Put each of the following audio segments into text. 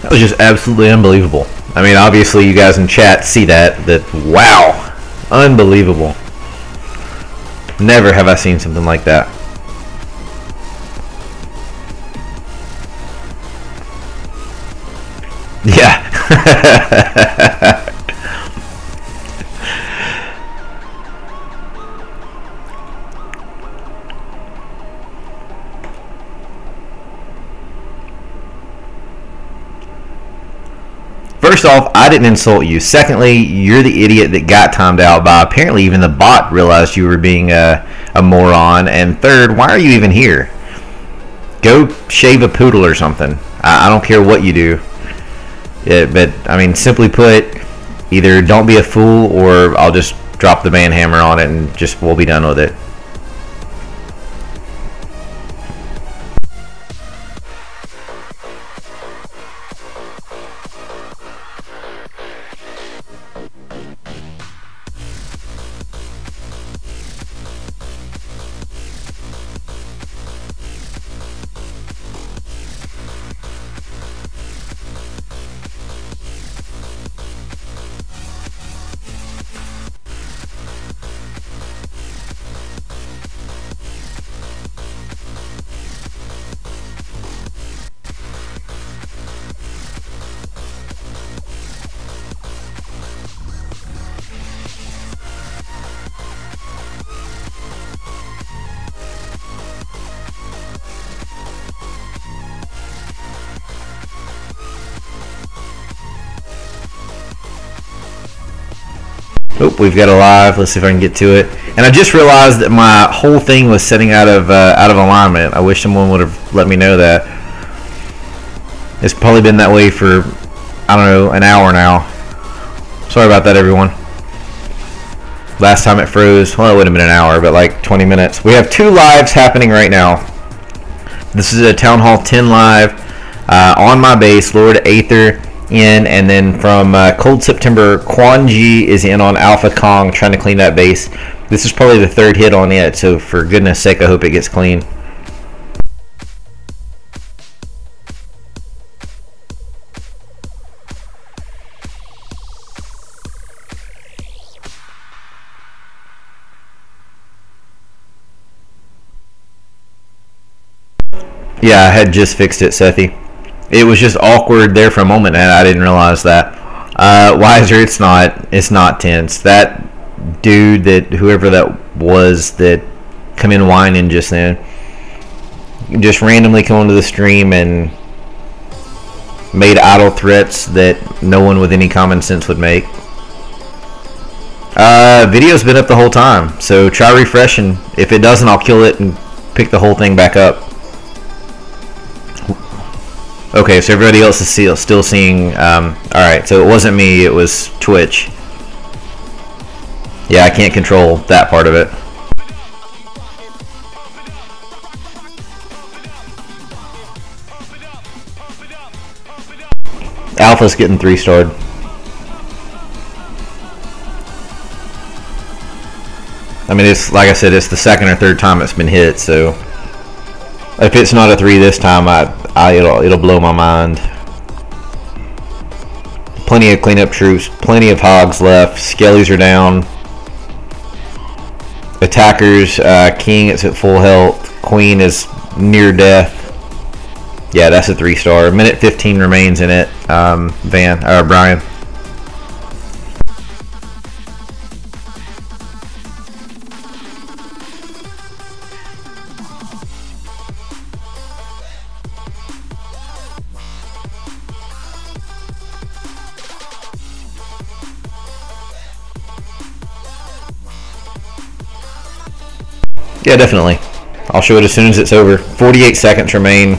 That was just absolutely unbelievable. I mean, obviously you guys in chat see that wow, unbelievable. Never have I seen something like that. Yeah. First off, I didn't insult you. Secondly, you're the idiot that got timed out by apparently even the bot realized you were being a moron. And third, why are you even here? Go shave a poodle or something. I don't care what you do. Yeah, but, I mean, simply put, either don't be a fool or I'll just drop the ban hammer on it and just we'll be done with it. Oh, we've got a live. Let's see if I can get to it. And I just realized that my whole thing was setting out of alignment. I wish someone would have let me know that. It's probably been that way for, I don't know, an hour now. Sorry about that, everyone. Last time it froze, well, it would have been an hour, but like 20 minutes. We have two lives happening right now. This is a Town Hall 10 live on my base. Lord Aether in, and then from Cold September, Quan G is in on Alpha Kong trying to clean that base. This is probably the third hit on it, so for goodness sake, I hope it gets clean. Yeah, I had just fixed it, Sethi. It was just awkward there for a moment, and I didn't realize that. Wiser, it's not tense. That dude, whoever that was that come in whining just then, just randomly come onto the stream and made idle threats that no one with any common sense would make. Video's been up the whole time, so try refreshing. If it doesn't, I'll kill it and pick the whole thing back up. Okay, so everybody else is still seeing. Alright, so it wasn't me, it was Twitch. Yeah, I can't control that part of it. Alpha's getting 3-starred. I mean, it's like I said, it's the second or third time it's been hit, so if it's not a 3 this time, it'll blow my mind. Plenty of cleanup troops, plenty of hogs left. Skellies are down. Attackers, King is at full health. Queen is near death. Yeah, that's a 3-star. Minute 15 remains in it. Brian. Yeah, definitely. I'll show it as soon as it's over. 48 seconds remain.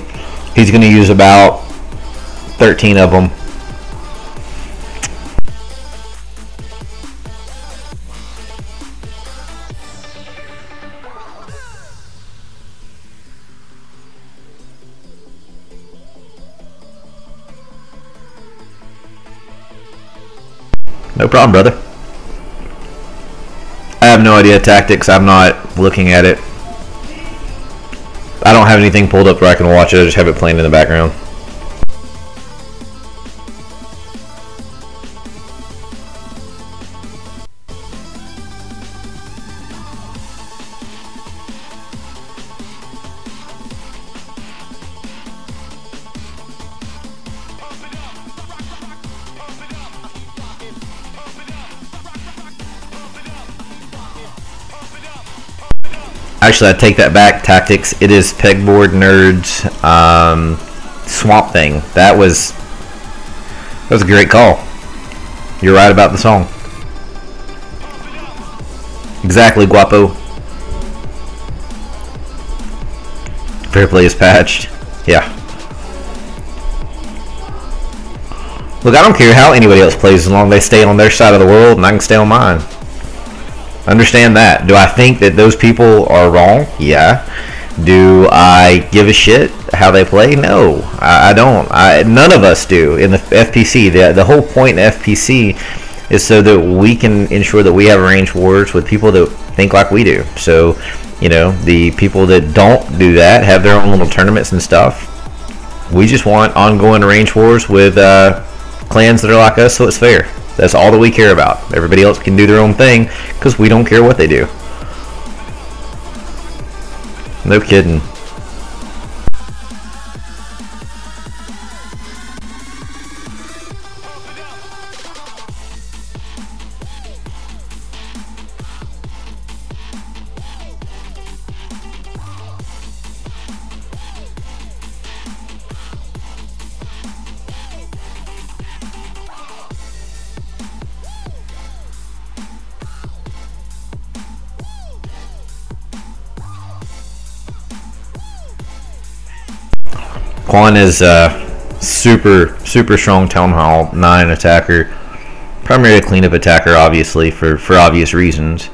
He's going to use about 13 of them. No problem, brother. I have no idea tactics. I'm not looking at it. I don't have anything pulled up where I can watch it. I just have it playing in the background. Actually, I take that back. Tactics. It is Pegboard Nerds. Swamp Thing. That was a great call. You're right about the song. Exactly, Guapo. Fair play is patched. Yeah. Look, I don't care how anybody else plays as long as they stay on their side of the world and I can stay on mine. Understand that. Do I think that those people are wrong? Yeah. Do I give a shit how they play? No, I don't. None of us do in the FPC. The whole point in FPC is so that we can ensure that we have arranged wars with people that think like we do. So, you know, the people that don't do that have their own little tournaments and stuff. We just want ongoing arranged wars with clans that are like us, so it's fair. That's all that we care about. Everybody else can do their own thing because we don't care what they do. No kidding. Quan is super strong Town Hall 9 attacker. Primarily cleanup attacker, obviously, for obvious reasons.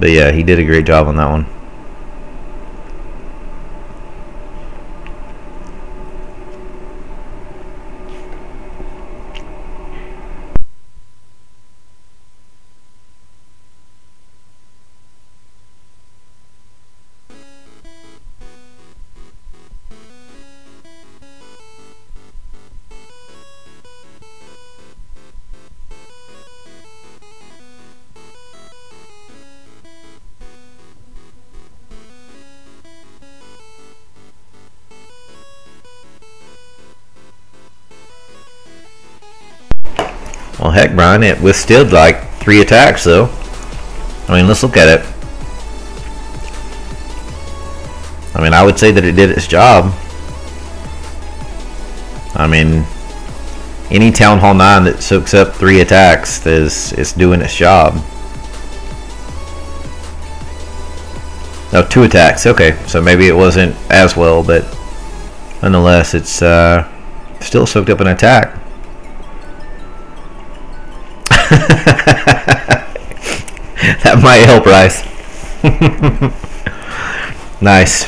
But yeah, he did a great job on that one. Well, heck, Brian, it withstood like 3 attacks, though. I mean, let's look at it. I mean, I would say that it did its job. I mean, any Town Hall 9 that soaks up 3 attacks is doing its job. No, 2 attacks. Okay, so maybe it wasn't as well, but nonetheless, it's still soaked up an attack. That might help, Rice. Nice.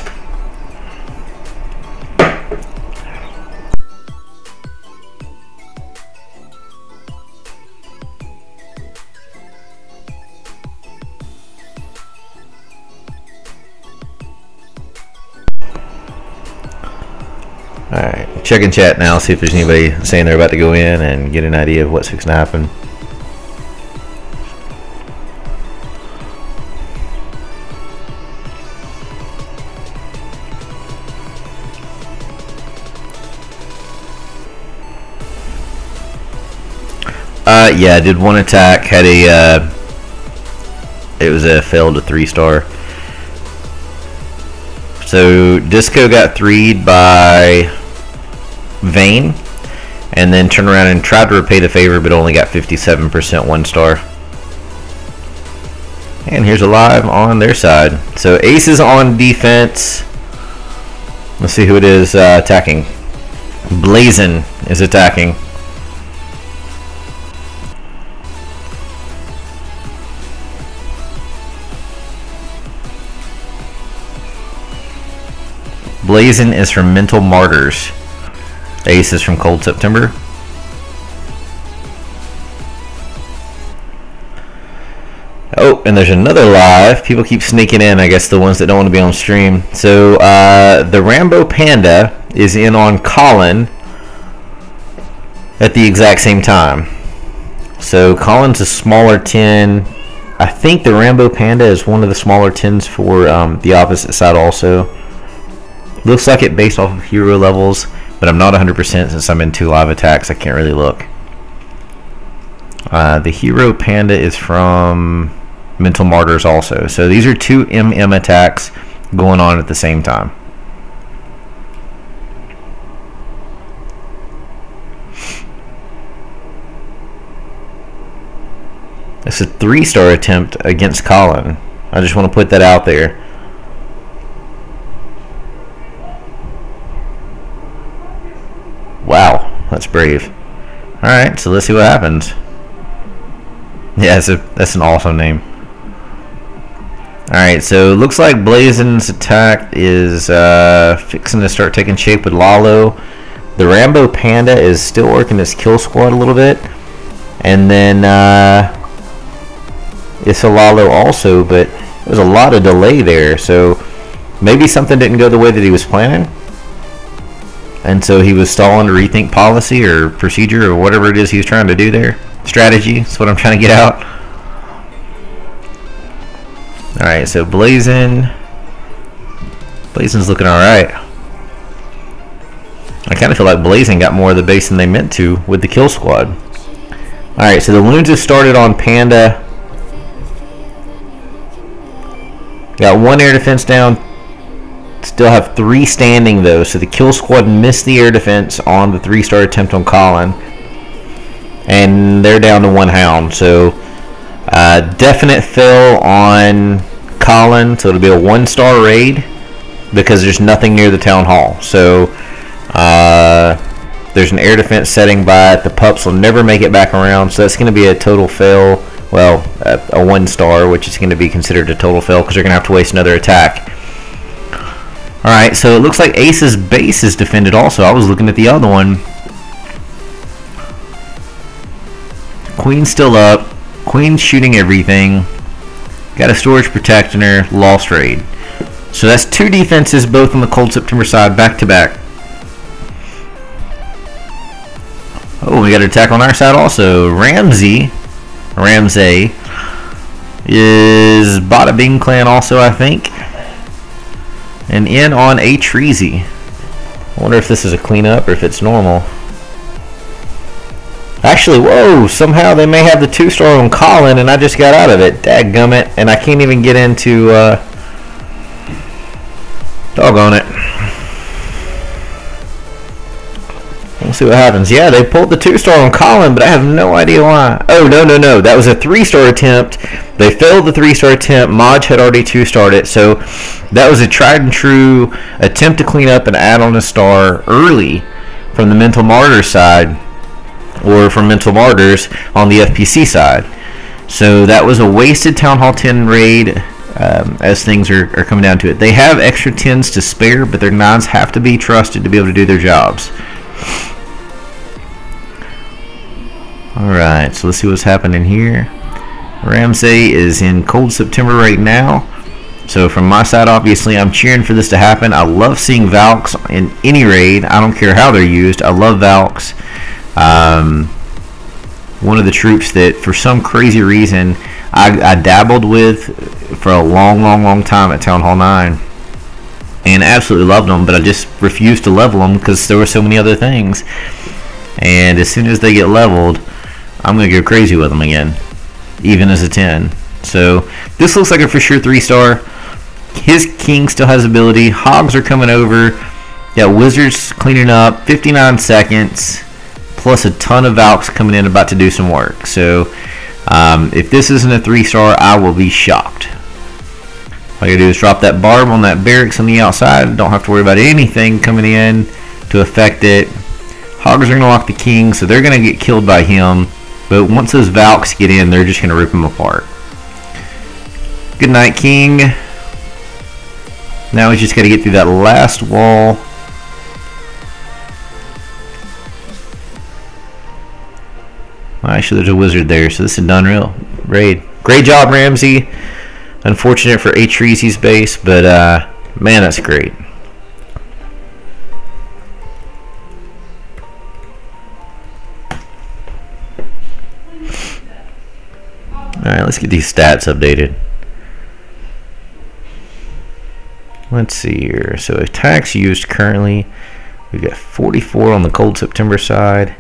Alright, checking chat now, see if there's anybody saying they're about to go in and get an idea of what's fixing to happen. Yeah, I did 1 attack, had a, it was a failed to 3-star. So, Disco got 3'd by Vane, and then turned around and tried to repay the favor, but only got 57% 1-star. And here's a live on their side. So, Ace is on defense. Let's see who it is attacking. Blazin is attacking. Blazin is from Mental Martyrs. Ace is from Cold September. Oh, and there's another live. People keep sneaking in, I guess the ones that don't want to be on stream. So, the Rambo Panda is in on Colin at the exact same time. So, Colin's a smaller 10. I think the Rambo Panda is one of the smaller 10s for the opposite side also. Looks like it based off of hero levels, but I'm not 100% since I'm in 2 live attacks. I can't really look. The Hero Panda is from Mental Martyrs also. So these are 2 MM attacks going on at the same time. It's a 3-star attempt against Colin. I just want to put that out there. Wow, that's brave. Alright, so let's see what happens. Yeah, that's an awesome name. Alright, so it looks like Blazen's attack is fixing to start taking shape with Lalo. The Rambo Panda is still working his kill squad a little bit. And then it's a Lalo also, but there's a lot of delay there. So maybe something didn't go the way that he was planning. And so he was stalling to rethink policy or procedure or whatever it is he was trying to do there. Strategy, that's what I'm trying to get out. Alright, so Blazen's looking alright. I kind of feel like Blazin got more of the base than they meant to with the kill squad. Alright, so the loons have started on Panda. Got 1 air defense down. Still have 3 standing though, so the kill squad missed the air defense on the 3-star attempt on Colin. And they're down to 1 hound, so definite fail on Colin, so it'll be a 1-star raid because there's nothing near the town hall. So there's an air defense setting by it. The pups will never make it back around, so that's going to be a total fail. Well, a 1-star, which is going to be considered a total fail because they're going to have to waste another attack. Alright, so it looks like Ace's base is defended also. I was looking at the other one. Queen's still up. Queen's shooting everything. Got a storage protecting her. Lost raid. So that's 2 defenses, both on the Cold September side, back to back. Oh, we got an attack on our side also. Ramsey is Bada Bing clan also, I think. And in on a Treasy. I wonder if this is a cleanup or if it's normal. Actually, whoa, somehow they may have the 2-star on Colin and I just got out of it. Dadgummit. And I can't even get into, doggone it. We'll see what happens. Yeah, they pulled the 2-star on Colin, but I have no idea why. Oh, no. That was a 3-star attempt. They failed the 3-star attempt. Maj had already 2-starred it. So that was a tried and true attempt to clean up and add on a star early from the Mental Martyrs side, or from Mental Martyrs on the FPC side. So that was a wasted Town Hall 10 raid as things are coming down to it. They have extra 10s to spare, but their 9s have to be trusted to be able to do their jobs. Alright, so let's see what's happening here. Ramsey is in Cold September right now. So from my side, obviously, I'm cheering for this to happen. I love seeing Valks in any raid. I don't care how they're used. I love Valks. One of the troops that, for some crazy reason, I dabbled with for a long time at Town Hall 9. And absolutely loved them, but I just refused to level them because there were so many other things. And as soon as they get leveled, I'm going to go crazy with them again, even as a 10. So this looks like a for sure 3-star. His king still has ability. Hogs are coming over. Got wizards cleaning up. 59 seconds. Plus a ton of Valks coming in about to do some work. So if this isn't a 3-star, I will be shocked. All you gotta do is drop that barb on that barracks on the outside. Don't have to worry about anything coming in to affect it. Hogs are going to lock the king, so they're going to get killed by him. But once those Valks get in, they're just going to rip him apart. Good night, king. Now we just got to get through that last wall. Well, actually, there's a wizard there, so this is a done real raid. Great job, Ramsey. Unfortunate for Treasy's base, but man, that's great. Alright, let's get these stats updated. Let's see here. So attacks used currently, we've got 44 on the Cold September side.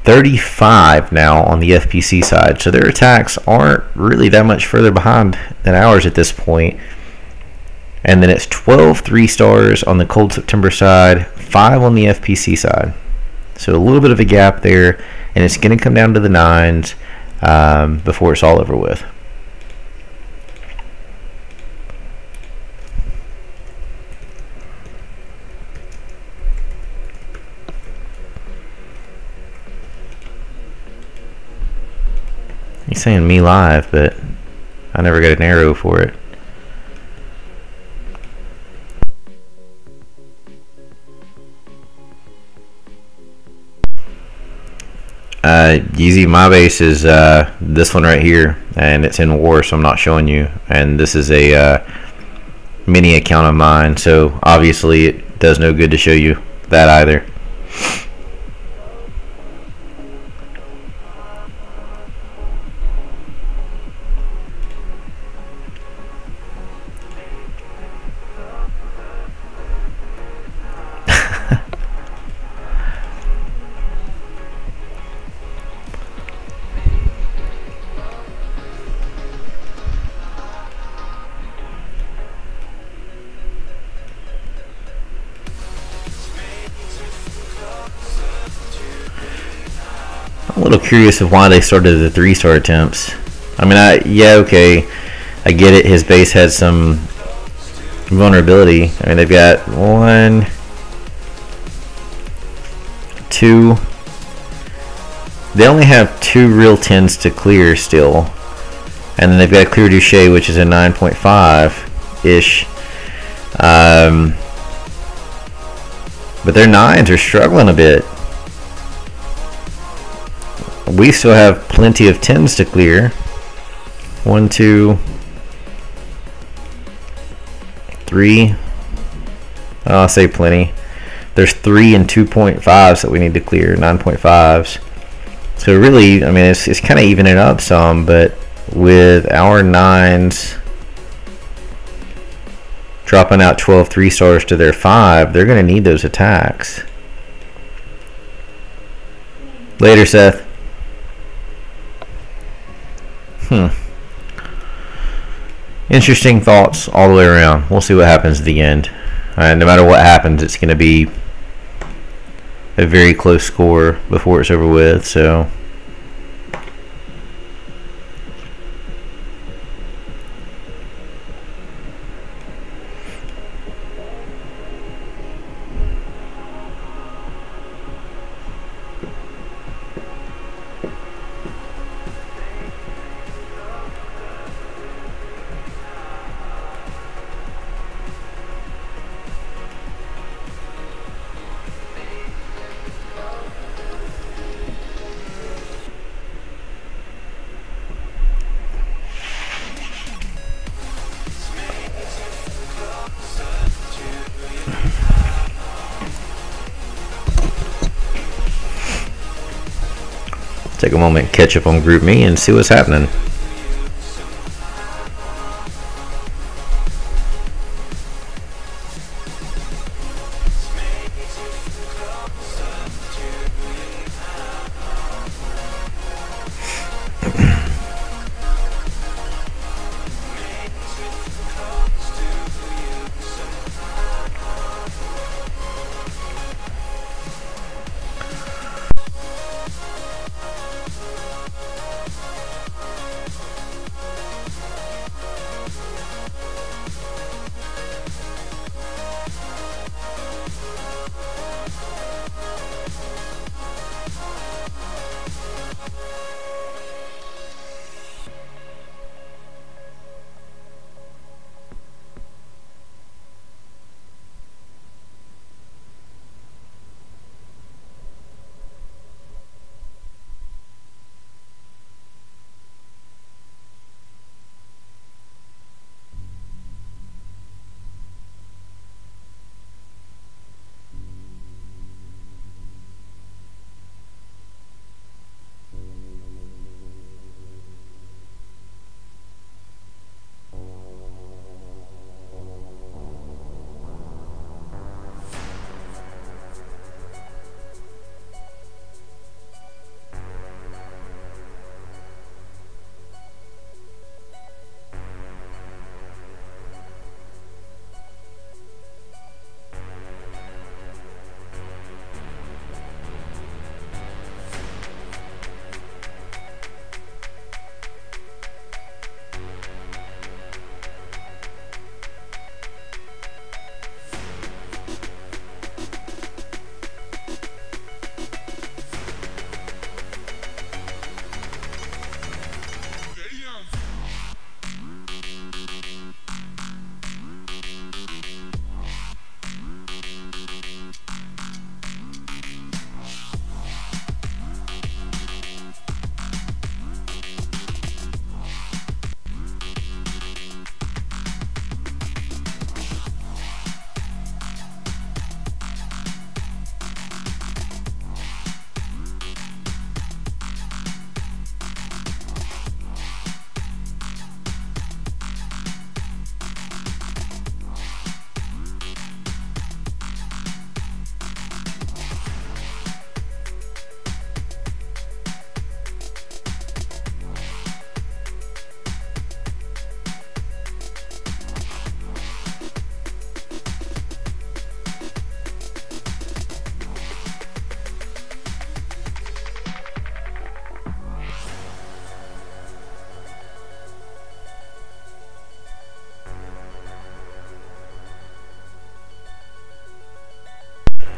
35 now on the FPC side. So their attacks aren't really that much further behind than ours at this point. And then it's 12 3-stars on the Cold September side, 5 on the FPC side. So a little bit of a gap there, and it's going to come down to the 9s before it's all over with. He's saying me live, but I never got an arrow for it. Yeezy, my base is this one right here, and it's in war, so I'm not showing you. And this is a mini account of mine, so obviously it does no good to show you that either. I'm a little curious of why they started the 3-star attempts. I mean, yeah, okay, I get it. His base had some vulnerability. I mean, they've got 1, 2. They only have 2 real 10s to clear still, and then they've got clear Duché, which is a 9.5 ish. But their 9s are struggling a bit. We still have plenty of 10s to clear. 1, 2, 3. I'll say plenty. There's 3 and 2.5s that we need to clear, 9.5s. So really, I mean, it's kind of evening it up some, but with our 9s dropping out 12 3-stars to their 5, they're going to need those attacks. Later, Seth. Interesting thoughts all the way around. We'll see what happens at the end. No matter what happens, it's going to be a very close score before it's over with. So take a moment, catch up on Group Me, and see what's happening.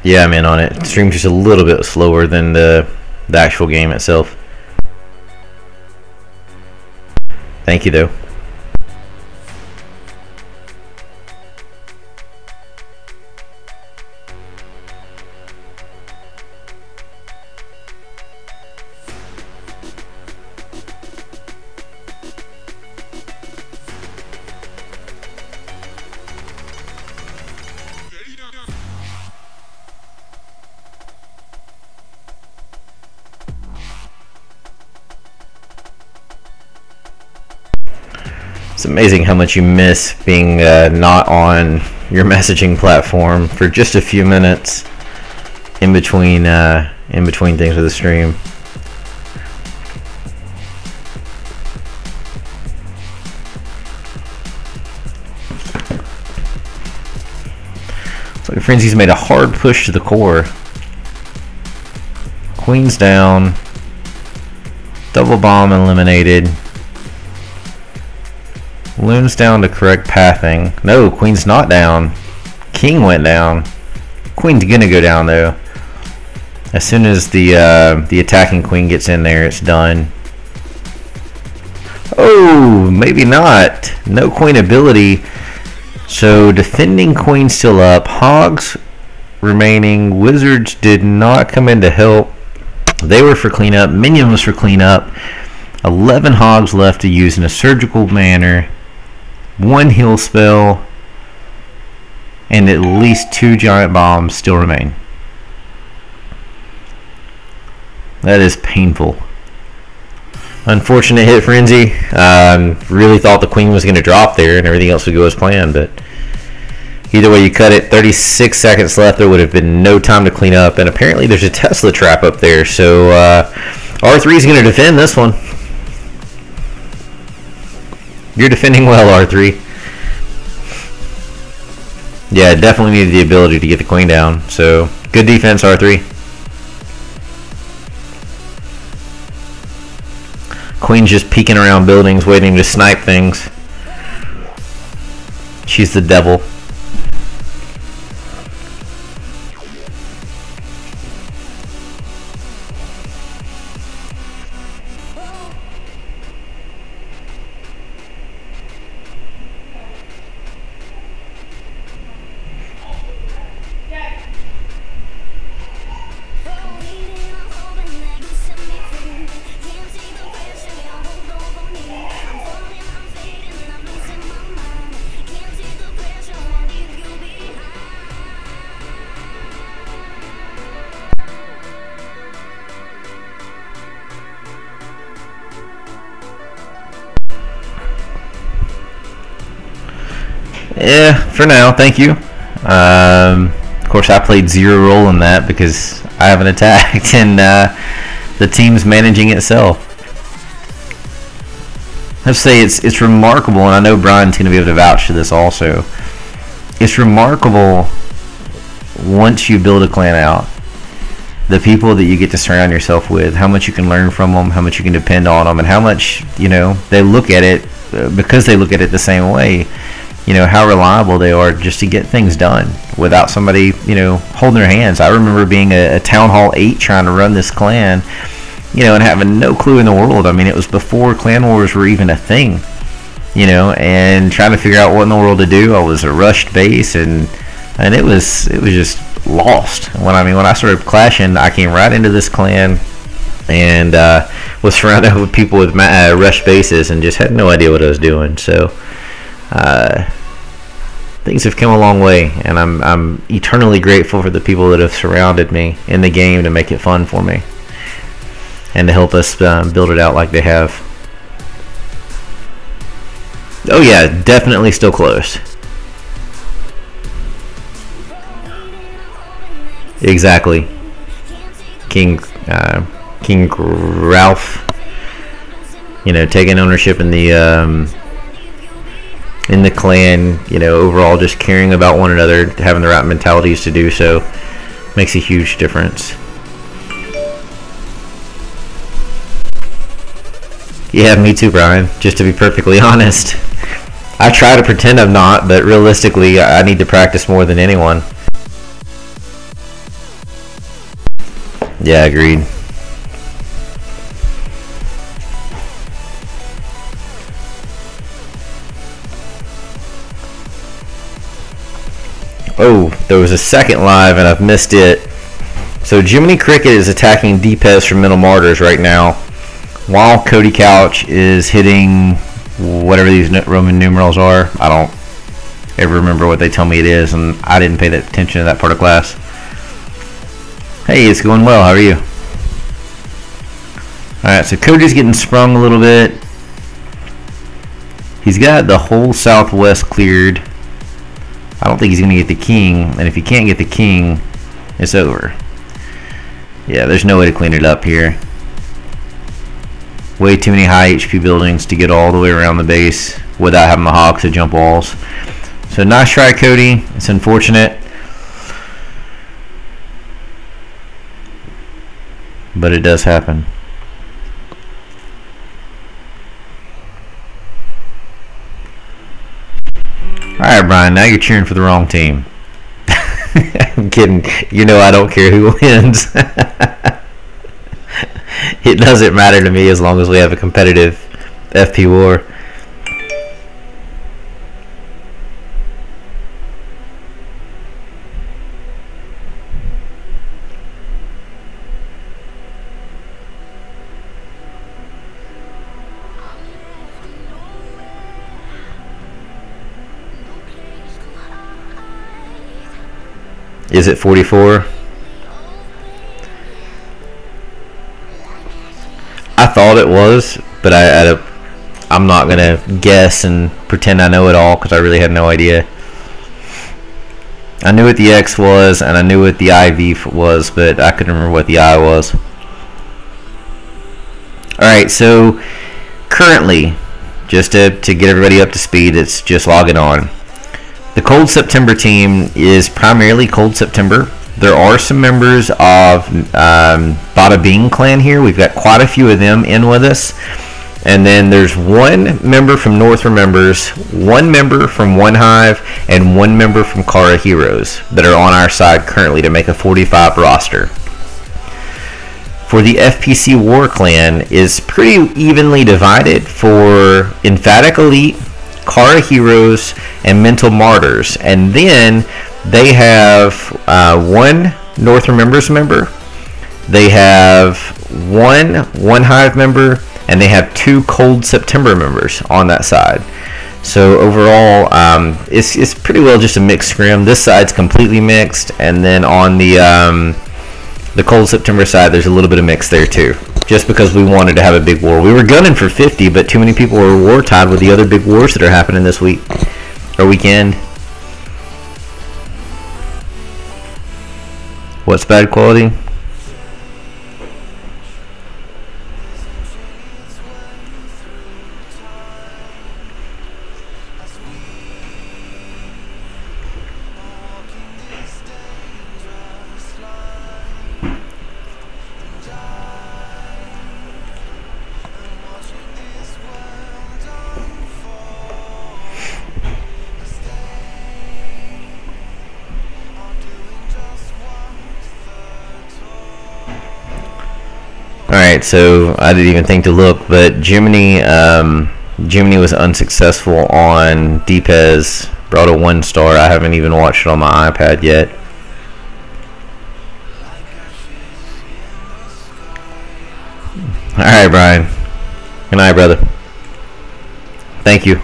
Yeah, I'm in on it. The stream's just a little bit slower than the actual game itself. Thank you, though. It's amazing how much you miss being not on your messaging platform for just a few minutes in between things with the stream. Looks like Frenzy's made a hard push to the core. Queen's down. Double bomb eliminated. Loon's down to correct pathing. No, Queen's not down. King went down. Queen's gonna go down though. As soon as the attacking Queen gets in there, it's done. Oh, maybe not. No Queen ability. So defending Queen still up. Hogs remaining. Wizards did not come in to help. They were for cleanup. Minion was for cleanup. 11 Hogs left to use in a surgical manner. 1 heal spell, and at least 2 giant bombs still remain. That is painful. Unfortunate hit, Frenzy. Really thought the Queen was going to drop there and everything else would go as planned, but either way you cut it. 36 seconds left. There would have been no time to clean up, and apparently there's a Tesla trap up there, so R3 is going to defend this one. You're defending well, R3. Yeah, definitely needed the ability to get the Queen down. So, good defense, R3. Queen's just peeking around buildings, waiting to snipe things. She's the devil. Yeah, for now, thank you. Of course, I played zero role in that because I haven't attacked, and the team's managing itself. I have to say, it's remarkable, and I know Brian's going to be able to vouch for this also. It's remarkable once you build a clan out, the people that you get to surround yourself with, how much you can learn from them, how much you can depend on them, and how much, you know, they look at it, because they look at it the same way. You know, how reliable they are just to get things done without somebody, you know, holding their hands. I remember being a Town Hall 8 trying to run this clan, you know, and having no clue in the world. I mean, it was before clan wars were even a thing, you know, and trying to figure out what in the world to do. I was a rushed base, and it was just lost. When I started clashing, I came right into this clan and was surrounded with people with rushed bases and just had no idea what I was doing. So things have come a long way, and I'm eternally grateful for the people that have surrounded me in the game to make it fun for me and to help us build it out like they have. Oh yeah, definitely still close. Exactly. King Ralph, you know, taking ownership in the clan, you know, overall just caring about one another, having the right mentalities to do so, makes a huge difference. Yeah, me too, Brian, just to be perfectly honest. I try to pretend I'm not, but realistically, I need to practice more than anyone. Yeah, agreed. Oh, there was a second live and I've missed it. So Jiminy Cricket is attacking DPS from Middle Martyrs right now, while Cody Couch is hitting whatever these Roman numerals are. I don't ever remember what they tell me it is, and I didn't pay that attention to that part of class. Hey, it's going well. How are you? Alright, so Cody's getting sprung a little bit. He's got the whole southwest cleared. I don't think he's going to get the king, and if he can't get the king, it's over. Yeah, there's no way to clean it up here. Way too many high HP buildings to get all the way around the base without having the hogs to jump walls. So nice try, Cody. It's unfortunate, but it does happen. Alright, Brian, now you're cheering for the wrong team. I'm kidding. You know I don't care who wins. It doesn't matter to me as long as we have a competitive FP War. Is it 44? I thought it was, but I'm not gonna guess and pretend I know it all because I really had no idea. I knew what the X was and I knew what the IV was, but I couldn't remember what the I was. Alright, so currently, just to get everybody up to speed, it's just logging on. The Cold September team is primarily Cold September. There are some members of Bada Clan here. We've got quite a few of them in with us. And then there's one member from North Remembers, one member from OneHive, and one member from Kara Heroes that are on our side currently to make a 45 roster. For the FPC War Clan is pretty evenly divided for Emphatic Elite, Kara Heroes, and Mental Martyrs, and then they have one North Remembers member, they have one OneHive member, and they have 2 Cold September members on that side. So overall, it's pretty well just a mixed scrim. This side's completely mixed, and then on the Cold September side, there's a little bit of mix there too. Just because we wanted to have a big war. We were gunning for 50, but too many people were war tied with the other big wars that are happening this week or weekend. What's bad quality? Alright, so I didn't even think to look, but Jiminy was unsuccessful on DPS, brought a 1-star. I haven't even watched it on my iPad yet. Alright, Brian. Good night, brother. Thank you.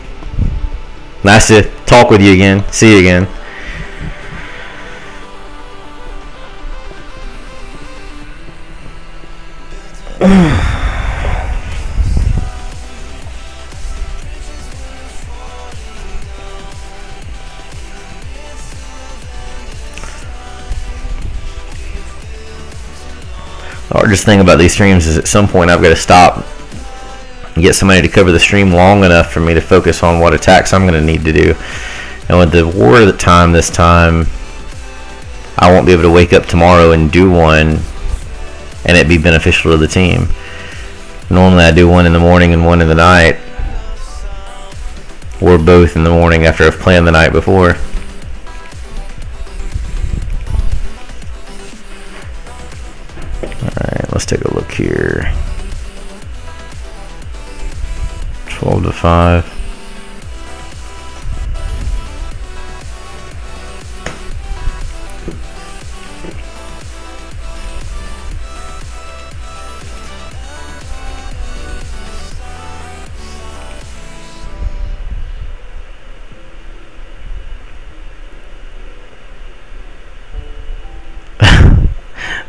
Nice to talk with you again. See you again. The hardest thing about these streams is at some point I've got to stop and get somebody to cover the stream long enough for me to focus on what attacks I'm going to need to do. And with the war of the time this time, I won't be able to wake up tomorrow and do one and it be beneficial to the team. Normally I do one in the morning and one in the night, or both in the morning after I've planned the night before. 5.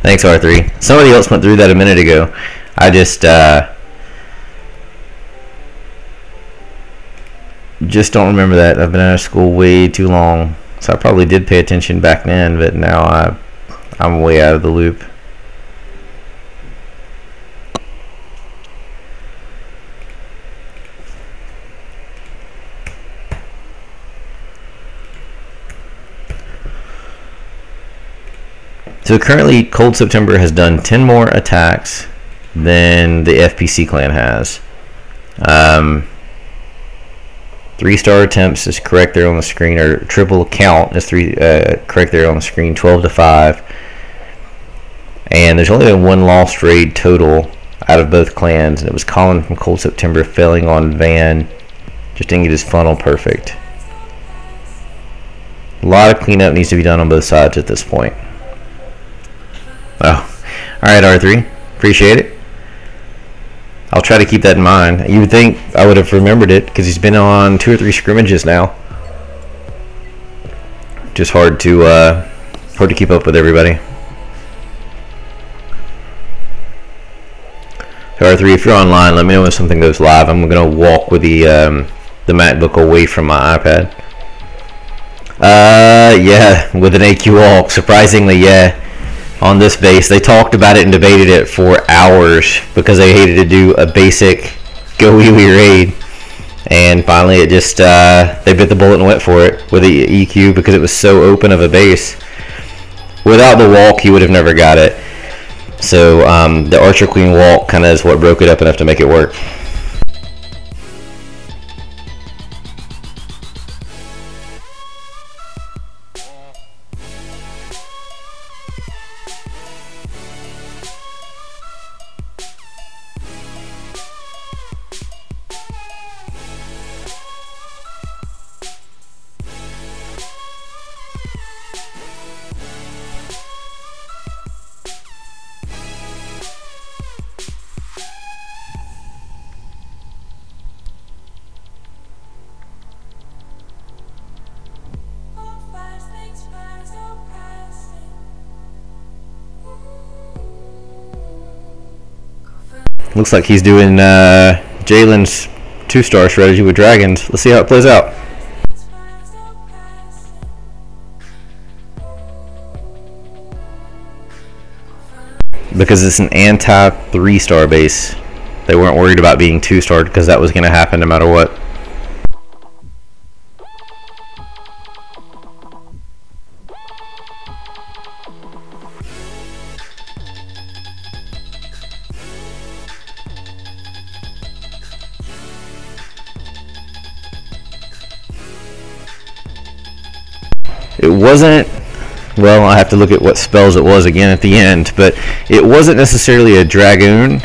Thanks, R3. Somebody else went through that a minute ago. I just don't remember that. I've been out of school way too long, so I probably did pay attention back then, but now I'm way out of the loop. So currently, Cold September has done 10 more attacks than the FPC clan has. 3-star attempts is correct there on the screen, or triple count is correct there on the screen, 12-5. And there's only been 1 lost raid total out of both clans, and it was Colin from Cold September failing on Van. Just didn't get his funnel perfect. A lot of cleanup needs to be done on both sides at this point. Oh, alright, R3. Appreciate it. I'll try to keep that in mind. You would think I would have remembered it because he's been on 2 or 3 scrimmages now. Just hard to keep up with everybody. So R3, if you're online, let me know when something goes live. I'm gonna walk with the MacBook away from my iPad. Yeah, with an AQ walk. Surprisingly, yeah. On this base, they talked about it and debated it for hours because they hated to do a basic go wee wee raid, and finally it just they bit the bullet and went for it with the EQ because it was so open of a base. Without the walk, you would have never got it. So the Archer Queen walk kind of is what broke it up enough to make it work. Looks like he's doing Jalen's 2-star strategy with dragons. Let's see how it plays out. Because it's an anti-3-star base, they weren't worried about being 2-starred because that was going to happen no matter what. It wasn't, well, I have to look at what spells it was again at the end, but it wasn't necessarily a Dragoon.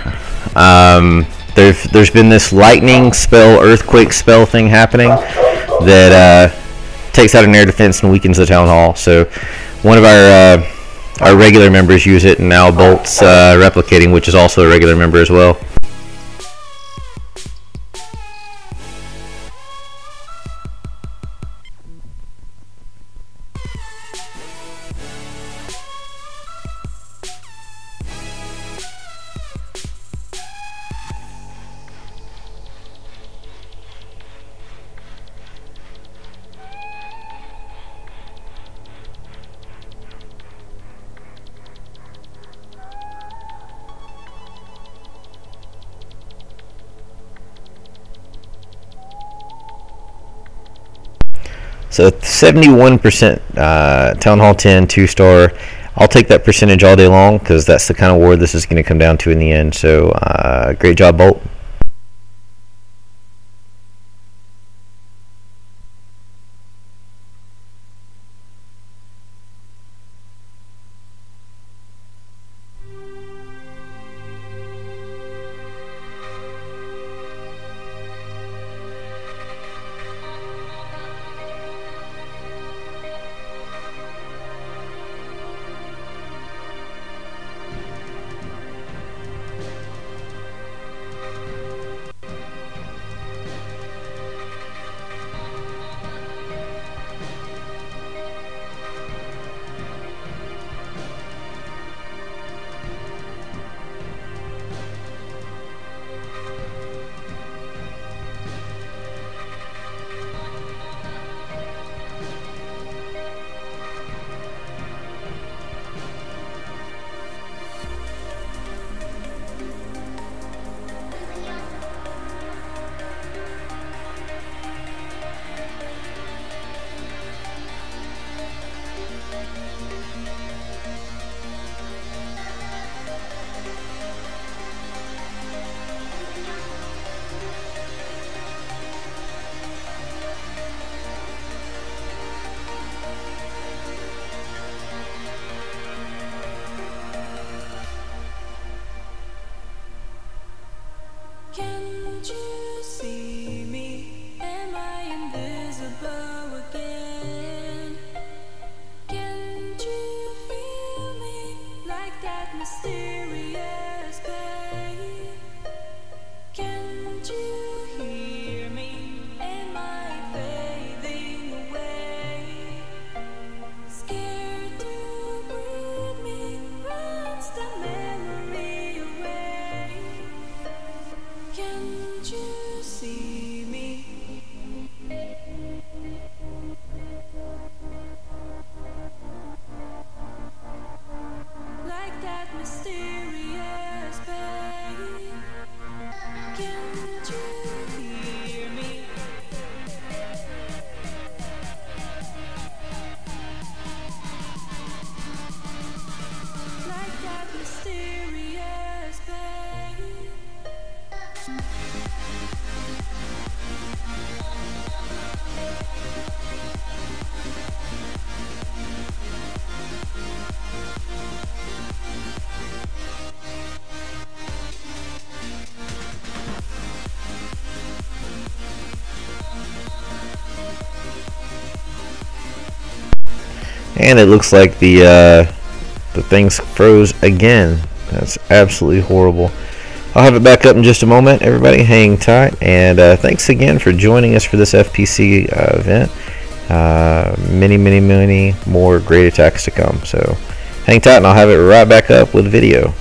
There's been this lightning spell, earthquake spell thing happening that takes out an air defense and weakens the town hall. So one of our regular members use it, and now Bolt's replicating, which is also a regular member as well. So 71% Town Hall 10, 2-star. I'll take that percentage all day long because that's the kind of war this is going to come down to in the end. So great job, Bolt. And it looks like the things froze again. That's absolutely horrible. I'll have it back up in just a moment. Everybody hang tight, and thanks again for joining us for this FPC event. Many more great attacks to come. So hang tight, and I'll have it right back up with video.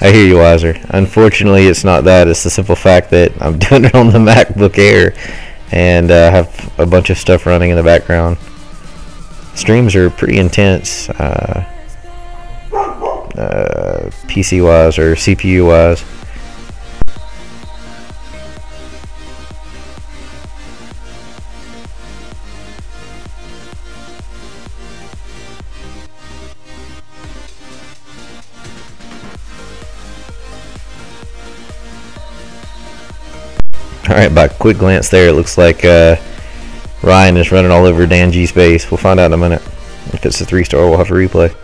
I hear you, Wiser. Unfortunately, it's not that. It's the simple fact that I'm doing it on the MacBook Air and have a bunch of stuff running in the background. Streams are pretty intense, PC-wise or CPU-wise. Alright, by a quick glance there, it looks like Ryan is running all over Dan G's base. We'll find out in a minute. If it's a 3-star, we'll have a replay.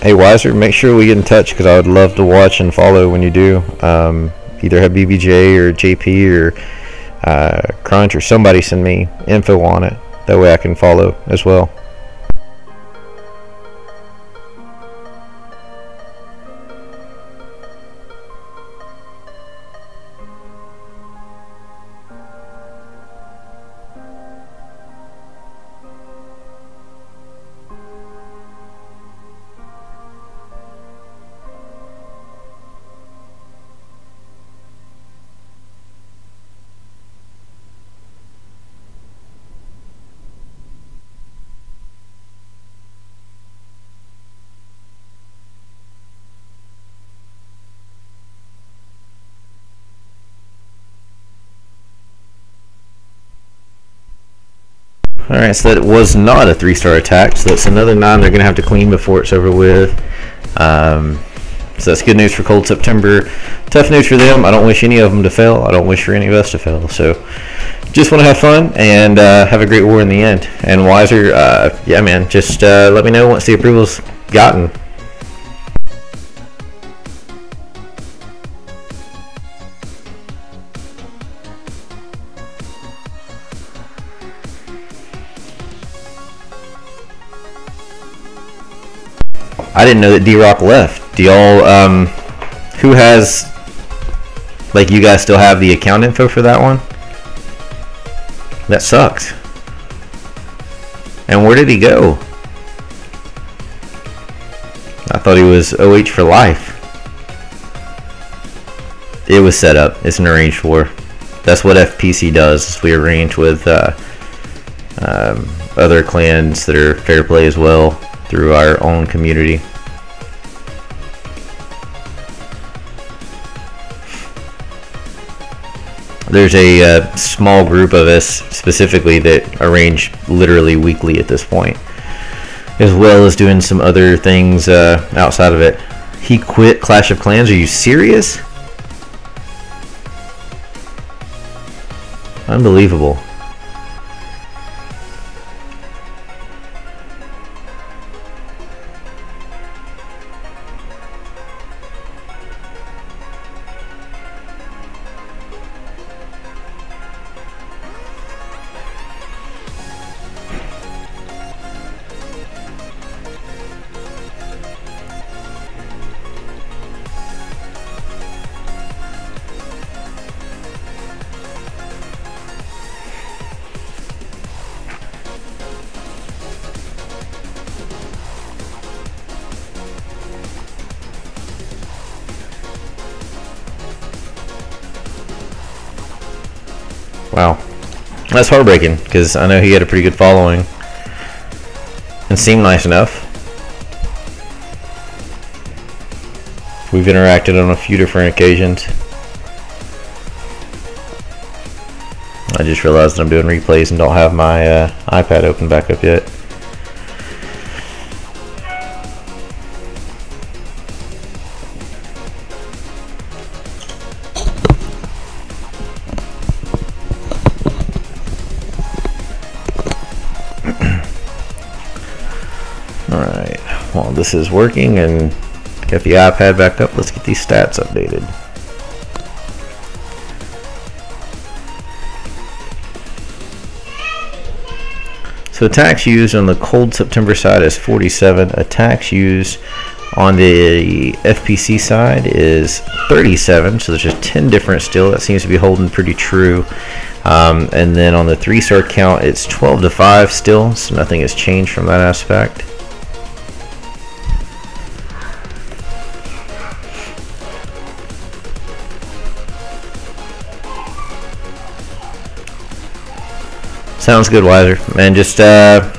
Hey Wiser, make sure we get in touch because I would love to watch and follow when you do. Either have BBJ or JP or Crunch or somebody send me info on it. That way I can follow as well. Alright, so that was not a 3-star attack, so that's another 9 they're going to have to clean before it's over with. So that's good news for Cold September. Tough news for them. I don't wish any of them to fail. I don't wish for any of us to fail. So just want to have fun and have a great war in the end. And Wiser, yeah man, just let me know once the approval's gotten. I didn't know that D-Rock left. Do y'all, who has, like, you guys still have the account info for that one? That sucks. And where did he go? I thought he was OH for life. It was set up. It's an arranged war. That's what FPC does, is we arrange with other clans that are fair play as well through our own community. There's a small group of us specifically that arrange literally weekly at this point, as well as doing some other things outside of it. He quit Clash of Clans. Are you serious? Unbelievable. Wow, that's heartbreaking because I know he had a pretty good following and seemed nice enough. We've interacted on a few different occasions. I just realized that I'm doing replays and don't have my iPad open back up yet. Alright, while this is working and get the iPad back up, let's get these stats updated. So attacks used on the cold September side is 47. Attacks used on the FPC side is 37. So there's just 10 different still. That seems to be holding pretty true. And then on the 3-star count, it's 12-5 still. So nothing has changed from that aspect. Sounds good, Wiser. And just let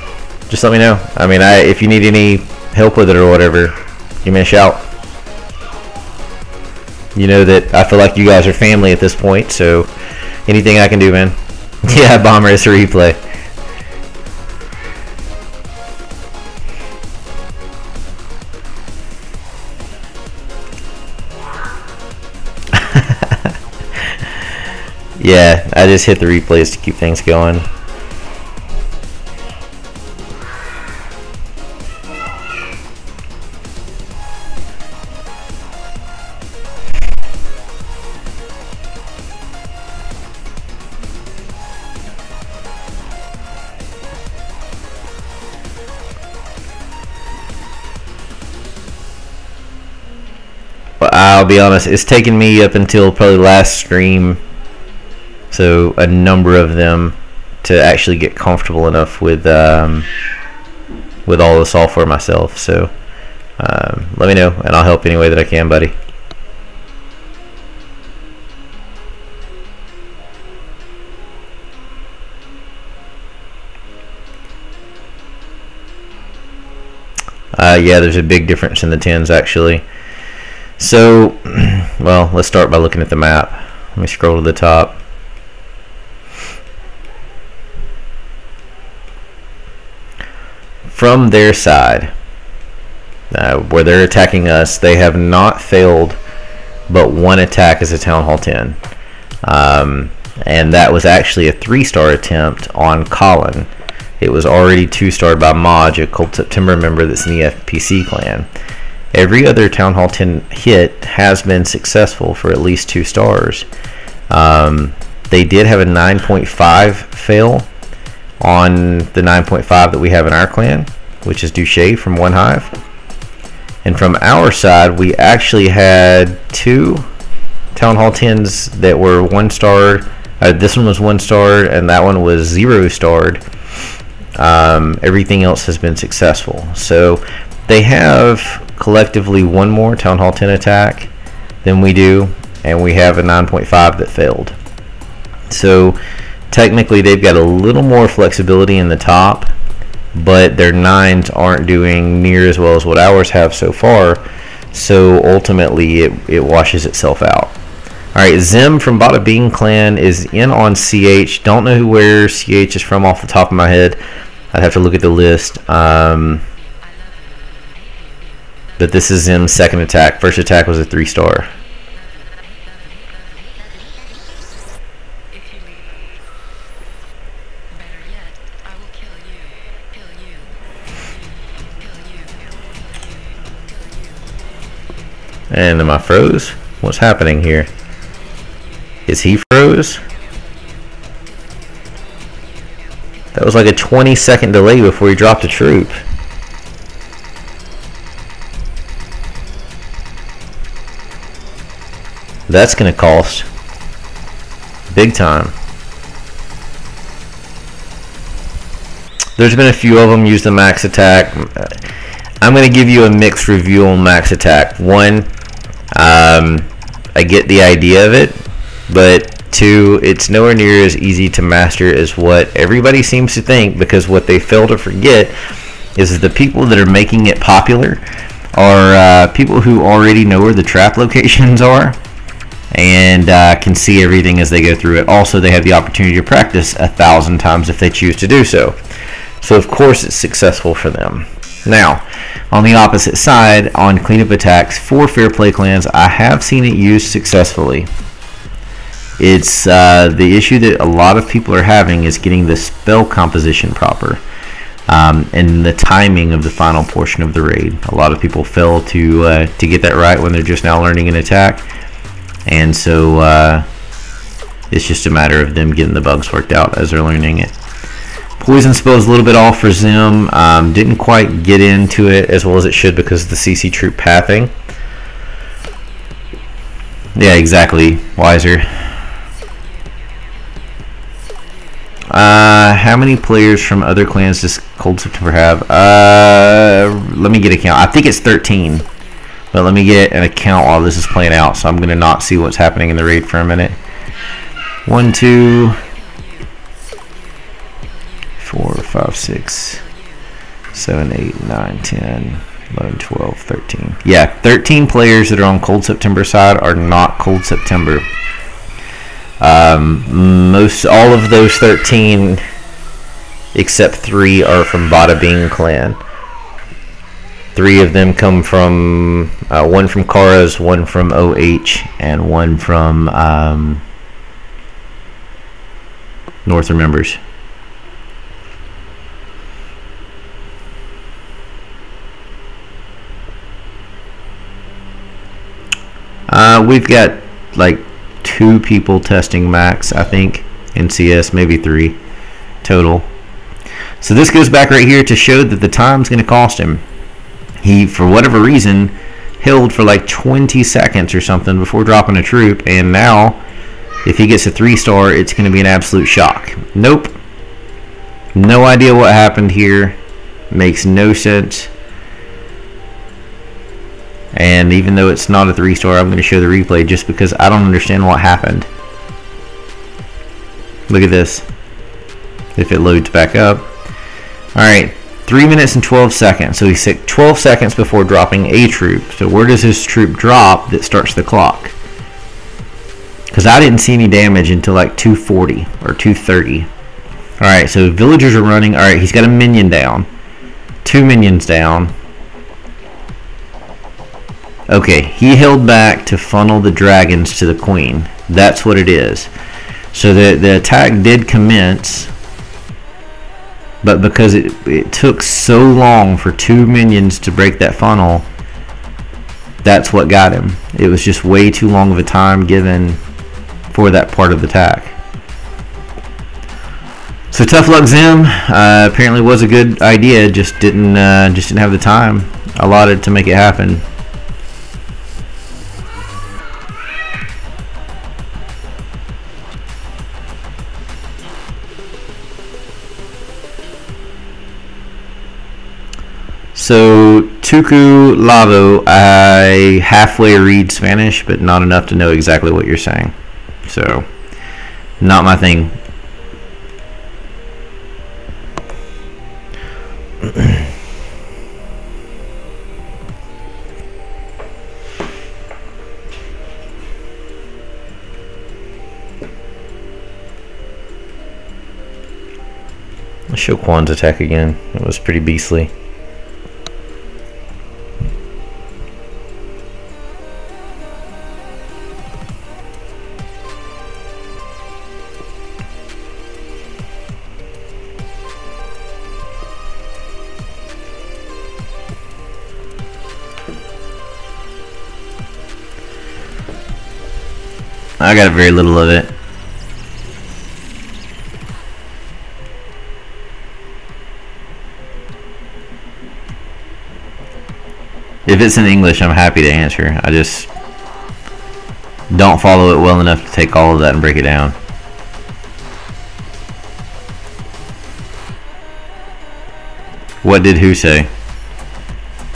me know. I mean, if you need any help with it or whatever, give me a shout. You know that I feel like you guys are family at this point, so anything I can do, man. Yeah, Bomber is a replay. Yeah, I just hit the replays to keep things going. I'll be honest, it's taken me up until probably last stream, so a number of them, to actually get comfortable enough with all the software myself. So let me know and I'll help any way that I can, buddy. Yeah, there's a big difference in the 10s actually. So, well, let's start by looking at the map. Let me scroll to the top. From their side, where they're attacking us, they have not failed but one attack as a Town Hall 10. And that was actually a 3-star attempt on Colin. It was already 2-starred by Maj, a Cold September member that's in the FPC clan. Every other Town Hall 10 hit has been successful for at least 2 stars. They did have a 9.5 fail on the 9.5 that we have in our clan, which is Duche from OneHive. And from our side, we actually had 2 Town Hall 10s that were 1-starred. This one was 1-starred, and that one was 0-starred. Everything else has been successful. So they have collectively one more Town Hall 10 attack than we do, and we have a 9.5 that failed. So technically they've got a little more flexibility in the top but their 9s aren't doing near as well as what ours have so far. So ultimately, it washes itself out. All right, Zim from Bada Clan is in on CH. Don't know where CH is from off the top of my head. I'd have to look at the list. But this is Zim's second attack. First attack was a 3-star. And am I froze? What's happening here? Is he froze? That was like a 20-second delay before he dropped a troop. That's gonna cost big time. There's been a few of them use the max attack. I'm gonna give you a mixed review on max attack. One, I get the idea of it, but two, it's nowhere near as easy to master as what everybody seems to think, because what they fail to forget is the people that are making it popular are people who already know where the trap locations are and can see everything as they go through it. Also, they have the opportunity to practice 1,000 times if they choose to do so. So of course it's successful for them. Now, on the opposite side, on cleanup attacks for Fair Play clans, I have seen it used successfully. It's the issue that a lot of people are having is getting the spell composition proper and the timing of the final portion of the raid. A lot of people fail to get that right when they're just now learning an attack, and so it's just a matter of them getting the bugs worked out as they're learning it. Poison spell is a little bit off for Zim. Didn't quite get into it as well as it should because of the CC troop pathing. Yeah, exactly. Wiser. How many players from other clans does Cold September have? Let me get a count. I think it's 13. But let me get an account while this is playing out. So I'm going to not see what's happening in the raid for a minute. 1, 2... 4, 5, 6, 7, 8, 9, 10, 11, 12, 13. Yeah, 13 players that are on Cold September side are not Cold September. All of those 13, except 3, are from Bada Clan. 3 of them come from, one from Kara's, one from OH, and one from North Remembers. We've got like 2 people testing max, I think, in CS, maybe 3 total. So this goes back right here to show that the time's going to cost him. He, for whatever reason, held for like 20 seconds or something before dropping a troop, and now if he gets a 3-star, it's going to be an absolute shock. Nope. No idea what happened here. Makes no sense. And even though it's not a 3-star, I'm going to show the replay just because I don't understand what happened. Look at this. If it loads back up. Alright, 3 minutes and 12 seconds. So he's 12 seconds before dropping a troop. So where does his troop drop that starts the clock? Because I didn't see any damage until like 2:40 or 2:30. Alright, so villagers are running. Alright, he's got a minion down. 2 minions down. Okay, he held back to funnel the dragons to the queen. That's what it is. So the attack did commence, but because it took so long for 2 minions to break that funnel, that's what got him. It was just way too long of a time given for that part of the attack. So tough luck, Zim. Apparently was a good idea, just didn't have the time allotted to make it happen. So, Tuku Lavo, I halfway read Spanish, but not enough to know exactly what you're saying. So, not my thing. Let's show Quan's attack again. It was pretty beastly. I got very little of it. If it's in English, I'm happy to answer. I just don't follow it well enough to take all of that and break it down. What did who say?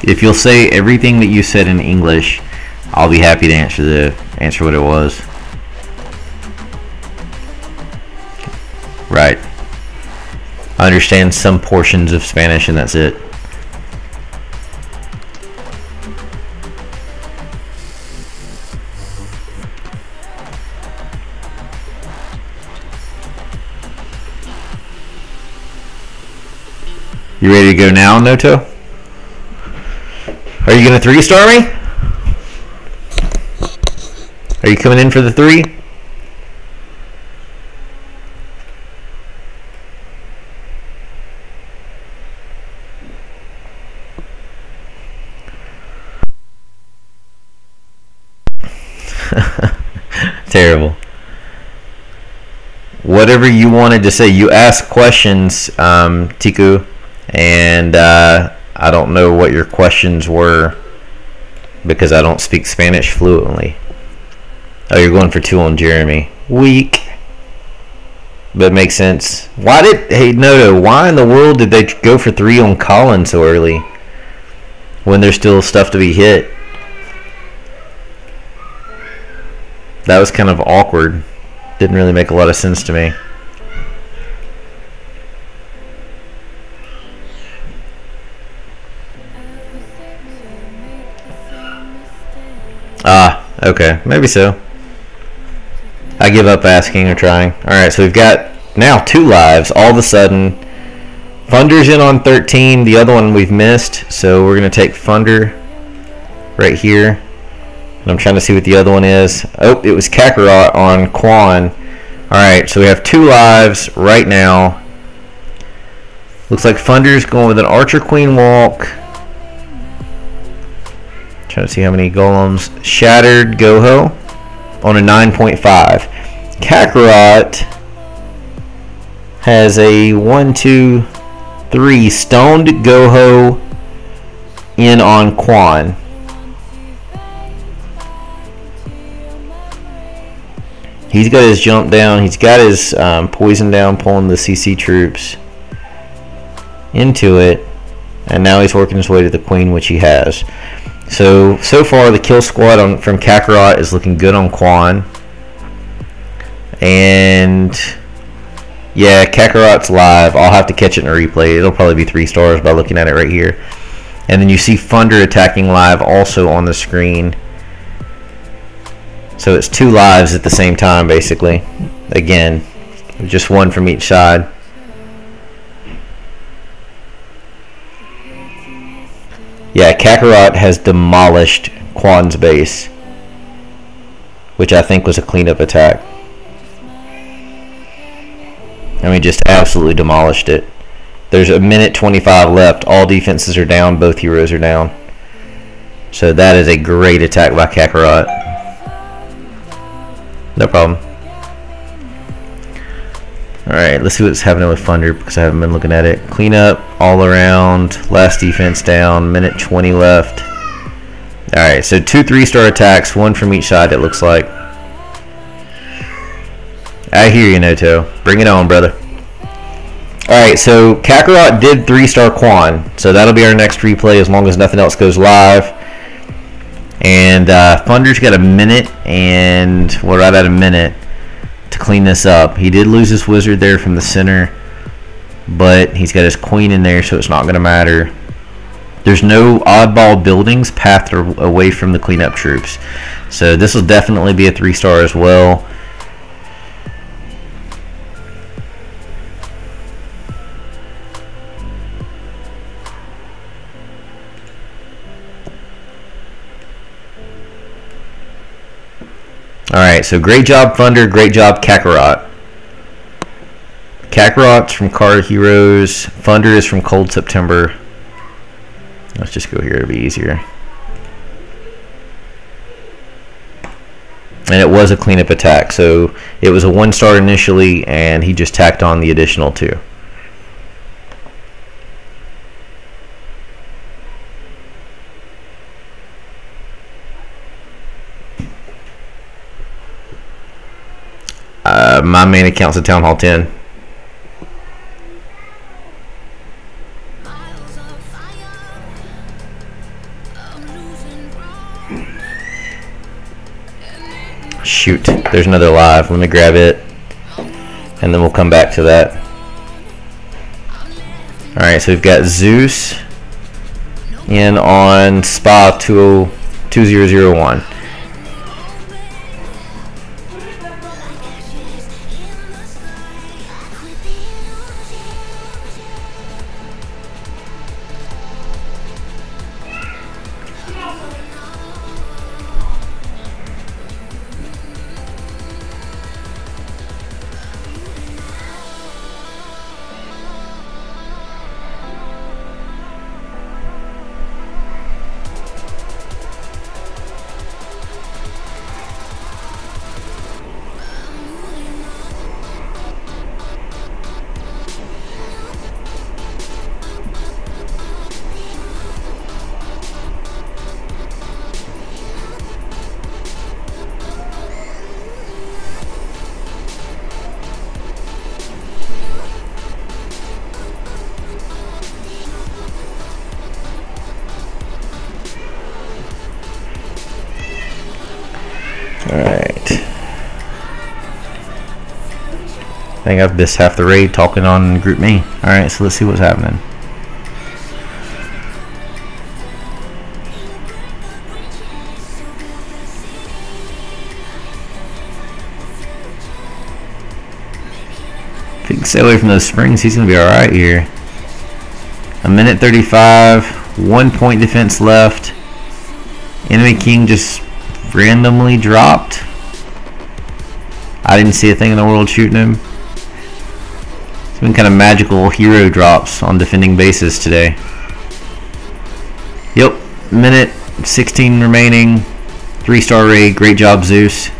If you'll say everything that you said in English, I'll be happy to answer what it was. Right. I understand some portions of Spanish and that's it. You ready to go now, Noto? Are you gonna 3-star me? Are you coming in for the 3? Terrible. Whatever you wanted to say. You asked questions, Tiku, and I don't know what your questions were because I don't speak Spanish fluently. Oh, you're going for 2 on Jeremy. Weak. But it makes sense. Hey, Noto, why in the world did they go for 3 on Colin so early when there's still stuff to be hit? That was kind of awkward. Didn't really make a lot of sense to me. Ah, okay. Maybe so. I give up asking or trying. Alright, so we've got now 2 lives. All of a sudden, Funder's in on 13. The other one we've missed. So we're going to take Funder right here. And I'm trying to see what the other one is. Oh, it was Kakarot on Quan. Alright, so we have 2 lives right now. Looks like Funder's going with an Archer Queen walk. Trying to see how many golems. Shattered Goho on a 9.5. Kakarot has a 1, 2, 3 stoned Goho in on Quan. He's got his jump down. He's got his poison down, pulling the CC troops into it. And now he's working his way to the Queen, which he has. So far the kill squad from Kakarot is looking good on Quan. And yeah, Kakarot's live. I'll have to catch it in a replay. It'll probably be 3 stars by looking at it right here. And then you see Funder attacking live also on the screen. So it's 2 lives at the same time, basically. Again, just 1 from each side. Yeah, Kakarot has demolished Quan's base, which I think was a cleanup attack. I mean, just absolutely demolished it. There's a minute 25 left. All defenses are down. Both heroes are down. So that is a great attack by Kakarot. No problem. Alright, let's see what's happening with Funder because I haven't been looking at it. Clean up all around. Last defense down. Minute 20 left. Alright, so 2 3-star attacks. 1 from each side, it looks like. I hear you, Noto. Bring it on, brother. Alright, so Kakarot did 3-star Quan. So that'll be our next replay as long as nothing else goes live. And Funder's got a minute and, well, right at a minute to clean this up. He did lose his wizard there from the center but he's got his queen in there, so it's not going to matter. There's no oddball buildings pathed away from the cleanup troops, so this will definitely be a 3-star as well. Alright, so great job Thunder, great job Kakarot. Kakarot's from Card Heroes, Thunder is from Cold September. Let's just go here, it'll be easier. And it was a cleanup attack, so it was a 1-star initially, and he just tacked on the additional 2. My main account's a Town Hall 10. Shoot, there's another live. Let me grab it, and then we'll come back to that. Alright, so we've got Zeus in on Spa 2001. Alright. I think I've missed half the raid talking on Group Me. Alright, so let's see what's happening. If he can stay away from those springs, he's going to be alright here. 1:35, 1 point defense left. Enemy King just randomly dropped. I didn't see a thing in the world shooting him. It's been kind of magical hero drops on defending bases today. Yep, 1:16 remaining. 3-star raid, great job Zeus.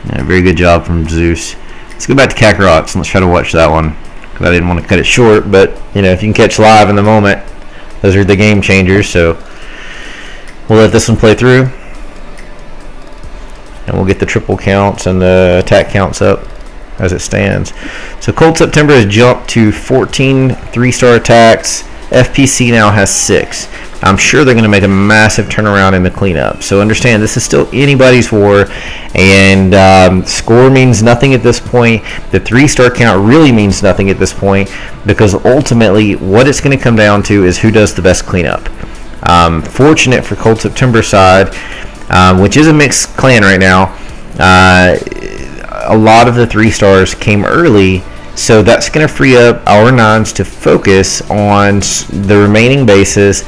Yeah, very good job from Zeus. Let's go back to Kakarot and let's try to watch that one, because I didn't want to cut it short, but you know, if you can catch live in the moment, those are the game changers. So we'll let this one play through, and we'll get the triple counts and the attack counts up as it stands. So Cold September has jumped to 14 3-star attacks. FPC now has 6. I'm sure they're going to make a massive turnaround in the cleanup. So understand, this is still anybody's war, and score means nothing at this point. The 3-star count really means nothing at this point, because ultimately what it's going to come down to is who does the best cleanup. Fortunate for Cold September side, which is a mixed clan right now, a lot of the 3-stars came early, so that's going to free up our 9s to focus on the remaining bases,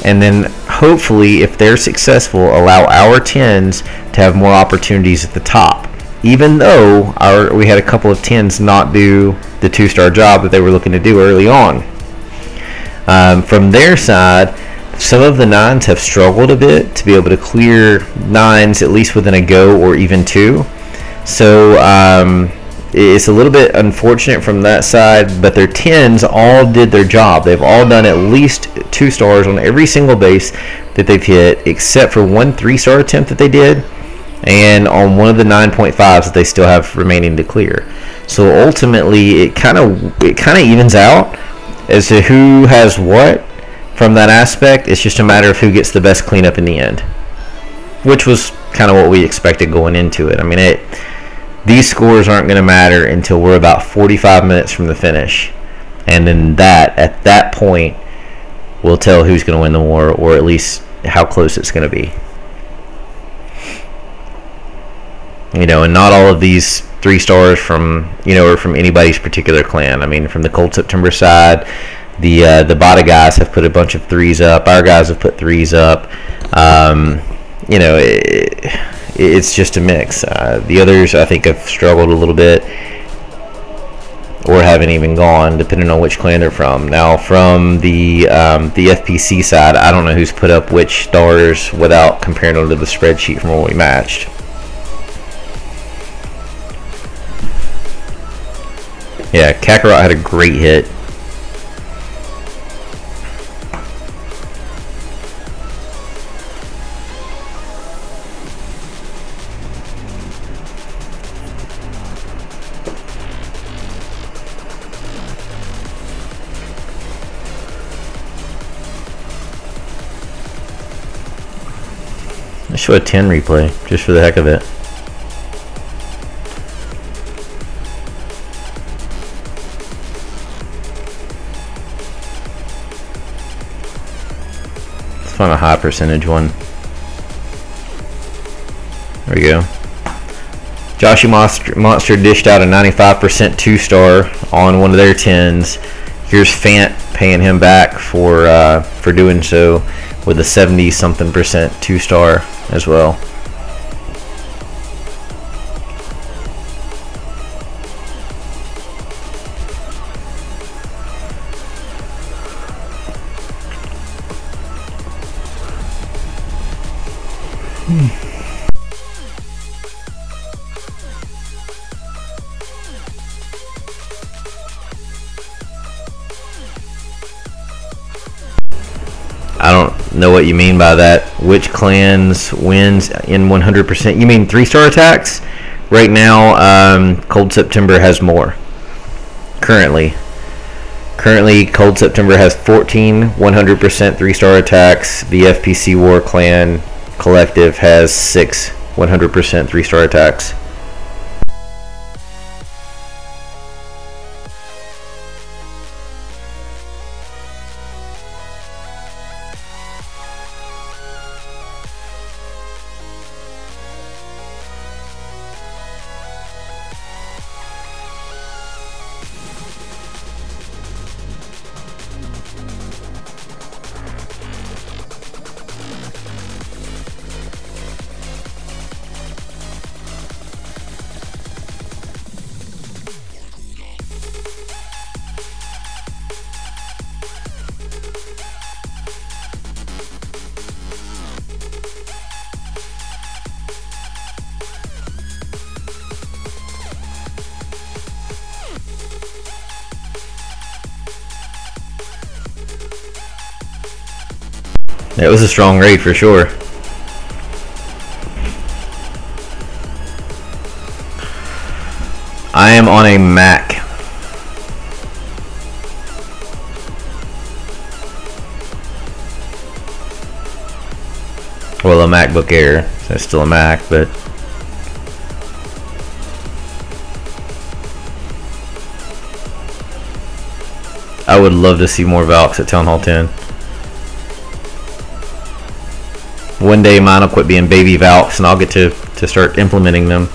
and then hopefully, if they're successful, allow our 10s to have more opportunities at the top, even though we had a couple of 10s not do the 2-star job that they were looking to do early on. From their side, some of the 9s have struggled a bit to be able to clear 9s at least within a go or even 2. So it's a little bit unfortunate from that side, but their 10s all did their job. They've all done at least 2 stars on every single base that they've hit, except for 1 3-star attempt that they did, and on one of the 9.5s that they still have remaining to clear. So ultimately, it kind of evens out as to who has what from that aspect. It's just a matter of who gets the best cleanup in the end, which was kind of what we expected going into it. I mean, these scores aren't going to matter until we're about 45 minutes from the finish, and then at that point we'll tell who's going to win the war, or at least how close it's going to be. You know, and not all of these 3 stars from, you know, are from anybody's particular clan. I mean, from the Cold September side, the Bada guys have put a bunch of 3s up. Our guys have put 3s up. You know, it's just a mix. The others, I think, have struggled a little bit, or haven't even gone, depending on which clan they're from. Now, from the FPC side, I don't know who's put up which stars without comparing them to the spreadsheet from where we matched. Yeah, Kakarot had a great hit. Let's show a 10 replay, just for the heck of it. Let's find a high percentage one. There we go. Joshy Monster dished out a 95% 2-star on one of their 10s. Here's Fant paying him back for doing so with a 70-something% 2-star as well. I don't know what you mean by that. Which clans wins in 100%? You mean 3-star attacks? Right now, Cold September has more. Currently, Cold September has 14 100% 3-star attacks. The FPC War Clan Collective has 6 100% 3-star attacks. It was a strong raid for sure. I am on a Mac. Well, a MacBook Air. So it's still a Mac, but I would love to see more Valks at Town Hall 10. One day mine will quit being baby Valks and I'll get to start implementing them.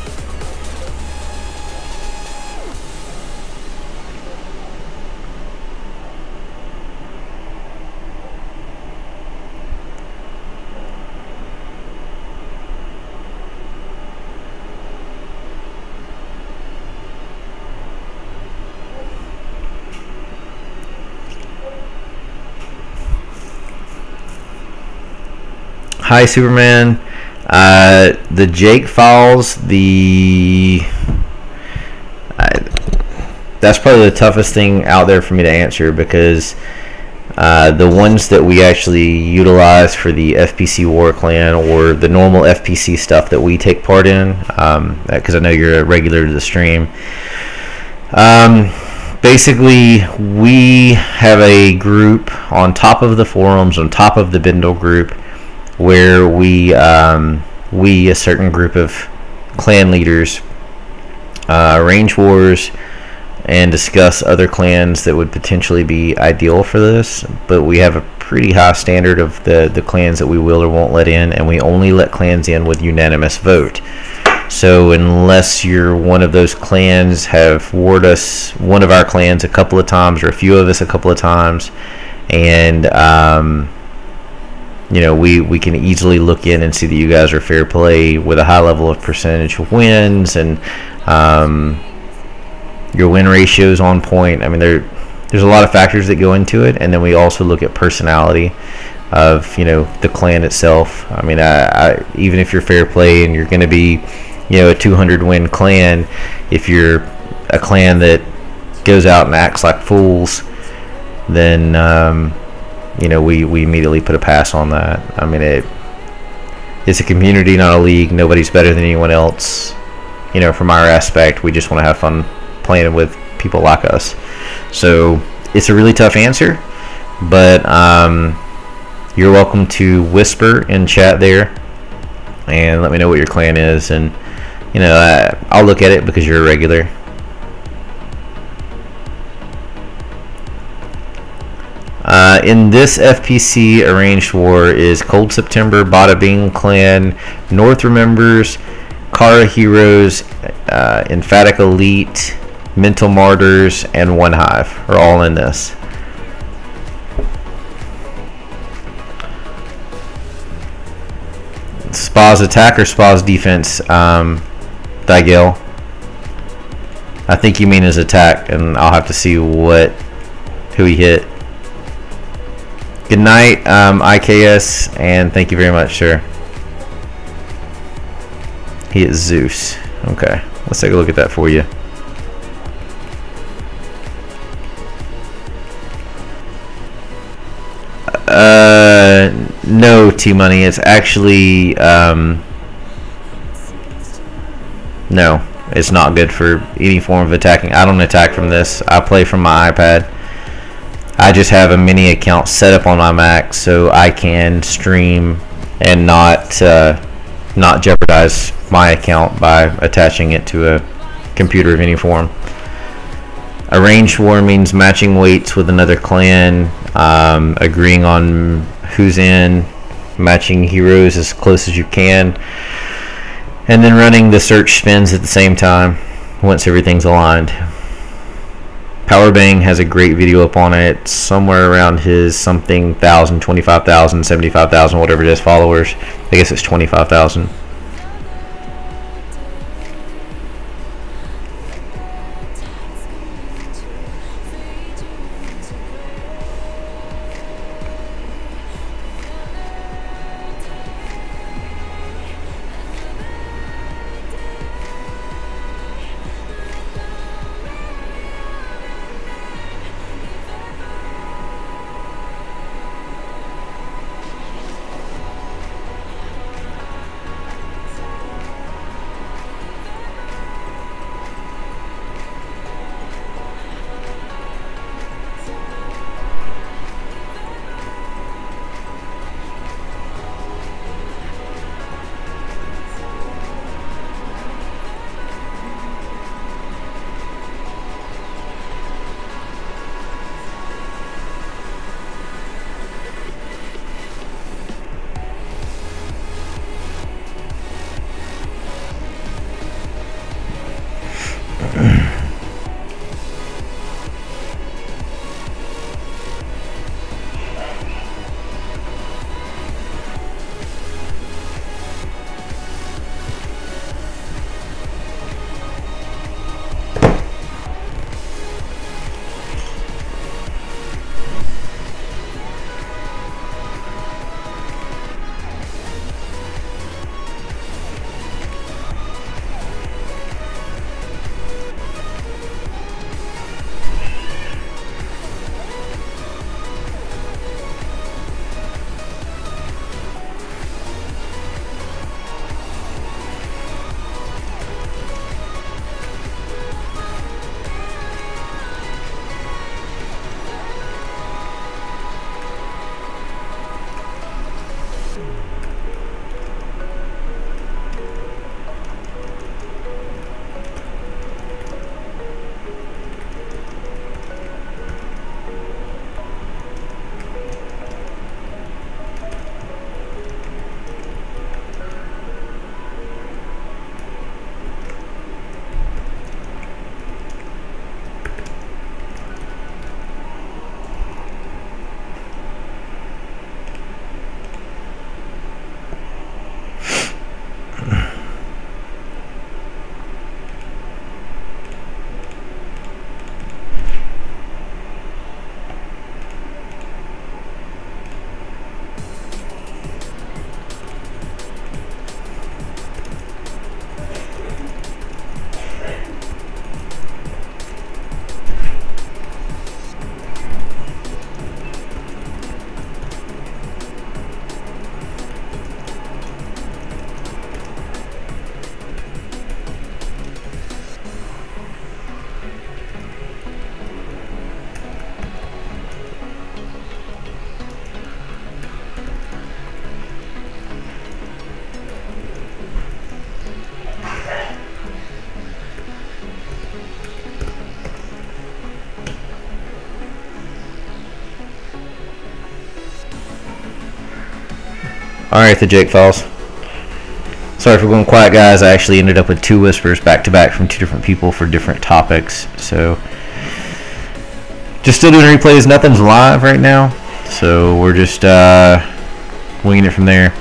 Hi Superman. The Jake files, that's probably the toughest thing out there for me to answer, because the ones that we actually utilize for the FPC War Clan or the normal FPC stuff that we take part in, because I know you're a regular to the stream, basically, we have a group on top of the forums, on top of the Bindle group, where we, a certain group of clan leaders, arrange wars and discuss other clans that would potentially be ideal for this. But we have a pretty high standard of the clans that we will or won't let in, and we only let clans in with unanimous vote. So unless you're one of those clans, have warred us, one of our clans, a couple of times, or a few of us a couple of times, and you know, we can easily look in and see that you guys are fair play with a high level of percentage of wins, and your win ratio is on point. I mean, there's a lot of factors that go into it, and then we also look at personality of, you know, the clan itself. I mean, even if you're fair play and you're going to be, you know, a 200 win clan, if you're a clan that goes out and acts like fools, then you know, we immediately put a pass on that. I mean, it's a community, not a league. Nobody's better than anyone else. You know, from our aspect, we just want to have fun playing with people like us. So it's a really tough answer, but you're welcome to whisper in chat there and let me know what your clan is, and you know, I'll look at it because you're a regular. In this FPC arranged war is Cold September, Bada Bing Clan, North Remembers, Kara Heroes, Emphatic Elite, Mental Martyrs, and OneHive are all in this. Spa's attack or Spa's defense, Digale? I think you mean his attack, and I'll have to see who he hit. Good night, IKS, and thank you very much, sir. He is Zeus. Okay, let's take a look at that for you. No, T-Money, it's actually, no, it's not good for any form of attacking. I don't attack from this. I play from my iPad. I just have a mini account set up on my Mac so I can stream and not jeopardize my account by attaching it to a computer of any form. Arranged war means matching weights with another clan, agreeing on who's in, matching heroes as close as you can, and then running the search spins at the same time once everything's aligned. Powerbang has a great video up on it, somewhere around his something thousand, 25,000, 75,000, whatever it is, followers. I guess it's 25,000. Alright, the Jake Falls. Sorry for going quiet, guys. I actually ended up with 2 whispers back to back from 2 different people for different topics. So, just still doing replays. Nothing's live right now. So, we're just winging it from there.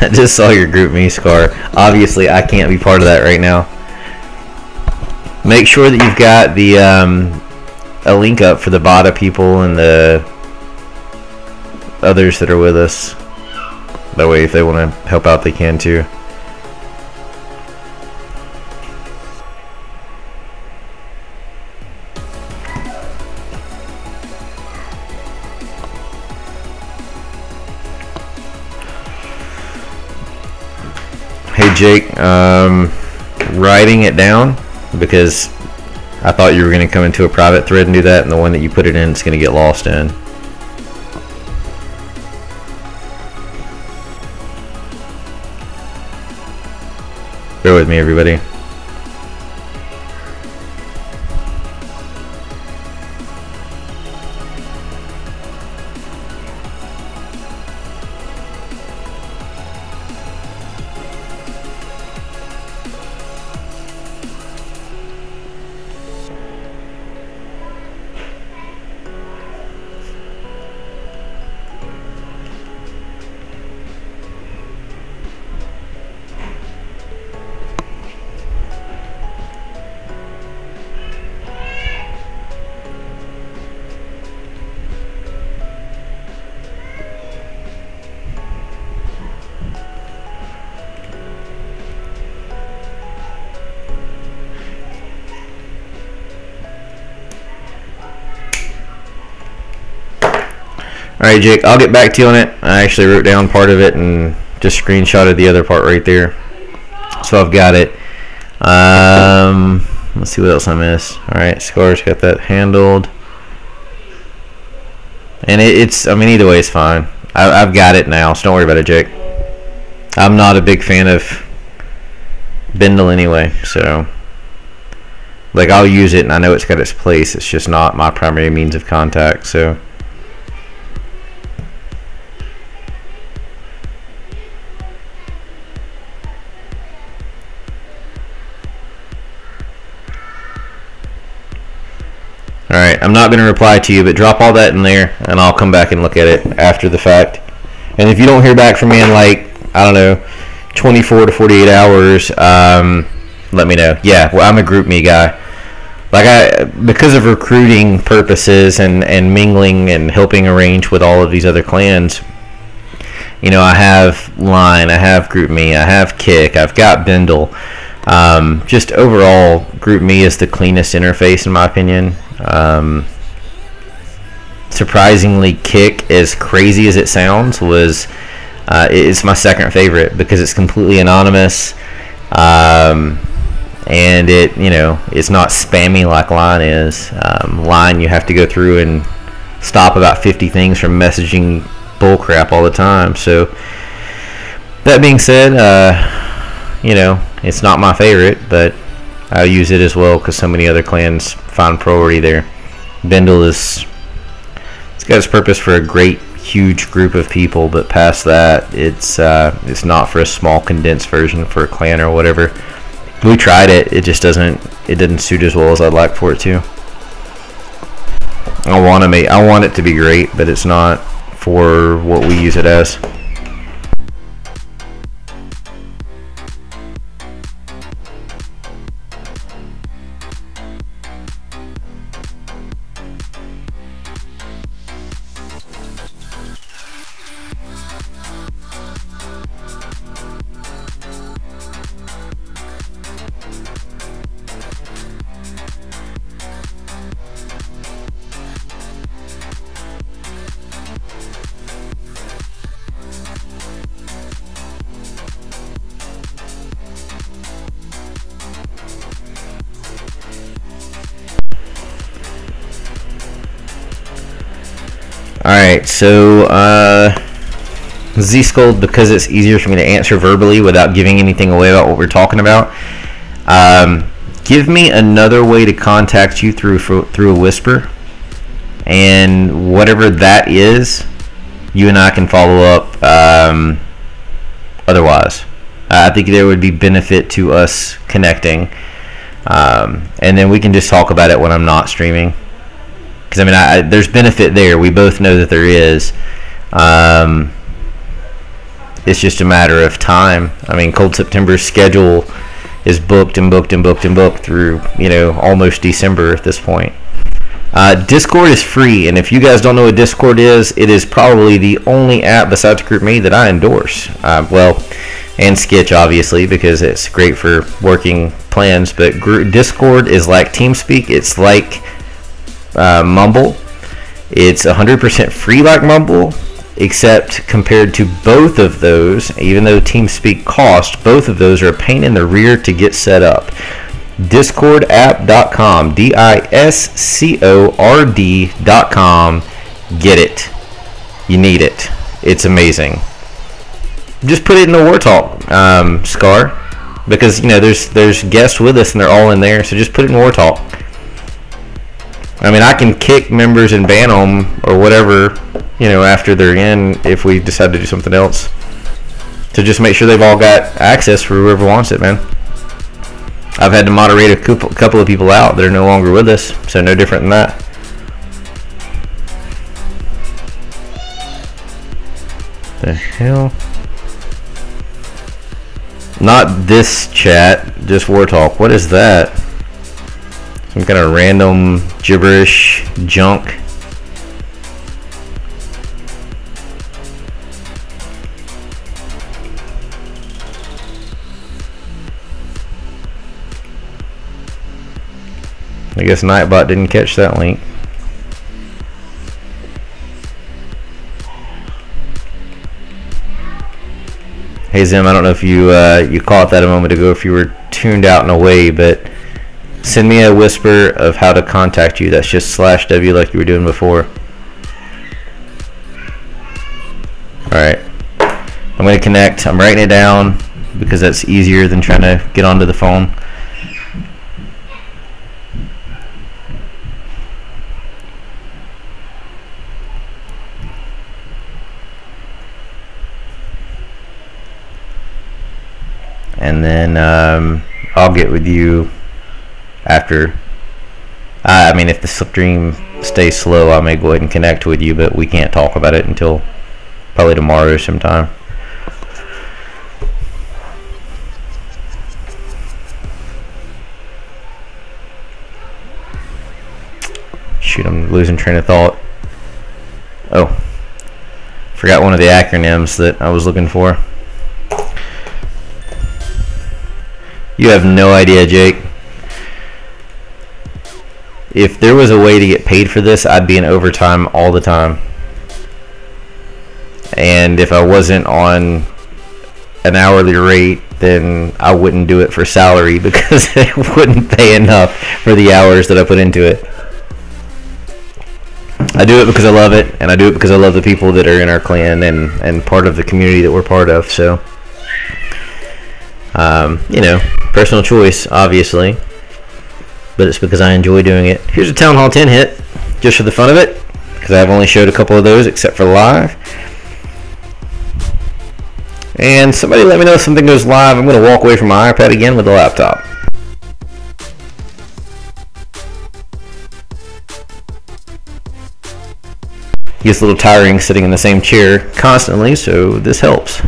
I just saw your group me, Scar. Obviously, I can't be part of that right now. Make sure that you've got the a link up for the Bada people and the others that are with us. That way, if they want to help out, they can too. Hey Jake, writing it down because I thought you were going to come into a private thread and do that, and the one that you put it in is going to get lost in. Bear with me, everybody. Alright Jake, I'll get back to you on it. I actually wrote down part of it and just screenshotted the other part right there. So I've got it. Let's see what else I missed. Alright, Scar's got that handled. And it's, I mean, either way it's fine. I've got it now, so don't worry about it, Jake. I'm not a big fan of Bindle anyway, so like I'll use it and I know it's got its place. It's just not my primary means of contact, so alright, I'm not going to reply to you, but drop all that in there, and I'll come back and look at it after the fact. And if you don't hear back from me in, like, I don't know, 24 to 48 hours, let me know. Yeah, well, I'm a group me guy. Like, because of recruiting purposes and mingling and helping arrange with all of these other clans, you know, I have Line, I have group me, I have Kick, I've got Bindle. Just overall, group me is the cleanest interface in my opinion. Surprisingly, Kick, as crazy as it sounds, was it's my second favorite because it's completely anonymous, and it, you know, it's not spammy like Line is. Line, you have to go through and stop about 50 things from messaging bullcrap all the time. So that being said, you know, it's not my favorite, but I'll use it as well because so many other clans find priority there. Bindle is, it's got its purpose for a great huge group of people, but past that it's not for a small condensed version for a clan or whatever. We tried it. It just doesn't. It didn't suit as well as I'd like for it to. I want it to be great, but it's not for what we use it as. Alright, so Z-Skull, because it's easier for me to answer verbally without giving anything away about what we're talking about, give me another way to contact you through a whisper, and whatever that is, you and I can follow up otherwise. I think there would be benefit to us connecting, and then we can just talk about it when I'm not streaming. Because I mean, there's benefit there. We both know that there is. It's just a matter of time. I mean, Cold September's schedule is booked and booked and booked and booked through, you know, almost December at this point. Discord is free, and if you guys don't know what Discord is, it is probably the only app besides GroupMe that I endorse. Well, and Sketch, obviously, because it's great for working plans. But Discord is like TeamSpeak. It's like Mumble. It's 100% free like Mumble, except compared to both of those, even though TeamSpeak cost, both of those are a pain in the rear to get set up. Discordapp.com, discord.com. Get it. You need it. It's amazing. Just put it in the War Talk, Scar, because you know there's guests with us and they're all in there. So just put it in War Talk. I mean, I can kick members and ban them or whatever, you know, after they're in if we decide to do something else. To just make sure they've all got access for whoever wants it, man. I've had to moderate a couple of people out that are no longer with us, so no different than that. The hell? Not this chat, just War Talk. What is that? Some kind of random gibberish junk. I guess Nightbot didn't catch that link. Hey Zim, I don't know if you you caught that a moment ago, if you were tuned out and away, but send me a whisper of how to contact you. That's just /W like you were doing before. Alright. I'm going to connect. I'm writing it down because that's easier than trying to get onto the phone. And then I'll get with you after. I mean, if the stream stays slow, I may go ahead and connect with you, but we can't talk about it until probably tomorrow sometime. Shoot, I'm losing train of thought. Oh, forgot one of the acronyms that I was looking for. You have no idea, Jake. If there was a way to get paid for this, I'd be in overtime all the time. And if I wasn't on an hourly rate, then I wouldn't do it for salary because it wouldn't pay enough for the hours that I put into it. I do it because I love it, and I do it because I love the people that are in our clan and part of the community that we're part of. So, you know, personal choice, obviously, but it's because I enjoy doing it. Here's a Town Hall 10 hit, just for the fun of it, because I've only showed a couple of those except for live. And somebody let me know if something goes live. I'm going to walk away from my iPad again with the laptop. gets a little tiring sitting in the same chair constantly, so this helps.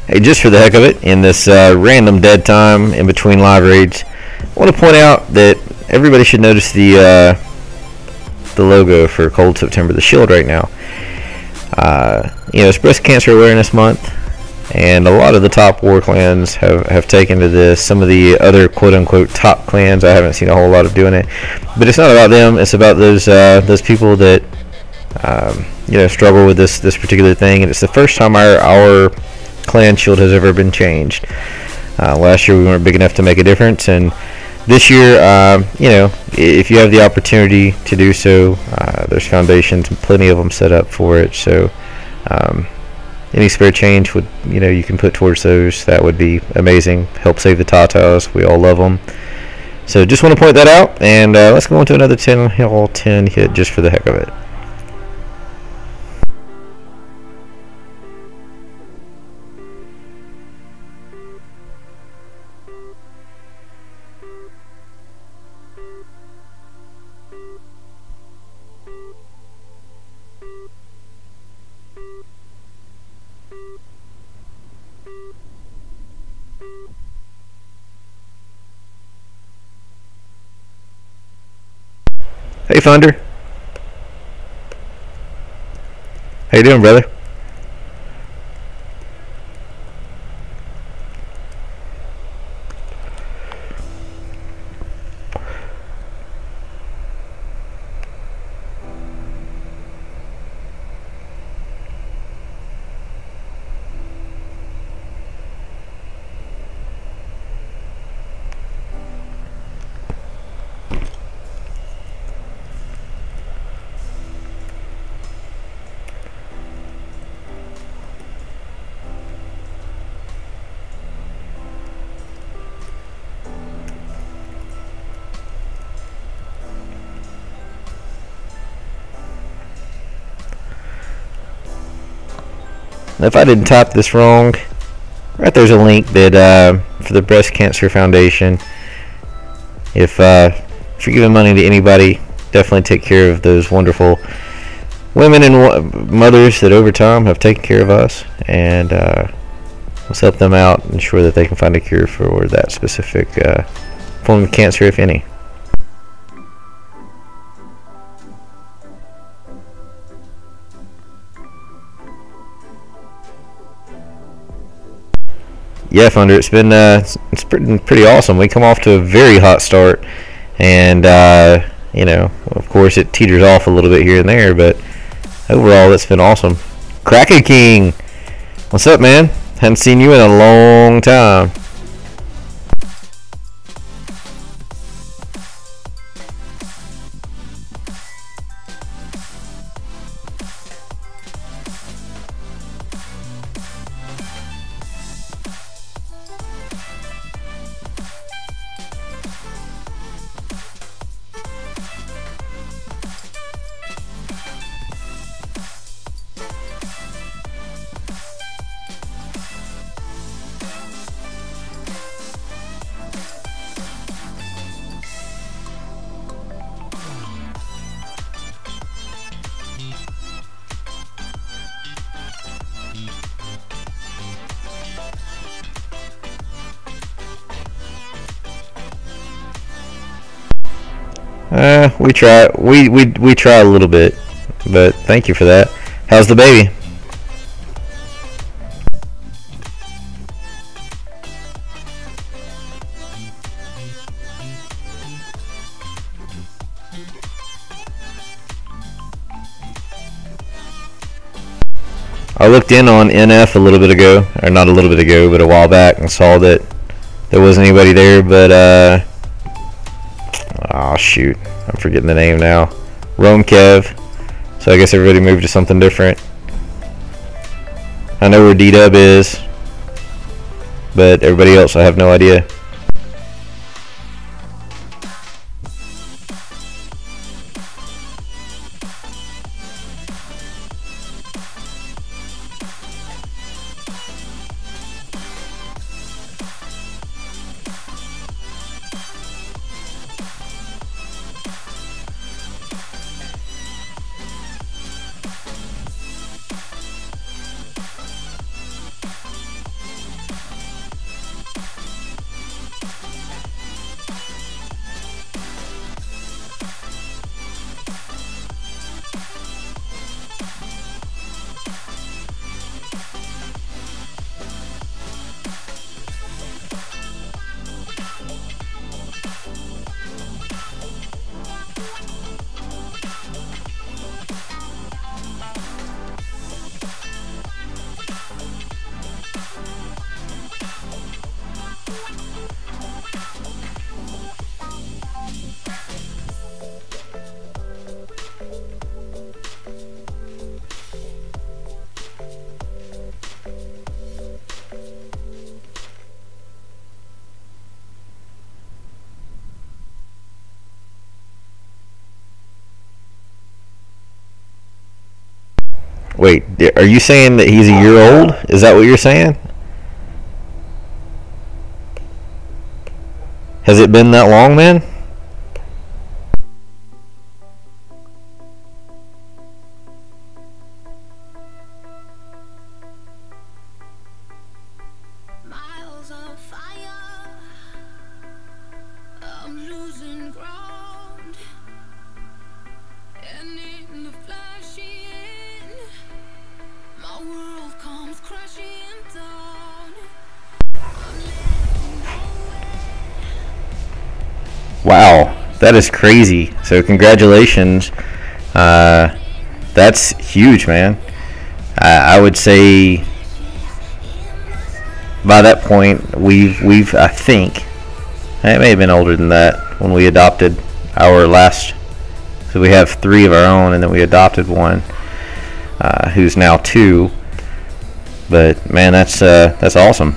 Hey, just for the heck of it, in this random dead time in between live raids, I want to point out that everybody should notice the logo for Cold September, the shield right now. You know, it's Breast Cancer Awareness Month, and a lot of the top war clans have taken to this. Some of the other quote-unquote top clans, I haven't seen a whole lot of doing it, but it's not about them. It's about those people that you know, struggle with this particular thing, and it's the first time our clan shield has ever been changed. Last year we weren't big enough to make a difference, and this year, you know, if you have the opportunity to do so, there's foundations and plenty of them set up for it. So any spare change would, you know, you can put towards those. That would be amazing. Help save the Tatas. We all love them. So just want to point that out, and let's go into another 10 hit just for the heck of it. Hey Thunder, how you doing, brother? If I didn't type this wrong, right there's a link that for the Breast Cancer Foundation. If you're giving money to anybody, definitely take care of those wonderful women and mothers that over time have taken care of us, and let's help them out and ensure that they can find a cure for that specific form of cancer, if any. Yeah, Thunder, it's been pretty awesome. We come off to a very hot start, and you know, of course, it teeters off a little bit here and there, but overall, it's been awesome. Kraken King, what's up, man? Haven't seen you in a long time. We try. We try a little bit, but thank you for that. How's the baby? I looked in on NF a little bit ago, or not a little bit ago, but a while back, and saw that there wasn't anybody there, but oh shoot, I'm forgetting the name now. Rome Kev. So I guess everybody moved to something different. I know where D-Dub is, but everybody else I have no idea. Wait, are you saying that he's a year old? Is that what you're saying? Has it been that long, man? Miles on fire, I'm losing ground, and in the flashing, my world comes crashing down. I'm left nowhere. Wow, that is crazy. So congratulations. That's huge, man. I would say by that point we've I think it may have been older than that when we adopted our last. So we have 3 of our own, and then we adopted one who's now 2. But man, that's awesome.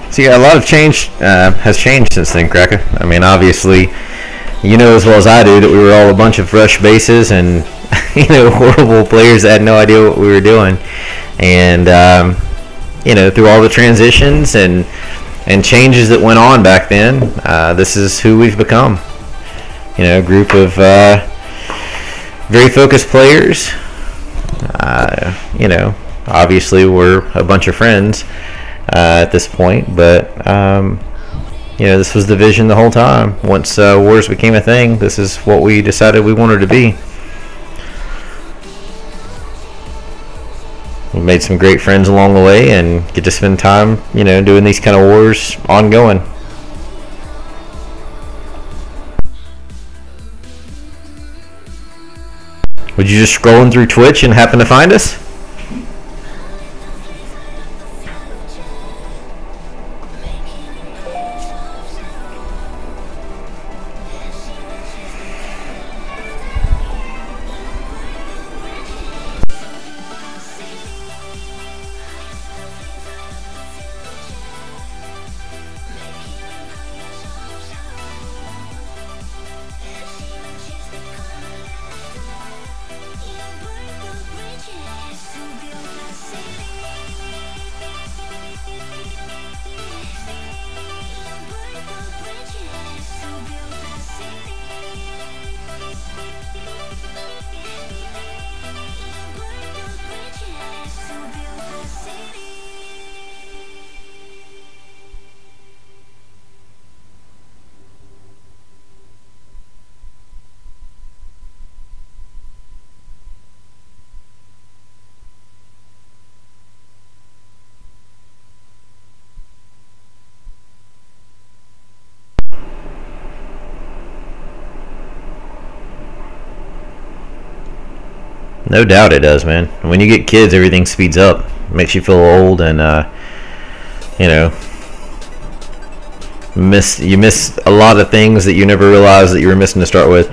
So yeah, a lot of change has changed since then, Cracker. I mean, obviously, you know as well as I do that we were all a bunch of fresh bases and horrible players that had no idea what we were doing. And through all the transitions and changes that went on back then, this is who we've become. A group of very focused players. Obviously we're a bunch of friends at this point, but this was the vision the whole time. Once wars became a thing, this is what we decided we wanted to be. We made some great friends along the way and get to spend time, doing these kind of wars ongoing. Would you just scrolling through Twitch and happen to find us? No doubt it does, man. When you get kids, everything speeds up. Makes you feel old, and you know, you miss a lot of things that you never realized that you were missing to start with.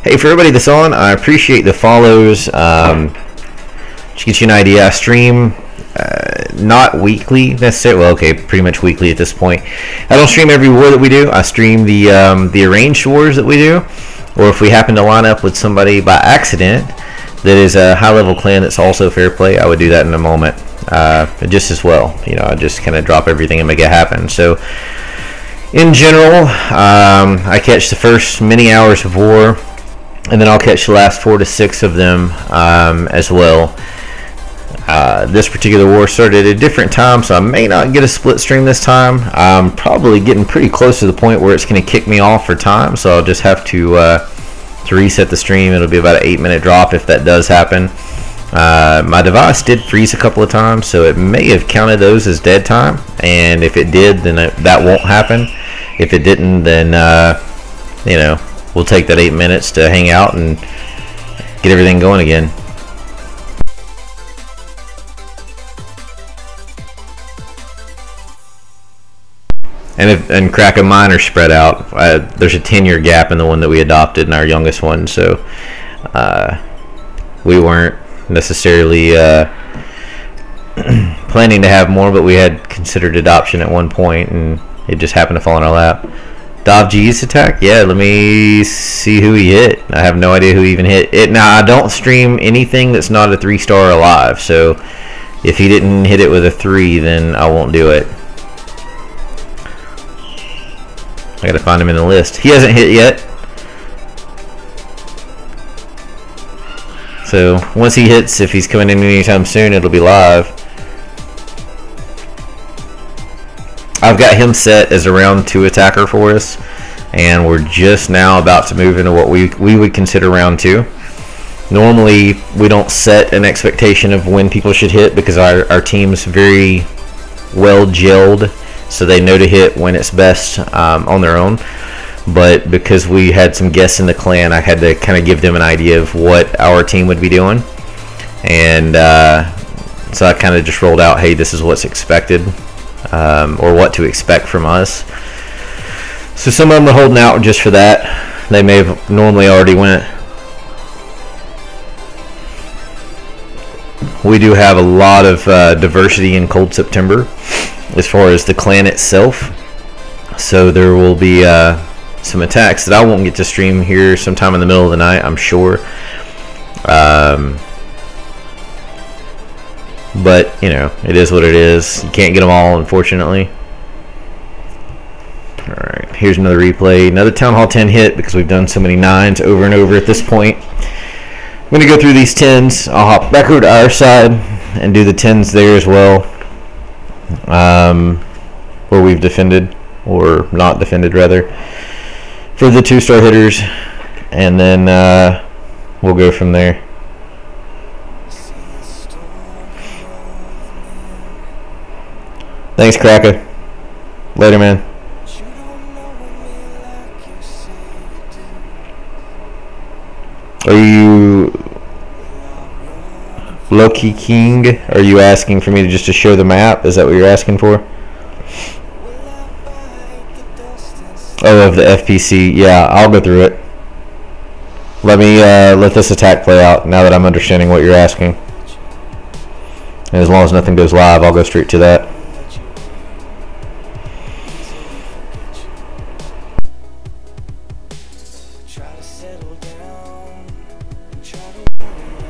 Hey, for everybody that's on, I appreciate the follows. To get you an idea, I stream not weekly necessarily. Well, okay, pretty much weekly at this point. I don't stream every war that we do. I stream the arranged wars that we do, or if we happen to line up with somebody by accident that is a high-level clan that's also fair play, I would do that in a moment, just as well. You know, I just kind of drop everything and make it happen. So, in general, I catch the first many hours of war, and then I'll catch the last 4 to 6 of them as well. This particular war started at a different time, so I may not get a split stream this time. I'm probably getting pretty close to the point where it's going to kick me off for time, so I'll just have to reset the stream. It'll be about an 8-minute drop if that does happen. My device did freeze a couple of times, so it may have counted those as dead time, and if it did, then that won't happen. If it didn't, then you know, we'll take that 8 minutes to hang out and get everything going again. And crack of mine are spread out. There's a 10-year gap in the one that we adopted in our youngest one, so we weren't necessarily planning to have more, but we had considered adoption at one point, and it just happened to fall in our lap. Dov G's attack? Yeah, let me see who he hit. I have no idea who even hit it. Now, I don't stream anything that's not a 3-star alive, so if he didn't hit it with a 3, then I won't do it. I gotta find him in the list. He hasn't hit yet. So once he hits, if he's coming in anytime soon, it'll be live. I've got him set as a round 2 attacker for us, and we're just now about to move into what we would consider round 2. Normally, we don't set an expectation of when people should hit because our team's very well gelled, so they know to hit when it's best on their own. But because we had some guests in the clan, I had to kind of give them an idea of what our team would be doing, and so I kind of just rolled out, hey, this is what's expected, or what to expect from us. So some of them are holding out just for that. They may have normally already went. We do have a lot of diversity in Cold September as far as the clan itself, so there will be some attacks that I won't get to stream here sometime in the middle of the night, I'm sure, but you know, it is what it is. You can't get them all, unfortunately. Alright, here's another replay, another Town Hall 10 hit, because we've done so many 9s over and over at this point. I'm going to go through these 10s. I'll hop back over to our side and do the 10s there as well, where we've defended, or not defended rather, for the 2-star hitters, and then we'll go from there. Thanks, Cracker. Later, man. Are you Loki King? Are you asking for me to just to show the map? Is that what you're asking for? Oh, of the FPC. Yeah, I'll go through it. Let me let this attack play out now that I'm understanding what you're asking. And as long as nothing goes live, I'll go straight to that.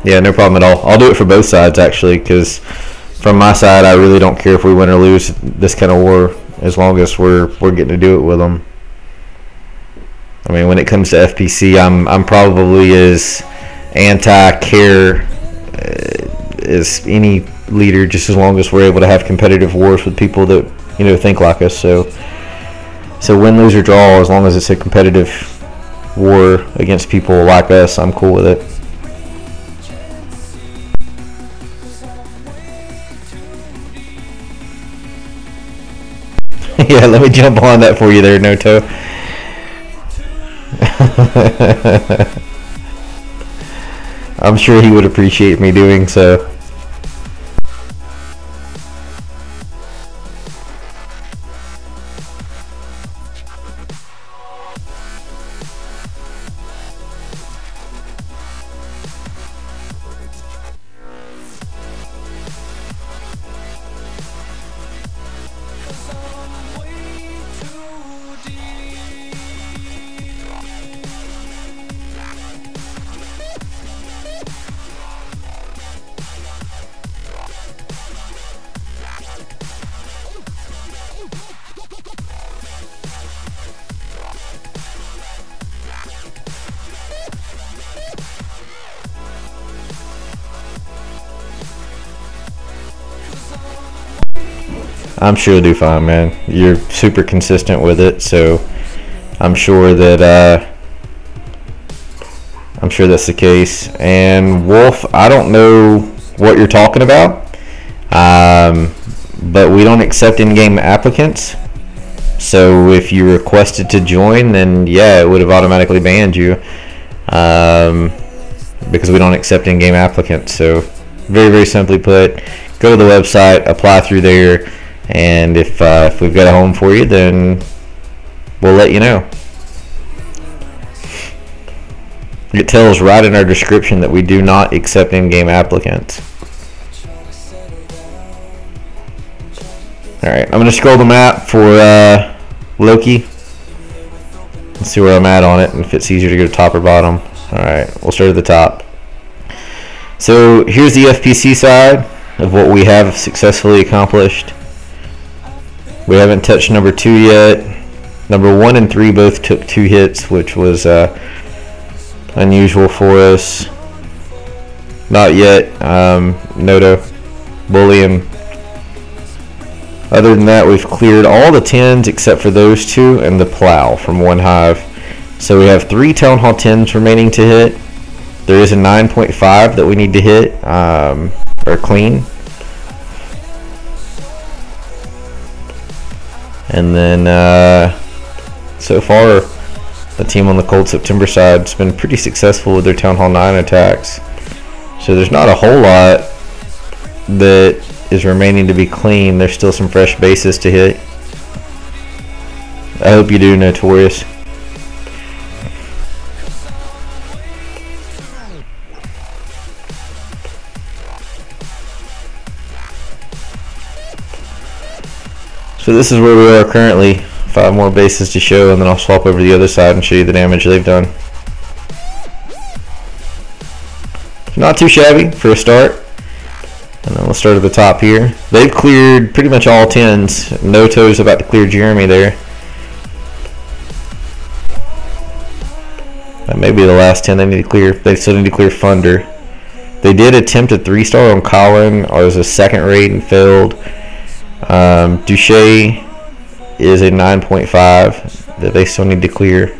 Yeah, no problem at all. I'll do it for both sides, actually, because from my side, I really don't care if we win or lose this kind of war, as long as we're getting to do it with them. I mean, when it comes to FPC, I'm probably as anti-care as any leader, just as long as we're able to have competitive wars with people that, you know, think like us. So win, lose, or draw, as long as it's a competitive war against people like us, I'm cool with it. Yeah, let me jump on that for you there, Noto. I'm sure he would appreciate me doing so. I'm sure you'll do fine, man. You're super consistent with it, so I'm sure that that's the case. And Wolf, I don't know what you're talking about, but we don't accept in-game applicants. So if you requested to join, then yeah, it would have automatically banned you, because we don't accept in-game applicants. So very, very simply put, go to the website, apply through there. And if we've got a home for you, then we'll let you know. It tells right in our description that we do not accept in-game applicants. Alright, I'm going to scroll the map for Loki. Let's see where I'm at on it and if it's easier to go to top or bottom. Alright, we'll start at the top. So here's the FPC side of what we have successfully accomplished. We haven't touched number 2 yet. Number 1 and 3 both took 2 hits, which was unusual for us. Not yet. Noto, Bullion. Other than that, we've cleared all the 10s except for those 2 and the Plow from OneHive. So we have 3 Town Hall 10s remaining to hit. There is a 9.5 that we need to hit, or clean. And then so far the team on the Cold September side has been pretty successful with their Town Hall 9 attacks. So there's not a whole lot that is remaining to be clean. There's still some fresh bases to hit. I hope you do, Notorious. So this is where we are currently. 5 more bases to show, and then I'll swap over to the other side and show you the damage they've done. Not too shabby for a start. And then we'll start at the top here. They've cleared pretty much all 10s. Noto's about to clear Jeremy there. That may be the last 10 they need to clear. They still need to clear Thunder. They did attempt a 3-star on Colin. It was a second raid and failed. Duche is a 9.5 that they still need to clear.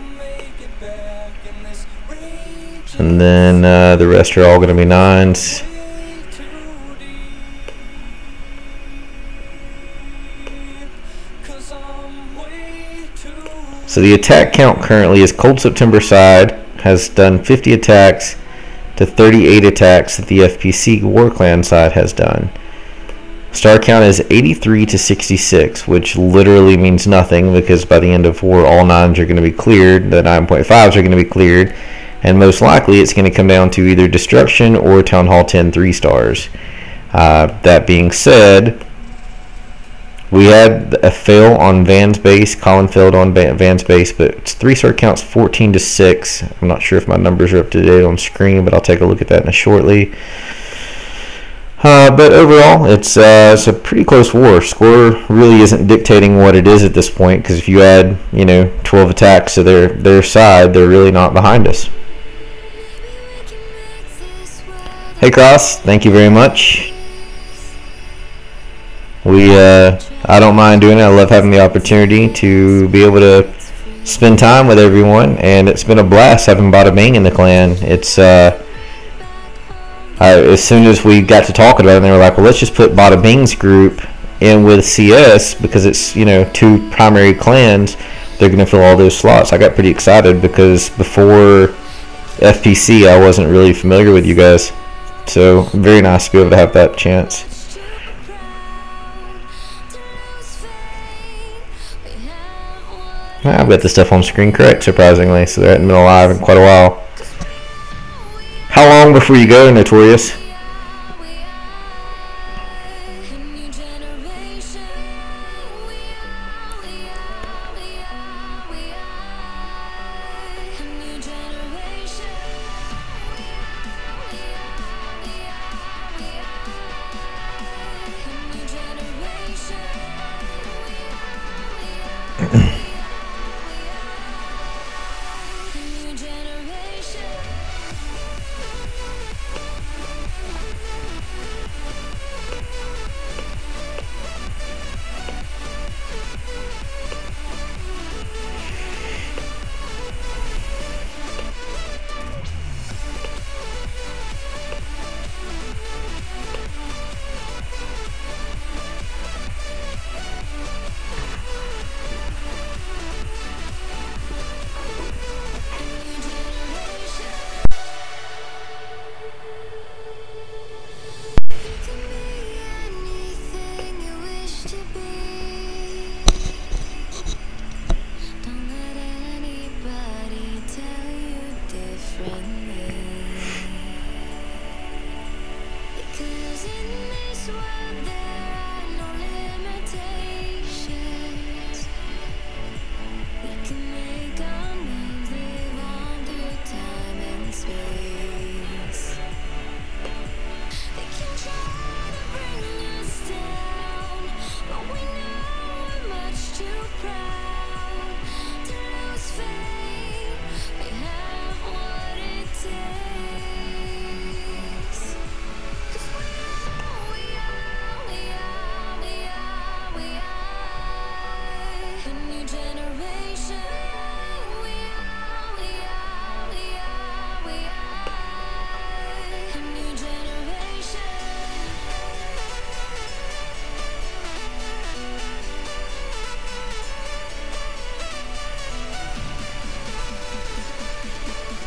And then the rest are all going to be 9s. So the attack count currently is Cold September side has done 50 attacks to 38 attacks that the FPC War Clan side has done. Star count is 83 to 66, which literally means nothing because by the end of war, all 9s are going to be cleared. The 9.5s are going to be cleared, and most likely it's going to come down to either Destruction or Town Hall 10 3-stars. That being said, we had a fail on Van's base. Colin failed on Van's base, but its 3-star count's 14 to 6. I'm not sure if my numbers are up to date on screen, but I'll take a look at that shortly. But overall, it's a pretty close war. Score really isn't dictating what it is at this point, because if you add 12 attacks to their side, they're really not behind us. Hey Cross, thank you very much. I don't mind doing it. I love having the opportunity to be able to spend time with everyone, and it's been a blast having Bada Bing in the clan. It's as soon as we got to talking about it, they were like, well, let's just put Bada Bing's group in with CS because it's 2 primary clans. They're going to fill all those slots. I got pretty excited because before FPC, I wasn't really familiar with you guys. So very nice to be able to have that chance. I've got this stuff on screen correct, surprisingly, so they hadn't been alive in quite a while. How long before you go, Notorious?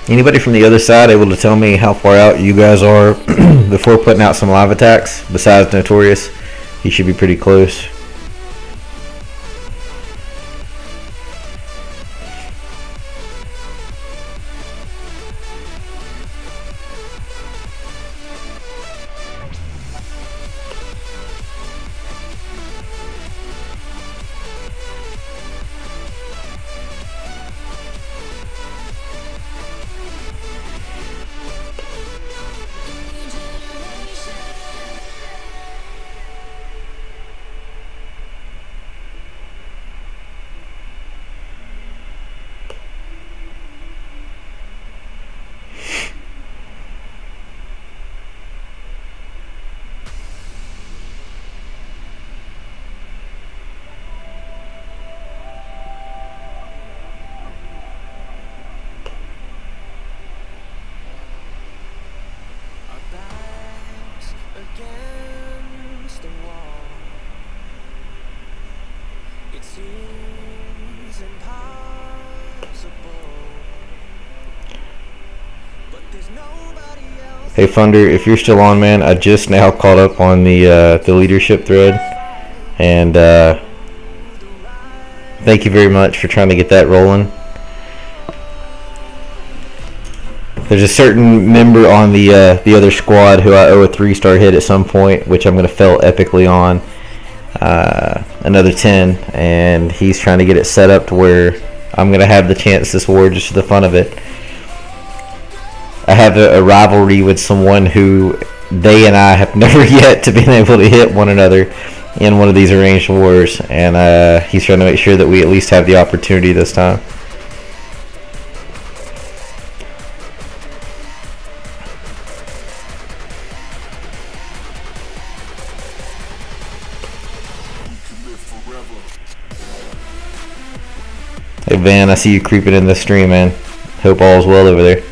Anybody from the other side able to tell me how far out you guys are before putting out some live attacks? Besides Notorious, he should be pretty close. Hey Thunder, if you're still on, man, I just now caught up on the leadership thread, and thank you very much for trying to get that rolling. There's a certain member on the other squad who I owe a 3-star hit at some point, which I'm going to fail epically on, another 10, and he's trying to get it set up to where I'm going to have the chance this war just for the fun of it. I have a rivalry with someone who they and I have never yet to been able to hit one another in one of these arranged wars, and he's trying to make sure that we at least have the opportunity this time. Hey Van, I see you creeping in the stream, man. Hope all's well over there.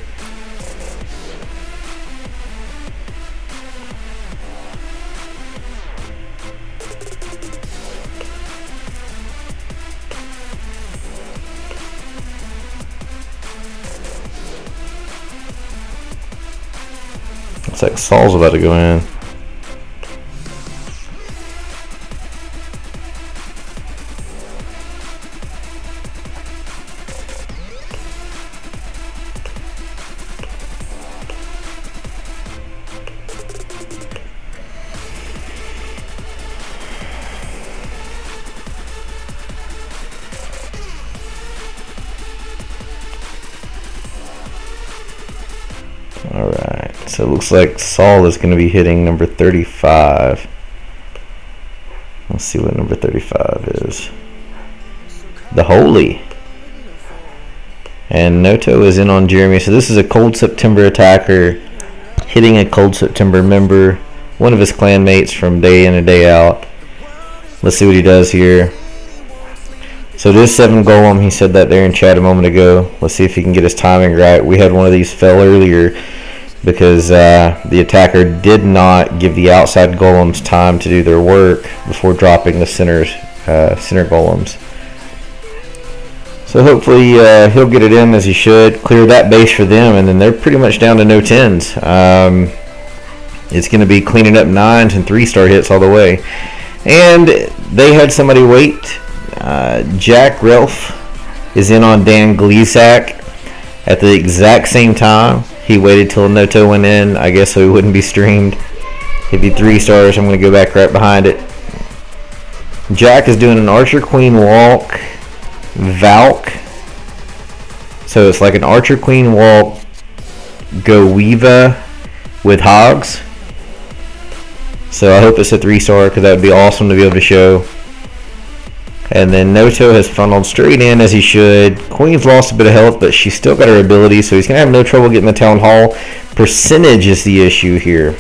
Looks like Saul's about to go in. Alright, so it looks like Saul is going to be hitting number 35. Let's see what number 35 is. The Holy. And Noto is in on Jeremy. So this is a Cold September attacker hitting a Cold September member, one of his clanmates from day in and day out. Let's see what he does here. So it is 7 golem. He said that there in chat a moment ago. Let's see if he can get his timing right. We had one of these fell earlier because the attacker did not give the outside golems time to do their work before dropping the center golems. So hopefully he'll get it in as he should, clear that base for them, and then they're pretty much down to no 10s. It's going to be cleaning up 9s and 3-star hits all the way. And they had somebody wait. Jack Relf is in on Dan Gleesack at the exact same time. He waited till Noto went in, I guess, so he wouldn't be streamed. He'd be 3 stars. I'm going to go back right behind it. Jack is doing an Archer Queen walk Valk. So it's like an Archer Queen walk Go Weeva with Hogs. So I hope it's a 3-star because that would be awesome to be able to show. And then Noto has funneled straight in as he should. Queen's lost a bit of health, but she's still got her ability, so he's going to have no trouble getting the Town Hall. Percentage is the issue here.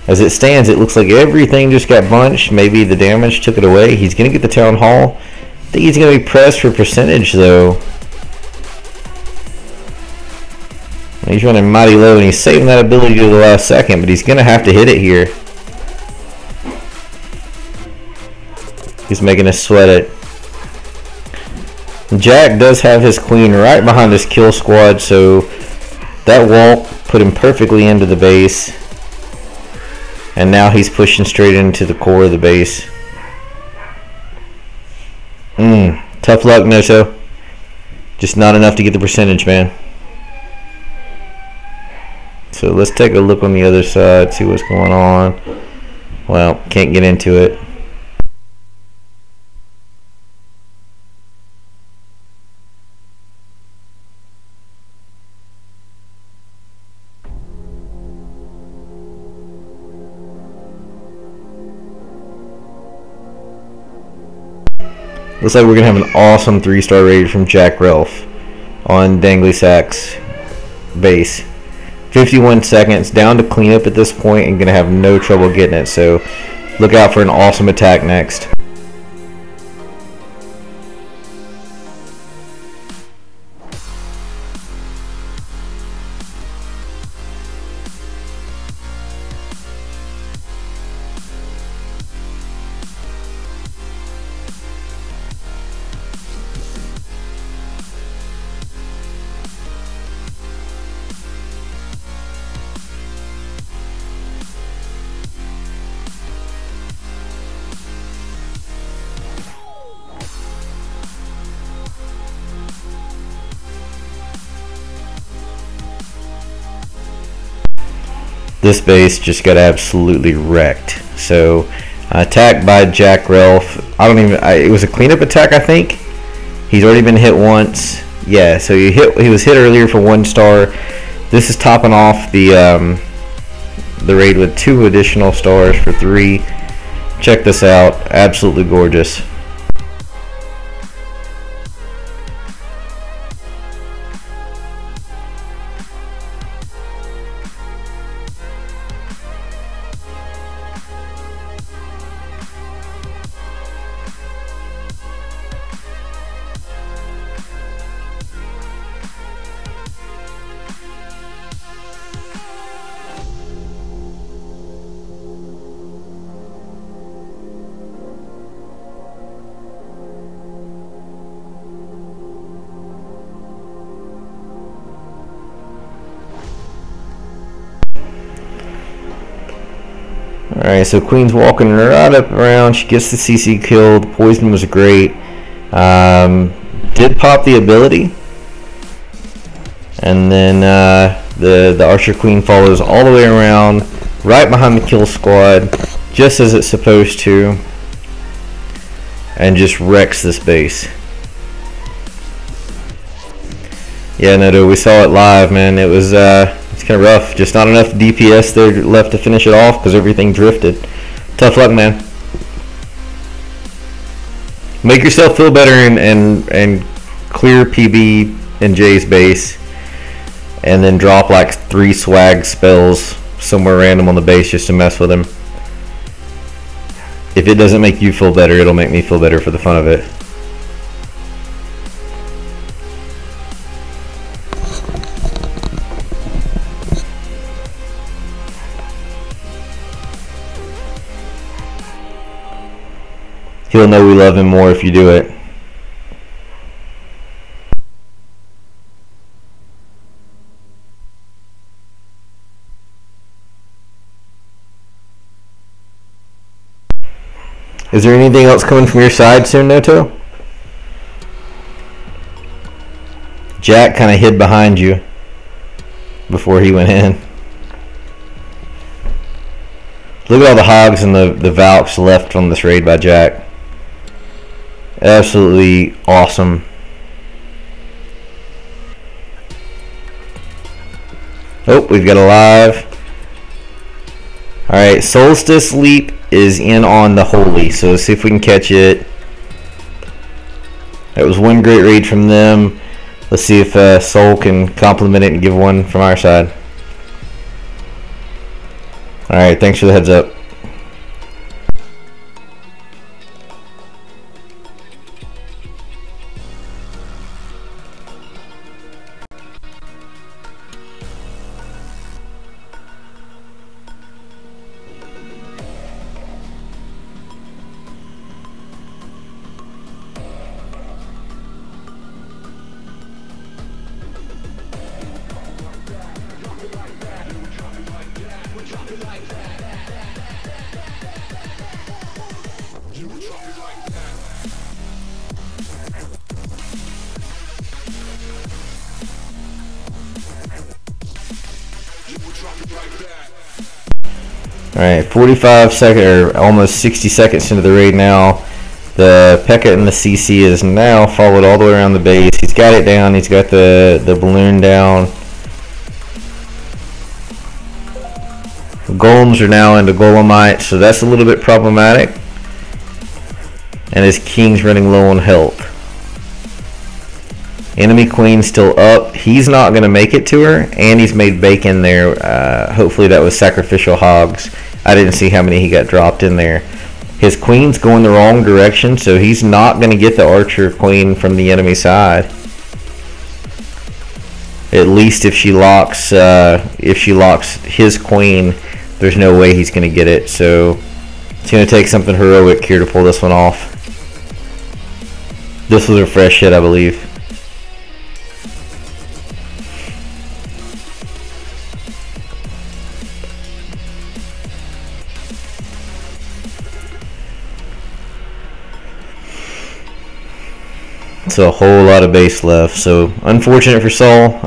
As it stands, it looks like everything just got bunched. Maybe the damage took it away. He's going to get the Town Hall. I think he's going to be pressed for percentage, though. He's running mighty low, and he's saving that ability to the last second, but he's going to have to hit it here. He's making us sweat it. Jack does have his queen right behind his kill squad, so that walk put him perfectly into the base. And now he's pushing straight into the core of the base. Tough luck, Noto. Just not enough to get the percentage, man. So let's take a look on the other side, see what's going on. Well, can't get into it. Looks like we're going to have an awesome 3-star raid from Jack Relf on Dangly Sack's base. 51 seconds, down to clean up at this point, and going to have no trouble getting it. So look out for an awesome attack next. This base just got absolutely wrecked. So attack by Jack Relf. It was a cleanup attack, I think. He's already been hit once. Yeah, so he was hit earlier for 1 star. This is topping off the raid with 2 additional stars for 3. Check this out. Absolutely gorgeous. Alright, so Queen's walking right up around. She gets the CC killed. Poison was great. Did pop the ability. And then the Archer Queen follows all the way around, right behind the kill squad, just as it's supposed to, and just wrecks this base. Yeah, Noto, we saw it live, man. It was it's kind of rough. Just not enough DPS there left to finish it off because everything drifted. Tough luck, man. Make yourself feel better and clear PB and J's base, and then drop like 3 swag spells somewhere random on the base just to mess with him. If it doesn't make you feel better, it'll make me feel better for the fun of it. He'll know we love him more if you do it. Is there anything else coming from your side soon, Noto? Jack kind of hid behind you before he went in. Look at all the hogs and the Valks left on this raid by Jack. Absolutely awesome. Oh, we've got a live. Alright, Solstice Leap is in on the Holy, so let's see if we can catch it. That was one great raid from them. Let's see if Soul can compliment it and give one from our side. Alright, thanks for the heads up. Alright, 45 seconds, or almost 60 seconds into the raid now. The P.E.K.K.A. and the CC is now followed all the way around the base. He's got it down, he's got the balloon down. The golems are now into golemite, so that's a little bit problematic. And his king's running low on health. Enemy queen still up. He's not going to make it to her, and he's made bacon there. Hopefully that was sacrificial hogs. I didn't see how many he got dropped in there. His queen's going the wrong direction, so he's not going to get the archer queen from the enemy side. At least if she locks his queen, there's no way he's going to get it. So it's going to take something heroic here to pull this one off. This was a fresh hit, I believe. So a whole lot of base left. So unfortunate for Soul.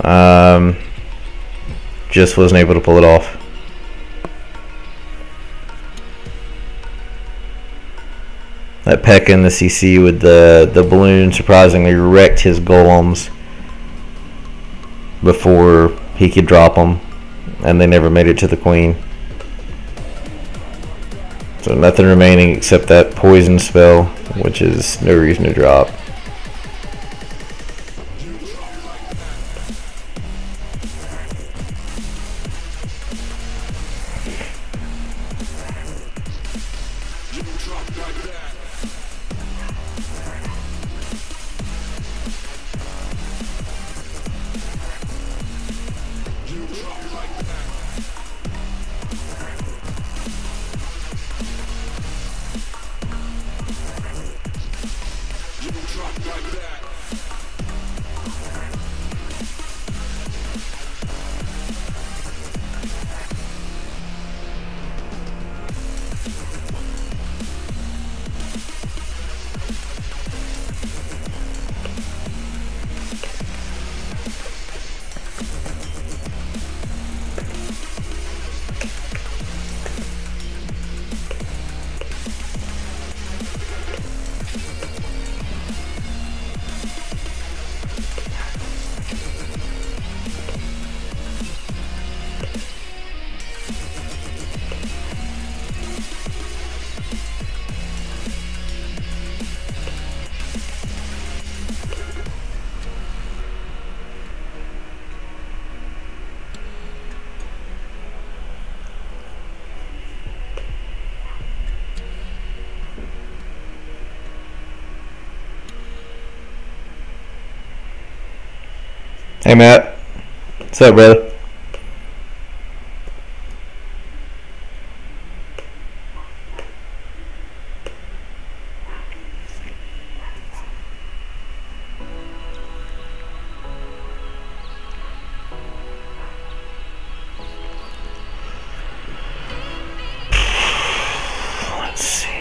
Just wasn't able to pull it off. That P.E.K.K.A. in the CC with the balloon surprisingly wrecked his golems before he could drop them, and they never made it to the queen. So nothing remaining except that poison spell, which is no reason to drop. Hey Matt, what's up, brother? Let's see.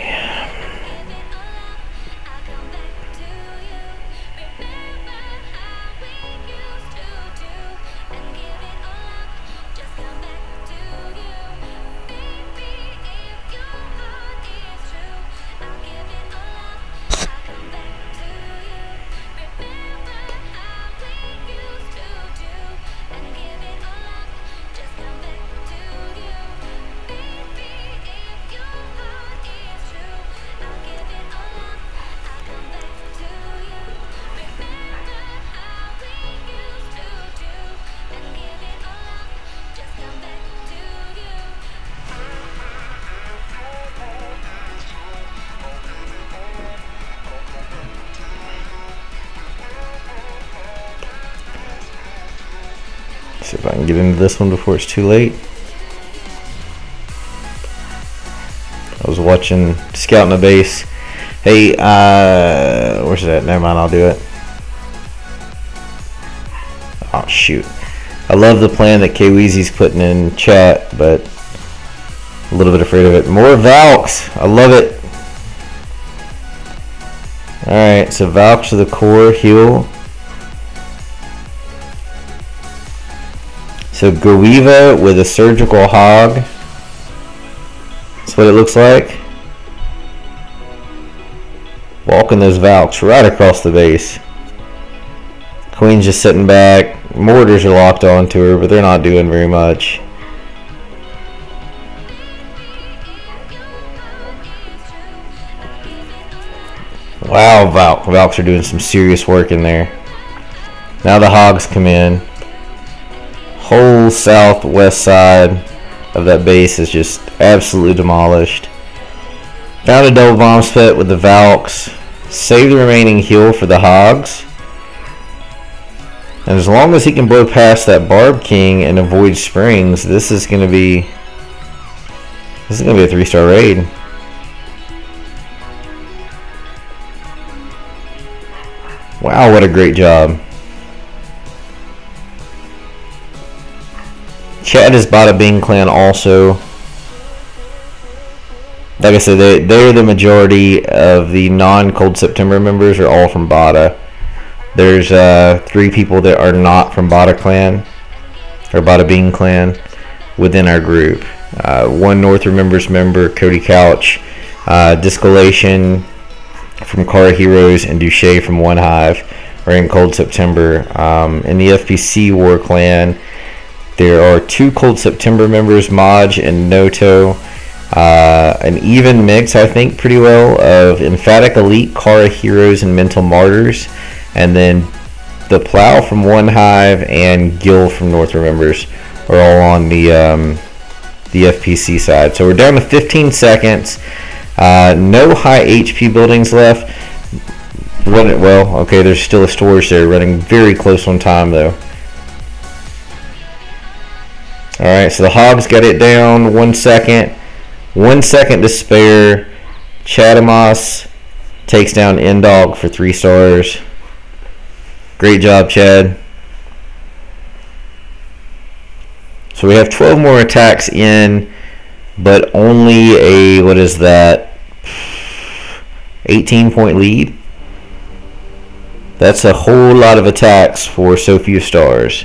See if I can get into this one before it's too late. I was watching, scouting the base. Hey, where's it at? Never mind, I'll do it. Oh shoot. I love the plan that K-Weezy's putting in chat, but a little bit afraid of it. More Valks! I love it! Alright, so Valks to the core, heal. So Goiva with a surgical hog. That's what it looks like. Walking those Valks right across the base. Queen's just sitting back. Mortars are locked onto her, but they're not doing very much. Wow, Valks are doing some serious work in there. Now the hogs come in. Whole southwest side of that base is just absolutely demolished. Found a double bomb pit with the Valks. Save the remaining heal for the hogs. And as long as he can blow past that Barb King and avoid springs, this is gonna be a 3-star raid. Wow, what a great job. Chad is Bada Clan also. Like I said, they're the majority of the non-Cold September members are all from Bada. There's 3 people that are not from Bada Clan, or Bada Clan, within our group. One Northern Members member, Cody Couch, Discolation from Kara Heroes, and Duche from OneHive are in Cold September. In the FPC War Clan, there are 2 Cold September members, Maj and Noto. An even mix, I think, pretty well, of Emphatic Elite, Kara Heroes, and Mental Martyrs. And then the Plow from OneHive and Gil from North Remembers are all on the FPC side. So we're down to 15 seconds. No high HP buildings left. Well, okay, there's still a storage there, running very close on time though. Alright, so the Hogs got it down. 1 second. 1 second to spare. Chadamas takes down Endog for 3 stars. Great job, Chad. So we have 12 more attacks in, but only a, what is that, 18-point lead? That's a whole lot of attacks for so few stars.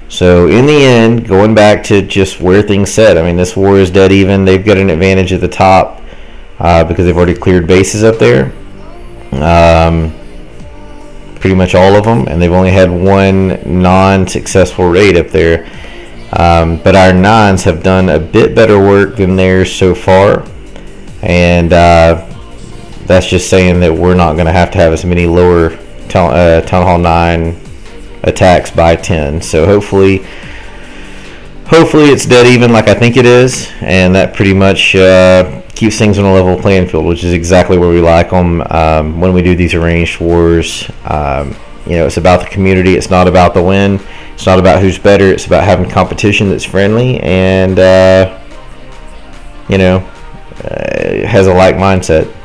So in the end, going back to just where things sit, I mean, this war is dead even. They've got an advantage at the top because they've already cleared bases up there. Pretty much all of them, and they've only had 1 non-successful raid up there. But our 9s have done a bit better work than theirs so far, and that's just saying that we're not going to have as many lower Town Hall 9 attacks by 10. So hopefully it's dead even like I think it is, and that pretty much keeps things on a level playing field, which is exactly where we like them when we do these arranged wars. You know, it's about the community. It's not about the win. It's not about who's better. It's about having competition that's friendly and you know, has a like mindset.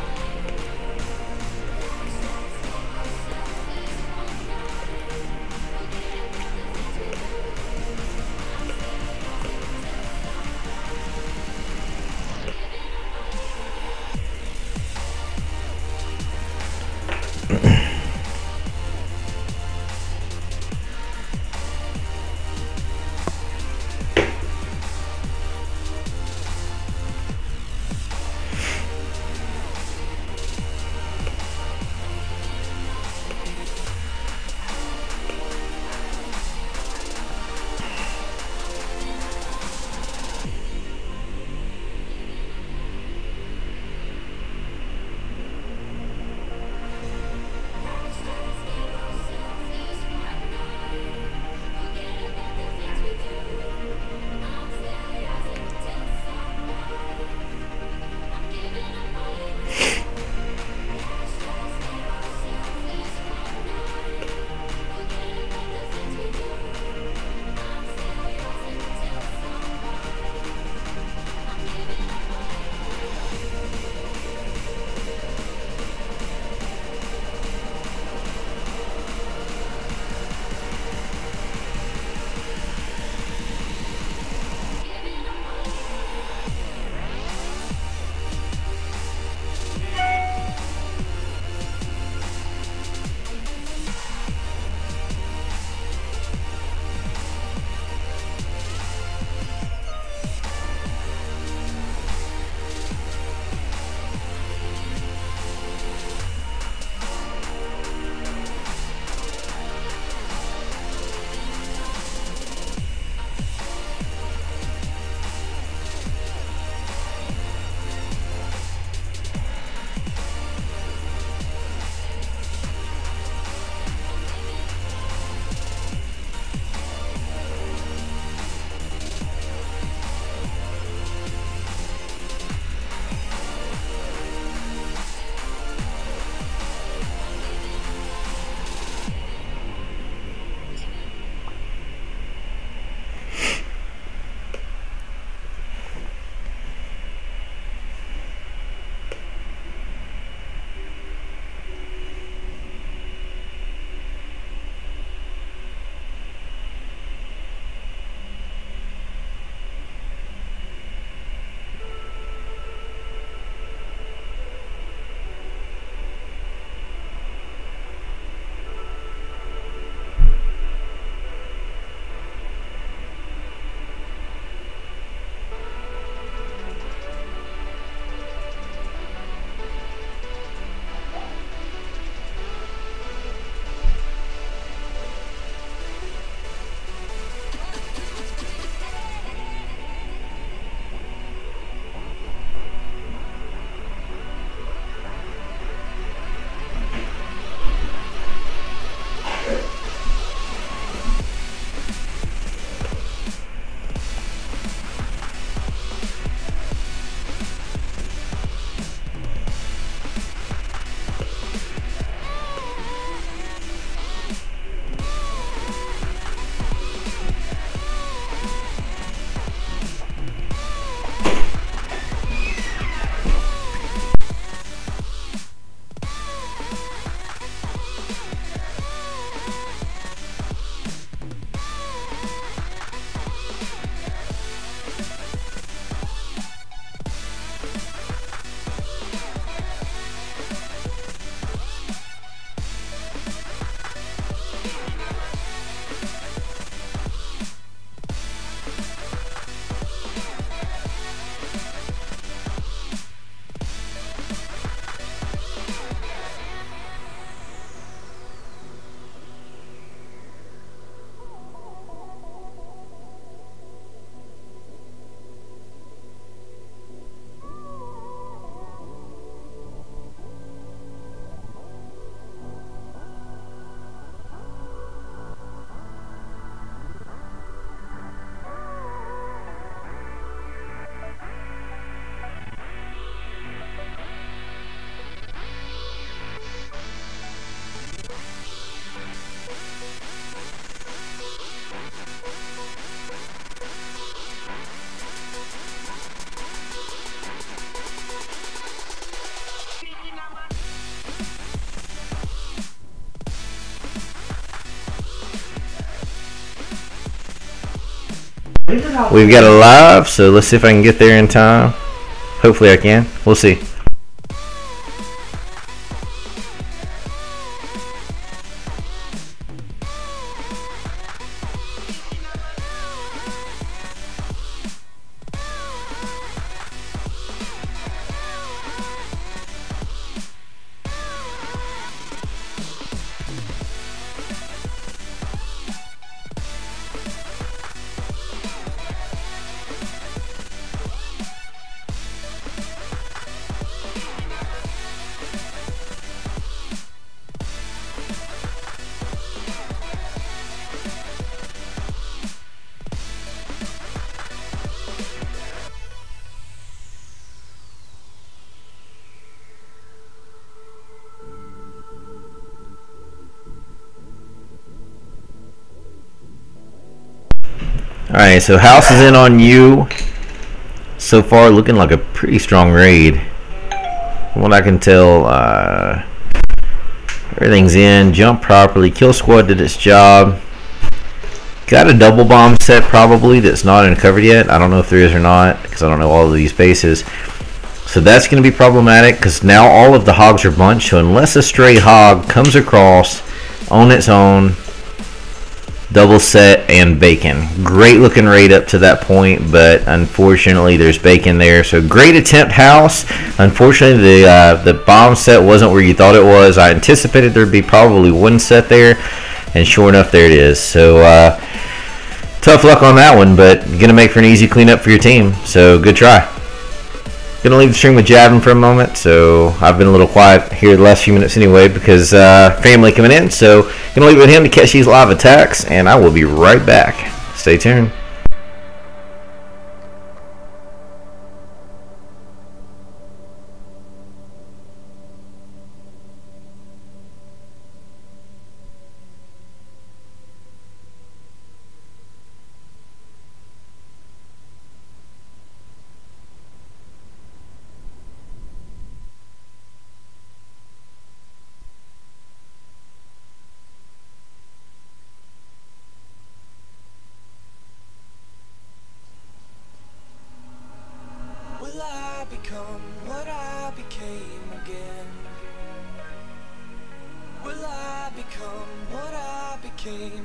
We've got a live, so let's see if I can get there in time. Hopefully I can. We'll see. Alright, so house is in on you. So far looking like a pretty strong raid. From what I can tell, everything's in. Jump properly. Kill squad did its job. Got a double bomb set probably that's not uncovered yet. I don't know if there is or not because I don't know all of these bases. So that's going to be problematic because now all of the hogs are bunched. So unless a stray hog comes across on its own, double set and bacon. Great looking raid up to that point, but unfortunately there's bacon there. So great attempt, house. Unfortunately the bomb set wasn't where you thought it was. I anticipated there'd be probably one set there, and sure enough there it is. So tough luck on that one, but gonna make for an easy cleanup for your team. So good try. Gonna leave the stream with Javin for a moment, so I've been a little quiet here the last few minutes anyway because family coming in. So gonna leave it with him to catch these live attacks, and I will be right back. Stay tuned.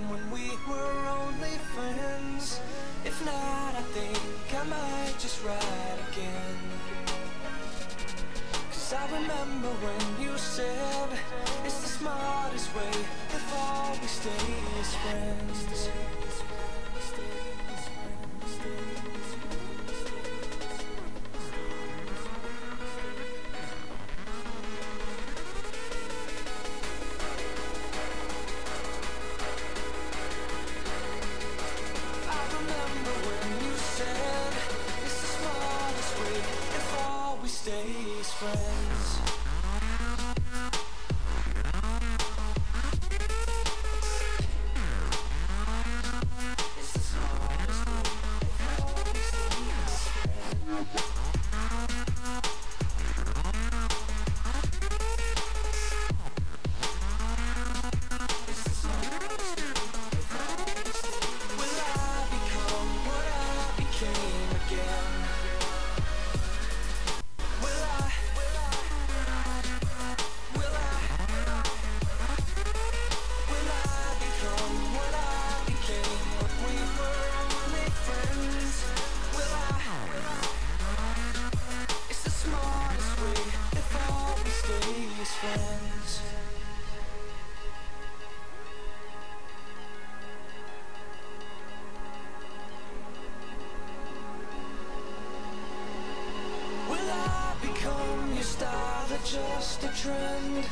When we were only friends. If not, I think I might just ride again. 'Cause I remember when you said it's the smartest way if all we stay as friends. Just a trend.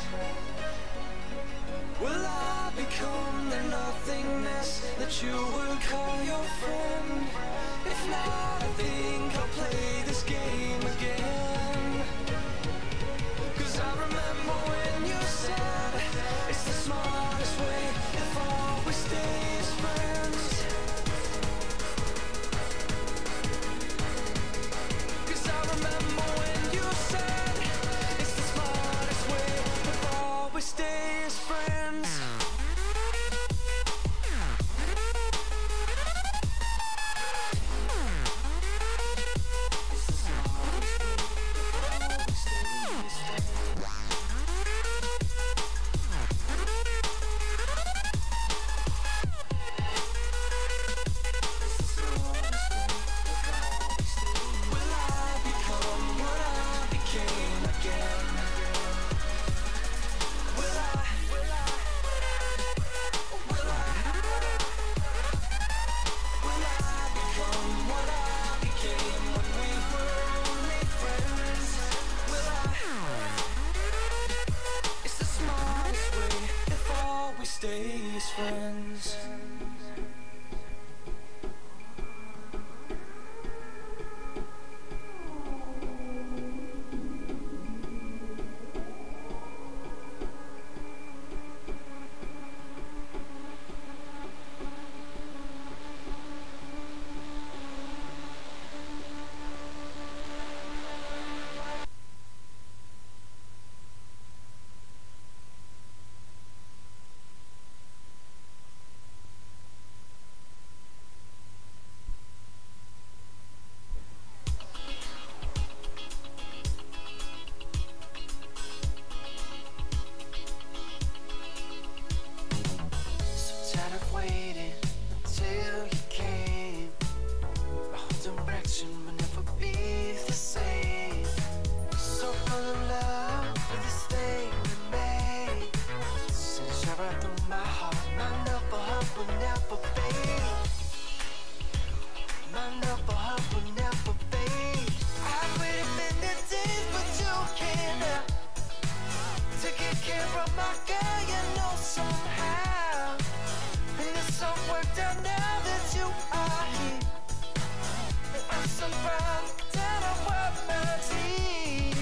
Will I become the nothingness that you would call your friend? If not, I think I'll play this game again. 'Cause I remember when you said it's the smartest way if all we stay as friends. 'Cause I remember when you said we stay as friends. fall in love with this thing we made. Since you're right through my heart, my love for her will never fade. My love for her will never fade. I've waited many days, but you came out. Taking care of my girl, you know somehow. And it's all worked out now that you are here. And I'm so proud that I wipe my tears.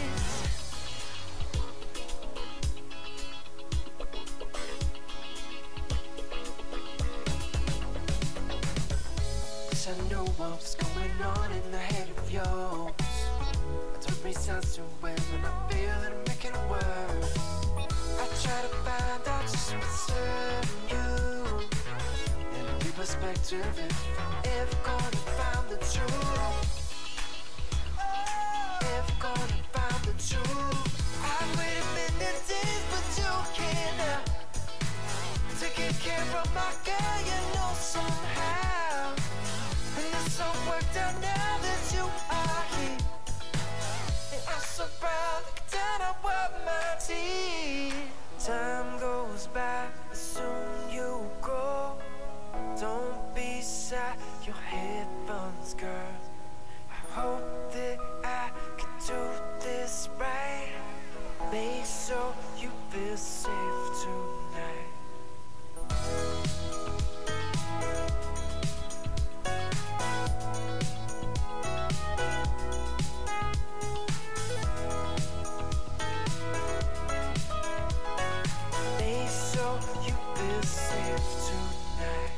'Cause I knew what was going on in the head of yours. I don't make sense to when I feel that I'm making it worse. I try to find out just what's serving you. And be perspective if gonna find the truth. If gonna find the truth. I've waited many days, but you came out. Taking care of my girl, you know somehow. And it's all worked out now that you are here. And I'm so proud that I wipe my tears. Time goes by, but soon you grow. Don't be shy, your headphones, girl. I hope that I can do this right. Make sure you feel safe tonight. Make sure you feel safe tonight.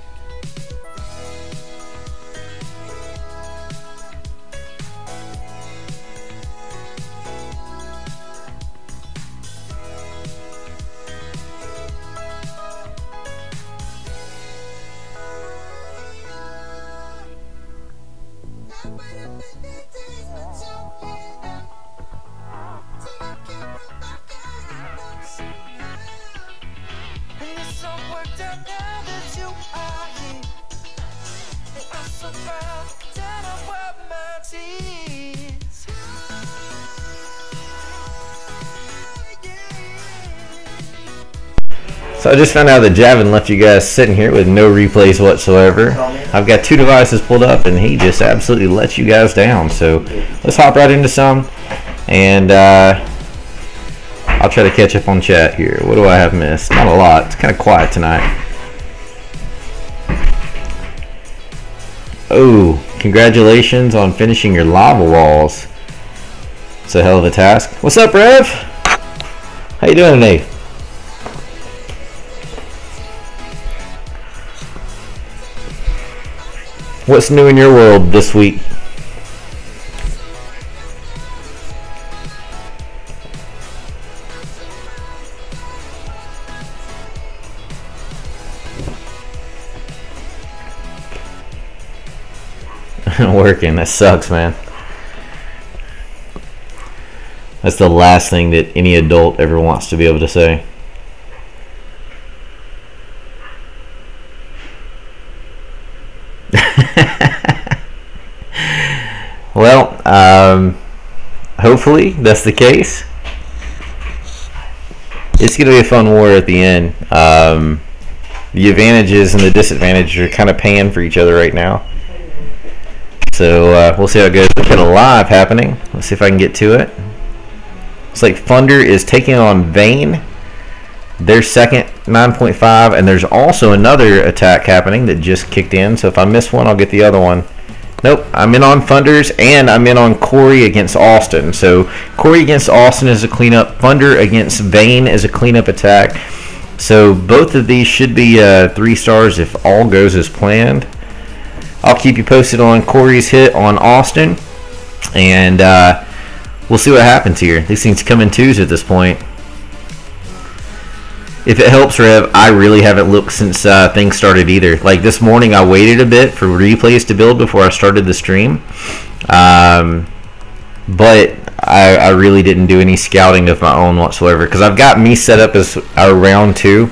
And it's all worked out now that you are here. And I'm so proud that I wipe my tears. So I just found out that Javin left you guys sitting here with no replays whatsoever. I've got 2 devices pulled up and he just absolutely lets you guys down. So let's hop right into some, and I'll try to catch up on chat here. What do I have missed? Not a lot. It's kind of quiet tonight. Oh, congratulations on finishing your lava walls. It's a hell of a task. What's up, Rev? How you doing today? What's new in your world this week? Working, that sucks, man. That's the last thing that any adult ever wants to be able to say. Well, hopefully that's the case. It's going to be a fun war at the end. The advantages and the disadvantages are kind of paying for each other right now. So we'll see how it goes. We've got a live happening. Let's see if I can get to it. It's like Thunder is taking on Vayne. They're second, 9.5, and there's also another attack happening that just kicked in. So if I miss one, I'll get the other one. Nope, I'm in on Thunders, and I'm in on Corey against Austin. So Corey against Austin is a cleanup. Thunder against Vayne is a cleanup attack. So both of these should be 3 stars if all goes as planned. I'll keep you posted on Corey's hit on Austin, and we'll see what happens here. These things come in 2s at this point. If it helps, Rev, I really haven't looked since things started either. Like this morning, I waited a bit for replays to build before I started the stream. But I really didn't do any scouting of my own whatsoever, because I've got me set up as our round 2,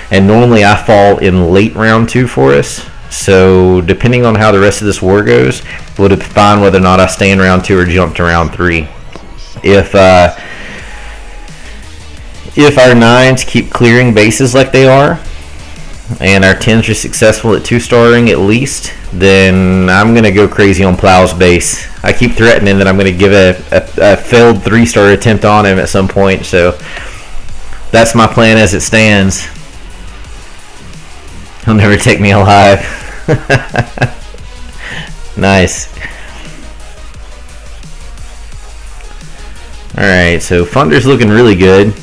and normally I fall in late round 2 for us. So depending on how the rest of this war goes, will define whether or not I stay in round 2 or jump to round 3. If If our 9s keep clearing bases like they are, and our 10s are successful at 2-starring at least, then I'm going to go crazy on Plow's base. I keep threatening that I'm going to give a failed 3-star attempt on him at some point, so that's my plan as it stands. He'll never take me alive. Nice. Alright, so Funder's looking really good.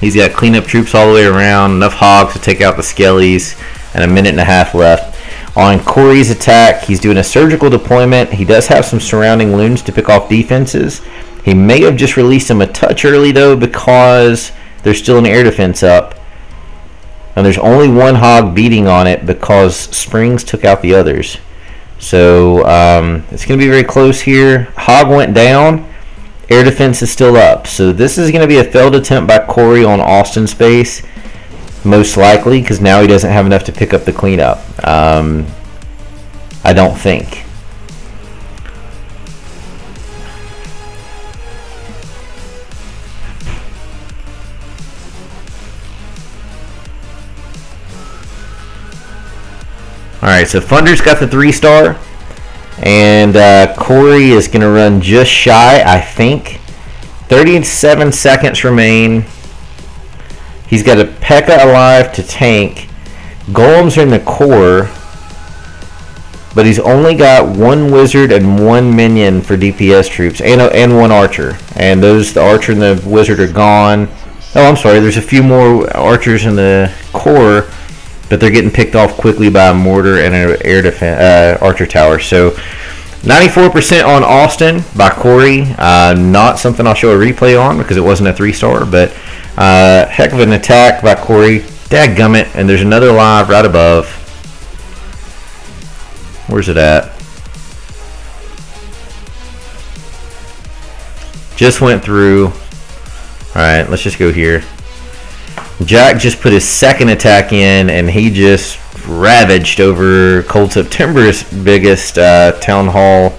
He's got cleanup troops all the way around, enough hogs to take out the skellies, and a minute and a half left. On Corey's attack, he's doing a surgical deployment. He does have some surrounding loons to pick off defenses. He may have just released them a touch early, though, because there's still an air defense up. And there's only one hog beating on it because Springs took out the others. So it's going to be very close here. Hog went down. Air defense is still up. So this is going to be a failed attempt by Corey on Austin's base. Most likely, because now he doesn't have enough to pick up the cleanup. I don't think. Alright, so Funder's got the 3-star. And Corey is going to run just shy, I think. 37 seconds remain. He's got a P.E.K.K.A. alive to tank. Golems are in the core. But he's only got 1 wizard and 1 minion for DPS troops. And 1 archer. And the archer and the wizard are gone. Oh, I'm sorry. There's a few more archers in the core. But they're getting picked off quickly by a mortar and an air defense archer tower. So 94% on Austin by Corey. Not something I'll show a replay on because it wasn't a 3-star. But heck of an attack by Corey. Dadgummit. And there's another live right above. Where's it at? Just went through. Alright, let's just go here. Jack just put his 2nd attack in, and he just ravaged over Cold September's biggest town hall.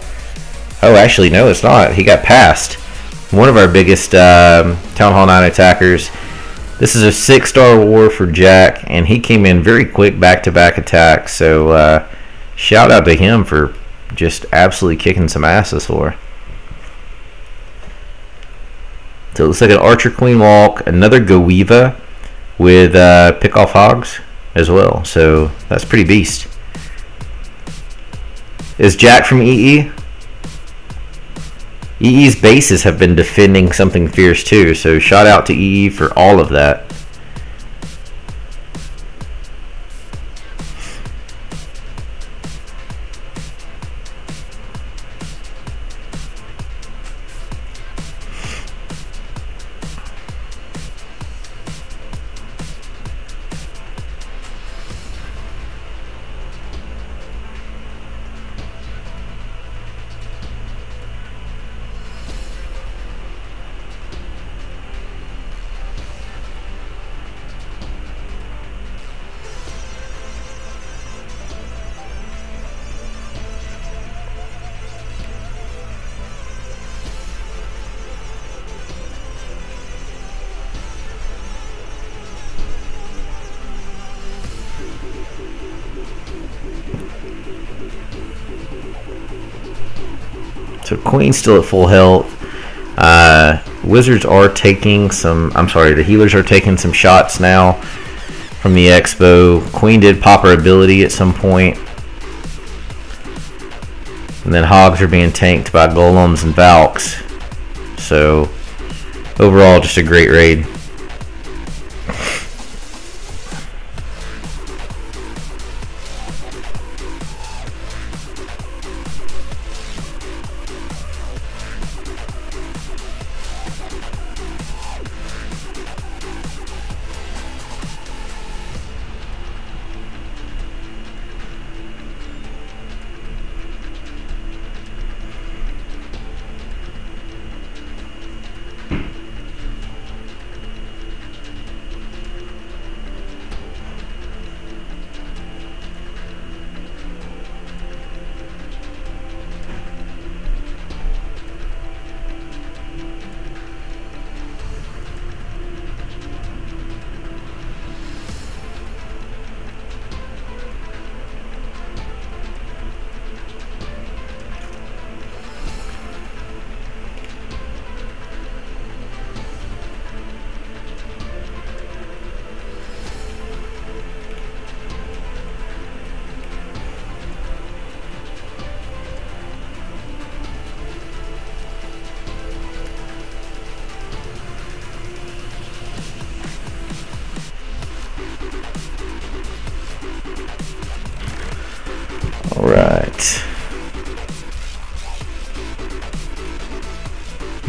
Oh, actually, no, it's not. He got past one of our biggest town hall 9 attackers. This is a 6-star war for Jack, and he came in very quick back-to-back attacks. So shout out to him for just absolutely kicking some ass this war. So it looks like an Archer Queen walk, another Goiva with pick off hogs as well. So that's pretty beast. Is Jack from EE? EE's bases have been defending something fierce too, so shout out to EE for all of that. So Queen's still at full health. Wizards are taking some, I'm sorry, the healers are taking some shots now from the Expo. Queen did pop her ability at some point. And then hogs are being tanked by golems and valks. So overall, just a great raid.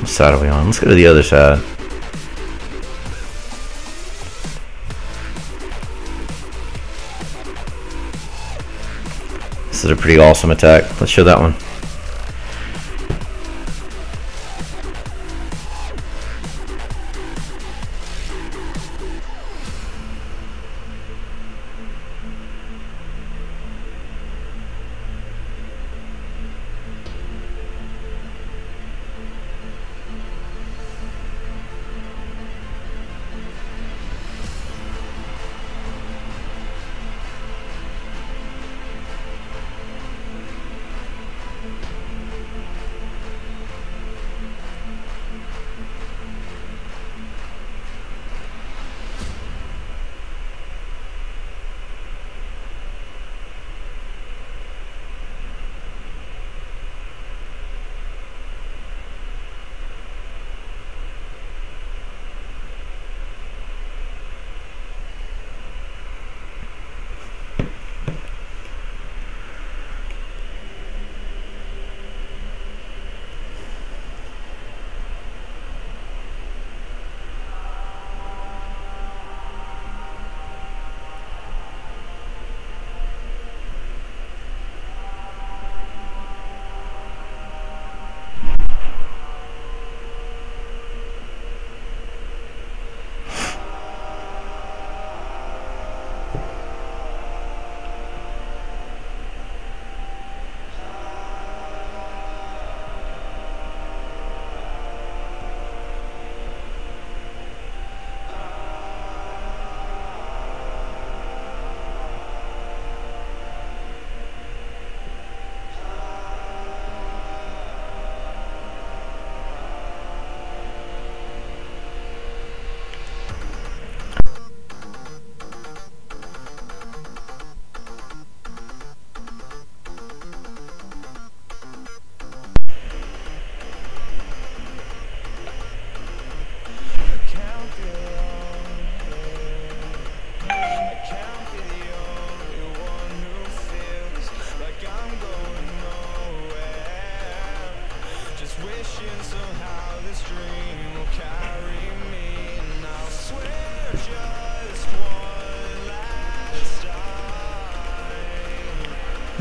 What side are we on? Let's go to the other side. This is a pretty awesome attack. Let's show that one.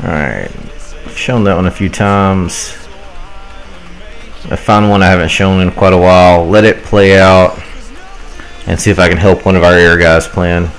Alright, I've shown that one a few times. I found one I haven't shown in quite a while. Let it play out and see if I can help one of our air guys plan.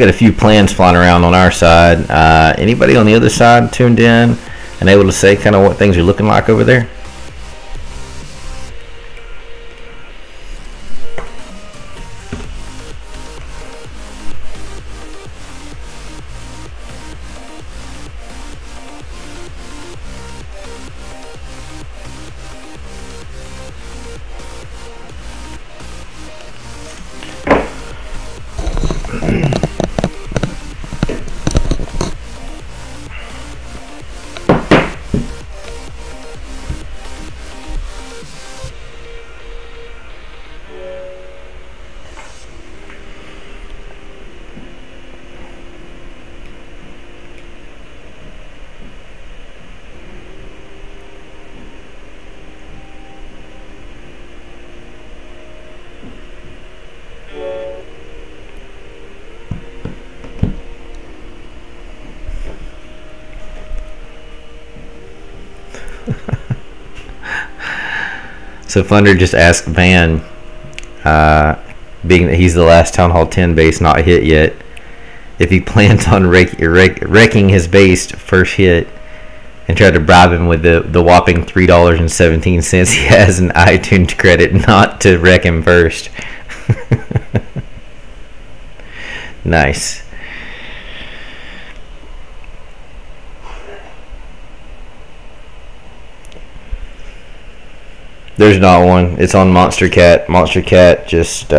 got a few plans flying around on our side. Anybody on the other side tuned in and able to say kind of what things are looking like over there? So Thunder just asked Van, being that he's the last Town Hall 10 base not hit yet, if he plans on wrecking his base first hit, and tried to bribe him with the whopping $3.17 he has in iTunes credit not to wreck him first. Nice. There's not one. It's on Monster Cat. Monster Cat just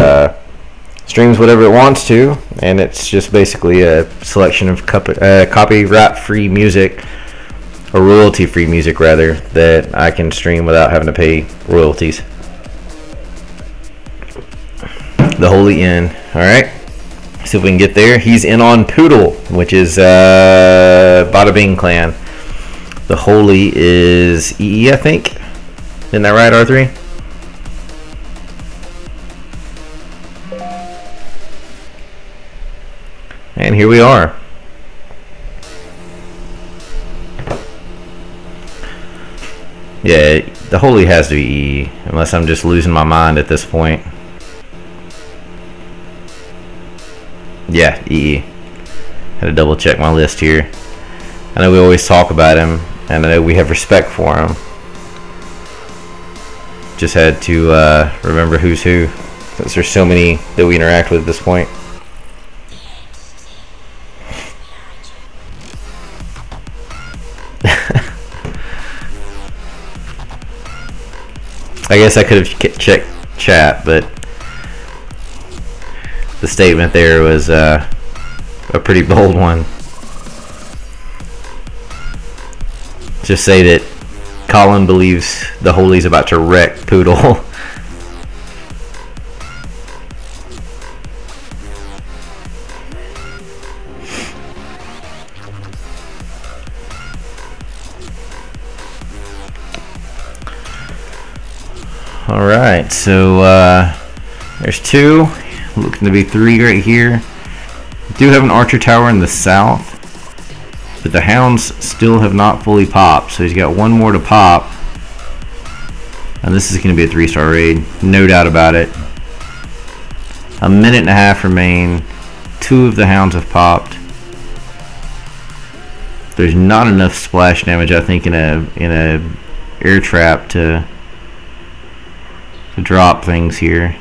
streams whatever it wants to, and it's just basically a selection of copyright-free music, or royalty-free music rather, that I can stream without having to pay royalties. The Holy Inn. All right. See if we can get there. He's in on Poodle, which is Bada Bing Clan. The Holy is EE, I think. Isn't that right, R3? And here we are. Yeah, the Holy has to be EE, unless I'm just losing my mind at this point. Yeah, EE. Had to double check my list here. I know we always talk about him, and I know we have respect for him. Just had to remember who's who, since there's so many that we interact with at this point. I guess I could have checked chat, but the statement there was a pretty bold one. Just say that Colin believes the Holy's about to wreck Poodle. Alright, so there's two, looking to be three right here. We do have an archer tower in the south, but the hounds still have not fully popped, so he's got one more to pop, and this is going to be a 3-star raid, no doubt about it. A minute and a half remain. Two of the hounds have popped. There's not enough splash damage, I think, in a air trap to drop things here,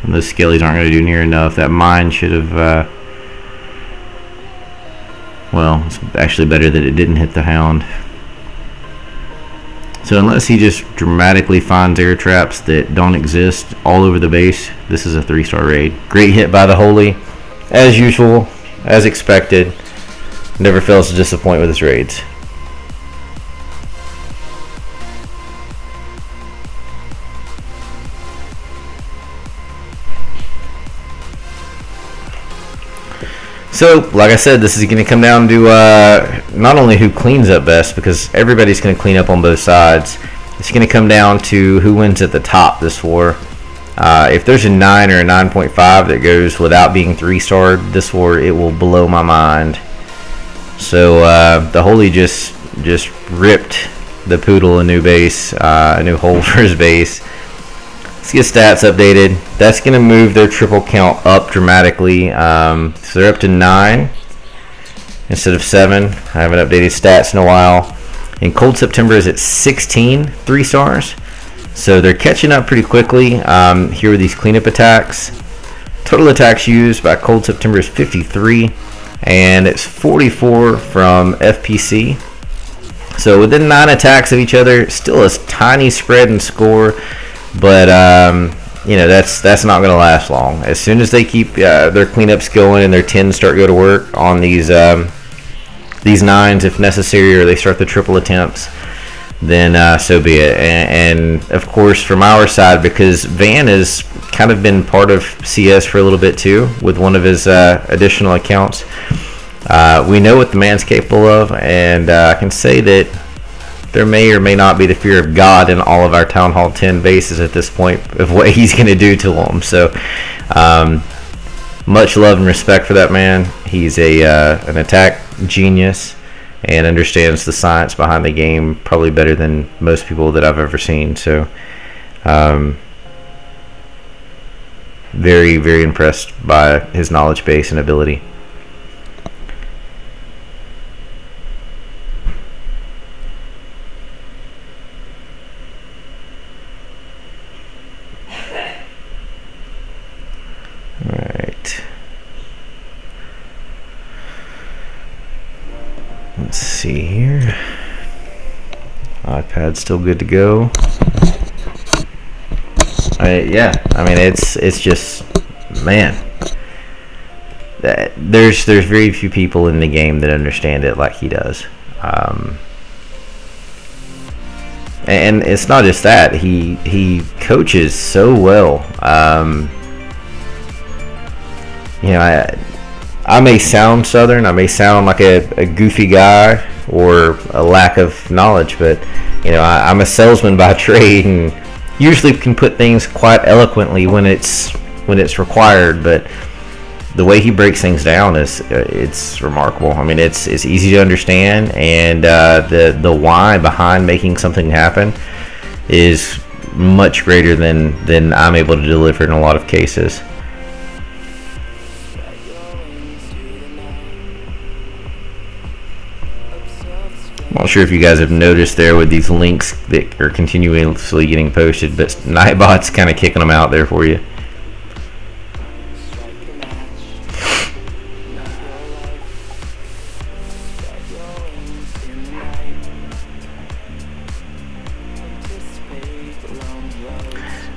and those skellies aren't going to do near enough. That mine should have well, it's actually better that it didn't hit the hound. So unless he just dramatically finds air traps that don't exist all over the base, this is a 3-star raid. Great hit by the Holy, as usual, as expected. Never fails to disappoint with his raids. So, like I said, this is going to come down to not only who cleans up best, because everybody's going to clean up on both sides. It's going to come down to who wins at the top this war. If there's a 9 or a 9.5 that goes without being 3-starred this war, it will blow my mind. So the Holy just ripped the Poodle a new base, a new hole for his base. Let's get stats updated. That's going to move their triple count up dramatically. So they're up to 9 instead of 7. I haven't updated stats in a while. And Cold September is at 16 3 stars. So they're catching up pretty quickly. Here are these cleanup attacks. Total attacks used by Cold September is 53. And it's 44 from FPC. So within 9 attacks of each other, still a tiny spread in score. But you know, that's not going to last long. As soon as they keep their cleanups going and their 10s start go to work on these 9s if necessary, or they start the triple attempts, then so be it. And of course, from our side, because Van has kind of been part of CS for a little bit too, with one of his additional accounts, we know what the man's capable of, and I can say that there may or may not be the fear of God in all of our Town Hall 10 bases at this point of what he's going to do to them. So much love and respect for that man. He's an attack genius and understands the science behind the game probably better than most people that I've ever seen. So very, very impressed by his knowledge base and ability. Alright. Let's see here. iPad's still good to go. Yeah, I mean it's just, man, there's very few people in the game that understand it like he does. And it's not just that, he coaches so well. You know, I may sound Southern, I may sound like a goofy guy or a lack of knowledge, but you know, I'm a salesman by trade and usually can put things quite eloquently when it's required. But the way he breaks things down it's remarkable. I mean, it's easy to understand, and the why behind making something happen is much greater than I'm able to deliver in a lot of cases. I'm not sure if you guys have noticed there with these links that are continuously getting posted, but Nightbot's kind of kicking them out there for you.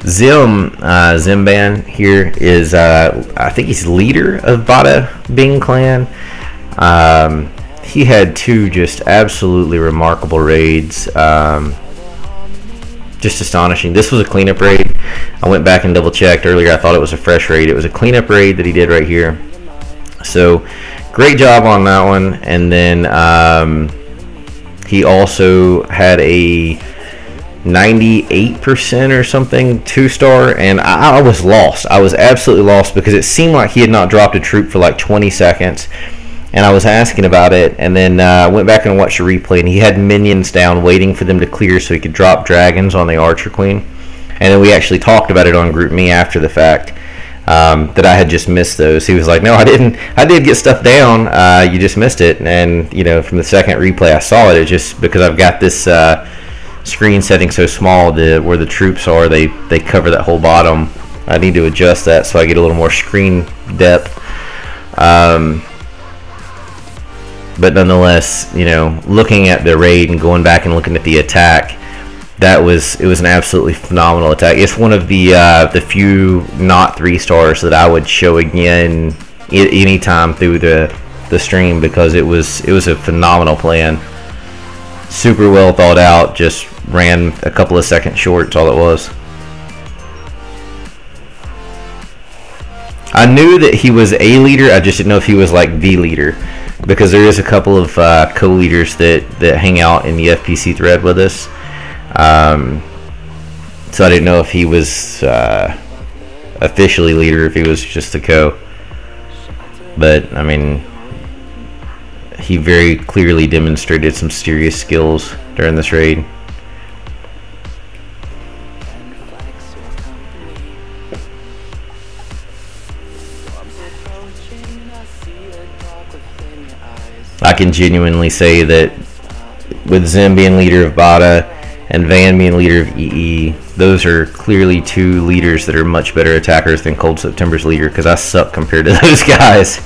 Zimban here is, I think he's leader of Bada Bing Clan. He had 2 just absolutely remarkable raids. Just astonishing. This was a cleanup raid. I went back and double checked earlier. I thought it was a fresh raid. It was a cleanup raid that he did right here. So great job on that one. And then he also had a 98% or something 2-star, and I was lost. I was absolutely lost because it seemed like he had not dropped a troop for like 20 seconds. And I was asking about it, and then went back and watched the replay, and he had minions down waiting for them to clear so he could drop dragons on the Archer Queen. And then we actually talked about it on GroupMe after the fact, that I had just missed those. He was like, no, I didn't. I did get stuff down. You just missed it. And, you know, from the second replay I saw it, it's just because I've got this screen setting so small that where the troops are, they cover that whole bottom. I need to adjust that so I get a little more screen depth. But nonetheless, you know, looking at the raid and going back and looking at the attack, it was an absolutely phenomenal attack. It's one of the few not 3-stars that I would show again anytime through the stream, because it was a phenomenal plan. Super well thought out. Just ran a couple of seconds short. That's all it was. I knew that he was a leader. I just didn't know if he was like the leader, because there is a couple of co-leaders that hang out in the FPC thread with us. So I didn't know if he was officially leader, if he was just the co. But I mean, he very clearly demonstrated some serious skills during this raid. can genuinely say that with Zim being leader of Bada and Van being leader of EE, those are clearly two leaders that are much better attackers than Cold September's leader, because I suck compared to those guys.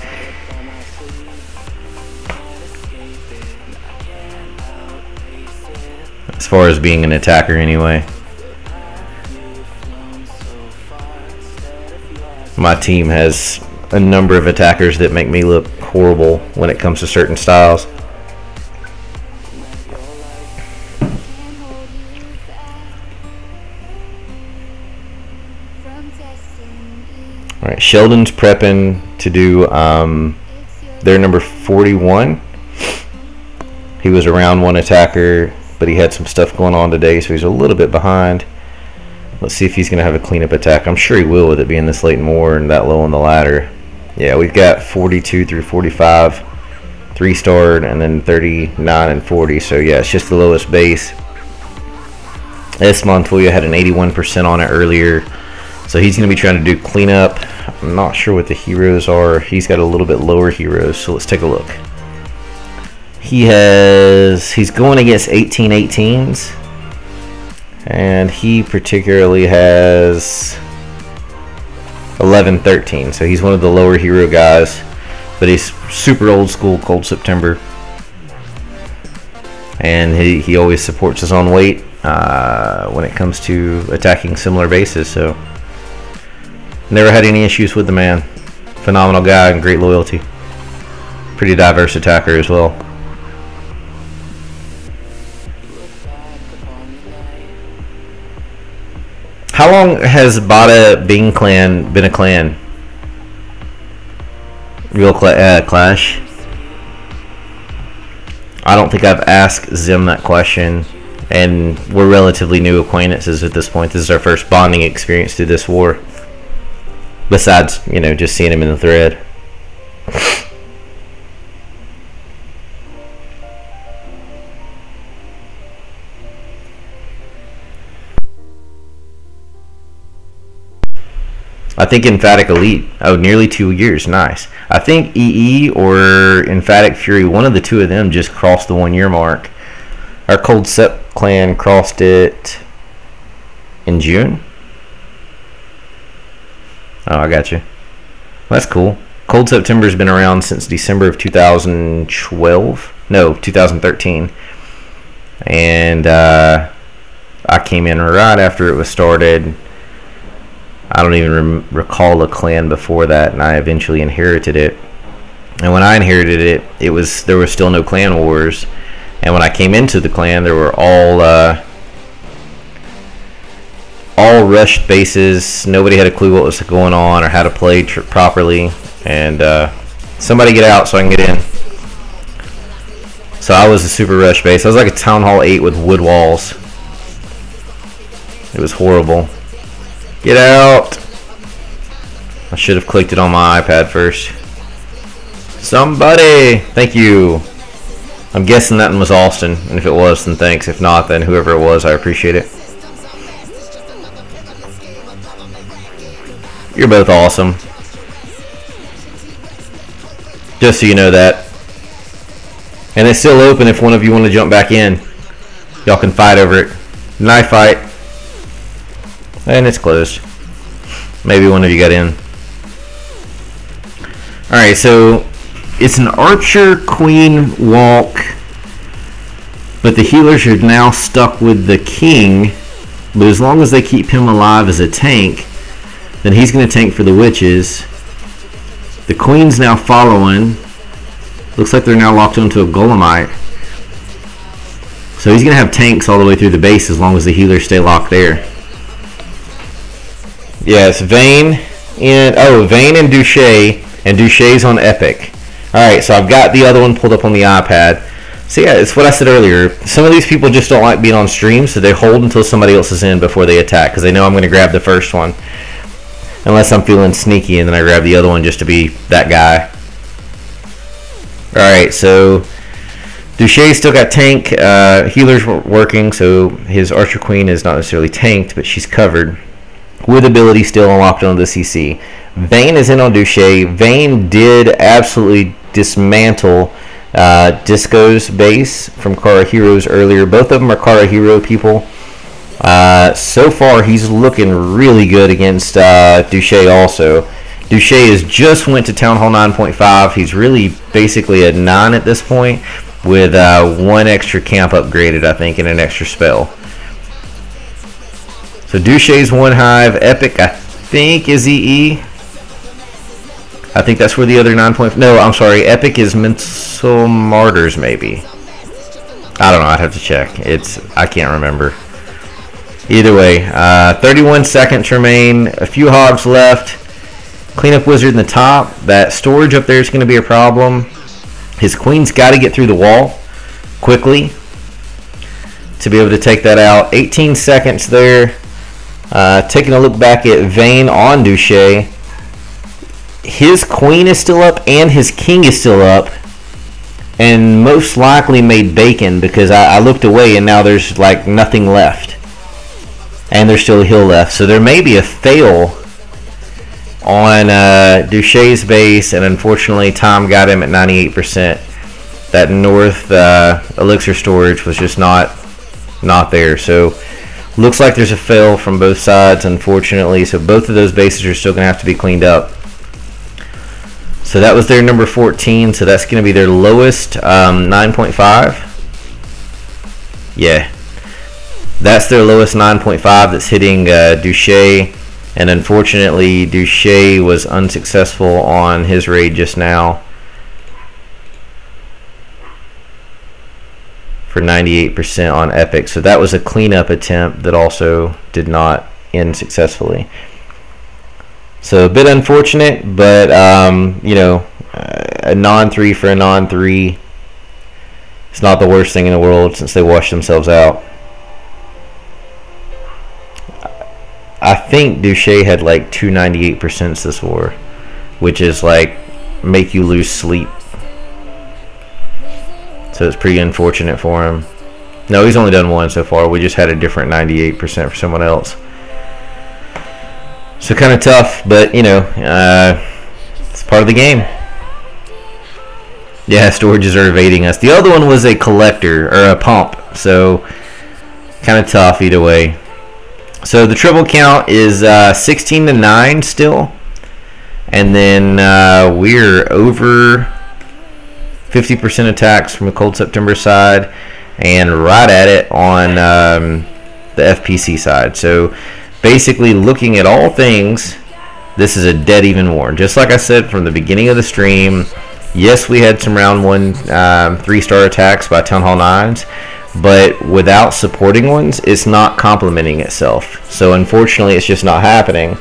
As far as being an attacker anyway. My team has a number of attackers that make me look horrible when it comes to certain styles. Alright, Sheldon's prepping to do their number 41. He was around one attacker, but he had some stuff going on today, so he's a little bit behind. Let's see if he's going to have a cleanup attack. I'm sure he will, with it being this late in war and that low on the ladder. Yeah, we've got 42 through 45, 3-starred, and then 39 and 40. So yeah, it's just the lowest base. This Montoya had an 81% on it earlier, so he's going to be trying to do cleanup. I'm not sure what the heroes are. He's got a little bit lower heroes, so let's take a look. He's going against 1818s. And he particularly has 1113, so he's one of the lower hero guys, but he's super old school Cold September, and he always supports his own weight when it comes to attacking similar bases. So never had any issues with the man. Phenomenal guy and great loyalty. Pretty diverse attacker as well. How long has Bada Bing Clan been a clan? Real Clash? I don't think I've asked Zim that question, and we're relatively new acquaintances at this point. This is our first bonding experience through this war. Besides, you know, just seeing him in the thread. I think Emphatic Elite. Oh, nearly 2 years. Nice. I think EE or Emphatic Fury, one of the two of them just crossed the 1 year mark. Our Cold Sep clan crossed it in June. Oh, I got you. That's cool. Cold September's been around since December of 2012. No, 2013. And I came in right after it was started. I don't even recall a clan before that, and I eventually inherited it. And when I inherited it, there was still no clan wars. And when I came into the clan, there were all rushed bases. Nobody had a clue what was going on or how to play properly. And somebody get out so I can get in. So I was a super rush base. I was like a Town Hall 8 with wood walls. It was horrible. Get out! I should have clicked it on my iPad first. Somebody! Thank you. I'm guessing that one was Austin, and if it was, then thanks. If not, then whoever it was, I appreciate it. You're both awesome. Just so you know that. And it's still open if one of you want to jump back in. Y'all can fight over it. Knife fight. And it's closed. Maybe one of you got in. Alright, so it's an Archer Queen walk, but the healers are now stuck with the King. But as long as they keep him alive as a tank, then he's going to tank for the witches. The Queen's now following. Looks like they're now locked onto a Golemite. So he's going to have tanks all the way through the base as long as the healers stay locked there. Yes, Vayne and Duche, and Duche's on Epic. Alright, so I've got the other one pulled up on the iPad. So yeah, it's what I said earlier. Some of these people just don't like being on stream, so they hold until somebody else is in before they attack, because they know I'm going to grab the first one. Unless I'm feeling sneaky, and then I grab the other one just to be that guy. Alright, so Duche still got tank. Healers working, so his Archer Queen is not necessarily tanked, but she's covered. With ability still unlocked on the CC. Vayne is in on Duche. Vayne did absolutely dismantle Disco's base from Kara Heroes earlier. Both of them are Kara Hero people. So far, he's looking really good against Duche also. Duche has just went to Town Hall 9.5. He's really basically a 9 at this point with one extra camp upgraded, I think, and an extra spell. So Duche's OneHive. Epic, I think, is EE. I think that's where the other 9. No, I'm sorry. Epic is Mental Martyrs, maybe. I don't know. I'd have to check. I can't remember. Either way, 31 seconds remain. A few hogs left. Cleanup Wizard in the top. That storage up there is going to be a problem. His queen's got to get through the wall quickly to be able to take that out. 18 seconds there. Taking a look back at Vayne on Duche. His queen is still up and his king is still up. And most likely made bacon because I looked away and now there's like nothing left. And there's still a hill left. So there may be a fail on Duche's base, and unfortunately Tom got him at 98%. That north elixir storage was just not there. So looks like there's a fail from both sides, unfortunately. So both of those bases are still going to have to be cleaned up. So that was their number 14. So that's going to be their lowest 9.5. Yeah. That's their lowest 9.5 that's hitting Duche. And unfortunately, Duche was unsuccessful on his raid just now for 98% on Epic. So that was a cleanup attempt that also did not end successfully. So a bit unfortunate, but you know, a non-3 for a non-3. It's not the worst thing in the world since they washed themselves out. I think Duche had like 298% this war, which is like make you lose sleep. So it's pretty unfortunate for him. No, he's only done one so far. We just had a different 98% for someone else. So kind of tough, but you know, it's part of the game. Yeah, storages are evading us. The other one was a collector or a pump, so kind of tough either way. So the triple count is 16 to 9 still, and then we're over 50% attacks from the Cold September side, and right at it on the FPC side. So basically, looking at all things, this is a dead even war. Just like I said from the beginning of the stream, yes, we had some round 1 3-star attacks by Town Hall 9s. But without supporting ones, it's not complementing itself. So unfortunately, it's just not happening.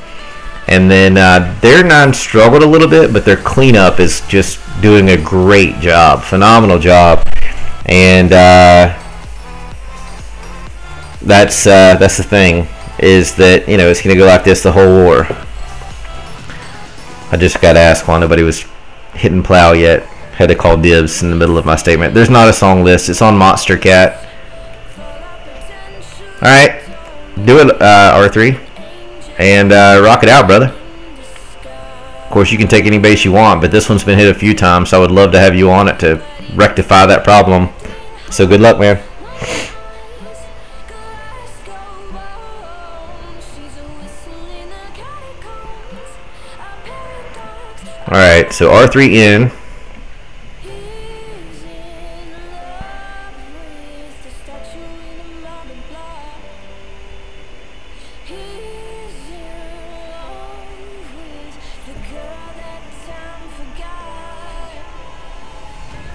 And then their 9 struggled a little bit, but their cleanup is just doing a great job, phenomenal job. And that's the thing, is that, you know, it's going to go like this the whole war. I just got to ask why nobody was hitting plow yet. Had to call dibs in the middle of my statement. There's not a song list. It's on Monster Cat. Alright. Do it, R3. And rock it out, brother. Of course, you can take any base you want, but this one's been hit a few times, so I would love to have you on it to rectify that problem. So good luck, man. Alright, so R3 in.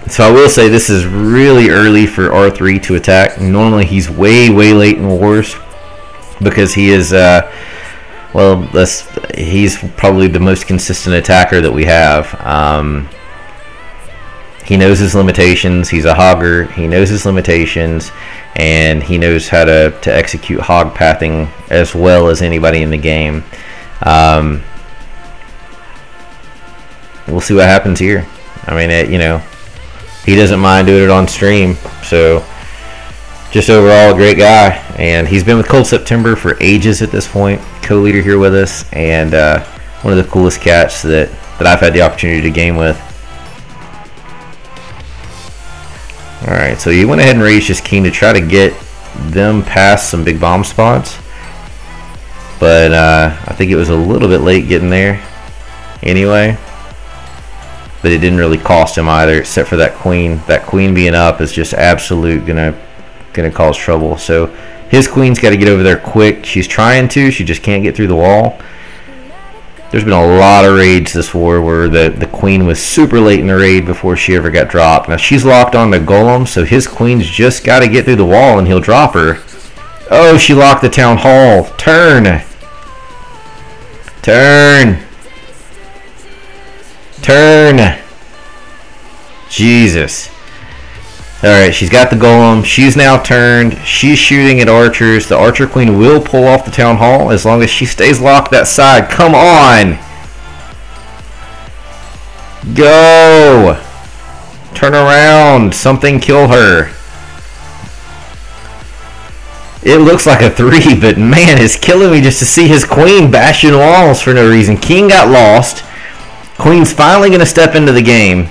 So I will say this is really early for R3 to attack. Normally he's way late in wars because he is, well, he's probably the most consistent attacker that we have. He knows his limitations. He's a hogger. He knows his limitations, and he knows how to execute hog pathing as well as anybody in the game. We'll see what happens here. I mean, you know, he doesn't mind doing it on stream. So just overall a great guy, and he's been with Cold September for ages at this point. Co-leader here with us, and one of the coolest cats that I've had the opportunity to game with. Alright, so you went ahead and raised his king to try to get them past some big bomb spots. But I think it was a little bit late getting there anyway. But it didn't really cost him either, except for that queen. That queen being up is just absolute gonna cause trouble. So his queen's got to get over there quick. She's trying to, she just can't get through the wall. There's been a lot of raids this war where the queen was super late in the raid before she ever got dropped. Now she's locked on the golem, so his queen's just got to get through the wall and he'll drop her. Oh, she locked the town hall. Turn. Turn. Turn. Jesus. Alright, she's got the golem. She's now turned. She's shooting at archers. The archer queen will pull off the town hall as long as she stays locked that side. Come on! Go! Turn around. Something kill her. It looks like a 3, but man, it's killing me just to see his queen bashing walls for no reason. King got lost. Queen's finally going to step into the game.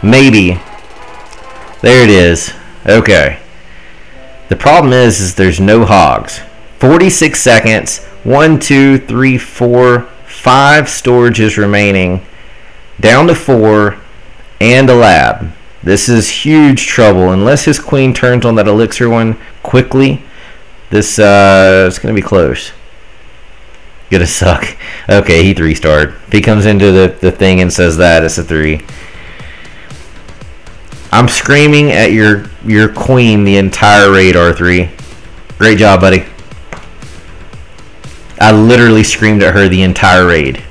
Maybe. There it is. Okay. The problem is there's no hogs. 46 seconds. 1, 2, 3, 4, 5 storages remaining. Down to 4. And a lab. This is huge trouble. Unless his queen turns on that elixir one quickly, this is going to be close. Gonna suck. Okay, he 3-starred. If he comes into the thing and says that, it's a 3. I'm screaming at your queen the entire raid, R3. Great job, buddy. I literally screamed at her the entire raid.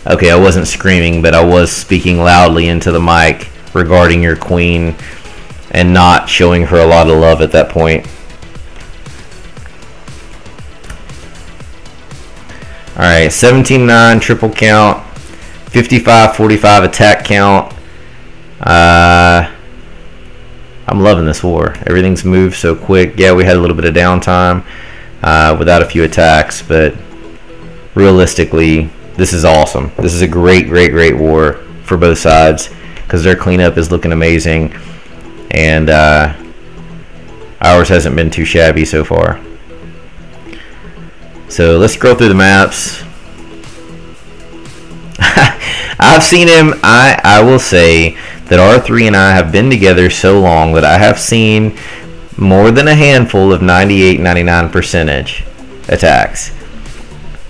Okay, I wasn't screaming, but I was speaking loudly into the mic regarding your queen and not showing her a lot of love at that point. Alright, 17-9 triple count, 55-45 attack count. I'm loving this war. Everything's moved so quick. Yeah, we had a little bit of downtime without a few attacks, but realistically, this is awesome. This is a great war for both sides because their cleanup is looking amazing, and ours hasn't been too shabby so far. So let's scroll through the maps. I've seen him. I will say that R3 and I have been together so long that I have seen more than a handful of 98-99% attacks.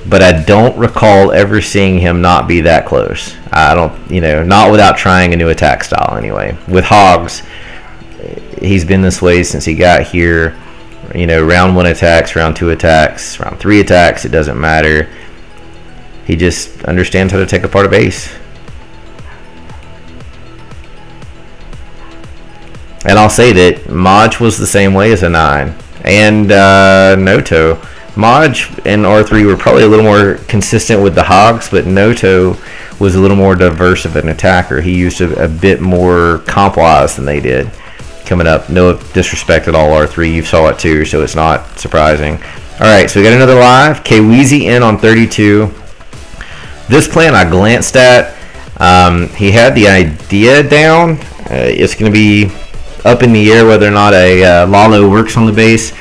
But I don't recall ever seeing him not be that close. I don't, not without trying a new attack style anyway. With hogs, he's been this way since he got here. Round 1 attacks, round 2 attacks, round 3 attacks, it doesn't matter. He just understands how to take apart a base. And I'll say that Maj was the same way as a 9. And Noto. Maj and R3 were probably a little more consistent with the hogs, but Noto was a little more diverse of an attacker. He used a bit more comp-wise than they did. Coming up, no disrespect at all, R3. You saw it too, so it's not surprising. Alright, so we got another live. Kweezy in on 32. This plan I glanced at. He had the idea down. It's going to be up in the air whether or not a Lalo works on the base.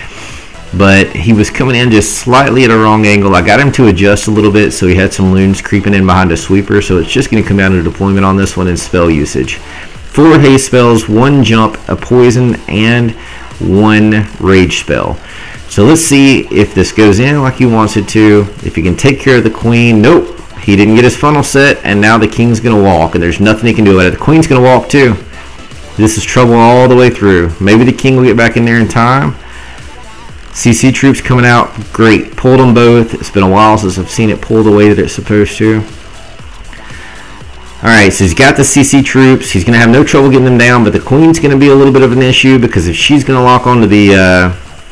But he was coming in just slightly at a wrong angle. I got him to adjust a little bit, so he had some loons creeping in behind a sweeper. So it's just going to come down to deployment on this one and spell usage. 4 haste spells, 1 jump, a poison, and 1 rage spell. So let's see if this goes in like he wants it to. If he can take care of the queen. Nope, he didn't get his funnel set, and now the king's going to walk, and there's nothing he can do about it. The queen's going to walk too. This is trouble all the way through. Maybe the king will get back in there in time. CC troops coming out. Great. Pulled them both. It's been a while since I've seen it pull the way that it's supposed to. Alright, so he's got the CC troops. He's going to have no trouble getting them down, but the queen's going to be a little bit of an issue because if she's going to lock onto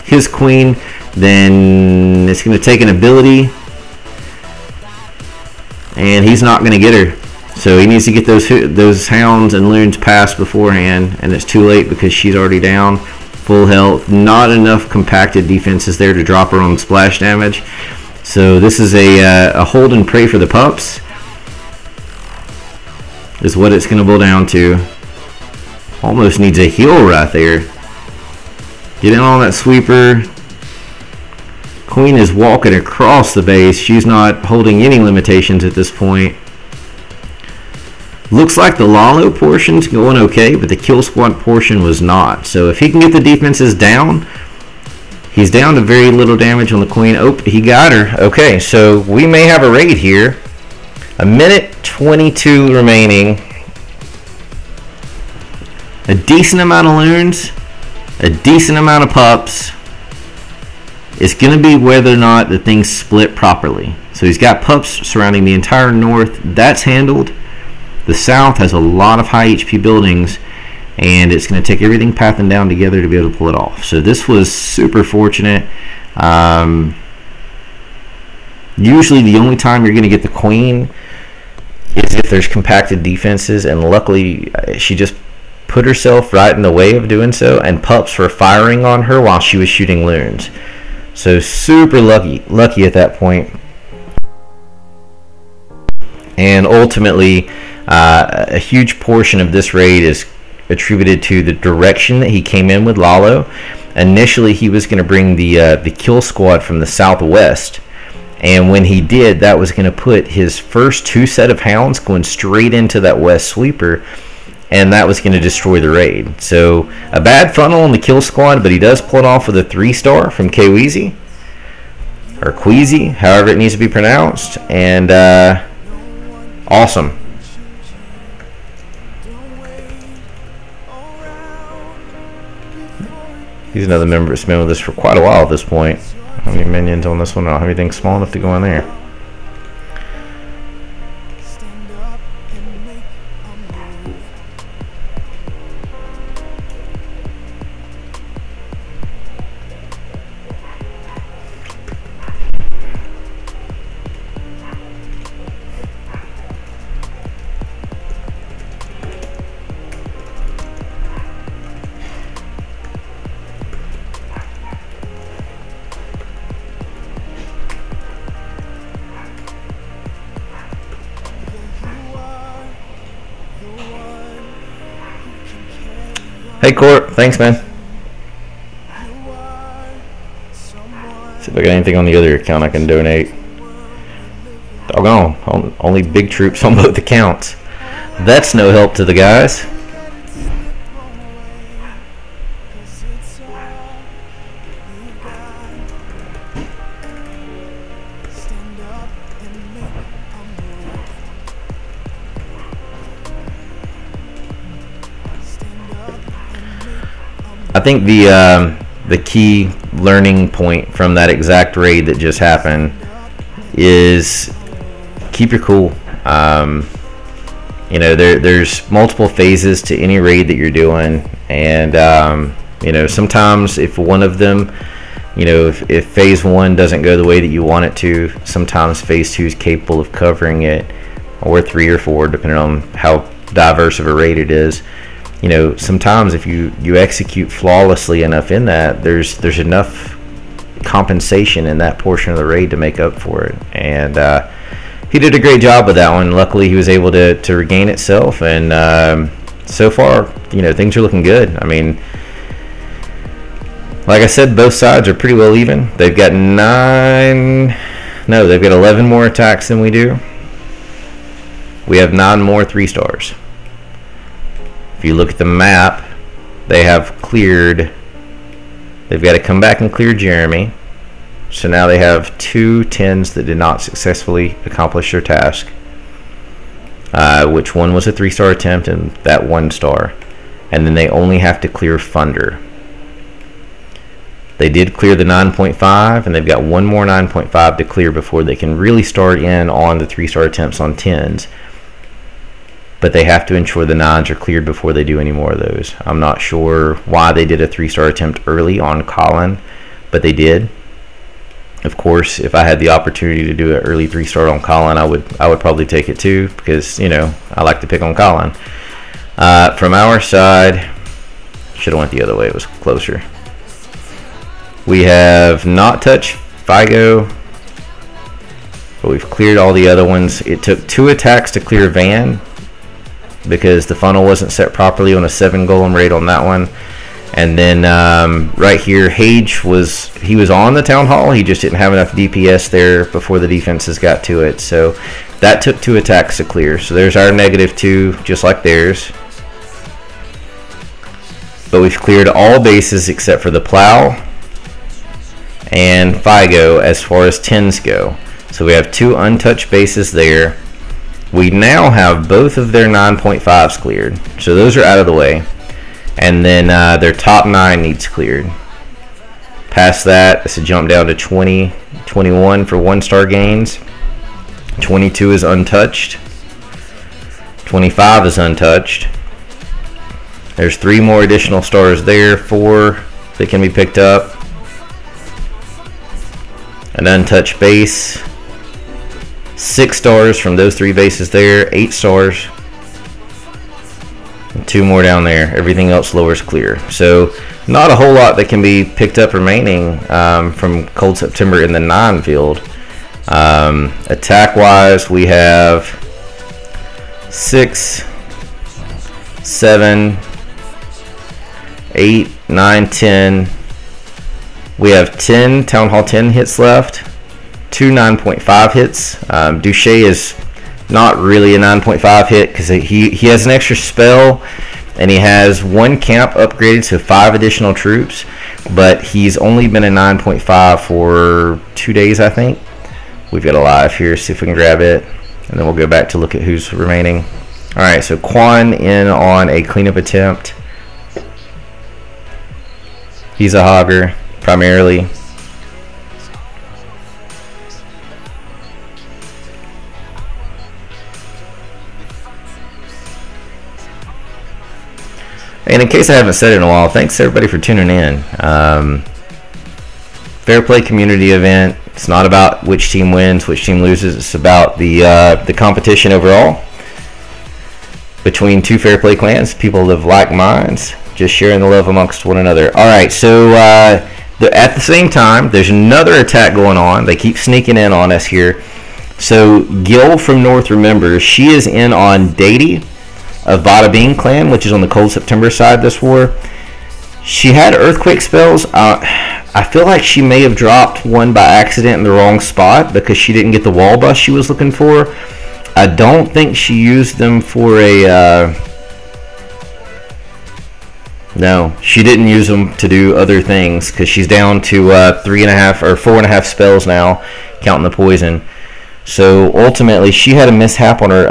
his queen, then it's going to take an ability, and he's not going to get her. So he needs to get those hounds and loons past beforehand, and it's too late because she's already down. Full health. Not enough compacted defenses there to drop her on splash damage. So this is a hold and pray for the pups. Is what it's going to boil down to. Almost needs a heal right there. Get in on that sweeper. Queen is walking across the base. She's not holding any limitations at this point. Looks like the Lalo portion's going okay, but the kill squad portion was not. So if he can get the defenses down, he's down to very little damage on the Queen. Oh, he got her. Okay, so we may have a raid here. A minute 22 remaining. A decent amount of loons, a decent amount of pups. It's going to be whether or not the thing's split properly. So he's got pups surrounding the entire north. That's handled. The south has a lot of high HP buildings, and it's going to take everything pathing down together to be able to pull it off. So this was super fortunate. Usually the only time you're going to get the Queen is if there's compacted defenses, and luckily she just put herself right in the way of doing so, and pups were firing on her while she was shooting loons. So super lucky at that point. And ultimately, a huge portion of this raid is attributed to the direction that he came in with Lalo. Initially, he was going to bring the kill squad from the southwest, and when he did, that was going to put his first 2 set of hounds going straight into that west sweeper, and that was going to destroy the raid. So a bad funnel on the kill squad, but he does pull it off with a 3-star from Kweezy, or Queasy, however it needs to be pronounced, and awesome. He's another member that's been with us for quite a while at this point. How many minions on this one? I don't have anything small enough to go in there. Hey Court, thanks man. See if I got anything on the other account I can donate. Doggone, only big troops on both accounts. That's no help to the guys. I think the key learning point from that exact raid that just happened is keep your cool. You know, there's multiple phases to any raid that you're doing, and you know, sometimes if one of them, you know, if phase 1 doesn't go the way that you want it to, sometimes phase 2 is capable of covering it, or 3 or 4 depending on how diverse of a raid it is. You know, sometimes if you execute flawlessly enough in that, there's enough compensation in that portion of the raid to make up for it. And he did a great job with that one. Luckily, he was able to regain itself. And so far, you know, things are looking good. I mean, like I said, both sides are pretty well even. They've got 11 more attacks than we do. We have 9 more 3-stars. If you look at the map, they have cleared, they've got to come back and clear Jeremy. So now they have 2 10s that did not successfully accomplish their task, which one was a 3-star attempt and that 1-star. And then they only have to clear Funder. They did clear the 9.5, and they've got 1 more 9.5 to clear before they can really start in on the 3-star attempts on 10s. But they have to ensure the 9s are cleared before they do any more of those. I'm not sure why they did a 3-star attempt early on Colin, but they did. Of course, if I had the opportunity to do an early 3-star on Colin, I would probably take it too, because, you know, I like to pick on Colin. From our side, should have went the other way. It was closer. We have not touched Figo, but we've cleared all the other ones. It took 2 attacks to clear Van. because the funnel wasn't set properly on a 7 golem raid on that one. And then right here, Hage was on the town hall. He just didn't have enough DPS there before the defenses got to it. So that took 2 attacks to clear. So there's our -2, just like theirs. But we've cleared all bases except for the Plow and Figo as far as 10s go. So we have 2 untouched bases there. We now have both of their 9.5s cleared. So those are out of the way. And then their top 9 needs cleared. Past that, it's a jump down to 20, 21 for 1-star gains. 22 is untouched. 25 is untouched. There's 3 more additional stars there, 4 that can be picked up. An untouched base. 6 stars from those 3 bases there, 8 stars. And 2 more down there. Everything else lower is clear. So not a whole lot that can be picked up remaining from Cold September in the 9 field. Attack wise, we have 6, 7, 8, 9, 10. We have 10 Town Hall 10 hits left, 2 9.5 hits. Duche is not really a 9.5 hit because he has an extra spell, and he has 1 camp upgraded to 5 additional troops, but he's only been a 9.5 for 2 days, I think. We've got a live here, see if we can grab it, and then we'll go back to look at who's remaining. Alright, so Quan in on a cleanup attempt. He's a hogger, primarily. And in case I haven't said it in a while, thanks everybody for tuning in. Fair play community event. It's not about which team wins, which team loses. It's about the competition overall between 2 fair play clans, people of like minds, just sharing the love amongst one another. All right, so at the same time, there's another attack going on. They keep sneaking in on us here. So Gil from North remembers she is in on Dady of Bada Bing clan, which is on the Cold September side this war. She had earthquake spells. I feel like she may have dropped one by accident in the wrong spot because she didn't get the wall bust she was looking for. I don't think she used them for a no, she didn't use them to do other things because she's down to 3.5 or 4.5 spells now, counting the poison. So ultimately, she had a mishap on her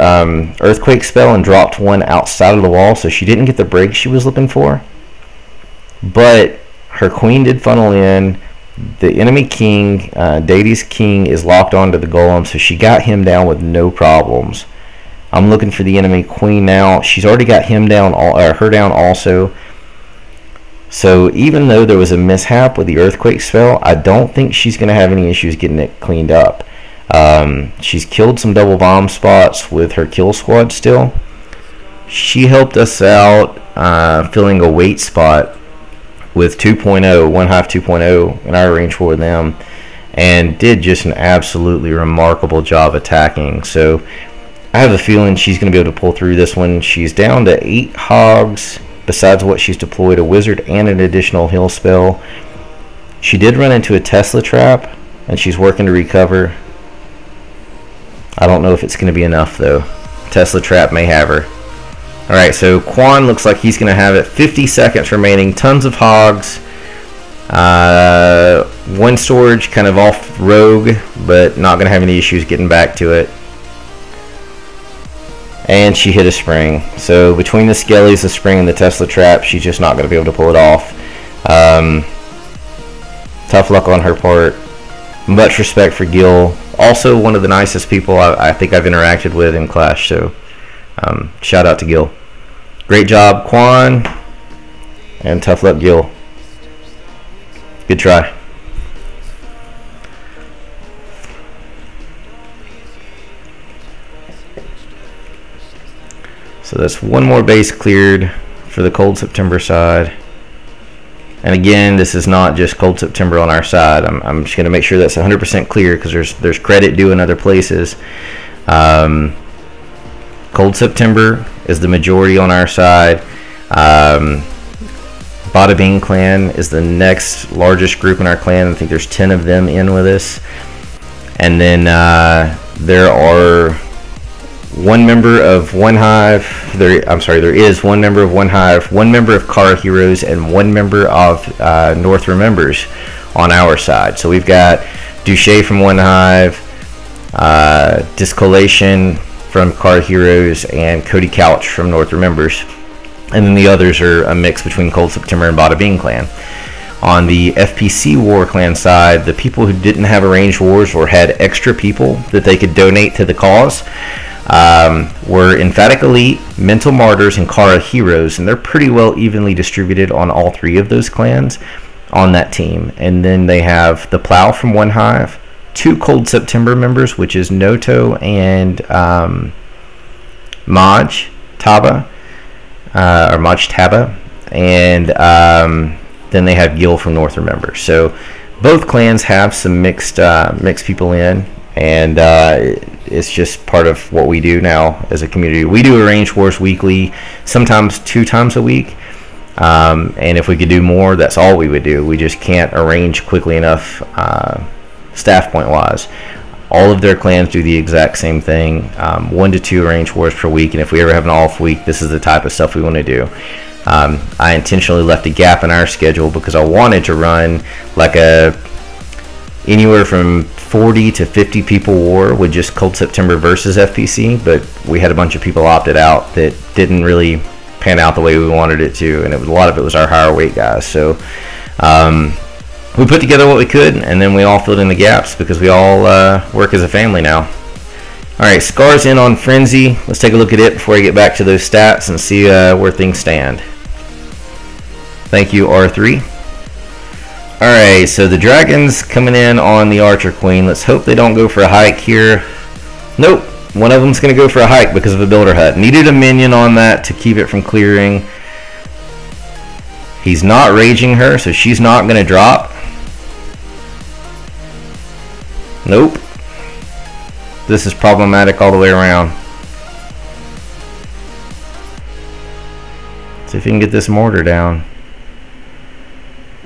earthquake spell and dropped one outside of the wall, so she didn't get the break she was looking for. But her queen did funnel in. The enemy king, Dady's king, is locked onto the golem, so she got him down with no problems. I'm looking for the enemy queen now. She's already got him down, her down also. So even though there was a mishap with the earthquake spell, I don't think she's going to have any issues getting it cleaned up. She's killed some double bomb spots with her kill squad still. She helped us out filling a weight spot with 2.0, OneHive 2.0 in our range for them, and did just an absolutely remarkable job attacking. So I have a feeling she's going to be able to pull through this one. She's down to 8 hogs besides what she's deployed, a wizard and an additional heal spell. She did run into a Tesla trap, and she's working to recover. I don't know if it's going to be enough though. Tesla trap may have her. Alright, so Quan looks like he's going to have it. 50 seconds remaining. Tons of hogs. 1 storage kind of off rogue, but not going to have any issues getting back to it. And she hit a spring. So between the skellies, the spring, and the Tesla trap, she's just not going to be able to pull it off. Tough luck on her part. Much respect for Gil. Also one of the nicest people I think I've interacted with in Clash. So shout out to Gil. Great job, Quan. And tough luck, Gil. Good try. So that's 1 more base cleared for the Cold September side. And again, this is not just Cold September on our side. I'm just going to make sure that's 100% clear because there's credit due in other places. Cold September is the majority on our side. Bada Clan is the next largest group in our clan. I think there's 10 of them in with us. And then there are one member of OneHive. There is one member of OneHive, one member of Kara Heroes, and one member of North Remembers on our side. So we've got Duche from OneHive, Discolation from Kara Heroes, and Cody Couch from North Remembers. And then the others are a mix between Cold September and Bada Clan. On the FPC War Clan side, the people who didn't have arranged wars or had extra people that they could donate to the cause were Emphatic Elite, Mental Martyrs, and Kara Heroes, and they're pretty well evenly distributed on all three of those clans on that team. And then they have the Plow from OneHive, 2 Cold September members, which is Noto and Maj Taba, and then they have Gil from North Remember. So both clans have some mixed people in, and it's just part of what we do now as a community. We do arrange wars weekly, sometimes 2 times a week, and if we could do more, that's all we would do. We just can't arrange quickly enough staff point wise. All of their clans do the exact same thing, 1 to 2 arranged wars per week, and if we ever have an off week, this is the type of stuff we want to do. I intentionally left a gap in our schedule because I wanted to run like anywhere from 40 to 50 people war with just Cold September versus FPC, but we had a bunch of people opted out that didn't really pan out the way we wanted it to, and a lot of it was our higher weight guys. So we put together what we could, and then we all filled in the gaps because we all work as a family now. Alright, Scar's in on Frenzy. Let's take a look at it before I get back to those stats and see where things stand. Thank you, R3. Alright, so the Dragons coming in on the Archer Queen. Let's hope they don't go for a hike here. Nope, one of them's going to go for a hike because of a builder hut. Needed a minion on that to keep it from clearing. He's not raging her, so she's not going to drop. Nope. This is problematic all the way around. See if you can get this mortar down.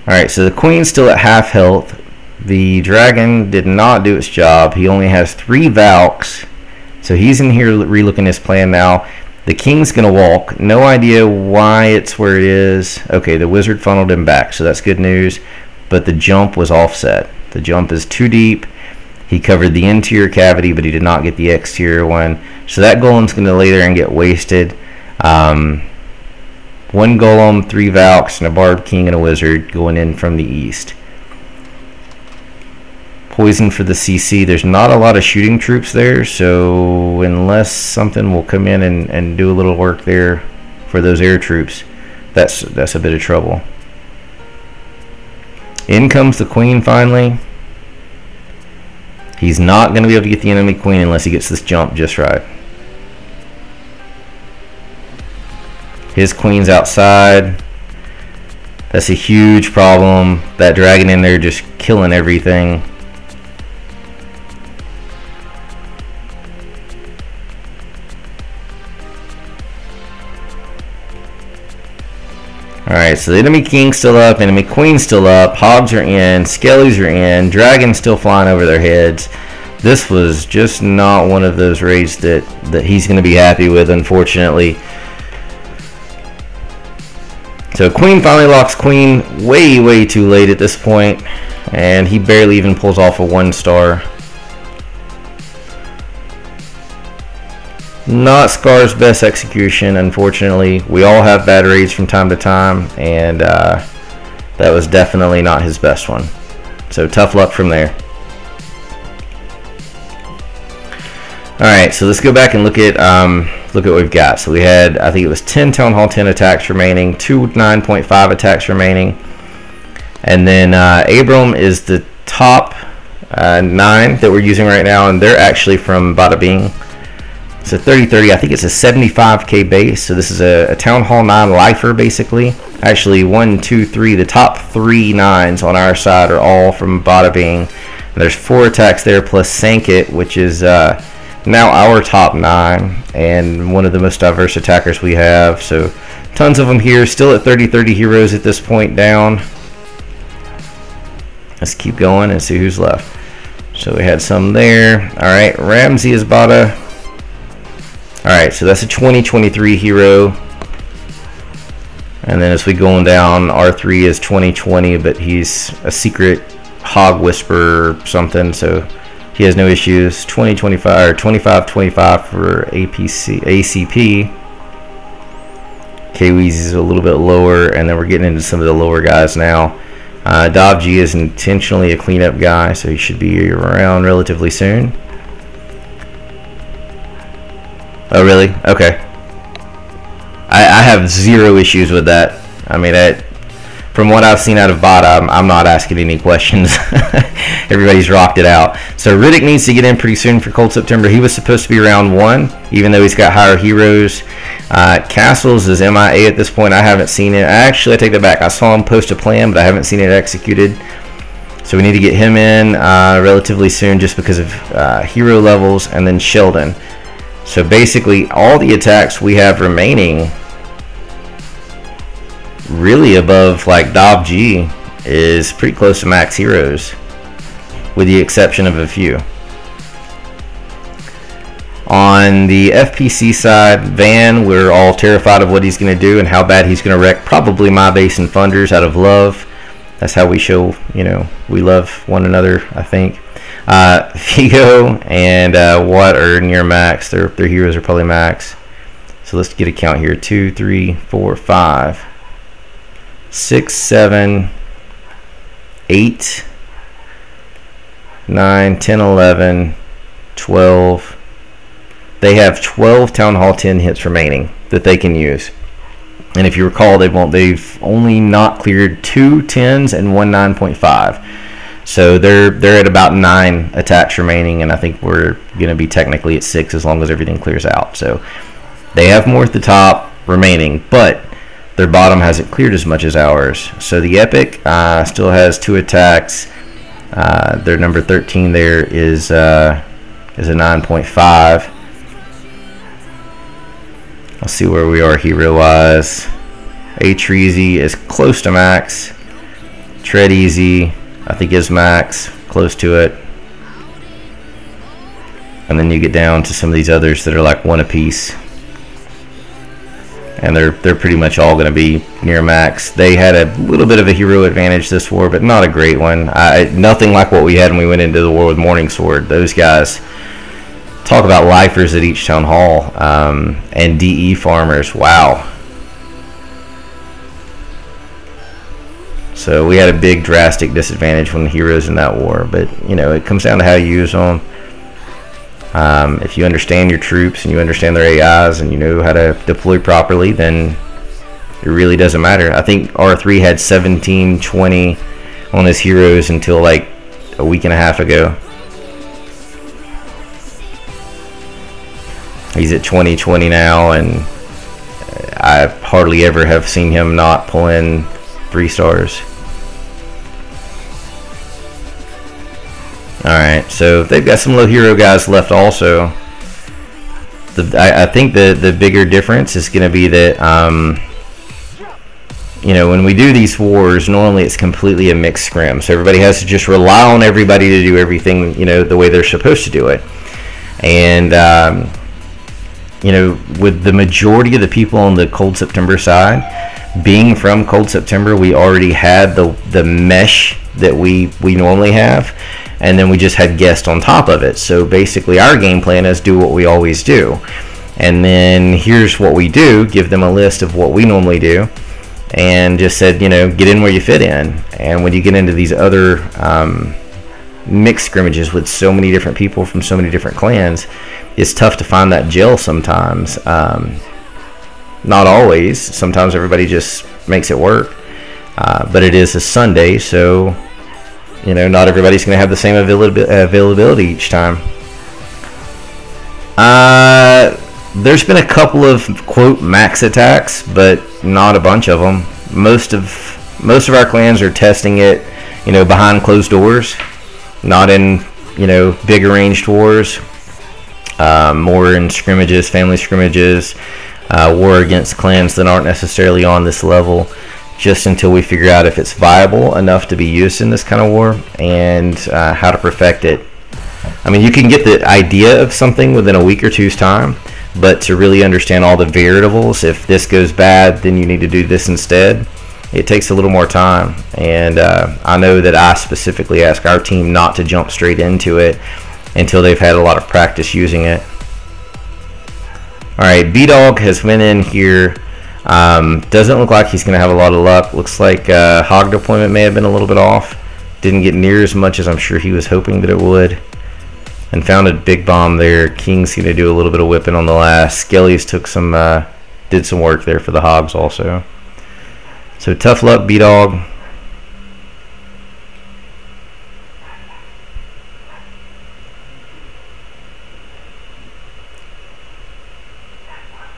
Alright, so the Queen's still at half health. The Dragon did not do its job. He only has 3 Valks. So he's in here relooking his plan now. The King's going to walk. No idea why it's where it is. Okay, the Wizard funneled him back, so that's good news. But the jump was offset. The jump is too deep. He covered the interior cavity, but he did not get the exterior one. So that Golem's going to lay there and get wasted. 1 Golem, 3 Valks, and a Barb King and a Wizard going in from the east. Poison for the CC. There's not a lot of shooting troops there, so unless something will come in and do a little work there for those air troops, that's a bit of trouble. In comes the Queen finally. He's not going to be able to get the enemy Queen unless he gets this jump just right. His Queen's outside. That's a huge problem. That Dragon in there just killing everything. Alright, so the enemy King's still up, enemy Queen's still up, Hogs are in, Skellies are in, Dragons still flying over their heads. This was just not one of those raids that he's going to be happy with, unfortunately. So Queen finally locks Queen way too late at this point, and he barely even pulls off a 1-star. Not Scar's best execution, unfortunately. We all have bad raids from time to time, and that was definitely not his best one. So tough luck from there. Alright, so let's go back and look at what we've got. So we had, I think it was 10 Town Hall 10 attacks remaining, 2 9.5 attacks remaining, and then Abram is the top 9 that we're using right now, and they're actually from Bada Bing. It's a 30-30, I think it's a 75k base, so this is a Town Hall 9 lifer basically. Actually 1, 2, 3, the top 3 9s on our side are all from Bada Bing. And there's 4 attacks there plus Sank It, which is now our top 9 and one of the most diverse attackers we have. So tons of them here, still at 30 heroes at this point down. Let's keep going and see who's left. So we had some there. Alright, Ramsey is Bada. Alright, so that's a 2023 hero. And then as we go on down, R3 is 2020, but he's a secret hog whisperer or something, so he has no issues. 2025 or 2525 for ACP. K-Weezy is a little bit lower, and then we're getting into some of the lower guys now. Dov G is intentionally a cleanup guy, so he should be around relatively soon. Oh, really? Okay. I have zero issues with that. I mean, from what I've seen out of Bada, I'm not asking any questions. Everybody's rocked it out. So Riddick needs to get in pretty soon for Cold September. He was supposed to be round 1, even though he's got higher heroes. Castles is MIA at this point. I haven't seen it. Actually, I take that back. I saw him post a plan, but I haven't seen it executed. So we need to get him in relatively soon just because of hero levels. And then Sheldon. So basically, all the attacks we have remaining really above, like Dov G is pretty close to max heroes, with the exception of a few. On the FPC side, Van, we're all terrified of what he's going to do and how bad he's going to wreck probably my base and funders out of love. That's how we show, you know, we love one another, I think. Figo and Watt are near max. Their heroes are probably max. So let's get a count here. 2, 3, 4, 5, 6, 7, 8, 9, 10, 11, 12. They have 12 Town Hall 10 hits remaining that they can use. And if you recall, they've only not cleared 2 10s and 1 9.5. So they're at about 9 attacks remaining, and I think we're going to be technically at 6 as long as everything clears out. So they have more at the top remaining, but their bottom hasn't cleared as much as ours. So the Epic still has 2 attacks. Their number 13 there is a 9.5. I'll see where we are hero-wise. A-Treezy is close to max. Tread Easy, I think, is max, close to it. And then you get down to some of these others that are like 1 apiece. And they're pretty much all going to be near max. They had a little bit of a hero advantage this war, but not a great one. Nothing like what we had when we went into the war with Morning Sword. Those guys, talk about lifers at each town hall, and DE farmers. Wow. So we had a big drastic disadvantage from the heroes in that war, but you know, it comes down to how you use them. If you understand your troops and you understand their AIs and you know how to deploy properly, then it really doesn't matter. I think R3 had 1720 on his heroes until like a week and a half ago. He's at 2020 now, and I hardly ever have seen him not pull in 3 stars. Alright, so they've got some low hero guys left also. I think the bigger difference is going to be that, you know, when we do these wars, normally it's completely a mixed scrim. So everybody has to just rely on everybody to do everything, you know, the way they're supposed to do it. And, you know, with the majority of the people on the Cold September side being from Cold September, we already had the mesh that we normally have, and then we just had guests on top of it. So basically our game plan is do what we always do, and then here's what we do, give them a list of what we normally do, and just said, you know, get in where you fit in. And when you get into these other mixed scrimmages with so many different people from so many different clans, it's tough to find that gel sometimes. Not always. Sometimes everybody just makes it work. But it is a Sunday, so you know, not everybody's going to have the same availability each time. There's been a couple of quote max attacks, but not a bunch of them. Most of our clans are testing it, you know, behind closed doors, not in, you know, big arranged wars. more in scrimmages, family scrimmages, war against clans that aren't necessarily on this level, just until we figure out if it's viable enough to be used in this kind of war, and how to perfect it. I mean, you can get the idea of something within a week or two's time, but to really understand all the variables, if this goes bad, then you need to do this instead, it takes a little more time. And I know that I specifically ask our team not to jump straight into it until they've had a lot of practice using it. Alright, B-Dog has went in here. Doesn't look like he's going to have a lot of luck. Looks like hog deployment may have been a little bit off. Didn't get near as much as I'm sure he was hoping that it would. And found a big bomb there. King's going to do a little bit of whipping on the last. Skelly's took some, did some work there for the hogs also. So tough luck, B-Dog.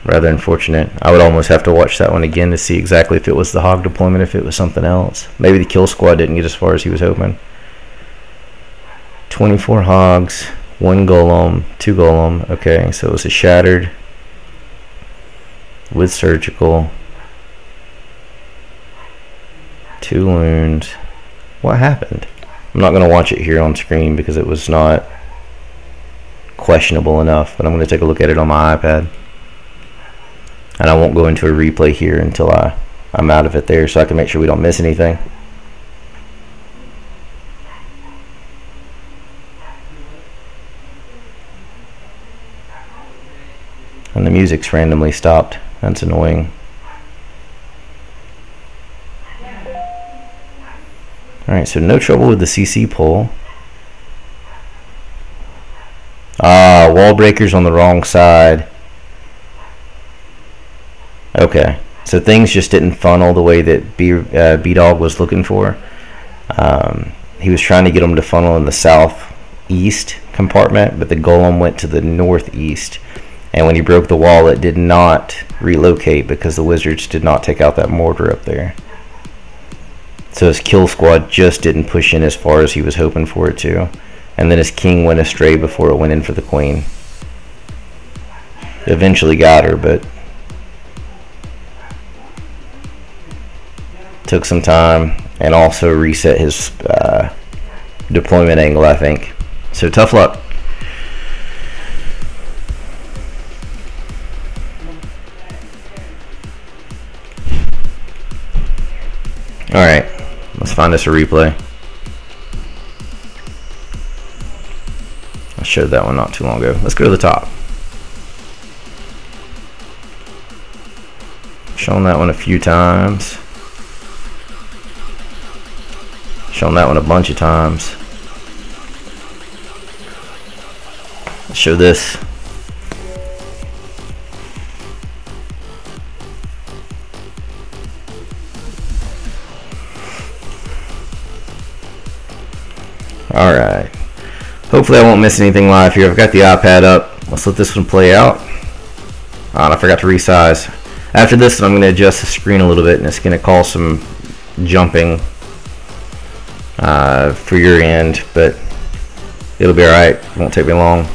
Rather unfortunate. I would almost have to watch that one again to see exactly if it was the hog deployment, if it was something else. Maybe the kill squad didn't get as far as he was hoping. 24 hogs, 1 golem, 2 golem. Okay, so it was a shattered with surgical. 2 loons. What happened? I'm not going to watch it here on screen because it was not questionable enough, but I'm going to take a look at it on my iPad. And I won't go into a replay here until I'm out of it there, so I can make sure we don't miss anything. And the music's randomly stopped. That's annoying. Alright, so no trouble with the CC pull. Ah, wall breakers on the wrong side. Okay, so things just didn't funnel the way that B-Dog was looking for. He was trying to get them to funnel in the southeast compartment, but the golem went to the northeast. And when he broke the wall, it did not relocate because the wizards did not take out that mortar up there. So his kill squad just didn't push in as far as he was hoping for it to. And then his king went astray before it went in for the queen. Eventually got her, but took some time, and also reset his deployment angle, I think. So tough luck. Alright, let's find us a replay. I showed that one not too long ago. Let's go to the top. Shown that one a few times. Shown that one a bunch of times. Let's show this. Alright. Hopefully I won't miss anything live here. I've got the iPad up. Let's let this one play out. Oh, and I forgot to resize. After this, I'm going to adjust the screen a little bit, and it's going to cause some jumping for your end, but it'll be alright. It won't take me long.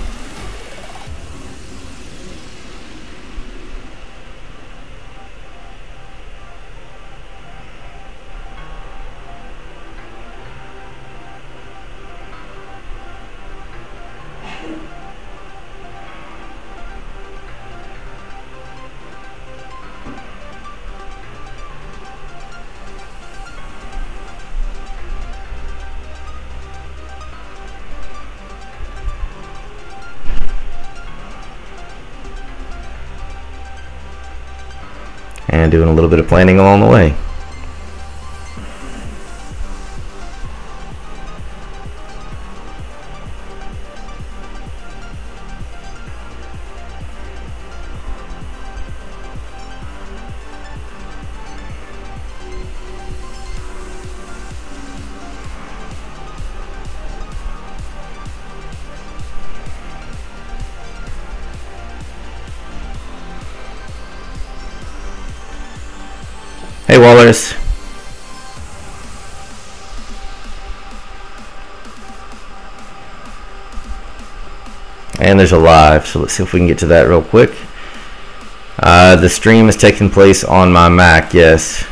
And doing a little bit of planning along the way. Hey Wallace. And there's a live, so let's see if we can get to that real quick. The stream is taking place on my Mac, yes.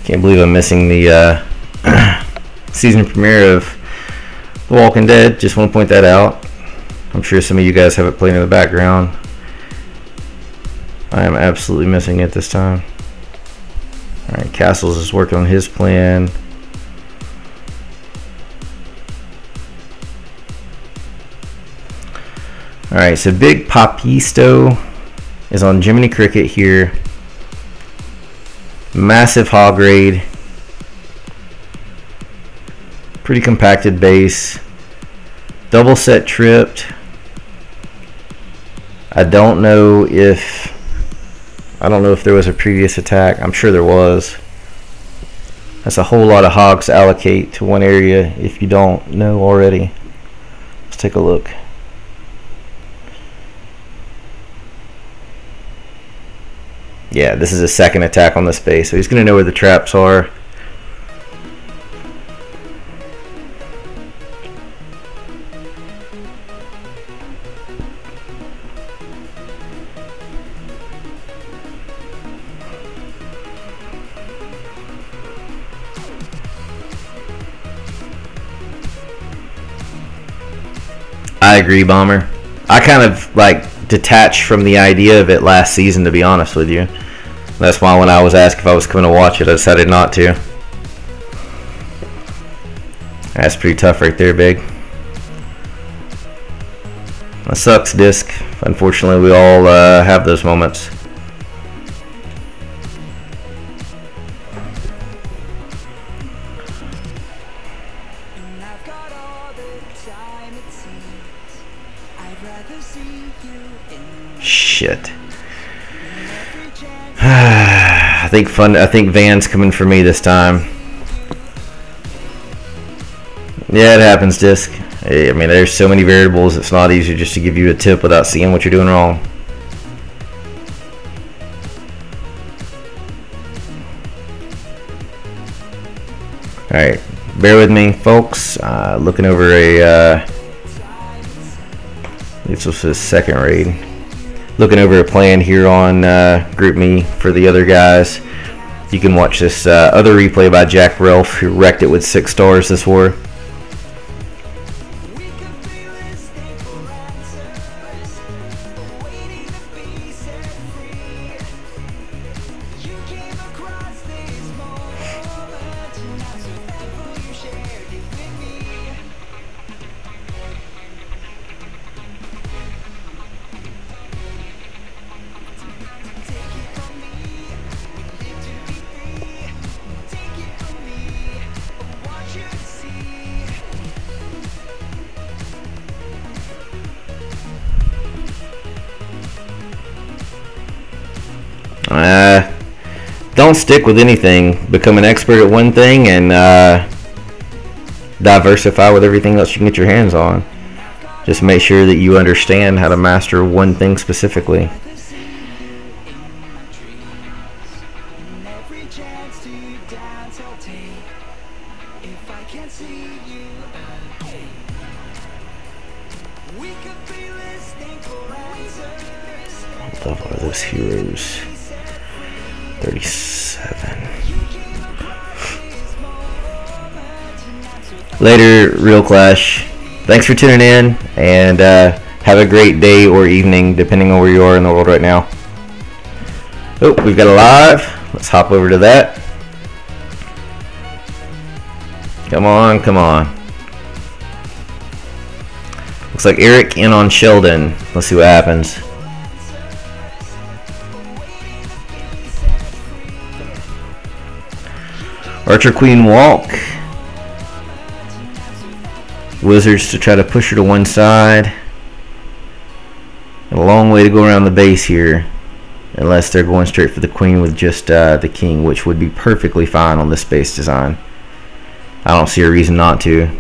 Can't believe I'm missing the season premiere of The Walking Dead. Just want to point that out. I'm sure some of you guys have it playing in the background. I am absolutely missing it this time. Alright, Castles is working on his plan. Alright, so Big Papisto is on Jiminy Cricket here. Massive hog raid. Pretty compacted base. Double set tripped. I don't know if there was a previous attack. I'm sure there was. That's a whole lot of hogs to allocate to one area if you don't know already. Let's take a look. Yeah, this is a second attack on this base, so he's going to know where the traps are. I agree, Bomber. I kind of like detached from the idea of it last season, to be honest with you. That's why when I was asked if I was coming to watch it, I decided not to. That's pretty tough right there, Big. That sucks, Disc. Unfortunately, we all have those moments. Shit. I think Van's coming for me this time. Yeah, it happens, Disc. I mean, there's so many variables, it's not easy just to give you a tip without seeing what you're doing wrong. Alright, bear with me, folks. Looking over a... this was his second raid. Looking over a plan here on GroupMe for the other guys. You can watch this other replay by Jack Ralph, who wrecked it with 6 stars this war. Don't stick with anything. Become an expert at one thing and diversify with everything else you can get your hands on. Just make sure that you understand how to master one thing specifically. What level are those heroes? 37. Later, Real Clash. Thanks for tuning in, and have a great day or evening, depending on where you are in the world right now. Oh, we've got a live. Let's hop over to that. Come on, come on. Looks like Eric in on Sheldon. Let's see what happens. Archer Queen walk. Wizards to try to push her to one side. A long way to go around the base here, unless they're going straight for the queen with just the king, which would be perfectly fine on this base design. I don't see a reason not to.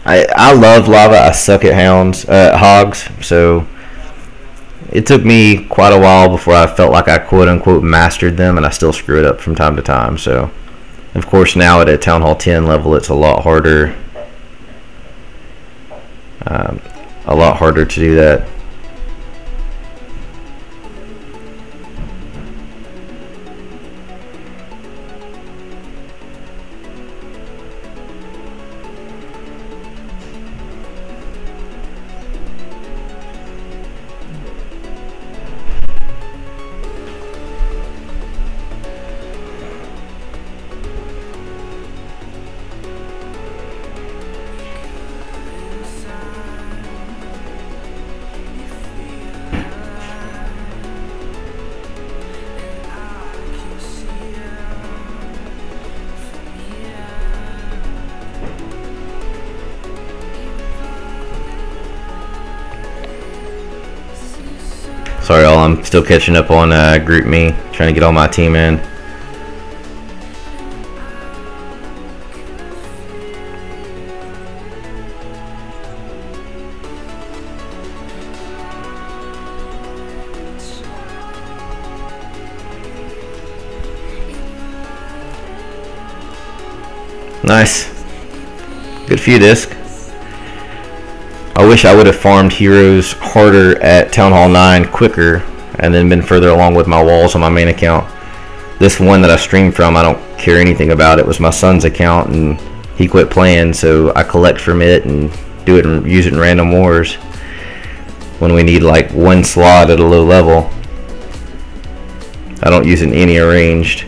I love lava. I suck at hogs, so it took me quite a while before I felt like I quote unquote mastered them, and I still screw it up from time to time. So of course now at a Town Hall 10 level it's a lot harder to do that. Sorry all, I'm still catching up on Group Me, trying to get all my team in. Nice. Good for you, Disc. I wish I would have farmed heroes harder at Town Hall 9 quicker and then been further along with my walls on my main account. This one that I streamed from, I don't care anything about. It was my son's account and he quit playing, so I collect from it and do it and use it in random wars when we need like one slot at a low level. I don't use it in any arranged.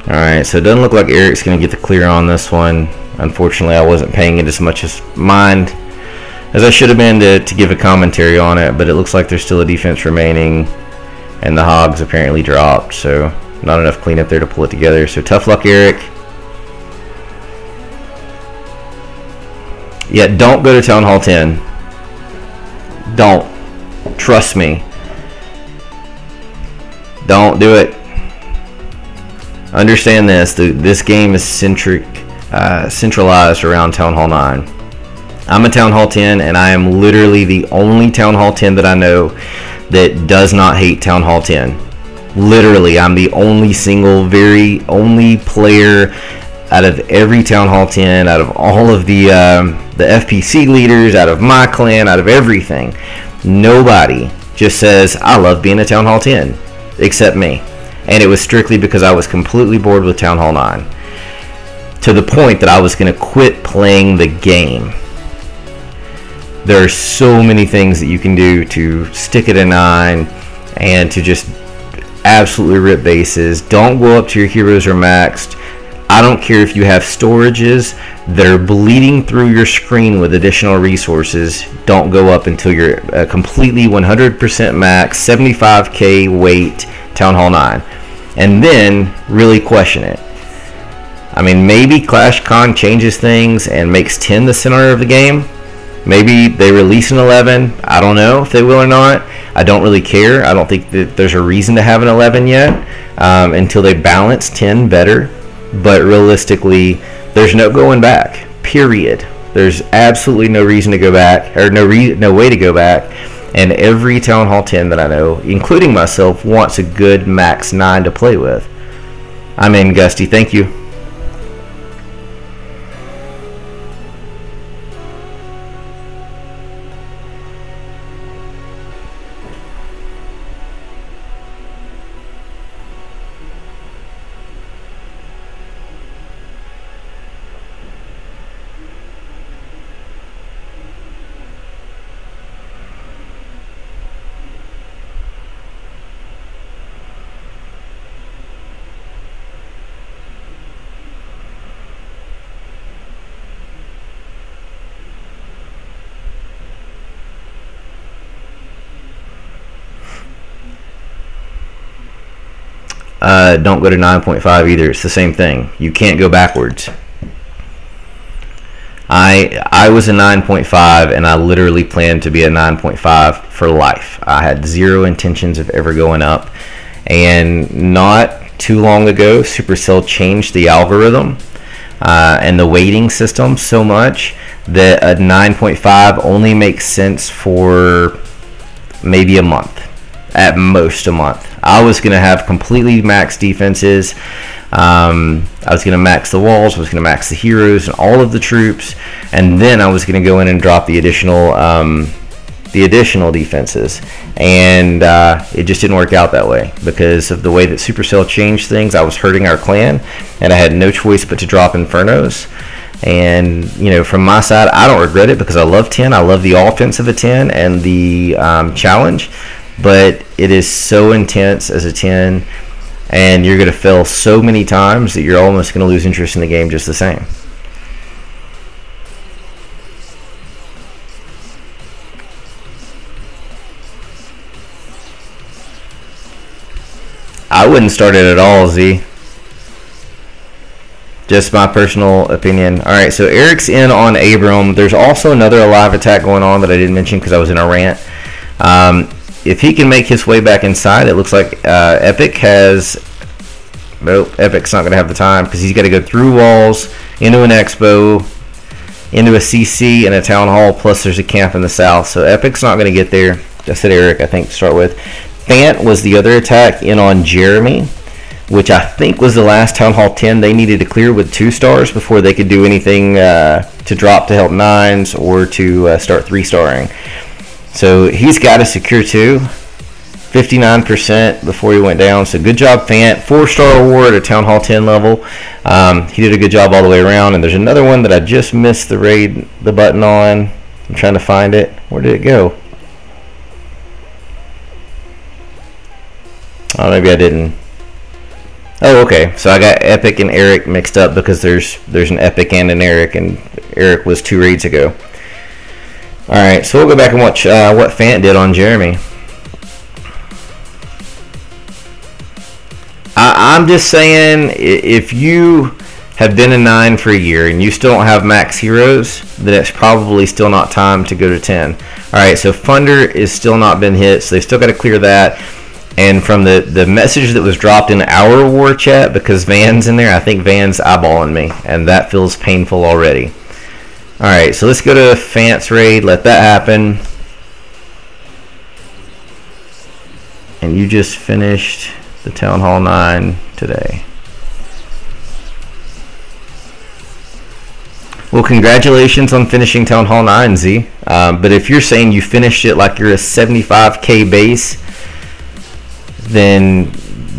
Alright, so it doesn't look like Eric's going to get the clear on this one. Unfortunately, I wasn't paying it as much as mind as I should have been to give a commentary on it, but it looks like there's still a defense remaining, and the hogs apparently dropped, so not enough cleanup there to pull it together. So tough luck, Eric. Yeah, don't go to Town Hall 10. Don't. Trust me. Don't do it. Understand this. This game is centralized around Town Hall 9. I'm a Town Hall 10, and I am literally the only Town Hall 10 that I know that does not hate Town Hall 10. Literally, I'm the only only player out of every Town Hall 10, out of all of the FPC leaders, out of my clan, out of everything. Nobody just says, I love being a Town Hall 10, except me. And it was strictly because I was completely bored with Town Hall 9. To the point that I was going to quit playing the game. There are so many things that you can do to stick at a 9 and to just absolutely rip bases. Don't go up to your heroes are maxed. I don't care if you have storages that are bleeding through your screen with additional resources. Don't go up until you're completely 100% max, 75k weight Town Hall 9. And then really question it. I mean, maybe ClashCon changes things and makes 10 the center of the game. Maybe they release an 11. I don't know if they will or not. I don't really care. I don't think that there's a reason to have an 11 yet until they balance 10 better. But realistically, there's no going back, period. There's absolutely no reason to go back, or no way to go back. And every Town Hall 10 that I know, including myself, wants a good max 9 to play with. I'm in, Gusty. Thank you. don't go to 9.5 either. It's the same thing. You can't go backwards. I was a 9.5, and I literally planned to be a 9.5 for life. I had zero intentions of ever going up, and not too long ago, Supercell changed the algorithm and the weighting system so much that a 9.5 only makes sense for maybe a month, at most a month. I was going to have completely maxed defenses. I was going to max the walls, I was going to max the heroes and all of the troops, and then I was going to go in and drop the additional defenses, and it just didn't work out that way because of the way that Supercell changed things. I was hurting our clan, and I had no choice but to drop Infernos. And you know, from my side, I don't regret it because I love 10. I love the offense of a 10 and the challenge, but it is so intense as a 10, and you're going to fail so many times that you're almost going to lose interest in the game just the same. I wouldn't start it at all, Z. Just my personal opinion. Alright, so Eric's in on Abram. There's also another alive attack going on that I didn't mention because I was in a rant. If he can make his way back inside, it looks like Epic has... Nope, Epic's not going to have the time because he's got to go through walls, into an expo, into a CC, and a town hall, plus there's a camp in the south. So Epic's not going to get there. I said Eric, I think, to start with. Fant was the other attack in on Jeremy, which I think was the last Town Hall 10 they needed to clear with 2 stars before they could do anything to drop to help 9s or to start 3-starring. So he's got to secure 2. 59% before he went down. So good job, Fant. 4-star award at Town Hall 10 level. He did a good job all the way around. And there's another one that I just missed the button on. I'm trying to find it. Where did it go? Oh, maybe I didn't. Oh, okay. So I got Epic and Eric mixed up because there's an Epic and an Eric was 2 raids ago. All right, so we'll go back and watch what Fant did on Jeremy. I'm just saying, if you have been a 9 for a year and you still don't have max heroes, then it's probably still not time to go to 10. All right, so Funder is still not been hit, so they still got to clear that. And from the message that was dropped in our war chat, because Van's in there, I think Van's eyeballing me, and that feels painful already. All right, so let's go to Fant's raid. Let that happen. And you just finished the Town Hall 9 today. Well, congratulations on finishing Town Hall 9, Z. But if you're saying you finished it like you're a 75k base, then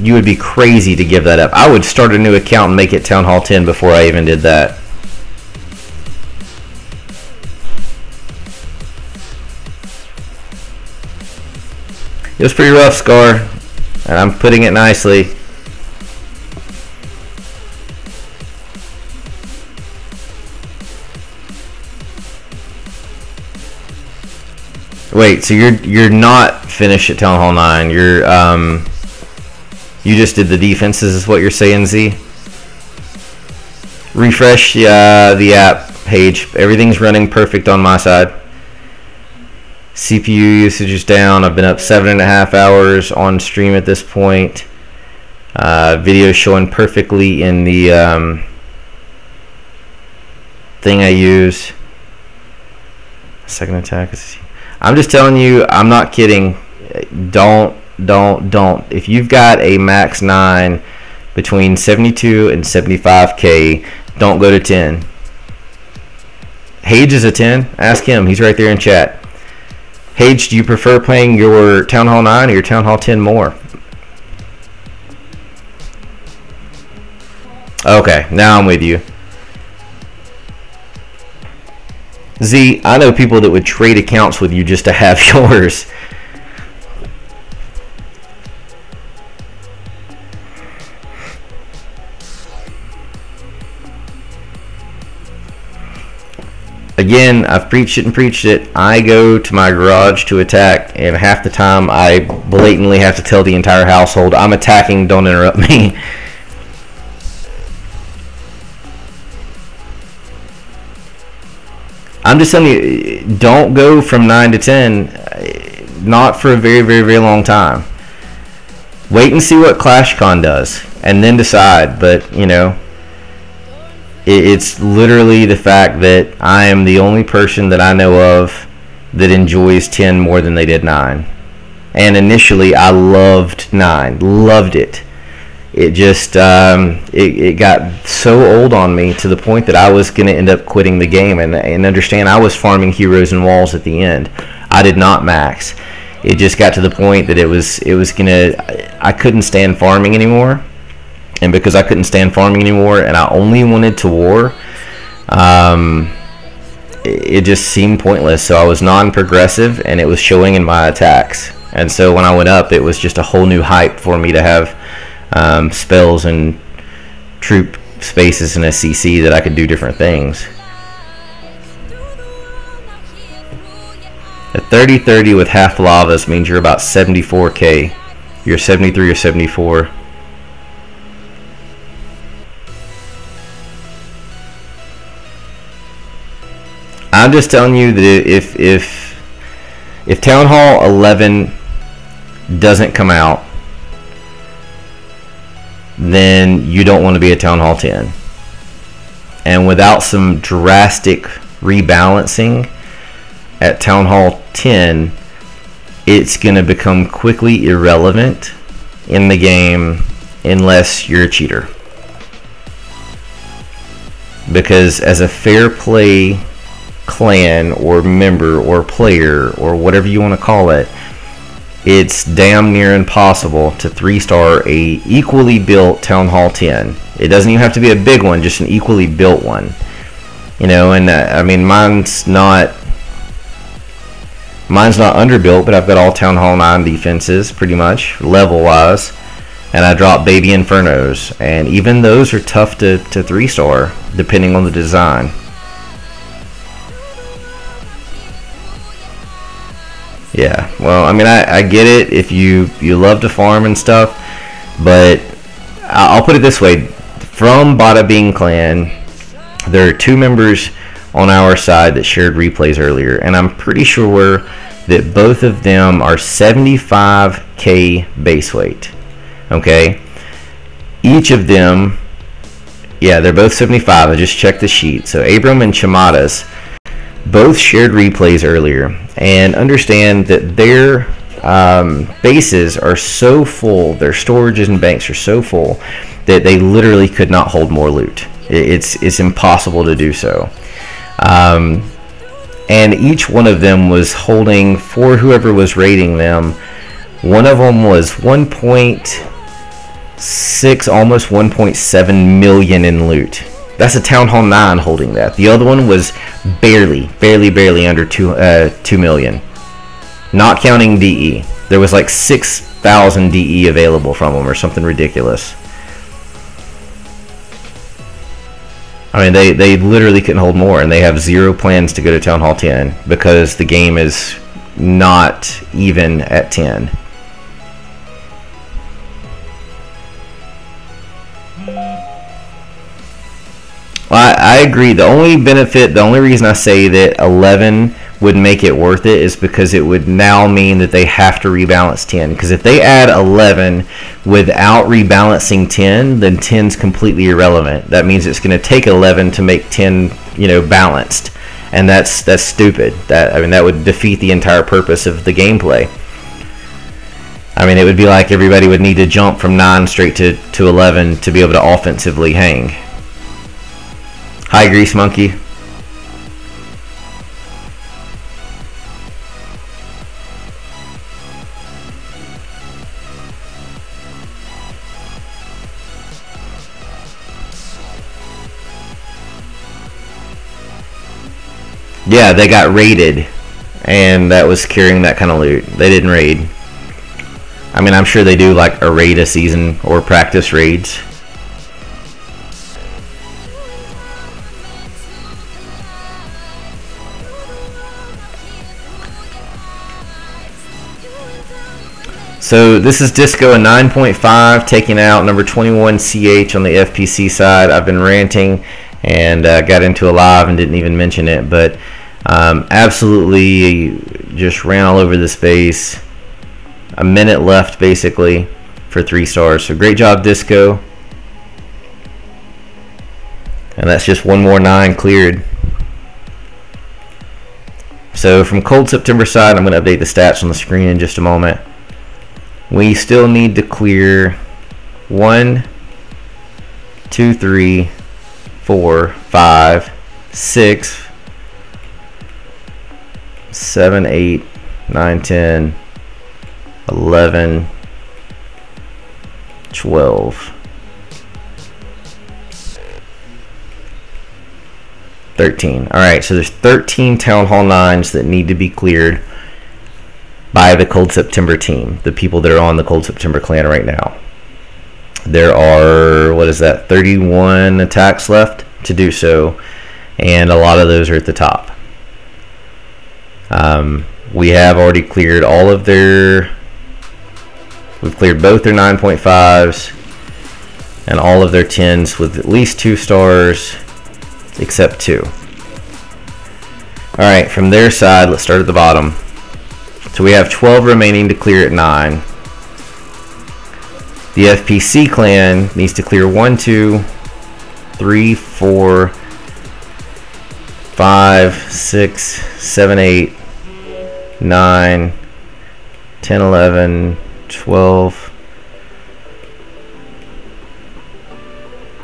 you would be crazy to give that up. I would start a new account and make it Town Hall 10 before I even did that. It was pretty rough, Scar, and I'm putting it nicely. Wait, so you're not finished at Town Hall 9. You're you just did the defenses, is what you're saying, Z? Refresh the app page. Everything's running perfect on my side. CPU usage is down. I've been up 7.5 hours on stream at this point. Video showing perfectly in the thing I use. Second attack is... I'm just telling you, I'm not kidding. Don't. If you've got a max 9 between 72 and 75k, don't go to 10. Hage is a 10. Ask him. He's right there in chat. Hage, do you prefer playing your Town Hall 9 or your Town Hall 10 more? Okay, now I'm with you. Z, I know people that would trade accounts with you just to have yours. Again, I've preached it and preached it. I go to my garage to attack, and half the time I blatantly have to tell the entire household, I'm attacking, don't interrupt me. I'm just telling you, don't go from 9 to 10, not for a very, very, very long time. Wait and see what ClashCon does, and then decide. But, you know, it's literally the fact that I am the only person that I know of that enjoys 10 more than they did 9. And initially, I loved 9. Loved it. It just, it got so old on me to the point that I was going to end up quitting the game. And understand, I was farming heroes and walls at the end. I did not max. It just got to the point that it was going to, I couldn't stand farming anymore. And because I couldn't stand farming anymore and I only wanted to war, it just seemed pointless. So I was non-progressive, and it was showing in my attacks. And so when I went up, it was just a whole new hype for me to have spells and troop spaces in a CC that I could do different things. A 30-30 with half lavas means you're about 74k. You're 73 or 74. I'm just telling you that if Town Hall 11 doesn't come out, then you don't want to be at Town Hall 10. And without some drastic rebalancing at Town Hall 10, it's going to become quickly irrelevant in the game unless you're a cheater. Because as a fair play clan or member or player or whatever you want to call it, it's damn near impossible to 3-star a equally built Town Hall 10. It doesn't even have to be a big one, just an equally built one. You know, and I mean, mine's not underbuilt, but I've got all Town Hall 9 defenses pretty much level wise, and I drop Baby Infernos, and even those are tough to 3-star depending on the design. Yeah, well, I mean, I get it if you love to farm and stuff, but I'll put it this way. From Bada Bing Clan, there are 2 members on our side that shared replays earlier, and I'm pretty sure that both of them are 75k base weight. Okay? Each of them, yeah, they're both 75. I just checked the sheet. So Abram and Chamadas both shared replays earlier, and understand that their bases are so full, their storages and banks are so full that they literally could not hold more loot. It's impossible to do so. And each one of them was holding, for whoever was raiding them, one of them was 1.6, almost 1.7 million in loot. That's a Town Hall 9 holding that. The other one was barely under 2 million. Not counting DE. There was like 6,000 DE available from them or something ridiculous. I mean, they literally couldn't hold more, and they have 0 plans to go to Town Hall 10 because the game is not even at 10. I agree. The only reason I say that 11 would make it worth it is because it would now mean that they have to rebalance 10. Because if they add 11 without rebalancing 10, then 10's completely irrelevant. That means it's going to take 11 to make 10, you know, balanced, and that's stupid. That would defeat the entire purpose of the gameplay. I mean, it would be like everybody would need to jump from 9 straight to 11 to be able to offensively hang. Hi, Grease Monkey. Yeah, they got raided, and that was carrying that kind of loot. They didn't raid. I mean, I'm sure they do like a raid a season or practice raids. So this is Disco, a 9.5, taking out number 21 CH on the FPC side. I've been ranting and got into a live and didn't even mention it, but absolutely just ran all over the space. A minute left basically for 3 stars. So great job, Disco. And that's just one more 9 cleared. So from Cold September side, I'm going to update the stats on the screen in just a moment. We still need to clear 1, 2, 3, 4, 5, 6, 7, 8, 9, 10, 11, 12, 13. Alright, so there's 13 Town Hall 9s that need to be cleared by the Cold September team, the people that are on the Cold September clan right now. There are, what is that, 31 attacks left to do so, and a lot of those are at the top. We have already cleared all of their, we've cleared both their 9.5s and all of their 10s with at least 2 stars, except 2. Alright, from their side, let's start at the bottom. So we have 12 remaining to clear at 9. The FPC clan needs to clear 1, 2, 3, 4, 5, 6, 7, 8, 9, 10, 11, 12,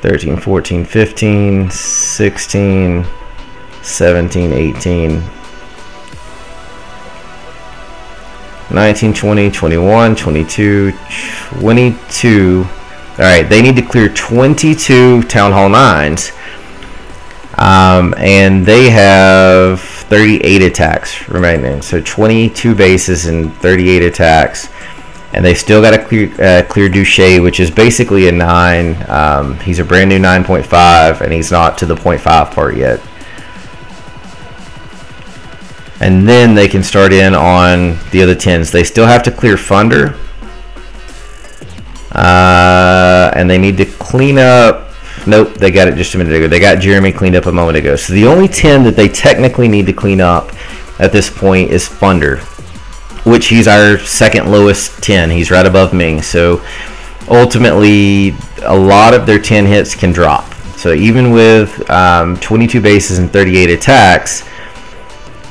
13, 14, 15, 16, 17, 18, 19, 20, 21, 22, 22. Alright, they need to clear 22 Town Hall 9s. And they have 38 attacks remaining. So 22 bases and 38 attacks. And they still got to clear Duche, which is basically a 9. He's a brand new 9.5, and he's not to the 0.5 part yet. And then they can start in on the other 10s. They still have to clear Funder. And they need to clean up... Nope, they got it just a minute ago. They got Jeremy cleaned up a moment ago. So the only 10 that they technically need to clean up at this point is Funder, which he's our second lowest 10. He's right above me. So ultimately, a lot of their 10 hits can drop. So even with 22 bases and 38 attacks,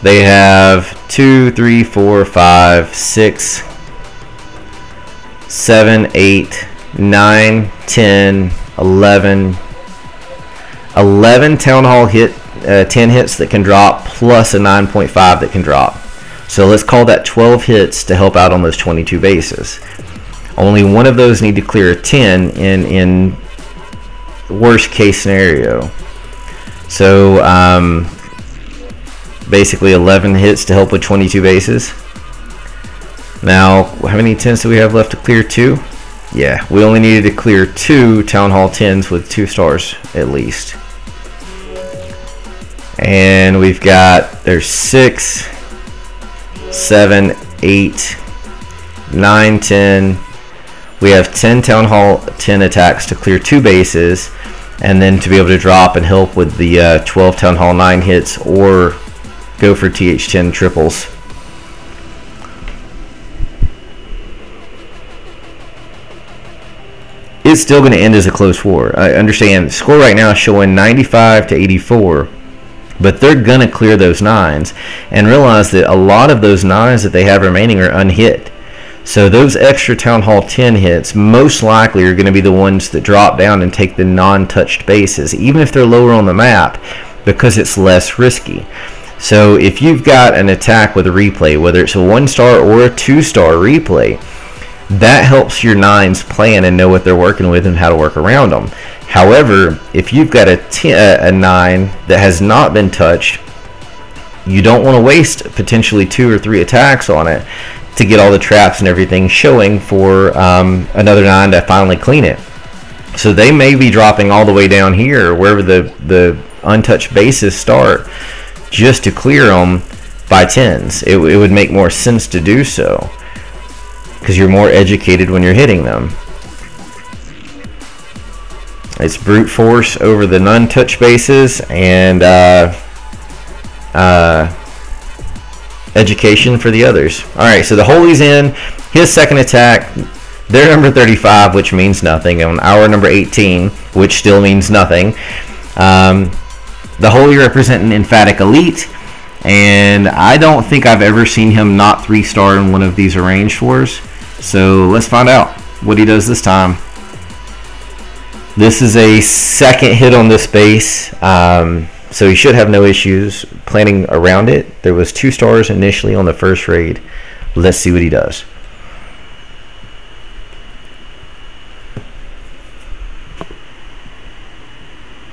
they have 2, 3, 4, 5, 6, 7, 8, 9, 10, 11 Town Hall 10 hits that can drop, plus a 9.5 that can drop. So let's call that 12 hits to help out on those 22 bases. Only one of those need to clear a 10 in worst case scenario. So basically 11 hits to help with 22 bases. Now, how many 10s do we have left to clear? 2? Yeah, we only needed to clear 2 Town Hall 10s with 2 stars at least. And we've got, there's 6, 7, 8, 9, 10. We have 10 Town Hall 10 attacks to clear 2 bases, and then to be able to drop and help with the 12 Town Hall 9 hits or go for TH10 triples. It's still going to end as a close war. I understand the score right now is showing 95 to 84, but they're going to clear those 9s and realize that a lot of those 9s that they have remaining are unhit. So those extra Town Hall 10 hits most likely are going to be the ones that drop down and take the non-touched bases, even if they're lower on the map, because it's less risky. So if you've got an attack with a replay, whether it's a 1-star or a 2-star replay, that helps your 9s plan and know what they're working with and how to work around them. However, if you've got a 9 that has not been touched, you don't want to waste potentially 2 or 3 attacks on it to get all the traps and everything showing for another 9 to finally clean it. So they may be dropping all the way down here, wherever the untouched bases start, just to clear them by 10s. It would make more sense to do so. because you're more educated when you're hitting them. It's brute force over the non-touch bases and education for the others. Alright, so the Holy's in. His second attack, they're number 35, which means nothing, and our number 18, which still means nothing. The Holy representing Emphatic Elite, and I don't think I've ever seen him not 3-star in one of these arranged wars. So let's find out what he does this time. This is a second hit on this base, so he should have no issues planning around it. There was 2 stars initially on the first raid. Let's see what he does.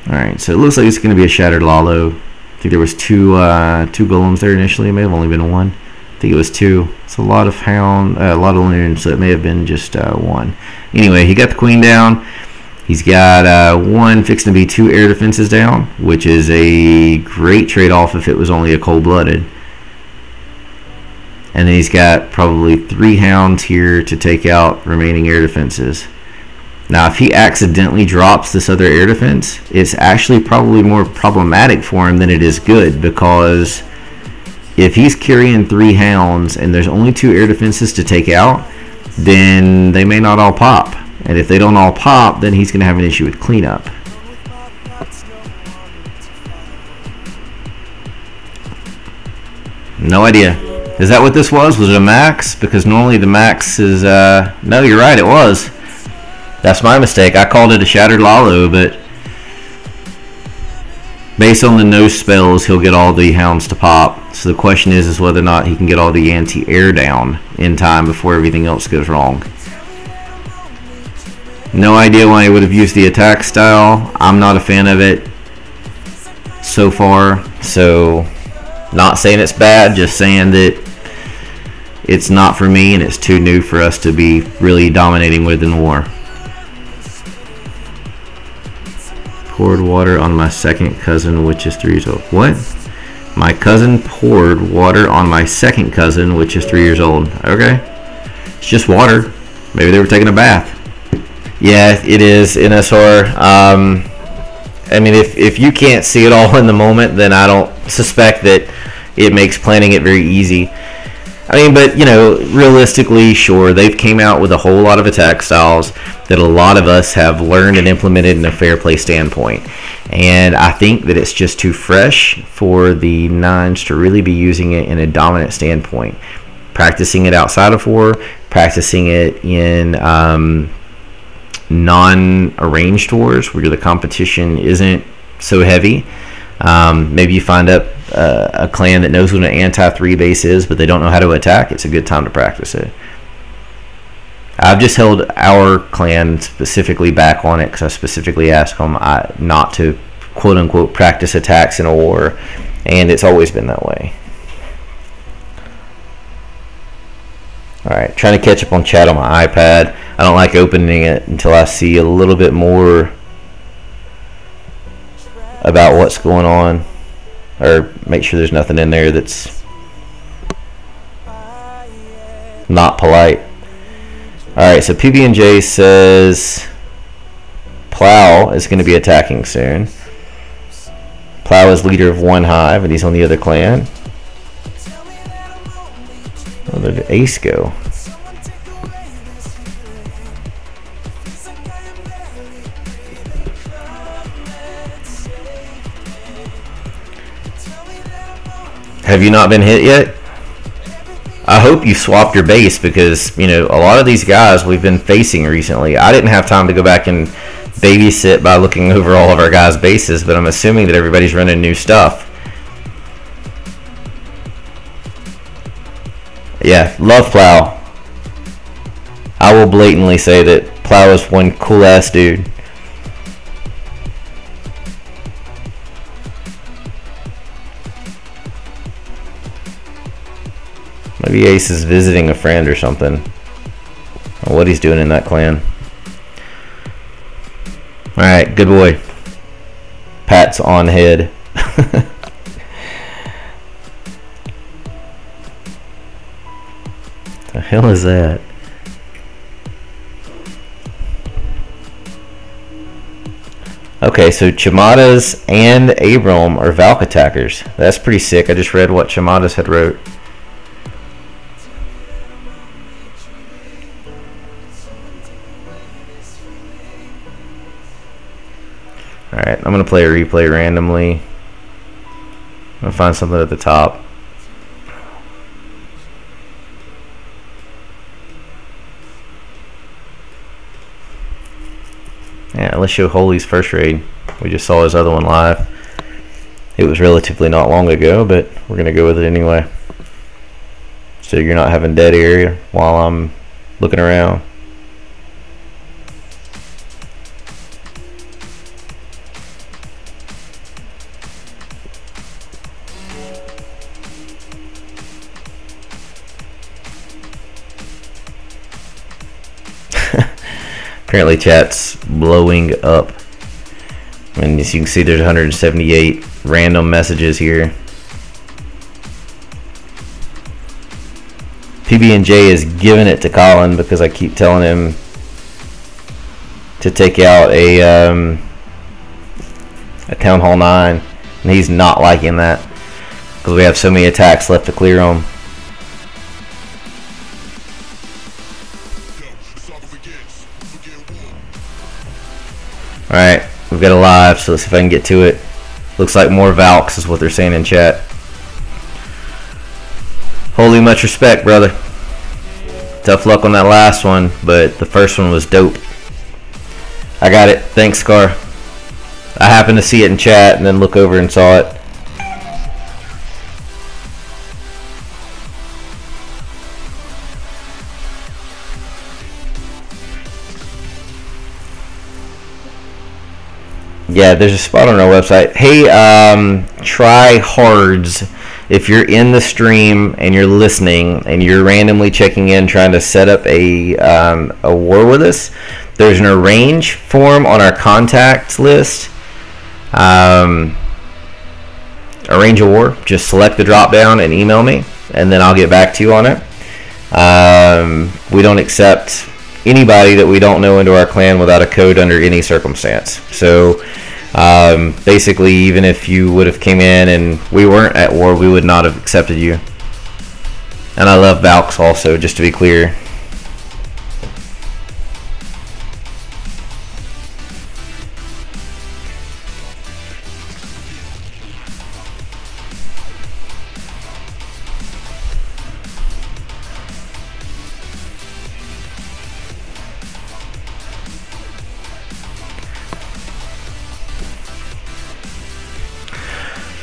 Alright, so it looks like it's going to be a Shattered Lalo. I think there was two golems there initially. It may have only been 1. I think it was 2. It's a lot of hound, a lot of loons, so it may have been just 1. Anyway, he got the queen down. He's got 1 fixing to be 2 air defenses down, which is a great trade-off if it was only a cold-blooded. And then he's got probably 3 hounds here to take out remaining air defenses. Now, if he accidentally drops this other air defense, it's actually probably more problematic for him than it is good, because if he's carrying 3 hounds and there's only 2 air defenses to take out, then they may not all pop. And if they don't all pop, then he's going to have an issue with cleanup. No idea. Is that what this was? Was it a max? Because normally the max is... no, you're right, it was. That's my mistake. I called it a Shattered Lalo, but based on the no spells, he'll get all the hounds to pop. So the question is whether or not he can get all the anti-air down in time before everything else goes wrong. No idea why he would have used the attack style. I'm not a fan of it so far. So, not saying it's bad, just saying that it's not for me and it's too new for us to be really dominating with in the war. Poured water on my second cousin, which is 3 years old. What? My cousin poured water on my second cousin, which is 3 years old. Okay. It's just water. Maybe they were taking a bath. Yeah, it is NSR. I mean, if you can't see it all in the moment, then I don't suspect that it makes planning it very easy. I mean, but, you know, realistically, sure, they've came out with a whole lot of attack styles that a lot of us have learned and implemented in a fair play standpoint. And I think that it's just too fresh for the 9s to really be using it in a dominant standpoint. Practicing it outside of war, practicing it in non-arranged wars where the competition isn't so heavy. Maybe you find up a clan that knows what an anti-3 base is, but they don't know how to attack. It's a good time to practice it. I've just held our clan specifically back on it because I specifically asked them not to quote-unquote practice attacks in a war, and it's always been that way. Alright, trying to catch up on chat on my iPad. I don't like opening it until I see a little bit more about what's going on, or make sure there's nothing in there that's not polite. Alright, so PB&J says Plow is going to be attacking soon. Plow is leader of OneHive, and he's on the other clan. Where did Ace go? Have you not been hit yet? I hope you swapped your base, because, you know, a lot of these guys we've been facing recently. I didn't have time to go back and babysit by looking over all of our guys' bases, but I'm assuming that everybody's running new stuff. Yeah, love Plow. I will blatantly say that Plow is one cool ass dude. Maybe Ace is visiting a friend or something. Or what he's doing in that clan. Alright, good boy. Pat's on head. The hell is that? Okay, so Chamadas and Abram are Valk attackers. That's pretty sick. I just read what Chamadas had wrote. Alright, I'm going to play a replay randomly. I'm going to find something at the top. Yeah, let's show Holy's first raid. We just saw his other one live. It was relatively not long ago, but we're going to go with it anyway. So you're not having dead area while I'm looking around. Apparently chat's blowing up. And as you can see, there's 178 random messages here. PB&J is giving it to Colin because I keep telling him to take out a Town Hall 9, and he's not liking that because we have so many attacks left to clear them. Alright, we've got a live, so let's see if I can get to it. Looks like more Valks is what they're saying in chat. Holy much respect, brother. Tough luck on that last one, but the first one was dope. I got it. Thanks, Scar. I happened to see it in chat and then look over and saw it. Yeah, there's a spot on our website. Hey, try hards. If you're in the stream and you're listening and you're randomly checking in trying to set up a war with us, there's an arrange form on our contacts list. Arrange a war. Just select the drop down and email me, and then I'll get back to you on it. We don't accept anybody that we don't know into our clan without a code under any circumstance. So basically, even if you would have came in and we weren't at war, we would not have accepted you. And I love Valks also, just to be clear.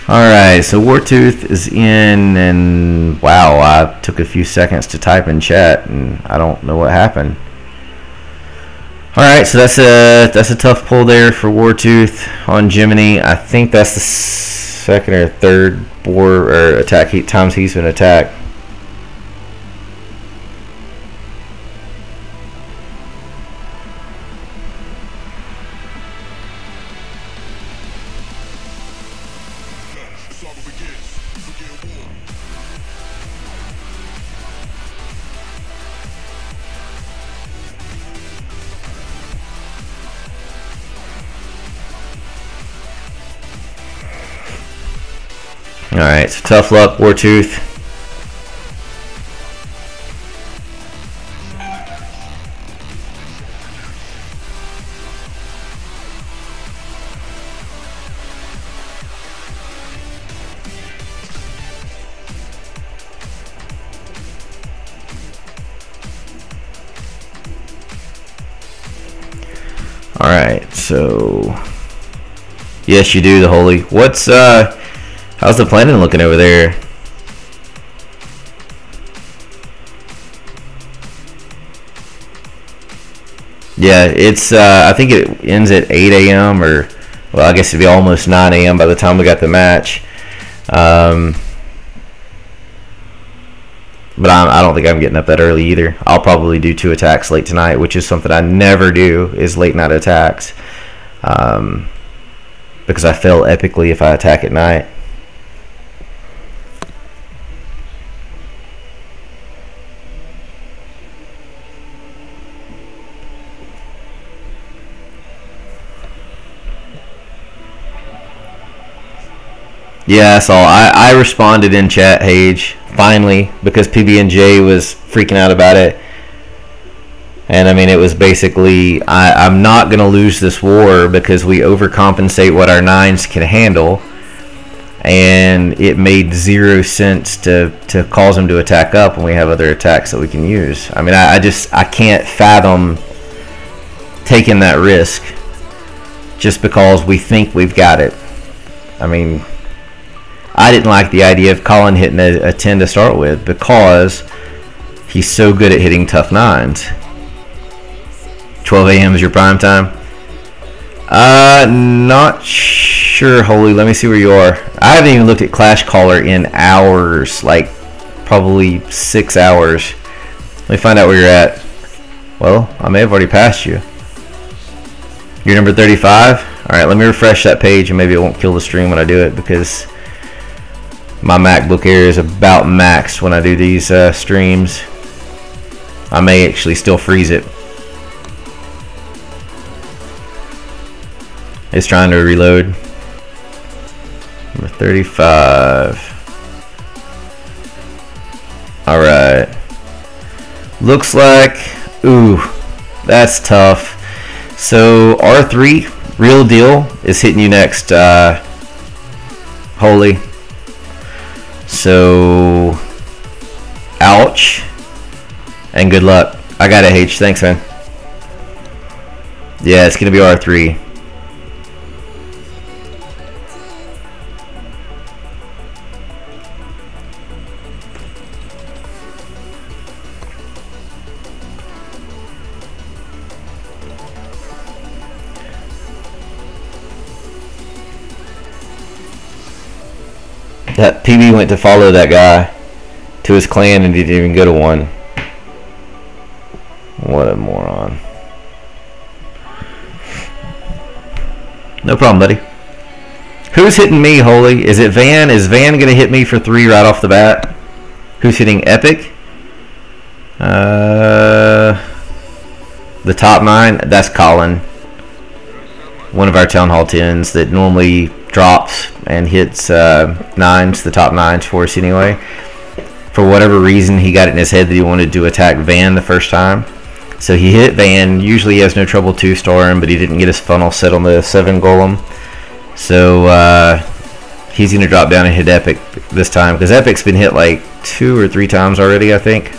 Alright, so Wartooth is in, and wow, I took a few seconds to type in chat and I don't know what happened. Alright, so that's a tough pull there for Wartooth on Jiminy. I think that's the second or third war or attack times he's been attacked. Alright, so tough luck, Wartooth. Alright, so yes, you do, the Holy. What's how's the planning looking over there? Yeah, it's I think it ends at 8 a.m. or, well, I guess it'd be almost 9 a.m. by the time we got the match. But I don't think I'm getting up that early either. I'll probably do 2 attacks late tonight, which is something I never do, is late night attacks. Because I fail epically if I attack at night. Yeah, that's all. I responded in chat, Hage, finally, because PB&J was freaking out about it. And I mean, it was basically, I'm not going to lose this war because we overcompensate what our 9s can handle. And it made 0 sense to cause them to attack up when we have other attacks that we can use. I mean, I can't fathom taking that risk just because we think we've got it. I mean, I didn't like the idea of Colin hitting a 10 to start with because he's so good at hitting tough 9s. 12 a.m. is your prime time? Not sure, Holy. Let me see where you are. I haven't even looked at Clash Caller in hours, like probably 6 hours. Let me find out where you're at. Well, I may have already passed you. You're number 35? Alright, let me refresh that page and maybe it won't kill the stream when I do it because my MacBook Air is about maxed when I do these streams. I may actually still freeze it. It's trying to reload. Number 35. Alright. Looks like... Ooh, that's tough. So, R3, real deal, is hitting you next, Holy. So, ouch. And good luck. I got it, H. Thanks, man. Yeah, it's going to be R3. That PB went to follow that guy to his clan and he didn't even go to one. What a moron. No problem, buddy. Who's hitting me, Holy? Is it Van? Is Van going to hit me for 3 right off the bat? Who's hitting Epic? The top 9? That's Colin. One of our Town Hall 10s that normally drops and hits 9s, the top 9s for us anyway. For whatever reason, he got it in his head that he wanted to attack Van the first time. So he hit Van. Usually he has no trouble 2-starring, but he didn't get his funnel set on the 7 golem. So he's going to drop down and hit Epic this time, because Epic's been hit like 2 or 3 times already, I think.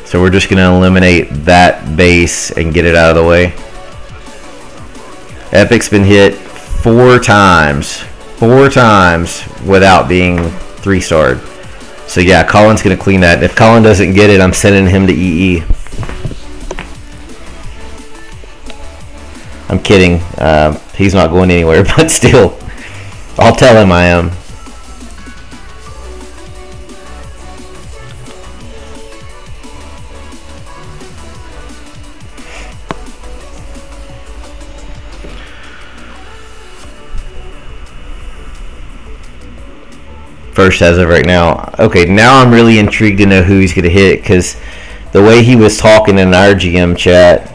So we're just going to eliminate that base and get it out of the way. Epic's been hit 4 times without being 3-starred. So yeah, Colin's gonna clean that. If Colin doesn't get it, I'm sending him to EE. I'm kidding. He's not going anywhere, but still, I'll tell him I am. First as of right now. Okay, now I'm really intrigued to know who he's going to hit, because the way he was talking in our GM chat,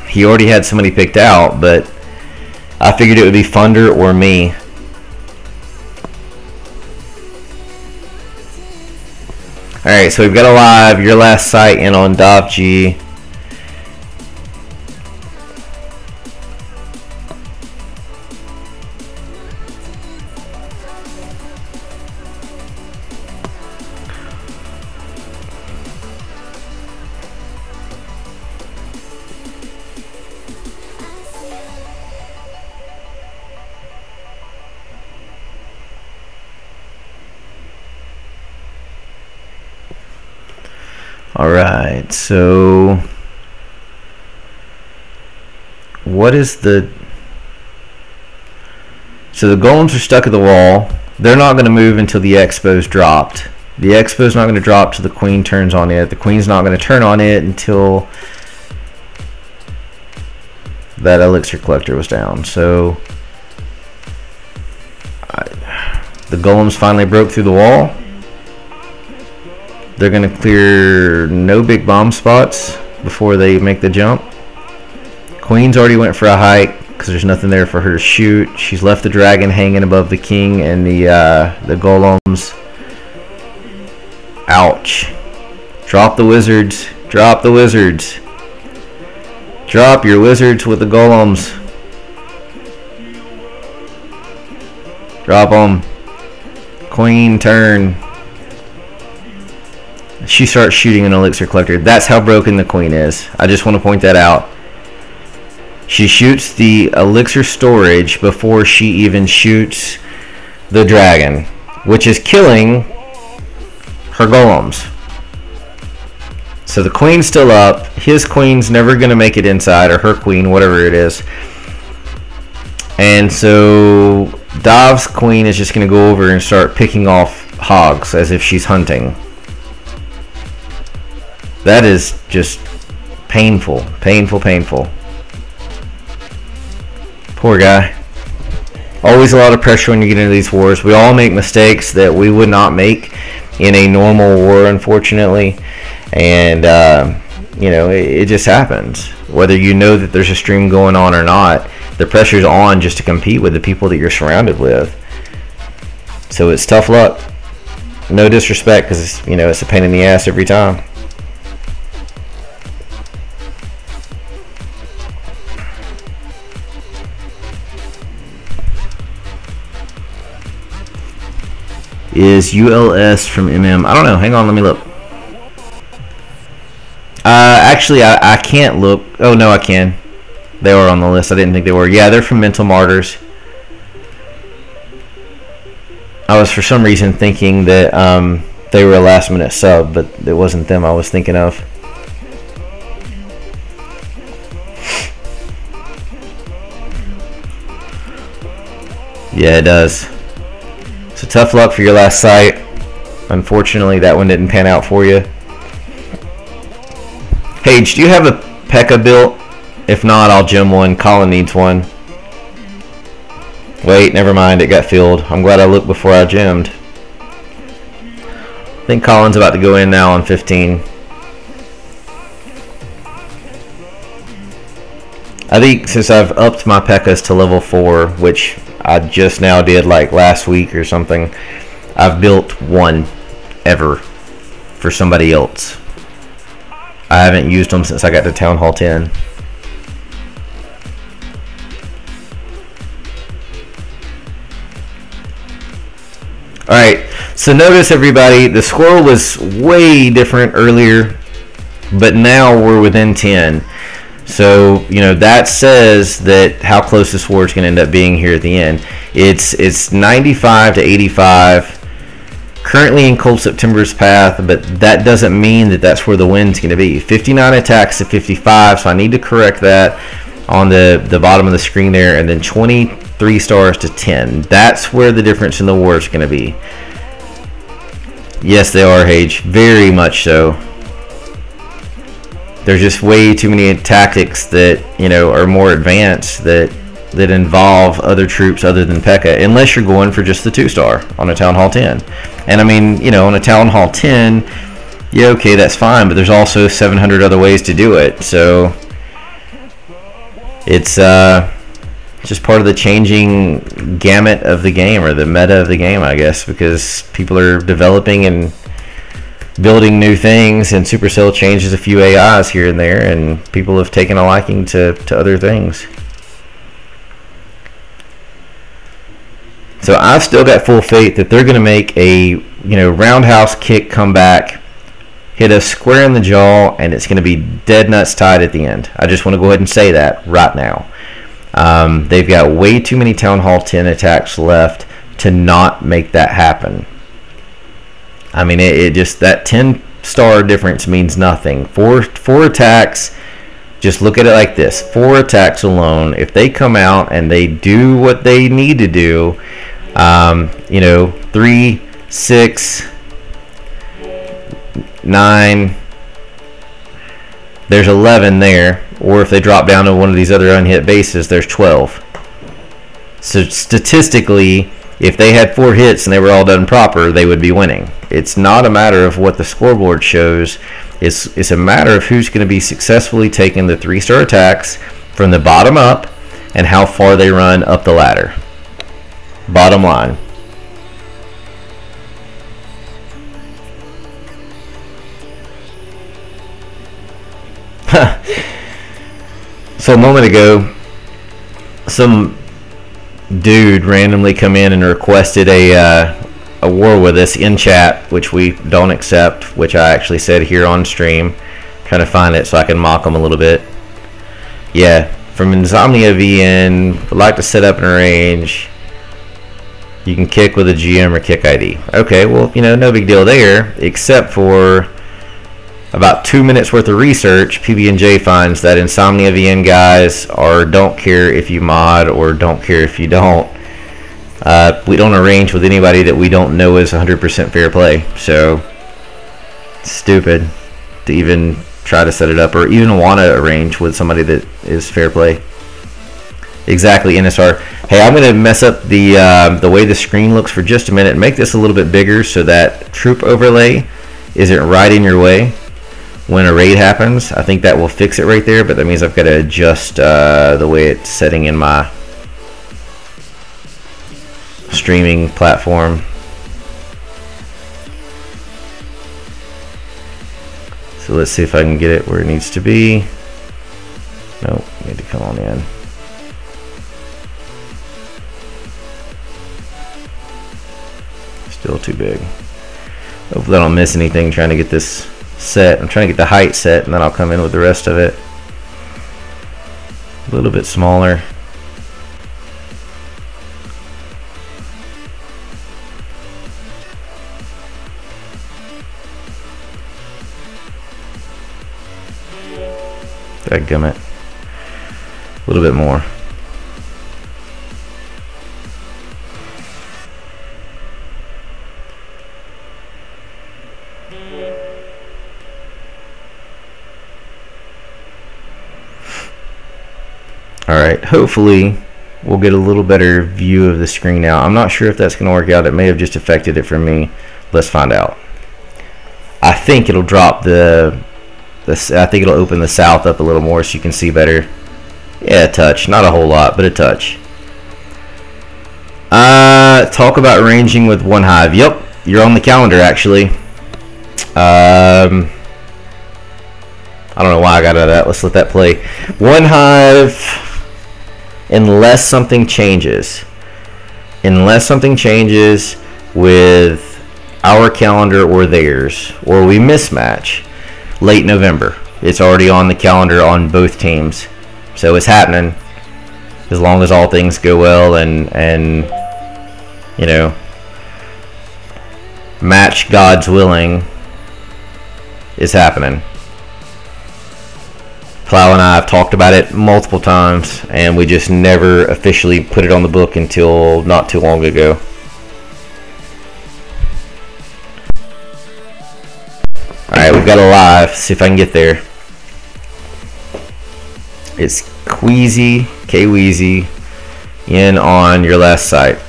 he already had somebody picked out, but I figured it would be Funder or me. Alright, so we've got a live, your last sight in on Dov G. Alright, so what is the... So the golems are stuck at the wall. They're not going to move until the expo's dropped. The expo's not going to drop till the queen turns on it. The queen's not going to turn on it until that elixir collector was down. So the golems finally broke through the wall. They're going to clear no big bomb spots before they make the jump. Queen's already went for a hike. because there's nothing there for her to shoot. She's left the dragon hanging above the king and the golems. Ouch. Drop the wizards. Drop the wizards. Drop your wizards with the golems. Drop them. Queen turn. She starts shooting an elixir collector. That's how broken the queen is. I just want to point that out. She shoots the elixir storage before she even shoots the dragon, which is killing her golems. So the queen's still up. His queen's never going to make it inside, or her queen, whatever it is. And so Dav's queen is just going to go over and start picking off hogs as if she's hunting. That is just painful, painful, painful. Poor guy. Always a lot of pressure when you get into these wars. We all make mistakes that we would not make in a normal war, unfortunately. And, you know, it just happens. Whether you know that there's a stream going on or not, the pressure's on just to compete with the people that you're surrounded with. So it's tough luck. No disrespect, because, you know, it's a pain in the ass every time. Is ULS from MM? I don't know. Hang on, let me look. Actually, I can't look. Oh, no, I can. They were on the list. I didn't think they were. Yeah, they're from Mental Martyrs. I was, for some reason, thinking that they were a last-minute sub, but it wasn't them I was thinking of. Yeah, it does. So tough luck for your last site. Unfortunately, that one didn't pan out for you. Paige, do you have a P.E.K.K.A built? If not, I'll gem one. Colin needs one. Wait, never mind. It got filled. I'm glad I looked before I gemmed. I think Colin's about to go in now on 15. I think since I've upped my P.E.K.K.As to level 4, which I just now did like last week or something, I've built one ever for somebody else. I haven't used them since I got to Town Hall 10. Alright, so notice everybody, the score was way different earlier, but now we're within 10. So, you know, that says that how close this war is going to end up being here at the end. It's 95 to 85. Currently in Cold September's path, but that doesn't mean that that's where the win's going to be. 59 attacks to 55, so I need to correct that on the bottom of the screen there, and then 23 stars to 10. That's where the difference in the war is going to be. Yes, they are, Hage. Very much so. There's just way too many tactics that, you know, are more advanced that involve other troops other than P.E.K.K.A, unless you're going for just the 2-star on a Town Hall 10. And I mean, you know, on a Town Hall 10, yeah, okay, that's fine, but there's also 700 other ways to do it. So it's just part of the changing gamut of the game, or the meta of the game, I guess, because people are developing and building new things, and Supercell changes a few AIs here and there, and people have taken a liking to other things. So I've still got full faith that they're going to make a, you know, roundhouse kick comeback, hit us square in the jaw, and it's going to be dead nuts tied at the end. I just want to go ahead and say that right now. They've got way too many Town Hall 10 attacks left to not make that happen. I mean, it just, that 10-star difference means nothing. Four attacks, just look at it like this. 4 attacks alone, if they come out and they do what they need to do, you know, 3, 6, 9, there's 11 there. Or if they drop down to one of these other unhit bases, there's 12. So statistically, if they had 4 hits and they were all done proper, they would be winning. It's not a matter of what the scoreboard shows. It's a matter of who's going to be successfully taking the 3-star attacks from the bottom up and how far they run up the ladder. Bottom line. So a moment ago, some dude randomly come in and requested a war with us in chat, which we don't accept, which I actually said here on stream. Trying to find it so I can mock him a little bit. Yeah, from Insomnia VN, would like to set up an range. You can kick with a GM or kick ID. Okay, well, you know, no big deal there, except for about 2 minutes worth of research. PB&J finds that Insomnia VN guys don't care if you mod or don't care if you don't. We don't arrange with anybody that we don't know is 100% fair play. So, stupid to even try to set it up or even want to arrange with somebody that is fair play. Exactly, NSR. Hey, I'm going to mess up the way the screen looks for just a minute and make this a little bit bigger so that troop overlay isn't right in your way when a raid happens. I think that will fix it right there, but that means I've got to adjust the way it's setting in my streaming platform. So let's see if I can get it where it needs to be. Nope, need to come on in. Still too big. Hopefully I don't miss anything trying to get this set. I'm trying to get the height set and then I'll come in with the rest of it. A little bit smaller. Dadgummit. A little bit more. Alright, hopefully we'll get a little better view of the screen now. I'm not sure if that's going to work out. It may have just affected it for me. Let's find out. I think it'll drop I think it'll open the south up a little more so you can see better. Yeah, a touch. Not a whole lot, but a touch. Talk about ranging with OneHive. Yep, you're on the calendar actually. I don't know why I got out of that. Let's let that play. OneHive, unless something changes. Unless something changes with our calendar or theirs, or we mismatch. Late November. It's already on the calendar on both teams. So it's happening. As long as all things go well and you know, match God's willing, is happening. Plow and I have talked about it multiple times and we just never officially put it on the book until not too long ago. Alright, we've got a live. See if I can get there. It's Queasy, K-Weezy, in on your last site.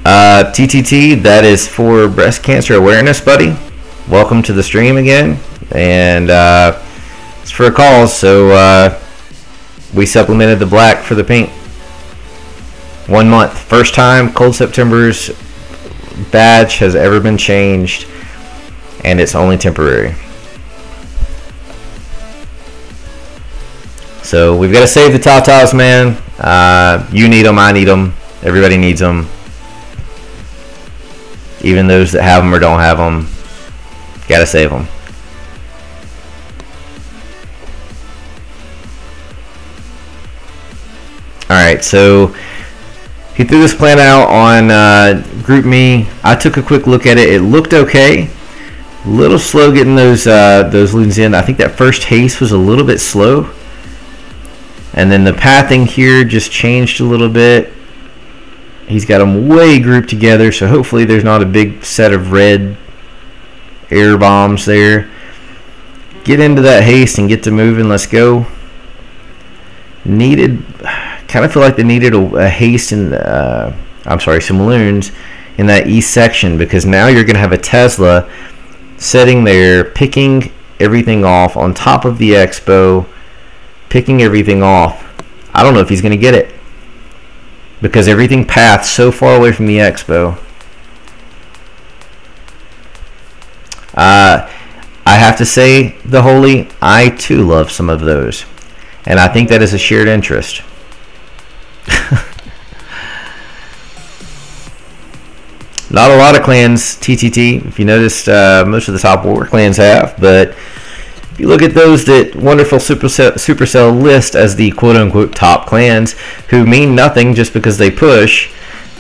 TTT, that is for breast cancer awareness, buddy. Welcome to the stream again. And it's for a cause, so we supplemented the black for the pink. 1 month. First time Cold September's badge has ever been changed, and it's only temporary. So we've got to save the Tatas, man. You need them, I need them, everybody needs them. Even those that have them or don't have them, gotta save them. Alright, so he threw this plan out on GroupMe. I took a quick look at it. It looked okay. A little slow getting those loons in. I think that first haste was a little bit slow. And then the pathing here just changed a little bit. He's got them way grouped together, so hopefully there's not a big set of red air bombs there. Get into that haste and get to moving. Let's go. Needed, kind of feel like they needed a haste in the, I'm sorry, some loons in that east section, because now you're going to have a Tesla sitting there picking everything off on top of the expo, picking everything off. I don't know if he's going to get it because everything paths so far away from the expo. I have to say, the Holy, I too love some of those, and I think that is a shared interest. Not a lot of clans, TTT, if you noticed, most of the top war clans have, but if you look at those that wonderful Supercell list as the quote-unquote top clans who mean nothing just because they push,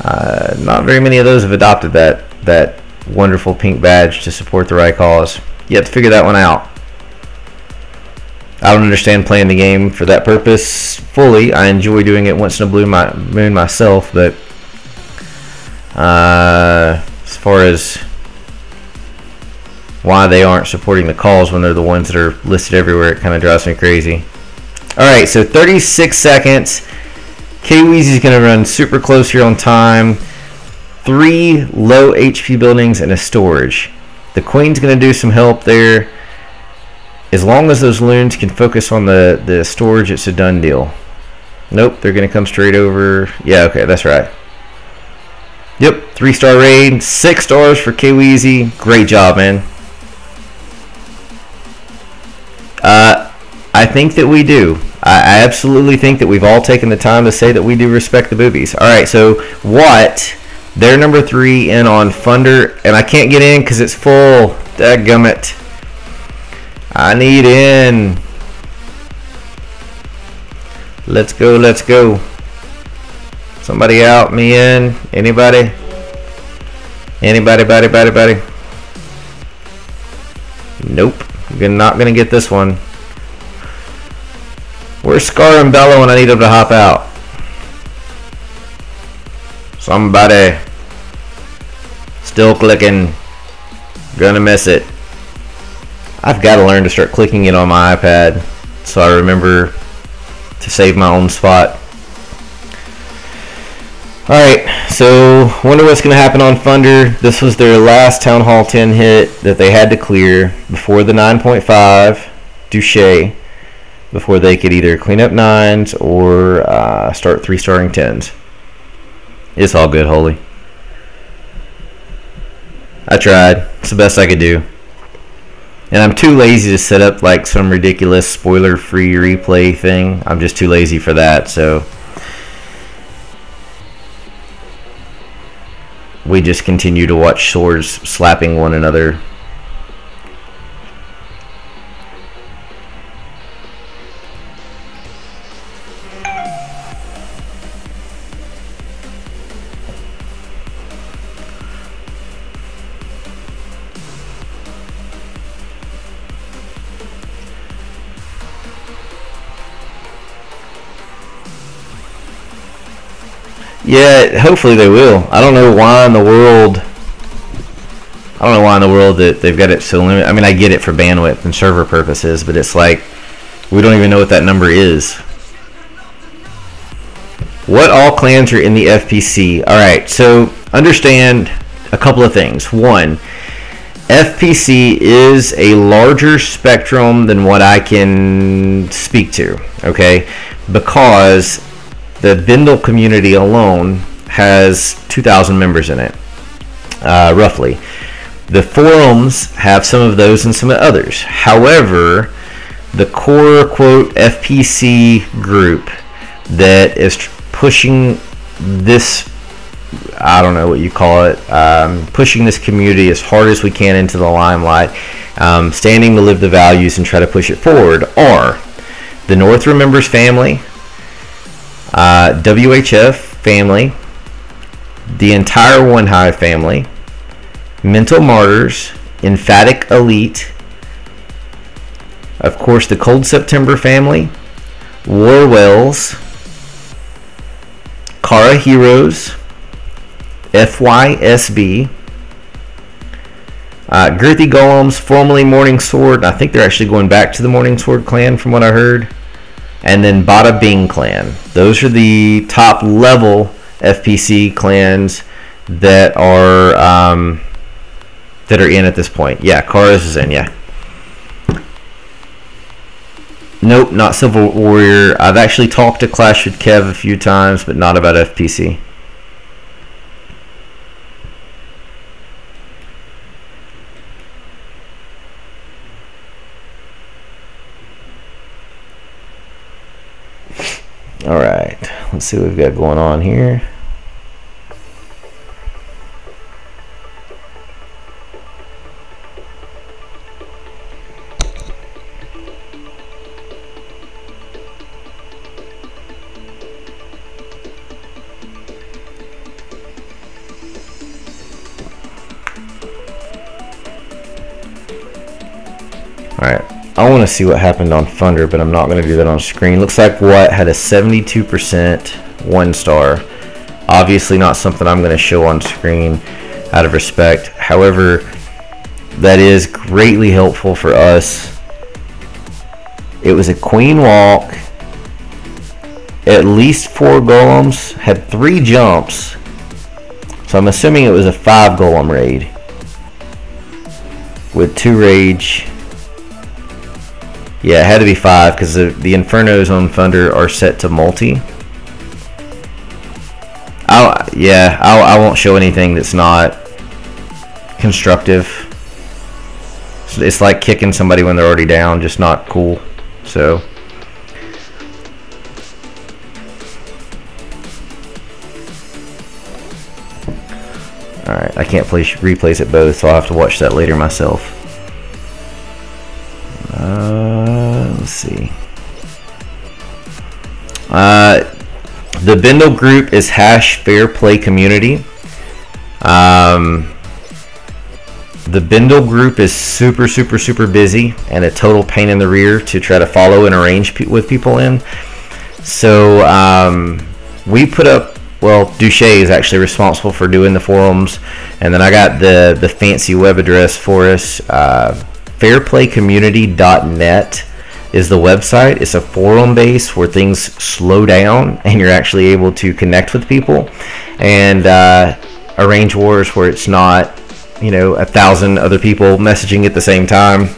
not very many of those have adopted that wonderful pink badge to support the right cause. You have to figure that one out. I don't understand playing the game for that purpose fully. I enjoy doing it once in a blue moon myself, but as far as why they aren't supporting the calls when they're the ones that are listed everywhere, it kind of drives me crazy. Alright, so 36 seconds. K-Weezy's going to run super close here on time. 3 low HP buildings and a storage. The Queen's going to do some help there. As long as those loons can focus on the storage, it's a done deal. Nope, they're going to come straight over. Yeah, okay, that's right. Yep, 3-star raid, 6 stars for K-Weezy. Great job, man. I think that we do. I absolutely think that we've all taken the time to say that we do respect the boobies. Alright, so what? They're number 3 in on Funder, and I can't get in because it's full. Dadgummit. I need in. Let's go, let's go. Somebody out, me in. Anybody? Anybody? Nope. You're not gonna get this one. Where's Scar and Bella when I need them to hop out? Somebody. Still clicking. Gonna miss it. I've got to learn to start clicking it on my iPad so I remember to save my own spot. Alright, so wonder what's going to happen on Thunder. This was their last Town Hall 10 hit that they had to clear before the 9.5 Duche, before they could either clean up 9s or start 3-starring 10s. It's all good, Holy. I tried. It's the best I could do. And I'm too lazy to set up like some ridiculous spoiler-free replay thing. I'm just too lazy for that, so we just continue to watch swords slapping one another. Yeah, hopefully they will. I don't know why in the world that they've got it so limited. I mean, I get it for bandwidth and server purposes, but it's like we don't even know what that number is. What all clans are in the FPC? Alright, so understand a couple of things. One, FPC is a larger spectrum than what I can speak to, okay? Because the Bindle community alone has 2,000 members in it, roughly. The forums have some of those and some others. However, the core, quote, FPC group that is pushing this, I don't know what you call it, pushing this community as hard as we can into the limelight, standing to live the values and try to push it forward, are the North Remembers family, WHF family, the entire OneHive family, Mental Martyrs, Emphatic Elite, of course the Cold September family, War Wells, Kara Heroes, FYSB, Girthy Golems, formerly Morning Sword. I think they're actually going back to the Morning Sword clan from what I heard. And then Bada Bing clan. Those are the top level FPC clans that are in at this point. Yeah, Kara's is in, yeah. Nope, not Civil Warrior. I've actually talked to Clash with Kev a few times, but not about FPC. Alright, let's see what we've got going on here. Alright, I want to see what happened on Thunder, but I'm not going to do that on screen. Looks like What had a 72% 1 star. Obviously not something I'm going to show on screen out of respect. However, that is greatly helpful for us. It was a Queen Walk, at least 4 golems, had 3 jumps. So I'm assuming it was a 5 golem raid with 2 rage. Yeah, it had to be 5 because the Infernos on Thunder are set to multi. I won't show anything that's not constructive. It's like kicking somebody when they're already down, just not cool. So alright, I can't replace it both, so I'll have to watch that later myself. Let's see. The Bindle group is #FairPlayCommunity. The Bindle group is super busy and a total pain in the rear to try to follow and arrange with people in. So we put up, well, Duche is actually responsible for doing the forums, and then I got the fancy web address for us. fairplaycommunity.net is the website. It's a forum base where things slow down and you're actually able to connect with people and arrange wars where it's not, you know, 1,000 other people messaging at the same time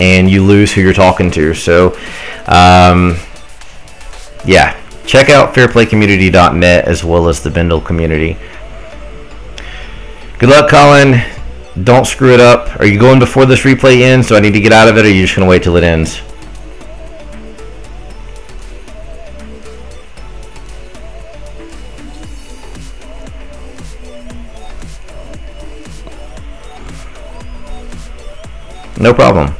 and you lose who you're talking to. So yeah, check out fairplaycommunity.net as well as the Bindle community. Good luck, Colin. Don't screw it up. Are you going before this replay ends? Do I need to get out of it, or are you just going to wait till it ends? No problem.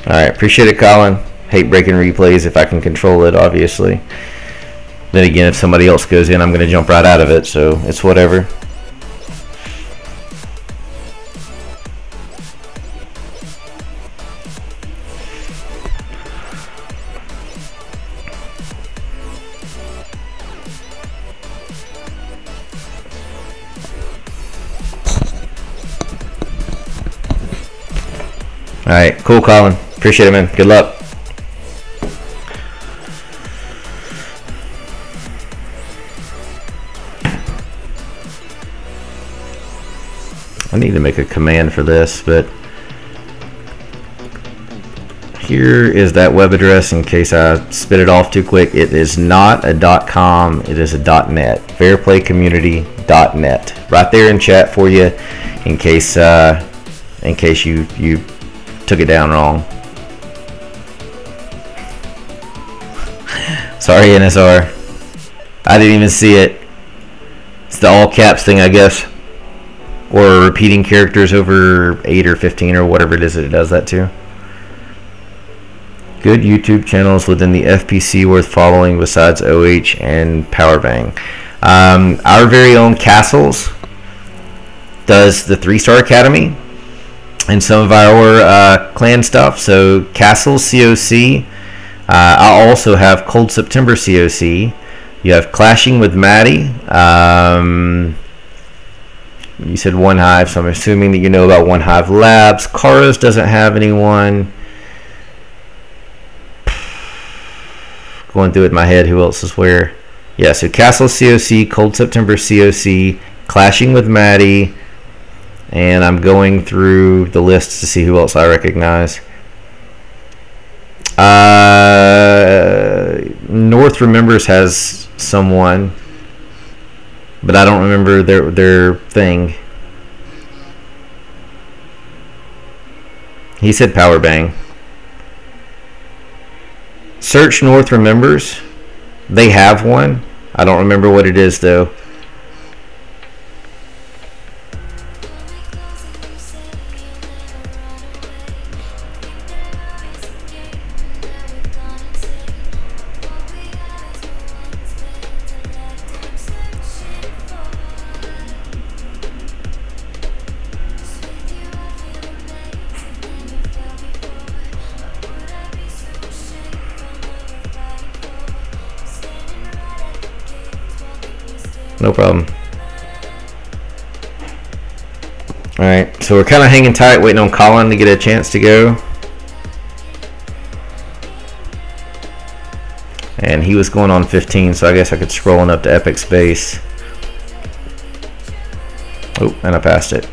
Alright, appreciate it, Colin. Hate breaking replays if I can control it, obviously. Then again, if somebody else goes in, I'm going to jump right out of it, so it's whatever. Alright, cool, Colin. Appreciate it, man. Good luck. I need to make a command for this, but here is that web address in case I spit it off too quick. It is not a .com, it is a .net. fairplaycommunity.net. Right there in chat for you in case you took it down wrong. Sorry, NSR. I didn't even see it. It's the all caps thing, I guess. Or repeating characters over 8 or 15 or whatever it is that it does that to. Good YouTube channels within the FPC worth following besides OH and Powerbang. Our very own Castles does the 3-star academy and some of our clan stuff. So Castles COC. I also have Cold September COC. You have Clashing with Maddie. You said OneHive, so I'm assuming that you know about OneHive Labs. Karos doesn't have anyone. Going through it in my head, who else is where? Yeah, so Castle COC, Cold September COC, Clashing with Maddie, and I'm going through the lists to see who else I recognize. North Remembers has someone, but I don't remember their thing. He said Power Bang. Search North Remembers. They have one. I don't remember what it is though. No problem. Alright, so we're kind of hanging tight, waiting on Colin to get a chance to go. And he was going on 15, so I guess I could scroll on up to Epic Space. Oh, and I passed it.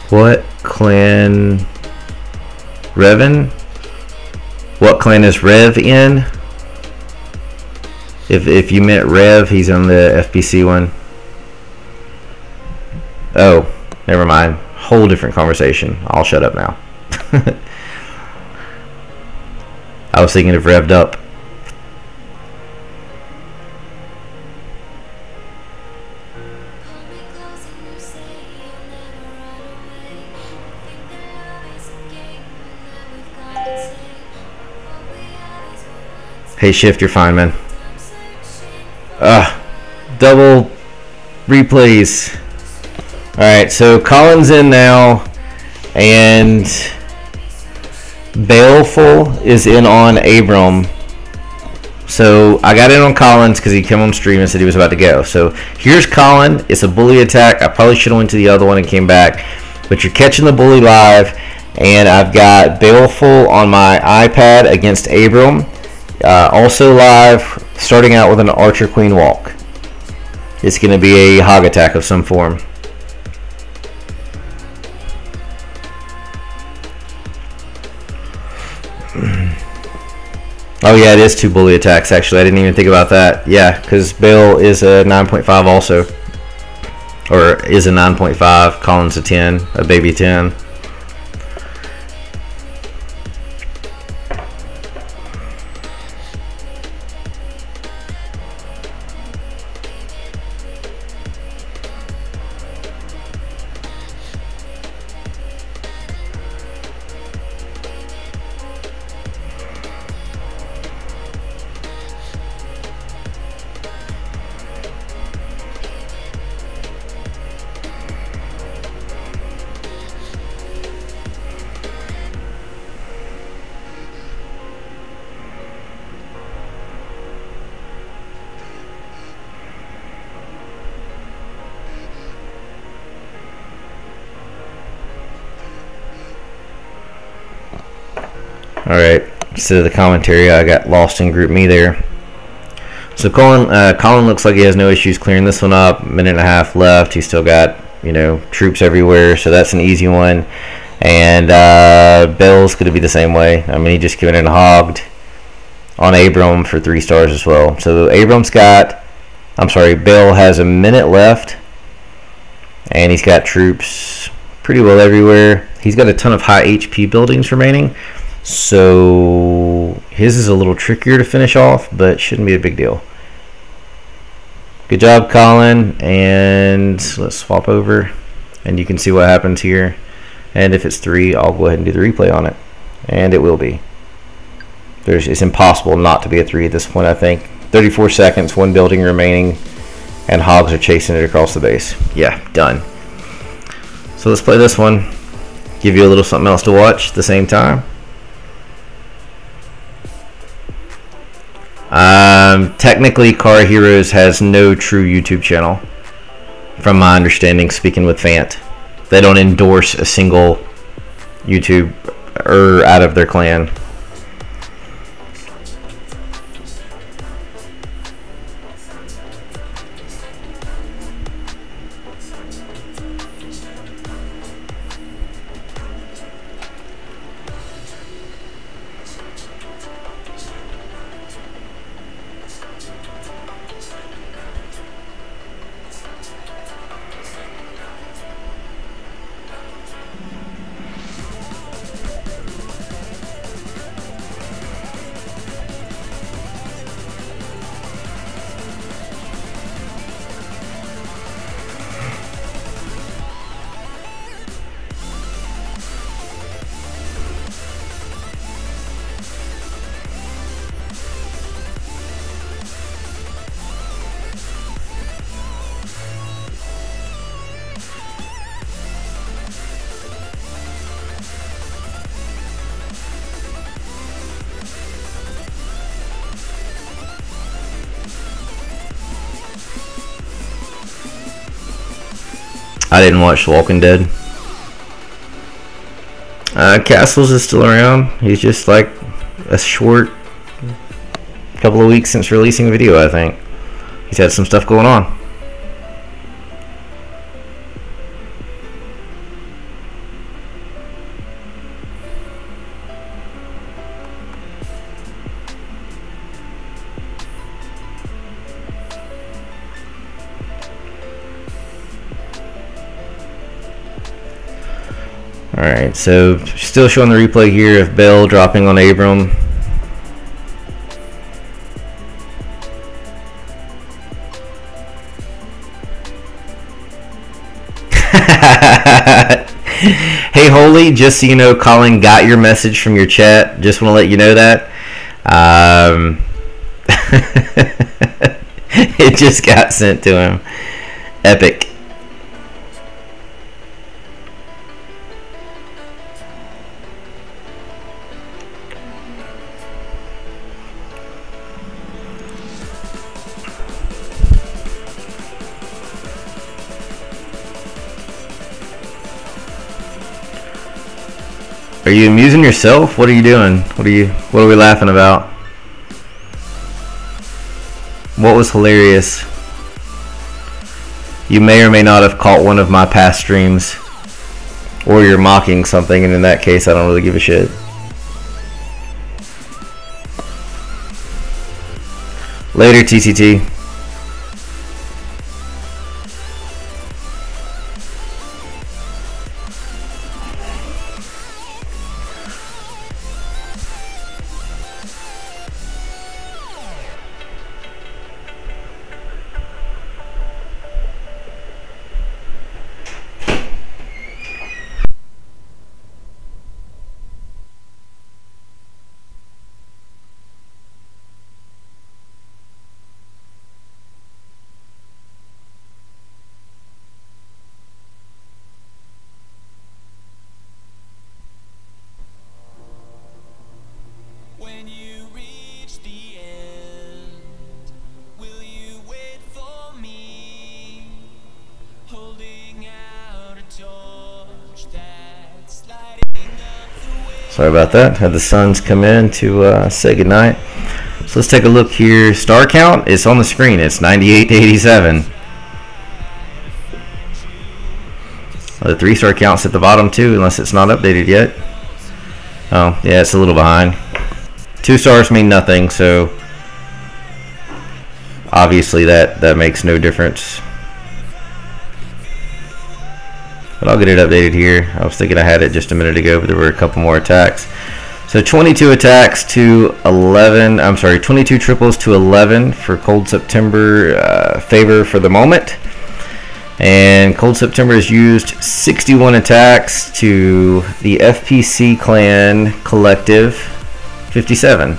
What clan? Revan? What clan is Rev in? If you meant Rev, he's on the FPC one. Oh, never mind. Whole different conversation. I'll shut up now. I was thinking of Revved Up. Hey Shift, you're fine, man. Double replays. Alright, so Colin's in now, and Baleful is in on Abram. So I got in on Colin's because he came on stream and said he was about to go. So here's Colin. It's a bully attack. I probably should have went to the other one and came back, but you're catching the bully live, and I've got Baleful on my iPad against Abram. Also live, starting out with an Archer Queen walk. It's going to be a hog attack of some form. Oh yeah, it is 2 bully attacks actually. I didn't even think about that. Yeah, because Bale is a 9.5 also. Or is a 9.5. Colin's a 10, a baby 10. Alright, so the commentary, I got lost in Group Me there. So Colin looks like he has no issues clearing this one up. Minute and a half left. He's still got, you know, troops everywhere, so that's an easy one. And Bell's going to be the same way. I mean, he just came in and hogged on Abram for 3 stars as well. So Abram's got, Bell has a minute left, and he's got troops pretty well everywhere. He's got a ton of high HP buildings remaining. So his is a little trickier to finish off, but shouldn't be a big deal. Good job, Colin. And let's swap over, and you can see what happens here. And if it's 3, I'll go ahead and do the replay on it, and it will be. It's impossible not to be a 3 at this point, I think. 34 seconds, 1 building remaining, and hogs are chasing it across the base. Yeah, done. So let's play this one. Give you a little something else to watch at the same time. Technically, Car Heroes has no true YouTube channel, from my understanding, speaking with Fant. They don't endorse a single YouTuber out of their clan. I didn't watch The Walking Dead. Castles is still around. He's just like a short couple of weeks since releasing a video, I think. He's had some stuff going on. Alright, so still showing the replay here of Bell dropping on Abram. Hey Holy, just so you know, Colin got your message from your chat. Just want to let you know that. It just got sent to him. Epic. Are you amusing yourself? What are you doing? What are we laughing about? What was hilarious? You may or may not have caught one of my past streams, or you're mocking something, and in that case I don't really give a shit. Later, TCT. When you reach the end, will you wait for me? Holding out a torch that's lighting up the way. Sorry about that. Had the Suns come in to say goodnight. So let's take a look here. Star count is on the screen. It's 98 to 87. The 3-star count's at the bottom too, unless it's not updated yet. Oh, yeah, it's a little behind. 2 stars mean nothing, so obviously that makes no difference. But I'll get it updated here. I was thinking I had it just a minute ago, but there were a couple more attacks. So 22 attacks to 11. I'm sorry, 22 triples to 11 for Cold September favor for the moment. And Cold September has used 61 attacks to the FPC Clan Collective 57.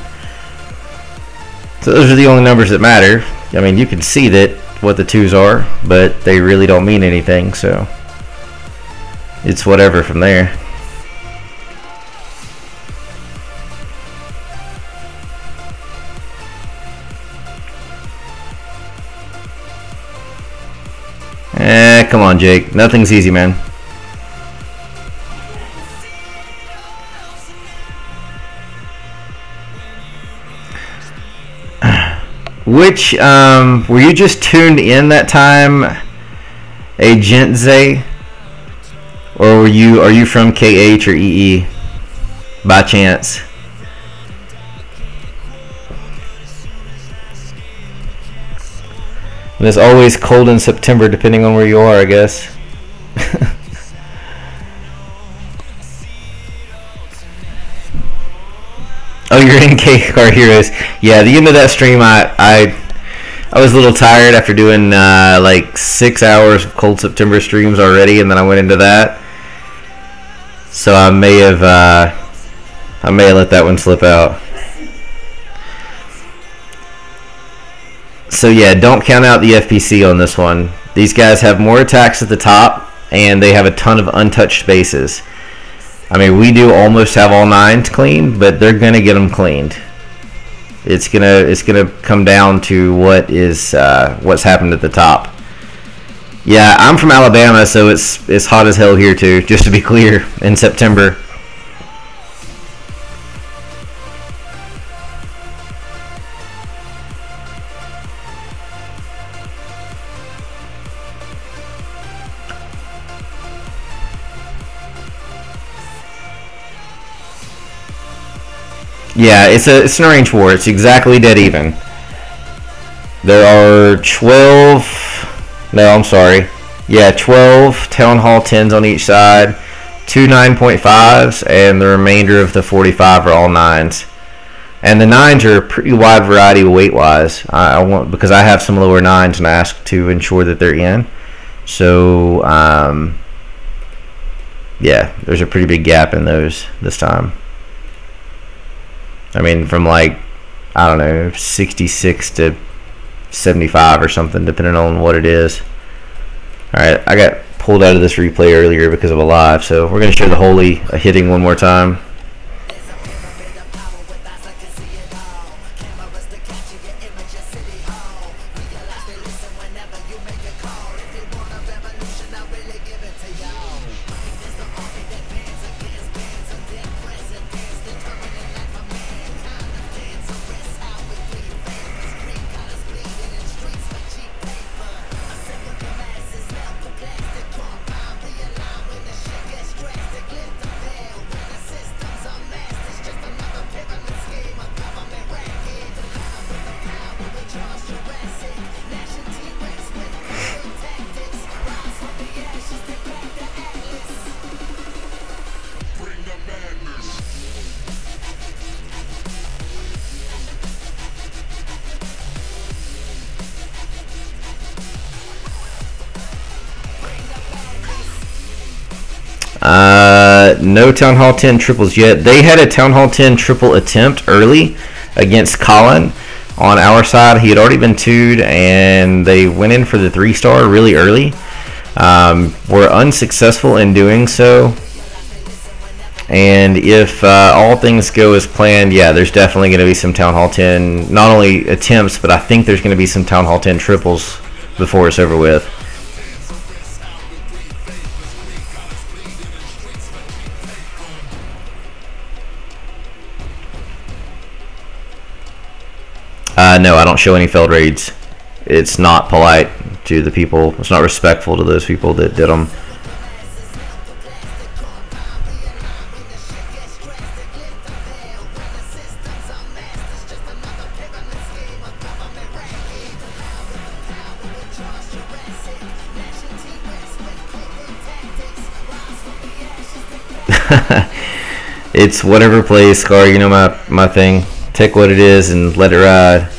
So those are the only numbers that matter. I mean, you can see that what the 2s are, but they really don't mean anything, so it's whatever from there. Come on, Jake. Nothing's easy, man. Which, were you just tuned in that time, Agentze? Or are you from KH or EE by chance? And it's always cold in September depending on where you are, I guess. Oh, you're in K-Car Heroes. Yeah, the end of that stream, I was a little tired after doing like 6 hours of Cold September streams already, and then I went into that. So I may have let that one slip out. So yeah, don't count out the FPC on this one. These guys have more attacks at the top, and they have a ton of untouched bases. I mean, we do almost have all 9s cleaned, but they're gonna get them cleaned. It's gonna come down to what's happened at the top. Yeah, I'm from Alabama, so it's hot as hell here too. Just to be clear, in September. Yeah, it's an arranged war. It's exactly dead even. There are 12. No, I'm sorry. Yeah, 12 Town Hall 10s on each side, 2 9.5s, and the remainder of the 45 are all 9s. And the 9s are a pretty wide variety weight-wise. Because I have some lower 9s and I ask to ensure that they're in. So, yeah, there's a pretty big gap in those this time. I mean, from like, I don't know, 66 to 75 or something, depending on what it is. Alright, I got pulled out of this replay earlier because of a live, so we're going to show the Holy hitting one more time. No Town Hall 10 triples yet. They had a Town Hall 10 triple attempt early against Colin on our side. He had already been 2'd, and they went in for the 3-star really early. Were unsuccessful in doing so. And if all things go as planned, yeah, there's definitely going to be some Town Hall 10, not only attempts, but I think there's going to be some Town Hall 10 triples before it's over with. No, I don't show any failed raids. It's not polite to the people. It's not respectful to those people that did them. It's whatever plays, Scar. You know my thing. Take what it is and let it ride.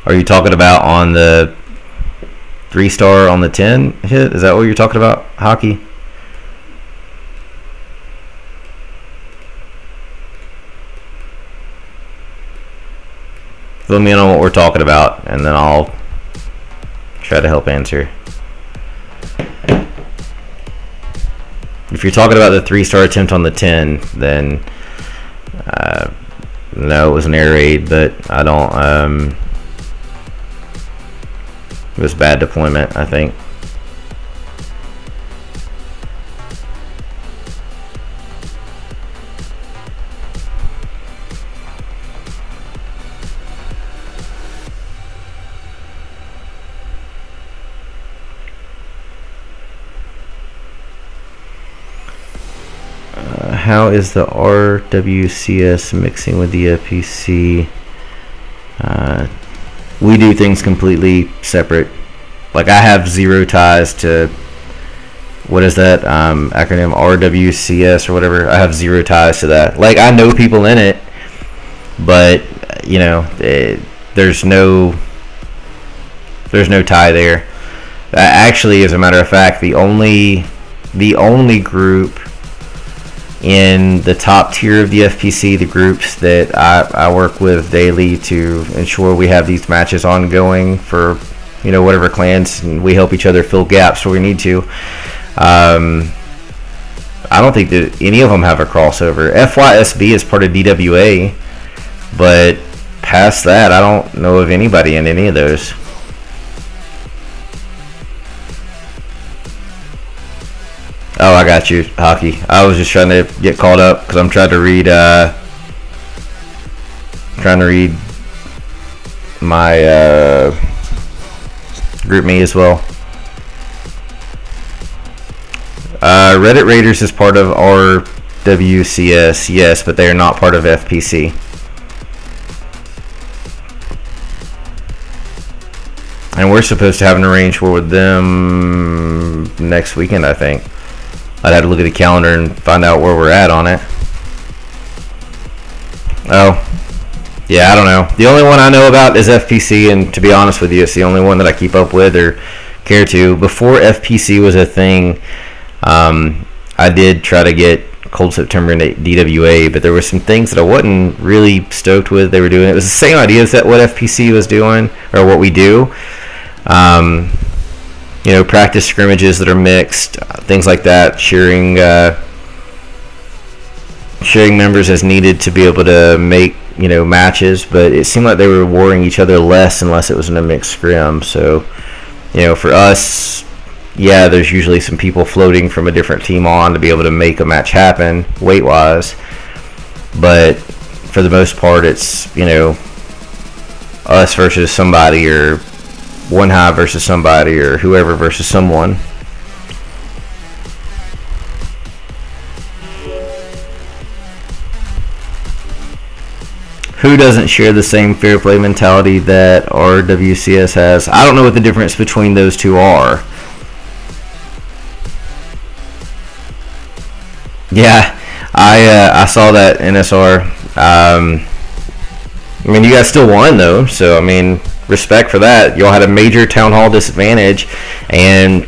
Are you talking about on the 3-star on the 10 hit? Is that what you're talking about, Hockey? Fill me in on what we're talking about, and then I'll try to help answer. If you're talking about the 3-star attempt on the 10, then no, it was an air raid, but I don't. It was bad deployment, I think. How is the RWCS mixing with the FPC? We do things completely separate. Like, I have zero ties to, what is that acronym, RWCS or whatever. I have zero ties to that. Like, I know people in it, but you know, there's no tie there. Actually, as a matter of fact, the only group in the top tier of the FPC, the groups that I work with daily to ensure we have these matches ongoing for, you know, whatever clans, and we help each other fill gaps where we need to. I don't think that any of them have a crossover. FYSB is part of DWA, but past that, I don't know of anybody in any of those. Oh, I got you, Hockey. I was just trying to get caught up because I'm trying to read my group me as well. Reddit Raiders is part of RWCS, yes, but they are not part of FPC. And we're supposed to have an arranged war with them next weekend, I think. I'd have to look at the calendar and find out where we're at on it. Oh, yeah, I don't know. The only one I know about is FPC, and to be honest with you, it's the only one that I keep up with or care to. Before FPC was a thing, I did try to get Cold September into DWA, but there were some things that I wasn't really stoked with they were doing. It was the same idea as that what FPC was doing, or what we do. You know, practice scrimmages that are mixed, things like that, sharing members as needed to be able to make, you know, matches, but it seemed like they were warring each other less unless it was in a mixed scrim. So, you know, for us, yeah, there's usually some people floating from a different team on to be able to make a match happen weight-wise, but for the most part, it's, you know, us versus somebody, or OneHive versus somebody, or whoever versus someone. Who doesn't share the same fair play mentality that RWCS has? I don't know what the difference between those two are. Yeah, I saw that NSR. I mean, you guys still won though, so I mean, respect for that. Y'all had a major town hall disadvantage, and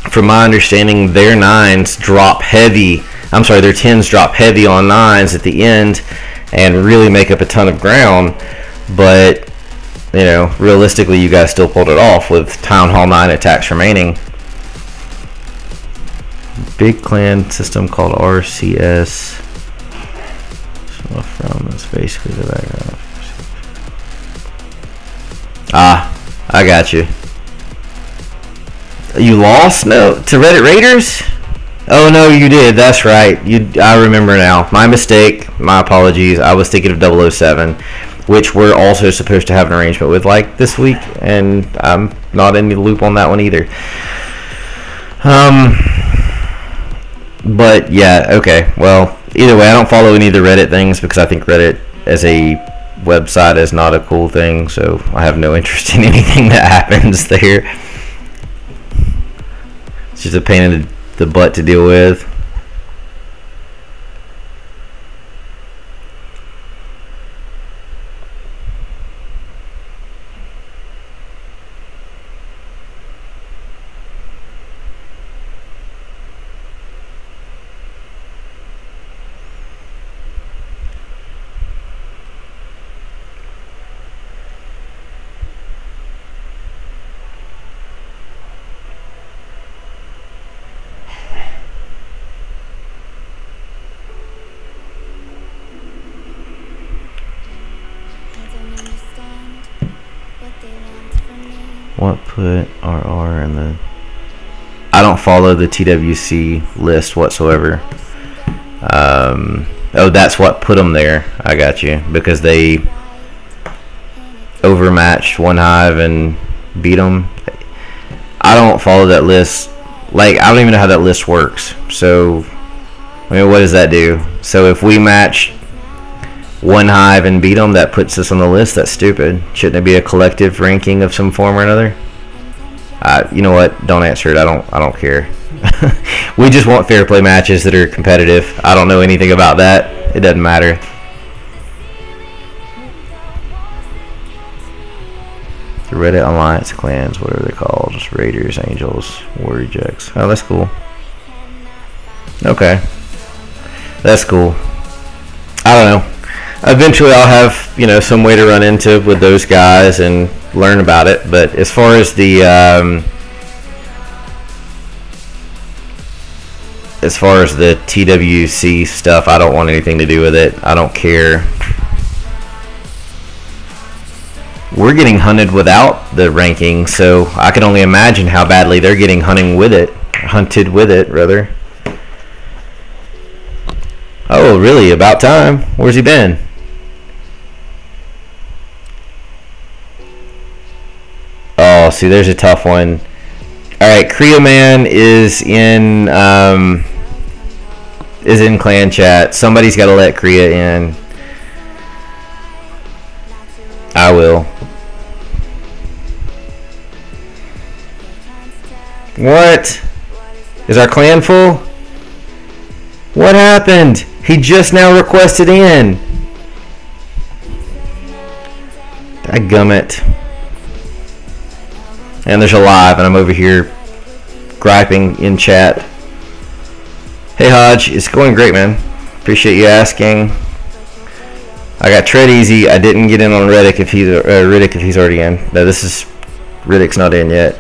from my understanding, their 9s drop heavy. I'm sorry, their 10s drop heavy on 9s at the end and really make up a ton of ground. But, you know, realistically, you guys still pulled it off with Town Hall 9 attacks remaining. Big clan system called RCS. So from is basically the background. Ah, I got you. You lost? No, to Reddit Raiders? Oh no, you did. That's right. I remember now. My mistake. My apologies. I was thinking of 007, which we're also supposed to have an arrangement with like this week, and I'm not in the loop on that one either. But yeah, okay. Well, either way, I don't follow any of the Reddit things because I think Reddit as a website is not a cool thing, so I have no interest in anything that happens there. It's just a pain in the butt to deal with. What put RR in the... I don't follow the TWC list whatsoever. Oh, that's what put them there. I got you. Because they overmatched OneHive and beat them. I don't follow that list. Like, I don't even know how that list works. So, I mean, what does that do? So if we match OneHive and beat them, that puts us on the list. That's stupid. Shouldn't it be a collective ranking of some form or another? You know what? Don't answer it. I don't care. We just want fair play matches that are competitive. I don't know anything about that. It doesn't matter. The Reddit Alliance clans, whatever they're called, just Raiders, Angels, War Rejects. Oh, that's cool. Okay, that's cool. I don't know. Eventually I'll have, you know, some way to run into with those guys and learn about it. But as far as the TWC stuff, I don't want anything to do with it. I don't care. We're getting hunted without the ranking, so I can only imagine how badly they're getting hunted with it, rather. Oh, really? About time. Where's he been? Oh, see, there's a tough one. Alright, Kreo Man is in clan chat. Somebody's got to let Kreo in. I will. What? Is our clan full? What happened? He just now requested in. Dadgummit. And there's a live, and I'm over here griping in chat. Hey Hodge, it's going great, man. Appreciate you asking. I got tread easy. I didn't get in on Riddick if he's already in. No, this is Riddick's not in yet.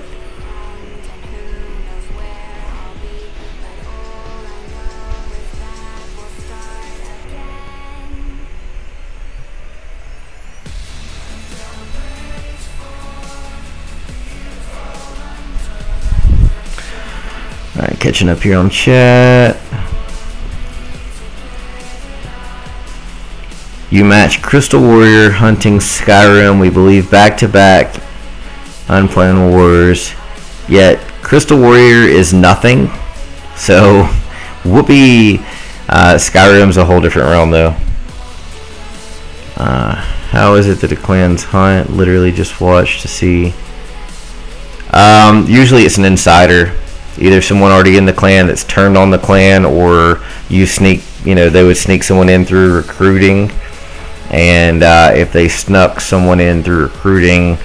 Alright, catching up here on chat. You match Crystal Warrior hunting Skyrim, we believe, back-to-back Unplanned Wars. Yet Crystal Warrior is nothing. So, whoopee. Skyrim's a whole different realm, though. How is it that the clans hunt? Literally just watch to see. Usually it's an insider. Either someone already in the clan that's turned on the clan, or you sneak, you know, they would sneak someone in through recruiting. And if they snuck someone in through recruiting,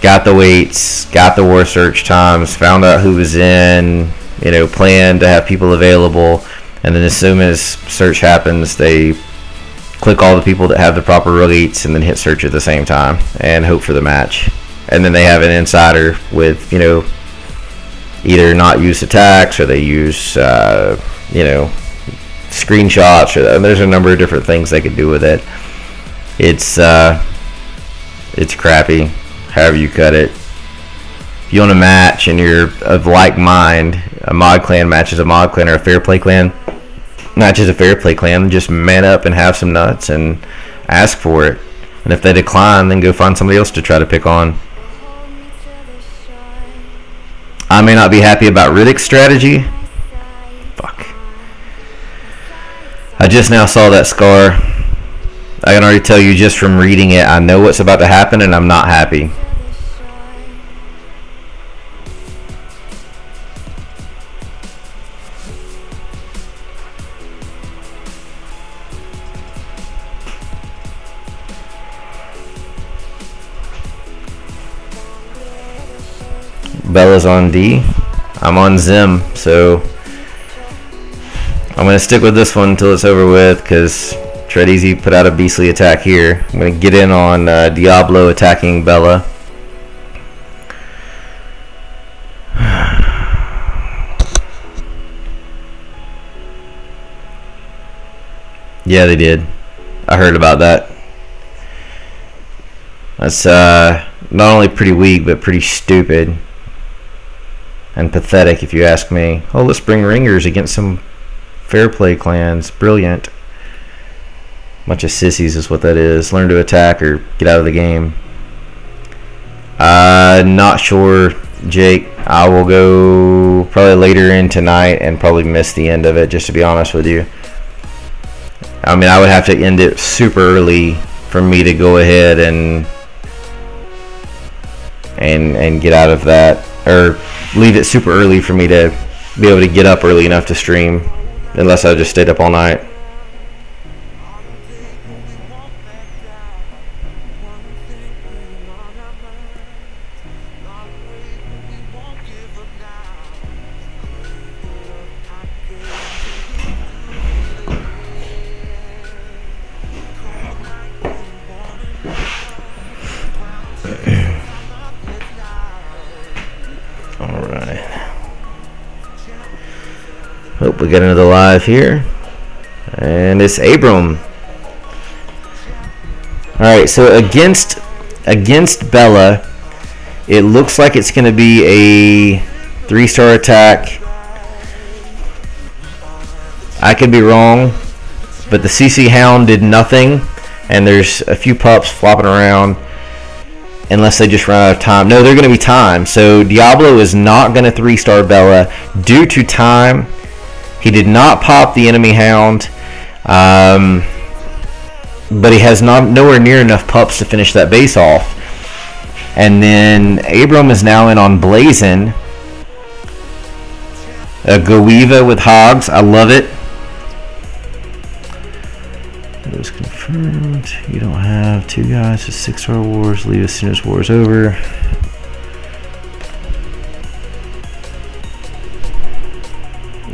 got the weights, got the war search times, found out who was in, you know, planned to have people available, and then as soon as search happens, they click all the people that have the proper weights and then hit search at the same time and hope for the match. And then they have an insider with, you know, either not use attacks or they use, you know, screenshots, or there's a number of different things they could do with it. It's crappy, however you cut it. If you want a match and you're of like mind, a mod clan matches a mod clan, or a fair play clan matches a fair play clan, just man up and have some nuts and ask for it. And if they decline, then go find somebody else to try to pick on. I may not be happy about Riddick's strategy. Fuck. I just now saw that scar. I can already tell you just from reading it, I know what's about to happen and I'm not happy. Bella's on D. I'm on Zim, so I'm going to stick with this one until it's over with, because Treadeasy put out a beastly attack here. I'm going to get in on Diablo attacking Bella. Yeah, they did. I heard about that. That's not only pretty weak, but pretty stupid. And pathetic, if you ask me. Oh, let's bring ringers against some fair play clans. Brilliant. Bunch of sissies is what that is. Learn to attack or get out of the game. Not sure, Jake. I will go probably later in tonight and probably miss the end of it, just to be honest with you. I mean, I would have to end it super early for me to go ahead and get out of that, or leave it super early for me to be able to get up early enough to stream, unless I just stayed up all night. Hope we get another live here, and it's Abram. All right, so against Bella, it looks like it's going to be a 3-star attack. I could be wrong, but the CC Hound did nothing, and there's a few pups flopping around. Unless they just run out of time. No, they're going to be timed. So Diablo is not going to 3-star Bella due to time. He did not pop the enemy hound, but he has nowhere near enough pups to finish that base off. And then Abram is now in on Blazin. A Goiva with hogs. I love it. It was confirmed. You don't have 2 guys to 6-star wars. Leave as soon as war's over.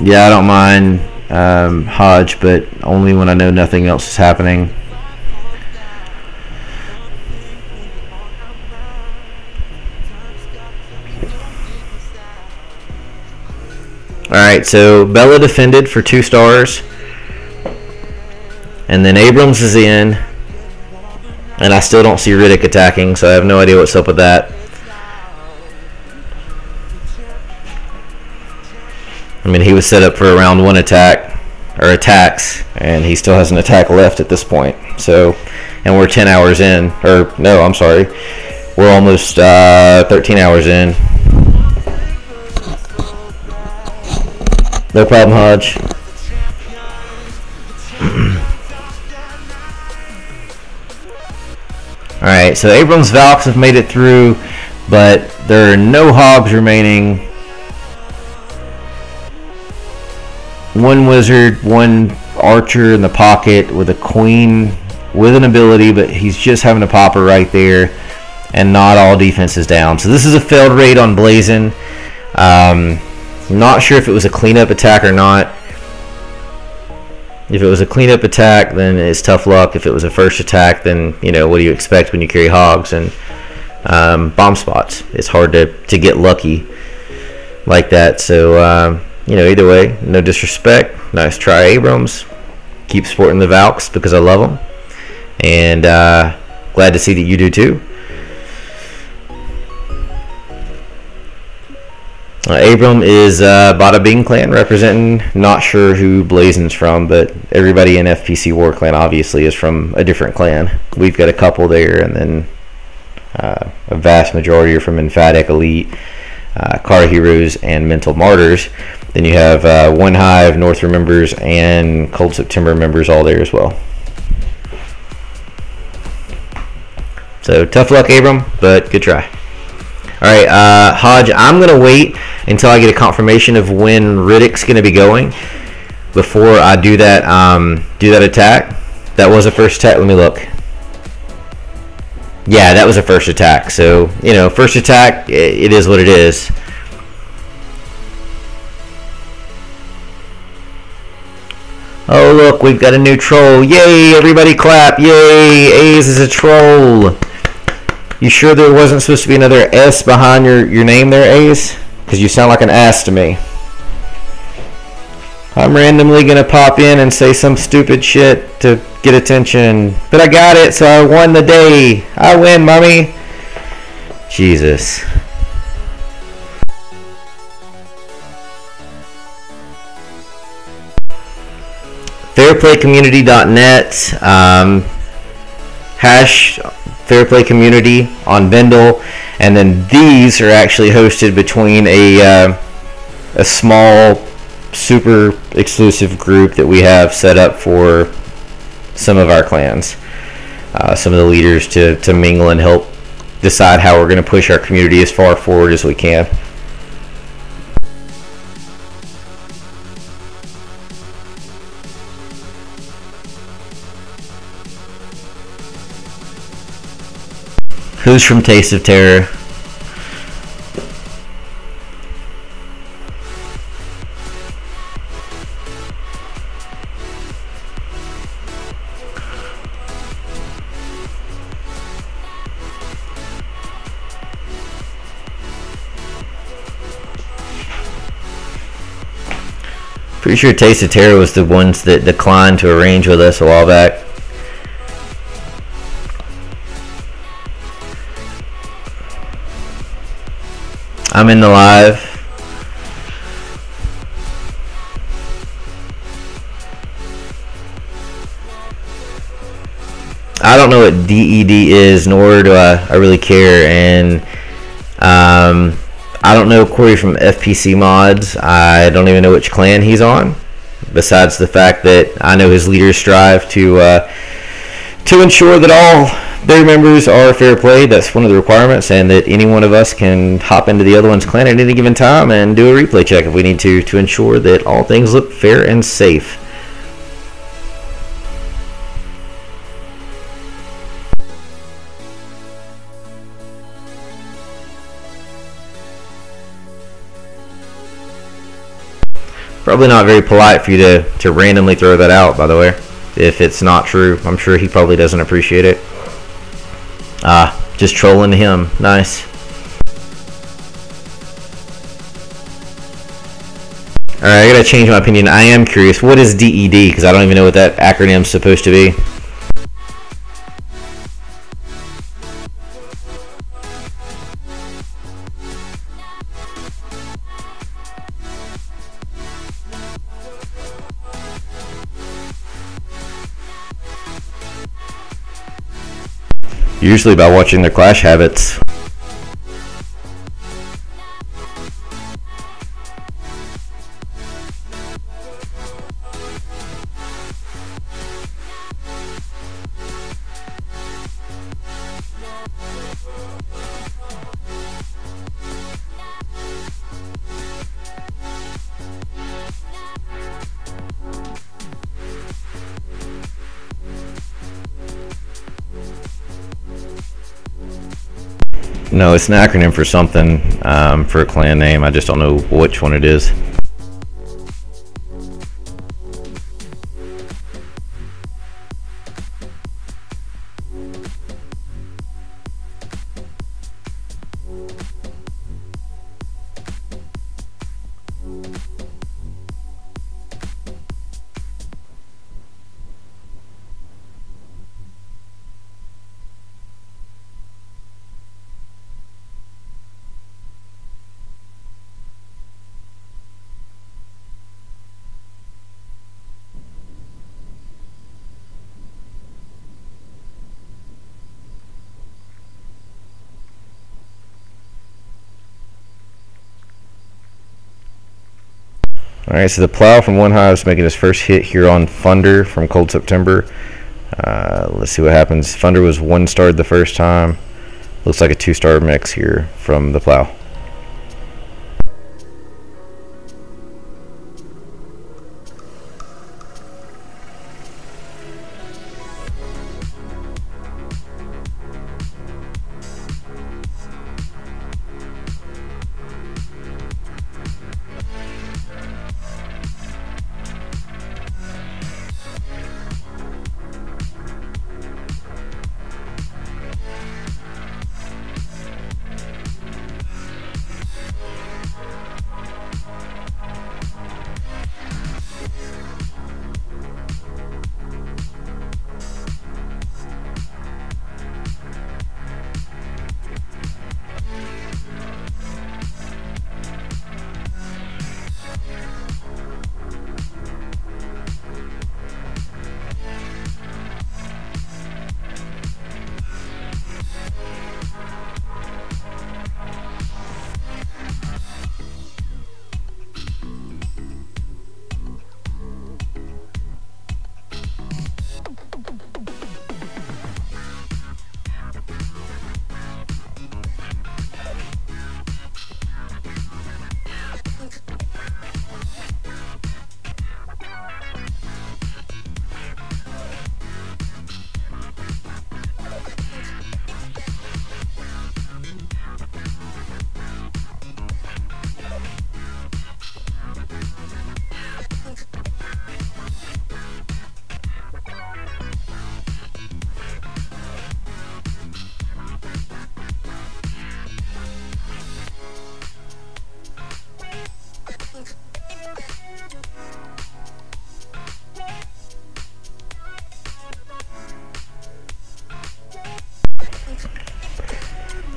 Yeah, I don't mind Hodge, but only when I know nothing else is happening. Alright, so Bella defended for 2 stars. And then Abrams is in. And I still don't see Riddick attacking, so I have no idea what's up with that. I mean, he was set up for a round 1 attack, or attacks, and he still has an attack left at this point. So, and we're 10 hours in, or no, I'm sorry, we're almost 13 hours in. No problem, Hodge. Alright, so Abrams Valks have made it through, but there are no hogs remaining. 1 wizard, 1 archer in the pocket with a queen with an ability, but he's just having a popper right there. and not all defense is down. So this is a failed raid on Blazin. Not sure if it was a cleanup attack or not. If it was a cleanup attack, then it's tough luck. If it was a first attack, then, you know, what do you expect when you carry hogs and bomb spots? It's hard to get lucky like that. So, you know, either way, no disrespect. Nice try, Abrams. Keep supporting the Valks because I love them. And glad to see that you do too. Abram is Bada Clan representing. Not sure who Blazin's from, but everybody in FPC War Clan obviously is from a different clan. We've got a couple there, and then a vast majority are from Emphatic Elite, Car Heroes, and Mental Martyrs. Then you have OneHive, Northern members, and Cold September members all there as well. So tough luck, Abram, but good try. Alright, Hodge, I'm going to wait until I get a confirmation of when Riddick's going to be going before I do that attack. That was a first attack. Let me look. Yeah, that was a first attack. So, you know, first attack, it is what it is. Oh, look, we've got a new troll. Yay, everybody clap. Yay, A's is a troll. You sure there wasn't supposed to be another S behind your name there, Ace? Because you sound like an ass to me. I'm randomly going to pop in and say some stupid shit to get attention. But I got it, so I won the day. I win, mommy. Jesus. Fairplaycommunity.net. Hash FairPlayCommunity on Vendel, and then these are actually hosted between a small, super exclusive group that we have set up for some of our clans, some of the leaders to mingle and help decide how we're going to push our community as far forward as we can. Who's from Taste of Terror? Pretty sure Taste of Terror was the ones that declined to arrange with us a while back. I'm in the live. I don't know what DED is, nor do I really care, and I don't know Corey from FPC Mods. I don't even know which clan he's on, besides the fact that I know his leaders strive to ensure that all their members are fair play. That's one of the requirements, and that any one of us can hop into the other one's clan at any given time and do a replay check if we need to ensure that all things look fair and safe. Probably not very polite for you to randomly throw that out, by the way. If it's not true, I'm sure he probably doesn't appreciate it. Just trolling him. Nice. Alright, I gotta change my opinion. I am curious. What is DED? Because I don't even know what that acronym's supposed to be. Usually by watching their clash habits. No, it's an acronym for something, for a clan name. I just don't know which one it is. Alright, so the Plow from OneHive is making his first hit here on Thunder from Cold September. Let's see what happens. Thunder was 1-starred the first time. Looks like a 2-star mix here from the Plow.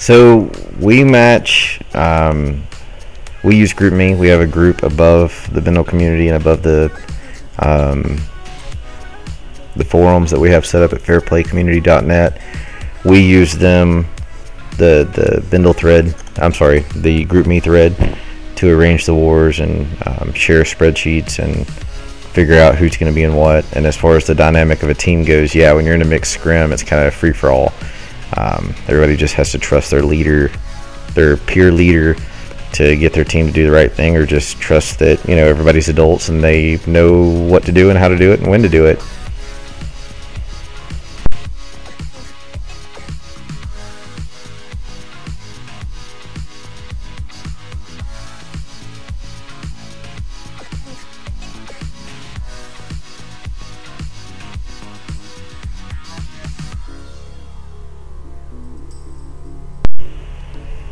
So we match, we use GroupMe. We have a group above the Bindle community and above the forums that we have set up at fairplaycommunity.net. We use them, the Bindle thread, I'm sorry, the GroupMe thread, to arrange the wars and share spreadsheets and figure out who's going to be in what. And as far as the dynamic of a team goes, yeah, when you're in a mixed scrim, it's kind of free for all. Everybody just has to trust their leader, their peer leader, to get their team to do the right thing, or just trust that, you know, everybody's adults and they know what to do and how to do it and when to do it.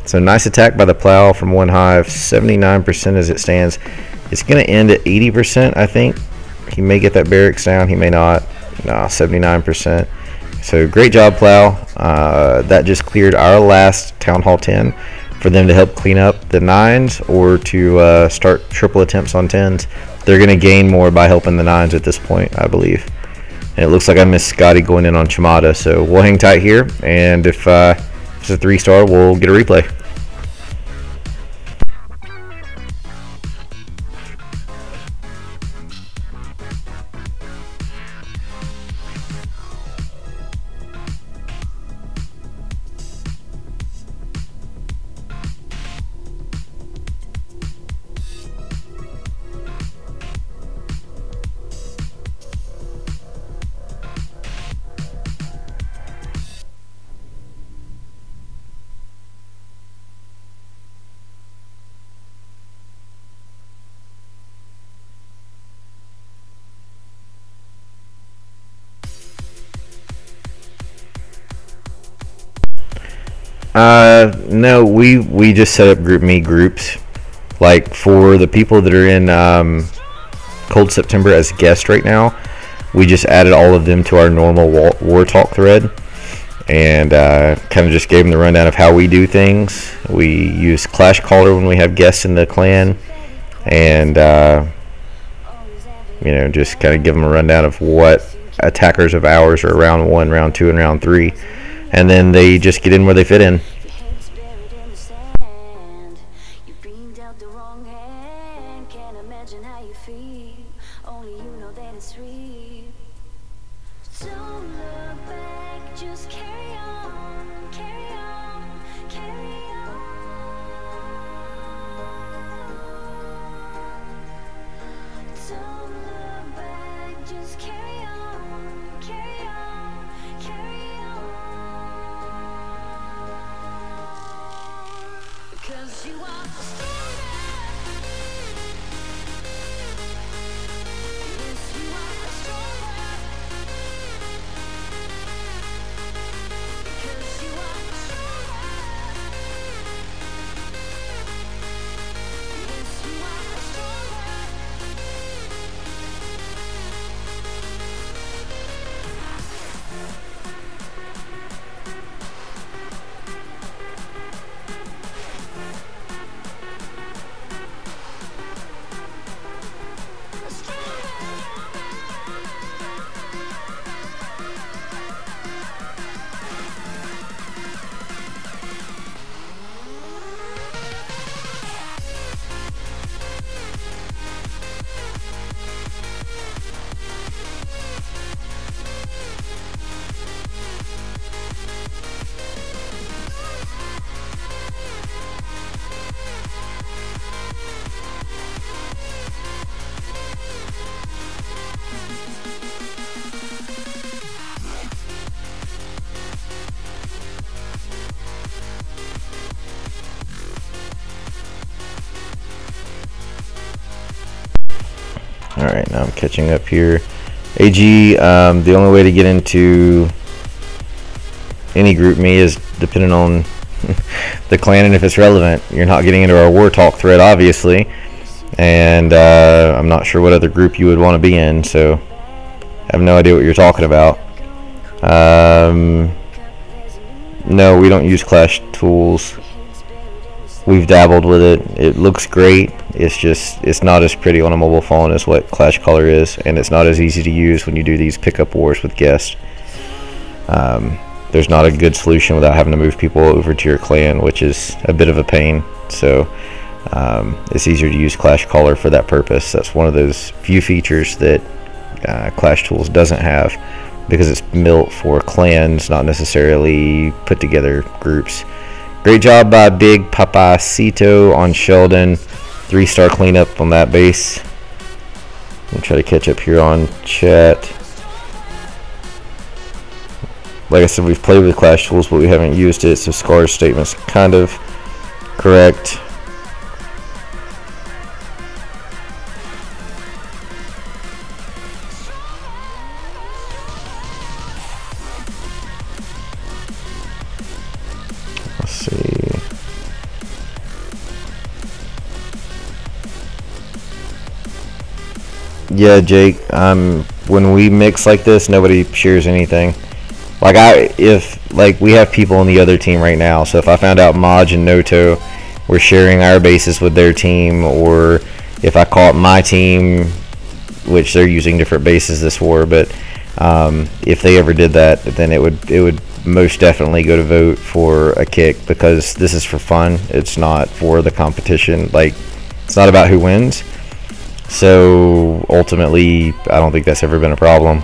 So nice attack by the Plow from OneHive, 79% as it stands. It's going to end at 80%, I think. He may get that barracks down, he may not. No, 79%. So great job, Plow. That just cleared our last Town Hall 10 for them to help clean up the 9s or to start triple attempts on 10s. They're going to gain more by helping the 9s at this point, I believe. And it looks like I missed Scotty going in on Chamada, so we'll hang tight here, and if it's a 3-star, we'll get a replay. No, we just set up GroupMe groups. Like for the people that are in Cold September as guests right now, we just added all of them to our normal War Talk thread, and kind of just gave them the rundown of how we do things. We use Clash Caller when we have guests in the clan, and you know, just kind of give them a rundown of what attackers of ours are round 1, round 2, and round 3, and then they just get in where they fit in. Alright, now I'm catching up here. AG, the only way to get into any GroupMe is depending on the clan and if it's relevant. You're not getting into our War Talk thread, obviously, and I'm not sure what other group you would want to be in, so I have no idea what you're talking about. No, we don't use Clash tools. We've dabbled with it. It looks great. It's just, it's not as pretty on a mobile phone as what Clash Caller is, and it's not as easy to use when you do these pickup wars with guests. There's not a good solution without having to move people over to your clan, which is a bit of a pain. So it's easier to use Clash Caller for that purpose. That's one of those few features that Clash Tools doesn't have, because it's built for clans, not necessarily put together groups. Great job by Big Papacito on Sheldon. 3-star cleanup on that base. I'll try to catch up here on chat. Like I said, we've played with Clash Tools, but we haven't used it, so Scar's statement's kind of correct. Let's see. Yeah, Jake, when we mix like this, nobody shares anything. Like we have people on the other team right now, so if I found out Maj and Noto were sharing our bases with their team, or if I caught my team, which they're using different bases this war, but if they ever did that, then it would most definitely go to vote for a kick, because this is for fun. It's not for the competition. Like, it's not about who wins. So ultimately, I don't think that's ever been a problem.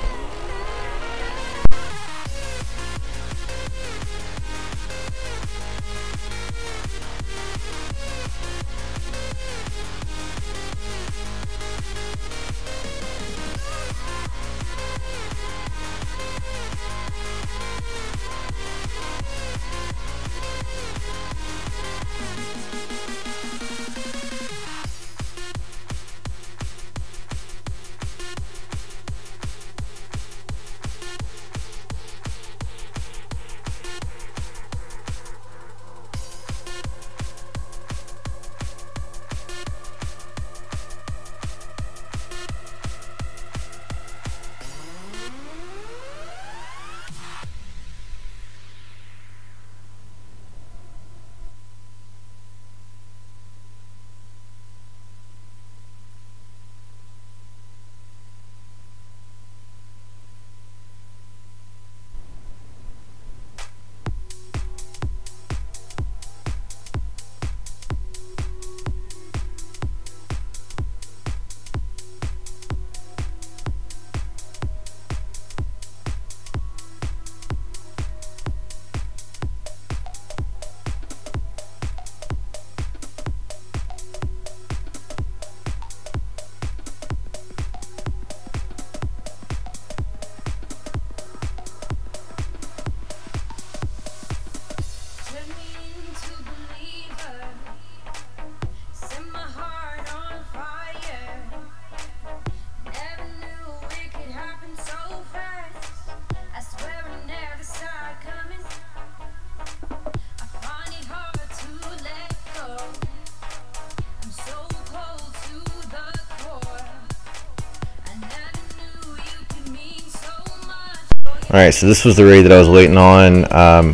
Alright, so this was the raid that I was waiting on.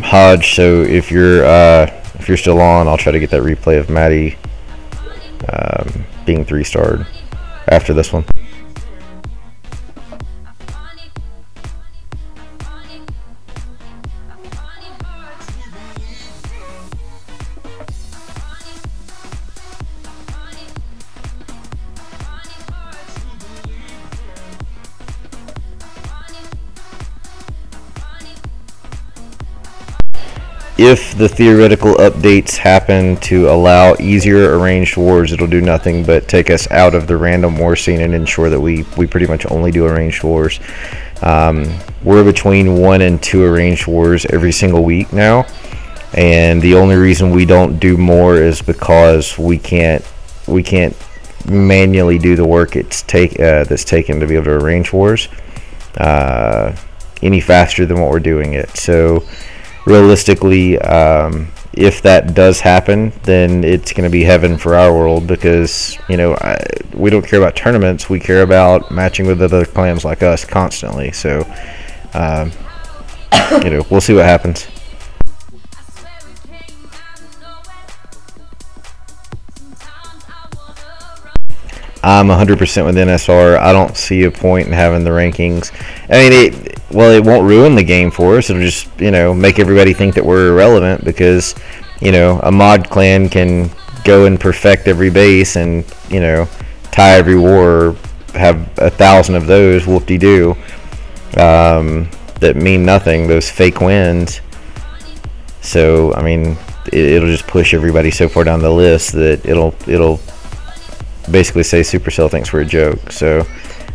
Hodge, so if you're still on, I'll try to get that replay of Maddie being 3-starred after this one. If the theoretical updates happen to allow easier arranged wars, it'll do nothing but take us out of the random war scene and ensure that we pretty much only do arranged wars. We're between 1 and 2 arranged wars every single week now, and the only reason we don't do more is because we can't manually do the work that's taken to be able to arrange wars any faster than what we're doing it. So realistically, if that does happen, then it's going to be heaven for our world, because we don't care about tournaments, we care about matching with other clans like us constantly. So we'll see what happens. I'm 100% with NSR. I don't see a point in having the rankings. I mean, it won't ruin the game for us. It'll just, make everybody think that we're irrelevant, because, a mod clan can go and perfect every base and, tie every war, or have 1,000 of those, whoop-de-doo, that mean nothing, those fake wins. So, I mean, it'll just push everybody so far down the list that it'll basically say Supercell thinks we're a joke. So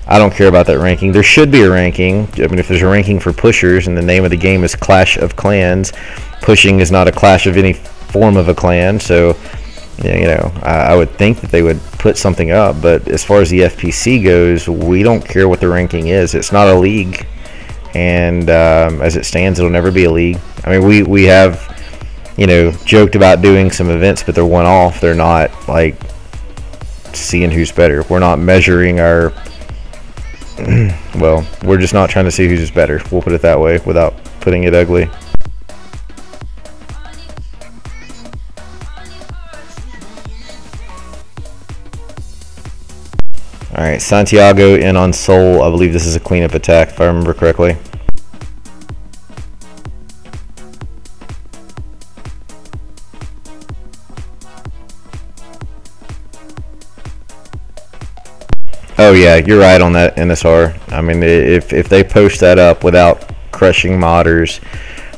I don't care about that ranking. There should be a ranking. I mean, if there's a ranking for pushers and the name of the game is Clash of Clans, pushing is not a clash of any form of a clan. So I would think that they would put something up. But as far as the FPC goes, we don't care what the ranking is. It's not a league, and as it stands, it'll never be a league. I mean, we have joked about doing some events, but they're one-off. They're not like seeing who's better. We're not measuring our well, we're just not trying to see who's better, we'll put it that way, without putting it ugly. Alright, Santiago in on Soul. I believe this is a cleanup attack if I remember correctly. Oh yeah, you're right on that, NSR. I mean, if they post that up without crushing modders,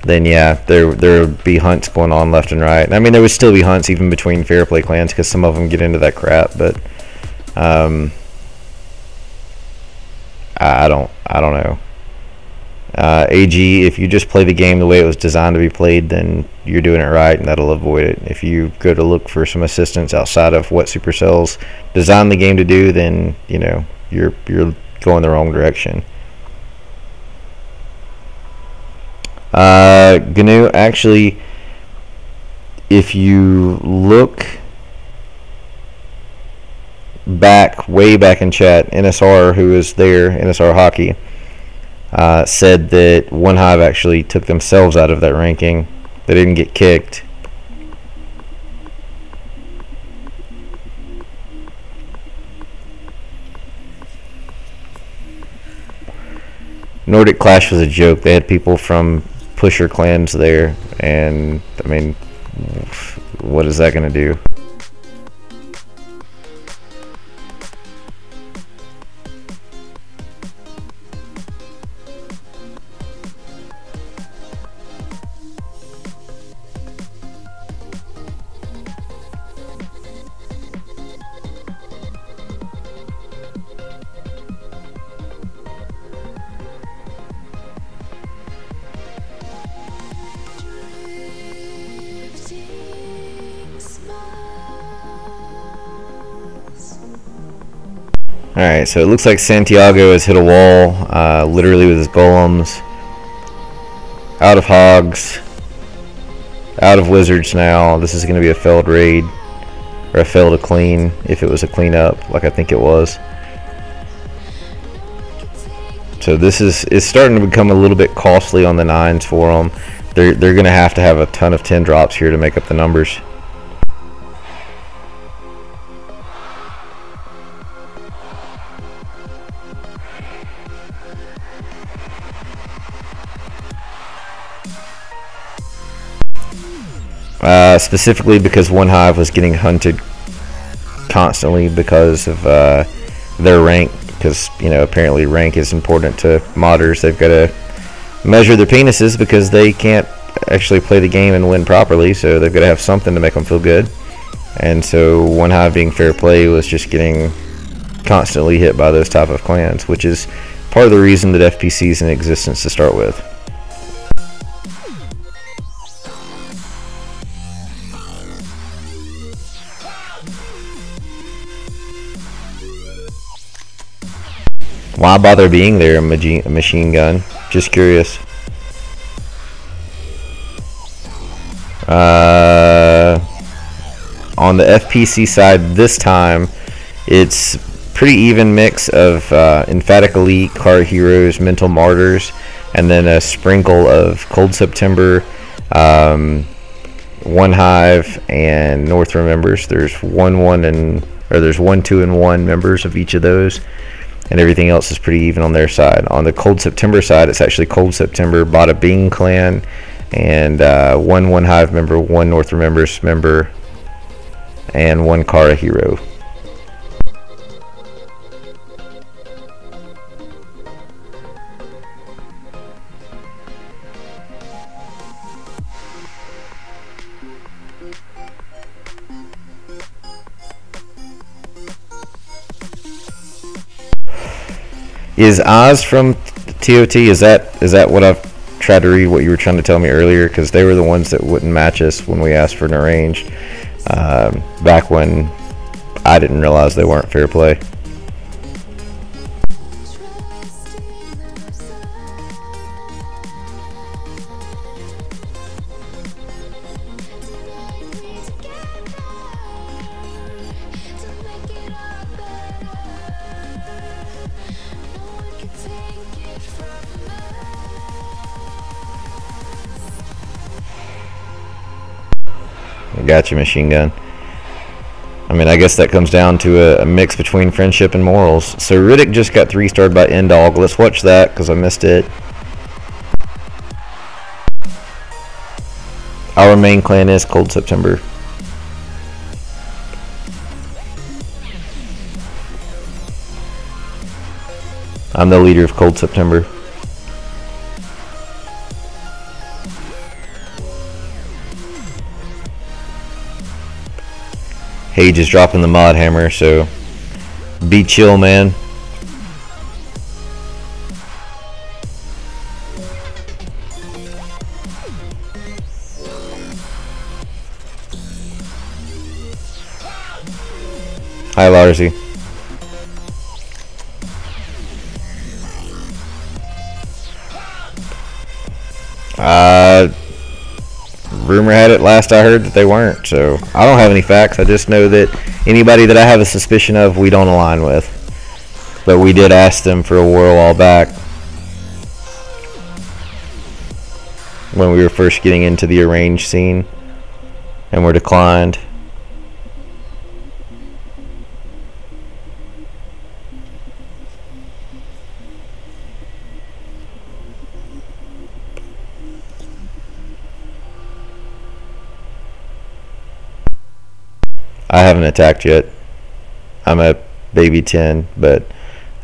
then yeah, there would be hunts going on left and right. I mean, there would still be hunts even between fair play clans, because some of them get into that crap. But I don't know. AG, if you just play the game the way it was designed to be played, then you're doing it right, and that'll avoid it. If you go to look for some assistance outside of what Supercell's designed the game to do, then you're going the wrong direction. GNU, actually, if you look back, way back in chat, NSR, who is there, NSR Hockey, said that OneHive actually took themselves out of that ranking. They didn't get kicked. Nordic Clash was a joke. They had people from pusher clans there, and I mean, what is that going to do? Alright, so it looks like Santiago has hit a wall, literally with his golems. Out of hogs. Out of wizards now. This is going to be a failed raid. Or a fail to clean, if it was a cleanup, like I think it was. So this is starting to become a little bit costly on the 9s for them. They're going to have a ton of 10 drops here to make up the numbers. Specifically because OneHive was getting hunted constantly because of their rank, because, you know, apparently rank is important to modders. They've got to measure their penises because they can't actually play the game and win properly, so they've got to have something to make them feel good. And so OneHive, being fair play, was just getting constantly hit by those type of clans, which is part of the reason that FPC is in existence to start with. Why bother being there, a machine gun? Just curious. On the FPC side this time, it's pretty even mix of Emphatic Elite, Card Heroes, Mental Martyrs, and then a sprinkle of Cold September, OneHive, and North Remembers. There's 1, 2, and 1 members of each of those. And everything else is pretty even on their side. On the Cold September side, it's actually Cold September, Bada Clan, and 1 OneHive member, 1 North Remembers member, and 1 Kara hero. Is Oz from TOT? Is that what I've tried to read? What you were trying to tell me earlier? Because they were the ones that wouldn't match us when we asked for an arrange. Back when I didn't realize they weren't fair play. Gotcha, machine gun. I mean, I guess that comes down to a mix between friendship and morals. So Riddick just got 3-starred by Endog. Let's watch that because I missed it. Our main clan is Cold September. I'm the leader of Cold September. Hage is dropping the mod hammer, so be chill, man. Hi, Larsy. Rumor had it last I heard that they weren't, so I don't have any facts. I just know that anybody that I have a suspicion of, we don't align with. But we did ask them for a war a while back when we were first getting into the arranged scene, and were declined. I haven't attacked yet. I'm at baby 10, but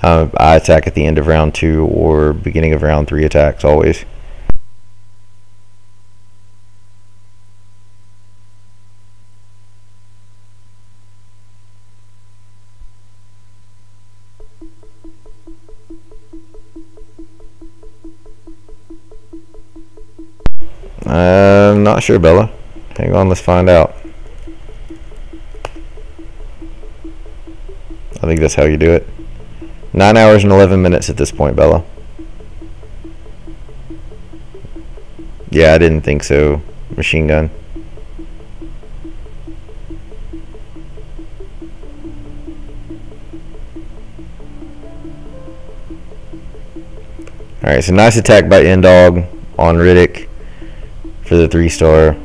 I attack at the end of round 2 or beginning of round 3 attacks always. I'm not sure, Bella. Hang on, let's find out. I think that's how you do it. 9 hours and 11 minutes at this point, Bella. Yeah, I didn't think so. Machine gun. Alright, so nice attack by N-Dog on Riddick for the 3-star.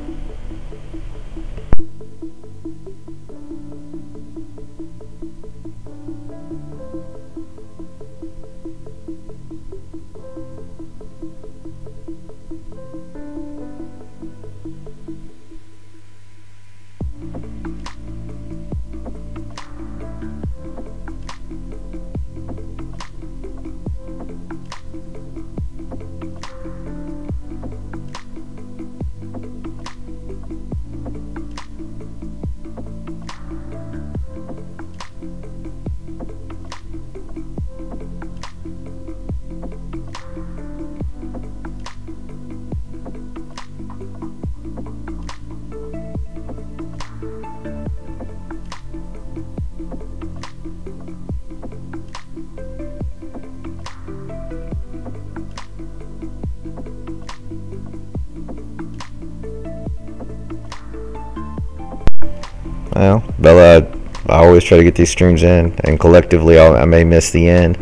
Well, Bella, I always try to get these streams in, and collectively I may miss the end,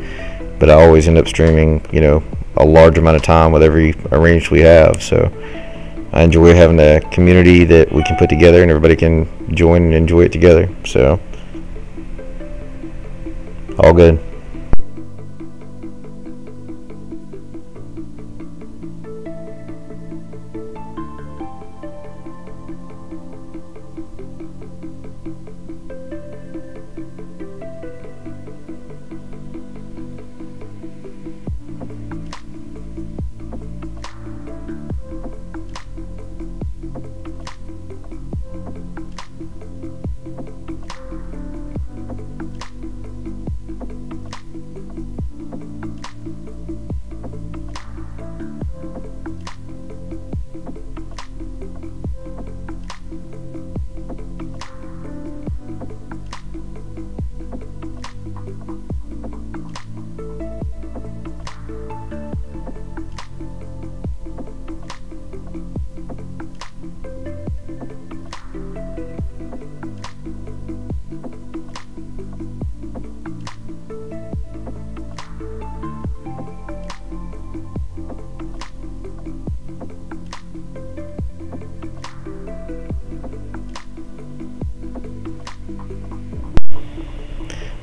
but I always end up streaming, you know, a large amount of time with every arranged we have. So I enjoy having a community that we can put together and everybody can join and enjoy it together. So all good.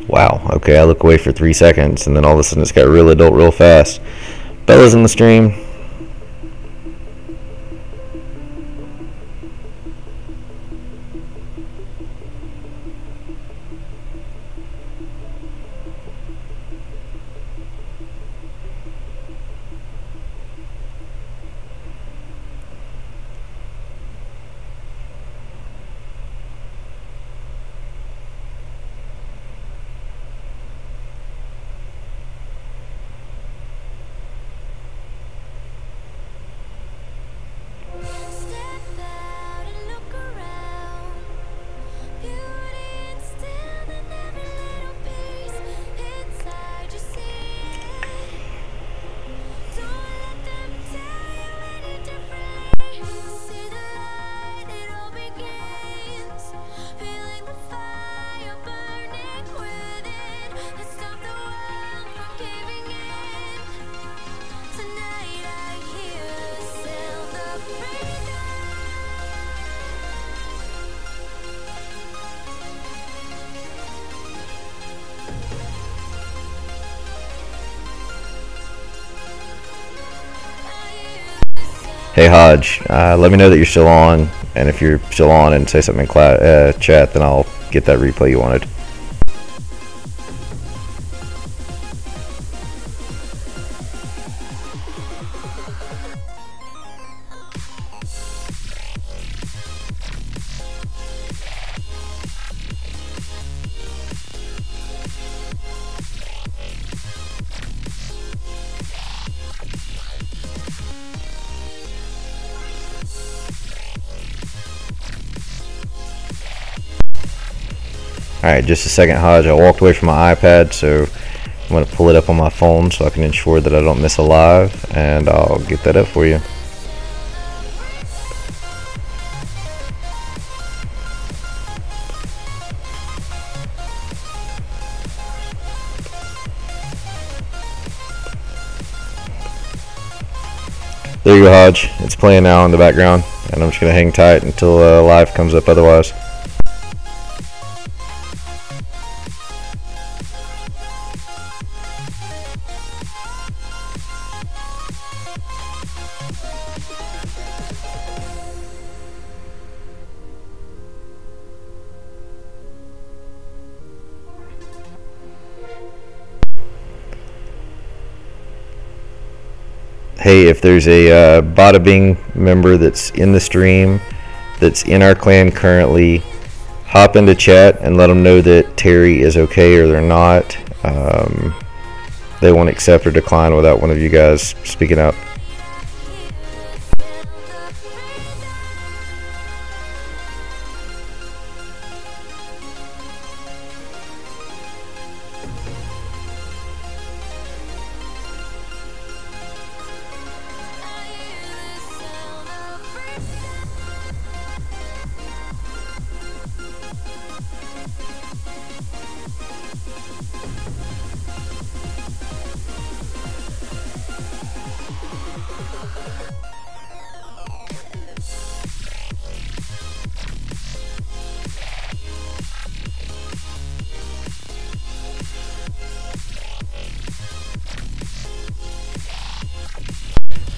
Wow, okay, I look away for 3 seconds, and then all of a sudden it's got real adult real fast. Bella's in the stream. Step out and look around. Beauty instilled in every little piece inside you. See it. Don't let them tell you any differently. See the light, it all begins. Feeling the fire burning within. Let's stop the world from caving in. Tonight I hear the sound of freedom. Hey Hodge, let me know that you're still on, and if you're still on and say something in chat, then I'll get that replay you wanted. Alright, just a second, Hodge. I walked away from my iPad, so I'm going to pull it up on my phone so I can ensure that I don't miss a live, and I'll get that up for you. There you go, Hodge. It's playing now in the background, and I'm just gonna hang tight until live comes up otherwise. Hey, if there's a Bada Bing member that's in the stream, that's in our clan currently, hop into chat and let them know that Terry is okay or they're not. They won't accept or decline without one of you guys speaking up.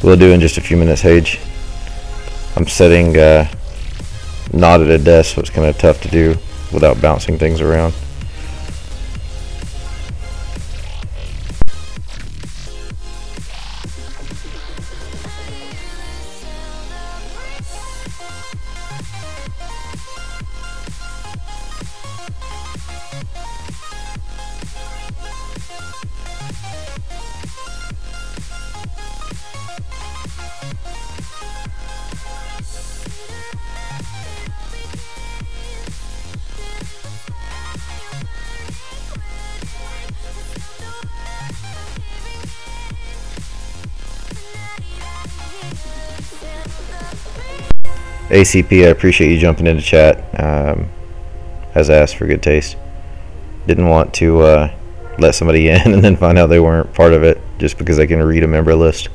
We'll do in just a few minutes, Hage. I'm setting not at a desk, so it's kind of tough to do without bouncing things around. ACP, I appreciate you jumping into chat. As asked for good taste. Didn't want to let somebody in and then find out they weren't part of it just because I can read a member list.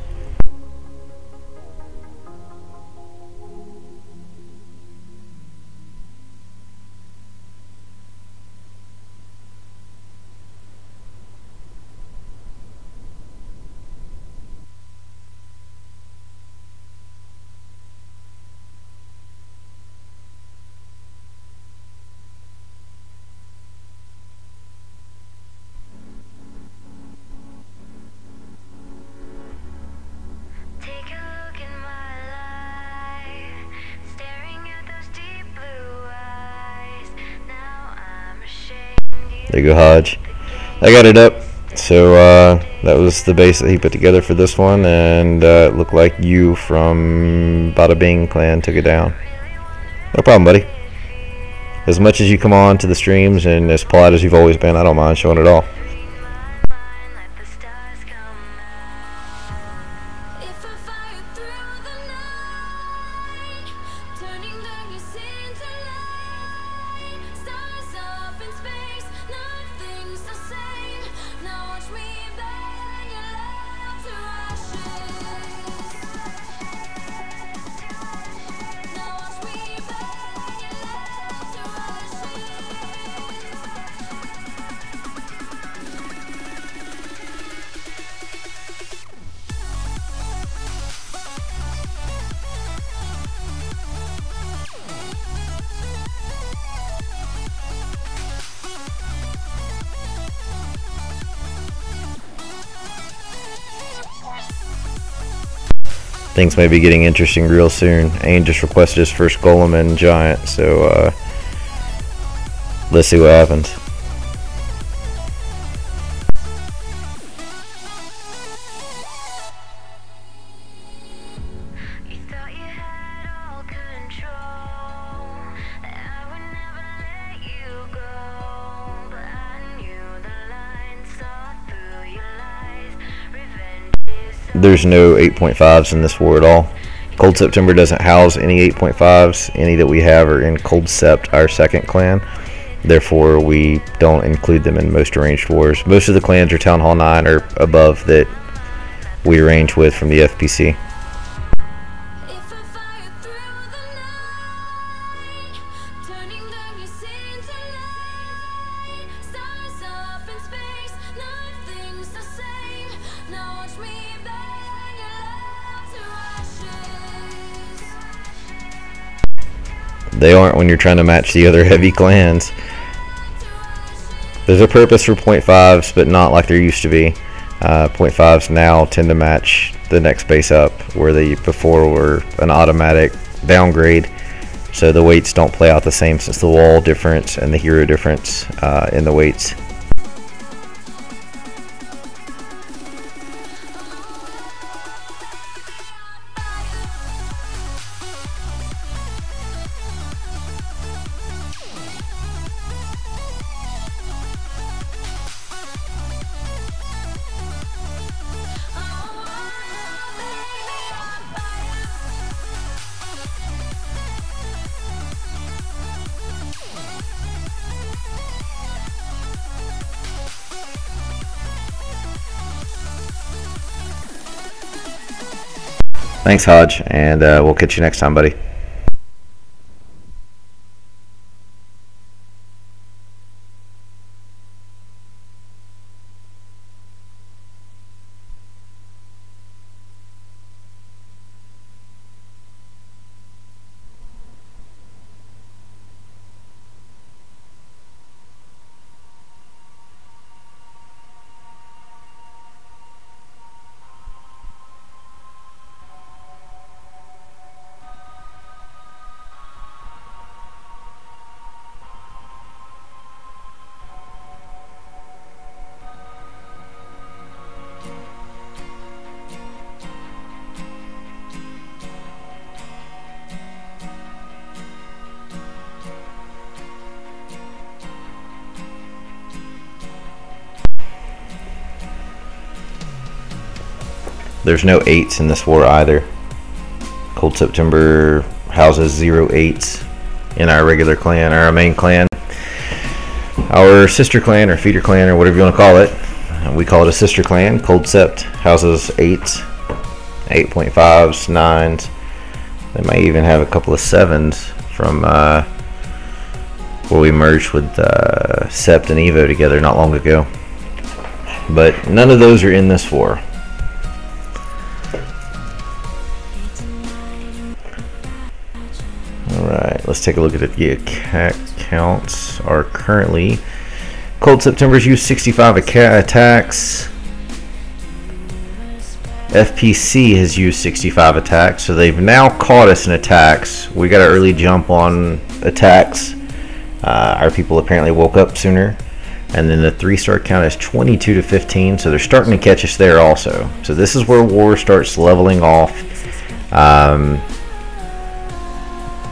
There you go, Hodge. I got it up. So that was the base that he put together for this one, and it looked like you from Bada Bing clan took it down. No problem, buddy. As much as you come on to the streams and as polite as you've always been, I don't mind showing it all. Things may be getting interesting real soon. Ain just requested his first golem and giant, so let's see what happens. There's no 8.5s in this war at all. Cold September doesn't house any 8.5s. Any that we have are in Cold Sept, our second clan. Therefore, we don't include them in most arranged wars. Most of the clans are Town Hall 9 or above that we arrange with from the FPC. They aren't when you're trying to match the other heavy clans. There's a purpose for 0.5s, but not like there used to be. 0.5s now tend to match the next base up, where they before were an automatic downgrade. So the weights don't play out the same, since the wall difference and the hero difference in the weights. Thanks, Hodge, and we'll catch you next time, buddy. There's no 8s in this war either. Cold September houses 0 8s in our regular clan, our main clan. Our sister clan or feeder clan or whatever you want to call it, we call it a sister clan. Cold Sept houses 8s, 8.5s, 9s. They might even have a couple of 7s from where we merged with Sept and Evo together not long ago. But none of those are in this war. Alright, let's take a look at it. The attack counts are currently Cold September's used 65 attacks. FPC has used 65 attacks, so they've now caught us in attacks. We got an early jump on attacks. Our people apparently woke up sooner. And then the 3-star count is 22 to 15, so they're starting to catch us there also. So this is where war starts leveling off.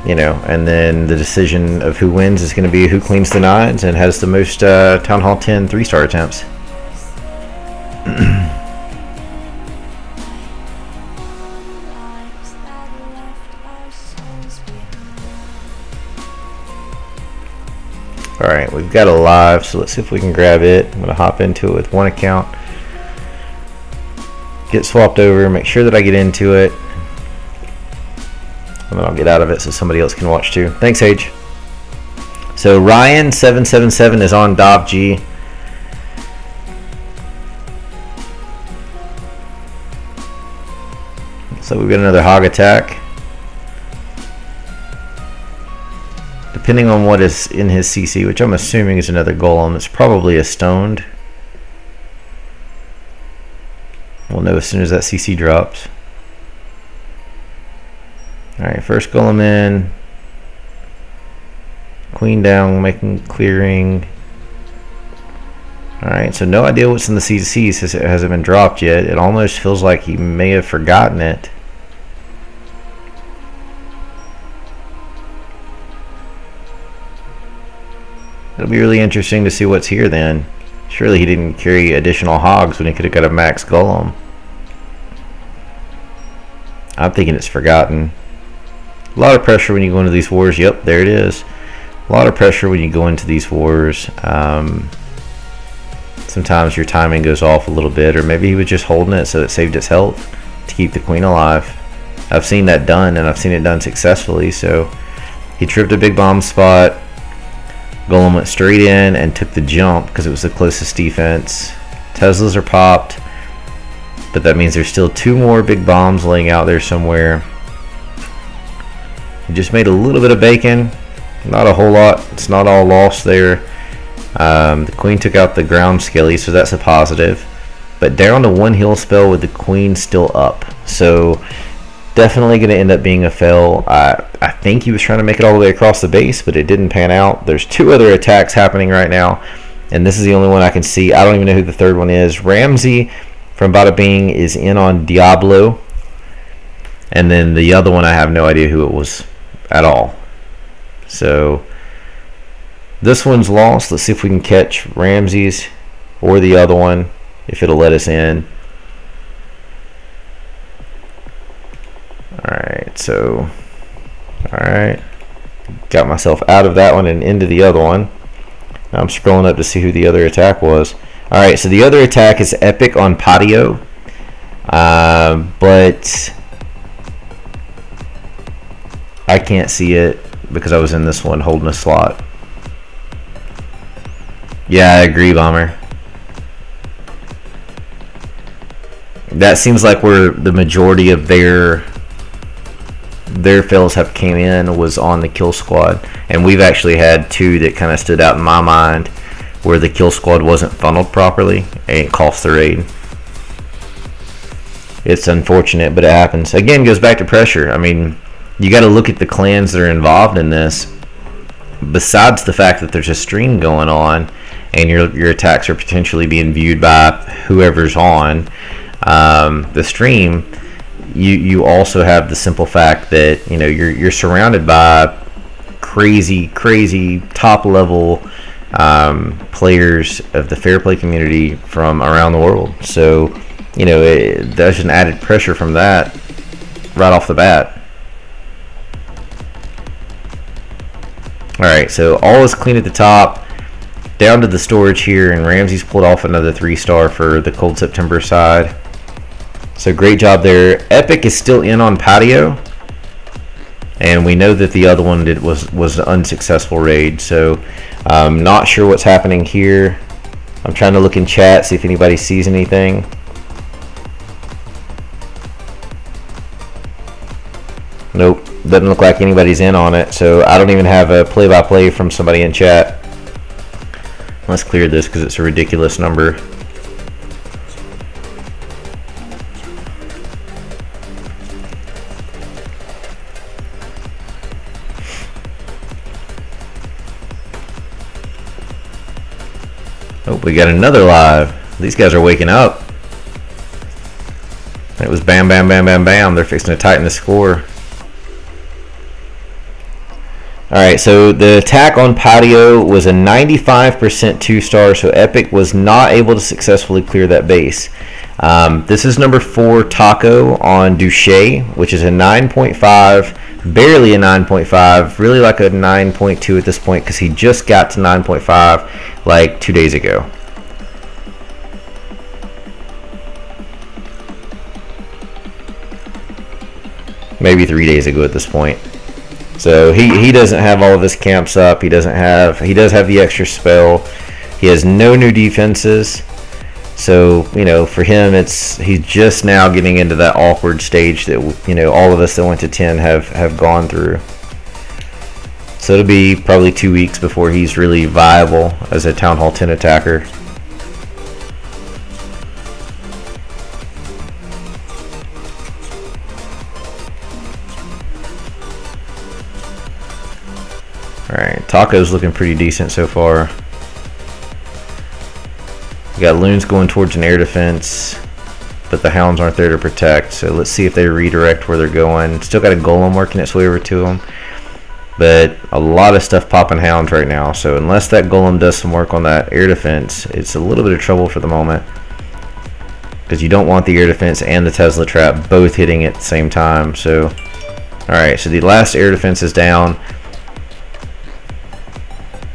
You know, and then the decision of who wins is going to be who cleans the 9s and has the most Town Hall 10 3-star attempts. Alright, we've got a live, so let's see if we can grab it. I'm going to hop into it with one account. Get swapped over, make sure that I get into it. And then I'll get out of it so somebody else can watch too. Thanks, Age. So Ryan777 is on Dov G. So we've got another hog attack. Depending on what is in his CC, which I'm assuming is another golem, it's probably a stoned. We'll know as soon as that CC drops. Alright, first golem in. Queen down, making clearing. Alright, so no idea what's in the CCs. It hasn't been dropped yet. It almost feels like he may have forgotten it. It'll be really interesting to see what's here then. Surely he didn't carry additional hogs when he could have got a max golem. I'm thinking it's forgotten. A lot of pressure when you go into these wars. Yep, there it is. A lot of pressure when you go into these wars. Sometimes your timing goes off a little bit, or maybe he was just holding it so it saved its health to keep the queen alive. I've seen that done, and I've seen it done successfully. So he tripped a big bomb spot. Golem went straight in and took the jump because it was the closest defense. Teslas are popped, but that means there's still 2 more big bombs laying out there somewhere. Just made a little bit of bacon, not a whole lot. It's not all lost there. The queen took out the ground skelly, so that's a positive. But down to 1 heal spell with the queen still up. So definitely going to end up being a fail. I think he was trying to make it all the way across the base, but it didn't pan out. There's 2 other attacks happening right now, and this is the only one I can see. I don't even know who the third one is. Ramsey from Bada Bing is in on Diablo, and then the other one I have no idea who it was at all. So this one's lost. Let's see if we can catch Ramsey's or the other one, if it'll let us in. Alright, so alright, got myself out of that one and into the other one. Now I'm scrolling up to see who the other attack was. Alright, so the other attack is Epic on Patio, but I can't see it because I was in this one holding a slot. Yeah, I agree, Bomber. That seems like where the majority of their fails have came in was on the kill squad, and we've actually had 2 that kind of stood out in my mind where the kill squad wasn't funneled properly and it cost the raid. It's unfortunate, but it happens. Again, goes back to pressure. I mean, you got to look at the clans that are involved in this. Besides the fact that there's a stream going on and your attacks are potentially being viewed by whoever's on the stream, you also have the simple fact that, you know, you're surrounded by crazy top level players of the fair play community from around the world. So, you know, there's an added pressure from that right off the bat. Alright, so all is clean at the top, down to the storage here, and Ramsey's pulled off another 3-star for the Cold September side. So great job there. Epic is still in on Patio, and we know that the other one was an unsuccessful raid. So not sure what's happening here. I'm trying to look in chat, see if anybody sees anything. Nope, doesn't look like anybody's in on it, so I don't even have a play-by-play from somebody in chat. Let's clear this because it's a ridiculous number. Oh, we got another live. These guys are waking up. It was bam, bam, bam, bam, bam. They're fixing to tighten the score. Alright, so the attack on Patio was a 95% 2-star, so Epic was not able to successfully clear that base. This is number 4 Taco on Duche, which is a 9.5, barely a 9.5, really like a 9.2 at this point because he just got to 9.5 like 2 days ago. Maybe 3 days ago at this point. So he doesn't have all of his camps up. He does have the extra spell. He has no new defenses. So, you know, for him he's just now getting into that awkward stage that, you know, all of us that went to 10 have gone through. So it'll be probably 2 weeks before he's really viable as a Town Hall 10 attacker. Alright, Taco's looking pretty decent so far. We got loons going towards an air defense, but the hounds aren't there to protect, so let's see if they redirect where they're going. Still got a golem working its way over to them, but a lot of stuff popping hounds right now, so unless that golem does some work on that air defense, it's a little bit of trouble for the moment, because you don't want the air defense and the Tesla trap both hitting at the same time. So alright, so the last air defense is down.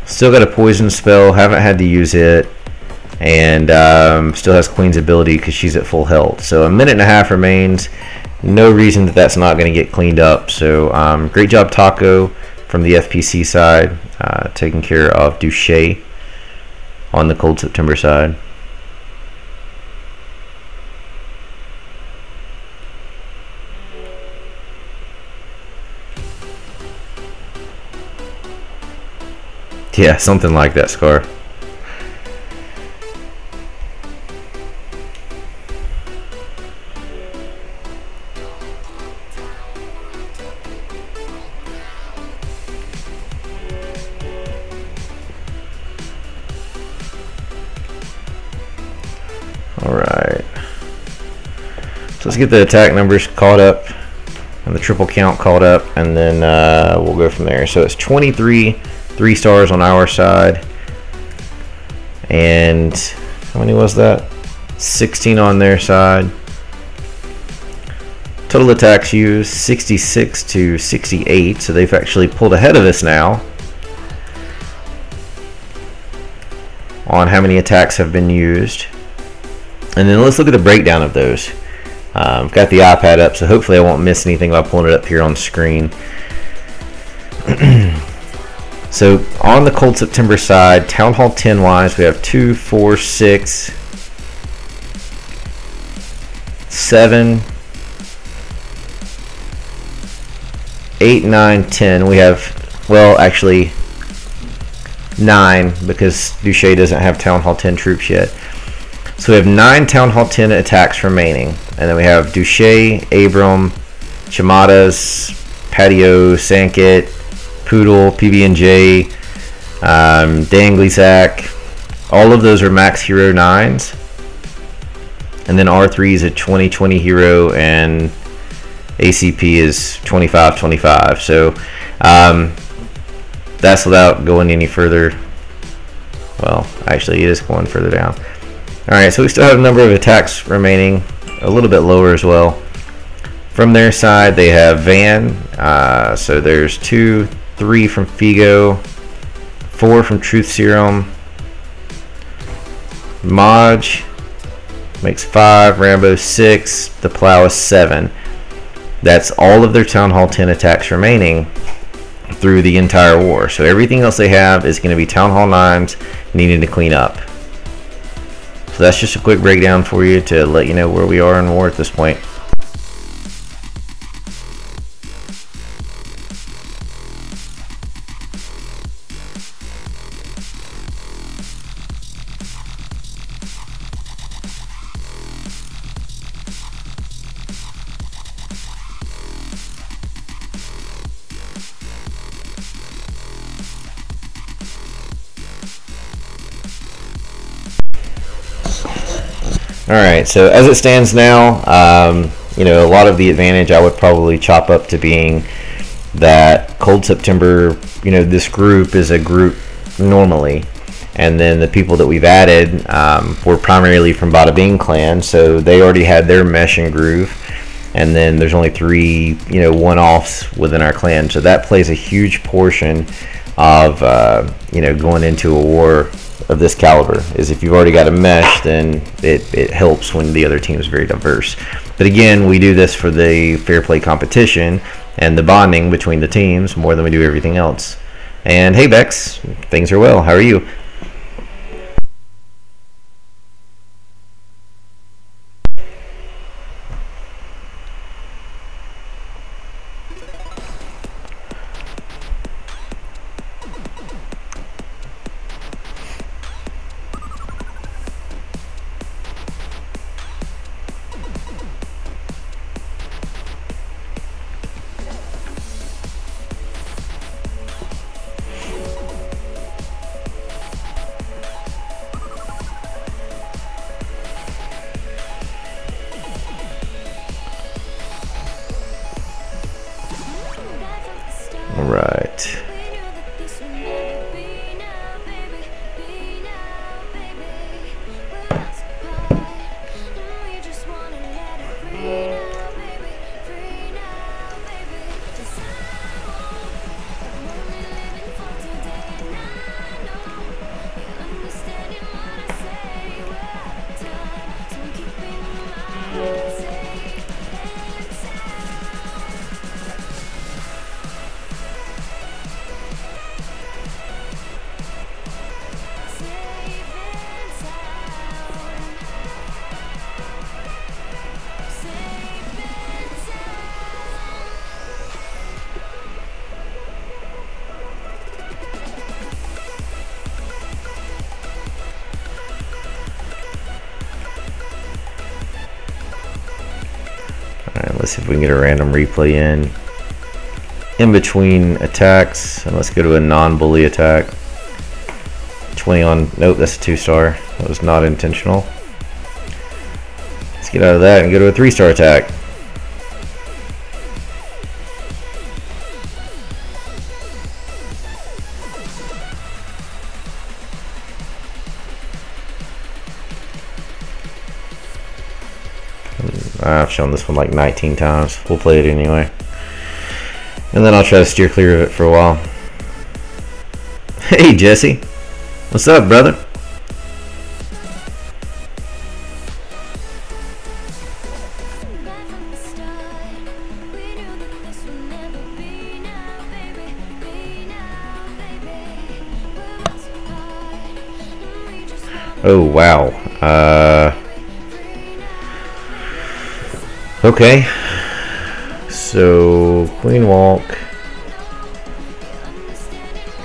Still got a poison spell, haven't had to use it, and still has Queen's ability because she's at full health. So a minute and a half remains. No reason that that's not going to get cleaned up. So great job, Taco, from the FPC side, taking care of Duche on the Cold September side. Yeah, something like that, Scar. Alright. So let's get the attack numbers caught up and the triple count caught up, and then we'll go from there. So it's 23 3-stars on our side, and how many was that? 16 on their side. Total attacks used 66 to 68, so they've actually pulled ahead of us now on how many attacks have been used. And then let's look at the breakdown of those. I've got the iPad up, so hopefully I won't miss anything by pulling it up here on the screen. So on the Cold September side, Town Hall 10 wise, we have 2, 4, 6, 7, 8, 9, 10. We have, well, actually 9, because Duche doesn't have Town Hall 10 troops yet. So we have 9 Town Hall 10 attacks remaining, and then we have Duche, Abram, Chamadas, Patio, Sankit, Poodle, PB&J, Danglizak. All of those are max hero 9s, and then R3 is a 20-20 hero, and ACP is 25-25. So that's without going any further. Well, actually, it is going further down. Alright, so we still have a number of attacks remaining, a little bit lower as well. From their side, they have Van, so there's 2, 3 from Figo, 4 from Truth Serum, Maj makes 5, Rambo 6, the Plow is 7. That's all of their Town Hall 10 attacks remaining through the entire war. So everything else they have is going to be Town Hall 9s needing to clean up. So that's just a quick breakdown for you to let you know where we are in war at this point. Alright, so as it stands now, you know, a lot of the advantage I would probably chop up to being that Cold September, you know, this group is a group normally, and then the people that we've added were primarily from Bada Clan, so they already had their mesh and groove, and then there's only 3, you know, one-offs within our clan, so that plays a huge portion of, you know, going into a war of this caliber. Is if you've already got a mesh, then it helps when the other team is very diverse. But again, we do this for the fair play competition and the bonding between the teams more than we do everything else. And hey Bex, things are well. How are you? Let's see if we can get a random replay in between attacks. And let's go to a non-bully attack. 20 on, nope, that's a 2-star. That was not intentional. Let's get out of that and go to a 3-star attack. I've shown this one like 19 times. We'll play it anyway. And then I'll try to steer clear of it for a while. Hey Jesse, what's up, brother? Right from the start, we knew that this would never be now, baby. Be now, baby. We're miles apart, and we just wanna Oh wow. Okay. So Queen Walk,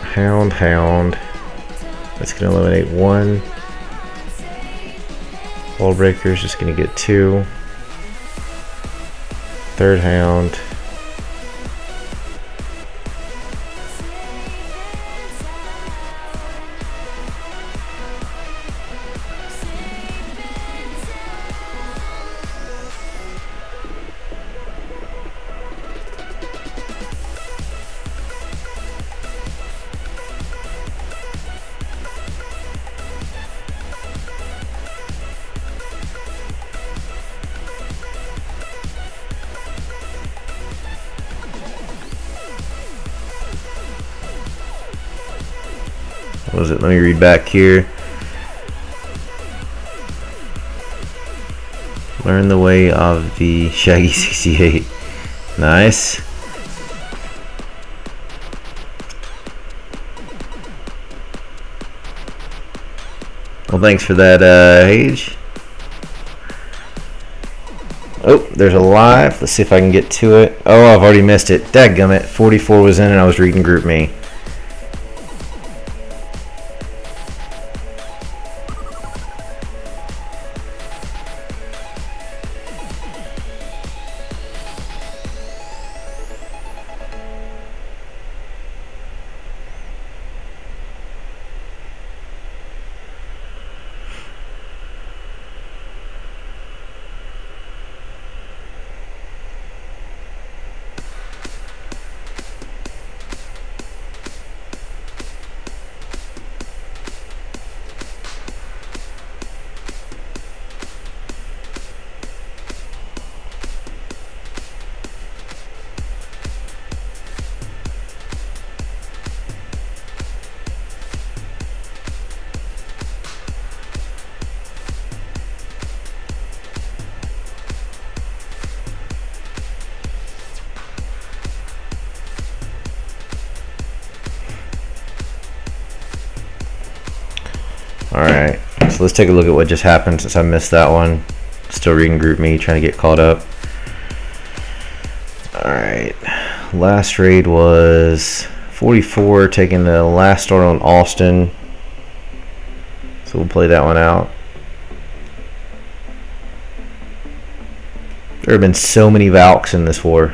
Hound. That's gonna eliminate 1. Wall Breaker's just gonna get 2. 3rd Hound. What was it? Let me read back here. Learn the way of the Shaggy 68. Nice. Well, thanks for that, Age. Oh, there's a live. Let's see if I can get to it. Oh, I've already missed it. Dadgummit. 44 was in and I was reading Group Me. Alright, so let's take a look at what just happened since I missed that one. Still reading Group Me, trying to get caught up. Alright, last raid was 44, taking the last start on Austin. So we'll play that one out. There have been so many Valks in this war.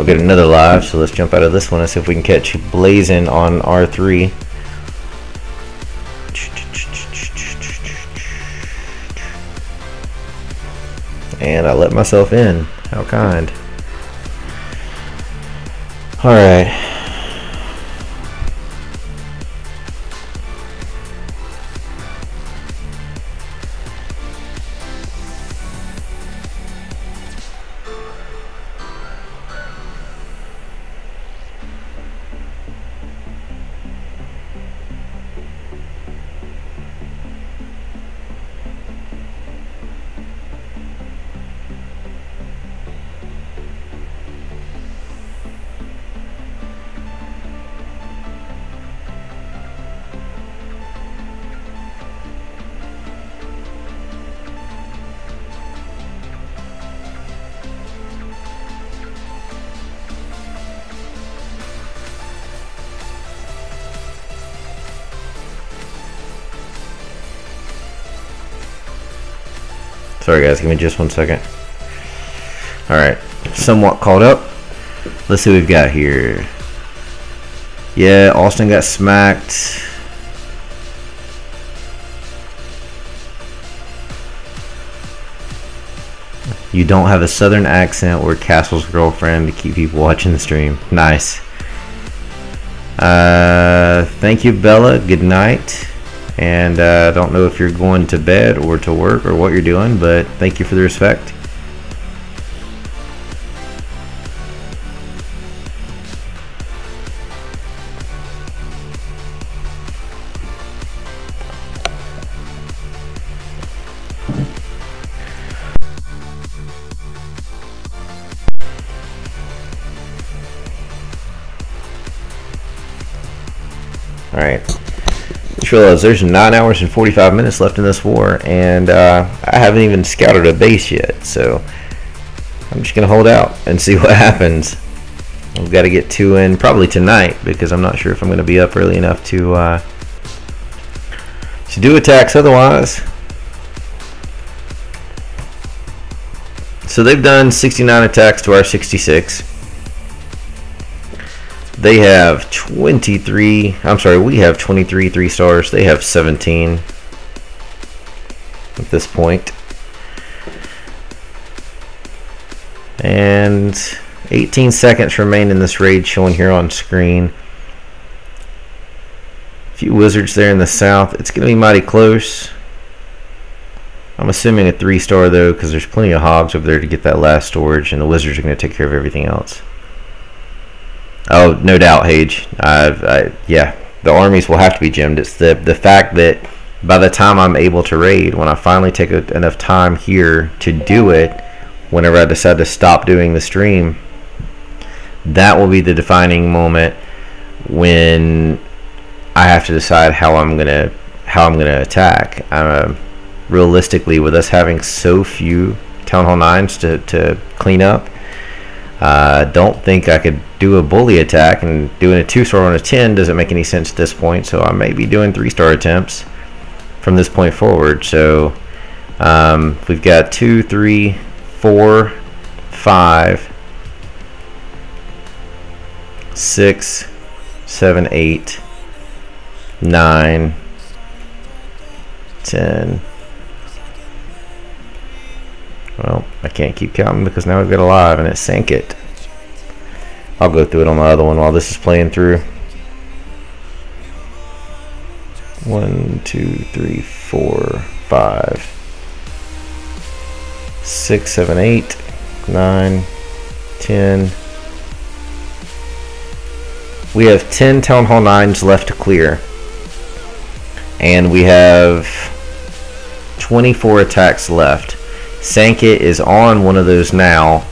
get another live, so let's jump out of this one and see if we can catch Blazing on R3. And I let myself in. How kind. Alright. Sorry guys, give me just 1 second. Alright, somewhat caught up. Let's see what we've got here. Yeah, Austin got smacked. You don't have a southern accent or Castle's girlfriend to keep people watching the stream. Nice. Thank you, Bella. Good night. And I don't know if you're going to bed or to work or what you're doing, but thank you for the respect. All right. Just realized there's 9 hours and 45 minutes left in this war, and I haven't even scouted a base yet, so I'm just gonna hold out and see what happens. I've got to get 2 in probably tonight because I'm not sure if I'm gonna be up early enough to do attacks otherwise. So they've done 69 attacks to our 66. They have 23, I'm sorry, we have 23 3 stars. They have 17 at this point. And 18 seconds remain in this raid showing here on screen. A few wizards there in the south. It's going to be mighty close. I'm assuming a 3 star though, because there's plenty of hogs over there to get that last storage, and the wizards are going to take care of everything else. Oh, no doubt, Hage. Yeah, the armies will have to be gemmed. It's the fact that by the time I'm able to raid, when I finally take enough time here to do it, whenever I decide to stop doing the stream, that will be the defining moment when I have to decide how I'm gonna attack. Realistically, with us having so few Town Hall 9s to clean up, don't think I could do a bully attack, and doing a 2-star on a 10 doesn't make any sense at this point, so I may be doing 3-star attempts from this point forward. So we've got 2, 3, 4, 5, 6, 7, 8, 9, 10. Well, I can't keep counting because now we've got a live and it sank it. I'll go through it on my other one while this is playing through. 1, 2, 3, 4, 5, 6, 7, 8, 9, 10. We have 10 Town Hall 9s left to clear. And we have 24 attacks left. Sankit is on one of those now,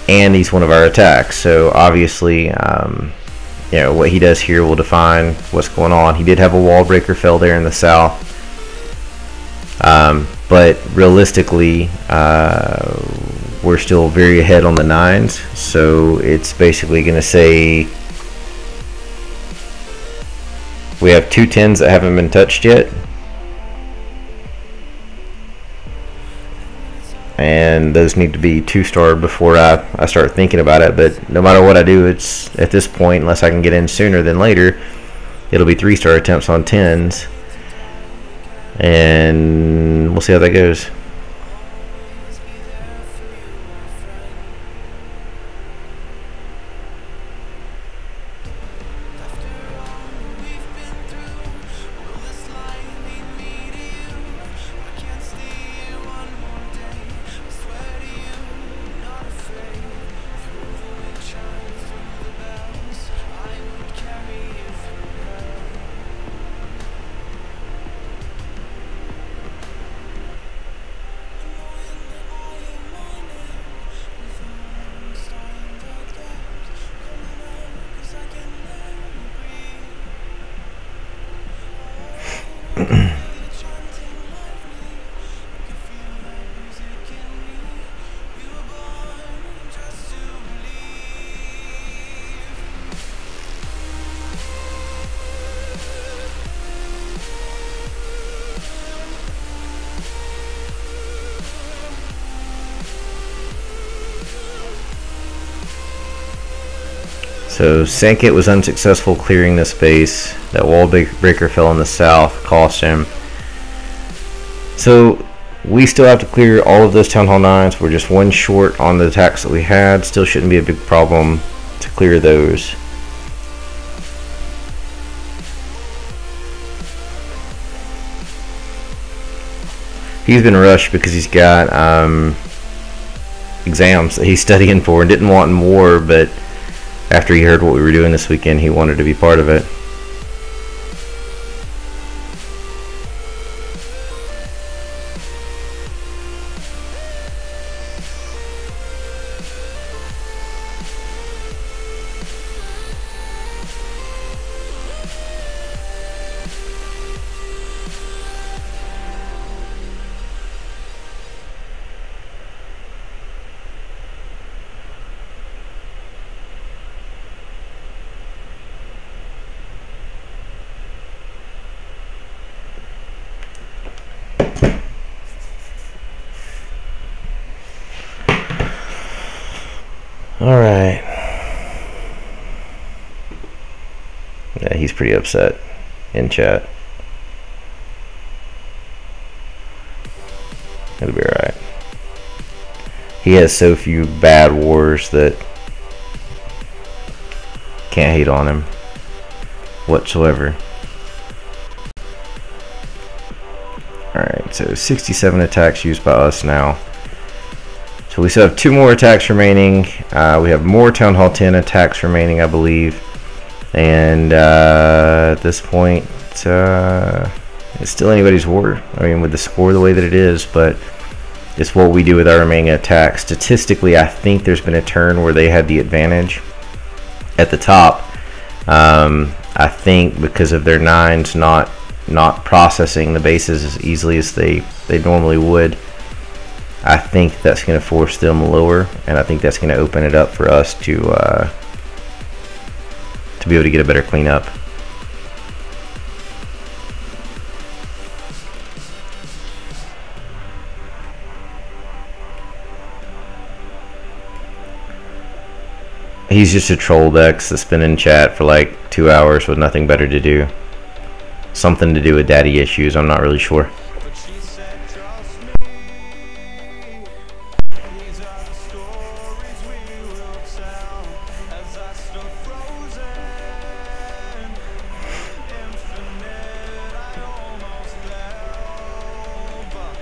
and he's one of our attacks. So obviously, you know, what he does here will define what's going on. He did have a wall breaker fell there in the south, but realistically, we're still very ahead on the 9s. So it's basically going to say we have 2 10s that haven't been touched yet. And and those need to be 2-star before I start thinking about it. But no matter what I do, it's at this point, unless I can get in sooner than later, it'll be 3-star attempts on 10s, and we'll see how that goes. So Sankit was unsuccessful clearing the space. That wall breaker fell in the south, cost him. So we still have to clear all of those Town Hall 9s. We're just 1 short on the attacks that we had. Still shouldn't be a big problem to clear those. He's been rushed because he's got exams that he's studying for and didn't want more, but after he heard what we were doing this weekend, he wanted to be part of it. Alright. Yeah, he's pretty upset in chat. It'll be alright. He has so few bad wars that can't hate on him whatsoever. Alright, so 67 attacks used by us now. So we still have 2 more attacks remaining. We have more Town Hall 10 attacks remaining, I believe. And at this point, it's still anybody's war. I mean, with the score the way that it is, but it's what we do with our remaining attacks. Statistically, I think there's been a turn where they had the advantage at the top. I think because of their 9s not processing the bases as easily as they normally would. I think that's going to force them lower, and I think that's going to open it up for us to be able to get a better cleanup. He's just a troll Dex that's been in chat for like 2 hours with nothing better to do. Something to do with daddy issues, I'm not really sure.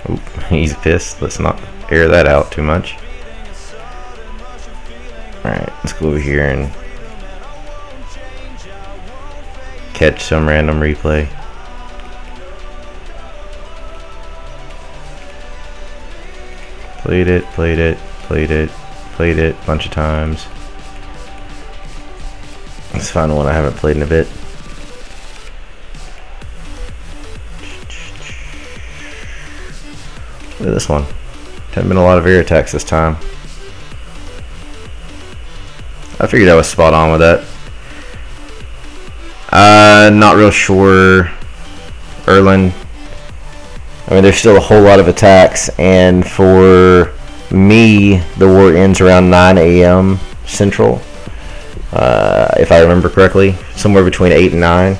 Oop, he's pissed. Let's not air that out too much. Alright, let's go over here and catch some random replay. Played it a bunch of times. Let's find one I haven't played in a bit. Look at this one. Haven't been a lot of air attacks this time. I figured I was spot on with that. Not real sure. Erlen. I mean, there's still a whole lot of attacks, and for me, the war ends around 9 a.m. Central, if I remember correctly, somewhere between 8 and 9.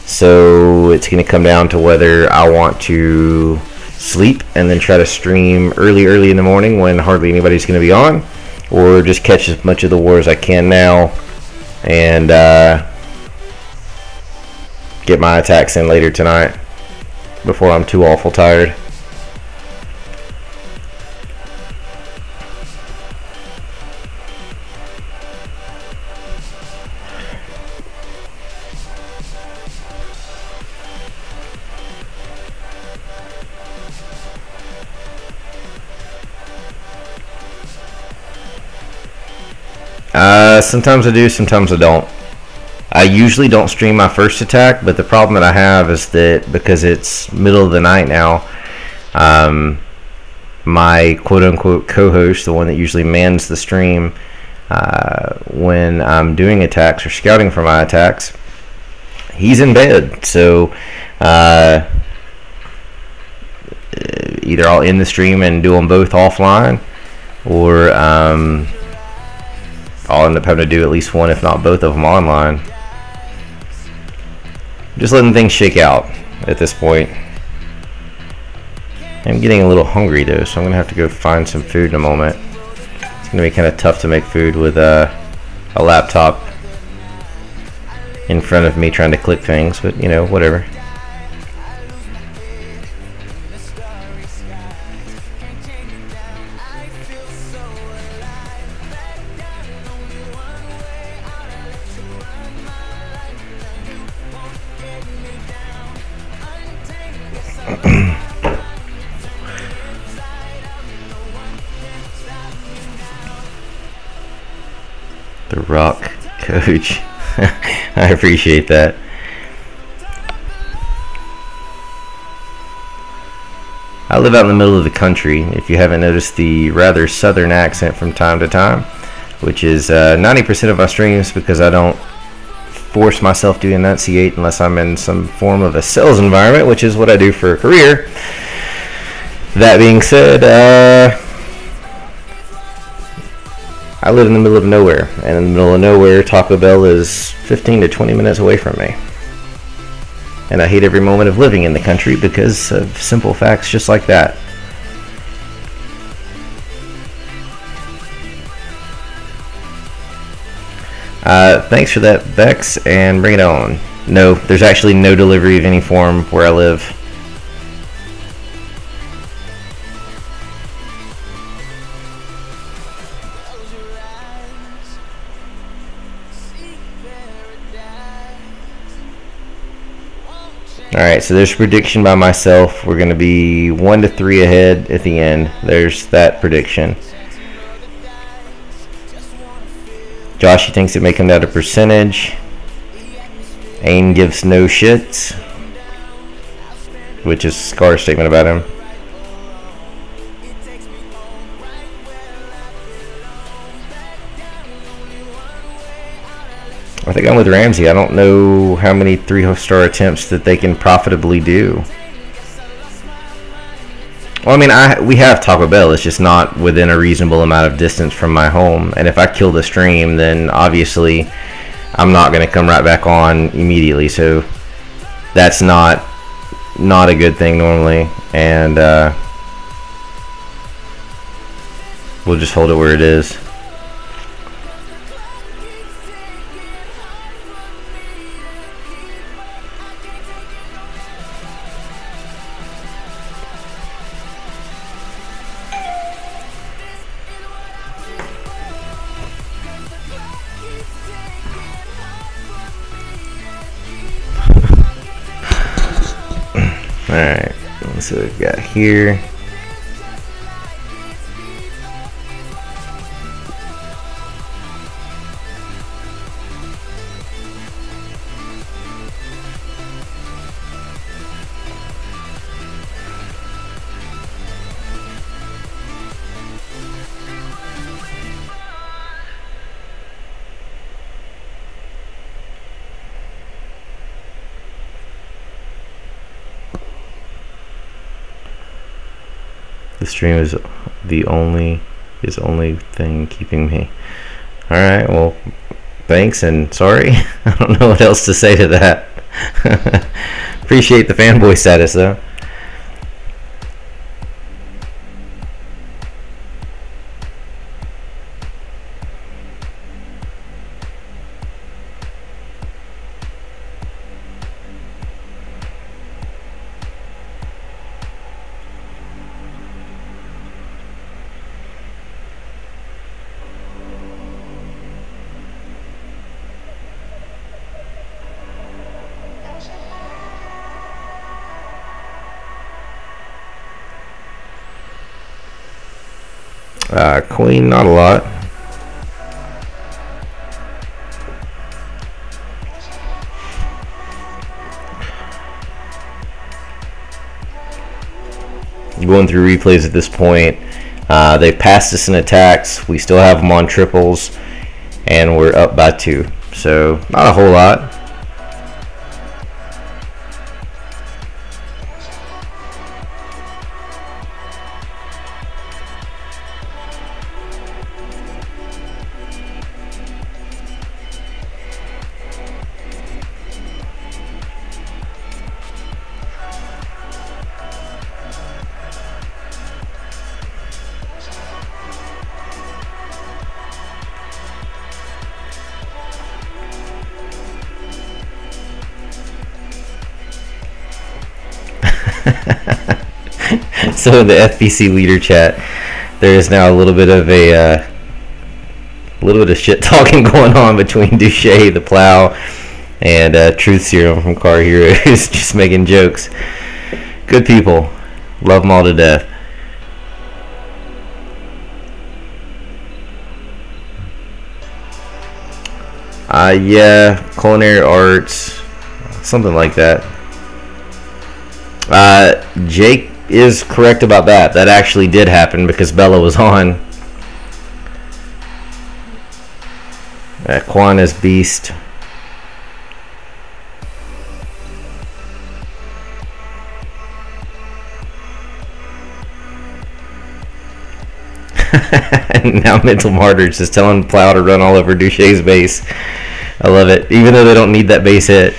So it's going to come down to whether I want to sleep and then try to stream early in the morning when hardly anybody's going to be on, or just catch as much of the war as I can now and get my attacks in later tonight before I'm too awful tired. Sometimes I do, sometimes I don't. I usually don't stream my first attack, but the problem that I have is that because it's middle of the night now, my quote-unquote co-host, the one that usually mans the stream when I'm doing attacks or scouting for my attacks, he's in bed. So either I'll end the stream and do them both offline, or I'll end up having to do at least one, if not both of them, online. Just letting things shake out at this point. I'm getting a little hungry though, so I'm gonna have to go find some food in a moment. It's gonna be kind of tough to make food with a laptop in front of me trying to click things, but you know, whatever. The Rock Coach. I appreciate that. I live out in the middle of the country. If you haven't noticed the rather southern accent from time to time, which is 90% of my streams, because I don't force myself to enunciate unless I'm in some form of a sales environment, which is what I do for a career. That being said, I live in the middle of nowhere, and in the middle of nowhere, Taco Bell is 15 to 20 minutes away from me. And I hate every moment of living in the country because of simple facts just like that. Thanks for that, Bex, and bring it on. No, there's actually no delivery of any form where I live. Alright, so there's a prediction by myself. We're going to be 1 to 3 ahead at the end. There's that prediction. Josh, he thinks it may come down to percentage. Ain gives no shits, which is Scar's statement about him. I think I'm with Ramsey. I don't know how many 3-star attempts that they can profitably do. Well, I mean, we have Taco Bell. It's just not within a reasonable amount of distance from my home. And if I kill the stream, then obviously I'm not going to come right back on immediately. So that's not a good thing normally. And we'll just hold it where it is. Alright, let's see what we've got here. The stream is the only thing keeping me. Alright, well, thanks and sorry. I don't know what else to say to that. Appreciate the fanboy status though. Queen, not a lot. Going through replays at this point, they passed us in attacks. We still have them on triples, and we're up by 2. So not a whole lot. So in the FPC leader chat, there is now a little bit of shit talking going on between Duche the Plow and Truth Serum from Car Hero, who's just making jokes. Good people, love them all to death. Yeah, culinary arts, something like that. Jake is correct about that. That actually did happen because Bella was on. Quan is Beast. And now Mental Martyrs is telling Plow to run all over Duche's base. I love it, even though they don't need that base hit.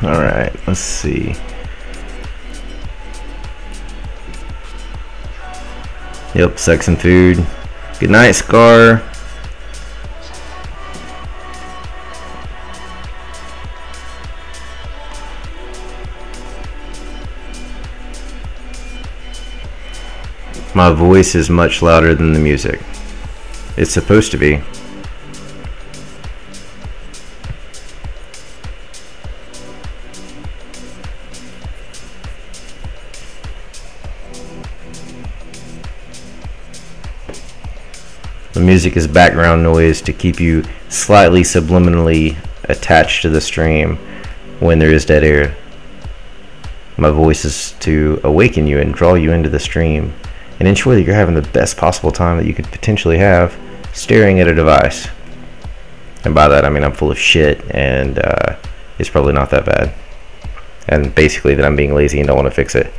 Alright, let's see. Yep, sex and food. Good night, Scar. My voice is much louder than the music. It's supposed to be. The music is background noise to keep you slightly subliminally attached to the stream when there is dead air. My voice is to awaken you and draw you into the stream and ensure that you're having the best possible time that you could potentially have staring at a device. And by that I mean I'm full of shit and it's probably not that bad. And basically that I'm being lazy and don't want to fix it.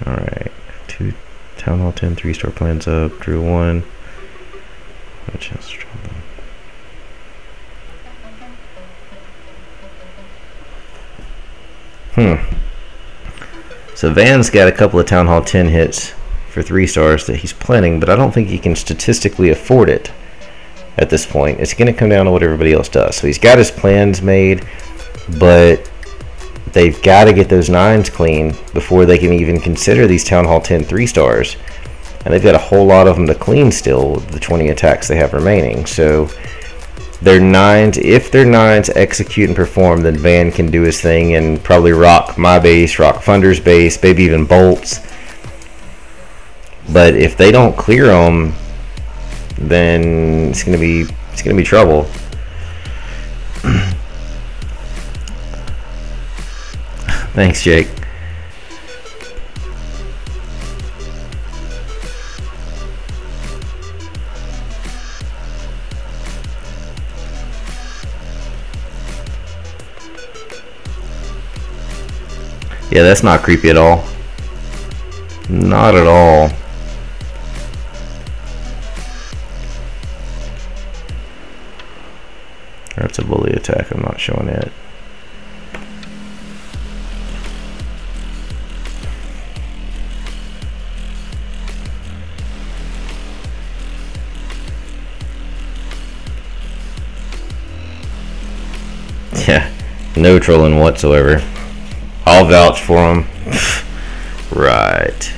Alright, 2 Town Hall 10, 3-star plans up, drew 1. No chance to drop them. So Van's got a couple of Town Hall 10 hits for 3 stars that he's planning, but I don't think he can statistically afford it at this point. It's going to come down to what everybody else does. So he's got his plans made, but they've got to get those 9s clean before they can even consider these Town Hall 10 3-stars. And they've got a whole lot of them to clean still with the 20 attacks they have remaining. So their 9s, if their 9s execute and perform, then Van can do his thing and probably rock my base, rock Thunder's base, maybe even Bolt's. But if they don't clear them, then it's gonna be trouble. Thanks, Jake. Yeah, that's not creepy at all. Not at all. That's a bully attack. I'm not showing it. Yeah, no trolling whatsoever. I'll vouch for him. Right.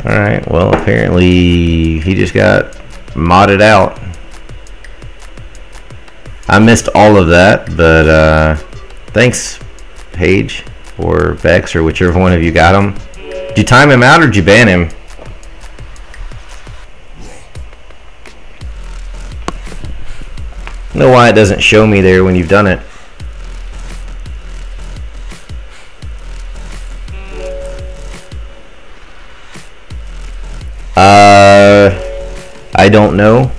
Alright, well, apparently he just got modded out. I missed all of that, but thanks, Paige, or Bex, or whichever one of you got him. Did you time him out, or did you ban him? I don't know why it doesn't show me there when you've done it. I don't know,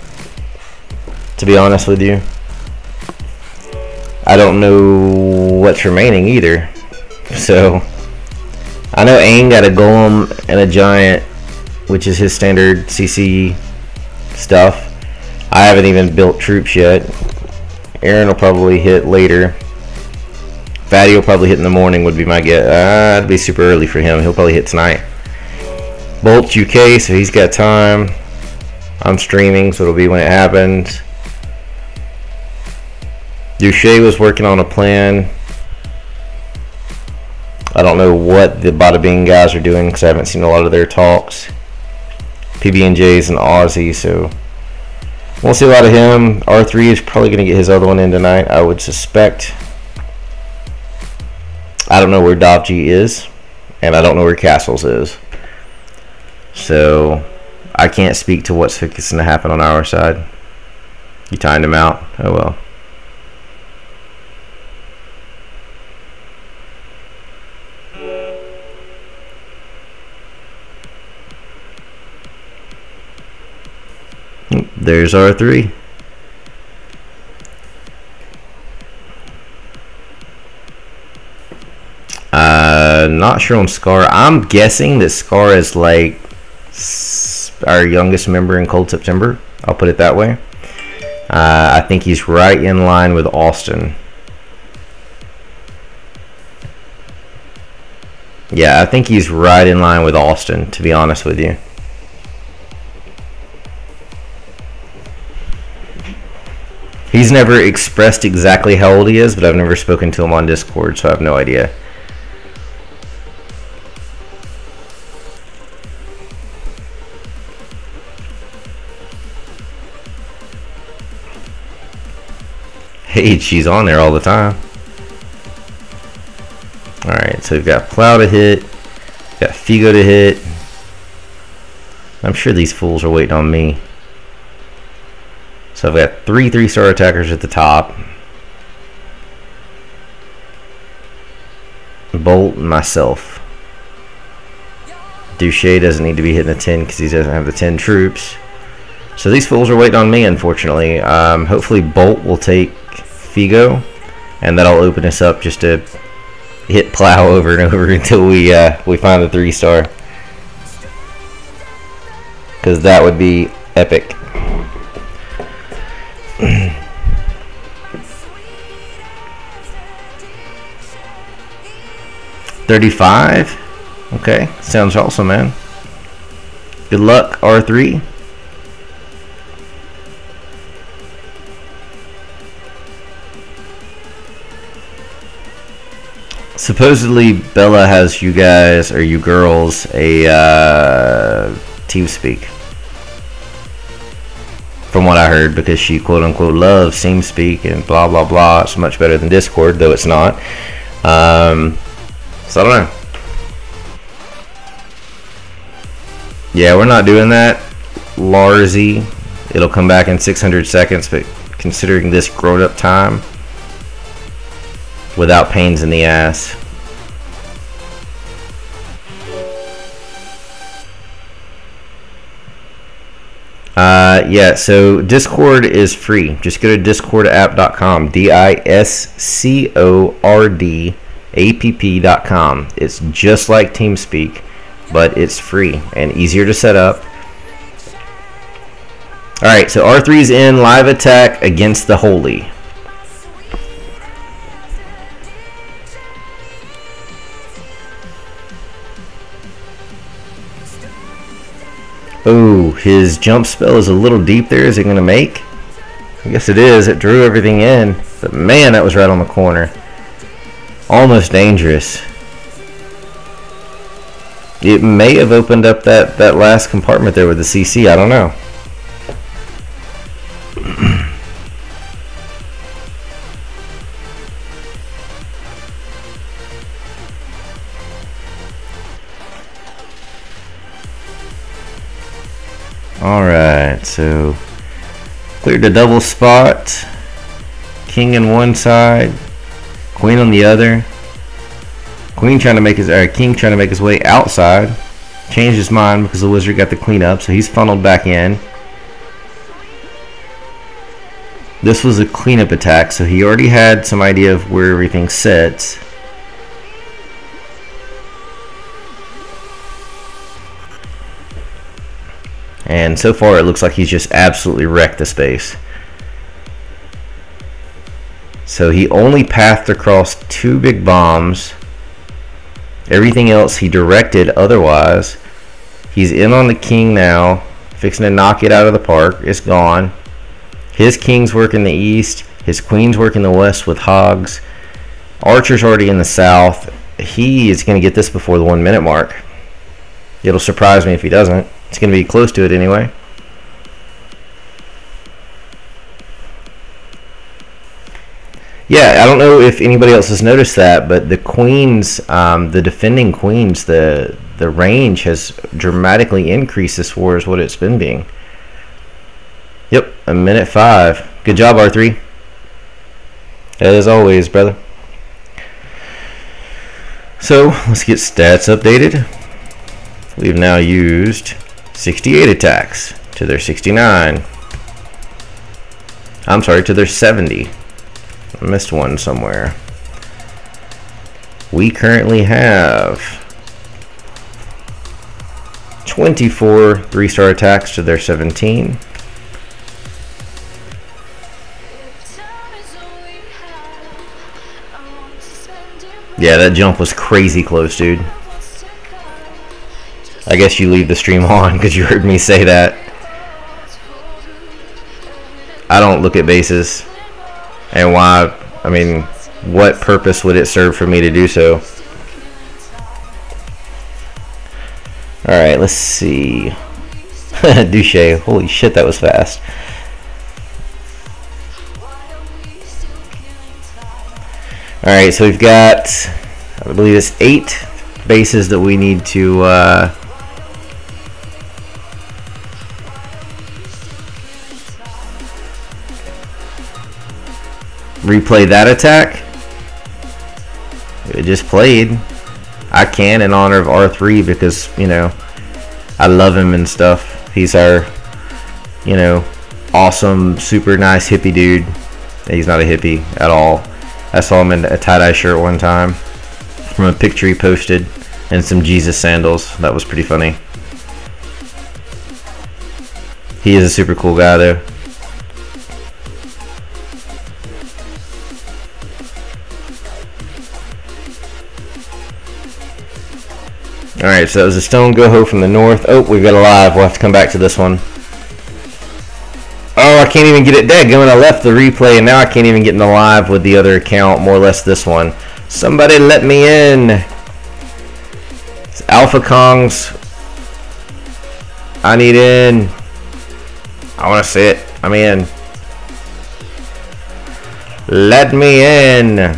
to be honest with you. I don't know what's remaining either. So I know Aang got a golem and a giant, which is his standard CC stuff. I haven't even built troops yet. Aaron will probably hit later. Fatty will probably hit in the morning, would be my guess. It'd be super early for him. He'll probably hit tonight. Bolt's UK, so he's got time. I'm streaming, so it'll be when it happens. Duche was working on a plan. I don't know what the Bada Bing guys are doing because I haven't seen a lot of their talks. PB&J's an Aussie, so we'll see a lot of him. R3 is probably going to get his other one in tonight, I would suspect. I don't know where Davji is, and I don't know where Castles is. So I can't speak to what's fixing to happen on our side. You timed him out. Oh well. There's R3. Not sure on Scar. I'm guessing that Scar is like our youngest member in Cold September. I'll put it that way. I think he's right in line with Austin. Yeah, I think he's right in line with Austin, to be honest with you. He's never expressed exactly how old he is, but I've never spoken to him on Discord, so I have no idea. Hey, she's on there all the time. Alright, so we've got Plow to hit, got Figo to hit. I'm sure these fools are waiting on me. So I've got 3 3-star attackers at the top. Bolt and myself. Duche doesn't need to be hitting a 10 because he doesn't have the 10 troops. So these fools are waiting on me, unfortunately. Hopefully Bolt will take Figo, and that'll open us up just to hit plow over and over until we find the 3-star, because that would be epic. 35. Okay, sounds awesome, man. Good luck, R3. Supposedly Bella has you guys, or you girls, a TeamSpeak. From what I heard, because she quote unquote loves TeamSpeak and blah blah blah. It's much better than Discord, though it's not. So I don't know. Yeah, we're not doing that, Larzy. It'll come back in 600 seconds, but considering this grown up time, without pains in the ass. Yeah, so Discord is free. Just go to discordapp.com, discordapp.com. It's just like TeamSpeak, but it's free and easier to set up. Alright, so R3's in live attack against the Holy. Oh, his jump spell is a little deep there. Is it going to make? I guess it is. It drew everything in. But man, that was right on the corner. Almost dangerous. It may have opened up that last compartment there with the CC. I don't know. Alright, so cleared the double spot. King on one side, queen on the other. King trying to make his way outside. Changed his mind because the wizard got the queen up, so he's funneled back in. This was a cleanup attack, so he already had some idea of where everything sits. And so far it looks like he's just absolutely wrecked the space. So he only pathed across 2 big bombs. Everything else he directed otherwise. He's in on the king now, fixing to knock it out of the park. It's gone. His kings work in the east. His queens work in the west with hogs. Archer's already in the south. He is going to get this before the 1 minute mark. It'll surprise me if he doesn't. It's going to be close to it anyway. Yeah, I don't know if anybody else has noticed that, but the queens, the defending queens, the range has dramatically increased as far as what it's been being. Yep, 1:05. Good job, R3. As always, brother. So, let's get stats updated. We've now used 68 attacks to their 69. I'm sorry, to their 70. I missed one somewhere. We currently have 24 3-star attacks to their 17. Yeah, that jump was crazy close, dude. I guess you leave the stream on because you heard me say that. I don't look at bases. And why? I mean, what purpose would it serve for me to do so? Alright, let's see. Douche. Holy shit, that was fast. Alright, so we've got, I believe it's 8 bases that we need to replay that attack. It just played. I can in honor of R3 because, you know, I love him and stuff. He's our, you know, awesome, super nice hippie dude. He's not a hippie at all. I saw him in a tie-dye shirt one time. from a picture he posted, and some Jesus sandals. That was pretty funny. He is a super cool guy though. Alright, so that was a stone go-ho from the north. Oh, we've got a live. We'll have to come back to this one. Oh, I can't even get it dead. Going, I left the replay, and now I can't even get in the live with the other account, more or less this one. Somebody let me in. It's Alpha Kongs. I need in. I want to see it. I'm in. Let me in.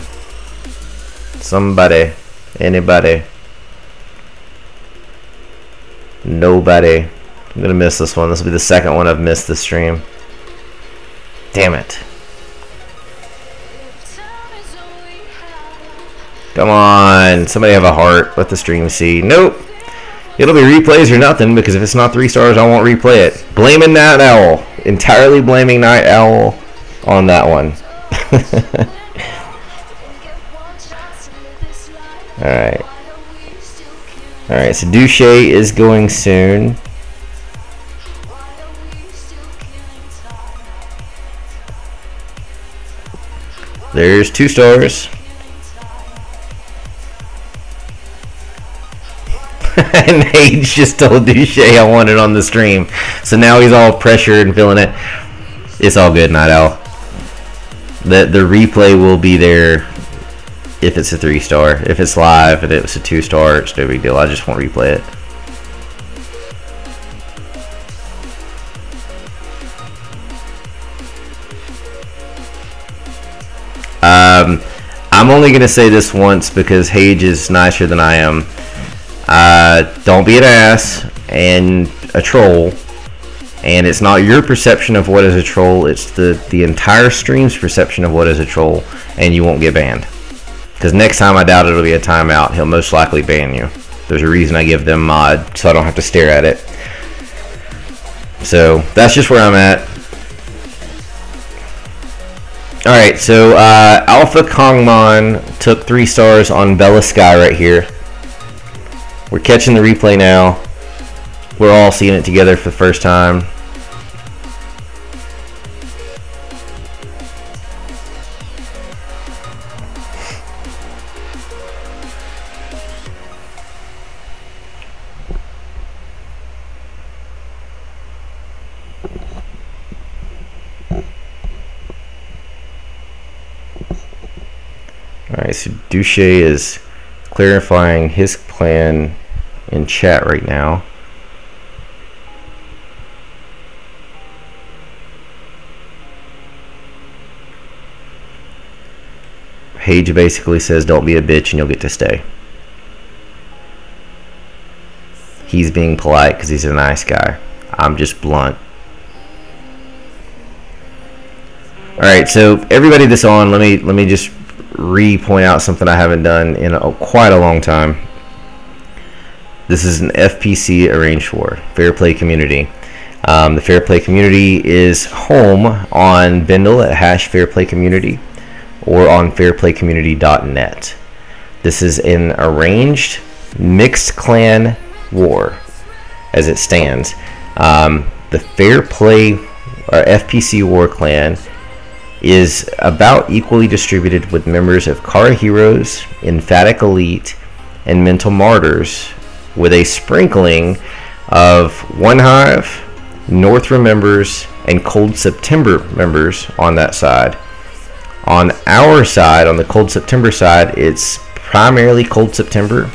Somebody. Anybody. Nobody. I'm gonna miss this one. This will be the second one I've missed this stream. Damn it. Come on. Somebody have a heart. Let the stream see. Nope. It'll be replays or nothing, because if it's not 3 stars, I won't replay it. Blaming Night Owl. Entirely blaming Night Owl on that one. Alright. Alright, so Douche is going soon. There's 2 stars. And Age just told Douche I want it on the stream. So now he's all pressured and feeling it. It's all good, Night Owl. The replay will be there if it's a 3 star. If it's live and it's a 2 star, it's no big deal. I just won't replay it. I'm only going to say this once because Hage is nicer than I am. Don't be an ass and a troll. And it's not your perception of what is a troll, it's the entire stream's perception of what is a troll, and you won't get banned. Because next time I doubt it'll be a timeout, he'll most likely ban you. There's a reason I give them mod, so I don't have to stare at it. So that's just where I'm at. Alright, so Alpha Kongmon took 3 stars on Bella Sky right here. We're catching the replay now. We're all seeing it together for the first time. Alright, so Douche is clarifying his plan in chat right now. Hage basically says don't be a bitch and you'll get to stay. He's being polite because he's a nice guy. I'm just blunt. Alright, so everybody that's on, let me just point out something I haven't done in quite a long time. This is an FPC arranged for Fair Play Community. The Fair Play Community is home on Bindle at #FairPlayCommunity or on fairplaycommunity.net. This is an arranged mixed clan war as it stands. The Fair Play or FPC War Clan is about equally distributed with members of Kara Heroes, Emphatic Elite, and Mental Martyrs, with a sprinkling of OneHive, North Remembers, and Cold September members on that side. On our side, on the Cold September side, it's primarily Cold September.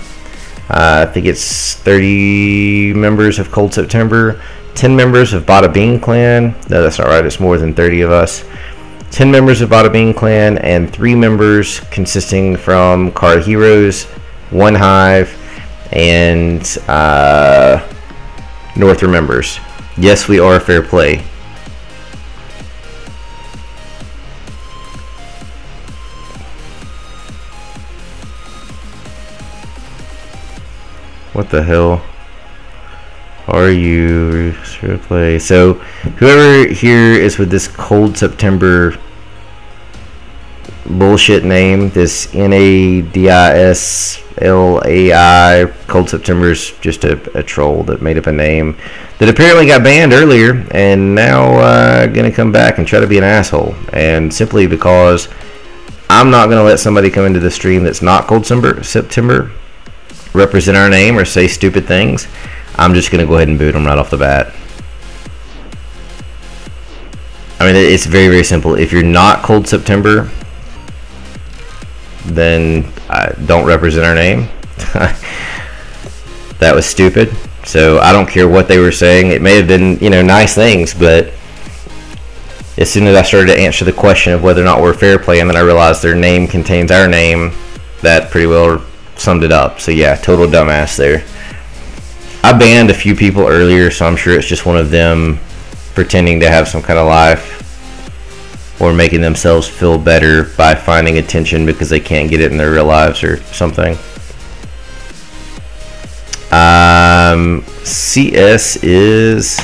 I think it's 30 members of Cold September, 10 members of Bada Clan. No, that's not right. It's more than 30 of us. 10 members of Bada Clan and 3 members consisting from Kara Heroes, OneHive, and North Remembers. Yes, we are Fair Play. What the hell are you? Fair Play. So whoever here is with this Cold September bullshit name, this NADISLAI. Cold September's just a troll that made up a name that apparently got banned earlier, and now gonna come back and try to be an asshole. And simply because I'm not gonna let somebody come into the stream that's not Cold September represent our name or say stupid things, I'm just gonna go ahead and boot them right off the bat. I mean, it's very, very simple. If you're not Cold September, then don't represent our name. That was stupid. So I don't care what they were saying. It may have been, you know, nice things, but as soon as I started to answer the question of whether or not we're fair play, and then I realized their name contains our name, that pretty well summed it up. So yeah, total dumbass there. I banned a few people earlier, so I'm sure it's just one of them pretending to have some kind of life or making themselves feel better by finding attention because they can't get it in their real lives or something. CS is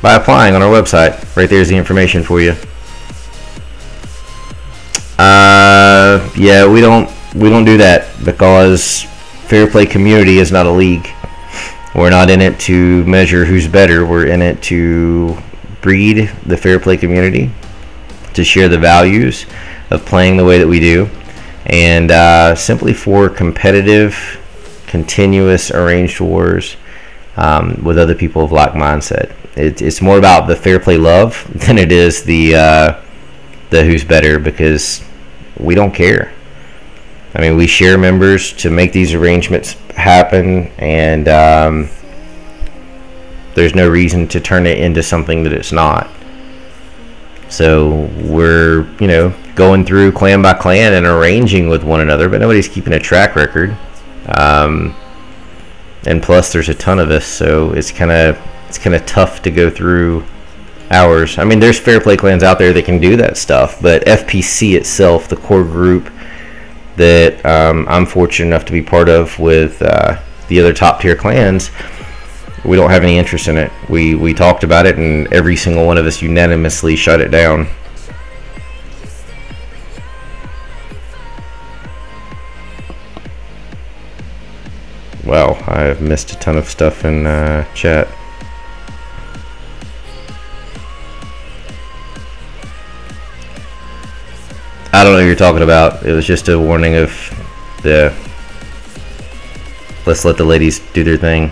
by applying on our website. Right there's the information for you. Yeah, we don't do that because Fair Play Community is not a league. We're not in it to measure who's better. We're in it to breed the Fair Play community, to share the values of playing the way that we do, and simply for competitive, continuous arranged wars with other people of like mindset. It's more about the Fair Play love than it is the who's better, because we don't care. I mean, we share members to make these arrangements happen, and there's no reason to turn it into something that it's not. So we're, you know, going through clan by clan and arranging with one another, but nobody's keeping a track record. And plus, there's a ton of us, so it's kind of tough to go through ours. I mean, there's Fair Play clans out there that can do that stuff, but FPC itself, the core group that I'm fortunate enough to be part of with the other top tier clans, we don't have any interest in it. We talked about it, and every single one of us unanimously shut it down. Wow, I've missed a ton of stuff in chat. I don't know what you're talking about. It was just a warning of the let's let the ladies do their thing.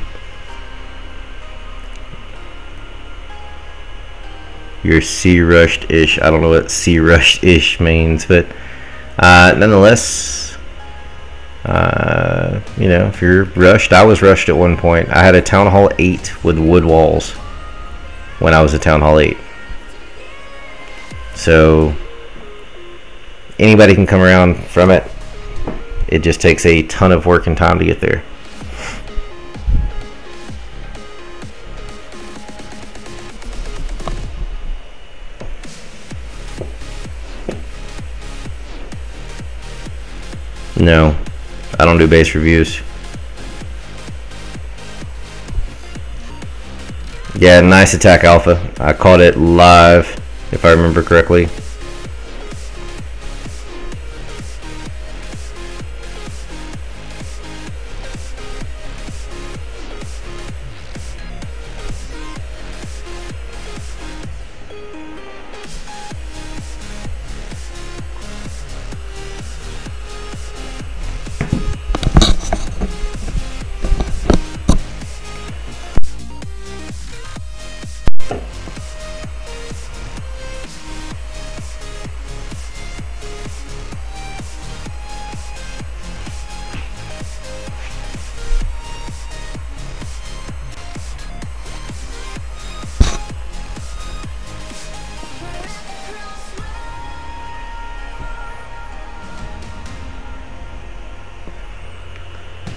You're C-rushed-ish. I don't know what C-rushed-ish means, but nonetheless, you know, if you're rushed, I was rushed at one point. I had a Town Hall 8 with wood walls when I was a Town Hall 8. So anybody can come around from it. It just takes a ton of work and time to get there. No, I don't do base reviews. Yeah, nice attack, Alpha. I caught it live, if I remember correctly.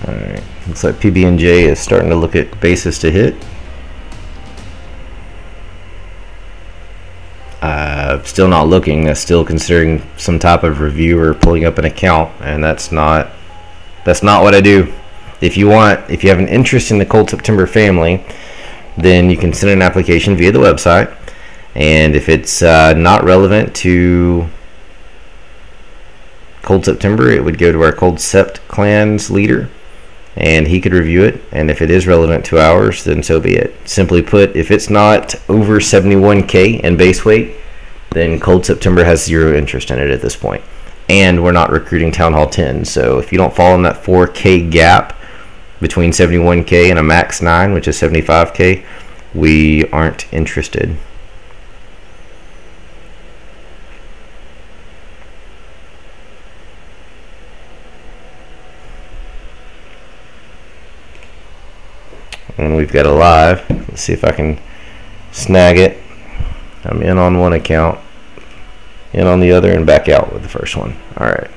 Alright, looks like PB&J is starting to look at bases to hit. Still not looking. That's still considering some type of review or pulling up an account, and that's not what I do. If you have an interest in the Cold September family, then you can send an application via the website, and if it's not relevant to Cold September, it would go to our Cold Sept clan's leader, and he could review it, and if it is relevant to ours, then so be it. Simply put, if it's not over 71k in base weight, then Cold September has zero interest in it at this point. And we're not recruiting Town Hall 10, so if you don't fall in that 4k gap between 71k and a max 9, which is 75k, we aren't interested. And we've got a live. Let's see if I can snag it. I'm in on one account, in on the other, and back out with the first one. All right.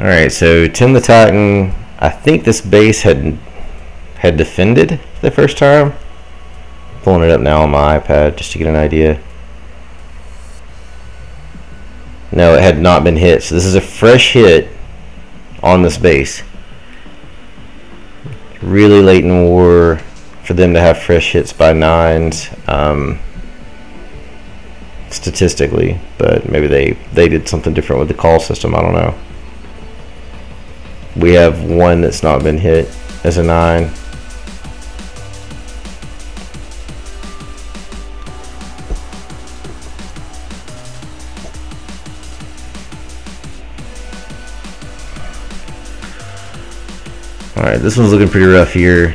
Alright, so Tim the Titan, I think this base had defended the first time. Pulling it up now on my iPad just to get an idea. No, it had not been hit. So this is a fresh hit on this base. Really late in war for them to have fresh hits by 9s. Statistically, but maybe they did something different with the call system. I don't know. We have one that's not been hit as a 9. Alright, this one's looking pretty rough here.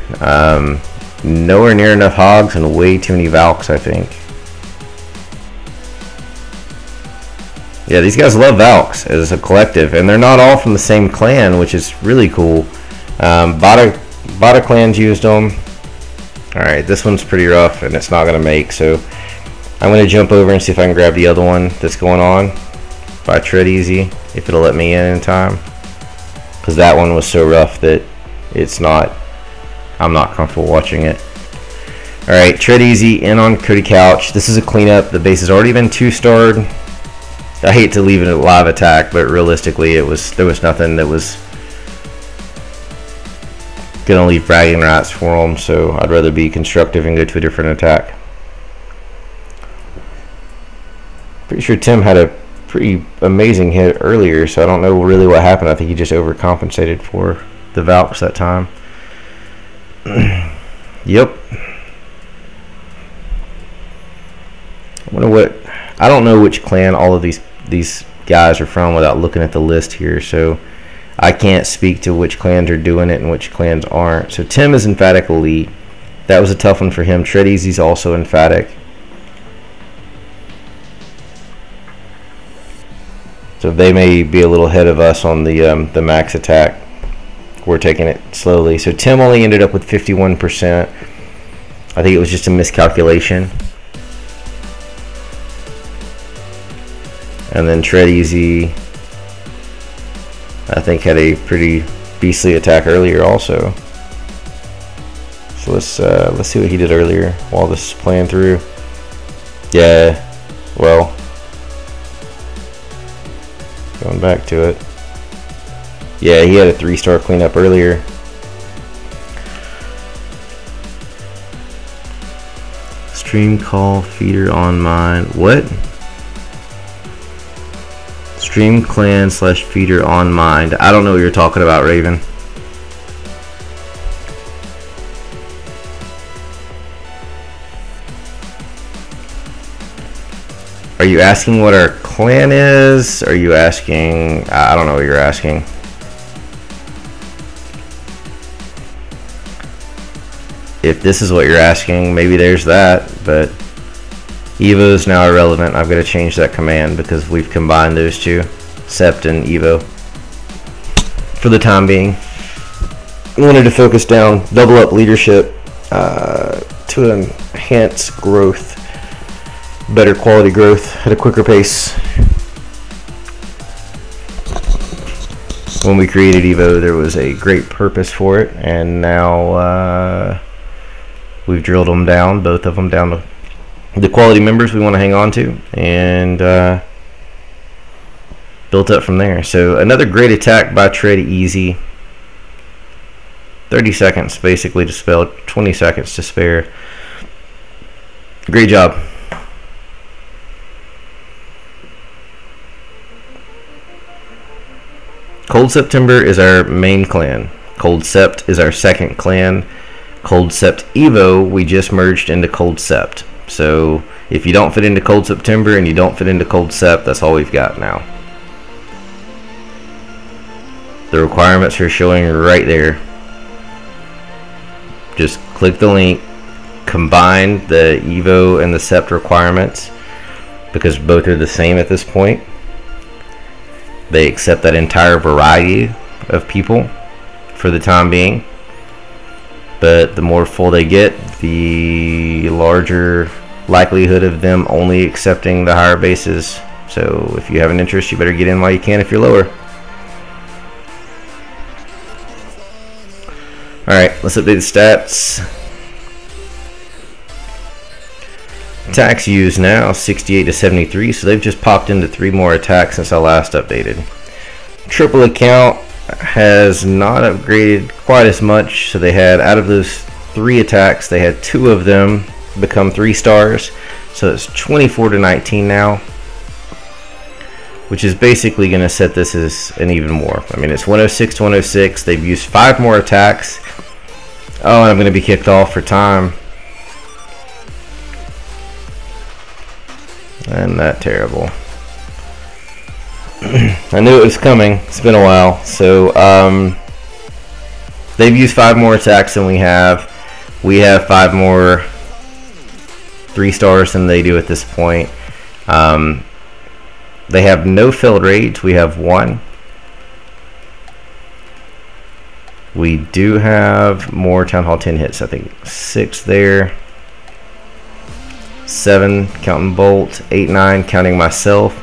Nowhere near enough hogs and way too many Valks, I think. Yeah, these guys love Valks as a collective, and they're not all from the same clan, which is really cool. Bada clans used them. Alright, this one's pretty rough, and it's not going to make, so I'm going to jump over and see if I can grab the other one that's going on. If I tread easy, if it'll let me in time. Because that one was so rough that I'm not comfortable watching it. Alright, tread easy, in on Cody Couch. This is a cleanup. The base has already been 2-starred. I hate to leave it a live attack, but realistically there was nothing that was gonna leave bragging rights for them, so I'd rather be constructive and go to a different attack. Pretty sure Tim had a pretty amazing hit earlier, so I don't know really what happened. I think he just overcompensated for the Valks that time. Yep. I don't know which clan all of these guys are from without looking at the list here, so I can't speak to which clans are doing it and which clans aren't. So Tim is Emphatic Elite. That was a tough one for him. Tread Easy's also Emphatic. So they may be a little ahead of us on the max attack. We're taking it slowly. So Tim only ended up with 51%. I think it was just a miscalculation. And then Tread Easy, I think, had a pretty beastly attack earlier also. So let's see what he did earlier while this is playing through. Yeah, well, going back to it. Yeah, he had a 3-star cleanup earlier. Stream call feeder on mine. What? Stream clan / feeder on mind. I don't know what you're talking about, Raven. Are you asking what our clan is? Are you asking? I don't know what you're asking. If this is what you're asking, maybe there's that, but Evo is now irrelevant. I've got to change that command because we've combined those two. Sept and Evo for the time being. I wanted to focus down, double up leadership to enhance growth, better quality growth at a quicker pace. When we created Evo, there was a great purpose for it, and now we've drilled them down, both of them down to the quality members we want to hang on to, and built up from there. So another great attack by Tread Easy. 30 seconds basically to spell, 20 seconds to spare. Great job. Cold September is our main clan. Cold Sept is our second clan. Cold Sept Evo, we just merged into Cold Sept. So if you don't fit into Cold September and you don't fit into Cold Sept, that's all we've got now. The requirements are showing right there. Just click the link, combine the Evo and the Sept requirements, because both are the same at this point. They accept that entire variety of people for the time being, but the more full they get, the larger likelihood of them only accepting the higher bases. So if you have an interest, you better get in while you can if you're lower. Alright, let's update the stats. Attacks used now 68 to 73, so they've just popped into 3 more attacks since I last updated. Triple account has not upgraded quite as much, so they had, out of those 3 attacks, they had 2 of them become 3 stars, so it's 24 to 19 now, which is basically going to set this as an even more. I mean, it's 106 to 106. They've used 5 more attacks. Oh, and I'm going to be kicked off for time. And that terrible. I knew it was coming. It's been a while. So they've used 5 more attacks than we have. We have 5 more 3 stars than they do at this point. They have no failed raids. We have 1. We do have more Town Hall 10 hits. I think 6 there. 7 counting Bolt, 8, 9 counting myself,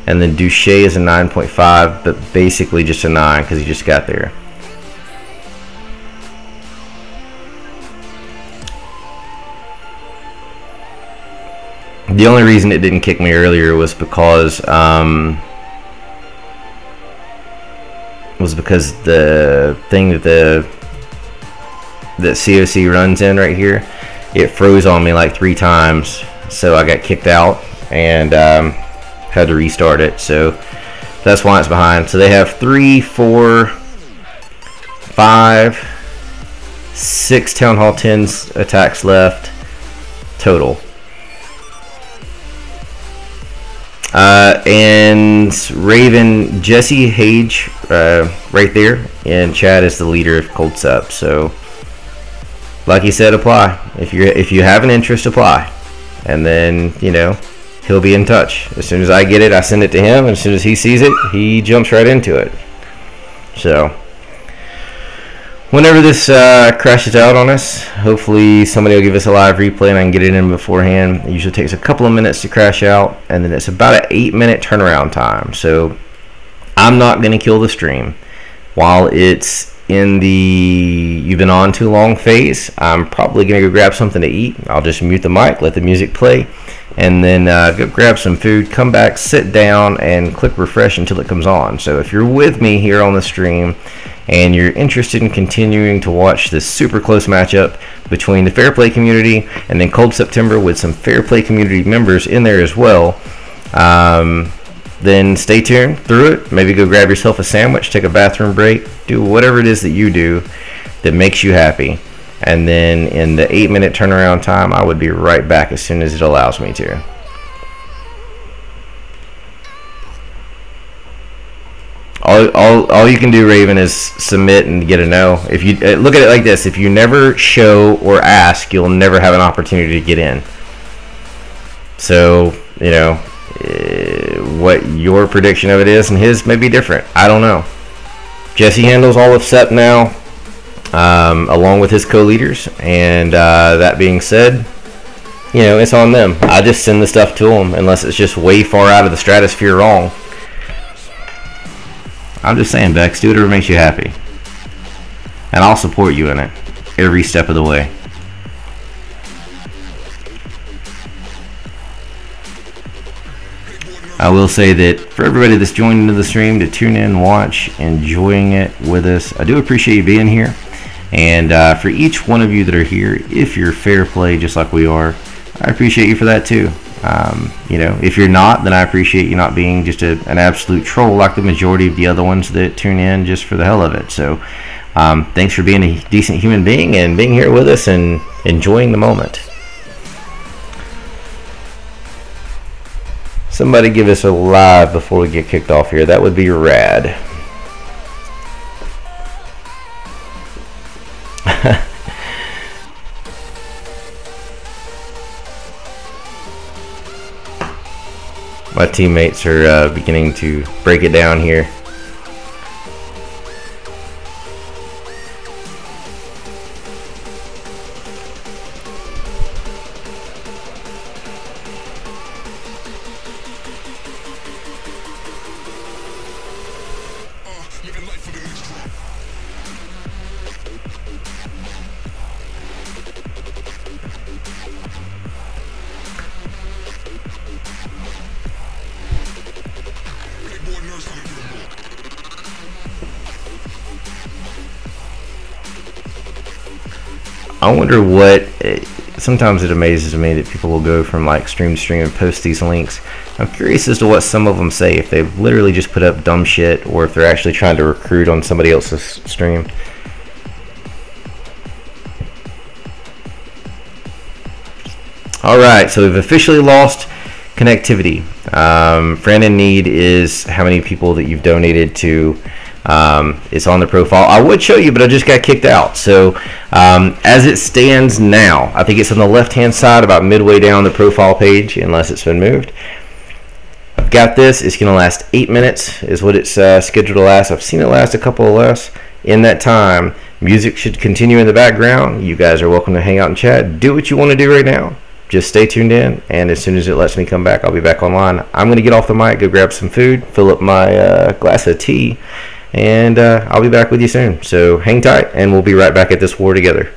and then Duche is a 9.5, but basically just a 9 because he just got there. The only reason it didn't kick me earlier was because the thing that COC runs in right here, it froze on me like 3 times, so I got kicked out and had to restart it. So that's why it's behind. So they have 3, 4, 5, 6 Town Hall 10s attacks left total. And Raven, Jesse Hage, right there, and Chad is the leader of Cold Sept. So, like he said, apply. If you have an interest, apply, and then he'll be in touch. As soon as I get it, I send it to him, and as soon as he sees it, he jumps right into it. So, whenever this crashes out on us, hopefully somebody will give us a live replay and I can get it in beforehand. It usually takes a couple of minutes to crash out, and then it's about an 8-minute turnaround time. So I'm not going to kill the stream. While it's in the you've been on too long phase, I'm probably going to go grab something to eat. I'll just mute the mic, let the music play, and then go grab some food, come back, sit down, and click refresh until it comes on. So if you're with me here on the stream and you're interested in continuing to watch this super close matchup between the Fair Play community and then Cold September with some Fair Play community members in there as well, then stay tuned through it. Maybe go grab yourself a sandwich, take a bathroom break, do whatever it is that you do that makes you happy. And then in the 8-minute turnaround time, I would be right back as soon as it allows me to. All you can do, Raven, is submit and get a no. If you look at it like this, if you never show or ask, you'll never have an opportunity to get in. So what your prediction of it is, and his may be different. I don't know. Jesse handles all of SEP now, along with his co-leaders, and that being said, you know, it's on them. I just send the stuff to them unless it's just way far out of the stratosphere wrong. I'm just saying, Bex, do whatever makes you happy. And I'll support you in it every step of the way. I will say that for everybody that's joined into the stream to tune in, watch, enjoying it with us, I do appreciate you being here. And for each one of you that are here, if you're fair play just like we are, I appreciate you for that too. You know, if you're not, then I appreciate you not being just an absolute troll like the majority of the other ones that tune in just for the hell of it. So thanks for being a decent human being and being here with us and enjoying the moment. Somebody give us a live before we get kicked off here. That would be rad. My teammates are beginning to break it down here. I wonder what, sometimes it amazes me that people will go from like stream to stream and post these links. I'm curious as to what some of them say, if they literally just put up dumb shit or if they're actually trying to recruit on somebody else's stream. Alright, so we've officially lost connectivity. Friend in need is how many people that you've donated to. It's on the profile. I would show you, but I just got kicked out. So as it stands now, I think it's on the left hand side about midway down the profile page, unless it's been moved. I've got this. It's going to last 8 minutes is what it's scheduled to last. I've seen it last a couple of less. In that time, music should continue in the background. You guys are welcome to hang out and chat. Do what you want to do right now. Just stay tuned in, and as soon as it lets me come back, I'll be back online. I'm going to get off the mic, go grab some food, fill up my glass of tea, and I'll be back with you soon. So hang tight, and we'll be right back at this war together.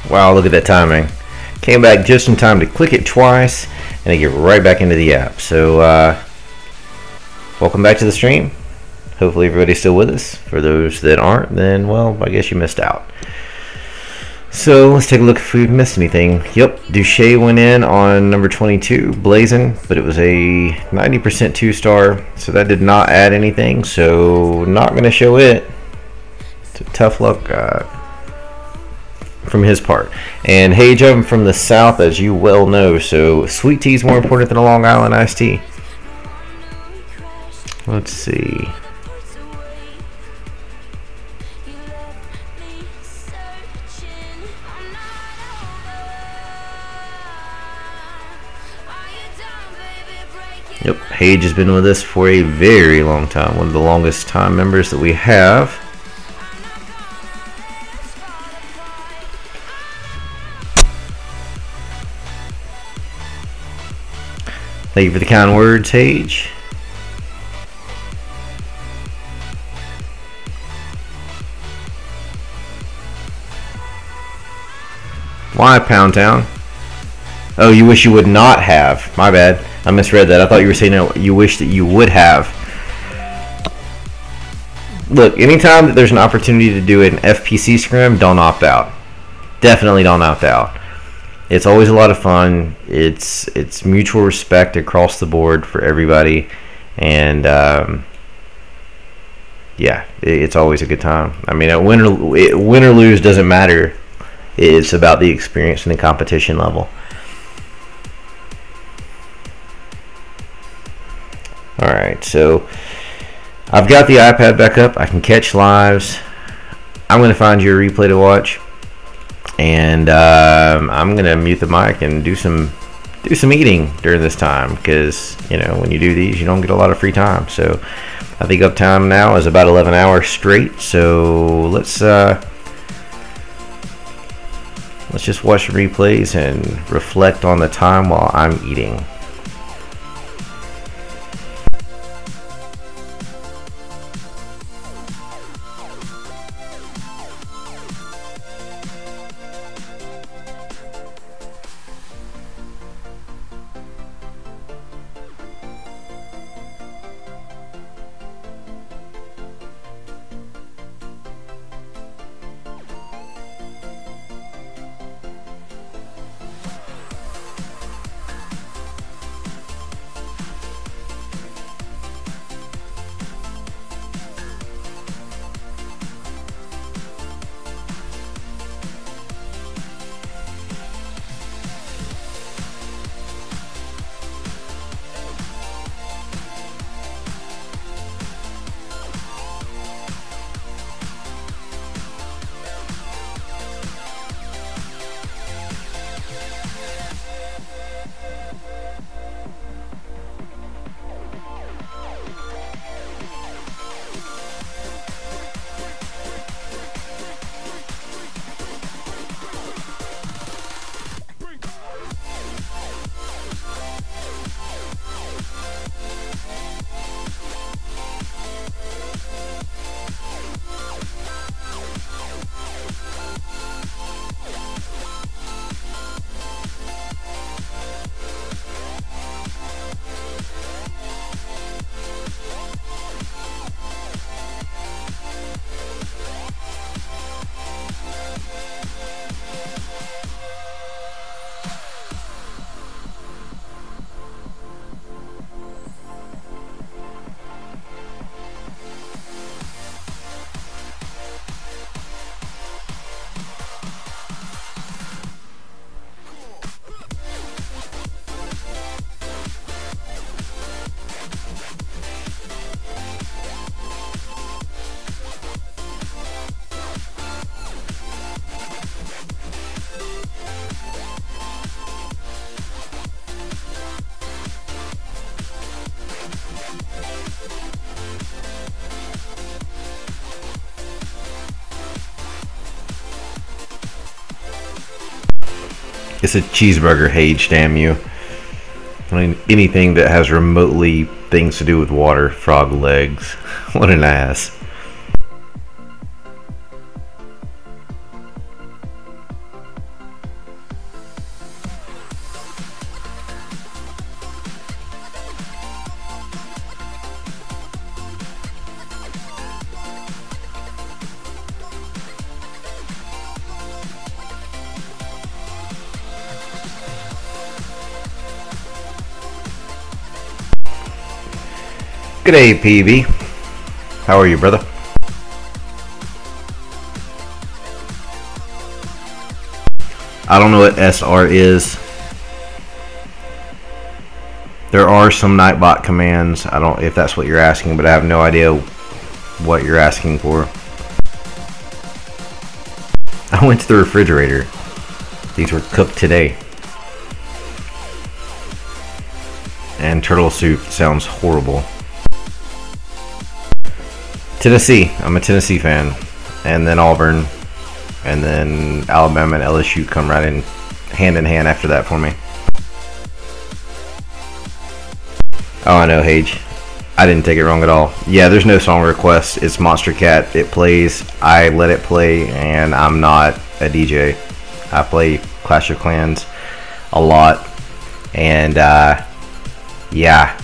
Wow, look at that timing. Came back just in time to click it twice and I get right back into the app. So welcome back to the stream. Hopefully everybody's still with us. For those that aren't, then well, I guess you missed out. So let's take a look if we've missed anything. Yep, Duche went in on number 22, Blazing, but it was a 90% 2-star, so that did not add anything, so not going to show it. So tough luck from his part. And Hage Oven from the south, as you well know, so sweet tea is more important than a Long Island iced tea. Let's see. Yep, Hage has been with us for a very long time. One of the longest time members that we have. Thank you for the kind words, Hage. Why, Pound Town? Oh, you wish you would not have. My bad. I misread that. I thought you were saying you wish that you would have. Look, anytime that there's an opportunity to do an FPC scrim, don't opt out. Definitely don't opt out. It's always a lot of fun. It's mutual respect across the board for everybody, and yeah, it's always a good time. I mean, win or lose doesn't matter. It's about the experience and the competition level. Alright, so I've got the iPad back up. I can catch lives. I'm going to find you a replay to watch. And I'm going to mute the mic and do some eating during this time. Because, you know, when you do these, you don't get a lot of free time. So I think uptime now is about 11 hours straight. So let's just watch the replays and reflect on the time while I'm eating. It's a cheeseburger, Hage, damn you. I mean, anything that has remotely things to do with water, frog legs. What an ass. G'day, PB. How are you, brother? I don't know what SR is. There are some Nightbot commands. I don't if that's what you're asking, but I have no idea what you're asking for. I went to the refrigerator. These were cooked today. And turtle soup sounds horrible. Tennessee. I'm a Tennessee fan. And then Auburn. And then Alabama and LSU come right in hand after that for me. Oh, I know, Hage. I didn't take it wrong at all. Yeah, there's no song request. It's Monster Cat. It plays. I let it play, and I'm not a DJ. I play Clash of Clans a lot. And, yeah.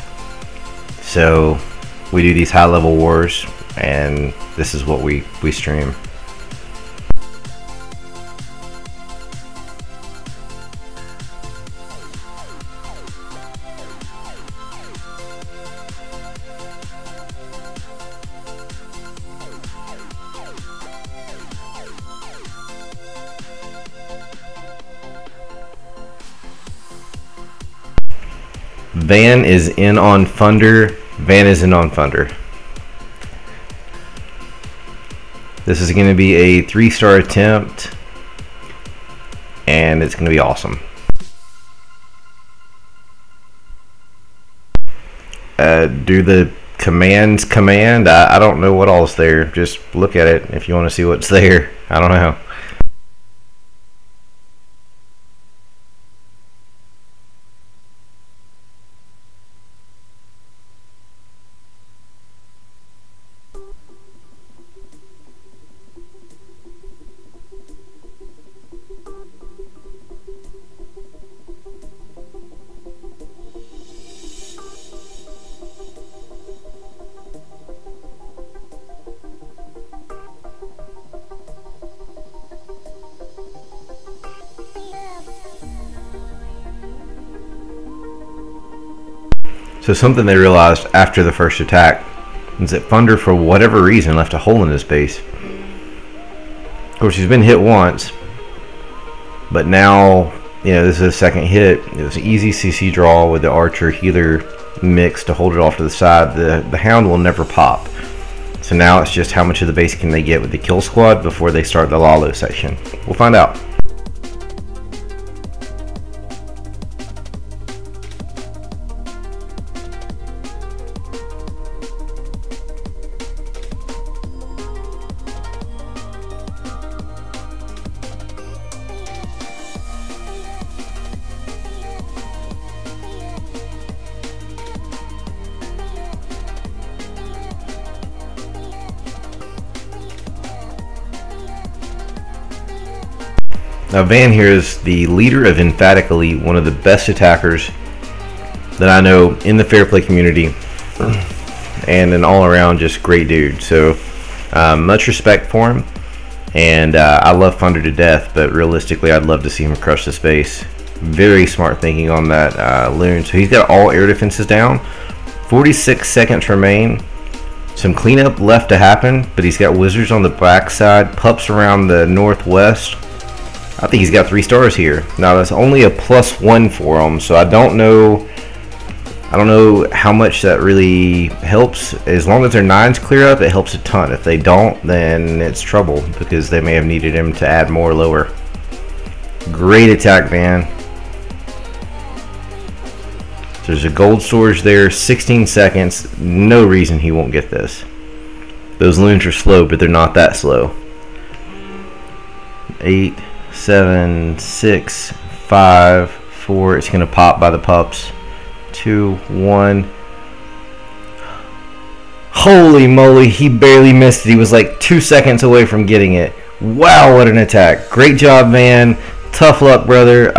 So, we do these high-level wars, and this is what we stream. Van is in on Thunder. Van is in on Thunder. This is going to be a 3-star attempt, and it's going to be awesome. Do the commands command. I don't know what all's there. Just look at it if you want to see what's there. I don't know. So something they realized after the first attack is that Thunder, for whatever reason, left a hole in his base. Of course, he's been hit once, but now, you know, this is a second hit. It was an easy CC draw with the Archer Healer mix to hold it off to the side. The Hound will never pop. So now it's just how much of the base can they get with the kill squad before they start the Lalo section. We'll find out. Now Van here is the leader of Emphatic Elite, one of the best attackers that I know in the Fair Play community, and an all-around just great dude. So much respect for him, and I love Thunder to death, but realistically I'd love to see him crush the space. Very smart thinking on that loon. So he's got all air defenses down, 46 seconds remain. Some cleanup left to happen, but he's got wizards on the back side, pups around the northwest. I think he's got 3 stars here. Now that's only a +1 for him, so I don't know how much that really helps. As long as their 9s clear up, it helps a ton. If they don't, then it's trouble because they may have needed him to add more lower. Great attack, Van. There's a gold storage there, 16 seconds. No reason he won't get this. Those loons are slow, but they're not that slow. 8, 7, 6, 5, 4. It's going to pop by the pups. 2, 1. Holy moly, he barely missed it. He was like 2 seconds away from getting it. Wow, what an attack. Great job, Van. Tough luck, brother.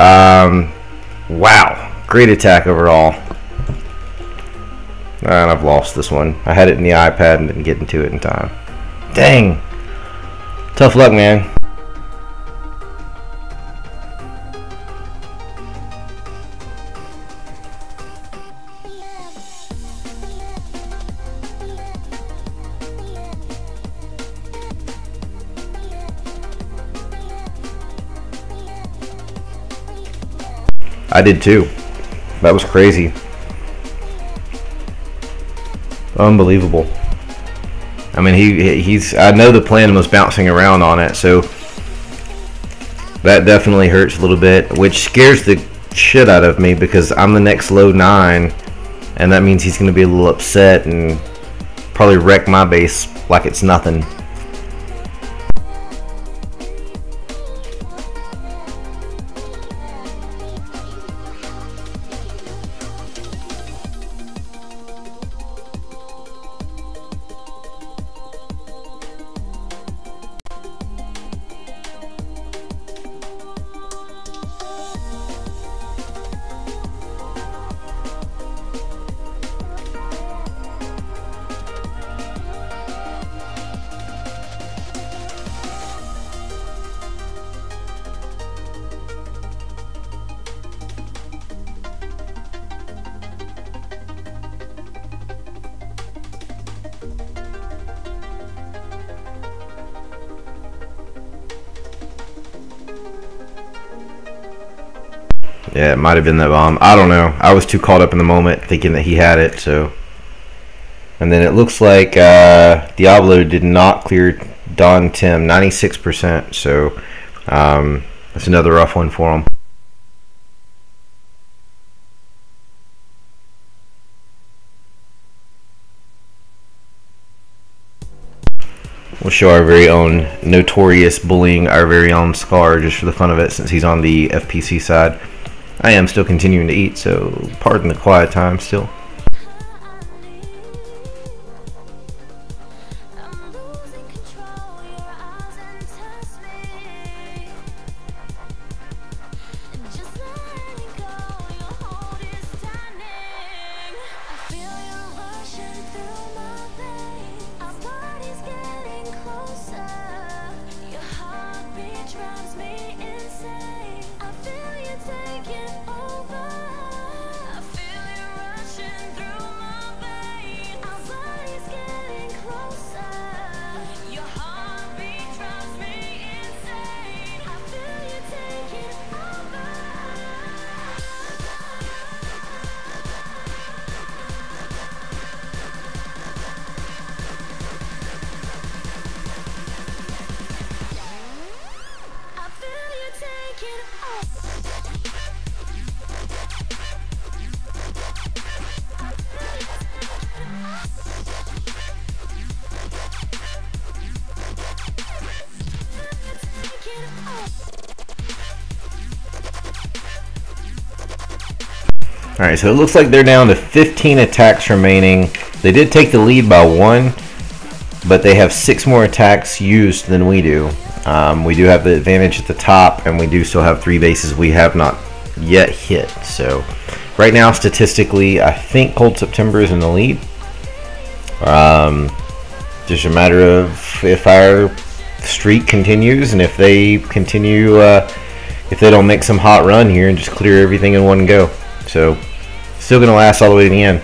Wow. Great attack overall. And I've lost this one. I had it in the iPad and didn't get into it in time. Dang. Tough luck, man. I did too. That was crazy. Unbelievable. I mean, he's. I know the plan was bouncing around on it, so that definitely hurts a little bit, which scares the shit out of me because I'm the next low 9, and that means he's going to be a little upset and probably wreck my base like it's nothing. Yeah, it might have been that bomb. I don't know. I was too caught up in the moment thinking that he had it. So, and then it looks like Diablo did not clear Don Tim, 96%. So that's another rough one for him. We'll show our very own notorious bullying our very own Scar just for the fun of it, since he's on the FPC side. I am still continuing to eat, so pardon the quiet time still. Alright, so it looks like they're down to 15 attacks remaining. They did take the lead by 1, but they have 6 more attacks used than we do. We do have the advantage at the top, and we do still have 3 bases we have not yet hit. So right now, statistically, I think Cold September is in the lead. Just a matter of if our streak continues, and if they continue, if they don't make some hot run here and just clear everything in one go. So, still going to last all the way to the end.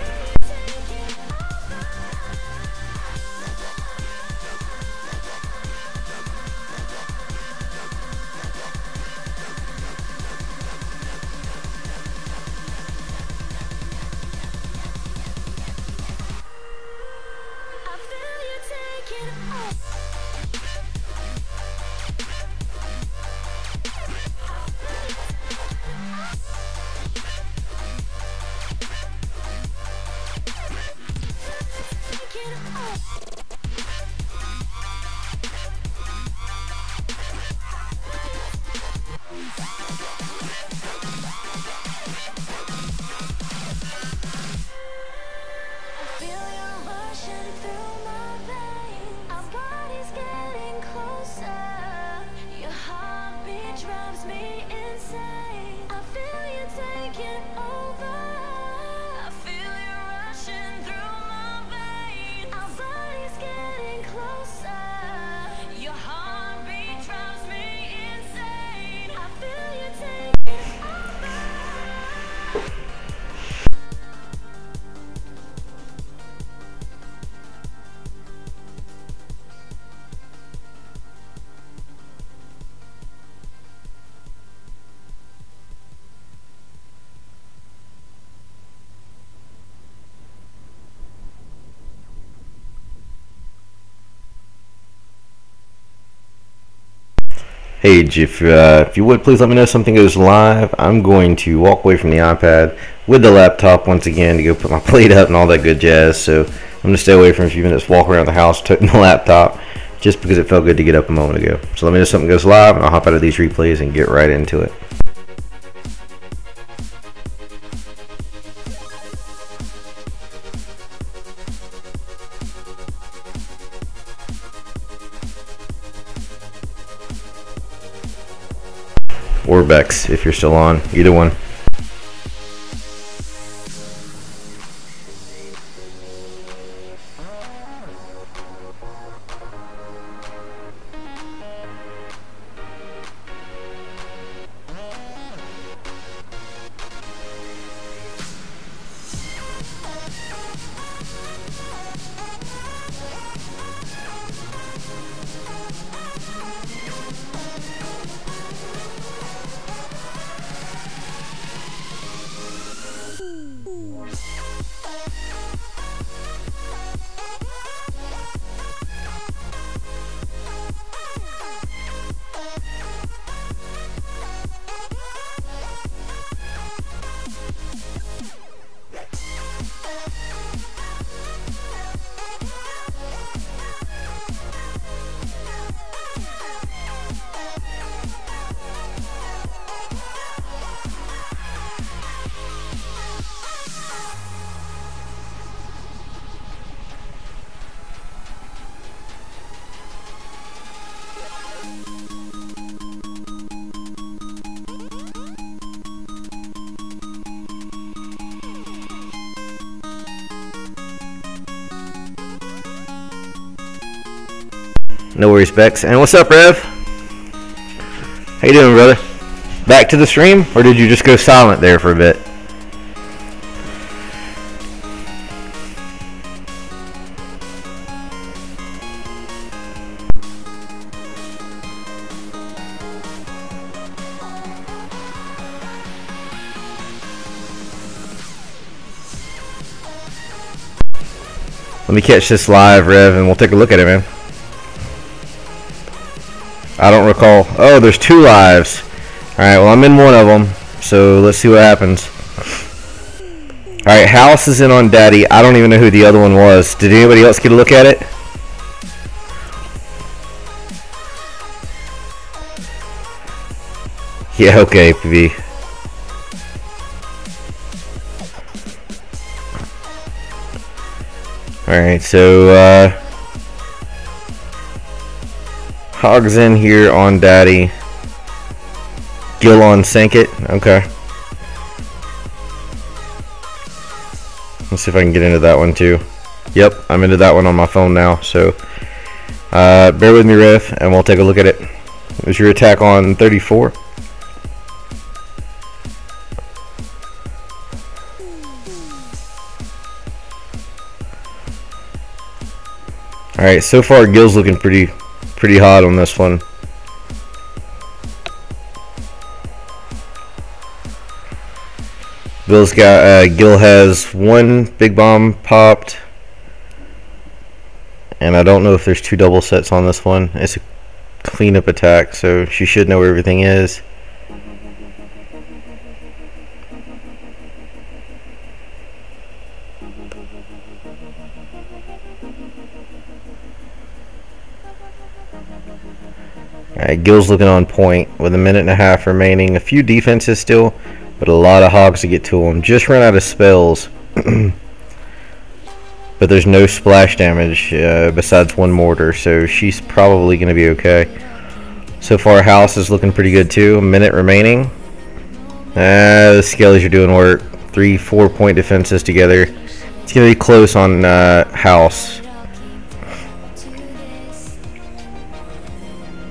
Paige, if you would please let me know if something goes live. I'm going to walk away from the iPad with the laptop once again to go put my plate up and all that good jazz. So I'm going to stay away for a few minutes, walk around the house, toting the laptop, just because it felt good to get up a moment ago. So let me know if something goes live, and I'll hop out of these replays and get right into it. Or Bex, if you're still on, either one. No worries, Bex. And what's up, Rev? How you doing, brother? Back to the stream, or did you just go silent there for a bit? Let me catch this live, Rev, and we'll take a look at it, man. I don't recall. Oh, there's 2 lives. Alright, well, I'm in one of them, so let's see what happens. Alright, House is in on Daddy. I don't even know who the other one was. Did anybody else get a look at it? Yeah, okay, PV. Alright, so, Hog's in here on Daddy. Gil on Sank It. Okay. Let's see if I can get into that one too. Yep, I'm into that one on my phone now. So, bear with me, Rev, and we'll take a look at it. Is your attack on 34? Alright, so far Gil's looking pretty hot on this one. Gil has 1 big bomb popped, and I don't know if there's 2 double sets on this one. It's a cleanup attack, so she should know where everything is. Alright, Gil's looking on point with 1.5 minutes remaining. A few defenses still, but a lot of hogs to get to him. Just ran out of spells. But there's no splash damage besides 1 mortar, so she's probably going to be okay. So far, House is looking pretty good too. 1 minute remaining. The Skellies are doing work. 3-4 point defenses together. It's going to be close on House.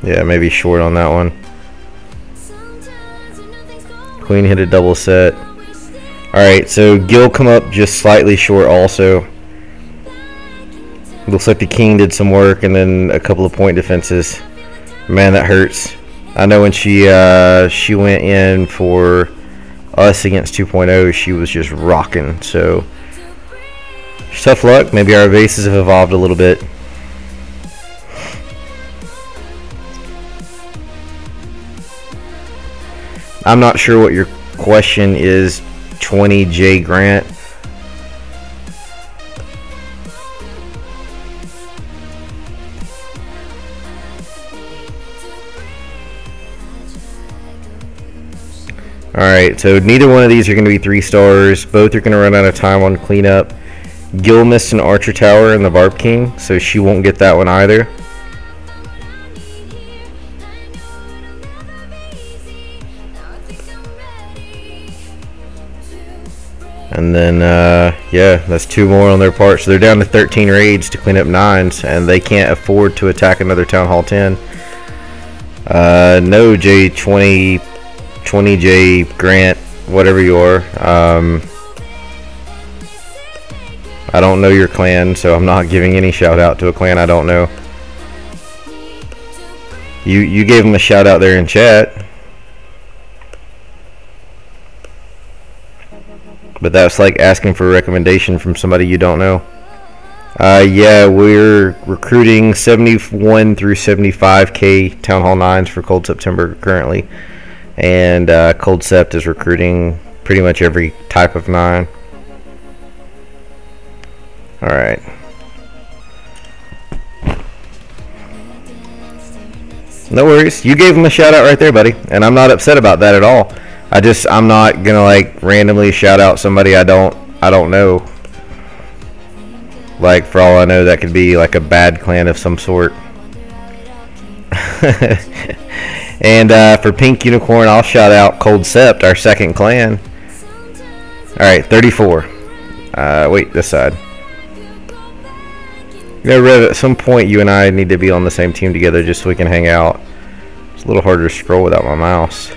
Yeah, maybe short on that one. Queen hit a double set. Alright, so Gil come up just slightly short also. Looks like the King did some work and then a couple of point defenses. Man, that hurts. I know when she went in for us against 2.0, she was just rocking. So, tough luck. Maybe our bases have evolved a little bit. I'm not sure what your question is, 20J Grant. Alright, so neither one of these are going to be 3 stars. Both are going to run out of time on cleanup. Gil missed an Archer Tower in the Barb King, so she won't get that one either. And then, yeah, that's 2 more on their part. So they're down to 13 raids to clean up 9s, and they can't afford to attack another Town Hall 10. No, J20J Grant, whatever you are. I don't know your clan, so I'm not giving any shout out to a clan I don't know. You gave them a shout out there in chat. But that's like asking for a recommendation from somebody you don't know. Yeah, we're recruiting 71 through 75k Town Hall 9s for Cold September currently. And Cold Sept is recruiting pretty much every type of 9. Alright. No worries. You gave him a shout out right there, buddy. And I'm not upset about that at all. I'm not gonna like randomly shout out somebody I don't know. Like, for all I know, that could be like a bad clan of some sort. And for Pink Unicorn, I'll shout out Cold Sept, our second clan. Alright, 34. Wait, this side. You know, Rev, at some point you and I need to be on the same team together just so we can hang out. It's a little harder to scroll without my mouse.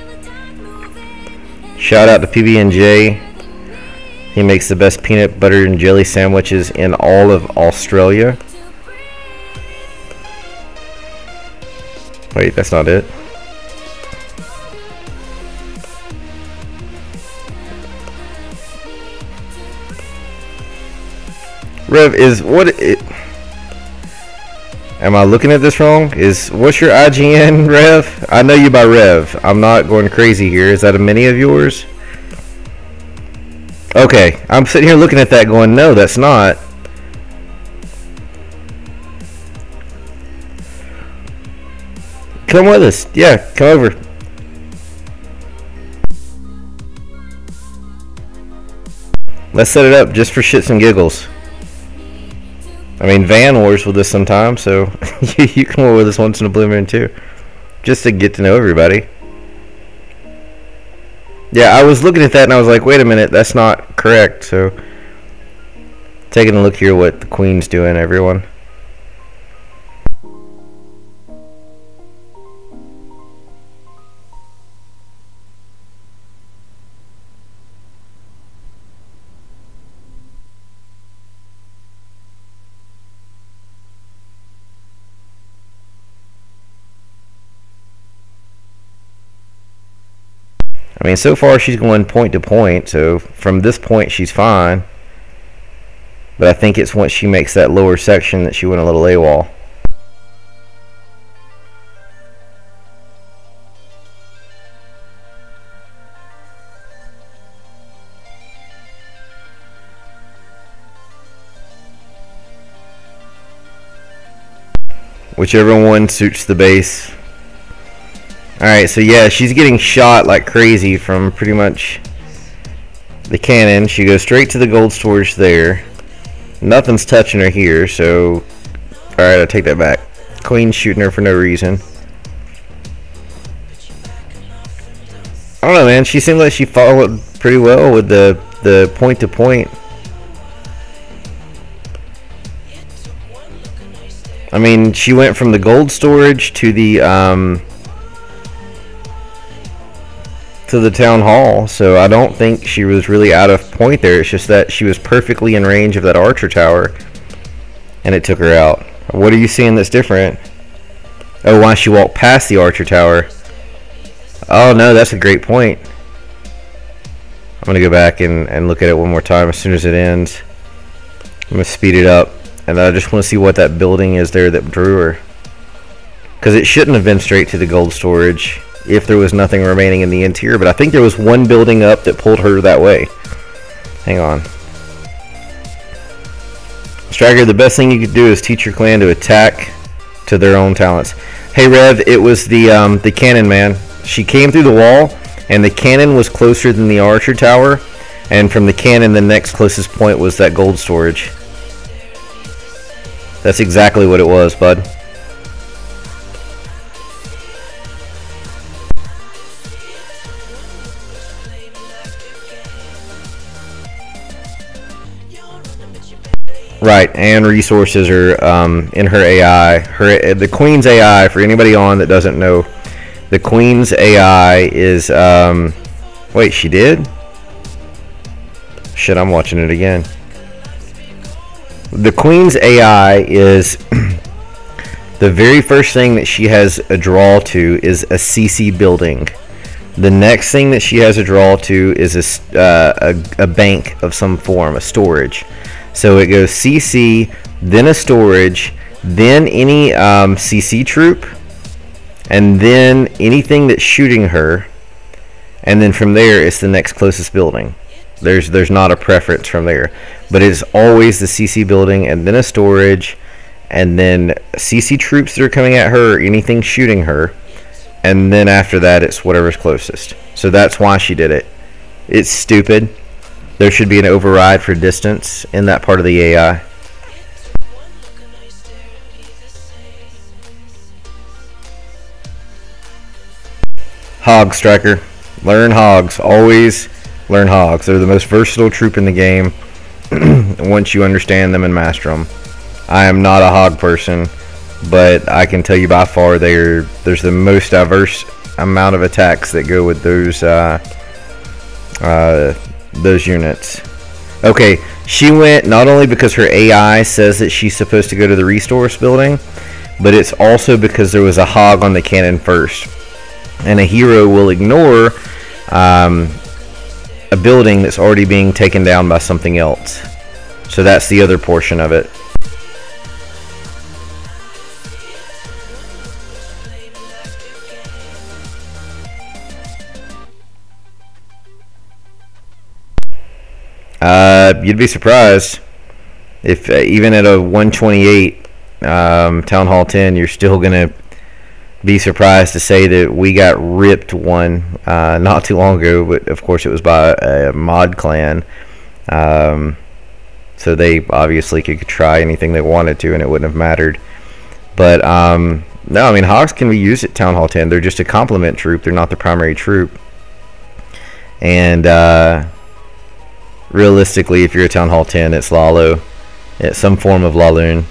Shout out to PB&J. He makes the best peanut butter and jelly sandwiches in all of Australia. Wait, that's not it. Rev, am I looking at this wrong? What's your IGN, Rev? I know you by Rev. I'm not going crazy here. Is that a mini of yours? Okay, I'm sitting here looking at that going, no, that's not. Come with us. Yeah, come over. Let's set it up just for shits and giggles. I mean, Van Wars with us sometime, so you come over with us once in a blue moon too. Just to get to know everybody. Yeah, I was looking at that and I was like, wait a minute, that's not correct. So, taking a look here what the Queen's doing, everyone. I mean, so far she's going point to point, so from this point she's fine. But I think it's once she makes that lower section that she went a little AWOL. Whichever one suits the base. Alright, so yeah, she's getting shot like crazy from pretty much the cannon. She goes straight to the gold storage there. Nothing's touching her here, so... Alright, I take that back. Queen's shooting her for no reason. I don't know, man. She seemed like she followed pretty well with the point-to-point. I mean, she went from the gold storage to the town hall, so I don't think she was really out of point there. It's just that she was perfectly in range of that archer tower and it took her out. What are you seeing that's different? Oh, why she walked past the archer tower. Oh no, that's a great point. I'm gonna go back and look at it one more time as soon as it ends. I'm gonna speed it up, and I just want to see what that building is there that drew her, because it shouldn't have been straight to the gold storage. if there was nothing remaining in the interior. But I think there was one building up that pulled her that way. Hang on. Striker, the best thing you could do is teach your clan to attack to their own talents. Hey Rev, it was the cannon, man. She came through the wall, and the cannon was closer than the archer tower, and from the cannon the next closest point was that gold storage. That's exactly what it was, bud. Right, and resources are in her AI. The Queen's AI, for anybody on that doesn't know, the Queen's AI is... wait, she did? Shit, I'm watching it again. The Queen's AI is... the very first thing that she has a draw to is a CC building. The next thing that she has a draw to is a bank of some form, a storage. So it goes CC, then a storage, then any CC troop, and then anything that's shooting her, and then from there it's the next closest building. There's not a preference from there, but it's always the CC building, and then a storage, and then CC troops that are coming at her, or anything shooting her, and then after that it's whatever's closest. So that's why she did it. It's stupid. There should be an override for distance in that part of the AI. Hog Striker. Learn hogs. Always learn hogs. They're the most versatile troop in the game once you understand them and master them. I am not a hog person, but I can tell you by far there's the most diverse amount of attacks that go with those units. Okay, she went not only because her AI says that she's supposed to go to the resource building, but it's also because there was a hog on the cannon first, and a hero will ignore a building that's already being taken down by something else. So that's the other portion of it. You'd be surprised if even at a 128 Town Hall 10, you're still gonna be surprised to say that we got ripped one not too long ago, but of course it was by a mod clan, so they obviously could try anything they wanted to and it wouldn't have mattered. But no, I mean, hogs can be used at Town Hall 10. They're just a complement troop, they're not the primary troop. And realistically, if you're a Town Hall 10, it's Lalo. It's some form of Laloon.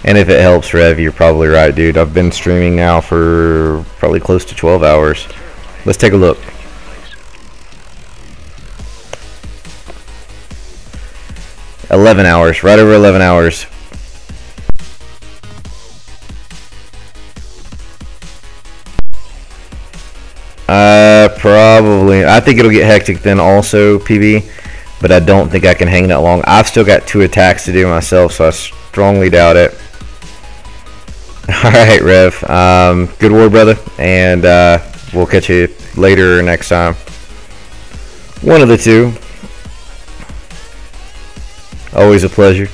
And if it helps, Rev, you're probably right, dude. I've been streaming now for probably close to 12 hours. Let's take a look. $11 hours, right over 11 hours. Probably. I think it'll get hectic then also, PB, but I don't think I can hang that long. I've still got 2 attacks to do myself, so I strongly doubt it. Alright, Rev. Good war, brother, and we'll catch you later or next time. One of the two. Always a pleasure.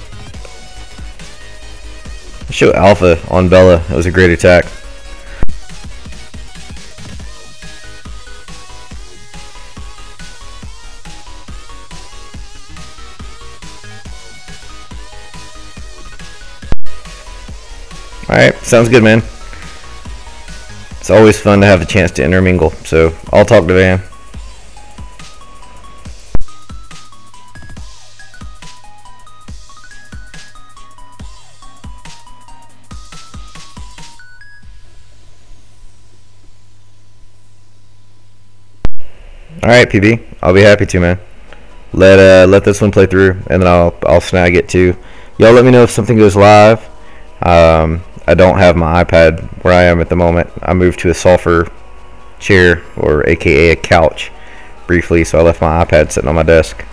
Show Alpha on Bella. That was a great attack. Alright, sounds good, man. It's always fun to have a chance to intermingle, so I'll talk to Van. Alright, PB, I'll be happy to, man. Let this one play through, and then I'll snag it too. Y'all let me know if something goes live. I don't have my iPad where I am at the moment. I moved to a sulfur chair, or aka a couch, briefly, so I left my iPad sitting on my desk.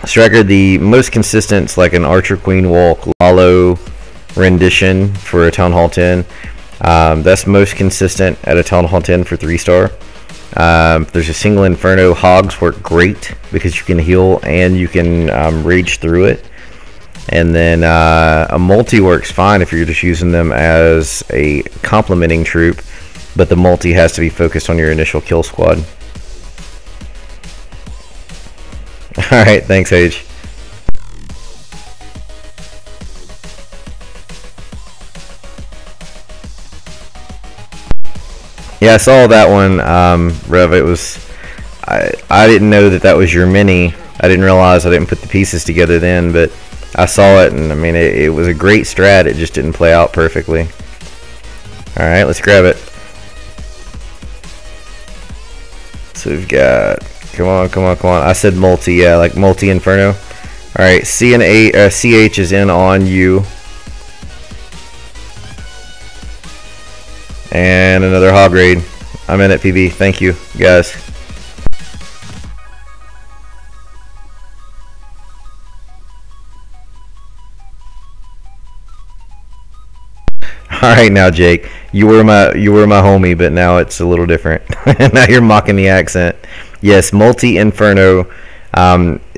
Striker, the most consistent is like an Archer Queen Walk Lalo rendition for a Town Hall 10. That's most consistent at a Town Hall 10 for 3-star. There's a single Inferno. Hogs work great because you can heal and you can rage through it. And then a multi works fine if you're just using them as a complementing troop, but the multi has to be focused on your initial kill squad. Alright, thanks, Age. Yeah, I saw that one, Rev. It was... I didn't know that was your mini. I didn't realize I didn't put the pieces together then, but I saw it, and I mean, it was a great strat. It just didn't play out perfectly. Alright, let's grab it. So we've got... Come on, come on, come on. I said multi, yeah, like multi Inferno. Alright, CH is in on you. And another hog raid. I'm in it, PB. Thank you, guys. Alright now, Jake. You were my homie, but now it's a little different. Now you're mocking the accent. Yes, multi Inferno.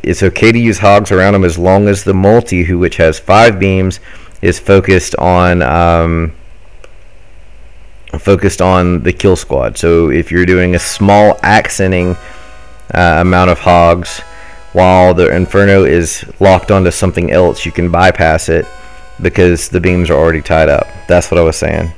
It's okay to use hogs around them as long as the multi, which has 5 beams, is focused on the kill squad. So if you're doing a small accenting amount of hogs, while the Inferno is locked onto something else, you can bypass it because the beams are already tied up. That's what I was saying.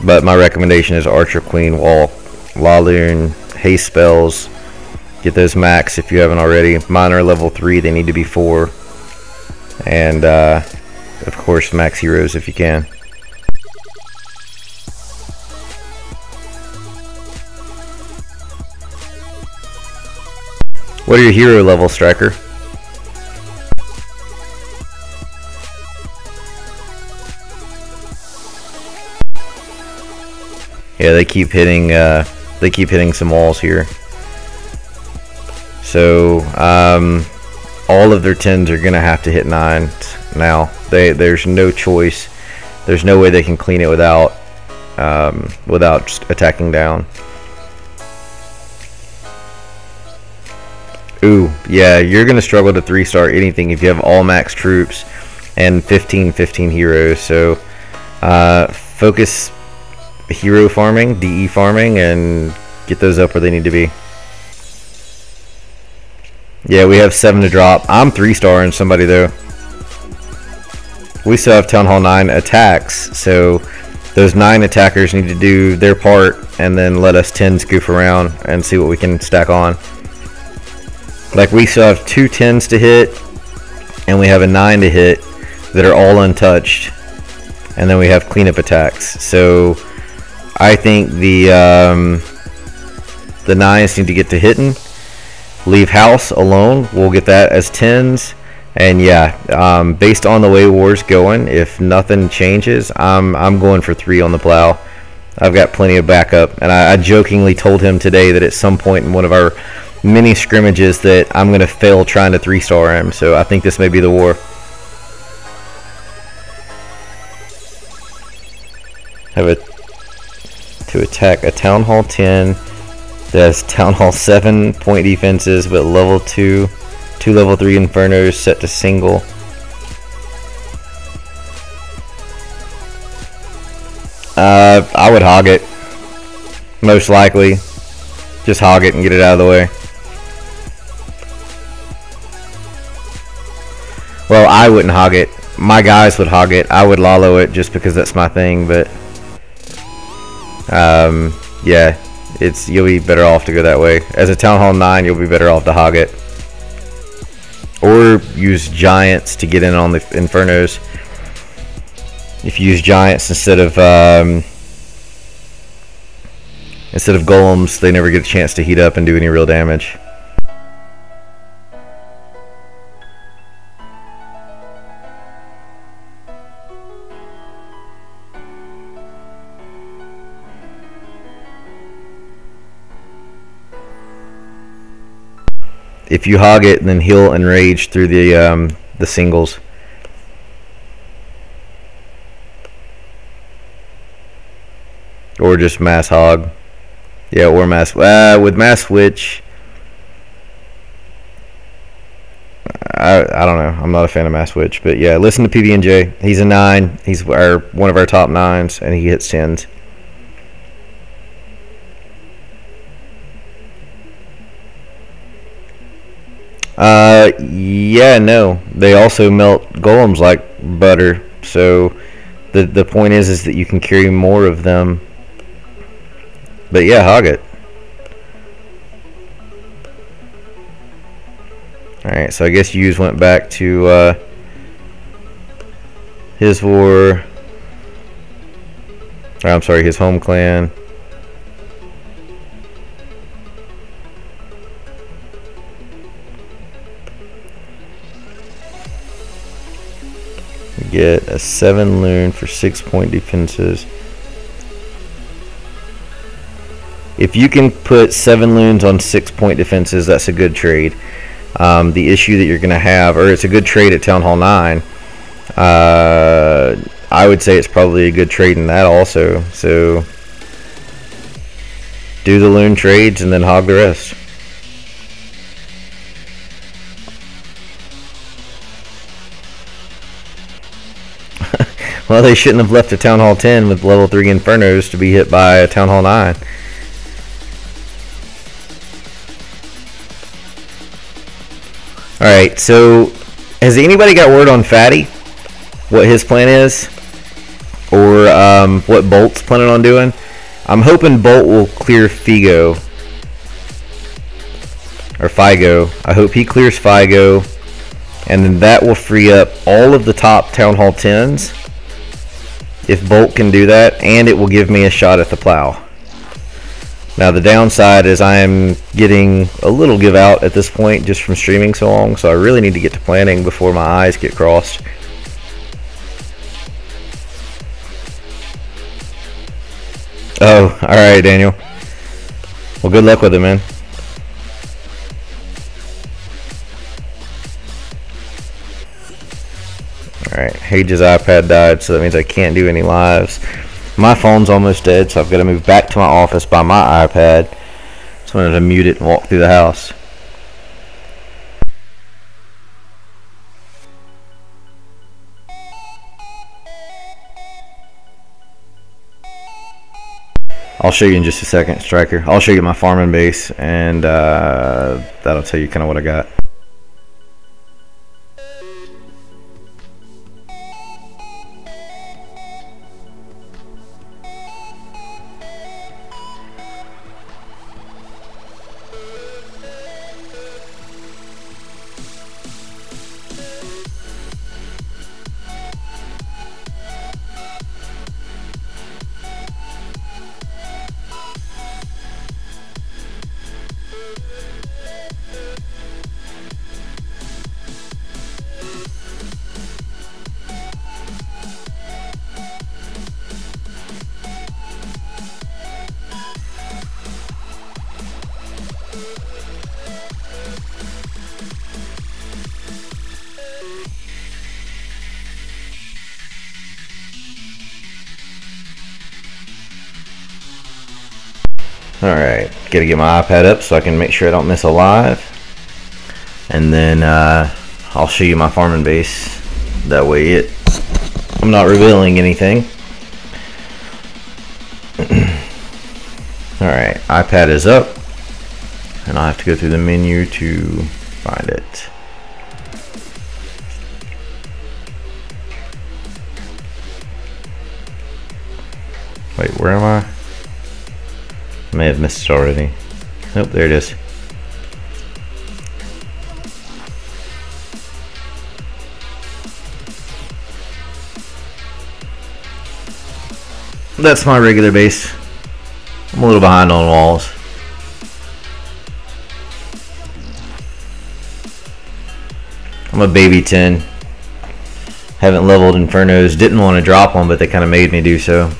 But my recommendation is Archer Queen Walk, Laloon, haste spells. Get those max if you haven't already. Mine are level 3, they need to be 4. And of course max heroes if you can. What are your hero levels, Striker? Yeah, they keep hitting some walls here. So all of their 10s are gonna have to hit 9s now. There's no choice. There's no way they can clean it without just attacking down. Ooh, yeah, you're gonna struggle to 3-star anything if you have all max troops and 15 heroes. So focus hero farming, DE farming, and get those up where they need to be. Yeah, we have 7 to drop. I'm 3-starring somebody though. We still have Town Hall 9 attacks, so those 9 attackers need to do their part and then let us 10s goof around and see what we can stack on. Like, we still have 2 10s to hit and we have a 9 to hit that are all untouched, and then we have cleanup attacks. So I think the 9s need to get to hitting. Leave house alone. We'll get that as 10s. And yeah, based on the way war's going, if nothing changes, I'm going for 3 on the plow. I've got plenty of backup, and I jokingly told him today that at some point in one of our mini scrimmages that I'm going to fail trying to 3-star him. So I think this may be the war. Have it to attack a Town Hall 10 that has Town Hall 7 point defenses, but level 2 level 3 Infernos set to single. I would hog it. Most likely. Just hog it and get it out of the way. Well, I wouldn't hog it. My guys would hog it. I would lalo it just because that's my thing. But yeah, you'll be better off to go that way. As a Town Hall 9, you'll be better off to hog it, or use giants to get in on the infernos. If you use giants instead of golems, they never get a chance to heat up and do any real damage. If you hog it, then he'll enrage through the singles. Or just mass hog. Yeah, or mass with mass switch. I don't know. I'm not a fan of mass switch, but yeah, listen to PB&J. He's a 9. He's one of our top 9s, and he hits 10s. Yeah, no. They also melt golems like butter. So the point is that you can carry more of them. But yeah, hog it. Alright, so I guess Hughes went back to his war. Or, I'm sorry, his home clan. Get a 7 loon for 6-point defenses. If you can put 7 loons on 6-point defenses, that's a good trade. The issue that you're going to have, or it's a good trade at Town Hall 9. I would say it's probably a good trade in that also. So do the loon trades and then hog the rest. Well, they shouldn't have left a Town Hall 10 with level 3 Infernos to be hit by a Town Hall 9. Alright, so has anybody got word on Fatty? What his plan is? Or what Bolt's planning on doing? I'm hoping Bolt will clear Figo. Or Figo. I hope he clears Figo. And then that will free up all of the top Town Hall 10s. If Bolt can do that, and it will give me a shot at the plow. Now the downside is I am getting a little give out at this point just from streaming so long, so I really need to get to planning before my eyes get crossed. Oh, alright Daniel. Well, good luck with it, man. Alright, Hage's iPad died, so that means I can't do any lives. My phone's almost dead, so I've got to move back to my office by my iPad. So I'm going to mute it and walk through the house. I'll show you in just a second, Striker. I'll show you my farming base, and that'll tell you kind of what I got. Alright, gotta get my iPad up so I can make sure I don't miss a live. And then I'll show you my farming base. That way I'm not revealing anything. Alright, iPad is up. And I have to go through the menu to find it. Wait, where am I? I may have missed it already. Nope, there it is. That's my regular base. I'm a little behind on walls. I'm a baby 10. Haven't leveled Infernos. Didn't want to drop one, but they kind of made me do so.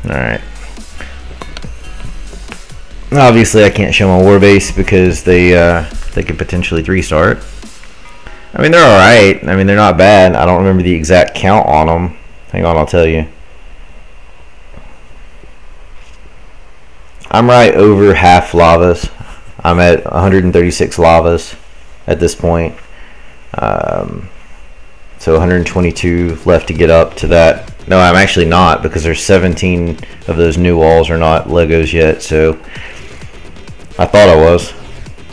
Alright. Obviously I can't show my war base because they could potentially 3-star it. I mean, they're alright. I mean, they're not bad. I don't remember the exact count on them. Hang on, I'll tell you. I'm right over half lavas. I'm at 136 lavas at this point. So 122 left to get up to that. No, I'm actually not, because there's 17 of those new walls are not Legos yet, so I thought I was.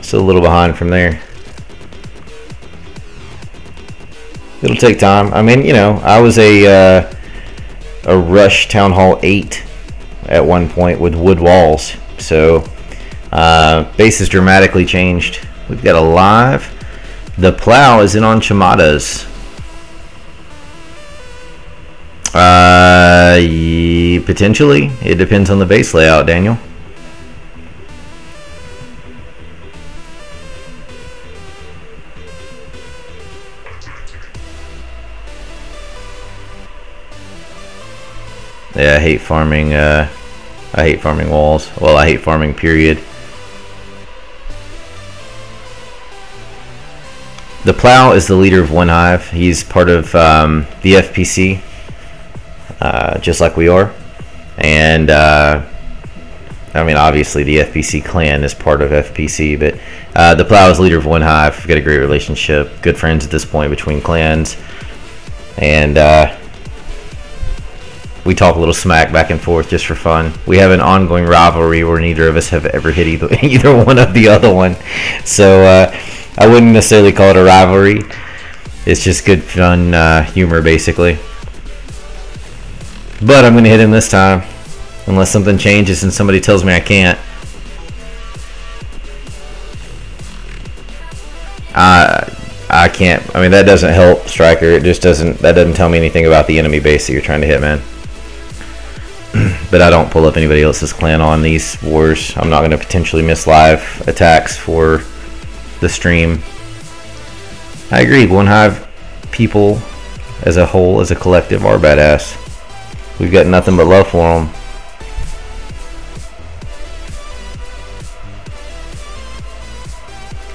Still a little behind from there. It'll take time. I mean, you know, I was a Rush Town Hall 8 at one point with wood walls, so base has dramatically changed. We've got a live. The plow is in on Chamadas. Potentially. It depends on the base layout, Daniel. Yeah, I hate farming. I hate farming walls. Well, I hate farming, period. The plow is the leader of OneHive. He's part of the FPC, just like we are. And I mean, obviously the FPC clan is part of FPC, but the plow is leader of OneHive. We've got a great relationship, good friends at this point between clans, and we talk a little smack back and forth just for fun. We have an ongoing rivalry where neither of us have ever hit either one of the other one, so I wouldn't necessarily call it a rivalry. It's just good fun humor, basically. But I'm going to hit him this time, unless something changes and somebody tells me I can't. I can't. I mean, that doesn't help, Striker. It just doesn't. That doesn't tell me anything about the enemy base that you're trying to hit, man. But I don't pull up anybody else's clan on these wars. I'm not going to potentially miss live attacks for the stream. I agree. OneHive people as a whole, as a collective, are badass. We've got nothing but love for them.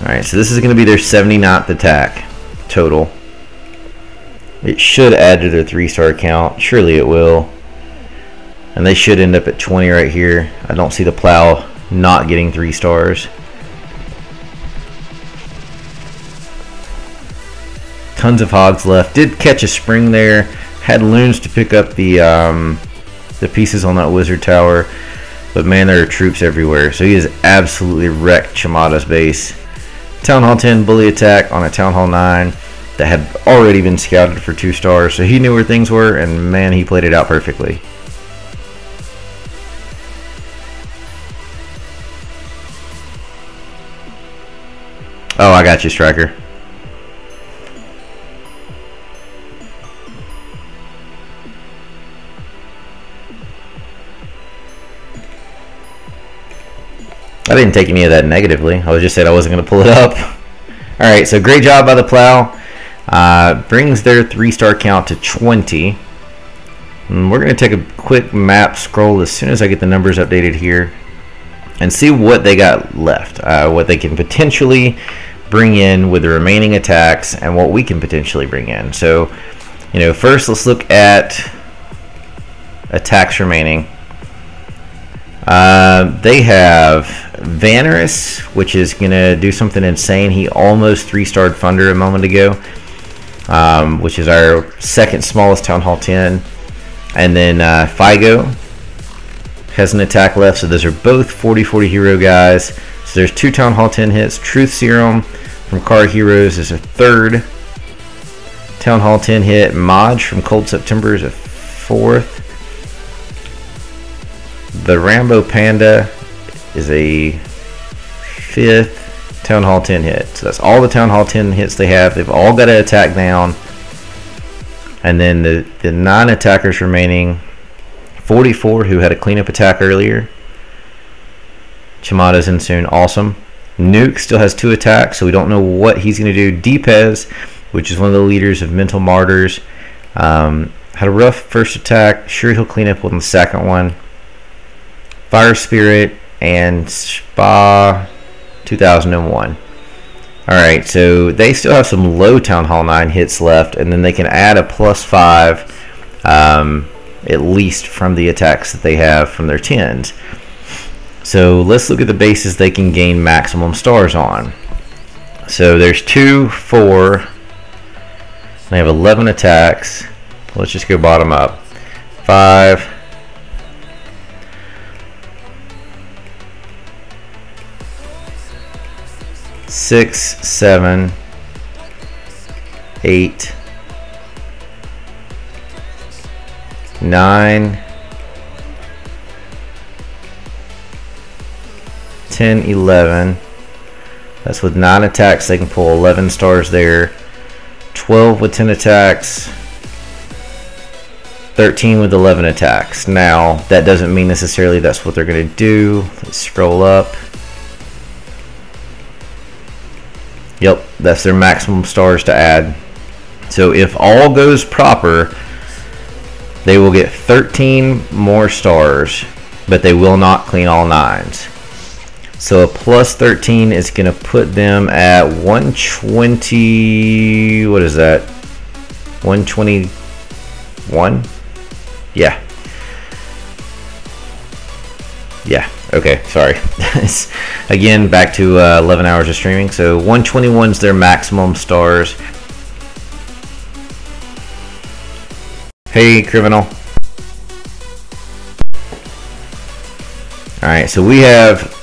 Alright, so this is going to be their 79th attack total. It should add to their 3-star count. Surely it will. And they should end up at 20 right here. I don't see the plow not getting 3 stars. Tons of hogs left. Did catch a spring there. Had loons to pick up the pieces on that wizard tower. But man, there are troops everywhere. So he has absolutely wrecked Chamada's base. Town Hall 10 bully attack on a Town Hall 9 that had already been scouted for 2 stars. So he knew where things were, and man, he played it out perfectly. Oh, I got you, Striker. I didn't take any of that negatively. I was just saying I wasn't going to pull it up. Alright, so great job by the plow. Brings their 3-star count to 20. And we're going to take a quick map scroll as soon as I get the numbers updated here and see what they got left. What they can potentially bring in with the remaining attacks and what we can potentially bring in. So, you know, first let's look at attacks remaining. They have Vanarus, which is going to do something insane. He almost 3-starred Thunder a moment ago, which is our second smallest Town Hall 10. And then Figo has an attack left, so those are both 40-40 hero guys. So there's 2 Town Hall 10 hits. Truth Serum from Car Heroes is a 3rd Town Hall 10 hit. Modge from Cold September is a 4th. The Rambo Panda is a 5th Town Hall 10 hit. So that's all the Town Hall 10 hits they have. They've all got an attack down. And then the 9 attackers remaining. 44 who had a cleanup attack earlier. Chimada's in soon. Awesome. Nuke still has 2 attacks, so we don't know what he's going to do. Deepez, which is one of the leaders of Mental Martyrs, had a rough first attack. Sure, he'll clean up on the second one. Fire Spirit and Spa 2001. Alright, so they still have some low Town Hall 9 hits left, and then they can add a +5 at least from the attacks that they have from their 10s. So let's look at the bases they can gain maximum stars on. So there's 2, 4. They have 11 attacks. Let's just go bottom up. 5. 6, 7, 8, 9, 10, 11. That's with 9 attacks. They can pull 11 stars there. 12 with 10 attacks. 13 with 11 attacks. Now, that doesn't mean necessarily that's what they're going to do. Let's scroll up. Yep, that's their maximum stars to add. So if all goes proper, they will get 13 more stars, but they will not clean all 9s. So a +13 is going to put them at 120. What is that? 121? Yeah. Yeah. Okay. Sorry. Again, back to 11 hours of streaming. So 121 is their maximum stars. Hey, criminal. Alright, so we have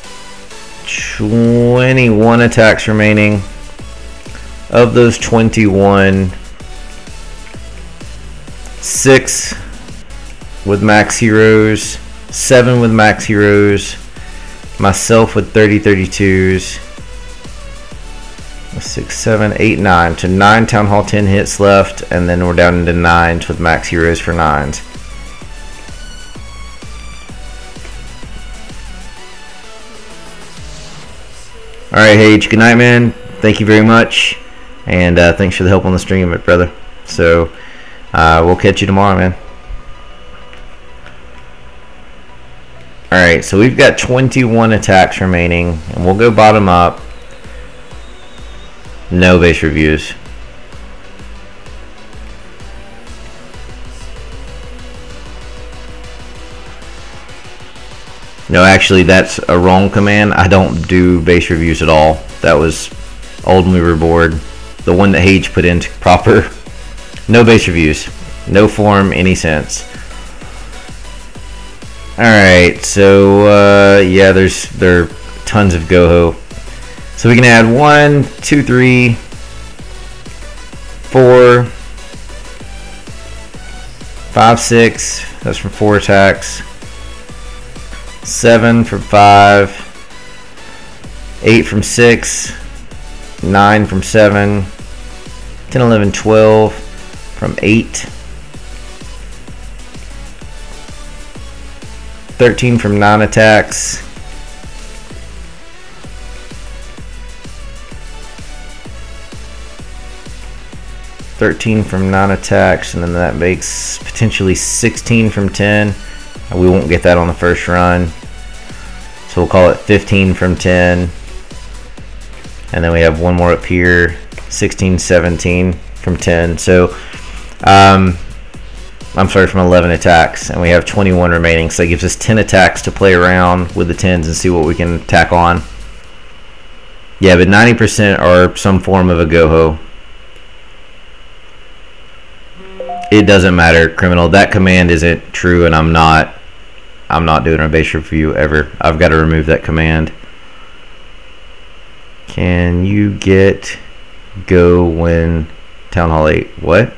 21 attacks remaining. Of those 21, 6 with max heroes, 7 with max heroes, myself with 32s, 6, 7, 8, 9. So 9 Town Hall 10 hits left, and then we're down into 9s with max heroes for 9s. Alright, Hage, good night, man. Thank you very much. And thanks for the help on the stream, brother. So, we'll catch you tomorrow, man. Alright, so we've got 21 attacks remaining. And we'll go bottom up. No base reviews. No, actually, that's a wrong command. I don't do base reviews at all. That was old when we were bored. The one that Hage put in proper. No base reviews. No form, any sense. Alright, so, yeah, there are tons of Goho. So we can add 1, 2, 3, 4, 5, 6. That's from 4 attacks. 7 from 5, 8 from 6, 9 from 7, 10, 11, 12 from 8, 13 from 9 attacks, 13 from 9 attacks, and then that makes potentially 16 from 10. We won't get that on the first run, so we'll call it 15 from 10. And then we have one more up here, 16, 17 from 10. So, I'm sorry, from 11 attacks, and we have 21 remaining. So that gives us 10 attacks to play around with the 10s and see what we can tack on. Yeah, but 90% are some form of a Goho. It doesn't matter, criminal. That command isn't true, and I'm not doing a base review ever. I've got to remove that command. Can you get go when Town Hall 8? What?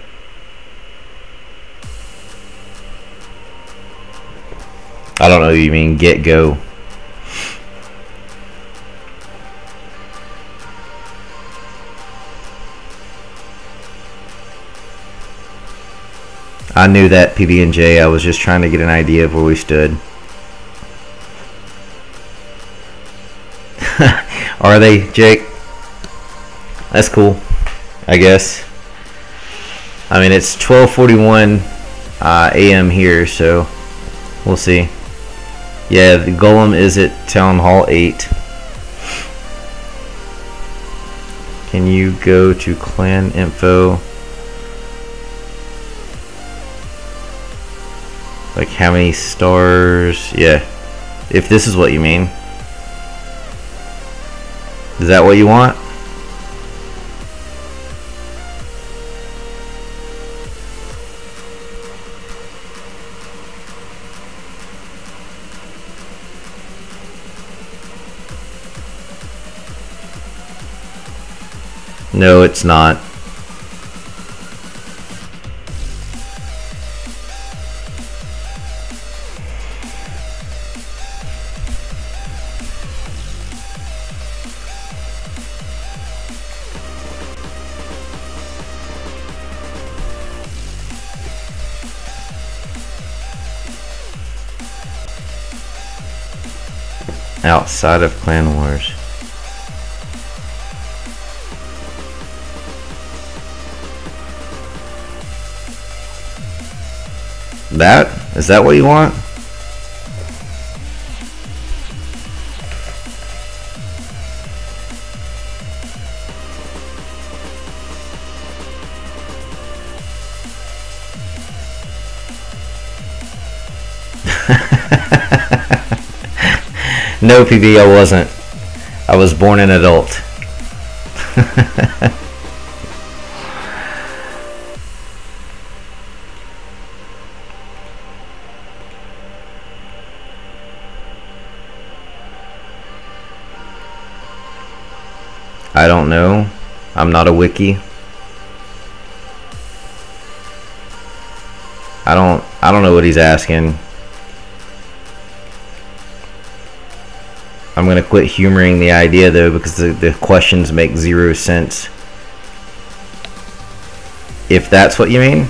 I don't know what you mean, get go. I knew that, PB&J. I was just trying to get an idea of where we stood. Are they, Jake? That's cool, I guess. I mean, it's 12:41 a.m. here, so we'll see. Yeah, the Golem is at Town Hall 8. Can you go to clan info? Like how many stars? Yeah. If this is what you mean. Is that what you want? No, it's not. Outside of Clan Wars. Is that what you want? No, PB, I wasn't. I was born an adult. I don't know. I'm not a wiki. I don't know what he's asking. I'm gonna quit humoring the idea though, because the questions make zero sense. If that's what you mean.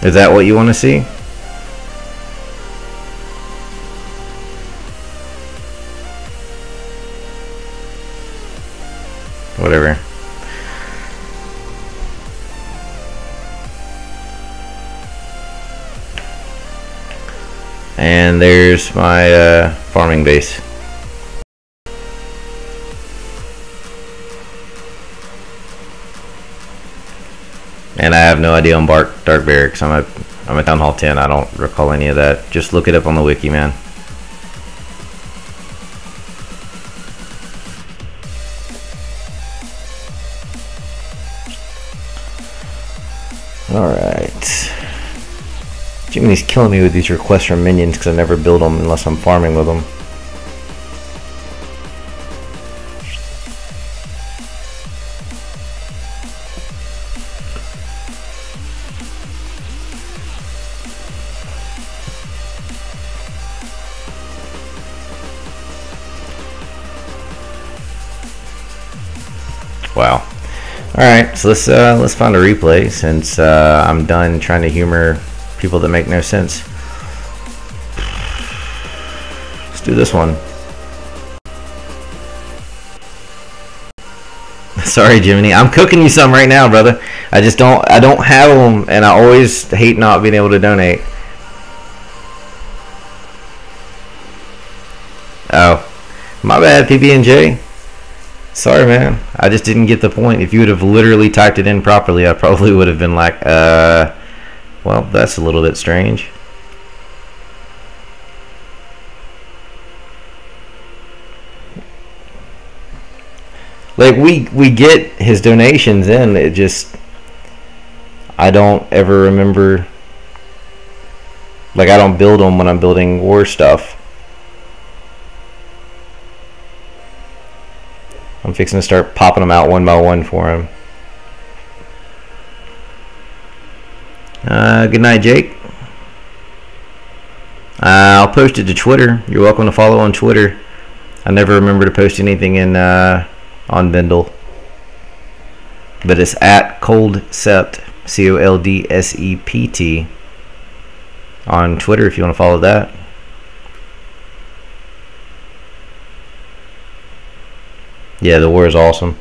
Is that what you want to see? Whatever. And there's my farming base. And I have no idea on Dark Barracks. I'm at Town Hall 10. I don't recall any of that. Just look it up on the wiki, man. Alright. Jimmy's killing me with these requests from minions because I never build them unless I'm farming with them. Wow. Alright, so let's find a replay since I'm done trying to humor people that make no sense. Let's do this one. Sorry, Jiminy. I'm cooking you some right now, brother. I don't have them, and I always hate not being able to donate. Oh, my bad, PB&J. Sorry, man. I just didn't get the point. If you would have literally typed it in properly, I probably would have been like, well, that's a little bit strange. Like, we get his donations in, it just, I don't ever remember, like, I don't build them when I'm building war stuff. I'm fixing to start popping them out one by one for him. Good night, Jake. I'll post it to Twitter. You're welcome to follow on Twitter. I never remember to post anything in on Vendel, but it's at Coldsept, COLDSEPT, on Twitter if you want to follow that. Yeah, the war is awesome.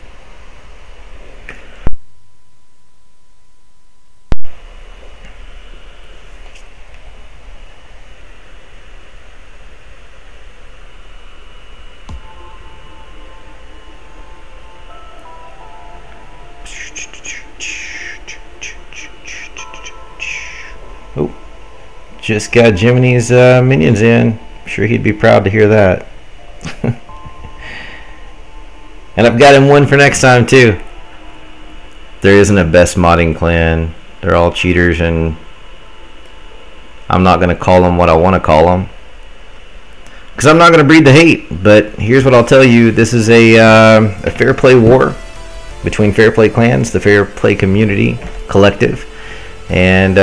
Oh, just got Jiminy's minions in. I'm sure he'd be proud to hear that. And I've got him one for next time too. There isn't a best modding clan. They're all cheaters, and I'm not going to call them what I want to call them, because I'm not going to breed the hate. But here's what I'll tell you. This is a fair play war between fair play clans, the fair play community collective. And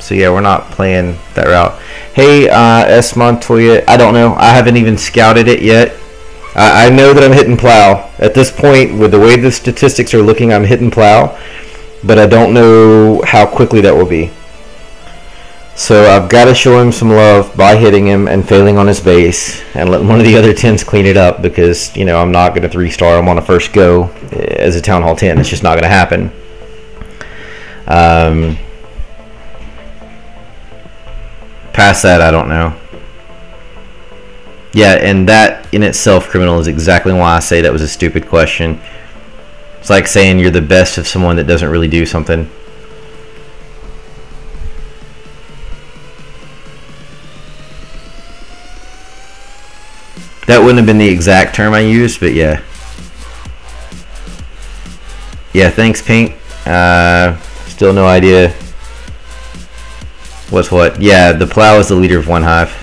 so yeah, we're not playing that route. Hey, S. Montoya, I don't know. I haven't even scouted it yet. I know that I'm hitting plow. At this point, with the way the statistics are looking, I'm hitting plow. But I don't know how quickly that will be. So I've got to show him some love by hitting him and failing on his base, and let one of the other 10s clean it up, because, you know, I'm not going to 3-star him on a first go as a Town Hall 10. It's just not going to happen. Past that, I don't know. Yeah, and that in itself, criminal, is exactly why I say that was a stupid question. It's like saying you're the best of someone that doesn't really do something. That wouldn't have been the exact term I used, but yeah. Yeah, thanks, Pink. Still no idea what's what. Yeah, the plow is the leader of OneHive.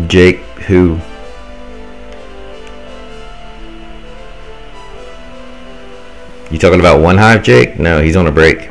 Jake, who? You talking about OneHive, Jake? No, he's on a break.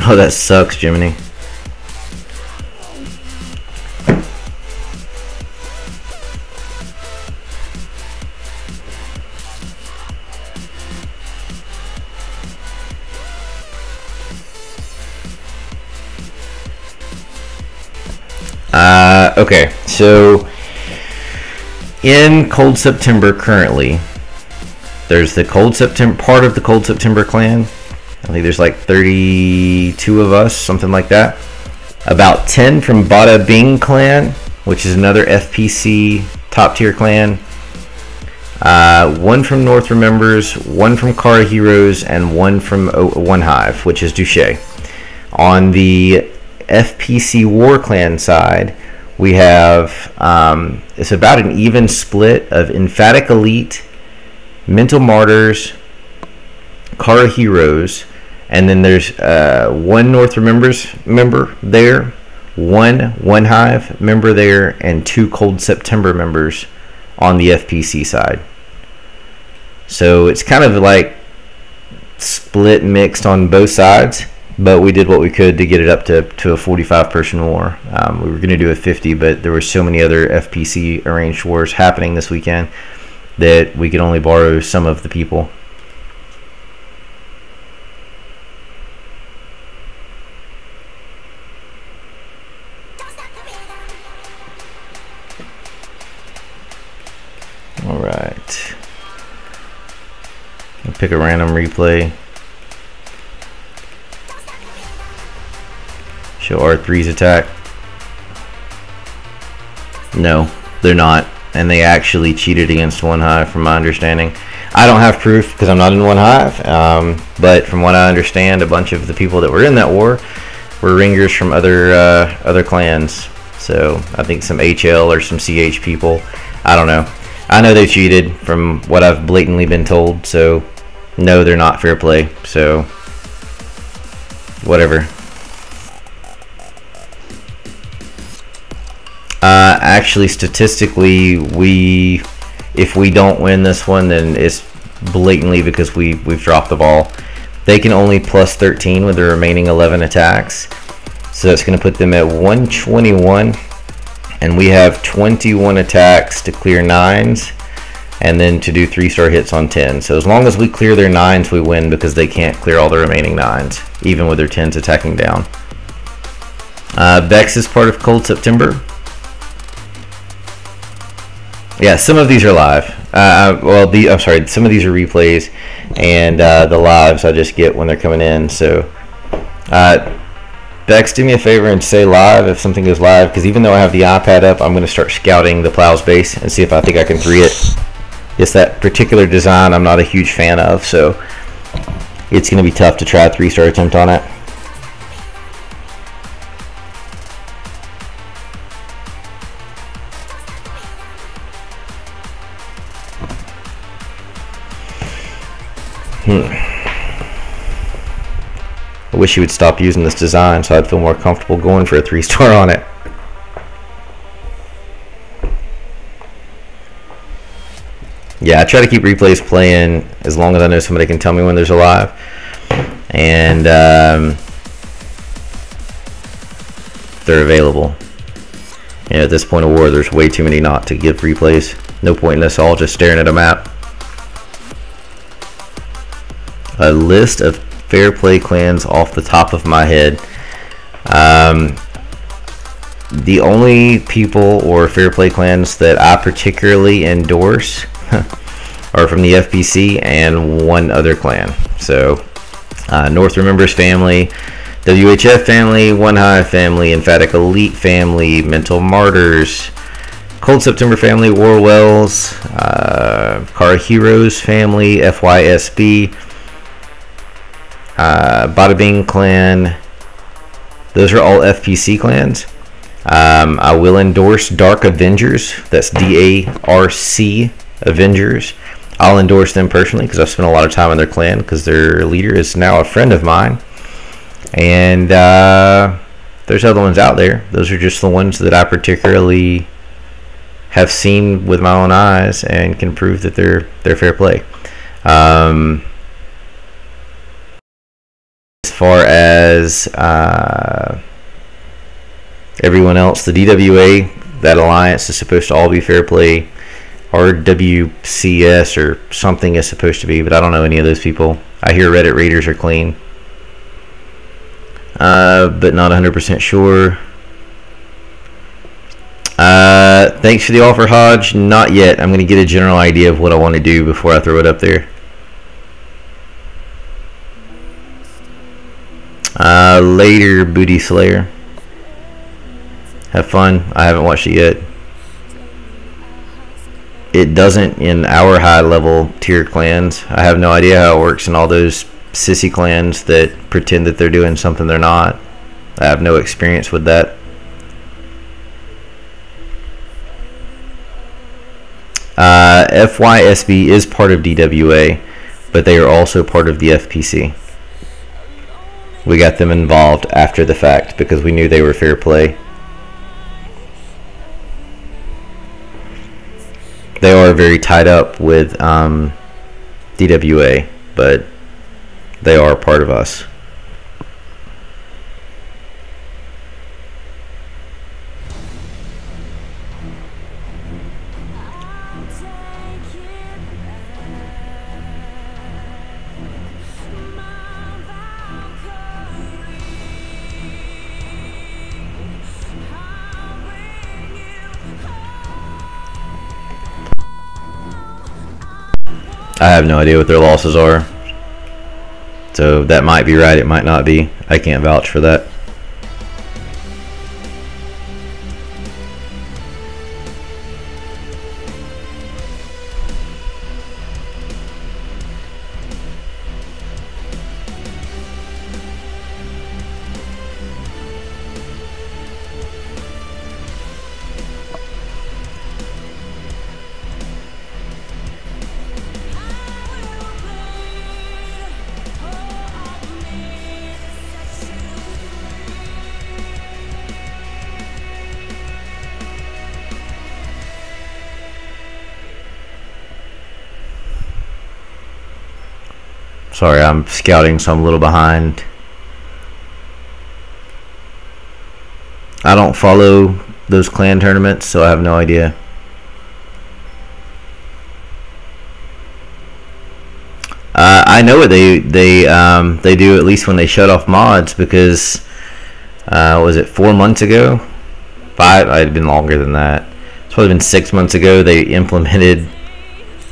Oh, that sucks, Jiminy. Okay, so in Cold September currently, there's the Cold September part of the Cold September clan. I think there's like 32 of us, something like that. about 10 from Bada Clan, which is another FPC top tier clan. 1 from North Remembers, 1 from Kara Heroes, and 1 from OneHive, which is Duche. On the FPC War Clan side, we have it's about an even split of Emphatic Elite, Mental Martyrs, Kara Heroes, and then there's 1 North Remembers member there, 1 OneHive member there, and 2 Cold September members on the FPC side. So it's kind of like split mixed on both sides, but we did what we could to get it up to a 45 person war. We were going to do a 50, but there were so many other FPC arranged wars happening this weekend that we could only borrow some of the people. Alright. I'll pick a random replay. Show R3's attack. No, they're not. And they actually cheated against OneHive from my understanding. I don't have proof because I'm not in OneHive. But from what I understand, a bunch of the people that were in that war were ringers from other clans. So I think some HL or some CH people. I don't know. I know they cheated from what I've blatantly been told, so no, they're not fair play, so whatever. Actually, statistically, if we don't win this one, then it's blatantly because we've dropped the ball. They can only plus 13 with the remaining 11 attacks, so that's going to put them at 121. And we have 21 attacks to clear 9s, and then to do 3-star hits on 10. So as long as we clear their 9s, we win because they can't clear all the remaining 9s, even with their 10s attacking down. Bex is part of Cold September. Yeah, some of these are live. I'm sorry, some of these are replays, and the lives I just get when they're coming in. So Bex, do me a favor and say live if something goes live, because even though I have the iPad up, I'm going to start scouting the Plow's base and see if I think I can 3 it. It's that particular design I'm not a huge fan of, so it's going to be tough to try a 3-star attempt on it. I wish you would stop using this design so I'd feel more comfortable going for a 3-star on it. Yeah, I try to keep replays playing as long as I know somebody can tell me when there's a live. And they're available. Yeah, at this point of war, there's way too many not to give replays. No point in us all just staring at a map. A list of fair play clans off the top of my head. The only people or fair play clans that I particularly endorse are from the FPC and one other clan. So North Remembers family, WHF family, OneHive family, Emphatic Elite family, Mental Martyrs, Cold September family, Warwells, Kara Heroes family, FYSB, Bada Clan. Those are all FPC clans. I will endorse Dark Avengers. That's DARC Avengers. I'll endorse them personally because I've spent a lot of time in their clan because their leader is now a friend of mine. And there's other ones out there. Those are just the ones that I particularly have seen with my own eyes and can prove that they're fair play. As far as everyone else, the DWA, that alliance is supposed to all be fair play. RWCS or something is supposed to be, but I don't know any of those people. I hear Reddit raiders are clean, but not 100% sure. Thanks for the offer, Hodge. Not yet. I'm going to get a general idea of what I want to do before I throw it up there. Later, Booty Slayer. Have fun. I haven't watched it yet. It doesn't in our high level tier clans. I have no idea how it works in all those sissy clans that pretend that they're doing something they're not. I have no experience with that. FYSB is part of DWA, but they are also part of the FPC. We got them involved after the fact because we knew they were fair play. They are very tied up with DWA, but they are part of us. I have no idea what their losses are. So that might be right, it might not be. I can't vouch for that. Sorry, I'm scouting, so I'm a little behind. I don't follow those clan tournaments, so I have no idea. I know what they do, at least when they shut off mods, because was it 4 months ago? 5? It had been longer than that. It's probably been 6 months ago. They implemented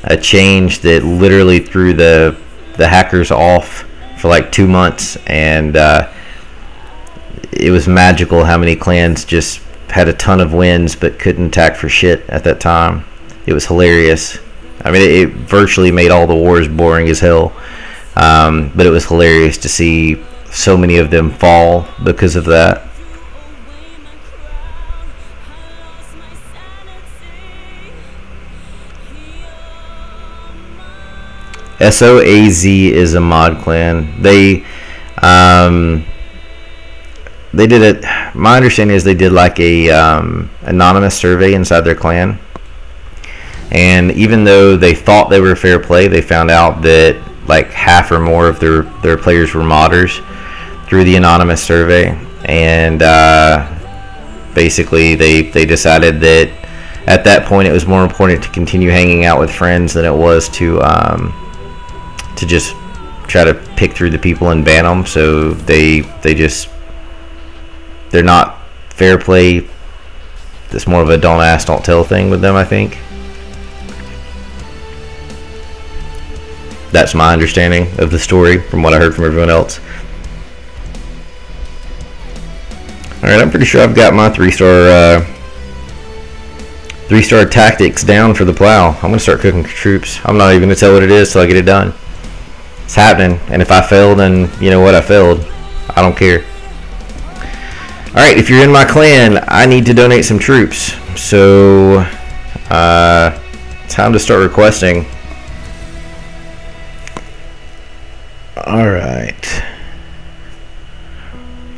a change that literally threw the hackers off for like 2 months, and it was magical how many clans just had a ton of wins but couldn't attack for shit at that time. It was hilarious. I mean, it virtually made all the wars boring as hell, but it was hilarious to see so many of them fall because of that. SOAZ is a mod clan. They did it. My understanding is they did like a anonymous survey inside their clan, and even though they thought they were fair play, they found out that like half or more of their players were modders through the anonymous survey, and basically they decided that at that point it was more important to continue hanging out with friends than it was to just try to pick through the people and ban them. So they're not fair play. It's more of a don't ask, don't tell thing with them, I think. That's my understanding of the story from what I heard from everyone else. Alright, I'm pretty sure I've got my 3-star tactics down for the plow. I'm gonna start cooking troops. I'm not even gonna tell what it is till I get it done. It's happening, and if I fail, then you know what, I failed. I don't care. Alright, if you're in my clan, I need to donate some troops. So, time to start requesting. Alright.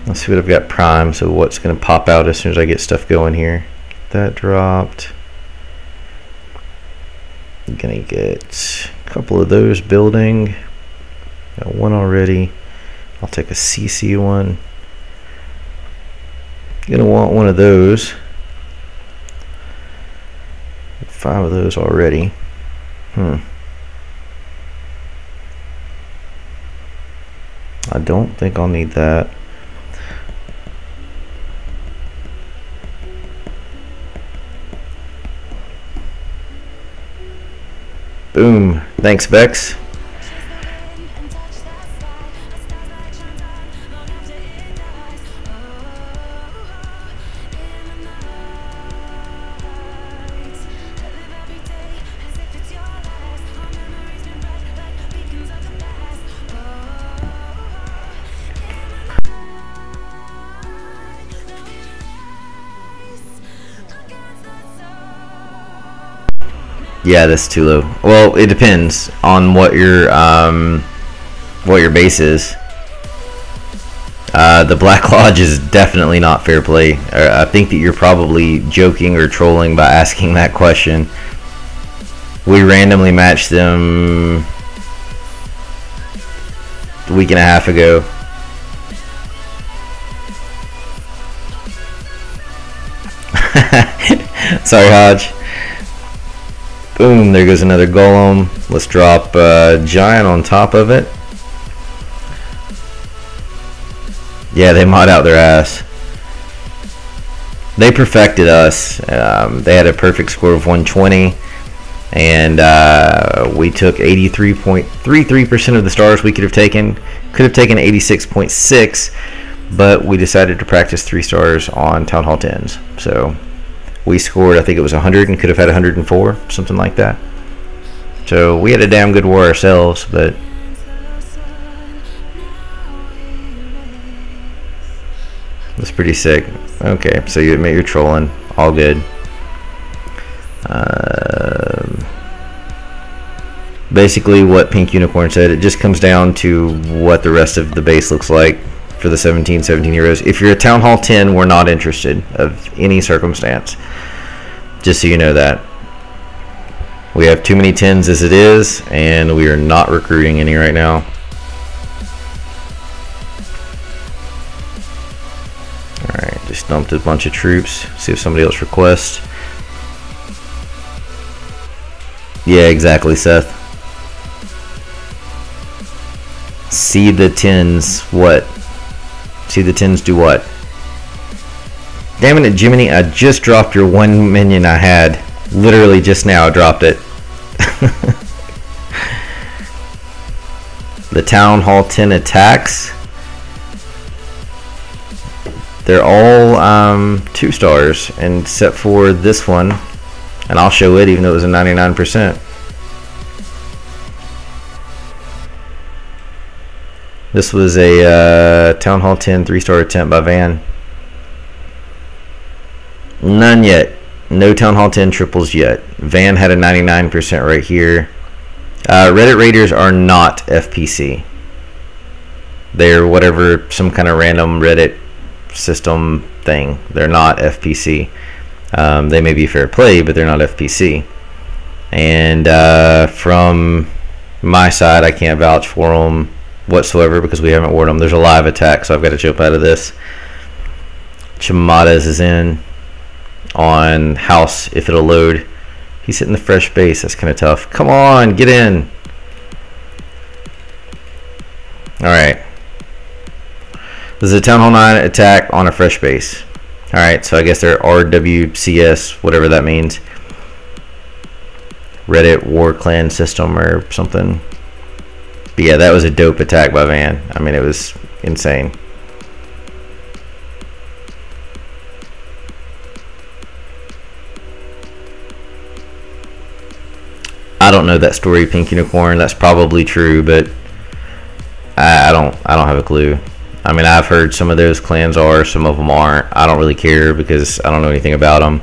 Let's see what I've got prime, so what's going to pop out as soon as I get stuff going here. That dropped. I'm going to get a couple of those building. Got one already. I'll take a CC one. Gonna want one of those. 5 of those already. I don't think I'll need that. Boom. Thanks, Bex. Yeah, that's too low. Well, it depends on what your base is. The Black Lodge is definitely not fair play. I think that you're probably joking or trolling by asking that question. We randomly matched them a week and a half ago. Sorry, Hodge. Boom, there goes another golem. Let's drop giant on top of it. Yeah, they mod out their ass. They perfected us. They had a perfect score of 120, and we took 83.33% of the stars we could have taken. Could have taken 86.6, but we decided to practice 3 stars on Town Hall 10s. So we scored, I think it was 100, and could have had 104, something like that. So we had a damn good war ourselves, but that's pretty sick. Okay, so you admit you're trolling. All good. Basically what Pink Unicorn said, it just comes down to what the rest of the base looks like for the 17 heroes. If you're a Town Hall 10, we're not interested of any circumstance. Just so you know that. We have too many 10s as it is, and we are not recruiting any right now. Alright, just dumped a bunch of troops. See if somebody else requests. Yeah, exactly, Seth. See the 10s what? See the 10s do what? Damn it, Jiminy, I just dropped your one minion I had. Literally just now I dropped it. The Town Hall 10 attacks. They're all 2 stars, and except for this one, and I'll show it even though it was a 99%. This was a Town Hall 10 3-star attempt by Van. None yet. No Town Hall 10 triples yet. Van had a 99% right here. Reddit Raiders are not FPC. They're whatever, some kind of random Reddit system thing. They're not FPC. They may be fair play, but they're not FPC. And from my side, I can't vouch for them whatsoever because we haven't warred them. There's a live attack, so I've got to jump out of this. Chamadas is in on house if it'll load. He's hitting the fresh base. That's kind of tough. Come on, get in. Alright. This is a Town Hall 9 attack on a fresh base. Alright, so I guess they're RWCS, whatever that means. Reddit War Clan system or something. But yeah, that was a dope attack by Van. I mean, it was insane. I don't know that story, Pink Unicorn. That's probably true, but I don't have a clue. I mean, I've heard some of those clans are, some of them aren't. I don't really care because I don't know anything about them.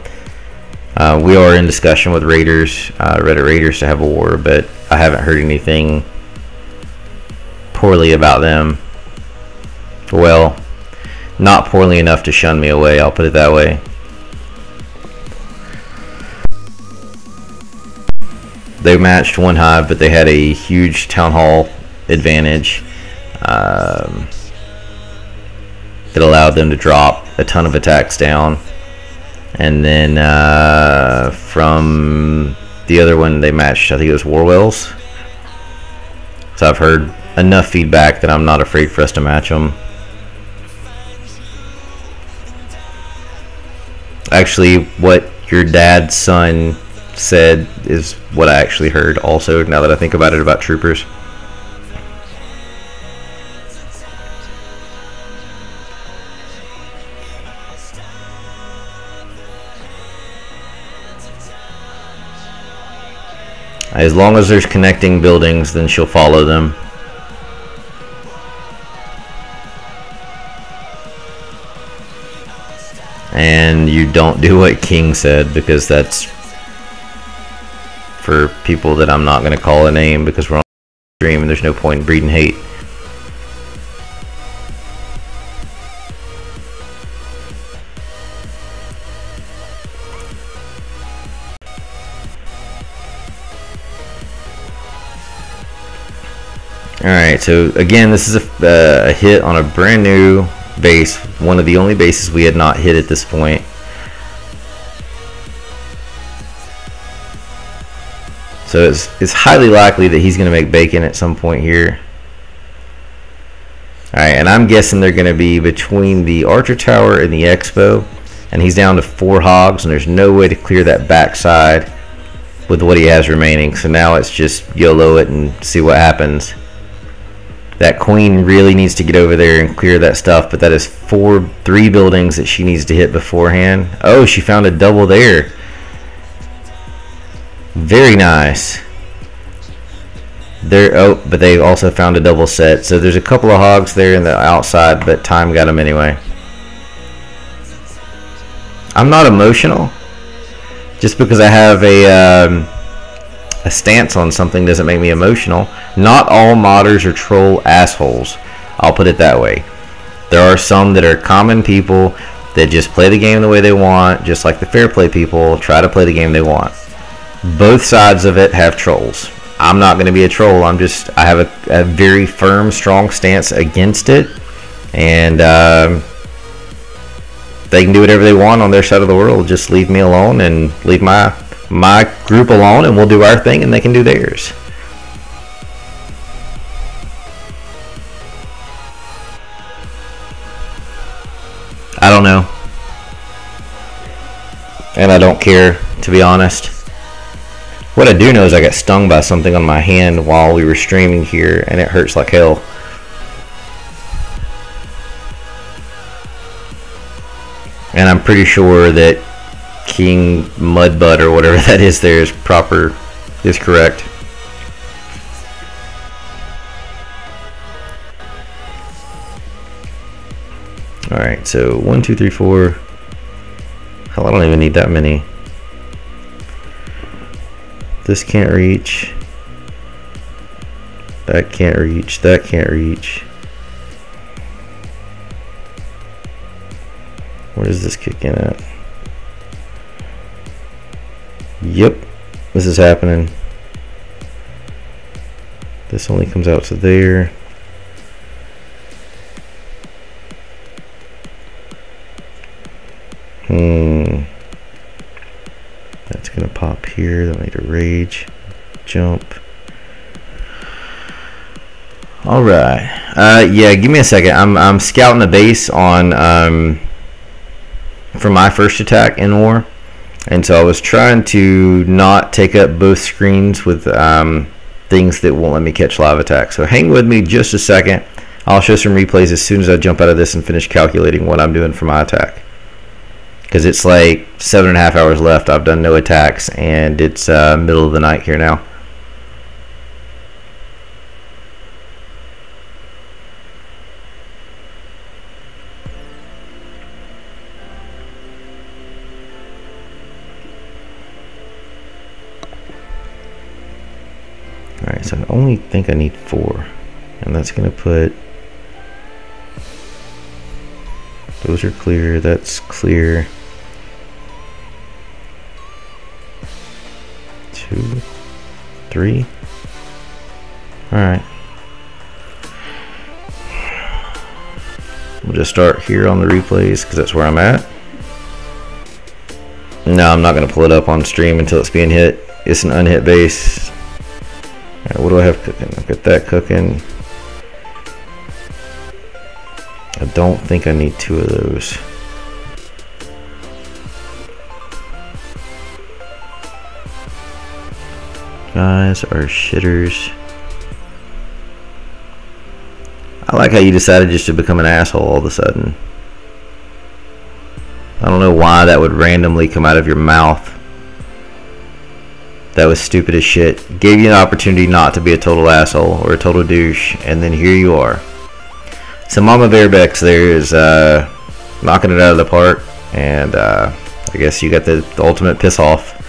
We are in discussion with Raiders, Reddit Raiders, to have a war, but I haven't heard anything poorly about them. Well, not poorly enough to shun me away, I'll put it that way. They matched OneHive, but they had a huge Town Hall advantage. It allowed them to drop a ton of attacks down. And then from the other one they matched, I think it was Warwells. So I've heard enough feedback that I'm not afraid for us to match them. Actually, what your dad's son said is what I actually heard also, now that I think about it, about troopers. As long as there's connecting buildings, then she'll follow them. And you don't do what King said, because that's for people that I'm not going to call a name because we're on stream and there's no point in breeding hate. Alright, so again, this is a hit on a brand new base, one of the only bases we had not hit at this point. So it's highly likely that he's going to make bacon at some point here. Alright, and I'm guessing they're going to be between the Archer Tower and the Expo, and he's down to 4 hogs, and there's no way to clear that backside with what he has remaining. So now it's just YOLO it and see what happens. That queen really needs to get over there and clear that stuff, but that is 3 buildings that she needs to hit beforehand. Oh, she found a double there. Very nice. Oh, but they also found a double set. So there's a couple of hogs there in the outside, but time got them anyway. I'm not emotional. Just because I have a stance on something doesn't make me emotional. Not all modders are troll assholes. I'll put it that way. There are some that are common people that just play the game the way they want, just like the fair play people try to play the game they want. Both sides of it have trolls. I'm not going to be a troll. I have a very firm, strong stance against it, and they can do whatever they want on their side of the world. Just leave me alone and leave my group alone, and we'll do our thing and they can do theirs. I don't know, and I don't care, to be honest. What I do know is I got stung by something on my hand while we were streaming here, and it hurts like hell. And I'm pretty sure that King Mudbutt or whatever that is there is correct. Alright, so 1, 2, 3, 4. Hell, I don't even need that many. This can't reach. That can't reach. That can't reach. Where does this kick in at? Yep, this is happening. This only comes out to there. That's gonna pop here. Then I need to rage jump. All right. Yeah, give me a second. I'm scouting the base on for my first attack in war, and so I was trying to not take up both screens with things that won't let me catch live attacks. So hang with me just a second. I'll show some replays as soon as I jump out of this and finish calculating what I'm doing for my attack. Because it's like 7.5 hours left. I've done no attacks, and it's middle of the night here now. Alright, so I only think I need 4. And that's going to put... Those are clear. That's clear. 2, 3. Alright. We'll just start here on the replays because that's where I'm at. No, I'm not going to pull it up on stream until it's being hit. It's an unhit base. Alright, what do I have cooking? I've got that cooking. I don't think I need 2 of those. Guys are shitters. I like how you decided just to become an asshole all of a sudden. I don't know why that would randomly come out of your mouth. That was stupid as shit. Gave you an opportunity not to be a total asshole or a total douche, and then here you are. So Mama Bearbex there is knocking it out of the park, and I guess you got the ultimate piss off.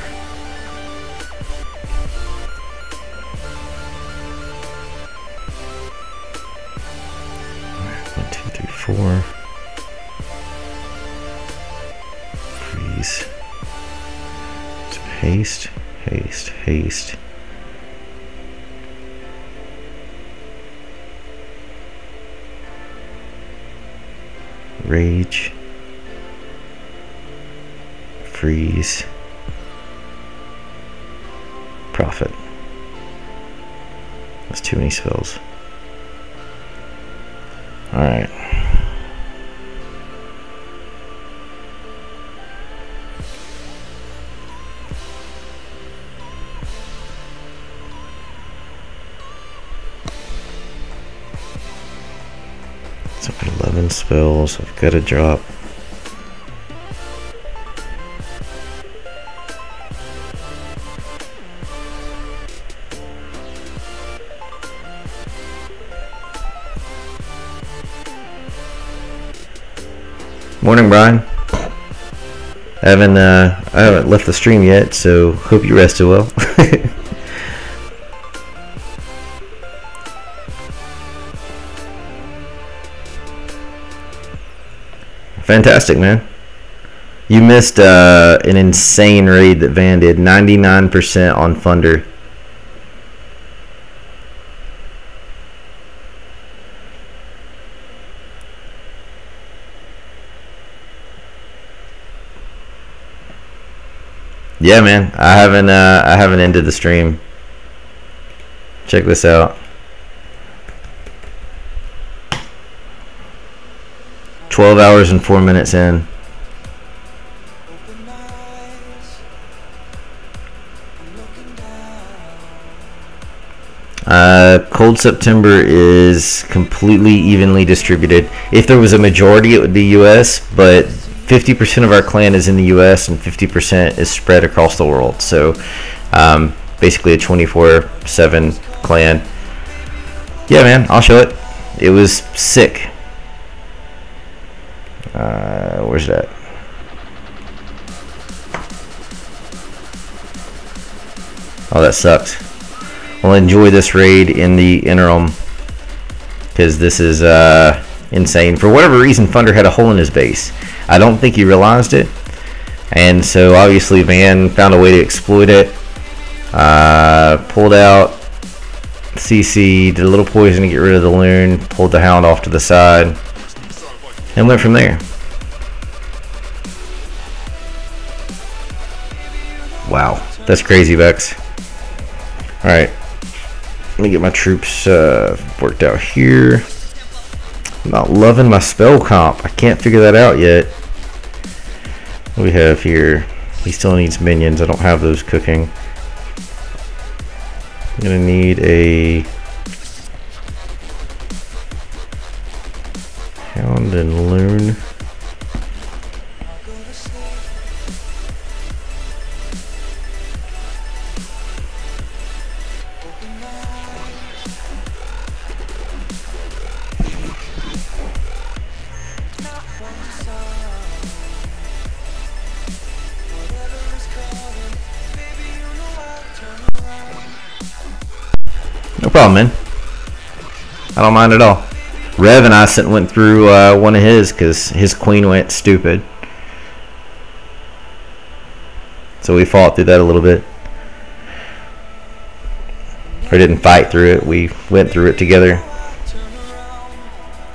freeze. So haste, haste, haste. Rage. Freeze. Profit. That's too many spells. Alright. So 11 spells. I've got to drop. Morning, Brian. I haven't left the stream yet, so hope you rested well. Fantastic, man. You missed an insane raid that Van did. 99% on Thunder. Yeah, man. I haven't ended the stream. Check this out. 12 hours and 4 minutes in. Open my eyes, I'm looking down. Cold September is completely evenly distributed. If there was a majority, it would be US, but 50% of our clan is in the US and 50% is spread across the world. So basically a 24/7 clan. Yeah, man, I'll show it. It was sick. Where's that? Oh, that sucks. I'll enjoy this raid in the interim because this is insane. For whatever reason, Thunder had a hole in his base. I don't think he realized it, and so obviously Van found a way to exploit it. Pulled out CC, did a little poison to get rid of the loon, pulled the hound off to the side, and went from there. Wow, that's crazy, Vex. Alright, let me get my troops worked out here. I'm not loving my spell comp. I can't figure that out yet. What do we have here? He still needs minions. I don't have those cooking. I'm gonna need a hound and loon. No problem, man. I don't mind at all. Rev and I went through one of his because his queen went stupid. So we fought through that a little bit. Or didn't fight through it. We went through it together.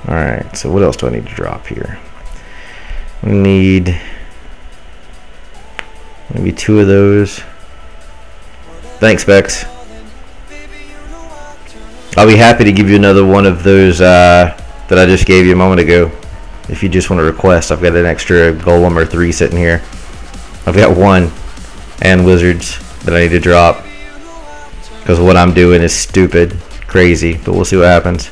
Alright, so what else do I need to drop here? We need maybe 2 of those. Thanks, Bex. I'll be happy to give you another one of those that I just gave you a moment ago. If you just want to request, I've got an extra golem or 3 sitting here. I've got 1 and wizards that I need to drop. Because what I'm doing is stupid, crazy, but we'll see what happens.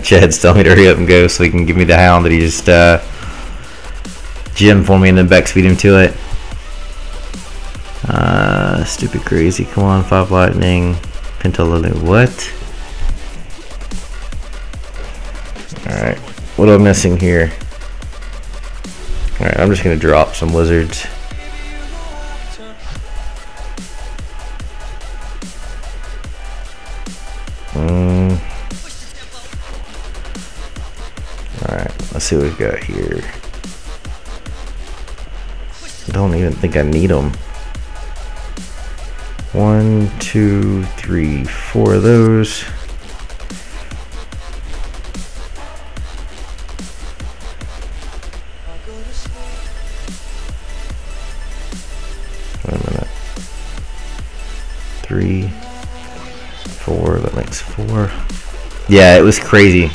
Chad's telling me to hurry up and go so he can give me the hound that he just gemmed for me and then back speed him to it. Stupid crazy. Come on, 5 lightning. Pentalulu. What? Alright. What am I missing here? Alright, I'm just gonna drop some wizards. Alright, let's see what we've got here. I don't even think I need them. 1, 2, 3, 4 of those. Wait a minute. 3, 4, that makes 4. Yeah, it was crazy.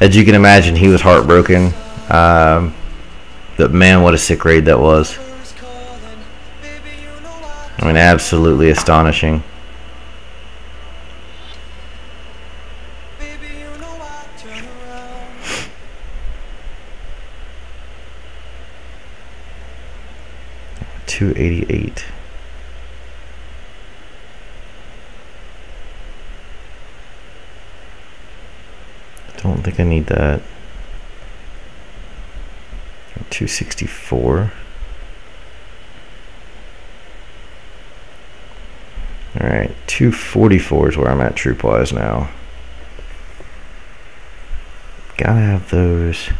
As you can imagine, he was heartbroken. But man, what a sick raid that was. I mean, absolutely astonishing. $288. Don't think I need that. 264. Alright, 244 is where I'm at troop wise now. Gotta have those.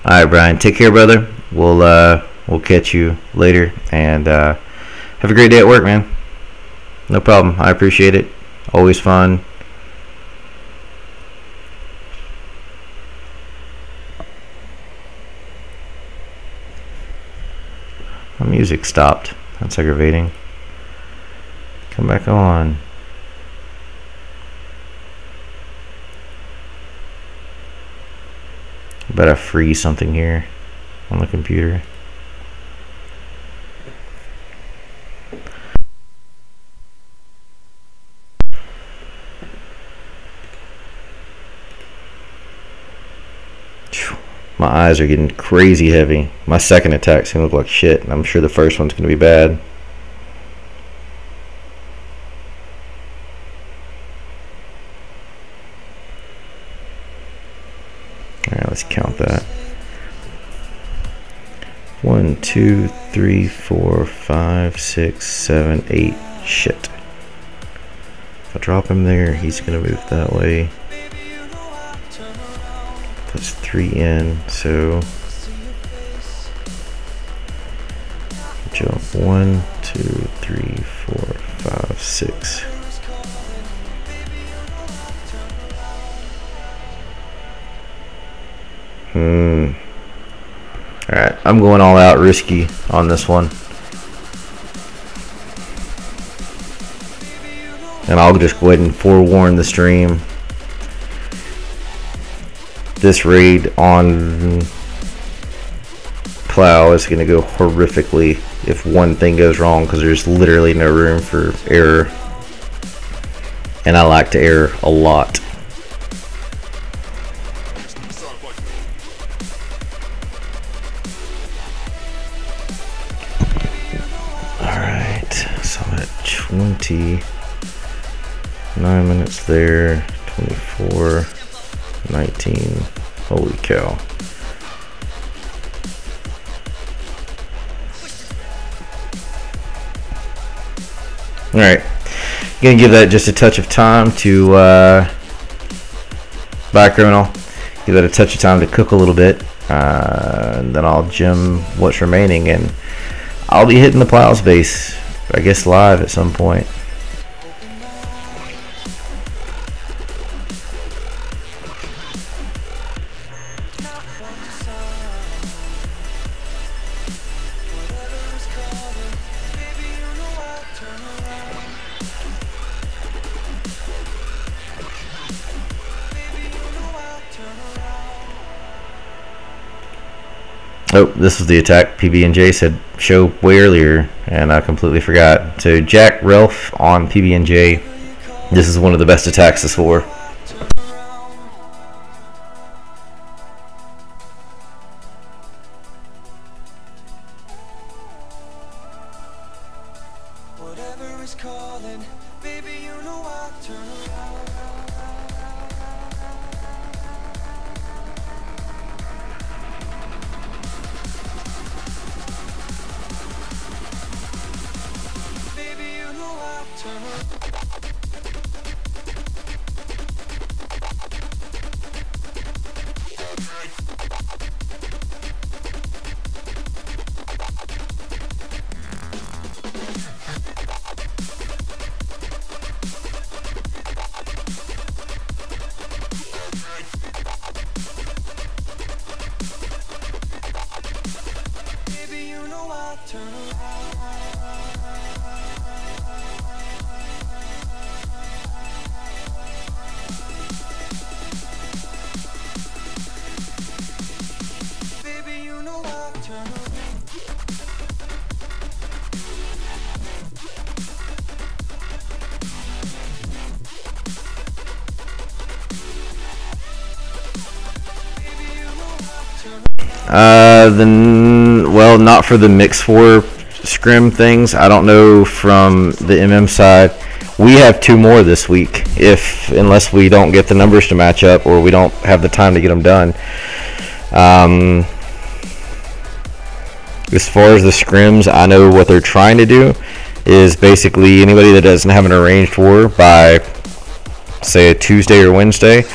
Alright, Brian, take care, brother. We'll catch you later, and have a great day at work, man. No problem. I appreciate it. Always fun. My music stopped. That's aggravating. Come back on. Better freeze something here on the computer. My eyes are getting crazy heavy. My second attack's gonna look like shit, and I'm sure the first one's gonna be bad. Alright, let's count that. 1, 2, 3, 4, 5, 6, 7, 8. Shit. If I drop him there, he's gonna move that way. That's 3 in, so jump 1, 2, 3, 4, 5, 6. Alright, I'm going all out risky on this one. And I'll just go ahead and forewarn the stream. This raid on Plow is going to go horrifically if one thing goes wrong, because there's literally no room for error. And I like to error a lot. Alright, so I'm at 29 minutes there, 24, 19, holy cow. Alright, gonna give that just a touch of time to bye criminal, give that a touch of time to cook a little bit, and then I'll gem what's remaining, and I'll be hitting the Plows base, I guess live at some point. Oh, this was the attack PB&J said show way earlier, and I completely forgot. So Jack Ralph on PB&J. This is one of the best attacks this war. Whatever is calling, baby, you know I turn around. Baby, you know I turn around. Baby, you know I turn around. Baby, you know I turn around. Baby, you know I turn around. Well, not for the mix war scrim things. I don't know from the MM side. We have 2 more this week, unless we don't get the numbers to match up or we don't have the time to get them done. As far as the scrims, I know what they're trying to do is basically anybody that doesn't have an arranged war by, say, a Tuesday or Wednesday,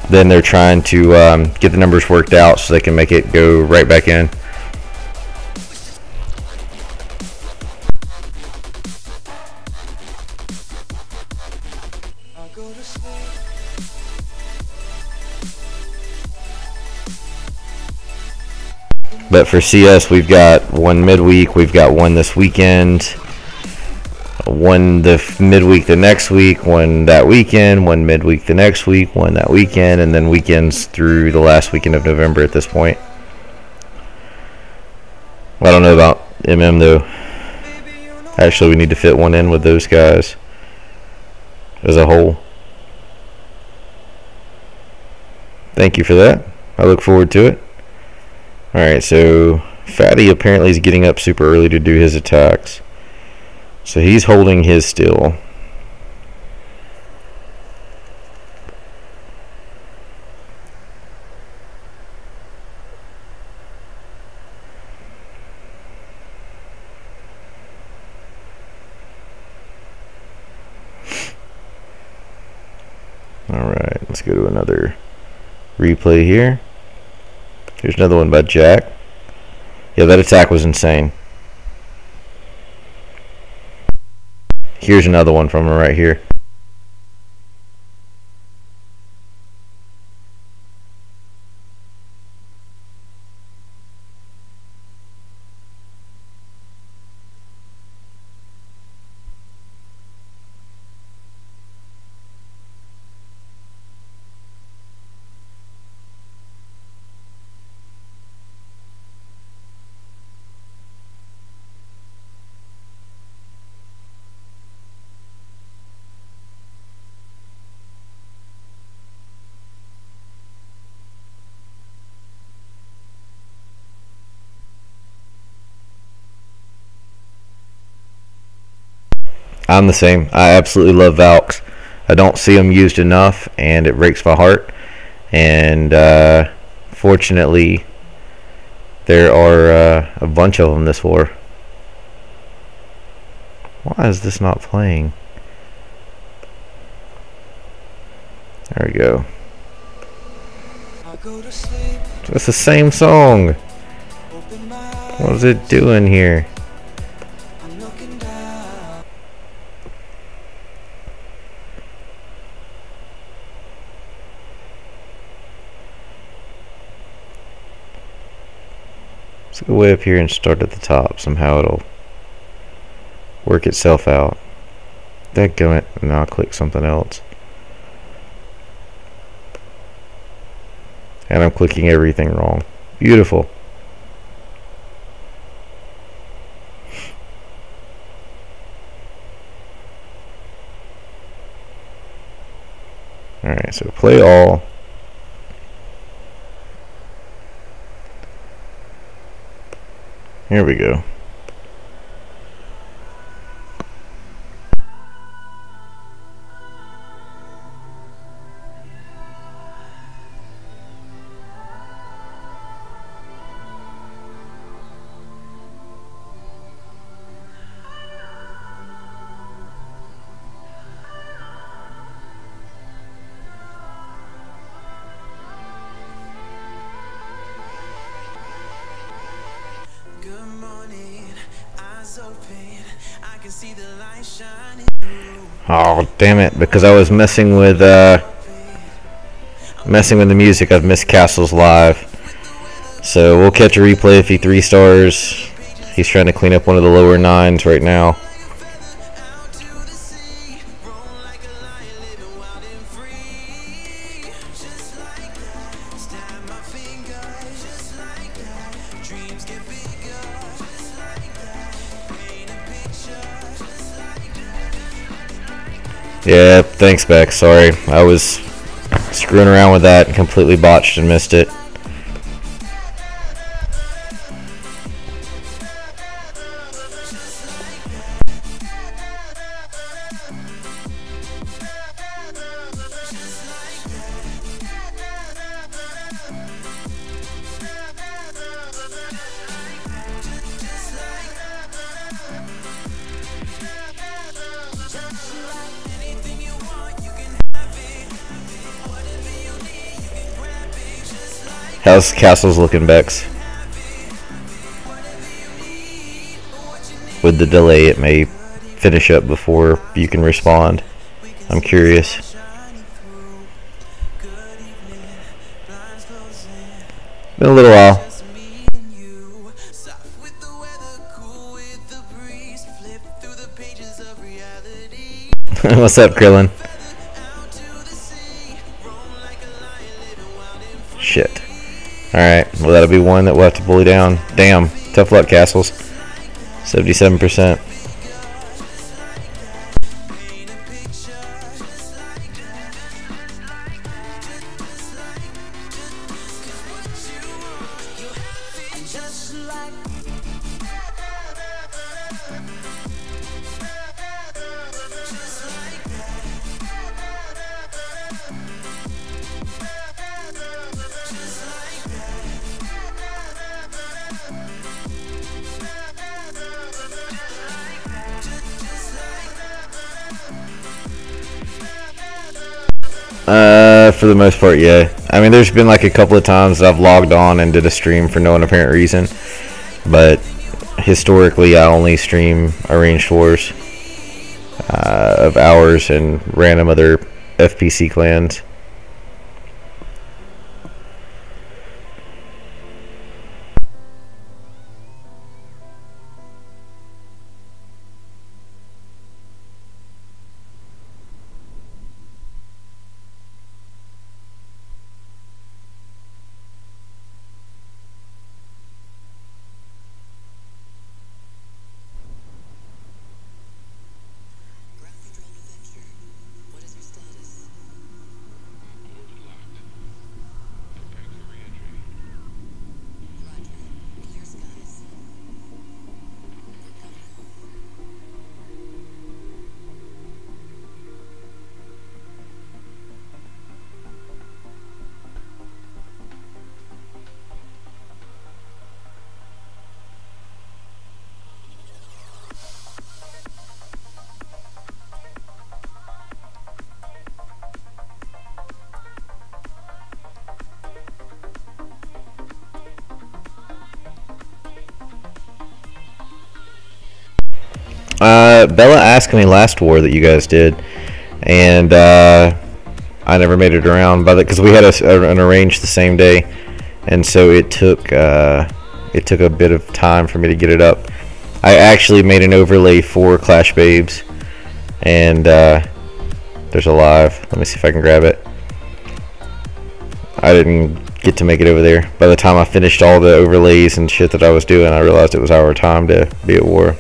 then they're trying to get the numbers worked out so they can make it go right back in. I go to sleep. But for CS, we've got 1 midweek, we've got 1 this weekend, 1 the midweek the next week, 1 that weekend, 1 midweek the next week, 1 that weekend, and then weekends through the last weekend of November at this point. I don't know about MM though. Actually, we need to fit 1 in with those guys as a whole. Thank you for that. I look forward to it. Alright, so Fatty apparently is getting up super early to do his attacks. So he's holding his still. Alright, let's go to another replay here. Here's another one by Jack. Yeah, that attack was insane. Here's another one from him right here. I'm the same. I absolutely love Valks. I don't see them used enough, and it breaks my heart. And fortunately, there are a bunch of them this war. Why is this not playing? There we go. I go to sleep. It's the same song. Open my What is it doing here? I'm looking down. Let's go way up here and start at the top. Somehow it'll work itself out. Dadgummit. And I'll click something else. And I'm clicking everything wrong. Beautiful. Alright, so play all. Here we go. Good morning, eyes open. I can see the light shining. Oh, damn it, because I was messing with the music. I've missed Castle's live. So we'll catch a replay if he 3 stars. He's trying to clean up one of the lower 9s right now. Out to the sea, roll like a lion, living wild and free. Just like that, snap my fingers. Just like that, dreams get bigger. Just like that, paint a picture. Just like that. Yeah, thanks, Beck. Sorry. I was screwing around with that and completely botched and missed it. Anything you want, you can have it. Whatever you need, you can grab it. Just like How's Castle's looking, Bex? With the delay, it may finish up before you can respond. I'm curious. shining through. Good evening, blinds closing. Been a little while. Just me and you. Soft with the weather, cool with the breeze. Flip through the pages of reality. What's up, Krillin? Out to the sea, roam like a lion, living wild and free. Shit. Alright, well that'll be one that we'll have to bully down. Damn. Tough luck, Castles. 77%. Paint a picture. Just like that. Just like, just what you want, you have it. Just like. Just like that. Just like For the most part, yeah. I mean, there's been like a couple of times that I've logged on and did a stream for no apparent reason, but historically, I only stream Arranged Wars of ours and random other FPC clans. Bella asked me last war that you guys did, and I never made it around by the because we had an arranged the same day, and so it took a bit of time for me to get it up. I actually made an overlay for Clash Babes, and there's a live. Let me see if I can grab it. I didn't get to make it over there. By the time I finished all the overlays and shit that I was doing, I realized it was our time to be at war.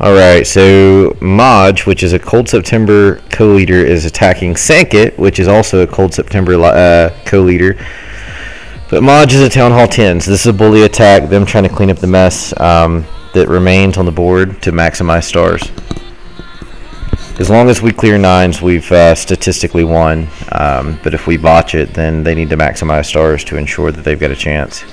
Alright, so Maj, which is a Cold September co-leader, is attacking Sankit, which is also a Cold September co-leader. But Maj is a Town Hall 10, so this is a bully attack, them trying to clean up the mess that remains on the board to maximize stars. As long as we clear 9s, we've statistically won, but if we botch it, then they need to maximize stars to ensure that they've got a chance.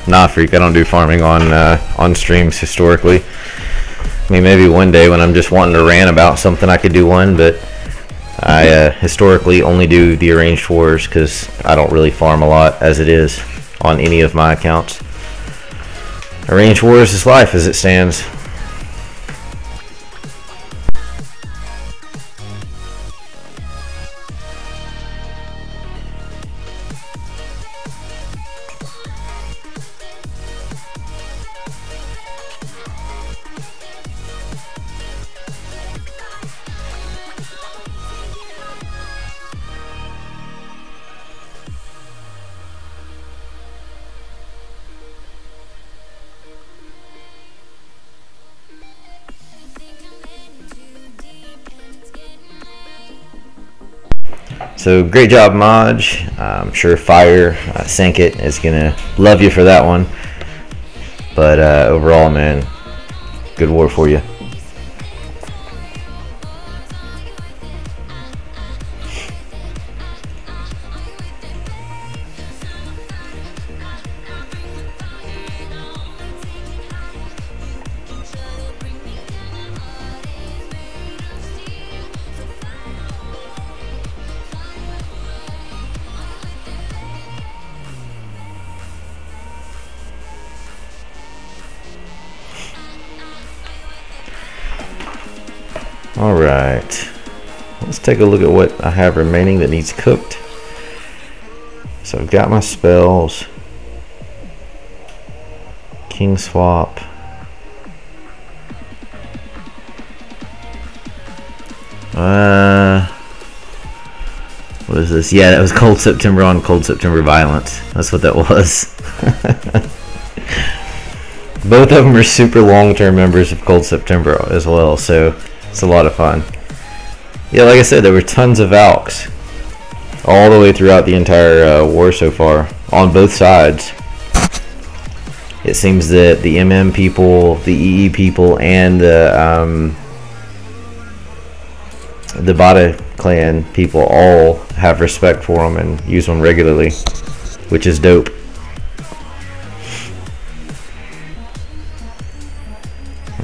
Nah, freak, I don't do farming on streams historically. I mean, maybe one day when I'm just wanting to rant about something I could do one, but I historically only do the arranged wars because I don't really farm a lot as it is on any of my accounts. Arranged wars is life as it stands. So great job, Maj. I'm sure Fire Sankit is gonna love you for that one. But overall, man, good war for you. Alright, let's take a look at what I have remaining that needs cooked. So I've got my spells, King Swap, what is this? Yeah, that was Cold September on Cold September Violence. That's what that was. Both of them are super long-term members of Cold September as well, so it's a lot of fun. Yeah, like I said, there were tons of Valks all the way throughout the entire war so far, on both sides. It seems that the MM people, the EE people, and the Bada clan people all have respect for them and use them regularly, which is dope.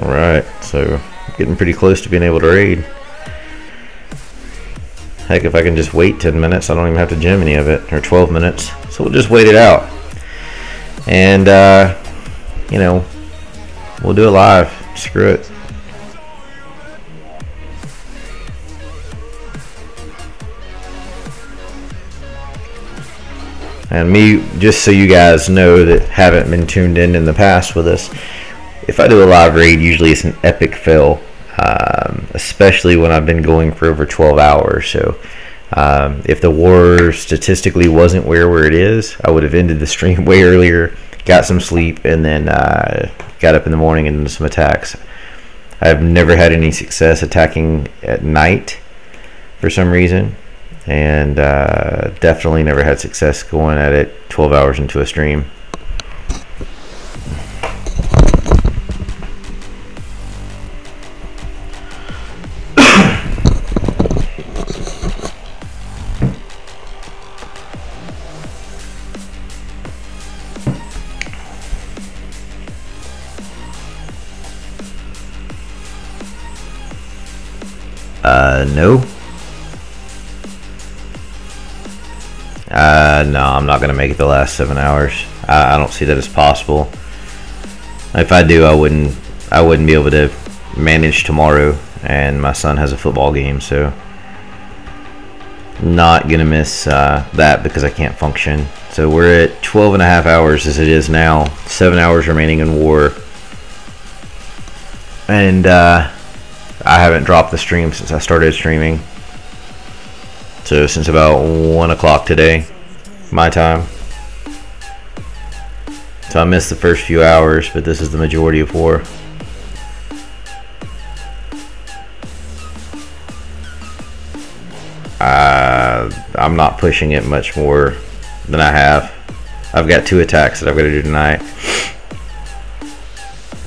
Alright, so getting pretty close to being able to raid. Heck, if I can just wait 10 minutes, I don't even have to gym any of it, or 12 minutes. So we'll just wait it out. And, you know, we'll do it live. Screw it. And me, just so you guys know that haven't been tuned in the past with us, if I do a live raid, usually it's an epic fail, especially when I've been going for over 12 hours. So if the war statistically wasn't where it is, I would have ended the stream way earlier, got some sleep, and then got up in the morning and did some attacks. I've never had any success attacking at night for some reason, and definitely never had success going at it 12 hours into a stream. No. No, I'm not gonna make it the last 7 hours. I don't see that as possible. If I do, I wouldn't be able to manage tomorrow, and my son has a football game, so not gonna miss that because I can't function. So we're at 12 and a half hours as it is now. 7 hours remaining in war, and I haven't dropped the stream since I started streaming. So since about 1 o'clock today, my time. So I missed the first few hours, but this is the majority of war. I'm not pushing it much more than I have. I've got 2 attacks that I've got to do tonight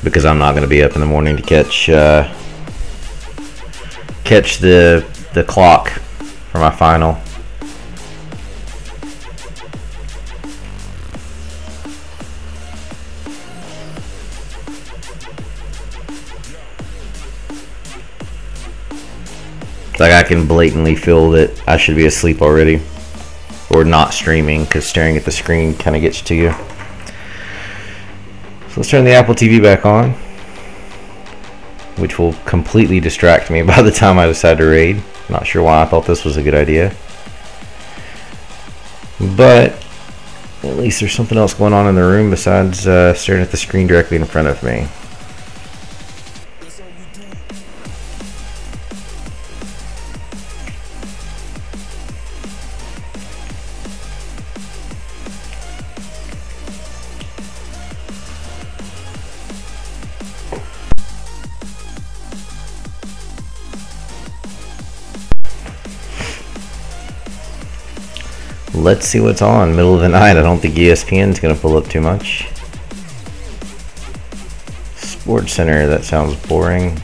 because I'm not going to be up in the morning to catch the clock for my final. Like, I can blatantly feel that I should be asleep already or not streaming, because staring at the screen kind of gets to you. So let's turn the Apple TV back on, which will completely distract me by the time I decide to raid. Not sure why I thought this was a good idea, but at least there's something else going on in the room besides staring at the screen directly in front of me. Let's see what's on. Middle of the night. I don't think ESPN's going to pull up too much. Sports Center. That sounds boring.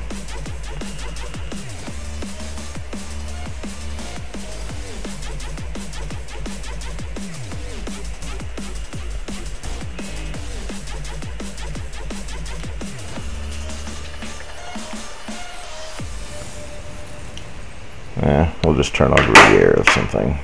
We'll just turn on the air or something.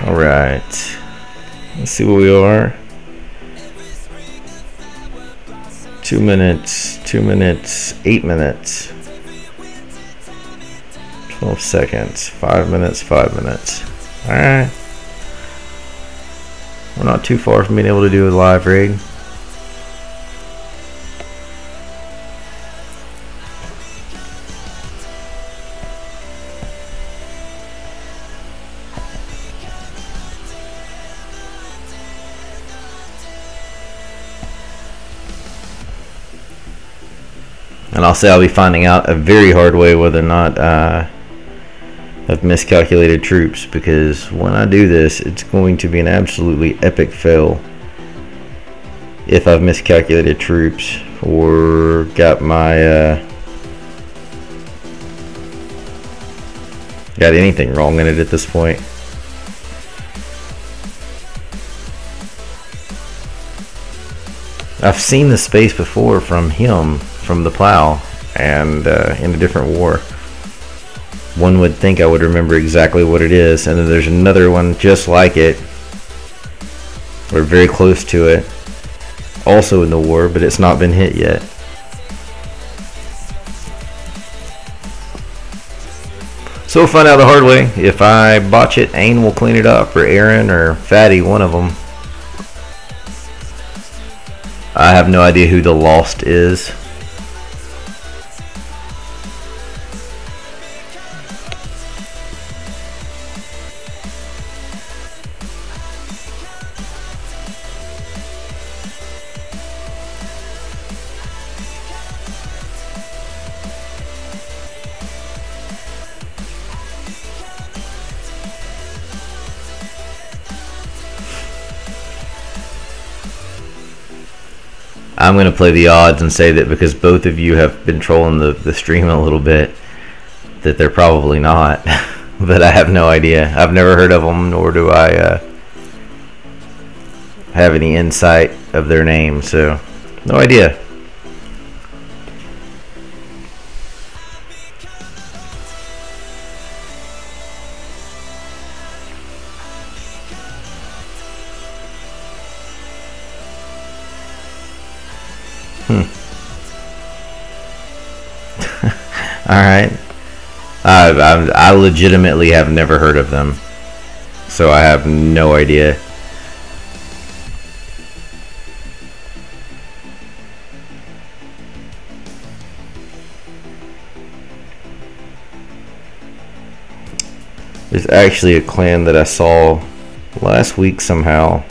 Alright, let's see where we are. 2 minutes, 2 minutes, 8 minutes, 12 seconds, 5 minutes, 5 minutes. Alright, we're not too far from being able to do a live raid. And I'll say I'll be finding out a very hard way whether or not I've miscalculated troops, because when I do this, it's going to be an absolutely epic fail if I've miscalculated troops or got my got anything wrong in it at this point. I've seen the space before from him, from the plow, and in a different war. One would think I would remember exactly what it is, and then there's another one just like it, or very close to it, also in the war, but it's not been hit yet. So we'll find out the hard way. If I botch it, Ain will clean it up, or Aaron, or Fatty, one of them. I have no idea who the Lost is. I'm going to play the odds and say that because both of you have been trolling the stream a little bit, that they're probably not. but I have no idea. I've never heard of them, nor do I have any insight of their name, so no idea. Alright. I legitimately have never heard of them, so I have no idea. There's actually a clan that I saw last week somehow.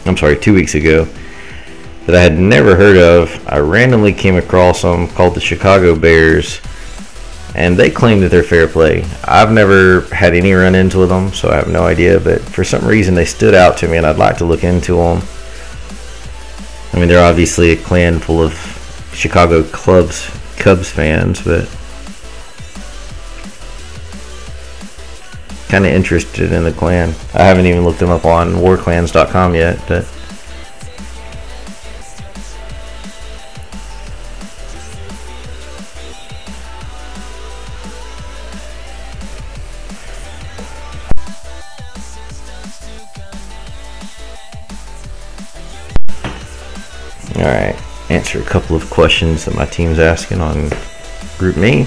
I'm sorry, 2 weeks ago, that I had never heard of. I randomly came across them, called the Chicago Bears, and they claim that they're fair play. I've never had any run-ins with them, so I have no idea, but for some reason they stood out to me, and I'd like to look into them. I mean, they're obviously a clan full of Chicago Cubs fans, but kind of interested in the clan. I haven't even looked them up on warclans.com yet, but alright, answer a couple of questions that my team's asking on Group Me.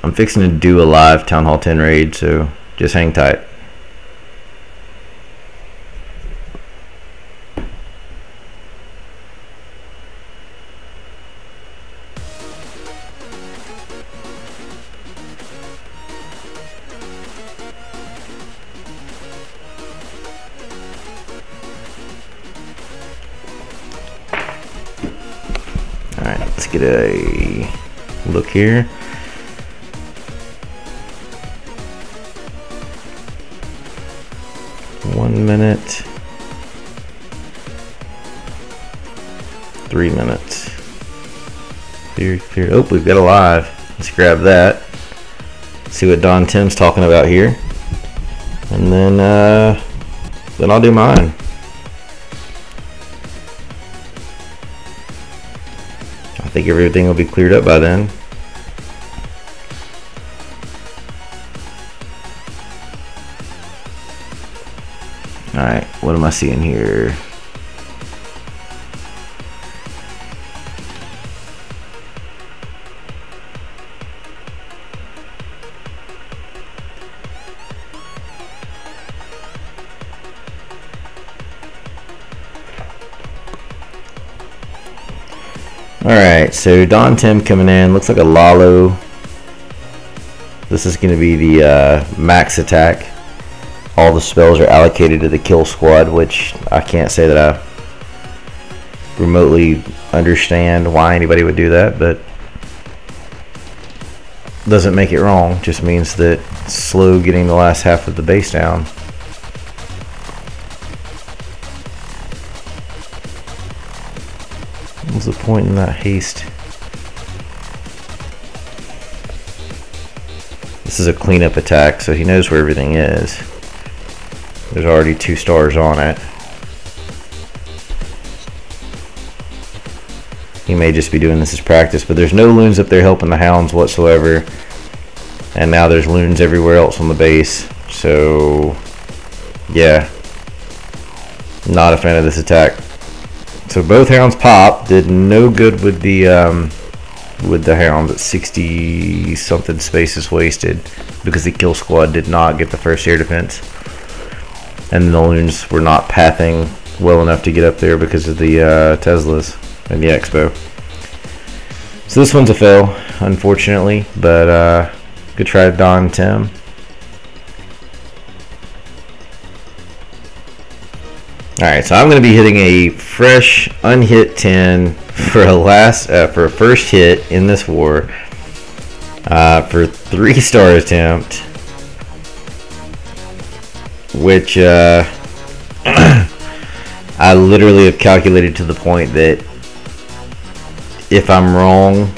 I'm fixing to do a live Town Hall 10 raid, so just hang tight. Alright, let's get a look here. Minute, 3 minutes. Here. Oh, we've got a live. Let's grab that. See what Don Tim's talking about here, and then I'll do mine. I think everything will be cleared up by then. Alright, what am I seeing here? Alright, so Don Tim coming in. Looks like a Lalo. This is going to be the max attack. All the spells are allocated to the kill squad, which I can't say that I remotely understand why anybody would do that, but doesn't make it wrong. Just means that it's slow getting the last half of the base down. What's the point in that haste? This is a cleanup attack, so he knows where everything is. There's already 2 stars on it. He may just be doing this as practice, but there's no loons up there helping the hounds whatsoever. And now there's loons everywhere else on the base. So, yeah. Not a fan of this attack. So both hounds popped. Did no good with the hounds at 60 something spaces wasted, because the kill squad did not get the first air defense. And the loons were not pathing well enough to get up there because of the Teslas and the Expo. So this one's a fail, unfortunately, but good try, Don Tim. Alright, so I'm going to be hitting a fresh, unhit 10 for a first hit in this war for 3-star attempt, which I literally have calculated to the point that if I'm wrong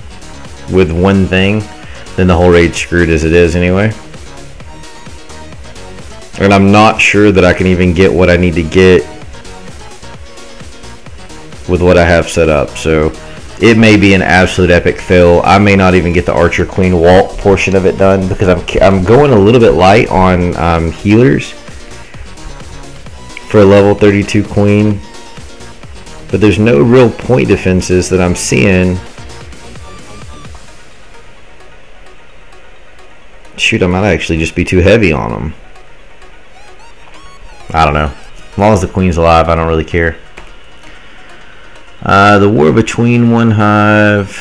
with one thing, then the whole raid's screwed as it is anyway. And I'm not sure that I can even get what I need to get with what I have set up, so it may be an absolute epic fail. I may not even get the Archer Queen walk portion of it done because I'm going a little bit light on healers for a level 32 Queen, but there's no real point defenses that I'm seeing. Shoot, I might actually just be too heavy on them. I don't know. As long as the Queen's alive, I don't really care. The war between OneHive.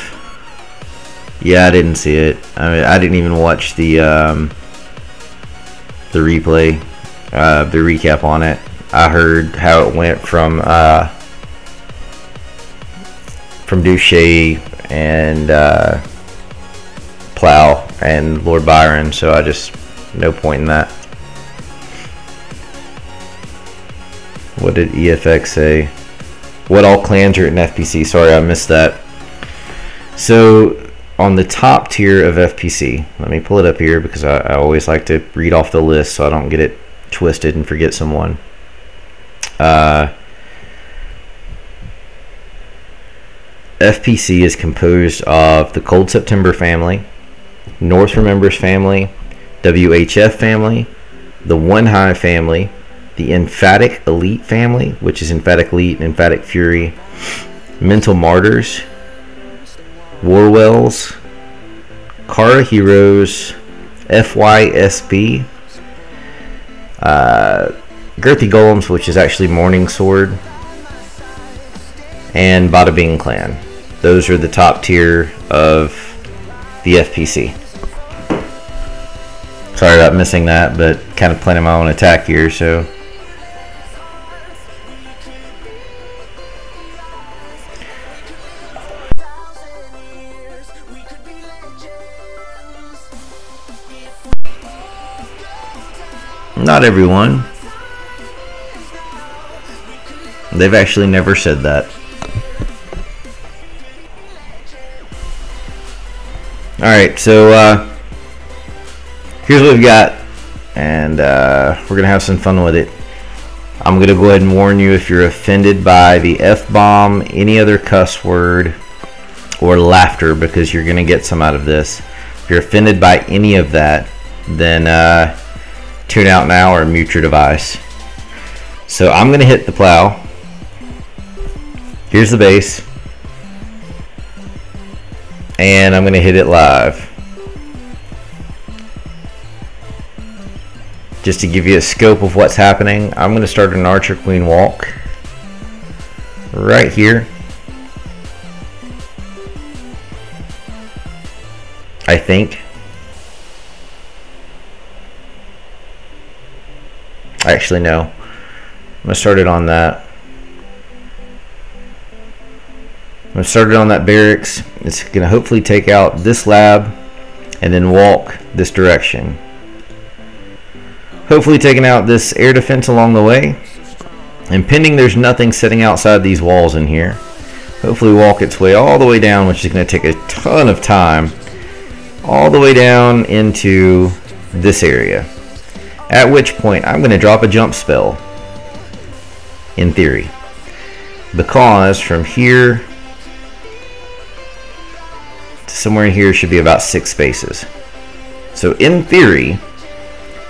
Yeah, I didn't see it. I mean, I didn't even watch the replay, the recap on it. I heard how it went from Duche and Plow and Lord Byron, so I just no point in that. What did EFX say? What all clans are in FPC? Sorry, I missed that. So on the top tier of FPC, let me pull it up here because I always like to read off the list so I don't get it twisted and forget someone. FPC is composed of the Cold September family, North Remembers family, WHF family, the OneHive family, the Emphatic Elite family, which is Emphatic Elite, Emphatic Fury, Mental Martyrs, Warwells, Kara Heroes, FYSB, Girthy Golems, which is actually Morning Sword, and Bada Clan. Those are the top tier of the FPC. Sorry about missing that, but kind of planning my own attack here, so. Not everyone. They've actually never said that. Alright, so here's what we've got, and we're going to have some fun with it. I'm going to go ahead and warn you, if you're offended by the F-bomb, any other cuss word, or laughter, because you're going to get some out of this. If you're offended by any of that, then tune out now or mute your device. So I'm going to hit the plow. Here's the base. And I'm going to hit it live. Just to give you a scope of what's happening, I'm going to start an Archer Queen walk right here. I think. Actually, no. I'm going to start it on that. I'm going to start it on that barracks. It's going to hopefully take out this lab and then walk this direction. Hopefully taking out this air defense along the way. And pending there's nothing sitting outside these walls in here, hopefully walk its way all the way down, which is going to take a ton of time, all the way down into this area. At which point I'm going to drop a jump spell, in theory. Because from here to somewhere in here should be about 6 spaces. So in theory,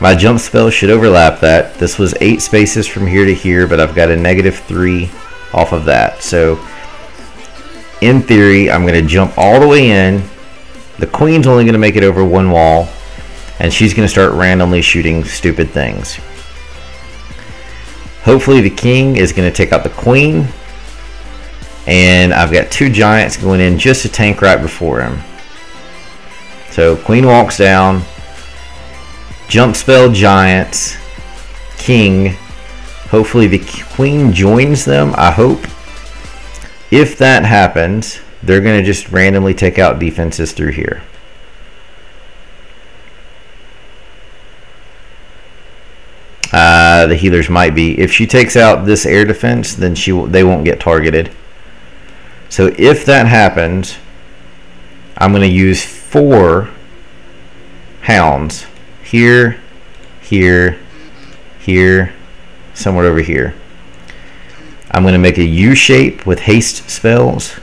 my jump spell should overlap that. This was 8 spaces from here to here, but I've got a -3 off of that. So in theory, I'm going to jump all the way in. The queen's only going to make it over 1 wall, and she's going to start randomly shooting stupid things. Hopefully the king is going to take out the queen, and I've got 2 giants going in just to tank right before him. So queen walks down, jump spell giants, king, Hopefully the queen joins them, I hope. If that happens, they're going to just randomly take out defenses through here. The healers might be. If she takes out this air defense, then they won't get targeted. So if that happens, I'm going to use 4 hounds here, here, here, somewhere over here. I'm going to make a U shape with haste spells,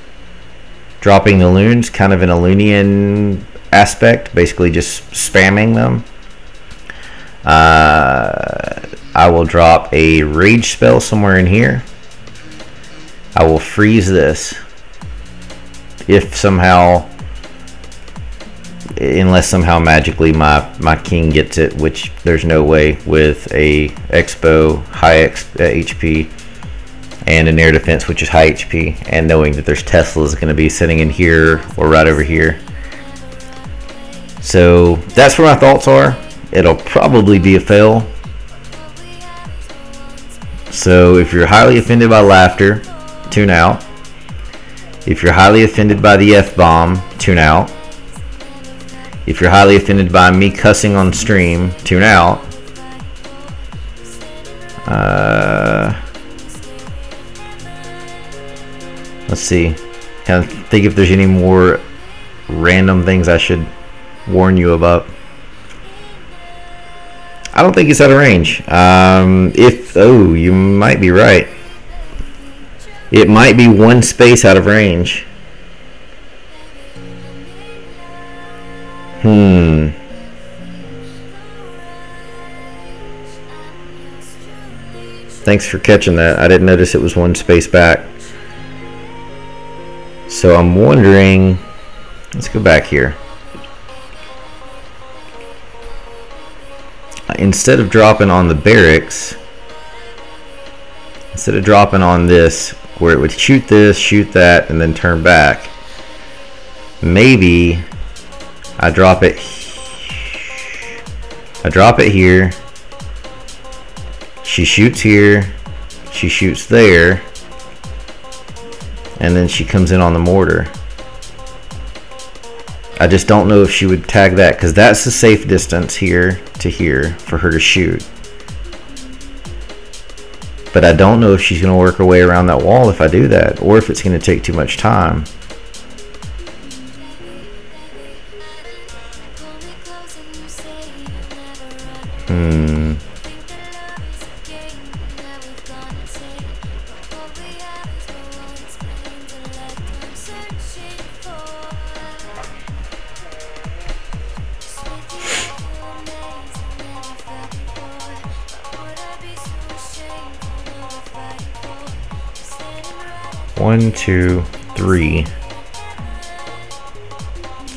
dropping the loons, kind of in a Loonian aspect, basically just spamming them. I will drop a rage spell somewhere in here. I will freeze this. If somehow, unless somehow magically my king gets it, which there's no way with a Expo high HP and an air defense which is high HP, and knowing that there's Teslas going to be sitting in here or right over here. So that's where my thoughts are. It'll probably be a fail. So if you're highly offended by laughter, tune out. If you're highly offended by the F-bomb, tune out. If you're highly offended by me cussing on stream, tune out. Let's see. Kind of think if there's any more random things I should warn you about. I don't think it's out of range. Oh, you might be right. It might be 1 space out of range. Thanks for catching that. I didn't notice it was 1 space back. So I'm wondering, let's go back here. Instead of dropping on the barracks, instead of dropping on this, where it would shoot this, shoot that, and then turn back, maybe I drop it here. She shoots here, she shoots there, and then she comes in on the mortar. I just don't know if she would tag that, because that's the safe distance here to here for her to shoot. But I don't know if she's going to work her way around that wall if I do that, or if it's going to take too much time. One, two, three,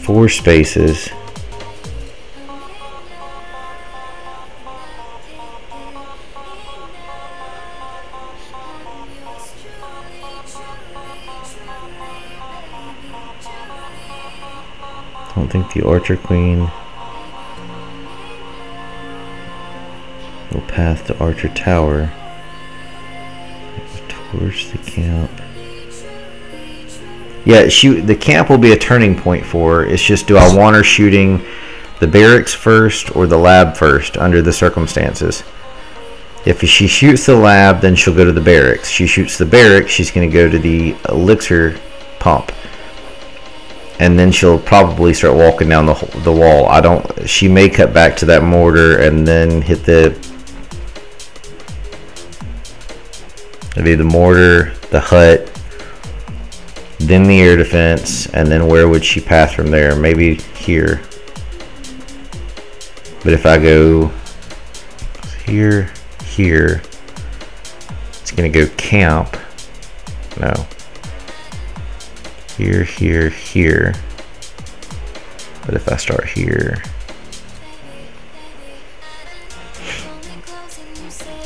4 spaces. I don't think the Archer Queen will path to Archer Tower towards the camp. Yeah, the camp will be a turning point for her. It's just, do I want her shooting the barracks first or the lab first under the circumstances? If she shoots the lab, then she'll go to the barracks. She shoots the barracks, she's going to go to the elixir pump. And then she'll probably start walking down the wall. She may cut back to that mortar and then hit maybe the mortar, the hut, then the air defense, and then where would she pass from there? Maybe here. But if I go here, here, it's going to go camp. No. Here, here, here. But if I start here,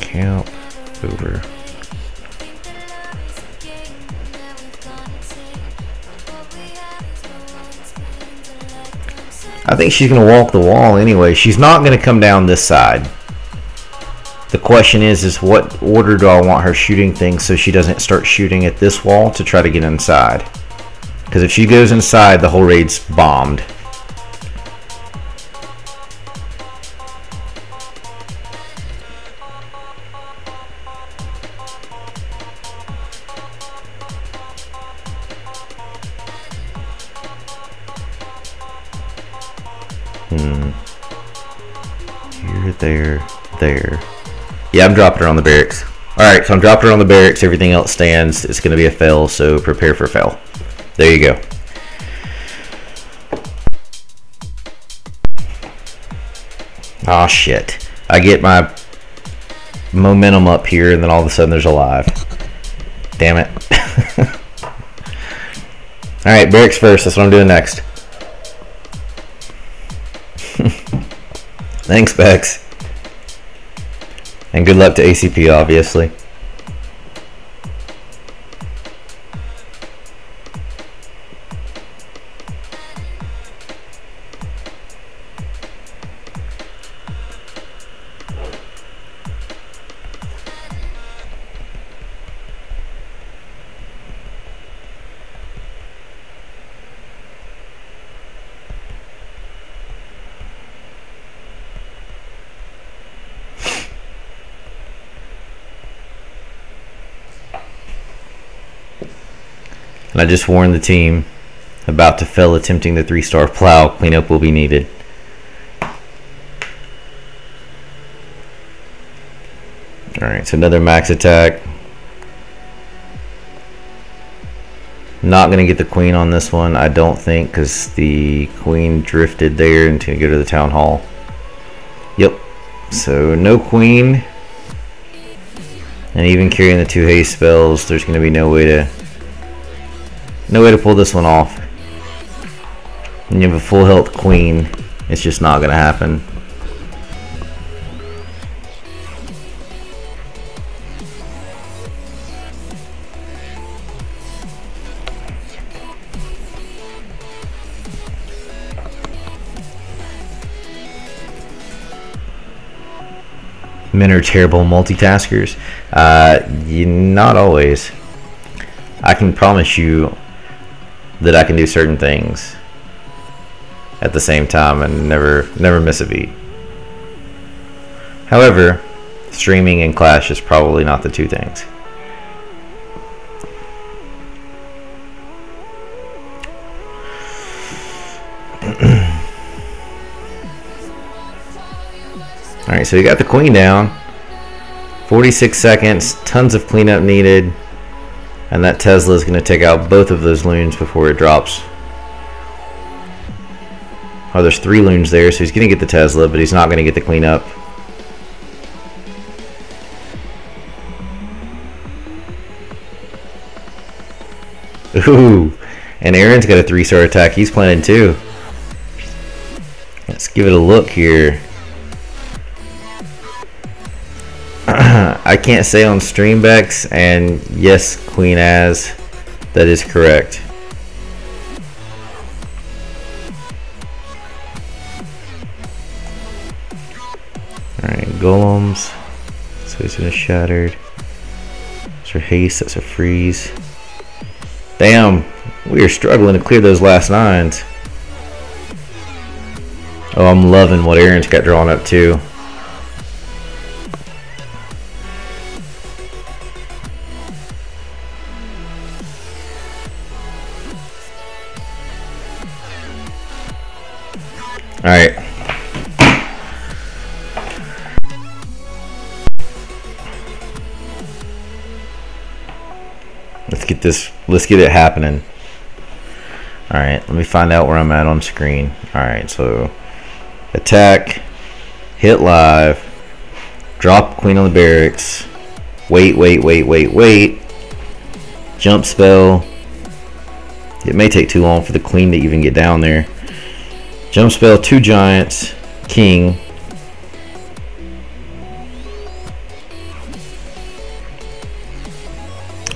camp, over. I think she's going to walk the wall anyway. She's not going to come down this side. The question is what order do I want her shooting things so she doesn't start shooting at this wall to try to get inside? Because if she goes inside, the whole raid's bombed. Here, there. Yeah, I'm dropping her on the barracks. Alright, so I'm dropping her on the barracks. Everything else stands. It's going to be a fail, so prepare for fail. There you go. Oh shit. I get my momentum up here, and then all of a sudden there's a live. Damn it. Alright, barracks first. That's what I'm doing next. Thanks, Bex. And good luck to ACP, obviously. And I just warned the team about to fail attempting the 3-star plow. Cleanup will be needed. Alright, so another max attack. Not going to get the queen on this one, I don't think, because the queen drifted there and to go to the town hall. Yep. So no queen. And even carrying the 2 haste spells, there's going to be no way to pull this one off. When you have a full health queen, it's just not going to happen. Men are terrible multitaskers. Not always. I can promise you that I can do certain things at the same time and never miss a beat. However, streaming and Clash is probably not the two things. Alright, so you got the queen down. 46 seconds, tons of cleanup needed. And that Tesla is going to take out both of those loons before it drops. Oh, there's 3 loons there, so he's going to get the Tesla, but he's not going to get the cleanup. Ooh, and Aaron's got a 3-star attack. He's planning too. Let's give it a look here. I can't say on stream, Bex, and yes, Queen Az, that is correct. Alright, golems. So he's gonna shattered. That's her haste, that's a freeze. Damn, we are struggling to clear those last 9s. Oh, I'm loving what Aaron's got drawn up too. Alright. Let's get it happening. Alright, let me find out where I'm at on screen. Alright, so attack, hit live, drop queen on the barracks, wait, jump spell. It may take too long for the queen to even get down there. Jump spell, 2 giants, king.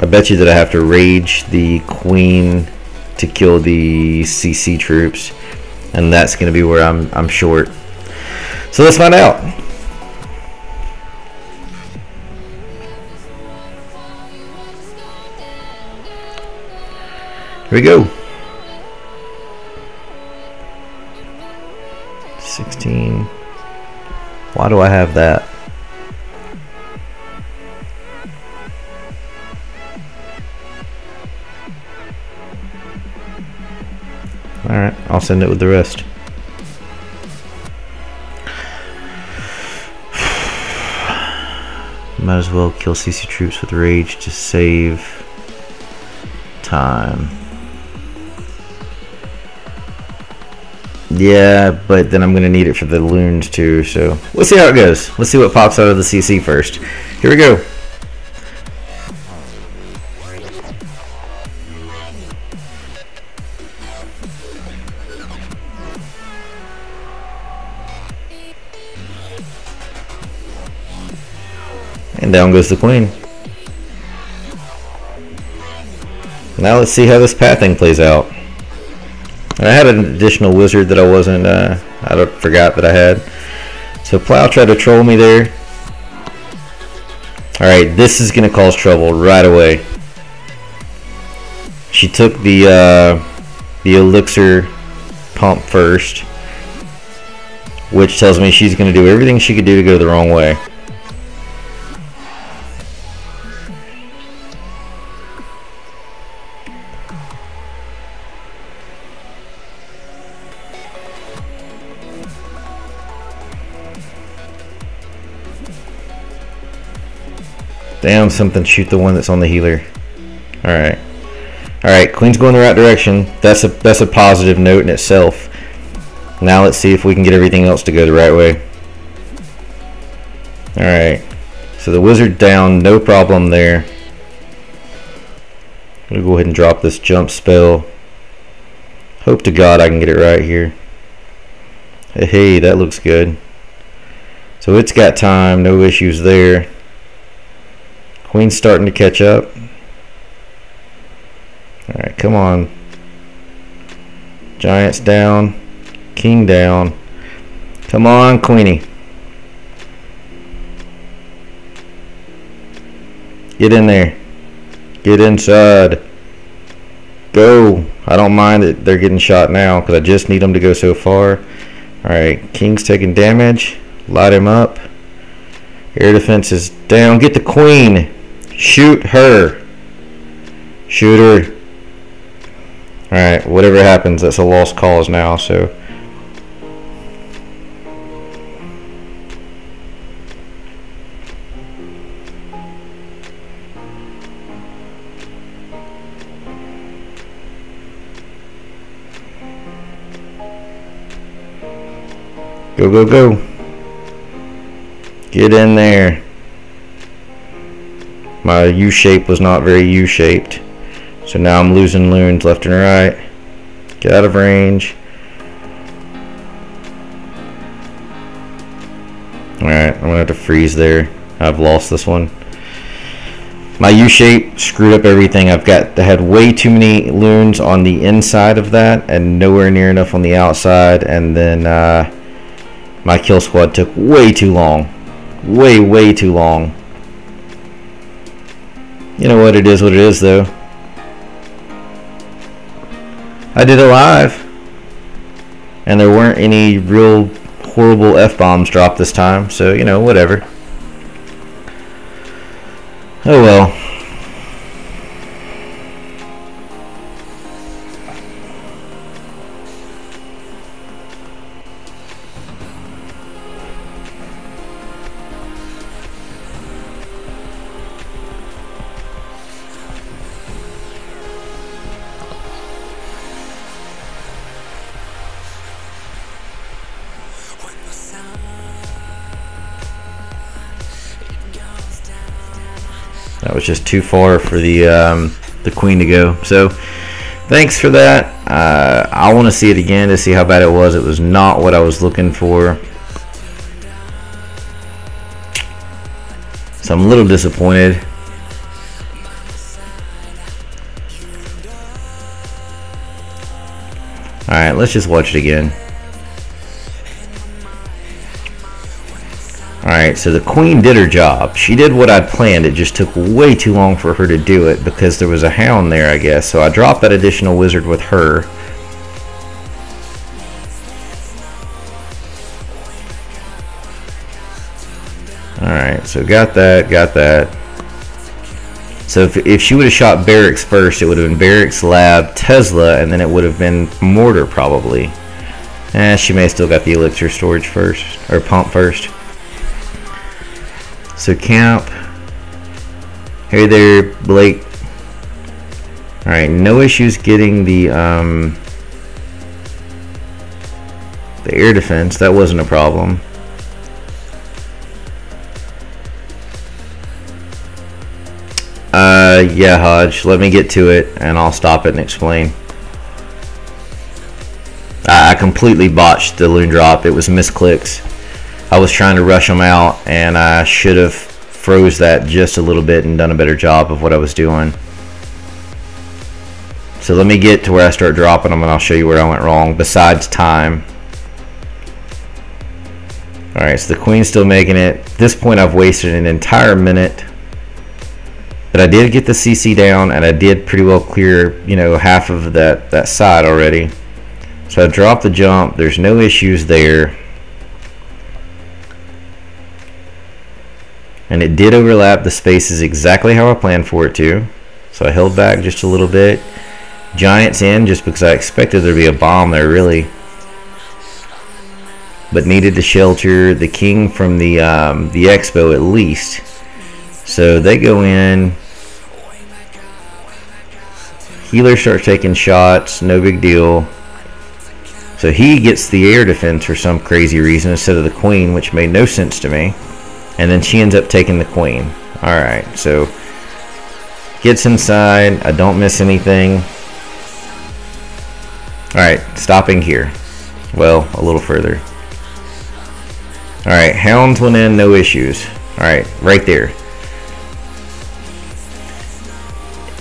I bet you that I have to rage the queen to kill the CC troops, and that's going to be where I'm short. So let's find out. Here we go. 16. Why do I have that? Alright, I'll send it with the rest. Might as well kill CC troops with rage to save time. Yeah, but then I'm gonna need it for the loons too, so we'll see how it goes. Let's see what pops out of the CC first. Here we go. And down goes the queen. Now let's see how this pathing plays out. I had an additional wizard that I wasn't, I forgot that I had. So Plow tried to troll me there. Alright, this is going to cause trouble right away. She took the elixir pump first, which tells me she's going to do everything she could do to go the wrong way. Damn, something shoot the one that's on the healer. Alright. Alright, queen's going the right direction. That's a positive note in itself. Now let's see if we can get everything else to go the right way. Alright. So the wizard down, no problem there. I'm gonna go ahead and drop this jump spell. Hope to God I can get it right here. Hey, that looks good. So it's got time, no issues there. Queen's starting to catch up. Alright, come on. Giants down. King down. Come on, Queenie. Get in there. Get inside. Go. I don't mind that they're getting shot now because I just need them to go so far. Alright, King's taking damage. Light him up. Air defense is down. Get the queen. Shoot her. Shoot her. Alright, whatever happens, that's a lost cause now, so. Go, go, go. Get in there. My U-shape was not very U-shaped. So now I'm losing loons left and right. Get out of range. Alright, I'm going to have to freeze there. I've lost this one. My U-shape screwed up everything. I had way too many loons on the inside of that and nowhere near enough on the outside. And then my kill squad took way too long. Way too long. You know what, it is what it is though. I did it live. And there weren't any real horrible F-bombs dropped this time. So, you know, whatever. Oh well. That was just too far for the queen to go. So thanks for that. I want to see it again to see how bad it was. It was not what I was looking for. So I'm a little disappointed. Alright, let's just watch it again. Alright, so the queen did her job. She did what I'd planned. It just took way too long for her to do it because there was a hound there, I guess. So I dropped that additional wizard with her. Alright, so got that. So if she would have shot barracks first, it would have been barracks, lab, Tesla, and then it would have been mortar probably. She may have still got the elixir storage first, or pump first. So camp. Hey there, Blake. Alright, no issues getting the air defense. That wasn't a problem. Yeah, Hodge, let me get to it and I'll stop it and explain. I completely botched the loon drop. It was misclicks. I was trying to rush them out and I should have froze that just a little bit and done a better job of what I was doing. So let me get to where I start dropping them and I'll show you where I went wrong besides time. Alright, so the queen's still making it. At this point I've wasted an entire minute. But I did get the CC down and I did pretty well clear, you know, half of that side already. So I dropped the jump. There's no issues there. And it did overlap the spaces exactly how I planned for it to. So I held back just a little bit. Giants in just because I expected there to be a bomb there really. But needed to shelter the king from the expo at least. So they go in. Healer starts taking shots, no big deal. So he gets the air defense for some crazy reason instead of the queen, which made no sense to me. And then she ends up taking the queen. Alright, so gets inside. I don't miss anything. Alright, stopping here. Well, a little further. Alright, hounds went in, no issues. Alright, right there.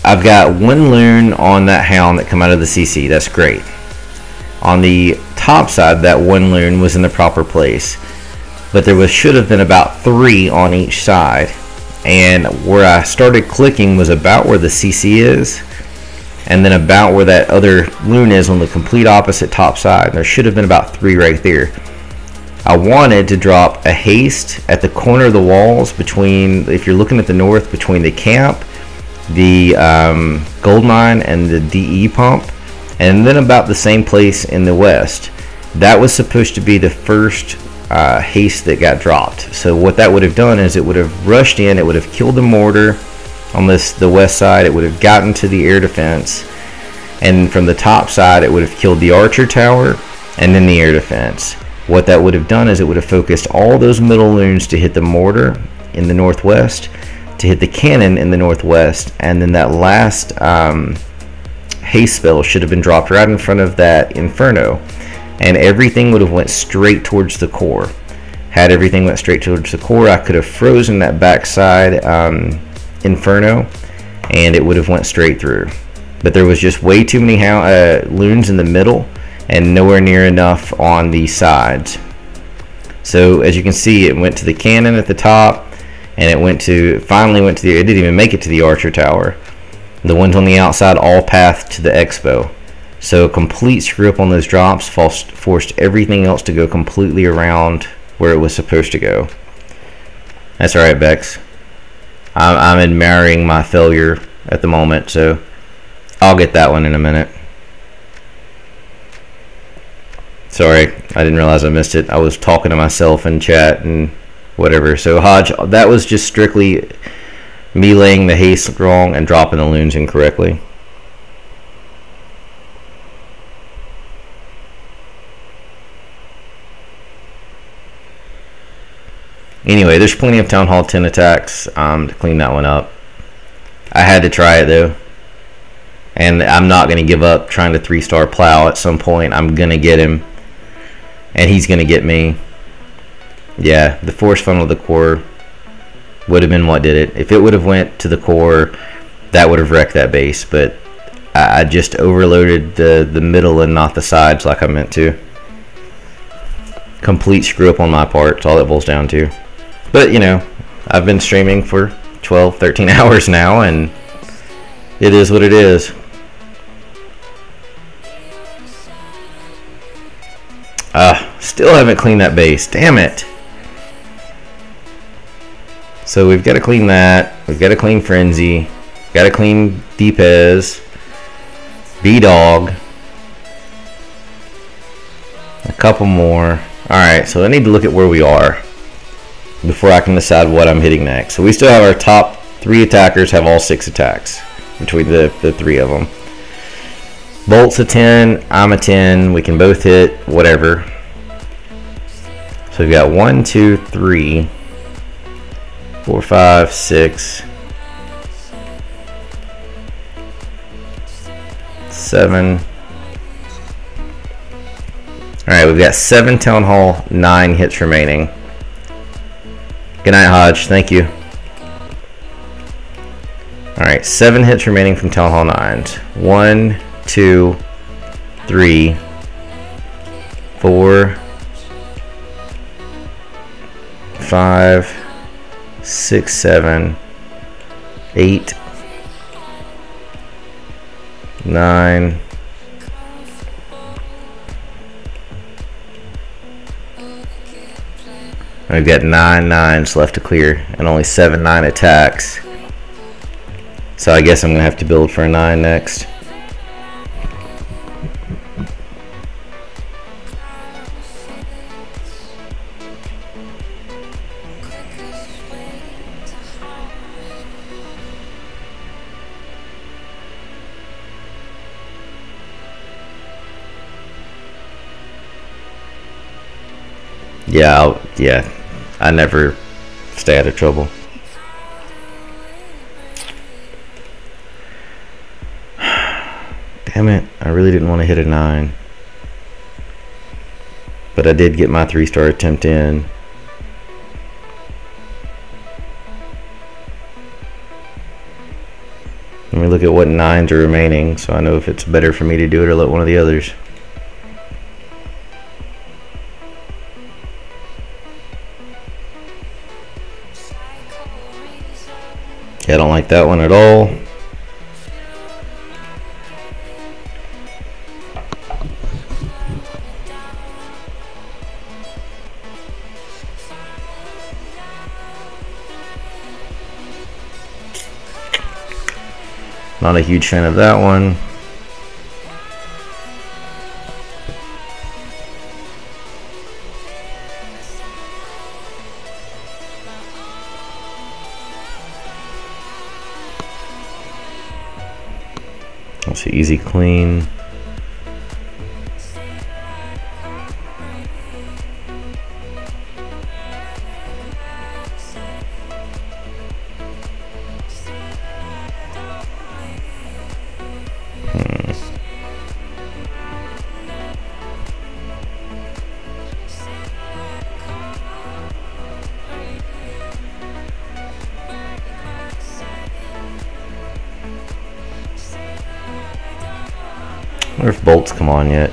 I've got one loon on that hound that come out of the CC. That's great. On the top side, that one loon was in the proper place. But there should have been about 3 on each side. And where I started clicking was about where the CC is. And then about where that other loon is on the complete opposite top side. There should have been about 3 right there. I wanted to drop a haste at the corner of the walls between, if you're looking at the north, between the camp, the gold mine and the DE pump, and then about the same place in the west. That was supposed to be the first haste that got dropped. So what that would have done is it would have rushed in, it would have killed the mortar on the west side, it would have gotten to the air defense, and from the top side it would have killed the archer tower and then the air defense. What that would have done is it would have focused all those middle loons to hit the mortar in the northwest, to hit the cannon in the northwest, and then that last haste spell should have been dropped right in front of that inferno, and everything would have went straight towards the core. Had everything went straight towards the core, I could have frozen that backside inferno and it would have went straight through. But there was just way too many loons in the middle and nowhere near enough on the sides. So as you can see, it went to the cannon at the top, and it finally went to it didn't even make it to the archer tower. The ones on the outside all pathed to the expo. So a complete screw up on those drops forced everything else to go completely around where it was supposed to go. That's alright, Bex. I'm admiring my failure at the moment, so I'll get that one in a minute. Sorry, I didn't realize I missed it. I was talking to myself in chat and whatever. So Hodge, that was just strictly me laying the haste wrong and dropping the loons incorrectly. Anyway, there's plenty of Town Hall 10 attacks to clean that one up. I had to try it though. And I'm not going to give up trying to 3-star plow at some point. I'm going to get him. And he's going to get me. Yeah, the force funnel of the core would have been what did it. If it would have went to the core, that would have wrecked that base. But I just overloaded the middle and not the sides like I meant to. Complete screw up on my part. That's all it boils down to. But, you know, I've been streaming for 12, 13 hours now, and it is what it is. Still haven't cleaned that base. Damn it. So we've got to clean that. We've got to clean Frenzy. Got to clean Deepez. B-Dog. A couple more. Alright, so I need to look at where we are before I can decide what I'm hitting next. So we still have our top 3 attackers have all 6 attacks between the 3 of them. Bolt's a 10, I'm a 10. We can both hit whatever. So we've got 1, 2, 3, 4, 5, 6, 7. Alright, we've got 7 Town Hall, 9 hits remaining. Good night, Hodge. Thank you. Alright, 7 hits remaining from Town Hall 9s. 1, 2, 3, 4, 5, 6, 7, 8, 9. I've got 9 9s left to clear and only 7 9 attacks. So I guess I'm going to have to build for a 9 next. Yeah, I never stay out of trouble. Damn it, I really didn't want to hit a 9. But I did get my 3-star attempt in. Let me look at what 9s are remaining so I know if it's better for me to do it or let one of the others. Yeah, I don't like that one at all. Not a huge fan of that one. That's an easy clean. I wonder if bolts come on yet.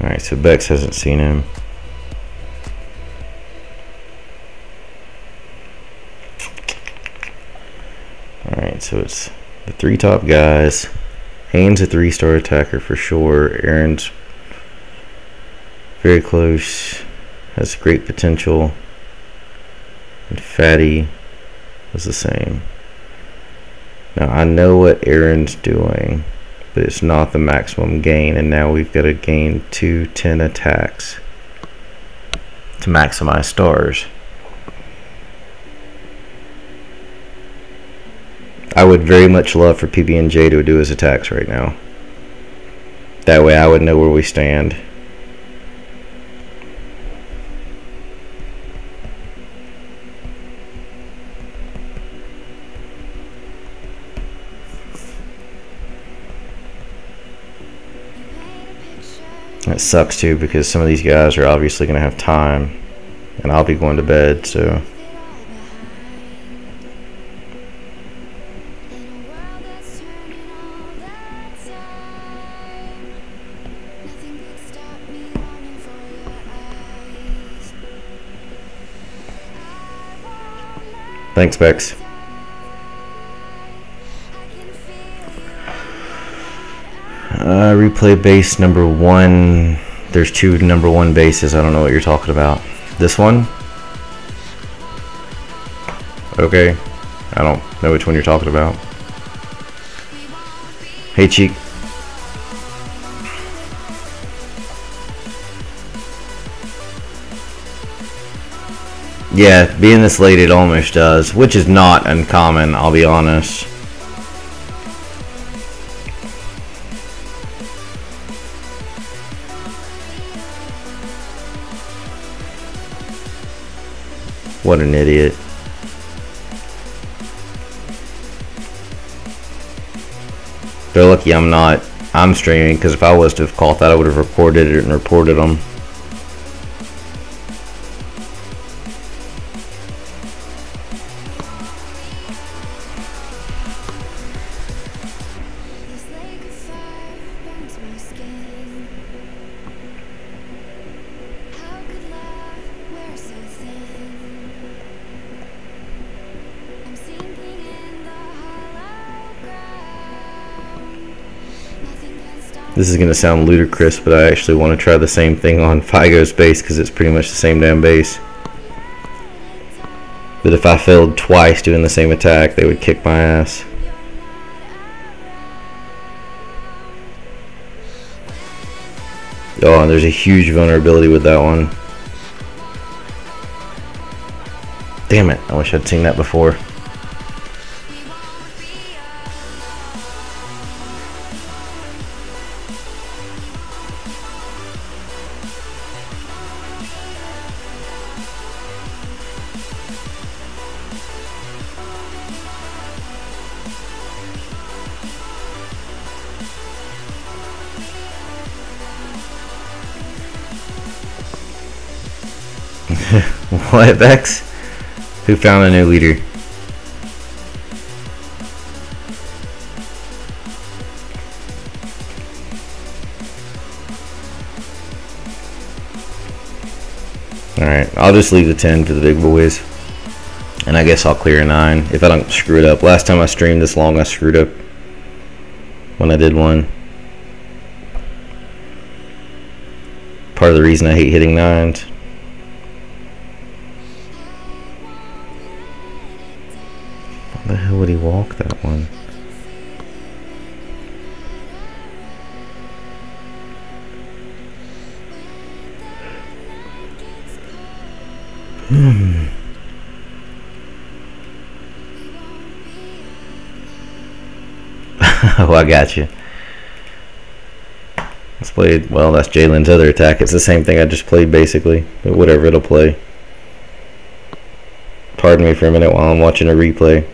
Alright, so Bex hasn't seen him. Alright, so it's the 3 top guys. Haynes a 3-star attacker for sure. Aaron's very close. Has great potential. And Fatty is the same. Now I know what Aaron's doing, but it's not the maximum gain, and now we've got to gain 2 10 attacks to maximize stars. I would very much love for PB&J to do his attacks right now. That way I would know where we stand. It sucks too because some of these guys are obviously going to have time, and I'll be going to bed, so. Thanks, Bex. Replay base number 1. There's 2 number 1 bases. I don't know what you're talking about. This one? Okay. I don't know which one you're talking about. Hey, Cheek. Yeah, being this late it almost does, which is not uncommon, I'll be honest. What an idiot. They're lucky I'm streaming, because if I was to have caught that I would have recorded it and reported them. This is going to sound ludicrous, but I actually want to try the same thing on Figo's base because it's pretty much the same damn base. But if I failed twice doing the same attack, they would kick my ass. Oh, and there's a huge vulnerability with that one. Damn it, I wish I'd seen that before. What, Vex? Who found a new leader? Alright, I'll just leave the 10 for the big boys. And I guess I'll clear a 9 if I don't screw it up. Last time I streamed this long I screwed up when I did one. Part of the reason I hate hitting 9s. Why the hell would he walk that one? Oh, I got you. Let's play. Well, that's Jalen's other attack. It's the same thing I just played basically, but whatever, it'll play. Pardon me for a minute while I'm watching a replay.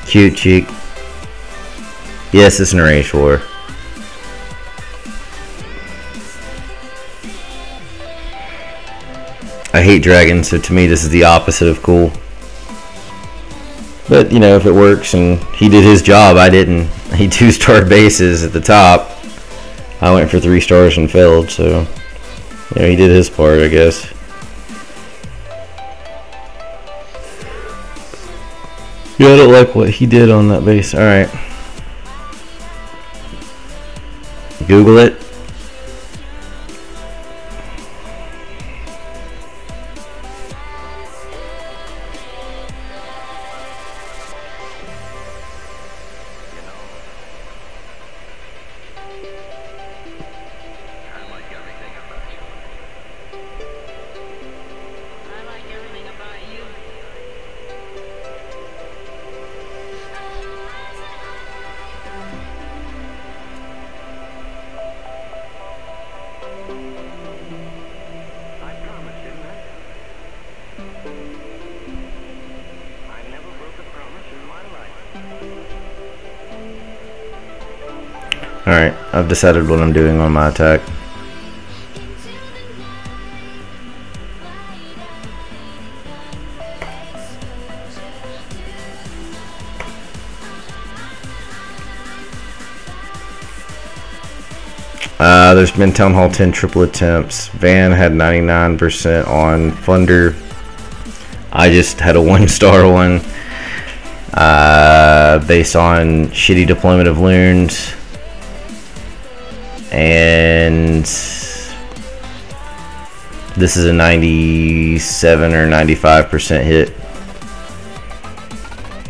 Cute cheek. Yes, it's an arranged war. I hate dragons, so to me this is the opposite of cool. But, you know, if it works and he did his job, I didn't. He 2-starred bases at the top. I went for 3 stars and failed, so yeah, he did his part, I guess. Yeah, I don't like what he did on that base. Alright. Google it. Alright, I've decided what I'm doing on my attack. There's been Town Hall 10 triple attempts. Van had 99% on Thunder. I just had a 1-star one based on shitty deployment of loons. And this is a 97 or 95% hit.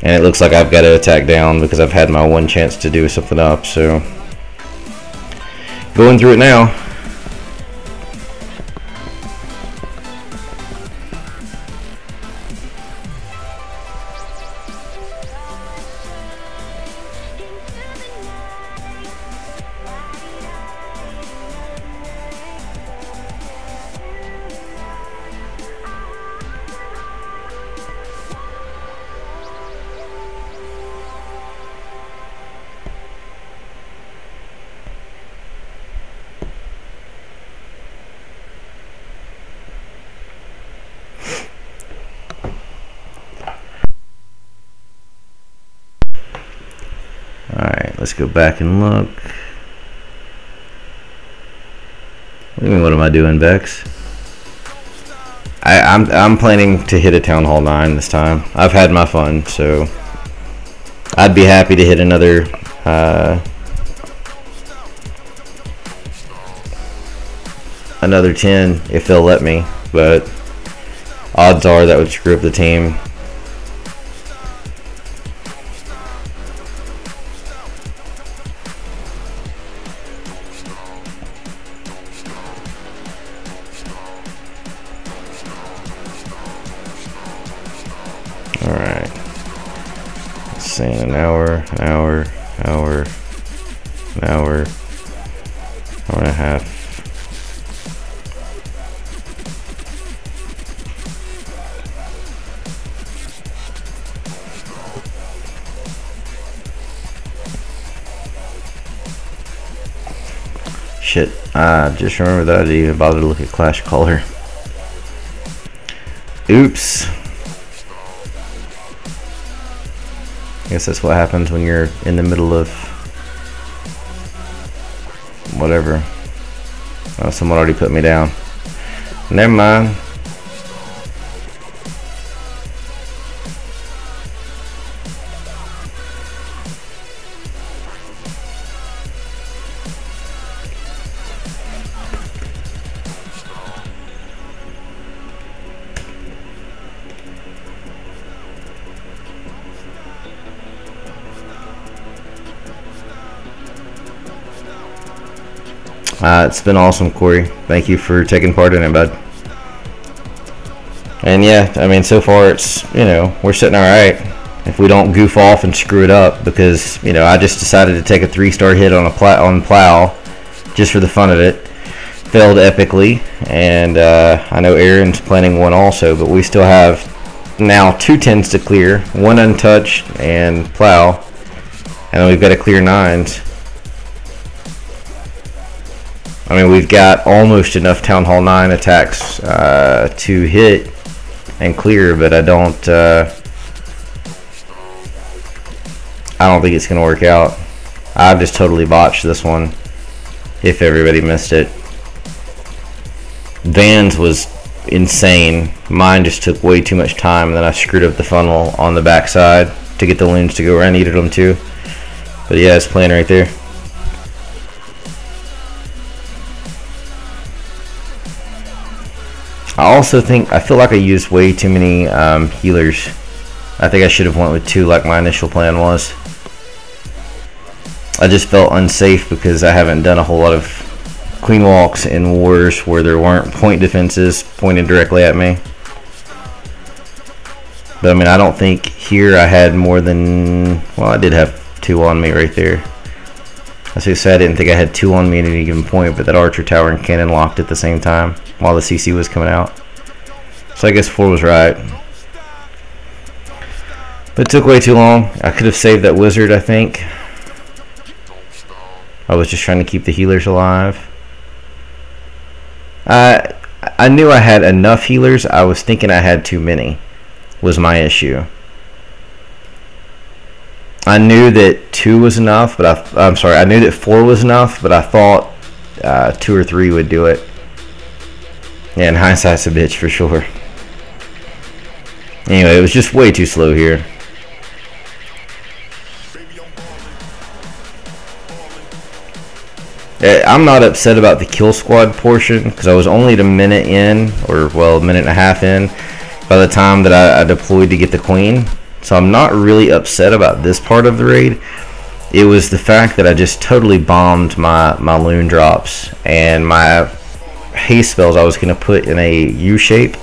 And it looks like I've got to attack down because I've had my one chance to do something up, so going through it now. Alright, let's go back and look. What am I doing, Bex? I'm planning to hit a Town Hall 9 this time. I've had my fun, so I'd be happy to hit another another 10 if they'll let me, but odds are that would screw up the team. Alright, let's see, an hour and a half. Shit, I just remembered that I didn't even bother to look at Clash Caller. Oops. I guess that's what happens when you're in the middle of whatever. Oh, someone already put me down. Never mind. It's been awesome, Corey. Thank you for taking part in it, bud. And yeah, I mean, so far it's, you know, we're sitting alright. If we don't goof off and screw it up, because, you know, I just decided to take a 3-star hit on plow just for the fun of it. Failed epically, and I know Aaron's planning one also, but we still have now 2 10s to clear, 1 untouched and plow, and then we've got to clear 9s. I mean, we've got almost enough Town Hall 9 attacks to hit and clear, but I don't think it's going to work out. I've just totally botched this one. if everybody missed it. Van's was insane. Mine just took way too much time, and then I screwed up the funnel on the backside to get the loons to go where I needed them to. But yeah, it's playing right there. I also I feel like I used way too many healers. I think I should have went with 2 like my initial plan was. I just felt unsafe because I haven't done a whole lot of queen walks in wars where there weren't point defenses pointed directly at me. But I mean, I don't think here I had more than, well, I did have 2 on me right there. I was gonna say I didn't think I had 2 on me at any given point, but that archer tower and cannon locked at the same time while the CC was coming out. So I guess 4 was right. But it took way too long. I could have saved that wizard, I think. I was just trying to keep the healers alive. I knew I had enough healers. I was thinking I had too many was my issue. I knew that 2 was enough, but I'm sorry, I knew that 4 was enough, but I thought 2 or 3 would do it. Yeah, and hindsight's a bitch for sure. Anyway, it was just way too slow here. I'm not upset about the kill squad portion because I was only a minute in, or well, a minute and a half in by the time that I deployed to get the queen. So I'm not really upset about this part of the raid. It was the fact that I just totally bombed my loon drops and my haste spells I was going to put in a U shape,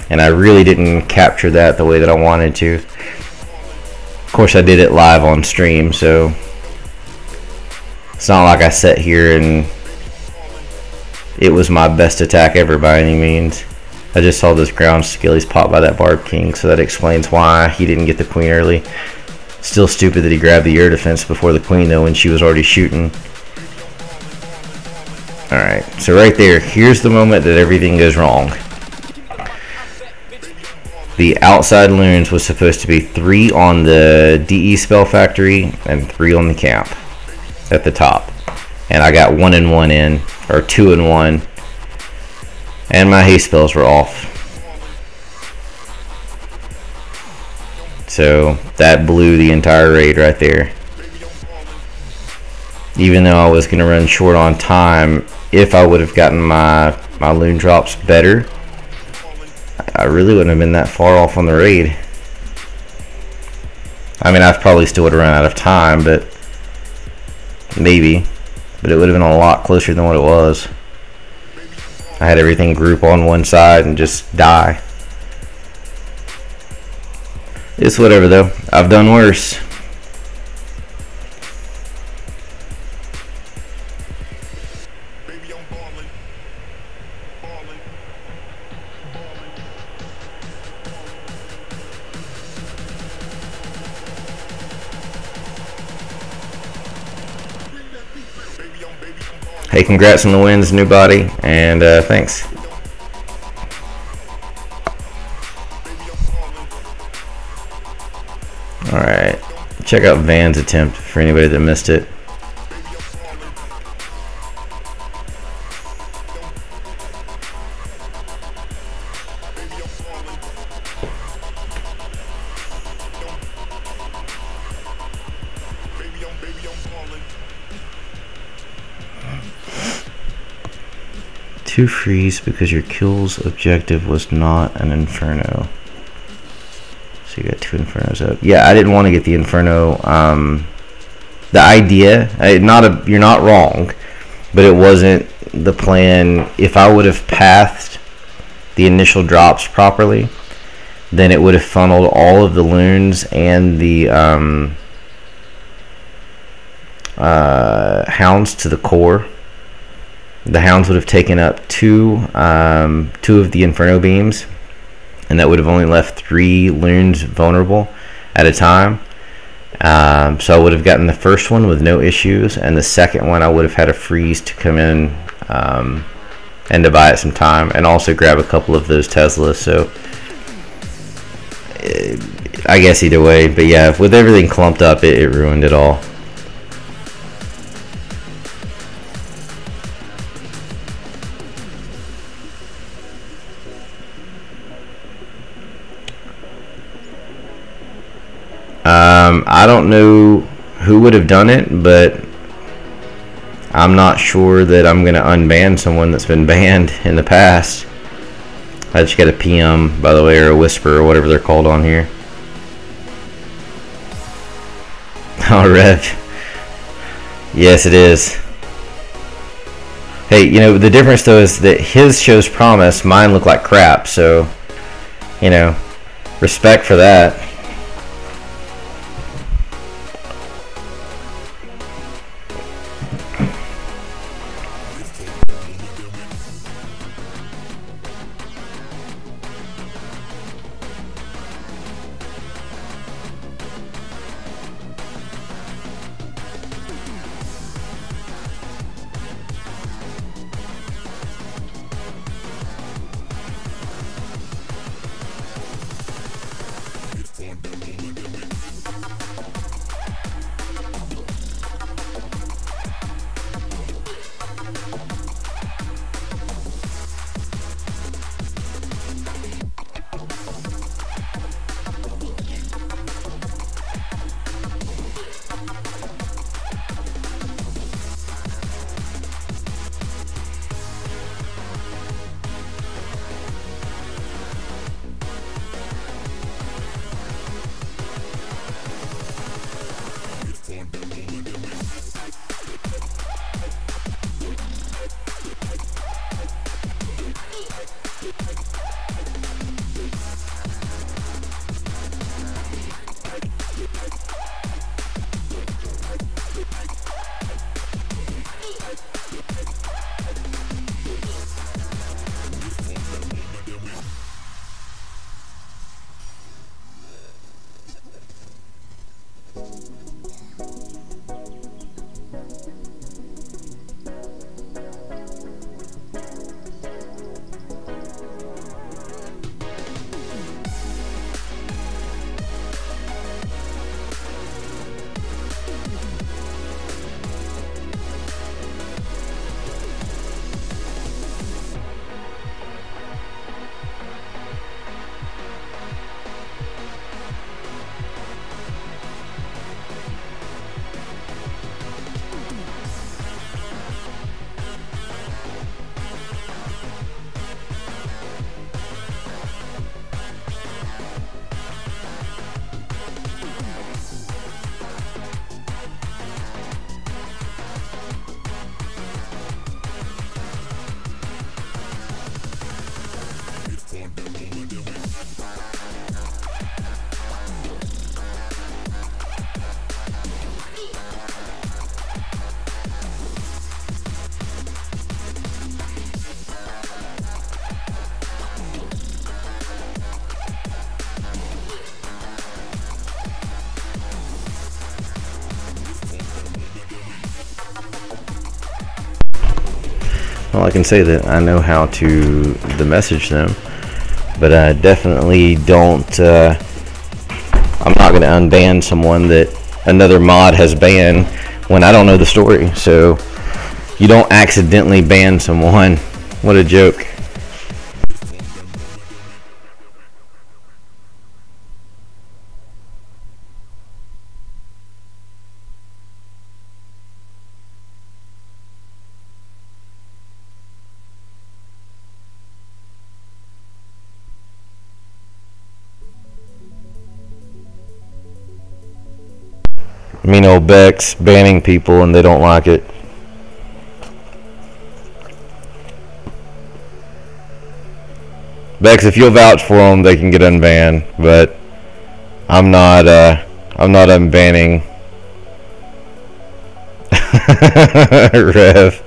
and I really didn't capture that the way that I wanted to. Of course, I did it live on stream, so it's not like I sat here and it was my best attack ever by any means. I just saw those ground skillies pop by that Barb King, so that explains why he didn't get the queen early. Still stupid that he grabbed the air defense before the queen though when she was already shooting. Alright, so right there, here's the moment that everything goes wrong. The outside loons was supposed to be 3 on the DE spell factory and 3 on the camp at the top. And I got 1 and 1 in, or 2 and 1. And my haste spells were off. So that blew the entire raid right there. Even though I was going to run short on time, if I would have gotten my loon drops better, I really wouldn't have been that far off on the raid. I mean, I probably still would have run out of time, but maybe. But it would have been a lot closer than what it was. I had everything group on one side and just die. It's whatever though. I've done worse. Hey, congrats on the wins, new body, and thanks. Alright, check out Van's attempt for anybody that missed it. Two freeze because your kill's objective was not an inferno. So you got 2 infernos up. Yeah, I didn't want to get the inferno. The idea, you're not wrong, but it wasn't the plan. If I would have pathed the initial drops properly, then it would have funneled all of the loons and the hounds to the core. The hounds would have taken up 2 of the inferno beams, and that would have only left 3 loons vulnerable at a time. So I would have gotten the first one with no issues, and the second one I would have had a freeze to come in and to buy it some time, and also grab a couple of those Teslas. So I guess either way, but yeah, with everything clumped up, it ruined it all. I don't know who would have done it, but I'm not sure that I'm going to unban someone that's been banned in the past. I just got a PM, by the way, or a whisper, or whatever they're called on here. Oh, Rev. Yes, it is. Hey, you know, the difference, though, is that his shows promise, mine look like crap, so, you know, respect for that. Well, I can say that I know how to message them, but I definitely don't. I'm not going to unban someone that another mod has banned when I don't know the story. So you don't accidentally ban someone. What a joke. Mean old Beck's banning people and they don't like it. Bex, if you'll vouch for them, they can get unbanned, but I'm not unbanning Rev.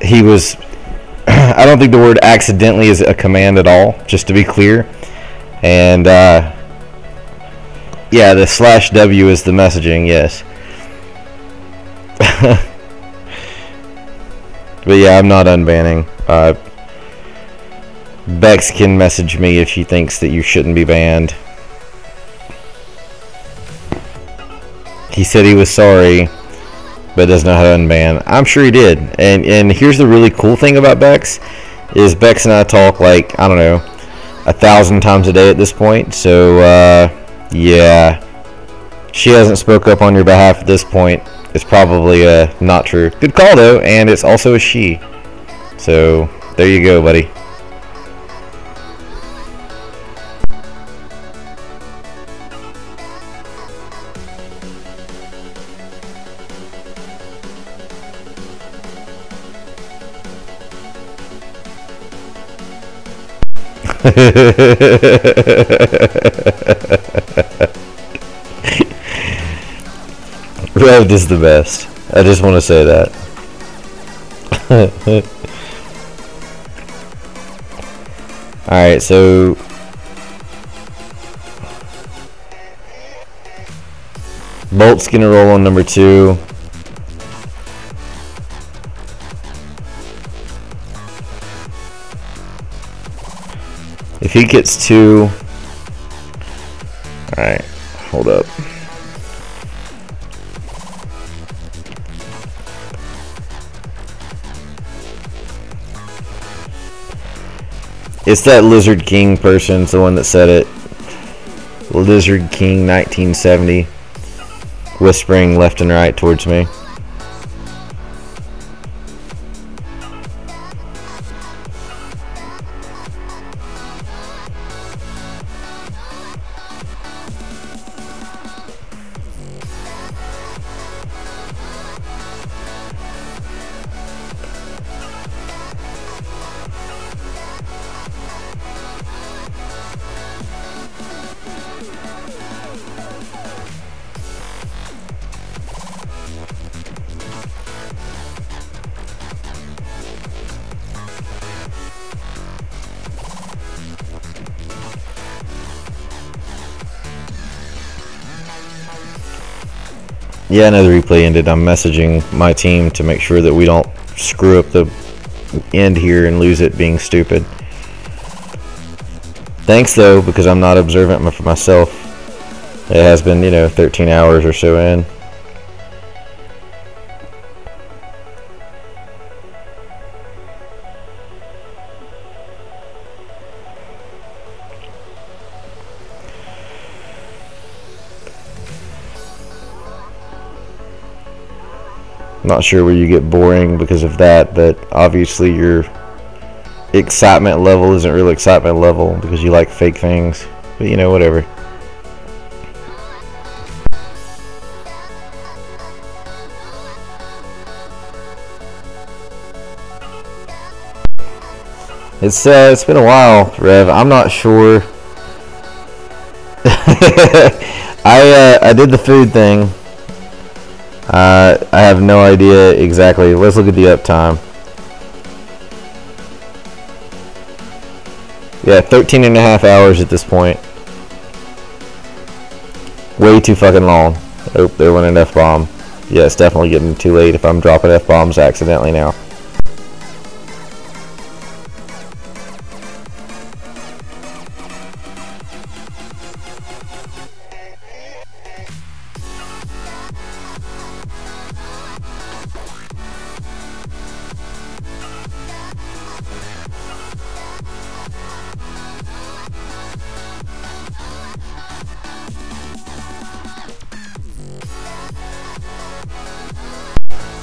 He was, I don't think the word accidentally is a command at all, just to be clear. And yeah, the /W is the messaging, yes. But yeah, I'm not unbanning. Bex can message me if she thinks that you shouldn't be banned. He said he was sorry, but doesn't know how to unban. I'm sure he did. And here's the really cool thing about Bex, is Bex and I talk like, I don't know, 1,000 times a day at this point. So yeah, she hasn't spoke up on your behalf at this point. It's probably not true. Good call though, and it's also a she. So there you go, buddy. Revd is the best. I just want to say that. Alright, so Bolt's gonna roll on number 2. If he gets 2, alright, hold up. It's that Lizard King person, it's the one that said it. Lizard King 1970, whispering left and right towards me. Yeah, I know the replay ended. I'm messaging my team to make sure that we don't screw up the end here and lose it being stupid. Thanks though, because I'm not observant for myself. It has been, you know, 13 hours or so in. Not sure where you get boring because of that, but obviously your excitement level isn't real excitement level because you like fake things. But you know, whatever. It's been a while, Rev. I'm not sure. I did the food thing. I have no idea exactly. Let's look at the uptime. Yeah, 13 and a half hours at this point. Way too fucking long. Oh, there went an F-bomb. Yeah, it's definitely getting too late if I'm dropping F-bombs accidentally now.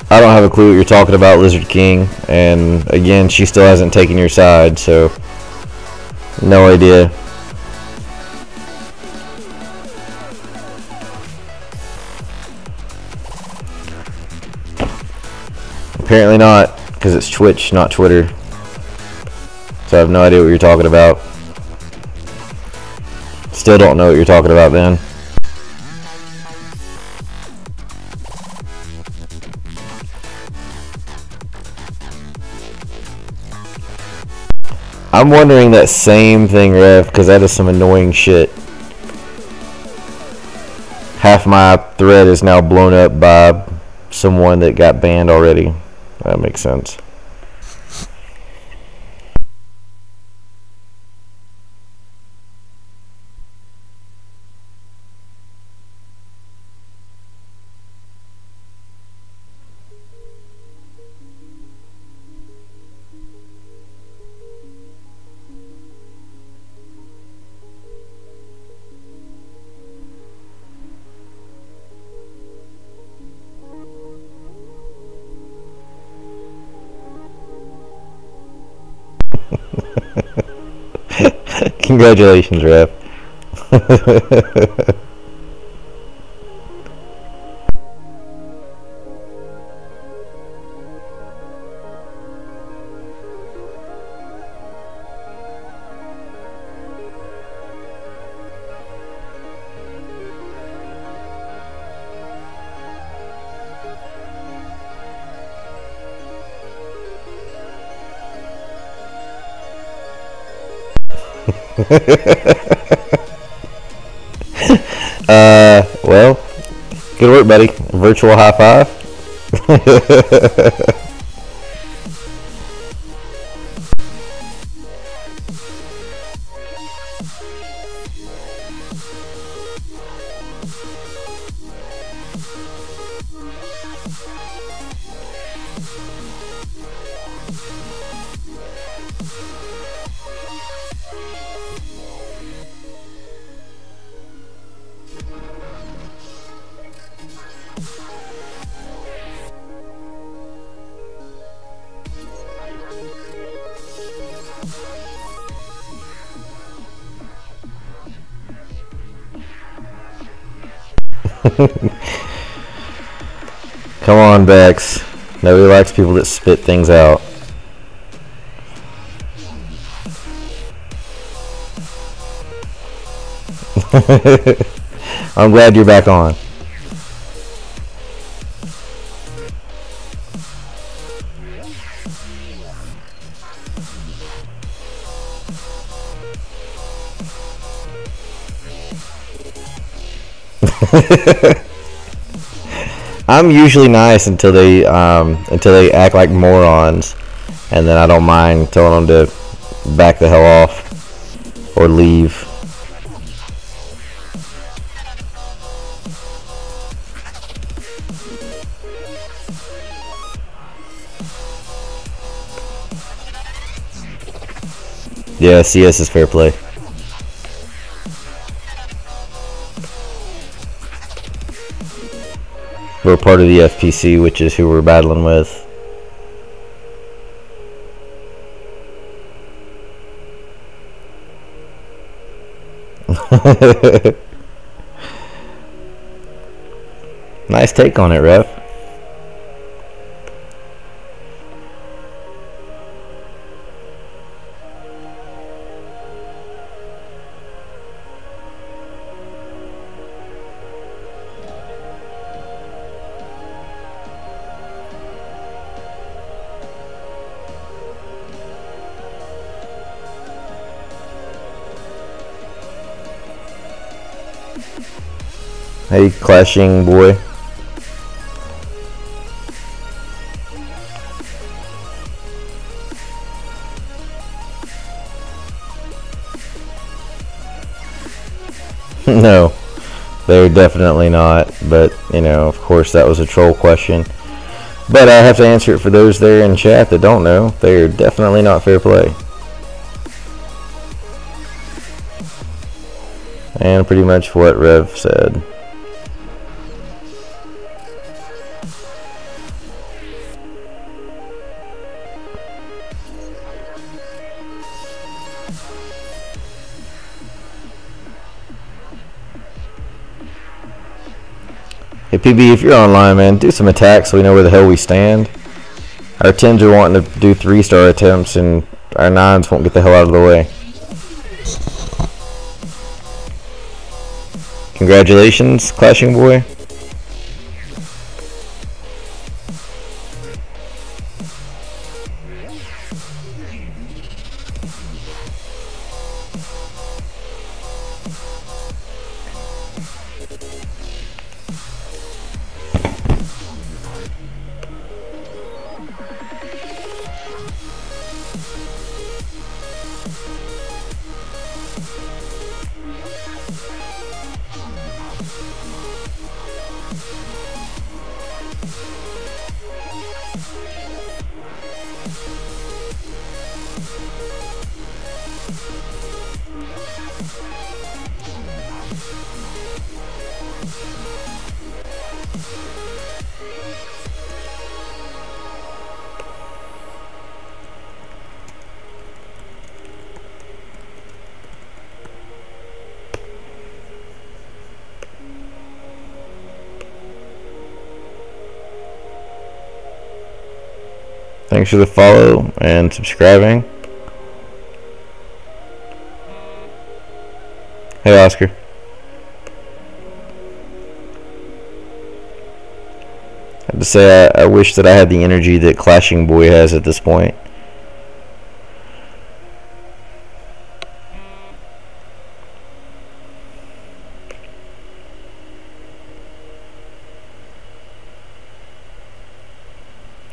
I don't have a clue what you're talking about, Lizard King, and again, she still hasn't taken your side, so no idea. Apparently not, because it's Twitch, not Twitter. So I have no idea what you're talking about. Still don't know what you're talking about then. I'm wondering that same thing, Rev, because that is some annoying shit. Half my thread is now blown up by someone that got banned already. That makes sense. Congratulations, Rev. Well, good work, buddy. Virtual high five. Come on, Bex. Nobody likes people that spit things out. I'm glad you're back on. I'm usually nice until they act like morons, and then I don't mind telling them to back the hell off or leave. Yeah, CS is fair play. We're part of the FPC, which is who we're battling with. Nice take on it, Ref. Hey, clashing boy. No, they're definitely not. But, you know, of course that was a troll question. But I have to answer it for those there in chat that don't know. They're definitely not fair play. And pretty much what Rev said. Hey PB, if you're online, man, do some attacks so we know where the hell we stand. Our 10s are wanting to do 3-star attempts, and our 9s won't get the hell out of the way. Congratulations, clashing boy. Thanks for the follow and subscribing. Hey, Oscar. I have to say, I wish that I had the energy that Clashing Boy has at this point.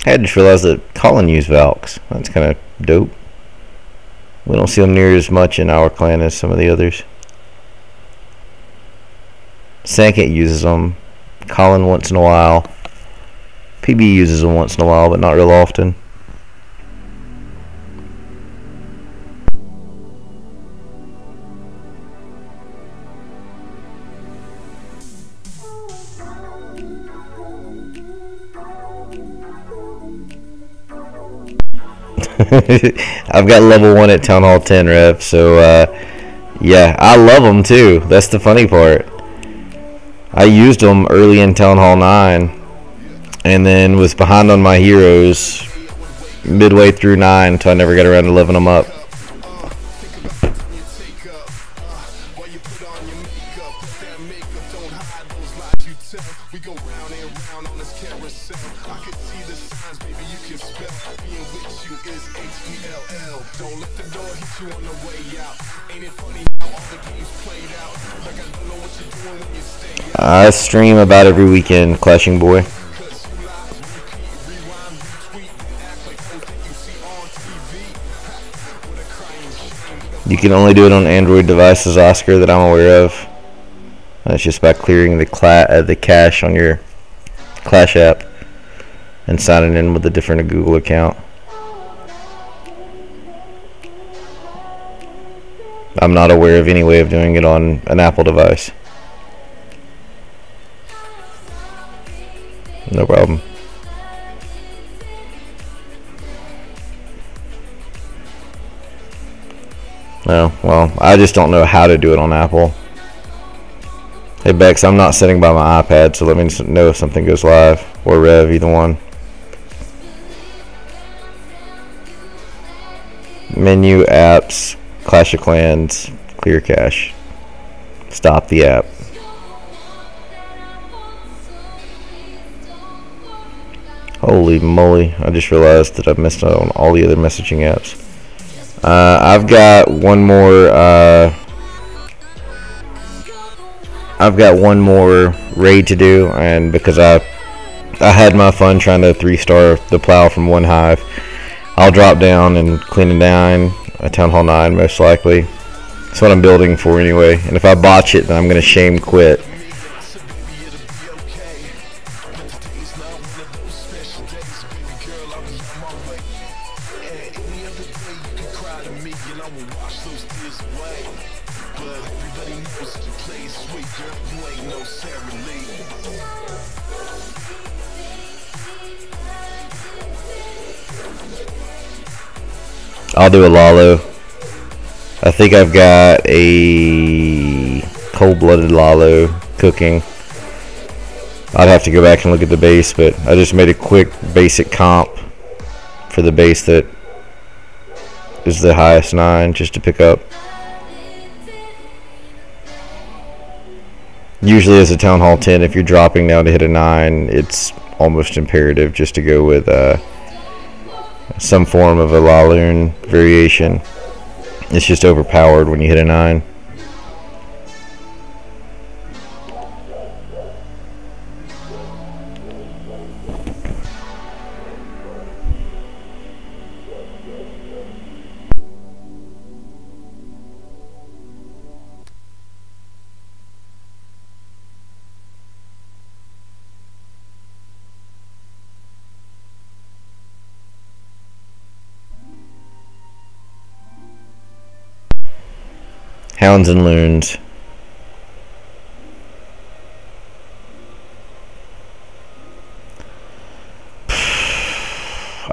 I just realized that Colin used Valks. That's kind of dope. We don't see them near as much in our clan as some of the others. Sankit uses them. Colin once in a while. PB uses them once in a while, but not real often. I've got level 1 at Town Hall 10, Rev, so yeah, I love them too. That's the funny part. I used them early in Town Hall 9 and then was behind on my heroes midway through 9 until I never got around to leveling them up. I stream about every weekend, Clashing Boy. You can only do it on Android devices, Oscar, that I'm aware of. That's just by clearing the cache on your Clash app and signing in with a different Google account. I'm not aware of any way of doing it on an Apple device. No problem. No, well, I just don't know how to do it on Apple. Hey Bex, I'm not sitting by my iPad, so let me know if something goes live, or Rev, either one. Menu, apps, Clash of Clans, clear cache. Stop the app. Holy moly, I just realized that I've missed out on all the other messaging apps. I've got one more raid to do, and because I had my fun trying to 3-star the plow from OneHive, I'll drop down and clean a 9, a Town Hall 9 most likely. That's what I'm building for anyway, and if I botch it, then I'm going to shame quit. I'll do a Lalo. I think I've got a cold-blooded Lalo cooking. I'd have to go back and look at the base, but I just made a quick basic comp for the base that is the highest 9 just to pick up. Usually as a Town Hall 10, if you're dropping down to hit a 9, it's almost imperative just to go with some form of a Laloon variation. It's just overpowered when you hit a 9. Hounds and Loons.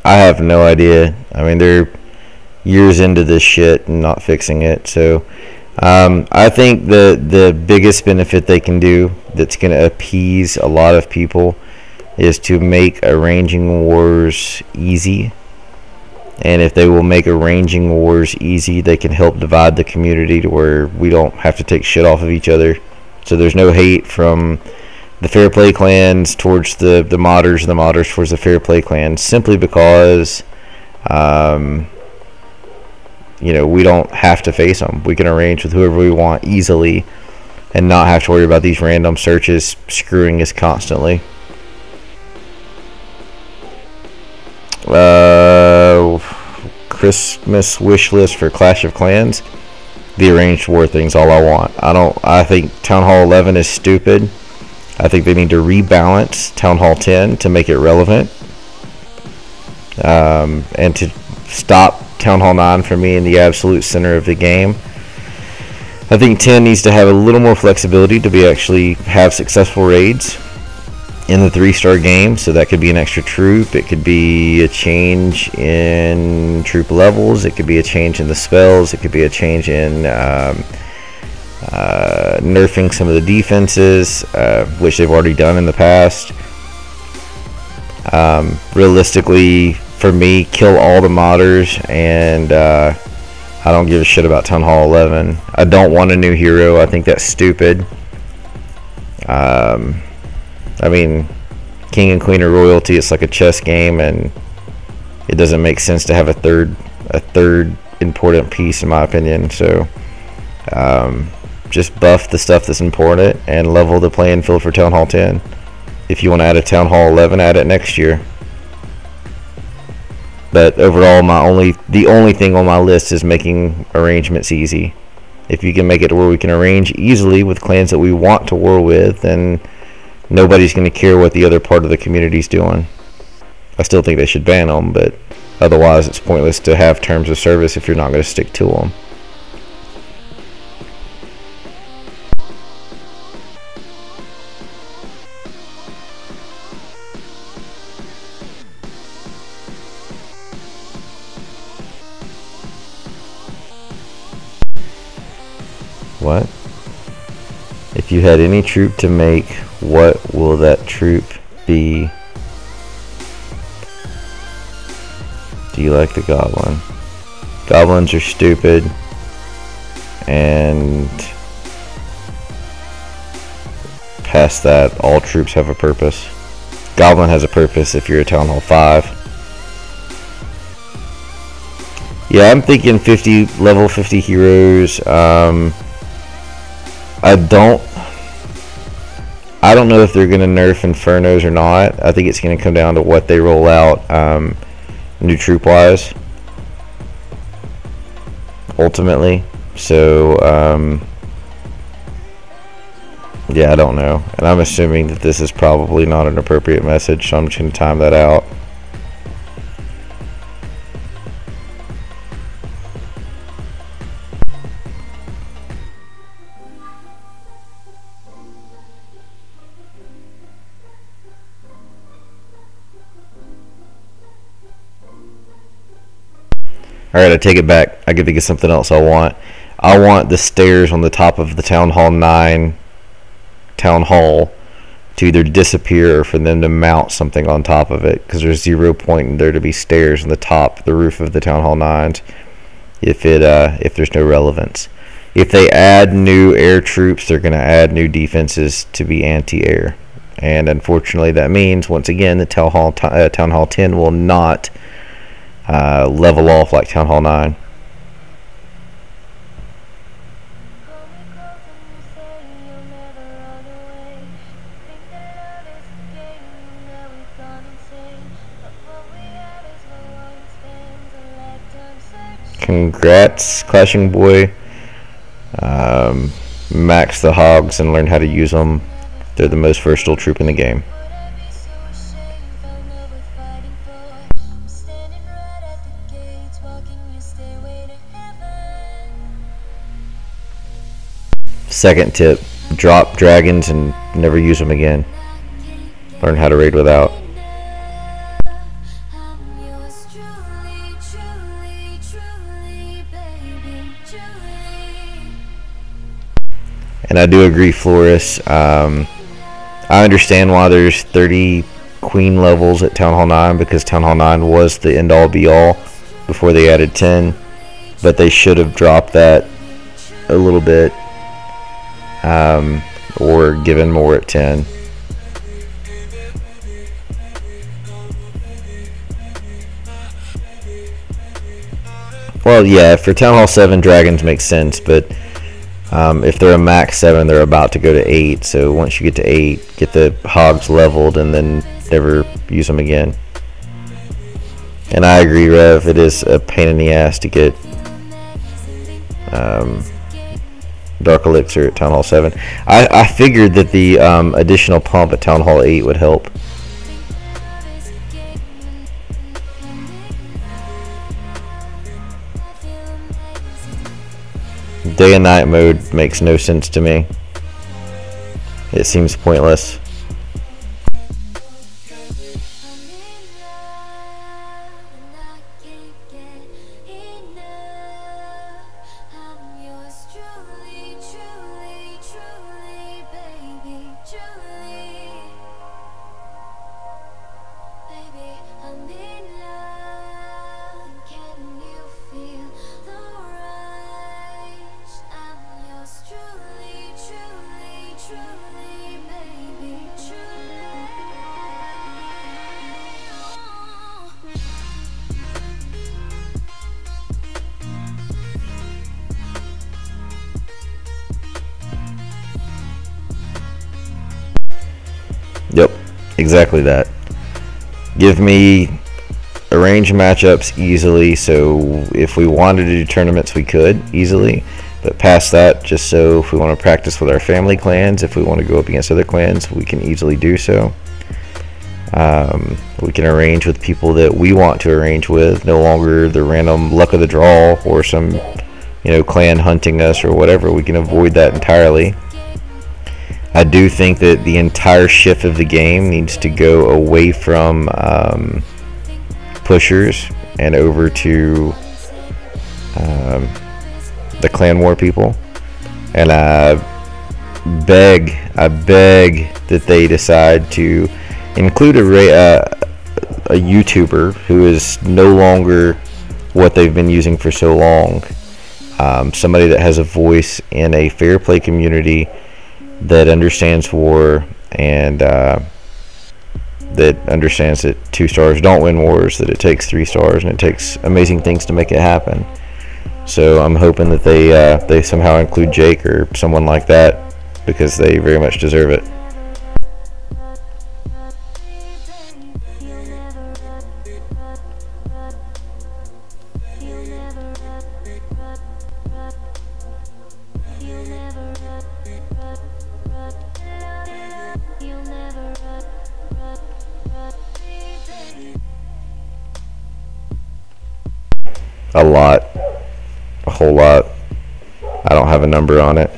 I have no idea. I mean, they're years into this shit and not fixing it. So I think the biggest benefit they can do that's going to appease a lot of people is to make arranging wars easy And if they will make arranging wars easy, they can help divide the community to where we don't have to take shit off of each other. So there's no hate from the Fair Play clans towards the modders, and the modders towards the Fair Play clans, simply because you know, we don't have to face them. We can arrange with whoever we want easily and not have to worry about these random searches screwing us constantly. Christmas wish list for Clash of Clans. The arranged war thing's all I want. I think Town Hall 11 is stupid. I think they need to rebalance Town Hall 10 to make it relevant, and to stop Town Hall 9 from being the absolute center of the game. I think 10 needs to have a little more flexibility to actually have successful raids in the 3-star game. So that could be an extra troop, it could be a change in troop levels, it could be a change in the spells, it could be a change in nerfing some of the defenses, which they've already done in the past. Realistically, for me, kill all the modders, and I don't give a shit about Town Hall 11. I don't want a new hero. I think that's stupid. I mean, King and Queen of Royalty, it's like a chess game, and it doesn't make sense to have a third important piece, in my opinion. So just buff the stuff that's important and level the playing field for Town Hall 10. If you want to add a Town Hall 11, add it next year. But overall, the only thing on my list is making arrangements easy. If you can make it to where we can arrange easily with clans that we want to war with, then nobody's going to care what the other part of the community is doing. I still think they should ban them, but otherwise it's pointless to have terms of service if you're not going to stick to them. What? If you had any troop to make, what will that troop be? Do you like the goblin? Goblins are stupid, and past that, all troops have a purpose. Goblin has a purpose if you're a Town Hall 5. Yeah, I'm thinking level 50 heroes. I don't know if they're going to nerf Infernos or not. I think it's going to come down to what they roll out new troop wise, ultimately. So yeah, I don't know, and I'm assuming that this is probably not an appropriate message, so I'm just going to time that out. Alright, I take it back. I get to get something else I want. I want the stairs on the top of the Town Hall 9 Town Hall to either disappear or for them to mount something on top of it, because there's 0 point in there to be stairs on the top, the roof of the Town Hall 9s if there's no relevance. If they add new air troops, they're going to add new defenses to be anti-air. And unfortunately that means, once again, the Town Hall 10 will not level off like Town Hall 9. Congrats, Clashing Boy. Max the hogs and learn how to use them. They're the most versatile troop in the game. Second tip, drop dragons and never use them again. Learn how to raid without. And I do agree, Floris. I understand why there's 30 queen levels at Town Hall 9, because Town Hall 9 was the end-all be-all before they added 10, but they should have dropped that a little bit, or given more at 10. Well, yeah, for Town Hall 7, dragons make sense, but if they're a max 7, they're about to go to 8, so once you get to 8, get the hogs leveled and then never use them again. And I agree, Rev, it is a pain in the ass to get Dark Elixir at Town Hall 7. I figured that the additional pump at Town Hall 8 would help. Day and night mode makes no sense to me. It seems pointless. Yep, exactly that. Give me arrange matchups easily, so if we wanted to do tournaments we could easily, but past that, just so if we want to practice with our family clans, if we want to go up against other clans, we can easily do so. We can arrange with people that we want to arrange with, no longer the random luck of the draw or some, you know, clan hunting us or whatever. We can avoid that entirely. I do think that the entire shift of the game needs to go away from pushers and over to the clan war people. And I beg that they decide to include a YouTuber who is no longer what they've been using for so long. Somebody that has a voice in a fair play community, that understands war, and that understands that 2 stars don't win wars, that it takes 3 stars and it takes amazing things to make it happen. So I'm hoping that they somehow include Jake or someone like that, because they very much deserve it. A lot. A whole lot. I don't have a number on it.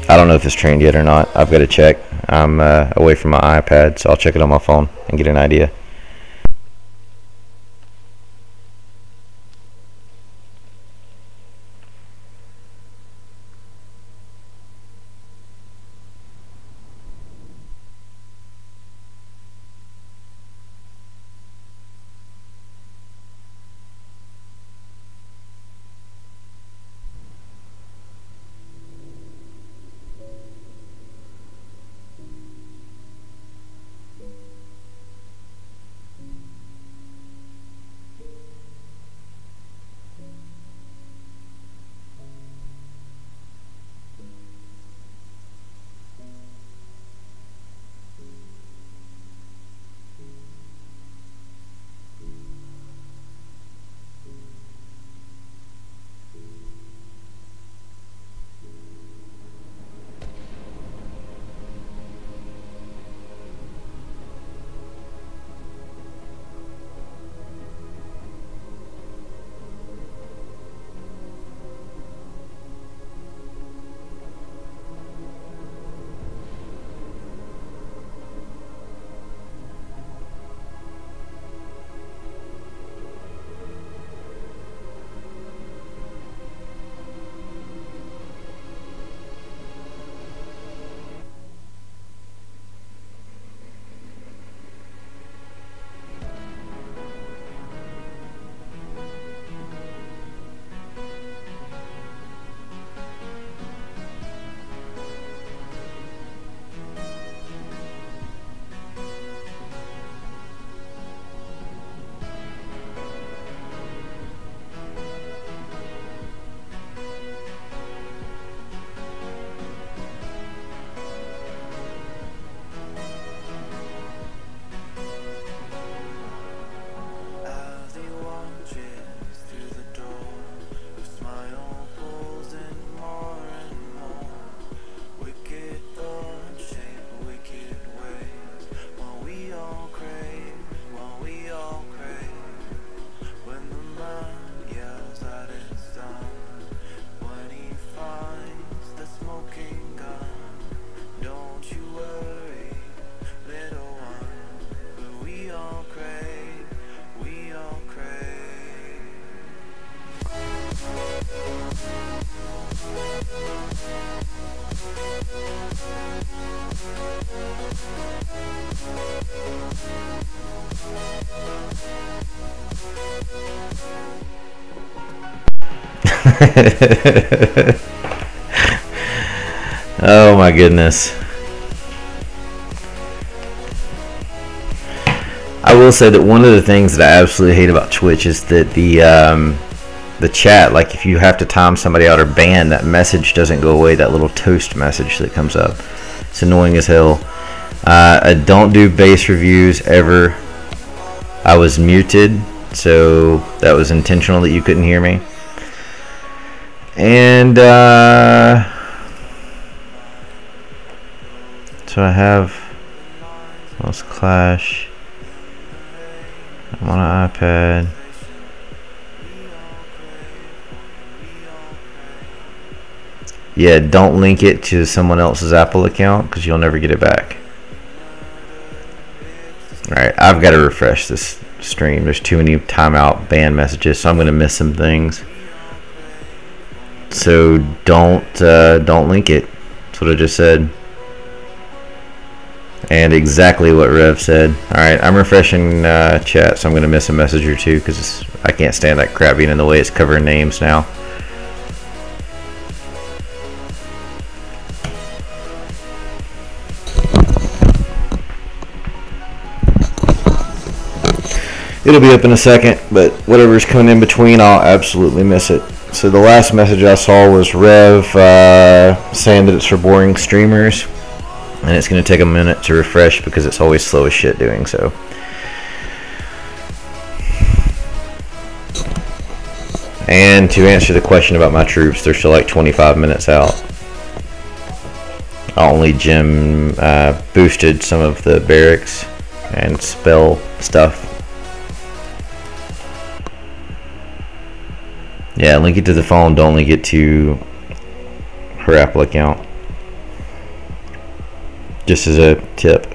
I don't know if it's trained yet or not. I've got to check. I'm away from my iPad, so I'll check it on my phone and get an idea. Oh my goodness. I will say that one of the things that I absolutely hate about Twitch is that the chat, like if you have to time somebody out or ban, that message doesn't go away, that little toast message that comes up. It's annoying as hell. I don't do base reviews ever. I was muted, so that was intentional that you couldn't hear me. And so I have Lost Clash. I'm on an iPad. Yeah, don't link it to someone else's Apple account because you'll never get it back. Alright, I've got to refresh this stream. There's too many timeout ban messages, so I'm going to miss some things. So don't link it. That's what I just said. And exactly what Rev said. Alright, I'm refreshing chat, so I'm going to miss a message or two because I can't stand that crap being in the way. It's covering names now. It'll be up in a second, but whatever's coming in between, I'll absolutely miss it. So the last message I saw was Rev saying that it's for boring streamers. And it's going to take a minute to refresh because it's always slow as shit doing so. And to answer the question about my troops, they're still like 25 minutes out. I only gym boosted some of the barracks and spell stuff. Yeah, link it to the phone, don't link it to her Apple account. Just as a tip.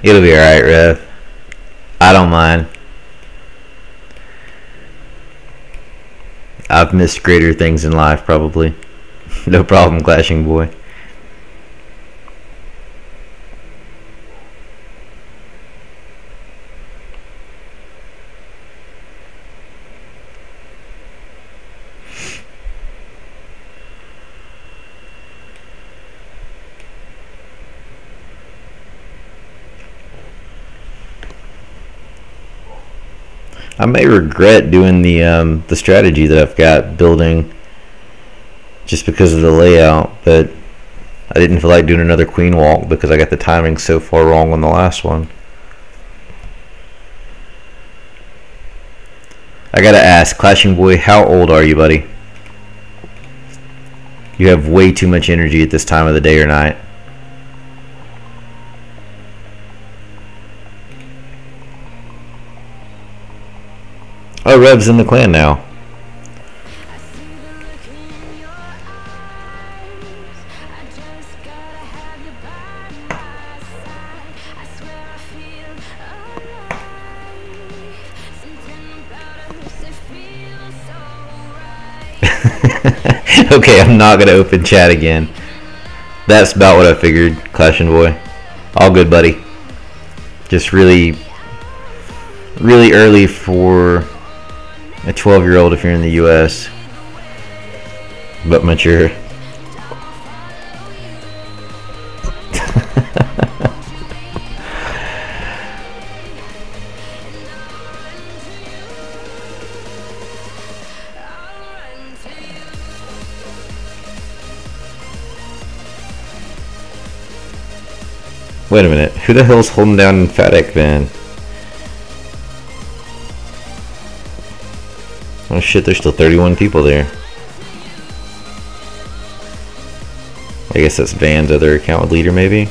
It'll be alright, Rev. I don't mind. I've missed greater things in life, probably. No problem, Clashing Boy. I may regret doing the strategy that I've got building just because of the layout, but I didn't feel like doing another queen walk because I got the timing so far wrong on the last one. I gotta ask, Clashing Boy, how old are you, buddy? You have way too much energy at this time of the day or night. Oh, Rev's in the clan now. Okay, I'm not gonna open chat again. That's about what I figured, Clashing Boy. All good, buddy. Just really early for a 12-year-old if you're in the US, but mature. Wait a minute, who the hell's holding down Emphatic then? Oh shit, there's still 31 people there. I guess that's Van's other account leader, maybe?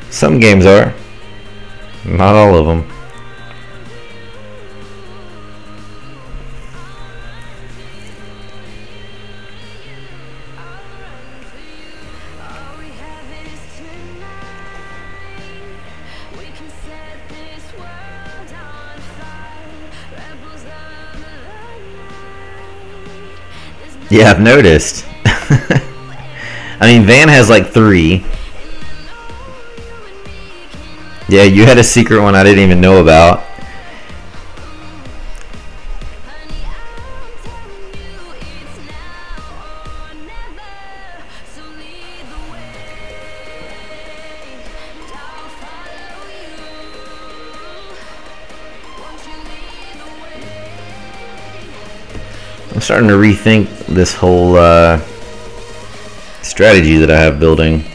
Some games are. Not all of them. All we have is tonight. We can set this world on fire. Rebels of the night. There's no Yeah, I've noticed. I mean, Van has like 3. Yeah, you had a secret one I didn't even know about. honey, I'm telling you it's now or never. So lead the way, and I'll follow you. Won't you lead the way? I'm starting to rethink this whole strategy that I have building.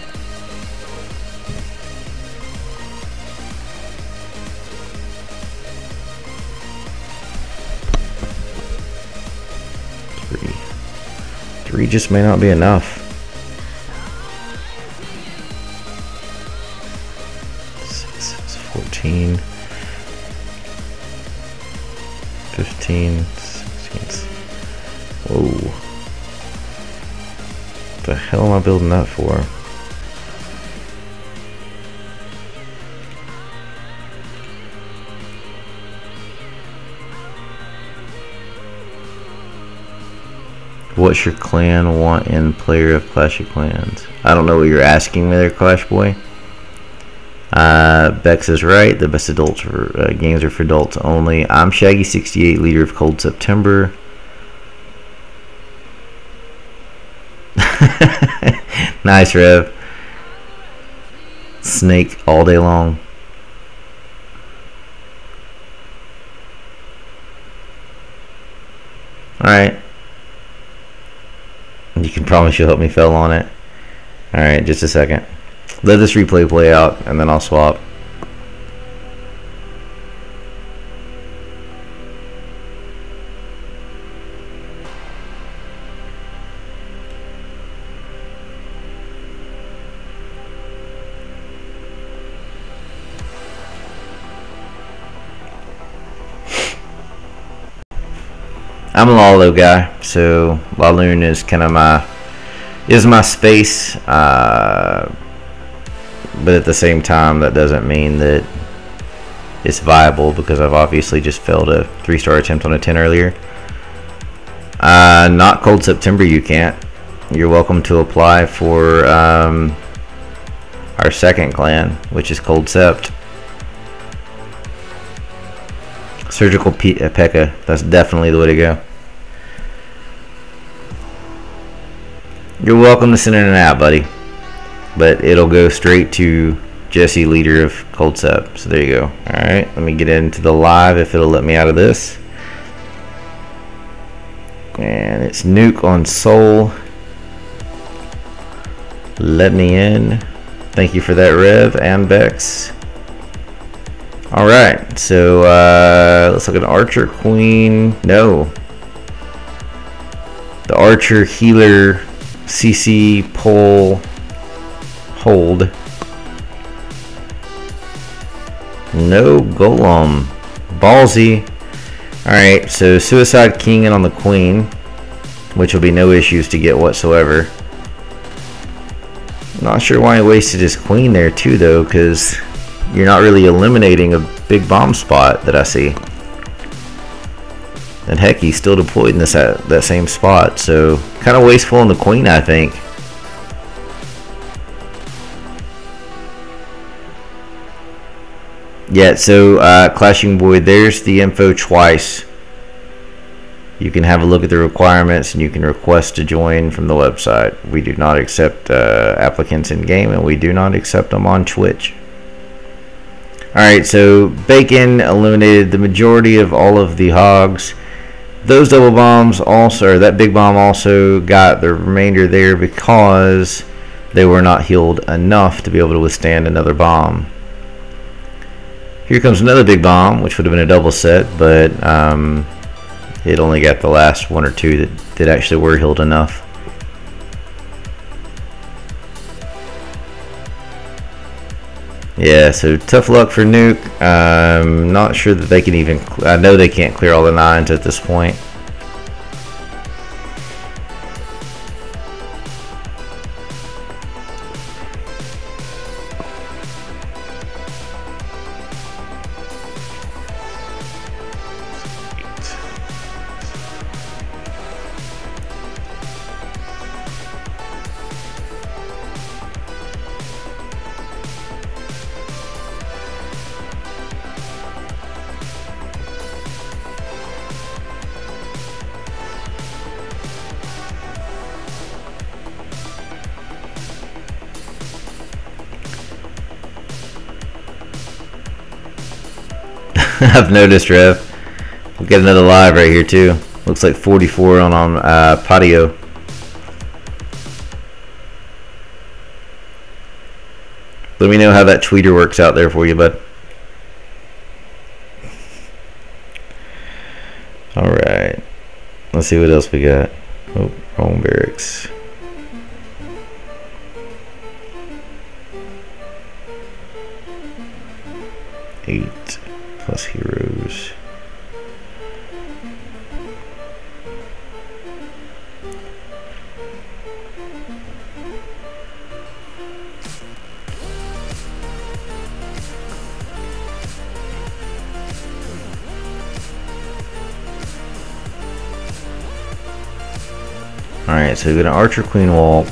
Three just may not be enough. 6, 14, 15, 16. Whoa. What the hell am I building that for? What's your clan want in player of Clash of Clans? I don't know what you're asking me there, Clash Boy. Bex is right. The best adults games are for adults only. I'm Shaggy68, leader of Cold September. Nice, Rev. Snake all day long. Alright. You can promise you'll help me fail on it. Alright, just a second. Let this replay play out, and then I'll swap. I'm a Lalo guy, so Laloon is kind of my space, but at the same time that doesn't mean that it's viable, because I've obviously just failed a 3-star attempt on a 10 earlier. Not Cold September, you can't. You're welcome to apply for our second clan, which is Cold Sept. Surgical P.E.K.K.A. That's definitely the way to go. You're welcome to send in an app, buddy. But it'll go straight to Jesse, leader of Cold Sept. So there you go. Alright, let me get into the live if it'll let me out of this. And it's Nuke on Soul. Let me in. Thank you for that, Rev and Bex. Alright, so let's look at Archer, Queen. No. The Archer, Healer, CC, Pole, Hold. No Golem. Ballsy. Alright, so Suicide King in on the Queen, which will be no issues to get whatsoever. Not sure why he wasted his Queen there too, though, because you're not really eliminating a big bomb spot that I see. And heck, he's still deployed in that same spot, so kind of wasteful on the Queen, I think. Yeah, so Clashing Boy, there's the info twice. You can have a look at the requirements and you can request to join from the website. We do not accept applicants in game, and we do not accept them on Twitch. Alright, so Bacon eliminated the majority of all of the hogs. Those double bombs also, or that big bomb also got the remainder there because they were not healed enough to be able to withstand another bomb. Here comes another big bomb, which would have been a double set, but it only got the last 1 or 2 that actually were healed enough. Yeah, so tough luck for Nuke. I'm not sure that they can even... I know they can't clear all the 9s at this point. I've noticed, Rev. We got another live right here too. Looks like 44 on Patio. Let me know how that tweeter works out there for you, bud. All right. Let's see what else we got. Oh, wrong barracks. Eight plus heroes. Alright, so we got an Archer Queen walk.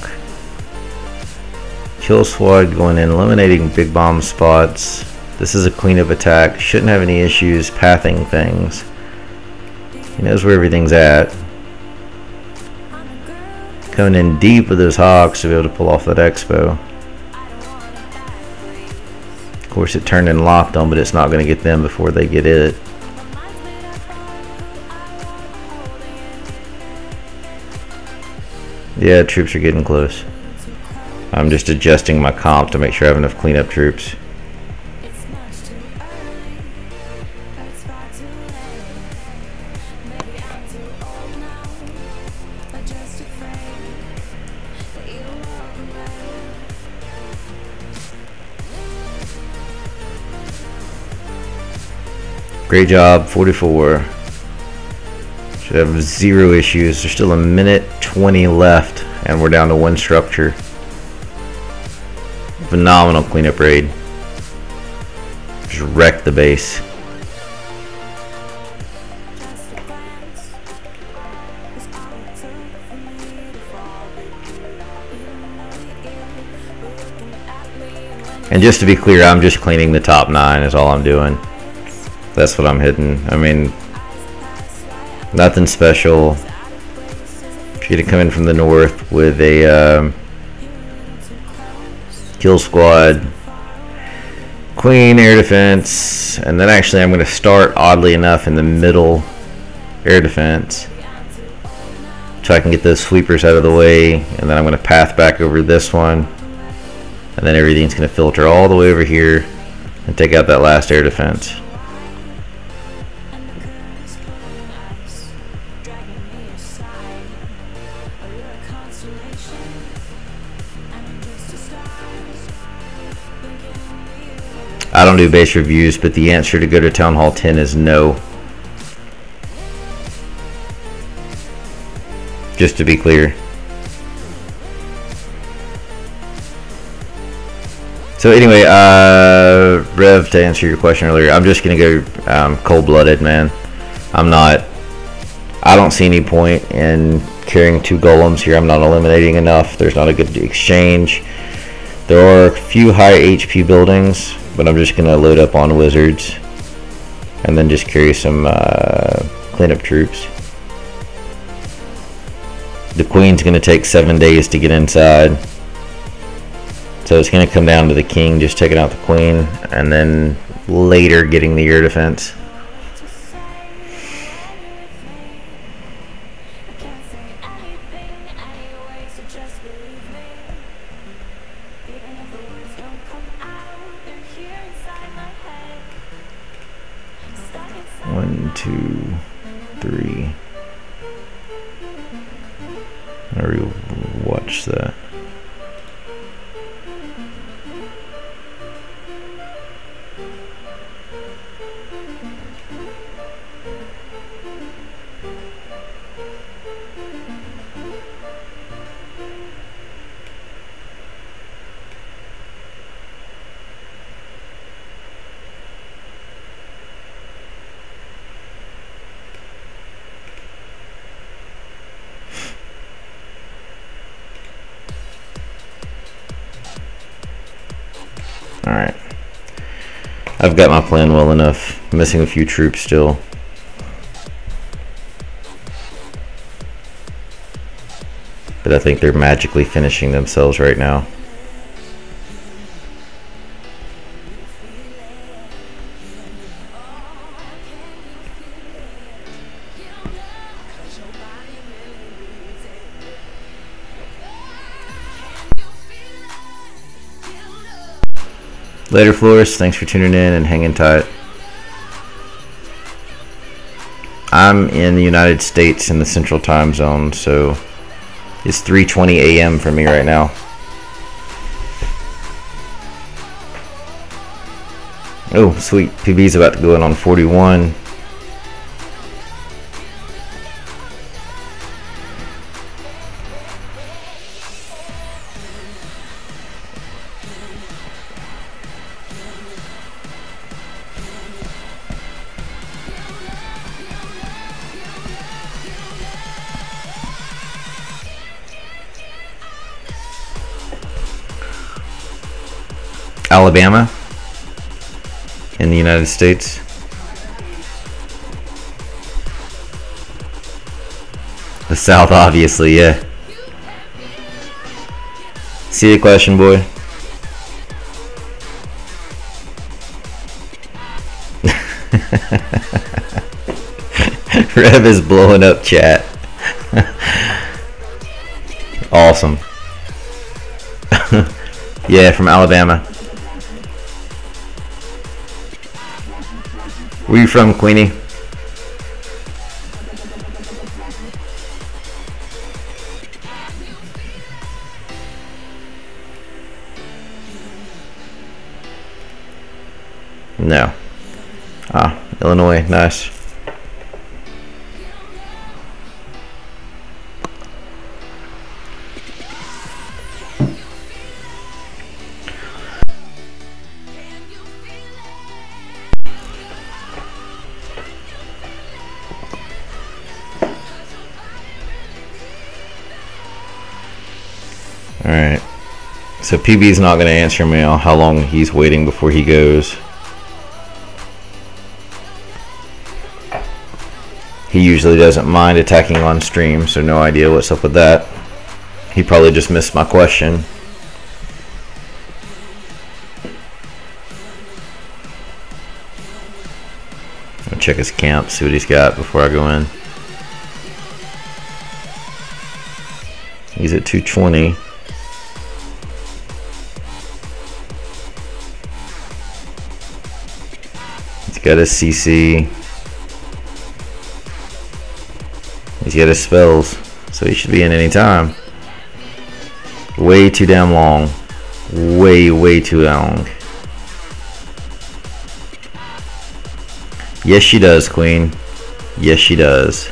Kill squad going in, eliminating big bomb spots. This is a cleanup attack. Shouldn't have any issues pathing things. He knows where everything's at. Coming in deep with those hawks to be able to pull off that expo. Of course it turned and locked them, but it's not going to get them before they get it. Yeah, troops are getting close. I'm just adjusting my comp to make sure I have enough cleanup troops. Great job, 44. Should have 0 issues. There's still a minute 20 left, and we're down to 1 structure. Phenomenal cleanup raid. Just wrecked the base. And just to be clear, I'm just cleaning the top 9 is all I'm doing. That's what I'm hitting. I mean, nothing special. If you're gonna come in from the north with a kill squad, queen, air defense, and then actually I'm gonna start oddly enough in the middle air defense so I can get those sweepers out of the way, and then I'm gonna path back over this one, and then everything's gonna filter all the way over here and take out that last air defense. I don't do base reviews, but the answer to go to Town Hall 10 is no. Just to be clear. So anyway, Rev, to answer your question earlier, I'm just gonna go cold-blooded, man. I don't see any point in carrying 2 golems here. I'm not eliminating enough. There's not a good exchange. There are a few high HP buildings, but I'm just gonna load up on wizards and then just carry some cleanup troops. The queen's gonna take 7 days to get inside, so it's gonna come down to the king just taking out the queen and then later getting the air defense. One, two, three. I already watched that. Alright. I've got my plan well enough. Missing a few troops still. But I think they're magically finishing themselves right now. Later, Flores. Thanks for tuning in and hanging tight. I'm in the United States in the Central Time Zone, so it's 3:20 a.m. for me right now. Oh, sweet. PB's about to go in on 41. Alabama in the United States. The South, obviously, yeah. See the question, boy. Rev is blowing up chat. Awesome. Yeah, from Alabama. Where you from, Queenie? No. Ah, Illinois, nice. Alright, so PB's not going to answer me on how long he's waiting before he goes. He usually doesn't mind attacking on stream, so no idea what's up with that. He probably just missed my question. I'll check his camp, see what he's got before I go in. He's at 220. He's got his CC. He's got his spells, so he should be in any time. Way too damn long. Way too long. Yes, she does, Queen. Yes, she does.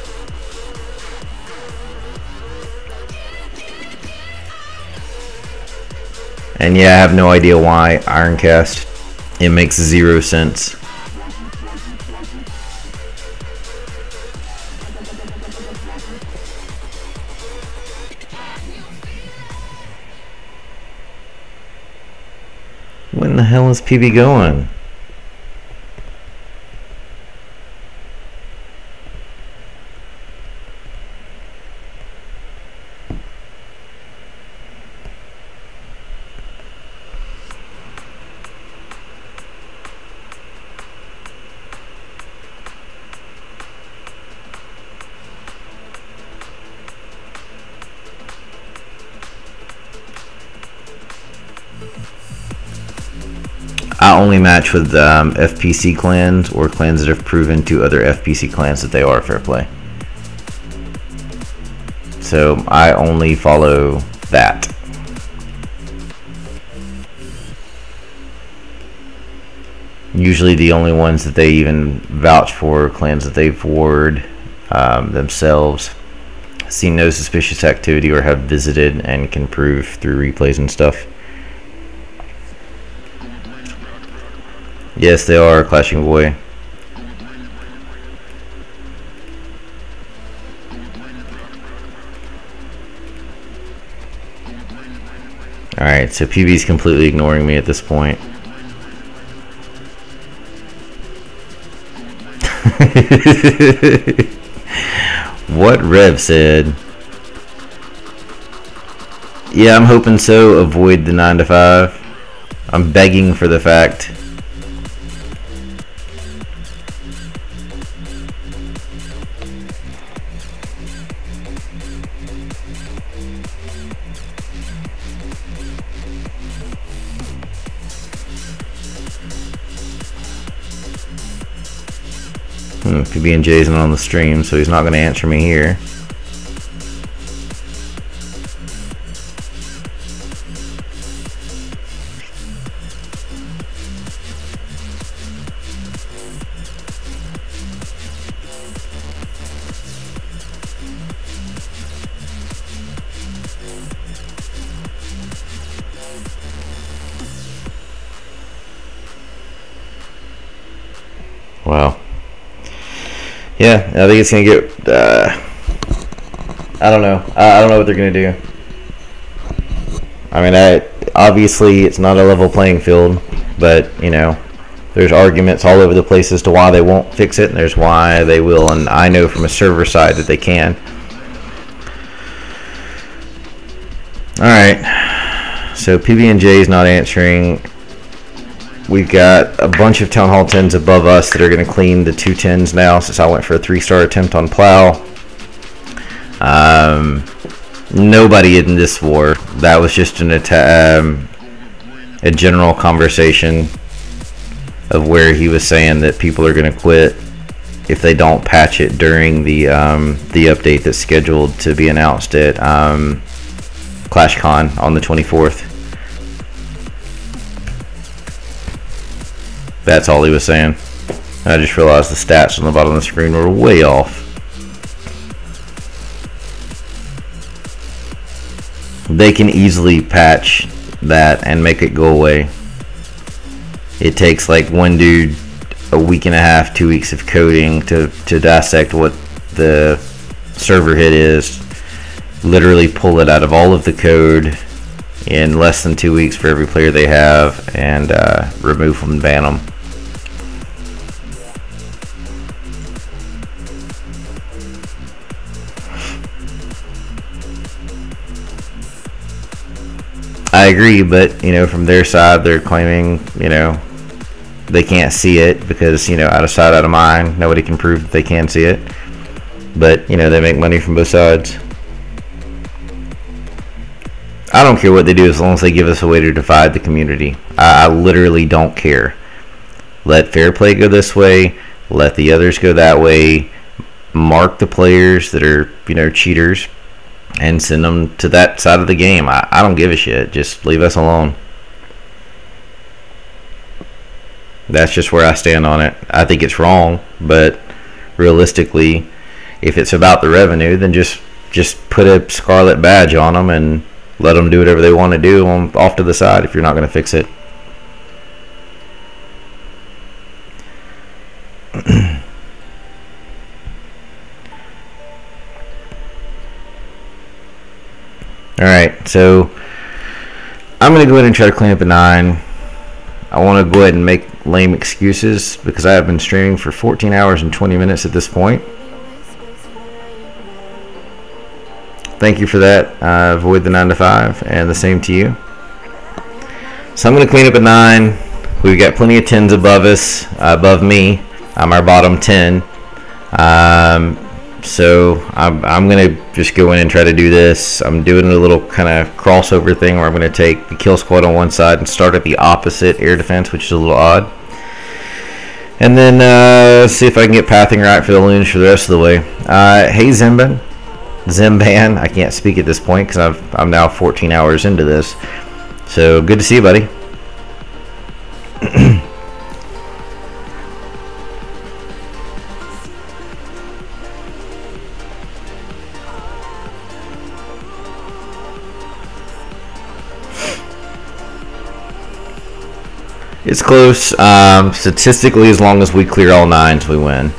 And yeah, I have no idea why Ironcast. It makes 0 sense. When the hell is PB going? I only match with FPC clans or clans that have proven to other FPC clans that they are fair play. So I only follow that. Usually the only ones that they even vouch for are clans that they've warred themselves, seen no suspicious activity, or have visited and can prove through replays and stuff. Yes, they are, Clashing Boy. Alright, so PB's completely ignoring me at this point. What Rev said. Yeah, I'm hoping so. Avoid the 9 to 5. I'm begging for the fact. PB&J isn't on the stream, so he's not going to answer me here. Wow. Yeah, I think it's gonna get. I don't know. I don't know what they're gonna do. I mean, obviously it's not a level playing field, but you know, there's arguments all over the place as to why they won't fix it, and there's why they will. And I know from a server side that they can. All right. So PB&J is not answering. We've got a bunch of Town Hall 10s above us that are going to clean the 2 10s now, since I went for a 3-star attempt on Plow. Nobody in this war. That was just a general conversation of where he was saying that people are going to quit if they don't patch it during the update that's scheduled to be announced at ClashCon on the 24th. That's all he was saying. I just realized the stats on the bottom of the screen were way off. They can easily patch that and make it go away. It takes like one dude a week and a half, 2 weeks of coding to dissect what the server hit is. Literally pull it out of all of the code in less than 2 weeks for every player they have, and remove them and ban them. I agree, but you know, from their side, they're claiming, you know, they can't see it because, you know, out of sight, out of mind. Nobody can prove that they can see it, but you know, they make money from both sides. I don't care what they do as long as they give us a way to divide the community. I literally don't care. Let fair play go this way. Let the others go that way. Mark the players that are, you know, cheaters, and send them to that side of the game. I don't give a shit. Just leave us alone. That's just where I stand on it. I think it's wrong, but realistically, if it's about the revenue, then just put a scarlet badge on them and let them do whatever they want to do off to the side if you're not going to fix it. Alright, so I'm going to go ahead and try to clean up a 9. I want to go ahead and make lame excuses because I have been streaming for 14 hours and 20 minutes at this point. Thank you for that. Avoid the 9 to 5, and the same to you. So I'm going to clean up a 9. We've got plenty of 10s above us, above me. I'm our bottom 10. So I'm going to just go in and try to do this. I'm doing a little kind of crossover thing where I'm going to take the kill squad on one side and start at the opposite air defense, which is a little odd. And then see if I can get pathing right for the loons for the rest of the way. Hey Zimban, I can't speak at this point because I'm now 14 hours into this. So good to see you, buddy. It's close. Statistically, as long as we clear all 9s, we win.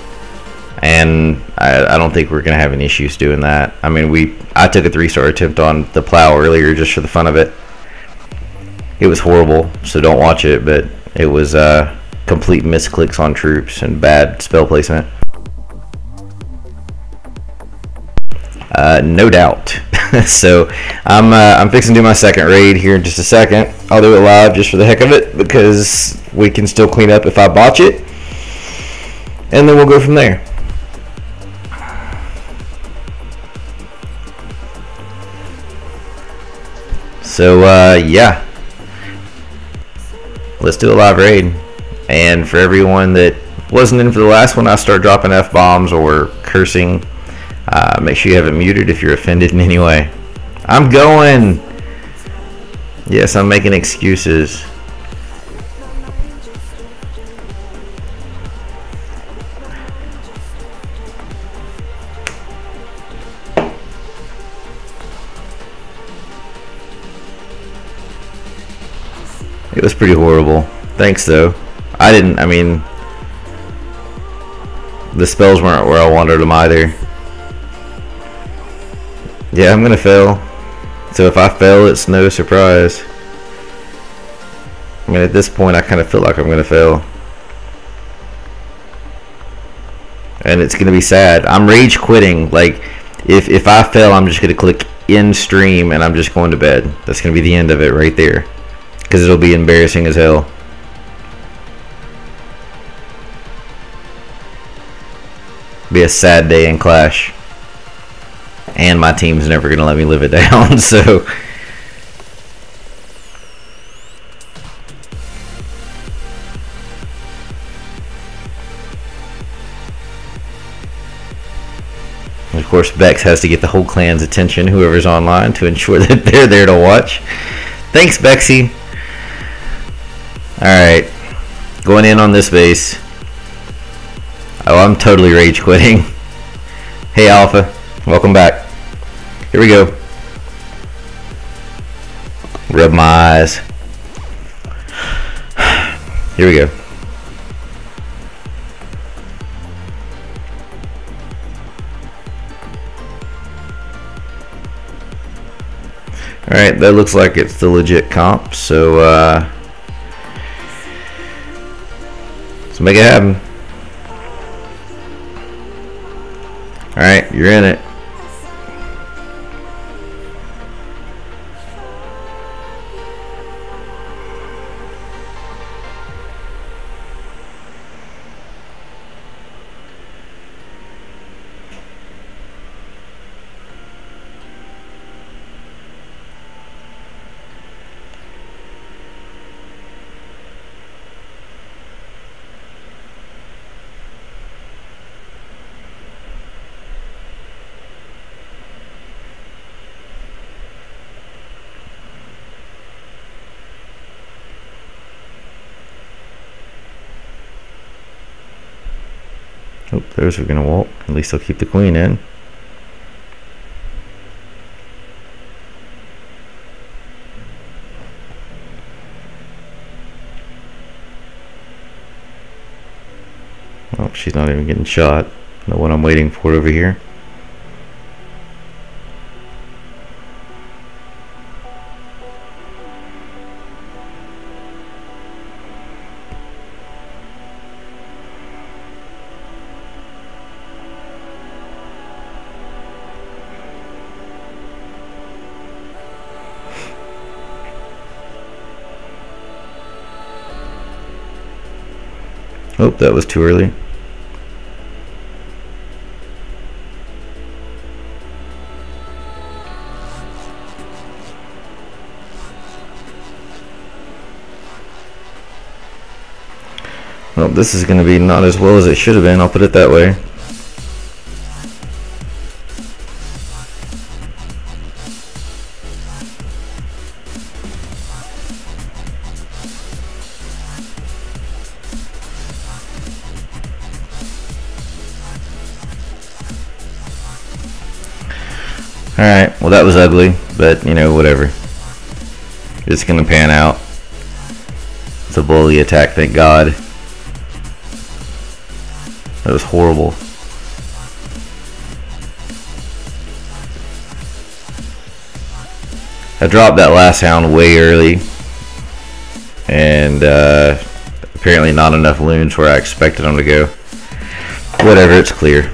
And I don't think we're going to have any issues doing that. I mean, I took a 3-star attempt on the Plow earlier just for the fun of it. It was horrible, so don't watch it, but it was complete misclicks on troops and bad spell placement. No doubt. So I'm fixing to do my second raid here in just a second. I'll do it live just for the heck of it because we can still clean up if I botch it, and then we'll go from there. So yeah, let's do a live raid. And for everyone that wasn't in for the last one, I start dropping F-bombs or cursing. Make sure you have it muted if you're offended in any way. I'm going. Yes, I'm making excuses. It was pretty horrible. Thanks though. I mean, the spells weren't where I wanted them either. Yeah, I'm gonna fail. So if I fail, it's no surprise. I mean, at this point, I kind of feel like I'm gonna fail. And it's gonna be sad. I'm rage quitting. Like, if I fail, I'm just gonna click end stream and I'm just going to bed. That's gonna be the end of it right there. Because it'll be embarrassing as hell. Be a sad day in Clash. And my team's never going to let me live it down, so... Of course, Bex has to get the whole clan's attention, whoever's online, to ensure that they're there to watch. Thanks, Bexy. Alright. Going in on this base. Oh, I'm totally rage quitting. Hey, Alpha. Welcome back. Here we go. Rub my eyes. Here we go. Alright, that looks like it's the legit comp, so let's make it happen. Alright, you're in it. Oh, those are going to walk. At least I'll keep the queen in. Oh, she's not even getting shot. The one I'm waiting for over here. Oh, that was too early. Well, this is going to be not as well as it should have been, I'll put it that way. Alright, well that was ugly, but you know, whatever. It's gonna pan out. It's a bully attack, thank God. That was horrible. I dropped that last hound way early, and apparently not enough loons where I expected them to go. Whatever, it's clear.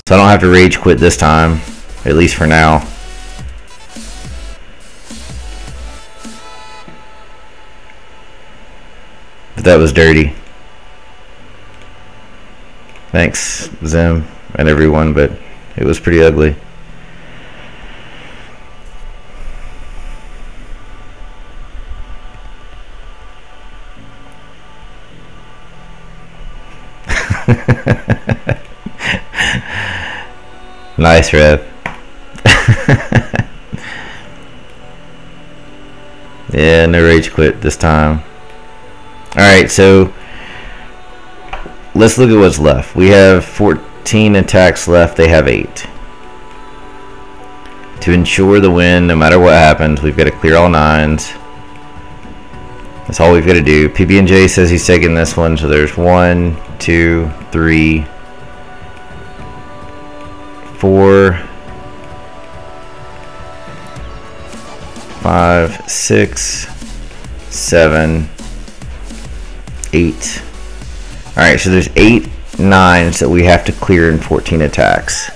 So I don't have to rage quit this time, at least for now. But that was dirty. Thanks, Zim, and everyone, but it was pretty ugly. Nice, Rev. Yeah, no rage quit this time. Alright, so let's look at what's left. We have 14 attacks left. They have 8. To ensure the win, no matter what happens, we've got to clear all 9s. That's all we've got to do. PB&J says he's taking this one, so there's 1, 2, 3, 4, 5, 6, 7, 8. Alright, so there's 8 9s that we have to clear in 14 attacks.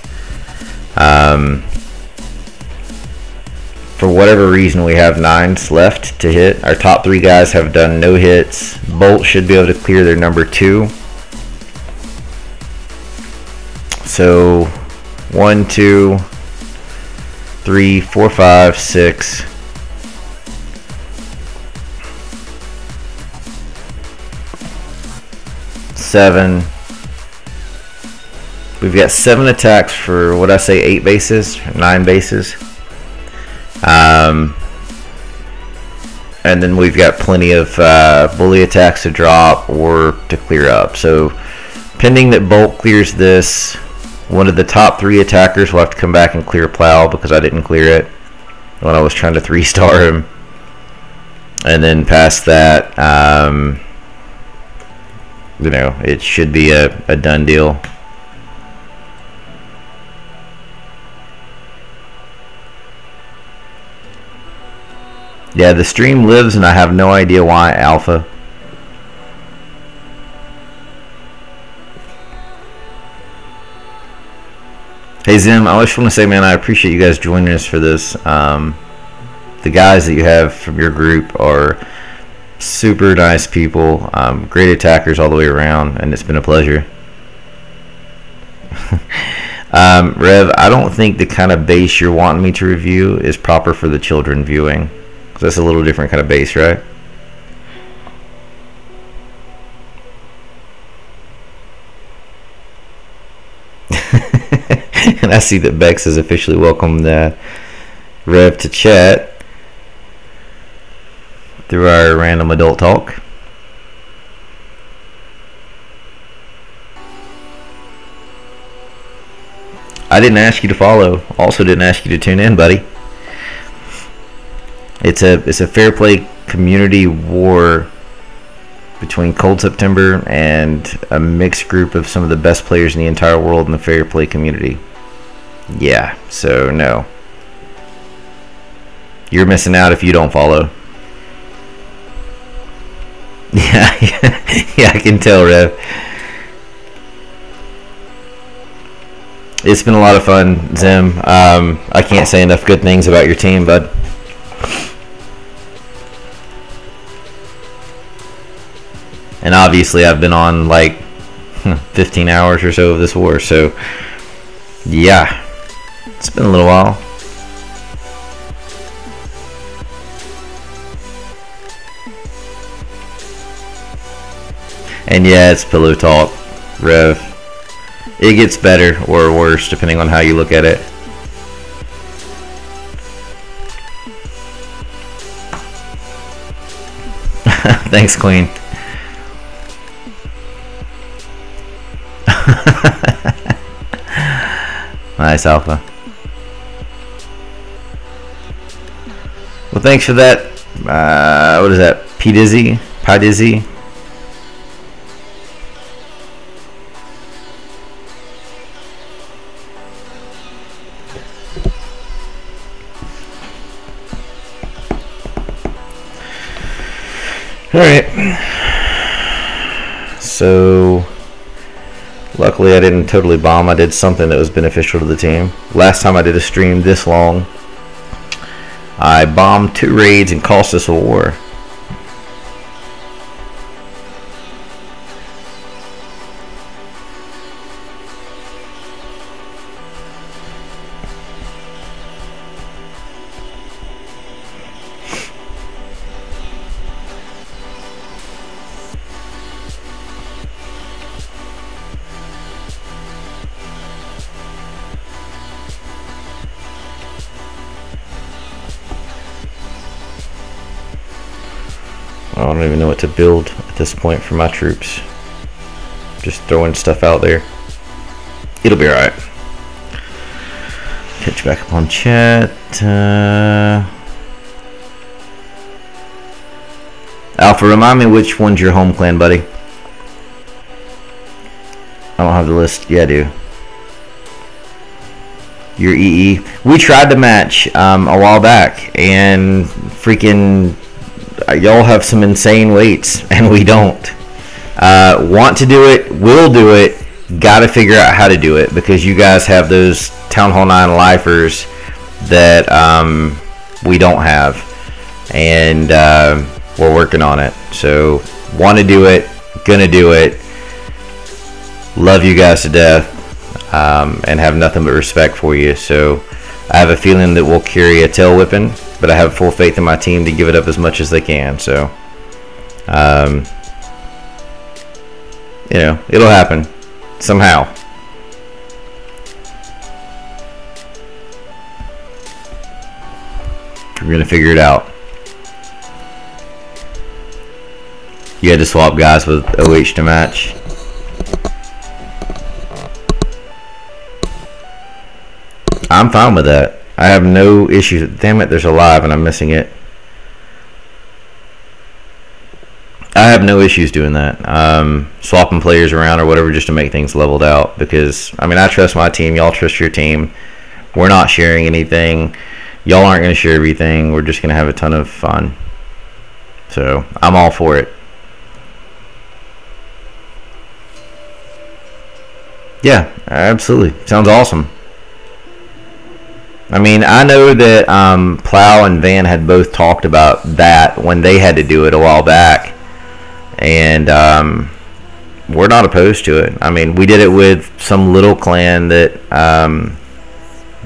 For whatever reason, we have 9s left to hit. Our top 3 guys have done no hits. Bolt should be able to clear their number 2. So 1, 2, 3, 4, 5, 6. 7. We've got 7 attacks for what I say 8 bases, 9 bases. And then we've got plenty of bully attacks to drop or to clear up. So pending that Bolt clears this, one of the top 3 attackers will have to come back and clear Plow because I didn't clear it when I was trying to 3-star him. And then past that, you know, it should be a done deal. Yeah, the stream lives and I have no idea why, Alpha. Hey Zim, I just want to say, man, I appreciate you guys joining us for this. The guys that you have from your group are super nice people, great attackers all the way around, and it's been a pleasure. Rev, I don't think the kind of base you're wanting me to review is proper for the children viewing. That's a little different kind of base, right? And I see that Bex has officially welcomed Rev to chat through our random adult talk. I didn't ask you to follow. Also didn't ask you to tune in, buddy. It's a fair play community war between Cold September and a mixed group of some of the best players in the entire world in the fair play community. Yeah, so no. You're missing out if you don't follow. Yeah, yeah, I can tell, Rev. It's been a lot of fun, Zim. I can't say enough good things about your team, bud. And obviously I've been on like 15 hours or so of this war, so yeah, it's been a little while. And yeah, it's pillow talk, Rev. It gets better or worse depending on how you look at it. Thanks, Queen. Nice, Alpha. Well, thanks for that. What is that? P Dizzy? Pi Dizzy? Alright. So Luckily, I didn't totally bomb. I did something that was beneficial to the team. Last time I did a stream this long, I bombed 2 raids and cost us a war. I don't even know what to build at this point for my troops. Just throwing stuff out there. It'll be alright. Catch back up on chat. Alpha, remind me which one's your home clan, buddy. I don't have the list. Yeah, I do. Your EE. We tried to match a while back, and freaking y'all have some insane weights, and we don't. Want to do it, will do it, gotta figure out how to do it, because you guys have those Town Hall 9 lifers that we don't have, and we're working on it. So want to do it, gonna do it, love you guys to death, and have nothing but respect for you. So I have a feeling that we'll carry a tail whipping, but I have full faith in my team to give it up as much as they can. So, you know, it'll happen somehow. We're gonna figure it out. You had to swap guys with OH to match. I'm fine with that. I have no issues. Damn it, there's a live and I'm missing it. I have no issues doing that. Swapping players around or whatever just to make things leveled out. Because, I mean, I trust my team. Y'all trust your team. We're not sharing anything. Y'all aren't going to share everything. We're just going to have a ton of fun. So, I'm all for it. Yeah, absolutely. Sounds awesome. I mean, I know that Plow and Van had both talked about that when they had to do it a while back. And we're not opposed to it. I mean, we did it with some little clan that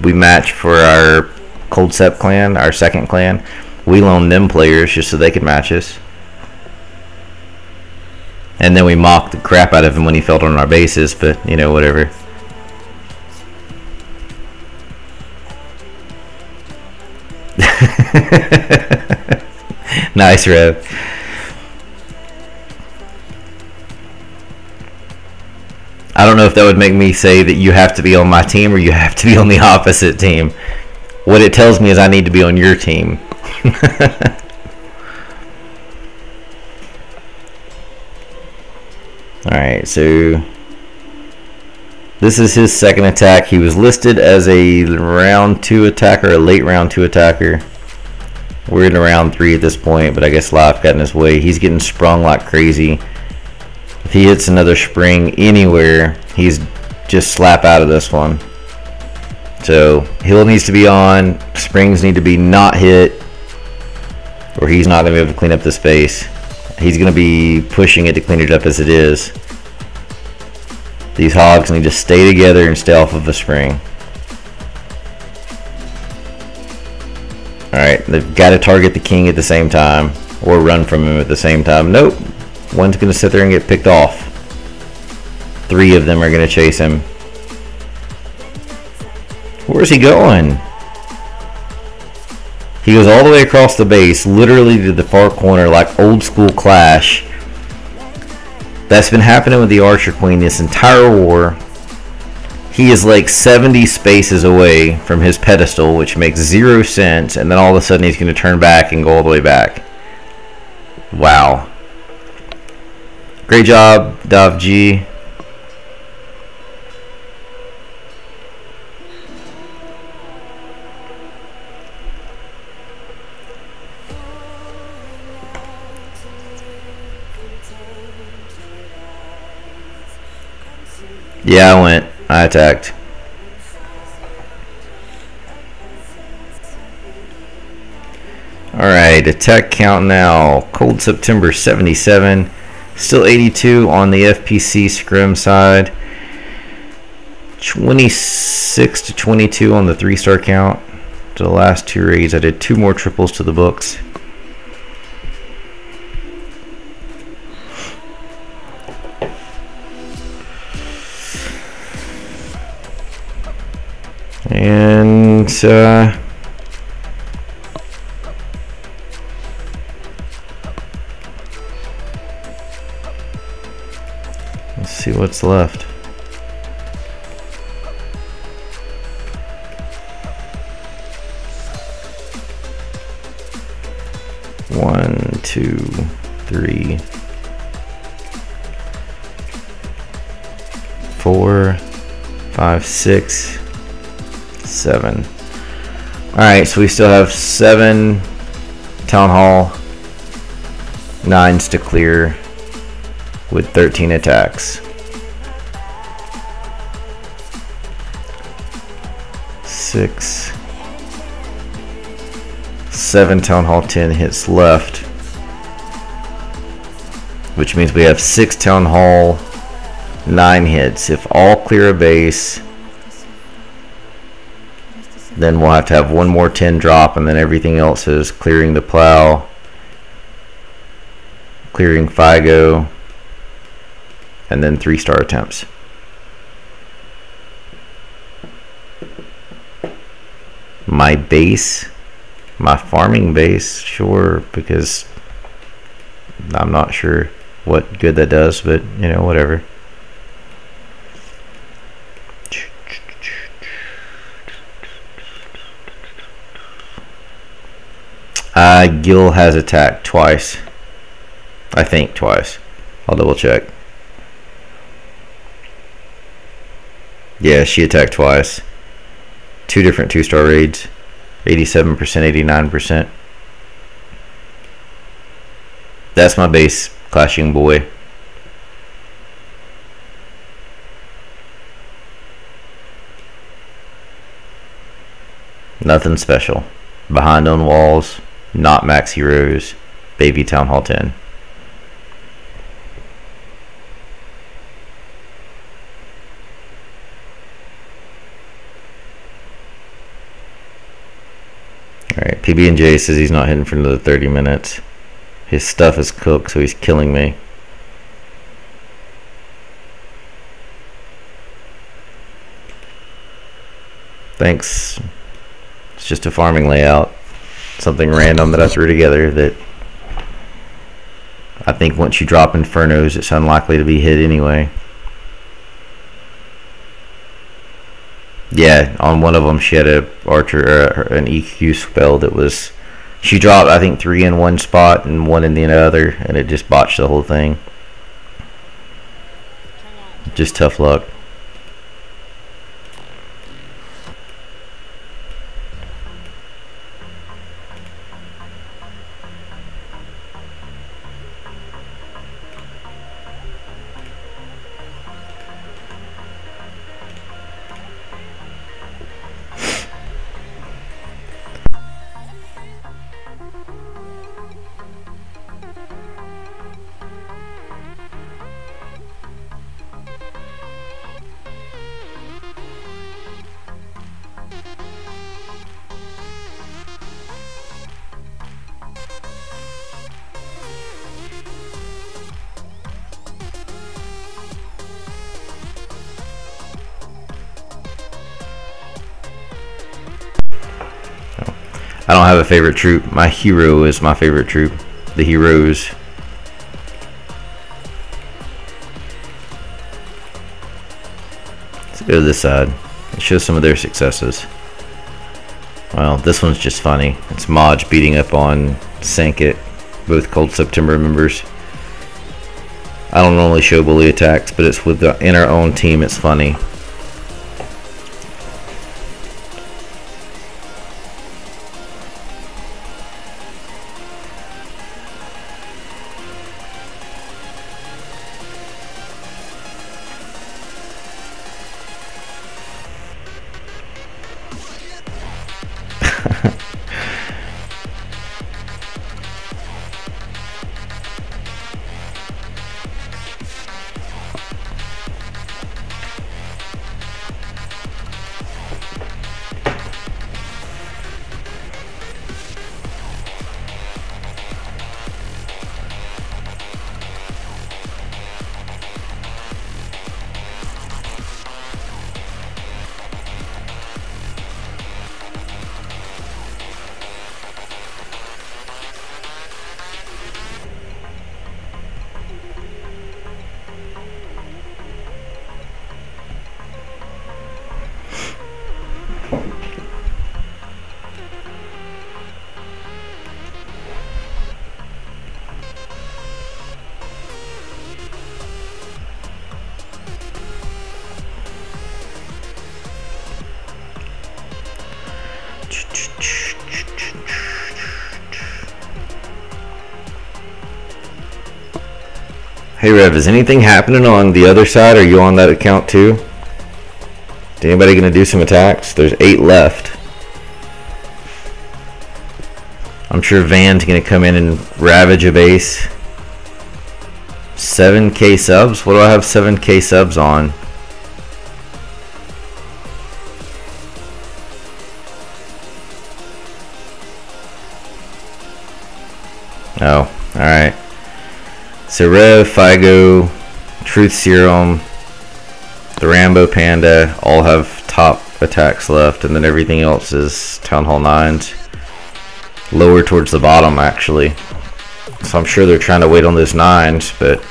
we matched for our Cold Sep clan, our second clan. We loaned them players just so they could match us. And then we mocked the crap out of him when he fell on our bases, but, you know, whatever. Nice, Rev. I don't know if that would make me say that you have to be on my team or you have to be on the opposite team. What it tells me is I need to be on your team. Alright, so this is his second attack. He was listed as a round 2 attacker, a late round 2 attacker. We're in round 3 at this point, but I guess life got in his way. He's getting sprung like crazy. If he hits another spring anywhere, he's just slap out of this one. So hill needs to be on, springs need to be not hit, or he's not going to be able to clean up the space. He's going to be pushing it to clean it up as it is. These hogs need to stay together and stay off of a spring. Alright, they've got to target the king at the same time, or run from him at the same time. Nope. One's going to sit there and get picked off. 3 of them are going to chase him. Where's he going? He goes all the way across the base, literally to the far corner, like old school Clash. That's been happening with the Archer Queen this entire war. He is like 70 spaces away from his pedestal, which makes 0 sense, and then all of a sudden he's going to turn back and go all the way back. Wow. Great job, Dav G. Yeah, I went. I attacked. Alright, attack count now. Cold September 77. Still 82 on the FPC scrim side. 26 to 22 on the 3-star count. To the last 2 raids, I did 2 more triples to the books. And let's see what's left. One, two, three, 4, 5, 6, 7. Alright, so we still have 7 Town Hall, 9s to clear with 13 attacks. 6, 7 Town Hall 10 hits left, which means we have 6 Town Hall 9 hits. If all clear a base, then we'll have to have 1 more 10 drop, and then everything else is clearing the plow, clearing FIGO, and then 3-star attempts. My base, my farming base, sure, because I'm not sure what good that does, but you know, whatever. Gil has attacked twice. I think twice. I'll double check. Yeah, she attacked twice. 2 different 2-star raids. 87%, 89%. That's my base clashing boy. Nothing special. Behind on walls, not max heroes, baby Town Hall 10. Alright, PB&J says he's not hitting for another 30 minutes. His stuff is cooked, so he's killing me. Thanks. It's just a farming layout. Something random that I threw together that I think once you drop Infernos, it's unlikely to be hit anyway. Yeah, on one of them she had a archer, an EQ spell that was, she dropped I think 3 in one spot and 1 in the other, and it just botched the whole thing. Just tough luck. I don't have a favorite troop. My hero is my favorite troop. The heroes. Let's go to this side and show some of their successes. Well, this one's just funny. It's Maj beating up on Sankit, both Cold September members. I don't normally show bully attacks, but it's in our own team. It's funny. Hey Rev, is anything happening on the other side? Are you on that account too? Is anybody gonna do some attacks? There's 8 left. I'm sure Van's gonna come in and ravage a base. 7k subs? What do I have 7k subs on? Oh, alright. So Rev, Figo, Truth Serum, the Rambo Panda all have top attacks left, and then everything else is Town Hall 9s. Lower towards the bottom, actually. So I'm sure they're trying to wait on those 9s, but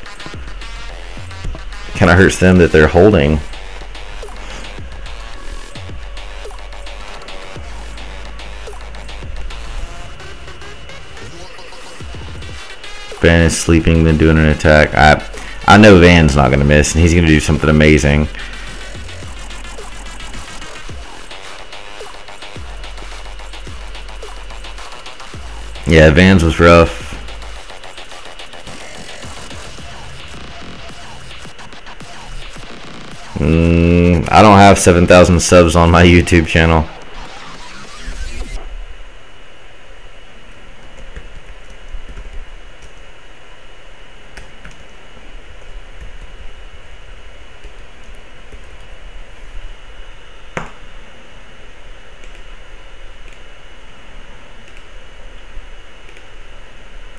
kind of hurts them that they're holding. Van is sleeping, then doing an attack. I know Van's not going to miss, and he's going to do something amazing. Yeah, Van's was rough. I don't have 7,000 subs on my YouTube channel.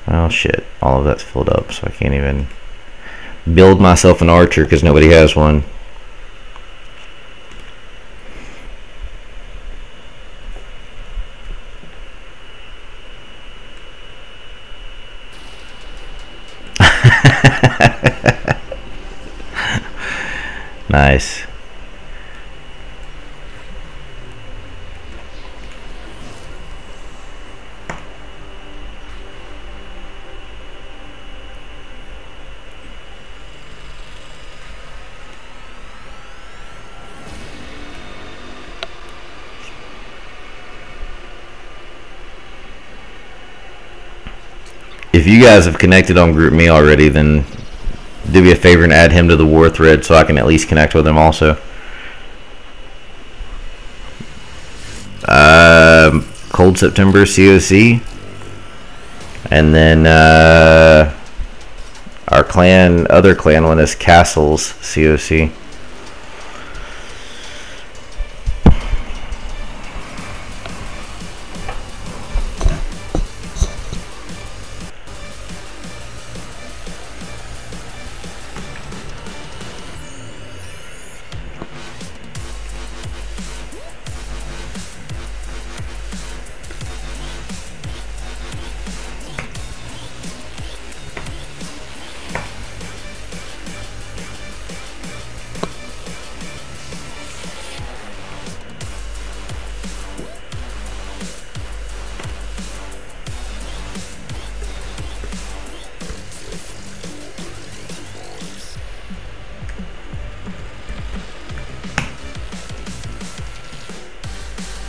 Oh shit, all of that's filled up, so I can't even build myself an archer because nobody has one. Nice. If you guys have connected on GroupMe already, then do me a favor and add him to the war thread so I can at least connect with him also. Cold September COC, and then our clan, other clan one is Castles COC.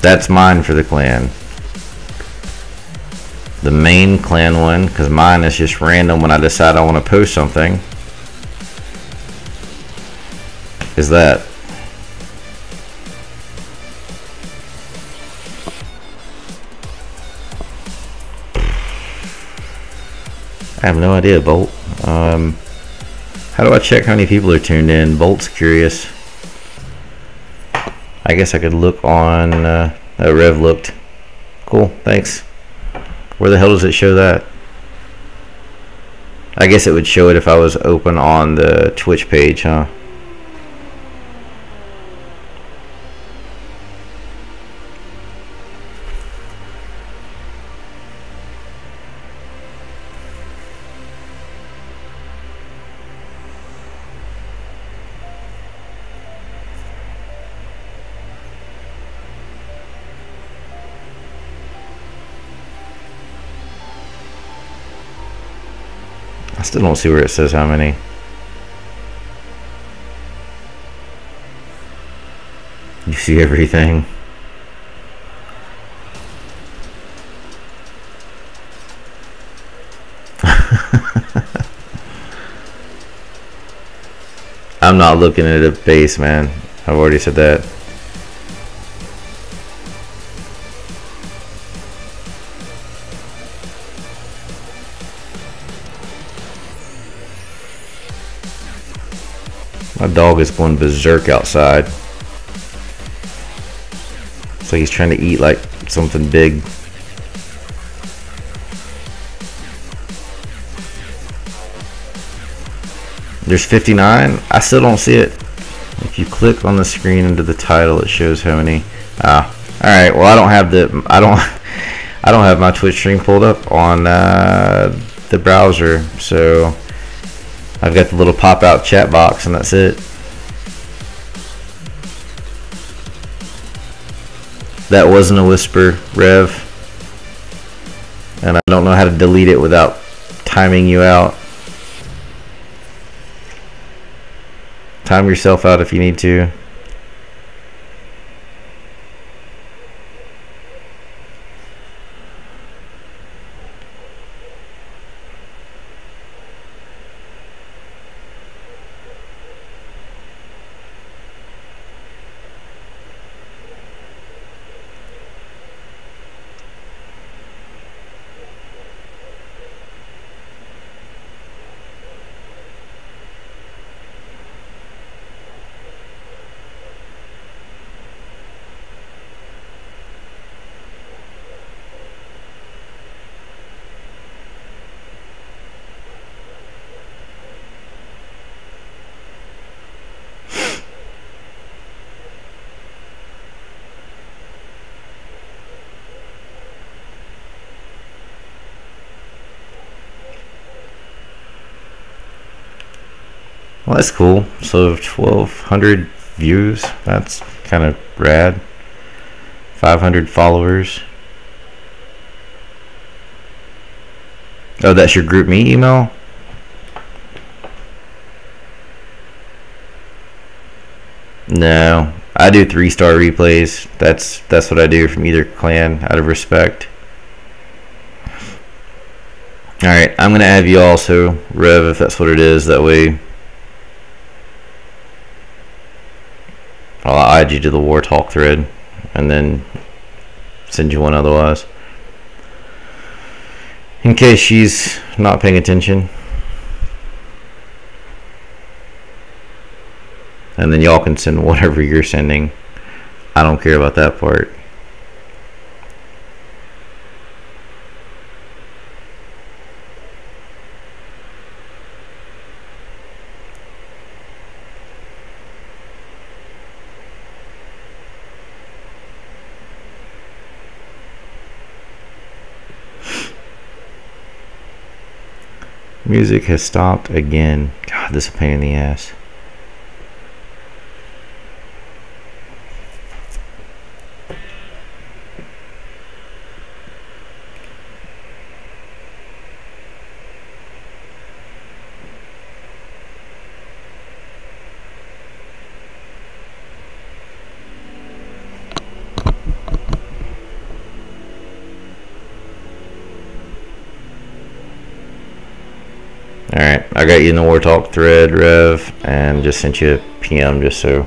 That's mine for the clan. The main clan one, because mine is just random when I decide I want to post something, is that. I have no idea, Bolt. How do I check how many people are tuned in? Bolt's curious. I guess I could look on, Rev looked. Cool, thanks. Where the hell does it show that? I guess it would show it if I was open on the Twitch page, huh? I still don't see where it says how many. You see everything. I'm not looking at a base, man. I've already said that. My dog is going berserk outside. So he's trying to eat like something big. There's 59. I still don't see it. If you click on the screen into the title, it shows how many. All right. Well, I don't have my Twitch stream pulled up on the browser, so I've got the little pop-out chat box, and that's it. That wasn't a whisper, Rev, and I don't know how to delete it without timing you out. Time yourself out if you need to. Well, that's cool. So 1,200 views. That's kind of rad. 500 followers. Oh, that's your group me email? No, I do 3-star replays. That's what I do from either clan out of respect. All right, I'm gonna add you also, Rev, if that's what it is. That way, I'll add you to the War Talk thread, and then send you one otherwise, in case she's not paying attention. And then y'all can send whatever you're sending. I don't care about that part. Music has stopped again. God, this is a pain in the ass. Alright, I got you in the War Talk thread, Rev, and just sent you a PM just so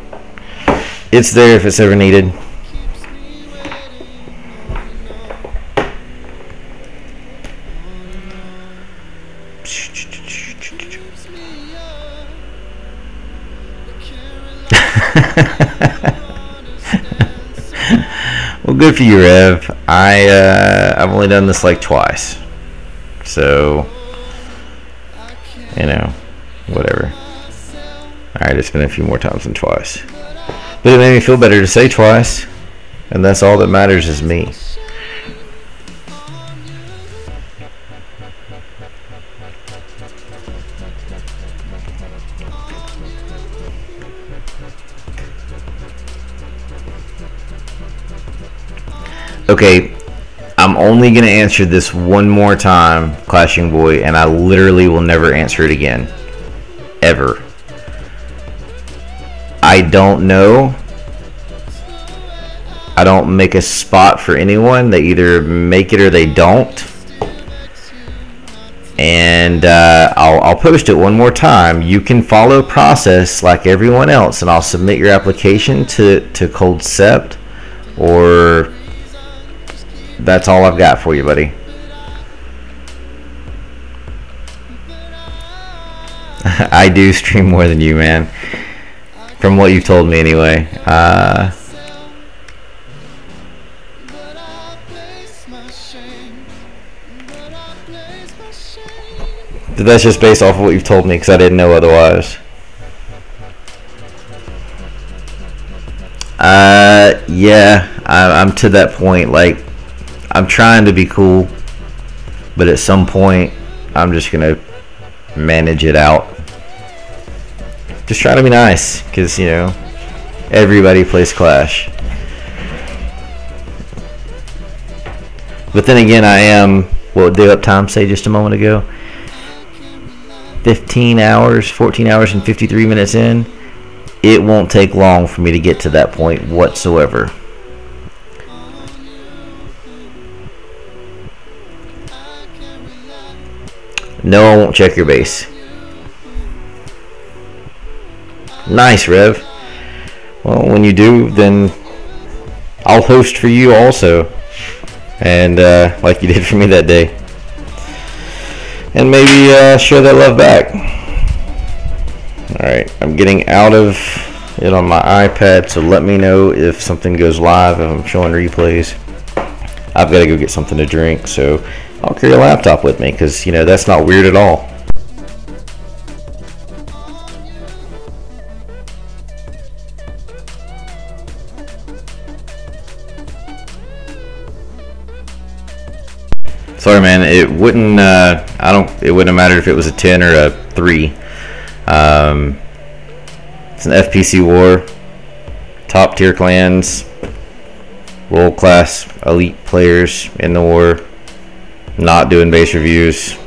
it's there if it's ever needed. Well, good for you, Rev. I've only done this like twice, so you know, whatever. Alright, it's been a few more times than twice. But it made me feel better to say twice. And that's all that matters is me. Okay, I'm only going to answer this one more time, Clashing Boy, and I literally will never answer it again. Ever. I don't know. I don't make a spot for anyone. They either make it or they don't. and I'll post it one more time. You can follow process like everyone else, and I'll submit your application to Cold Sept, or that's all I've got for you, buddy. I do stream more than you, man, from what you've told me anyway. But that's just based off of what you've told me, because I didn't know otherwise. Yeah, I'm to that point. Like, I'm trying to be cool, but at some point, I'm just gonna manage it out. Just try to be nice, because, you know, everybody plays Clash. But then again, I am, what did the uptime say just a moment ago? 15 hours, 14 hours and 53 minutes in. It won't take long for me to get to that point whatsoever. No, I won't check your base. Nice, Rev. Well, when you do, then I'll host for you also. And like you did for me that day. And maybe show that love back. Alright, I'm getting out of it on my iPad, so let me know if something goes live, if I'm showing replays. I've got to go get something to drink, so I'll carry a laptop with me, because, you know, that's not weird at all. Sorry, man. It wouldn't. It wouldn't have mattered if it was a 10 or a 3. It's an FPC War. Top tier clans, world class elite players in the war. Not doing base reviews.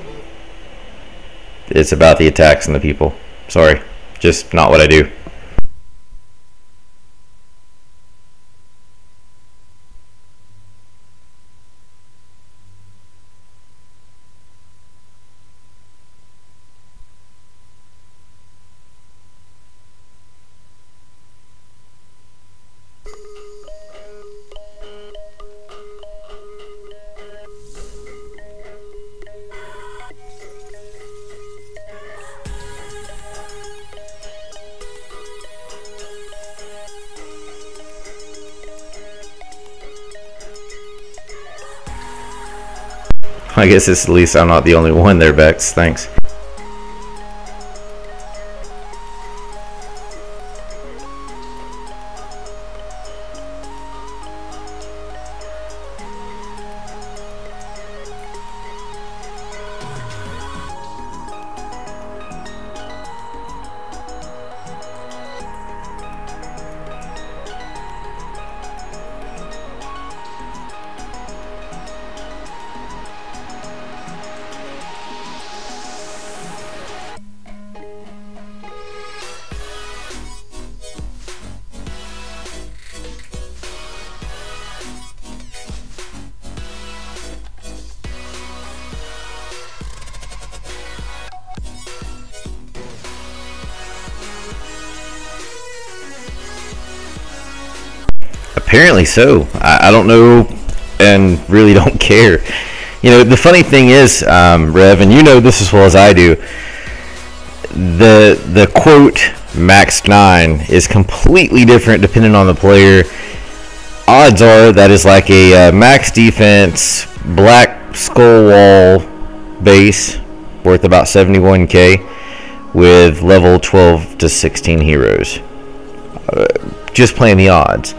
It's about the attacks and the people. Sorry, just not what I do. I guess it's, at least I'm not the only one there, Bex. Thanks. Apparently so. I don't know, and really don't care. You know, the funny thing is, Rev, and you know this as well as I do, the quote max 9 is completely different depending on the player. Odds are that is like a max defense black skull wall base worth about 71k with level 12 to 16 heroes. Just playing the odds.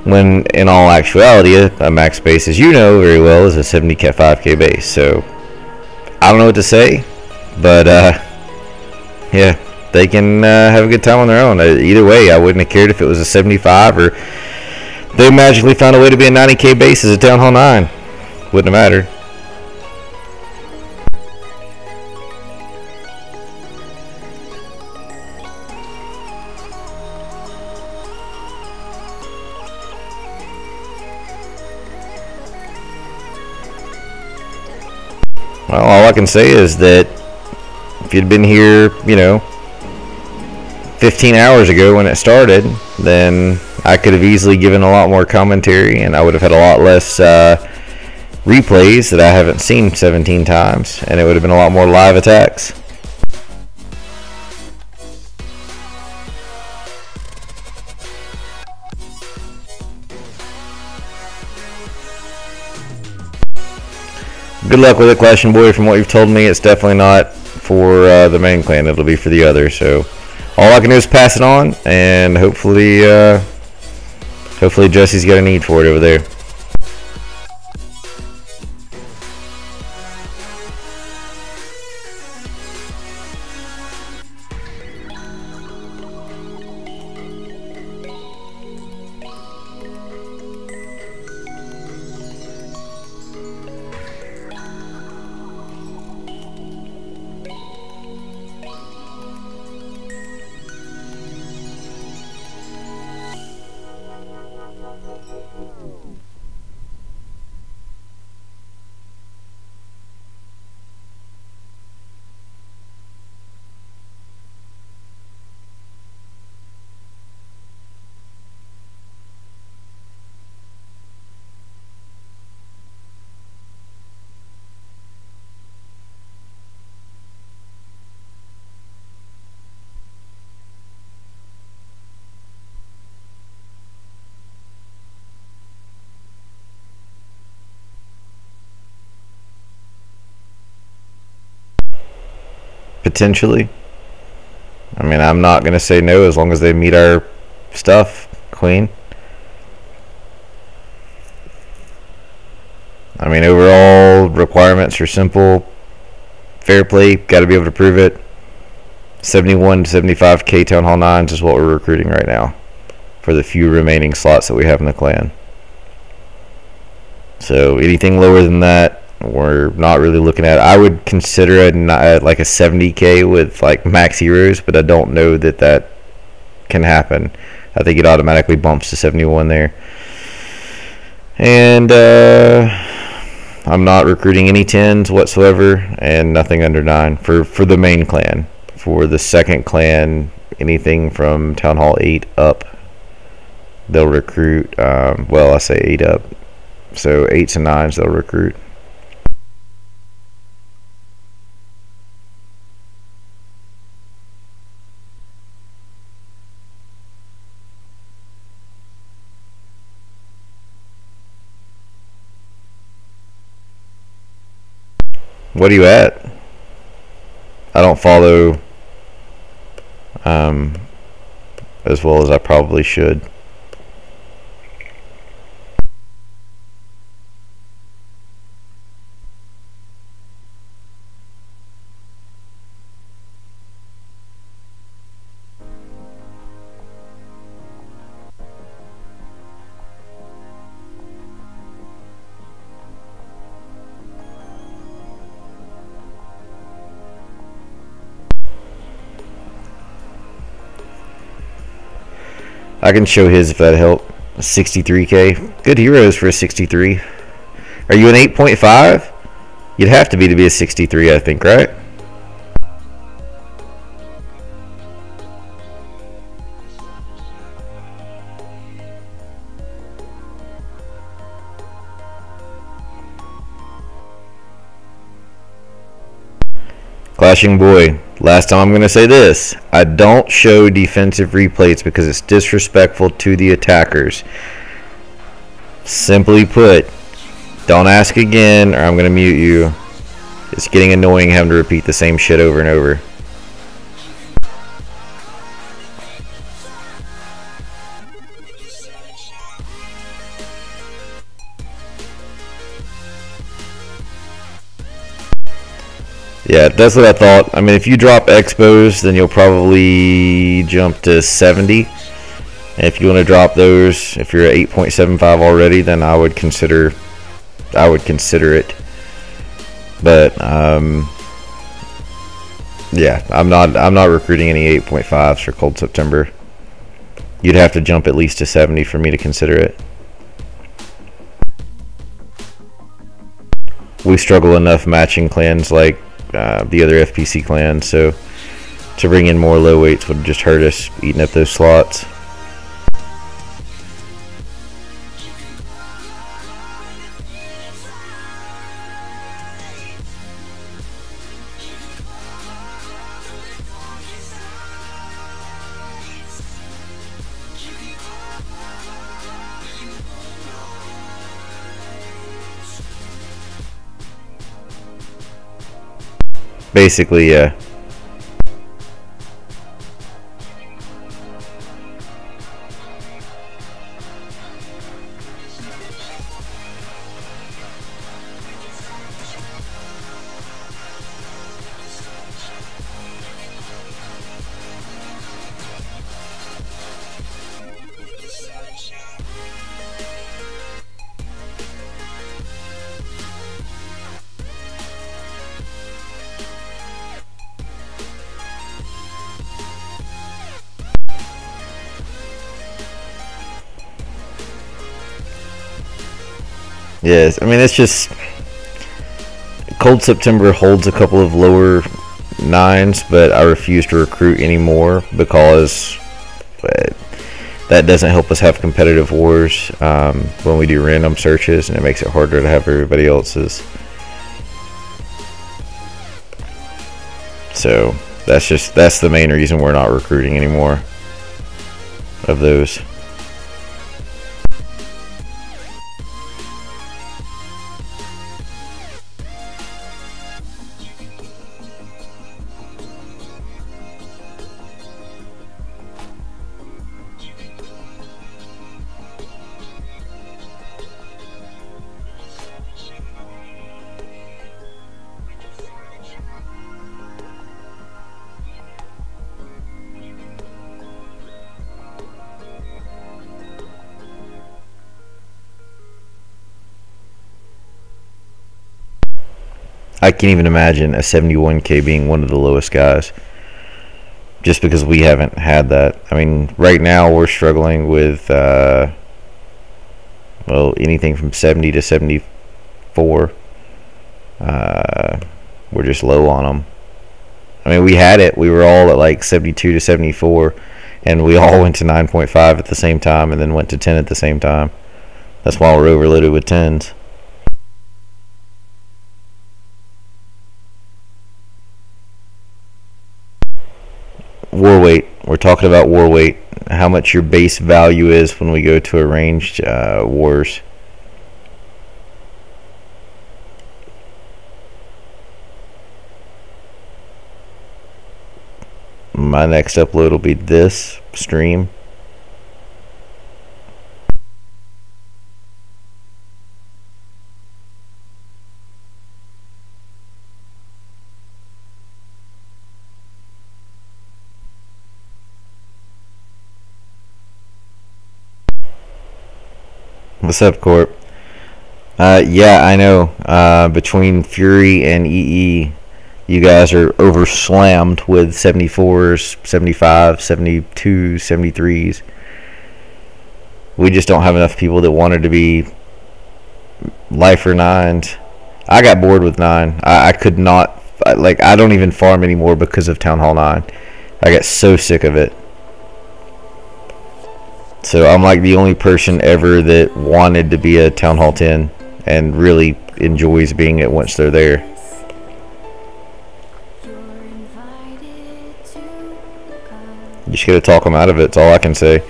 When in all actuality, a max base, as you know very well, is a 75k base. So I don't know what to say, but yeah, they can have a good time on their own. Either way, I wouldn't have cared if it was a 75 or they magically found a way to be a 90k base as a Town Hall 9. Wouldn't have mattered. Well, all I can say is that if you'd been here, you know, 15 hours ago when it started, then I could have easily given a lot more commentary, and I would have had a lot less replays that I haven't seen 17 times, and it would have been a lot more live attacks. Good luck with it, Clashing Boy. From what you've told me, it's definitely not for the main clan. It'll be for the others. So all I can do is pass it on, and hopefully, hopefully Jesse's got a need for it over there. Potentially. I mean, I'm not going to say no as long as they meet our stuff, Queen. I mean, overall requirements are simple. Fair play, got to be able to prove it. 71 to 75k Town Hall 9s is what we're recruiting right now for the few remaining slots that we have in the clan. So anything lower than that, we're not really looking at. I would consider it like a 70k with like max heroes, but I don't know that that can happen. I think it automatically bumps to 71 there. And I'm not recruiting any 10s whatsoever, and nothing under 9 for the main clan. For the second clan, anything from Town Hall 8 up, they'll recruit. Well, I say 8 up, so 8s and 9s they'll recruit. What are you at? I don't follow as well as I probably should. I can show his if that help. 63k. Good heroes for a 63. Are you an 8.5? You'd have to be a 63, I think, right? Clashing Boy, last time I'm going to say this. I don't show defensive replays because it's disrespectful to the attackers. Simply put, don't ask again or I'm going to mute you. It's getting annoying having to repeat the same shit over and over. Yeah, that's what I thought. I mean, if you drop Expos, then you'll probably jump to 70. And if you want to drop those, if you're at 8.75 already, then I would consider it. But yeah, I'm not recruiting any 8.5s for Cold September. You'd have to jump at least to 70 for me to consider it. we struggle enough matching clans like the other FPC clans, so to bring in more low weights would just hurt us eating up those slots. Basically, yeah. Yes, I mean, it's just Cold September holds a couple of lower 9s, but I refuse to recruit anymore because that doesn't help us have competitive wars when we do random searches, and it makes it harder to have everybody else's. So that's the main reason we're not recruiting anymore of those. I can't even imagine a 71k being one of the lowest guys, just because we haven't had that. I mean, right now we're struggling with well, anything from 70 to 74. We're just low on them. I mean, we had it. We were all at like 72 to 74, and we all went to 9.5 at the same time, and then went to 10 at the same time. That's why we're overloaded with 10s. War weight. We're talking about war weight. How much your base value is when we go to arranged wars. My next upload will be this stream. What's up, Corp? Yeah, I know. Between Fury and EE, you guys are over slammed with 74s, 75, 72, 73s. We just don't have enough people that wanted to be lifer 9s. I got bored with 9. I could not, like, I don't even farm anymore because of Town Hall 9. I got so sick of it. So I'm like the only person ever that wanted to be a Town Hall 10 and really enjoys being it once they're there. You just gotta talk them out of it, that's all I can say.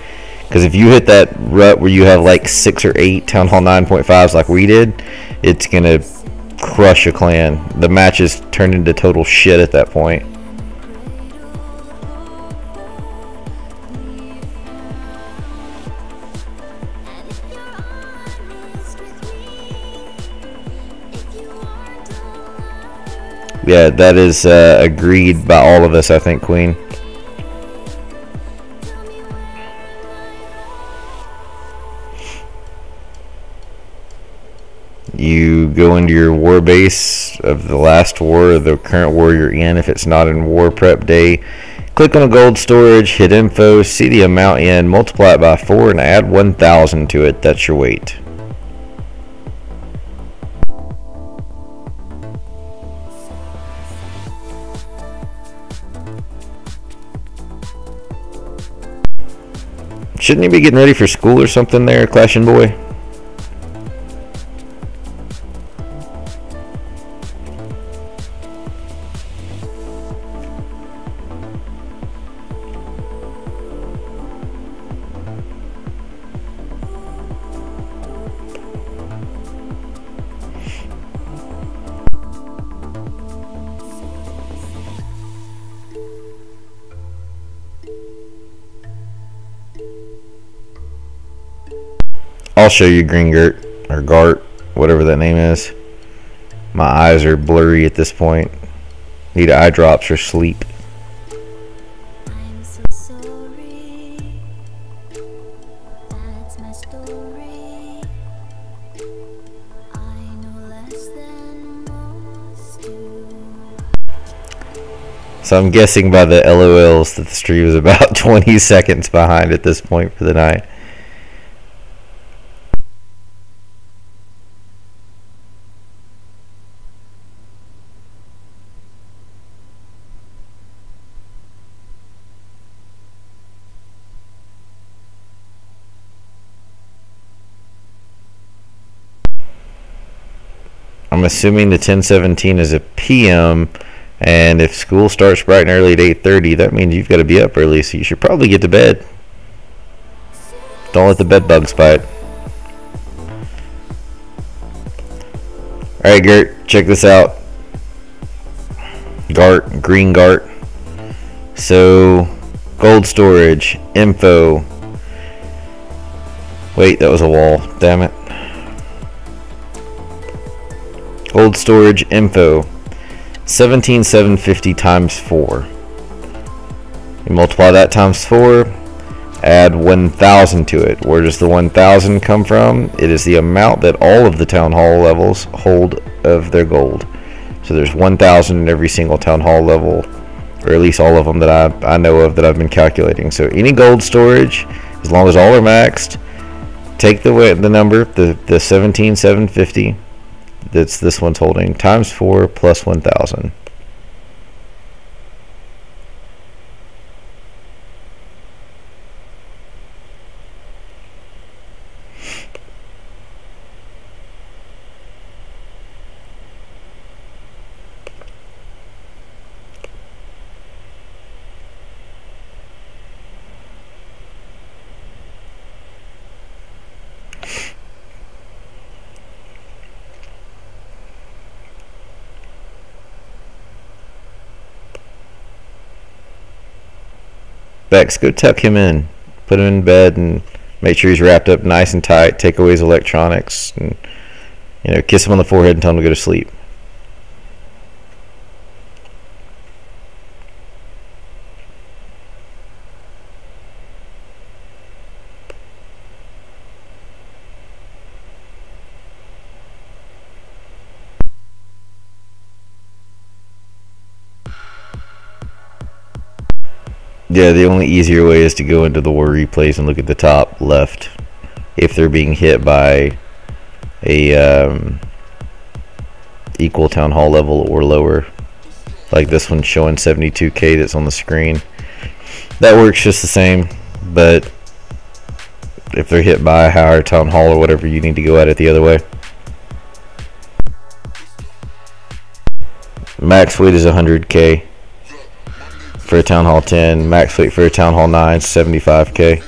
Because if you hit that rut where you have like 6 or 8 Town Hall 9.5s like we did, it's gonna crush a clan. The matches turn into total shit at that point. Yeah, that is agreed by all of us, I think, Queen. You go into your war base of the last war or the current war you're in. If it's not in war prep day, click on a gold storage, hit info, see the amount in, multiply it by 4, and add 1,000 to it. That's your weight. Shouldn't you be getting ready for school or something there, Clashing Boy? I'll show you, Green Gert, or Gart, whatever that name is. My eyes are blurry at this point. Need eye drops or sleep. I'm so sorry. That's my story. I know less than most do. So I'm guessing by the LOLs that the stream is about 20 seconds behind at this point for the night. I'm assuming the 10:17 is a PM, and if school starts bright and early at 8:30, that means you've got to be up early, so you should probably get to bed. Don't let the bed bugs bite. Alright, Gert, check this out. Gart, Green Gart. So, gold storage, info. Wait, that was a wall. Damn it. Gold storage info, 17,750 times 4. You multiply that times 4, add 1,000 to it. Where does the 1,000 come from? It is the amount that all of the town hall levels hold of their gold. So there's 1,000 in every single town hall level, or at least all of them that I know of that I've been calculating. So any gold storage, as long as all are maxed, take the number, the 17,750. That's this one's holding, times 4 plus 1,000. Bex, go tuck him in. Put him in bed and make sure he's wrapped up nice and tight. Take away his electronics and, you know, kiss him on the forehead and tell him to go to sleep. Yeah, the only easier way is to go into the war replays and look at the top left if they're being hit by a equal town hall level or lower. Like this one's showing 72k that's on the screen. That works just the same, but if they're hit by a higher town hall or whatever, you need to go at it the other way. Max weight is 100k. For a Town Hall 10, max weight for a Town Hall 9, 75k.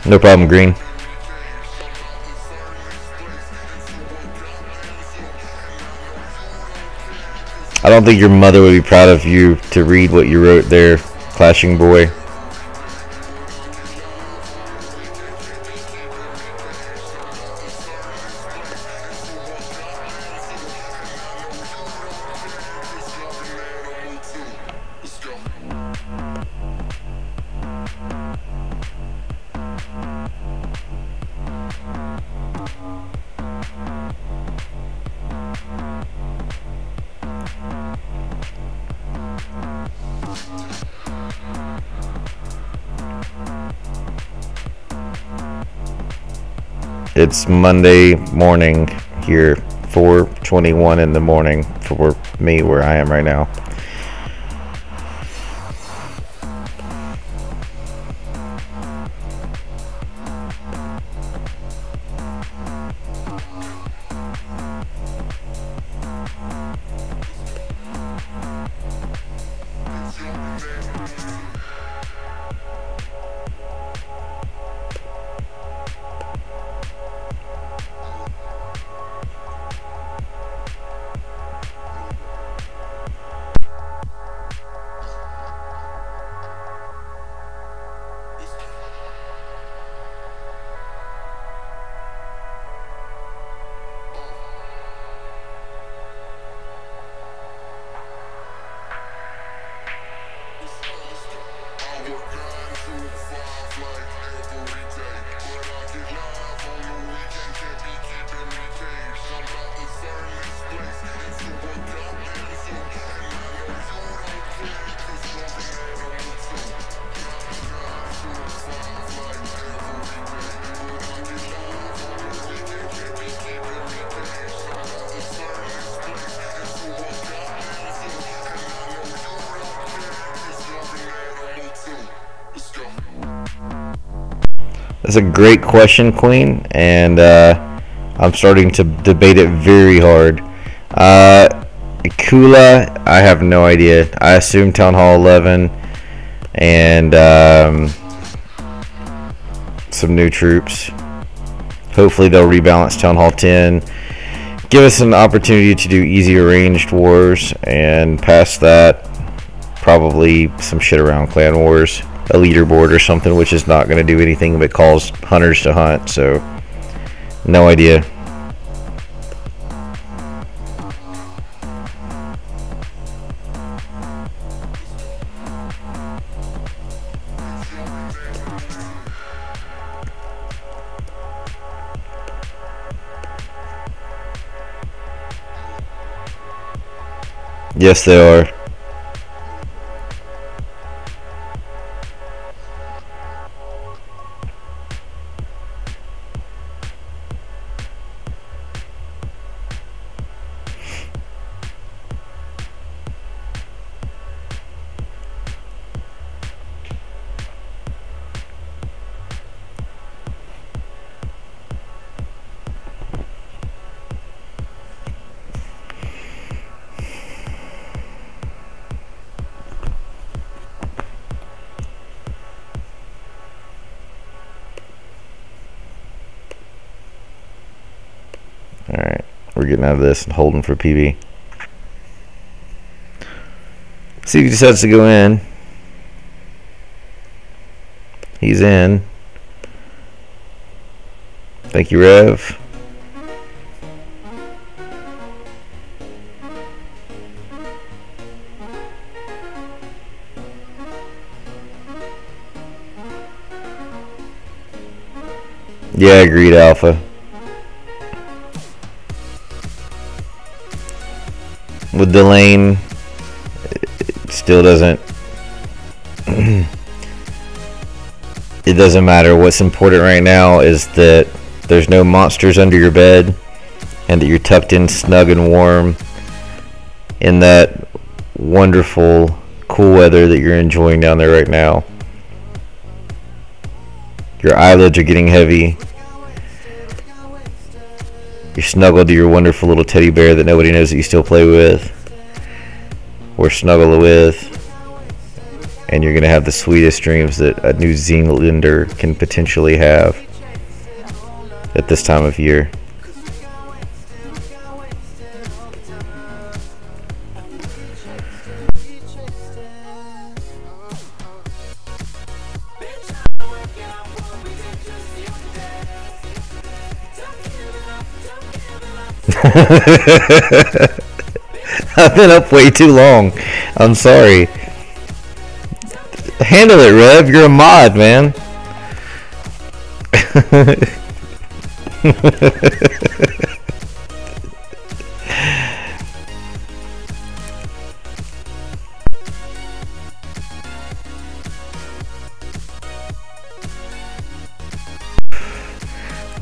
No problem, Green. I don't think your mother would be proud of you to read what you wrote there, Clashing Boy. It's Monday morning here, 4:21 in the morning for me where I am right now. That's a great question, Queen, and I'm starting to debate it very hard. Kula, I have no idea. I assume Town Hall 11 and some new troops. Hopefully they'll rebalance Town Hall 10. Give us an opportunity to do easy arranged wars, and past that, probably some shit around Clan Wars. A leaderboard or something, which is not going to do anything but cause hunters to hunt, so no idea. Yes, they are. Alright, we're getting out of this and holding for PB. See if he decides to go in. He's in. Thank you, Rev. Yeah, agreed, Alpha. With the lane, it still doesn't it doesn't matter. What's important right now is that there's no monsters under your bed and that you're tucked in snug and warm in that wonderful cool weather that you're enjoying down there right now. Your eyelids are getting heavy. You're snuggled to your wonderful little teddy bear that nobody knows that you still play with or snuggle with, and you're going to have the sweetest dreams that a New Zealander can potentially have at this time of year. I've been up way too long. I'm sorry. Handle it, Rev. You're a mod, man.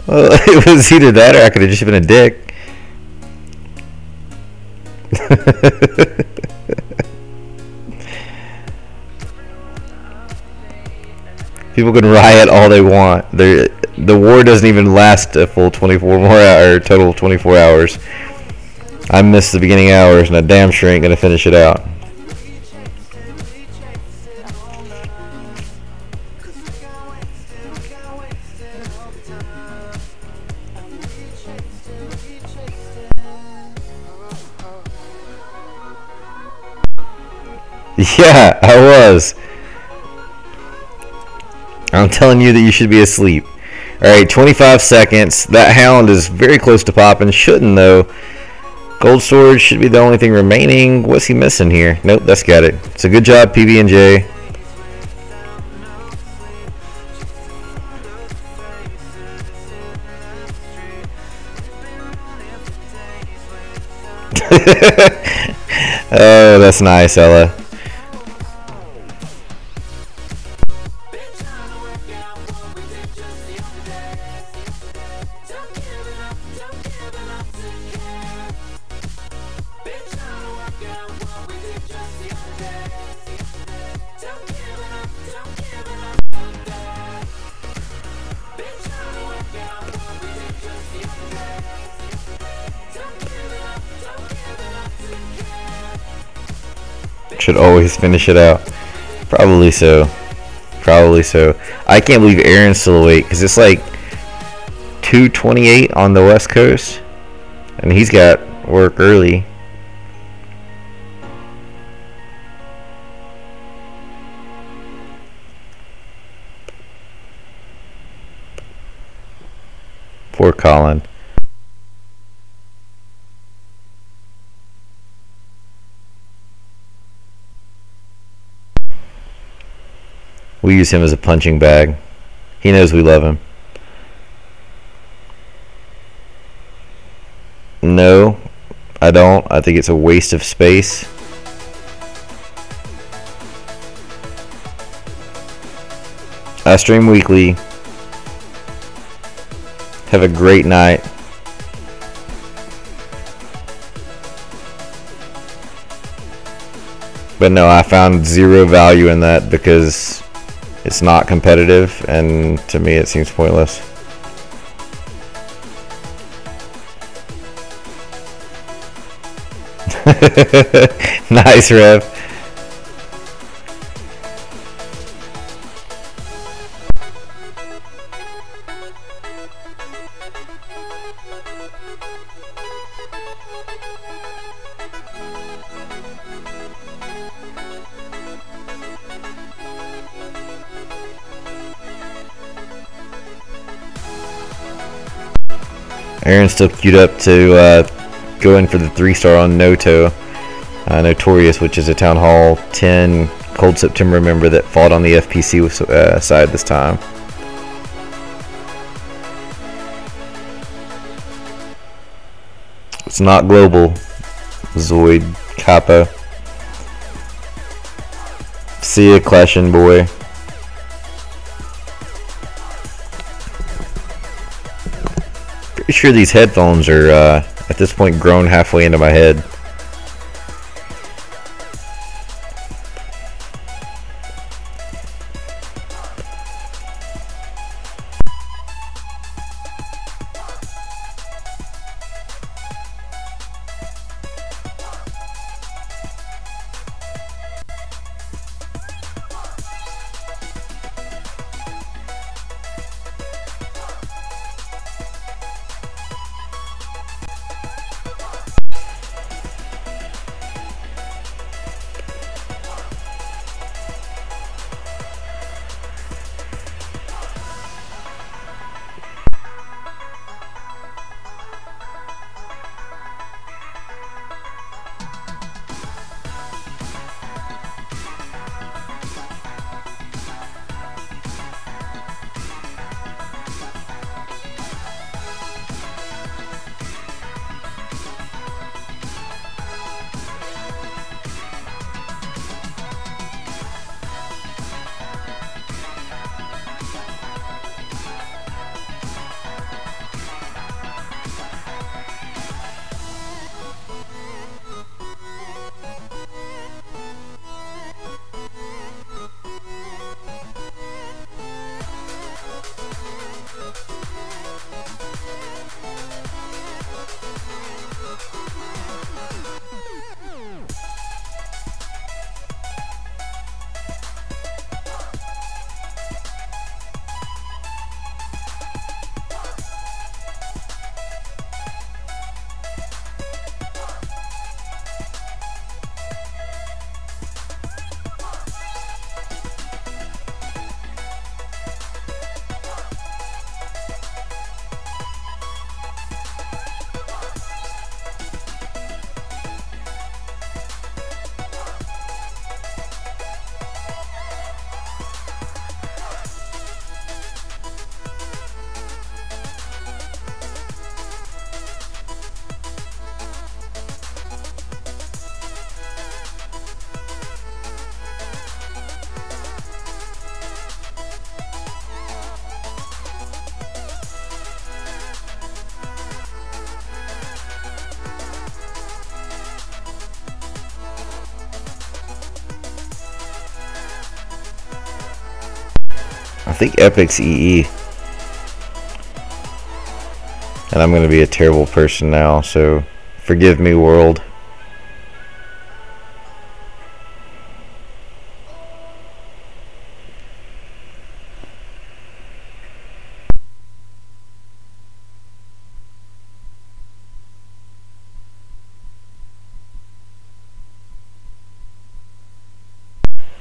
Well, it was either that or I could have just been a dick. People can riot all they want. The war doesn't even last a full 24 more hour, total 24 hours. I missed the beginning hours, and I damn sure ain't gonna finish it out. Yeah, I was. I'm telling you that you should be asleep. Alright, 25 seconds. That hound is very close to popping. Shouldn't, though. Gold sword should be the only thing remaining. What's he missing here? Nope, that's got it. It's a good job, PB&J. Oh, that's nice, Ella. Should always finish it out. Probably so. Probably so. I can't believe Aaron's still awake because it's like 2:28 on the West Coast, and he's got work early. Poor Colin. We use him as a punching bag. He knows we love him. No, I don't. I think it's a waste of space. I stream weekly. Have a great night. But no, I found zero value in that because it's not competitive, and to me it seems pointless. Nice, Rev. Aaron's still queued up to go in for the 3-star on Noto, Notorious, which is a Town Hall 10 Cold September member that fought on the FPC side this time. It's not global. Zoid Kappa. See ya, Clashin' boy. Pretty sure these headphones are at this point grown halfway into my head. I think Epic's EE. And I'm going to be a terrible person now, so forgive me, world.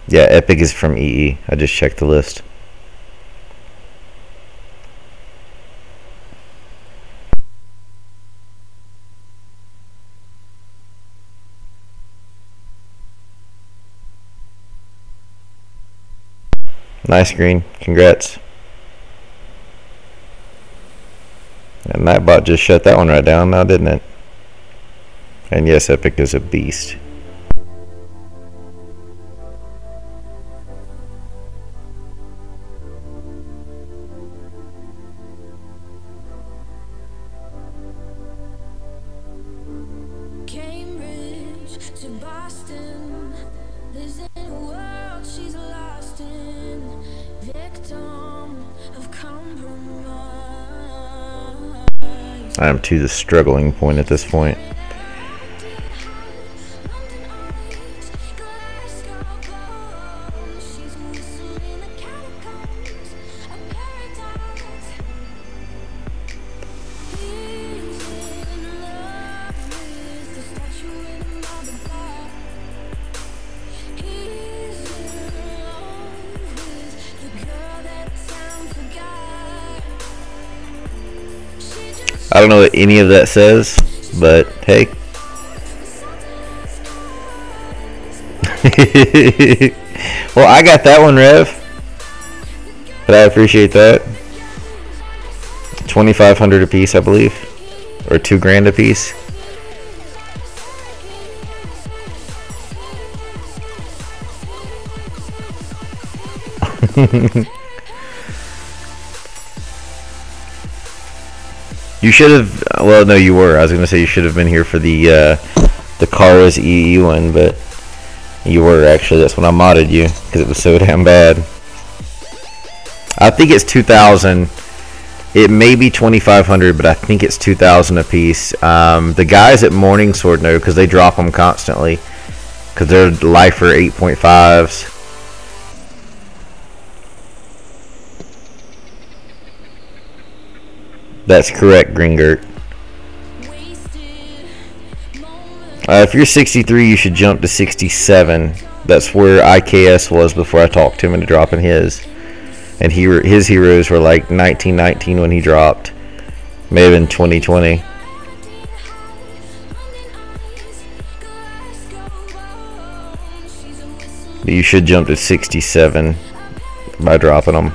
Yeah, Epic is from EE. I just checked the list. Nice green. Congrats. And Nightbot just shut that one right down now, didn't it? And yes, Epic is a beast. Cambridge to Boston, lives in a world she's lost in, victim of compromise. I am to the struggling point at this point. I don't know what any of that says, but hey. Well, I got that one, Rev. But I appreciate that. 2,500 a piece, I believe, or $2,000 a piece. You should have. Well, no, you were. I was gonna say you should have been here for the Kara's EE one, but you were actually. That's when I modded you because it was so damn bad. I think it's 2,000. It may be 2,500, but I think it's 2,000 a piece. The guys at Morning Sword know because they drop them constantly because they're lifer 8.5s. That's correct, Gringert. If you're 63, you should jump to 67. That's where IKS was before I talked to him into dropping his. And his heroes were like 1919 when he dropped. May have been 2020. But you should jump to 67 by dropping them.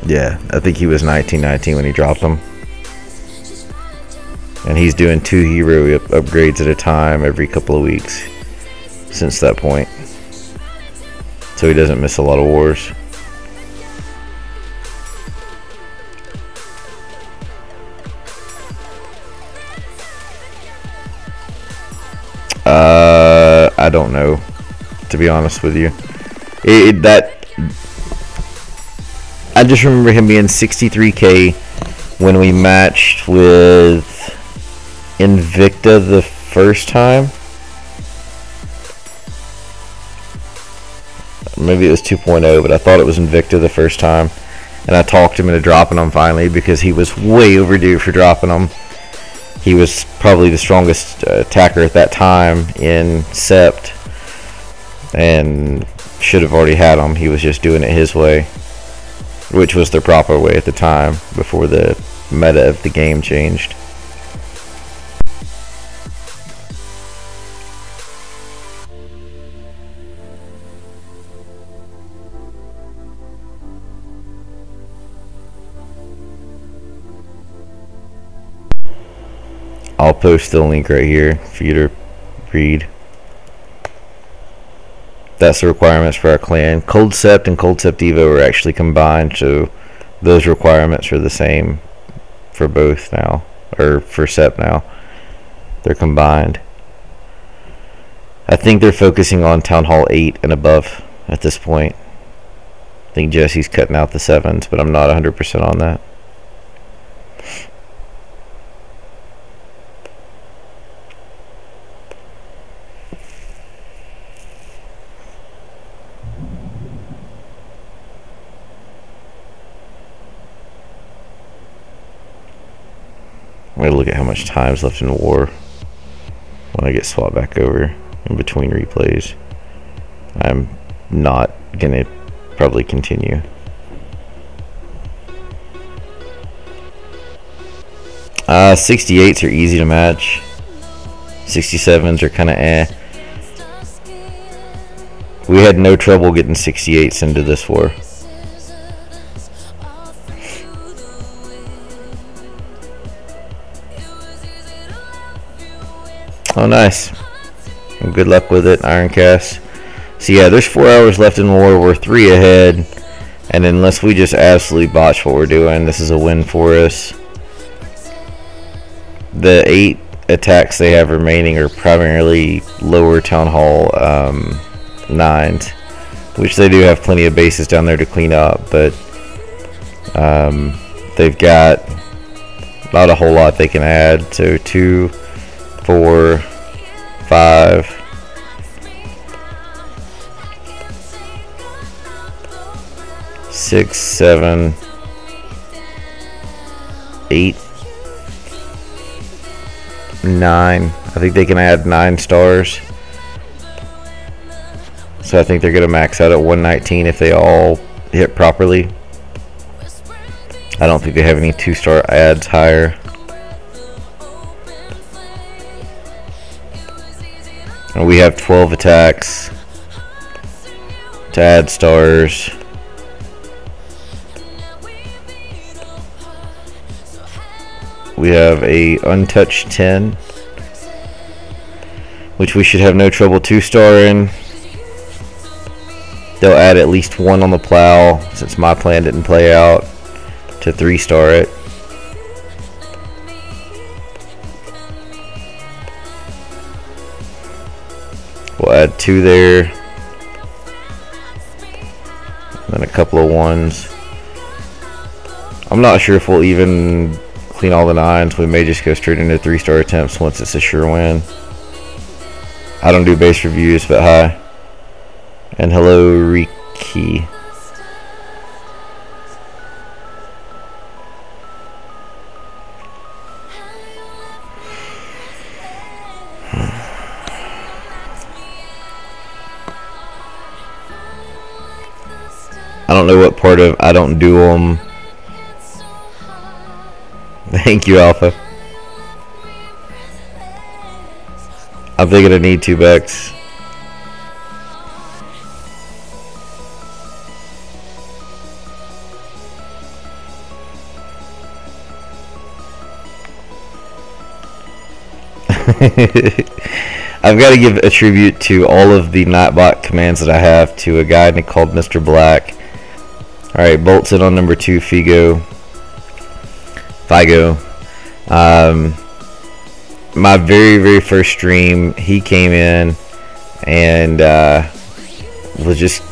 Yeah, I think he was 1919 when he dropped them. And he's doing 2 hero upgrades at a time every couple of weeks since that point. So he doesn't miss a lot of wars. I don't know, to be honest with you. I just remember him being 63k when we matched with Invicta the first time. Maybe it was 2.0, but I thought it was Invicta the first time. And I talked him into dropping them finally because he was way overdue for dropping them. He was probably the strongest attacker at that time in Sept and should have already had him. He was just doing it his way, which was the proper way at the time before the meta of the game changed. I'll post the link right here for you to read. That's the requirements for our clan. Cold Sept and Cold Sept Evo are actually combined, so those requirements are the same for both now, or for Sept now. They're combined. I think they're focusing on Town Hall 8 and above at this point. I think Jesse's cutting out the 7s, but I'm not 100% on that. I'm going to look at how much time's left in war when I get swapped back over in between replays. I'm not going to probably continue. Uh, 68s are easy to match. 67s are kind of eh. We had no trouble getting 68s into this war. Oh, nice. Well, good luck with it, Ironcast. So yeah, there's 4 hours left in war. We're 3 ahead, and unless we just absolutely botch what we're doing, this is a win for us. The 8 attacks they have remaining are primarily lower Town Hall 9s, which they do have plenty of bases down there to clean up, but they've got not a whole lot they can add. So 2, 4, 5, 6, 7, 8, 9. I think they can add 9 stars. So I think they're going to max out at 119 if they all hit properly. I don't think they have any 2-star adds higher. And we have 12 attacks to add stars. We have a untouched 10, which we should have no trouble 2-starring. They'll add at least 1 on the plow, since my plan didn't play out, to 3-star it. We'll add 2 there, and then a couple of 1s. I'm not sure if we'll even clean all the 9s. We may just go straight into 3-star attempts once it's a sure win. I don't do base reviews, but hi. And hello, Riki. I don't know what part of I don't do them. Thank you, Alpha. I'm thinking I need 2 bucks. I've got to give a tribute to all of the Nightbot commands that I have to a guy called Mr. Black. Alright, Bolt's in on number 2, Figo. My very first stream, he came in and was just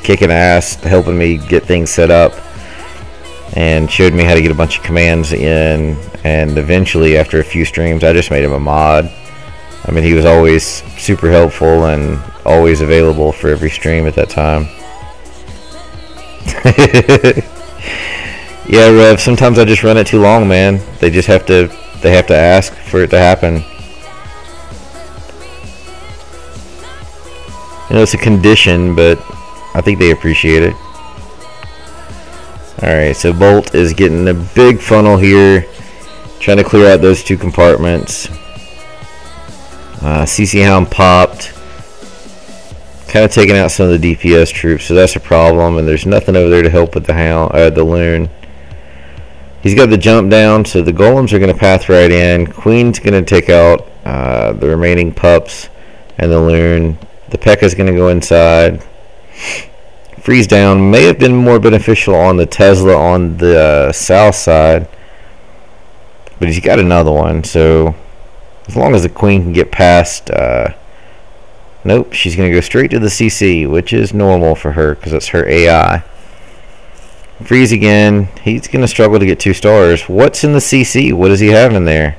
kicking ass, helping me get things set up, and showed me how to get a bunch of commands in. And eventually, after a few streams, I just made him a mod. I mean, he was always super helpful and always available for every stream at that time. Yeah, Rev, sometimes I just run it too long, man. They just have to ask for it to happen. You know, it's a condition, but I think they appreciate it. Alright, so Bolt is getting a big funnel here, trying to clear out those 2 compartments. CC Hound popped, kind of taking out some of the DPS troops, so that's a problem. And there's nothing over there to help with the Hound, the Loon. He's got the jump down, so the golems are going to path right in. Queen's going to take out the remaining pups and the Loon. The P.E.K.K.A is going to go inside. Freeze down may have been more beneficial on the Tesla on the south side, but he's got another one, so as long as the queen can get past, nope, she's going to go straight to the CC, which is normal for her because that's her AI. Freeze again. He's going to struggle to get 2 stars. What's in the CC? What does he have in there?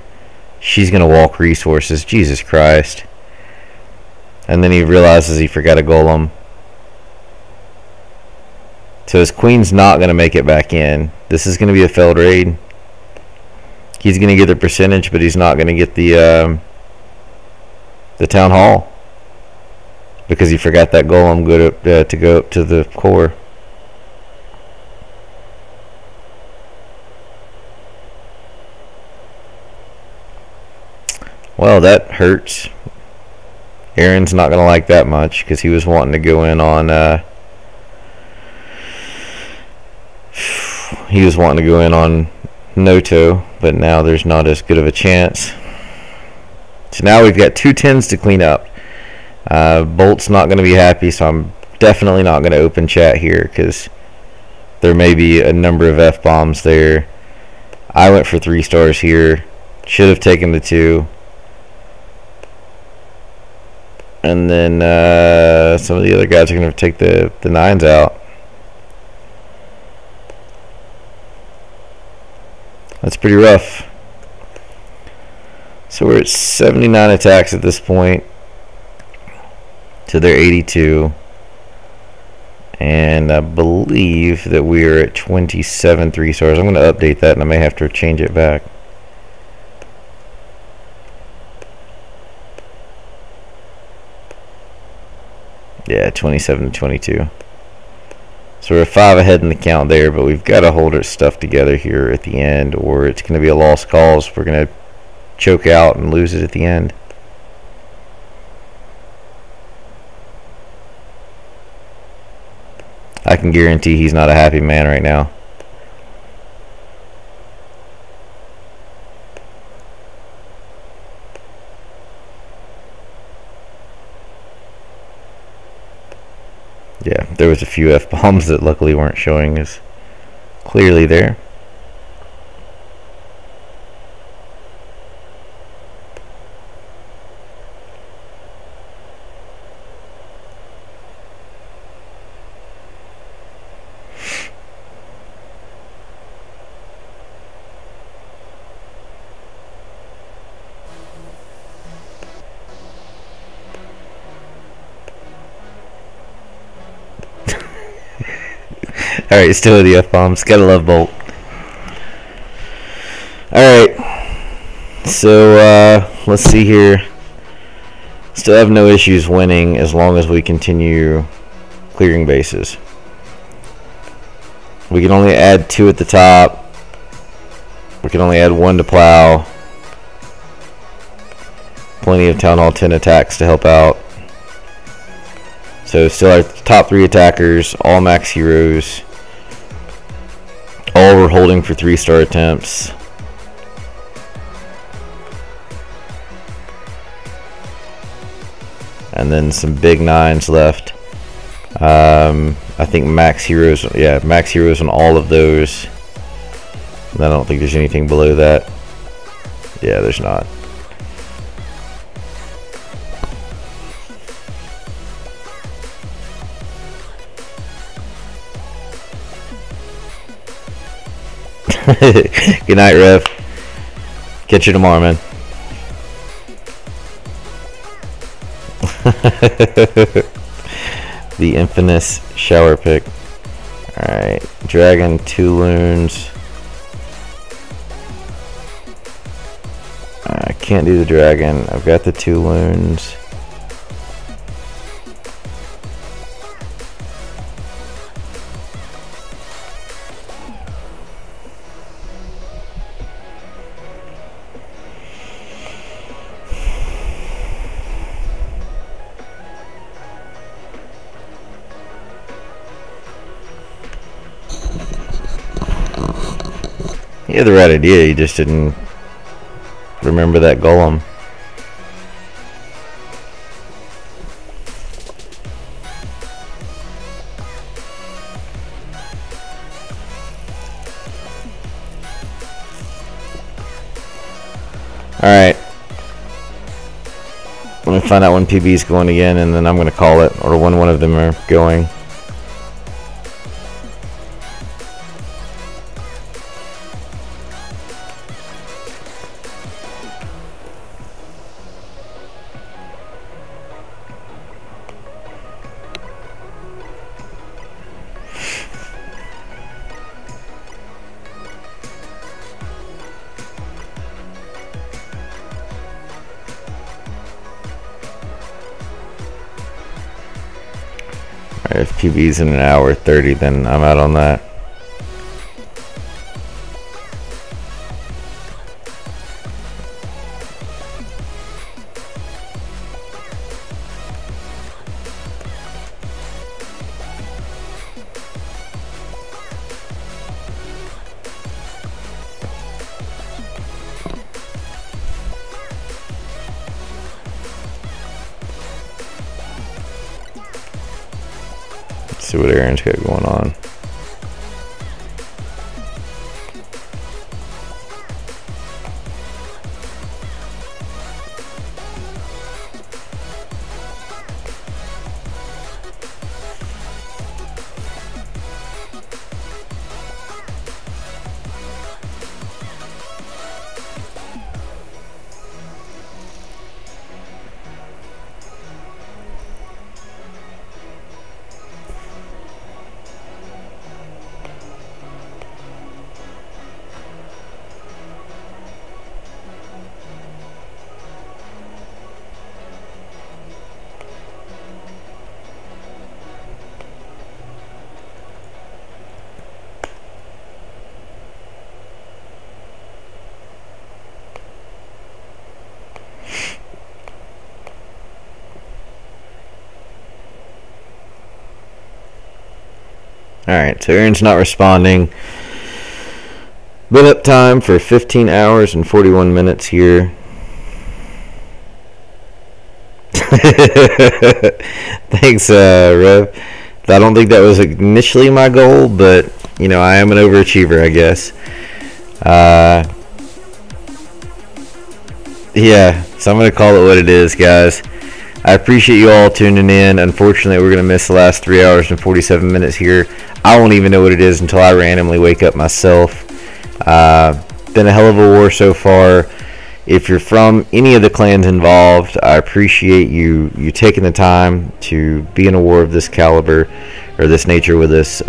She's going to walk resources. Jesus Christ. And then he realizes he forgot a golem. So his queen's not going to make it back in. This is going to be a failed raid. He's going to get the percentage, but he's not going to get the town hall because he forgot that golem to go up to the core. Well, that hurts. Aaron's not going to like that much because he was wanting to go in on Noto, but now there's not as good of a chance. So now we've got 2 10s to clean up. Bolt's not going to be happy, so I'm definitely not going to open chat here because there may be a number of F-bombs there. I went for 3 stars here. Should have taken the 2. And then some of the other guys are going to take the 9s out. That's pretty rough. So we're at 79 attacks at this point to their 82. And I believe that we are at 27 3 stars. I'm going to update that and I may have to change it back. Yeah, 27 to 22. So we're 5 ahead in the count there, but we've got to hold our stuff together here at the end, or it's going to be a lost cause. We're going to choke out and lose it at the end. I can guarantee he's not a happy man right now. Yeah, there was a few F-bombs that luckily weren't showing as clearly there. Alright, still with the F-bombs. Gotta love Bolt. Alright. So, let's see here. Still have no issues winning as long as we continue clearing bases. We can only add 2 at the top. We can only add 1 to plow. Plenty of Town Hall 10 attacks to help out. So still our top 3 attackers, all max heroes. All we're holding for 3-star attempts. And then some big 9s left. I think max heroes, yeah, max heroes on all of those. And I don't think there's anything below that. Yeah, there's not. Good night, Rev. Catch you tomorrow, man. The infamous shower pick. Alright, dragon, 2 loons. I can't do the dragon. I've got the 2 loons. He had the right idea, he just didn't remember that golem. Alright. Let me find out when PB is going again, and then I'm going to call it, or when one of them are going. If PB's in an hour 30, then I'm out on that. See what Aaron's got going on. Alright, so Aaron's not responding. Been up time for 15 hours and 41 minutes here. Thanks, Rev. I don't think that was initially my goal, but, you know, I am an overachiever, I guess. Yeah, so I'm going to call it what it is, guys. I appreciate you all tuning in. Unfortunately, we're going to miss the last 3 hours and 47 minutes here. I won't even know what it is until I randomly wake up myself. Been a hell of a war so far. If you're from any of the clans involved, I appreciate you taking the time to be in a war of this caliber or this nature with us.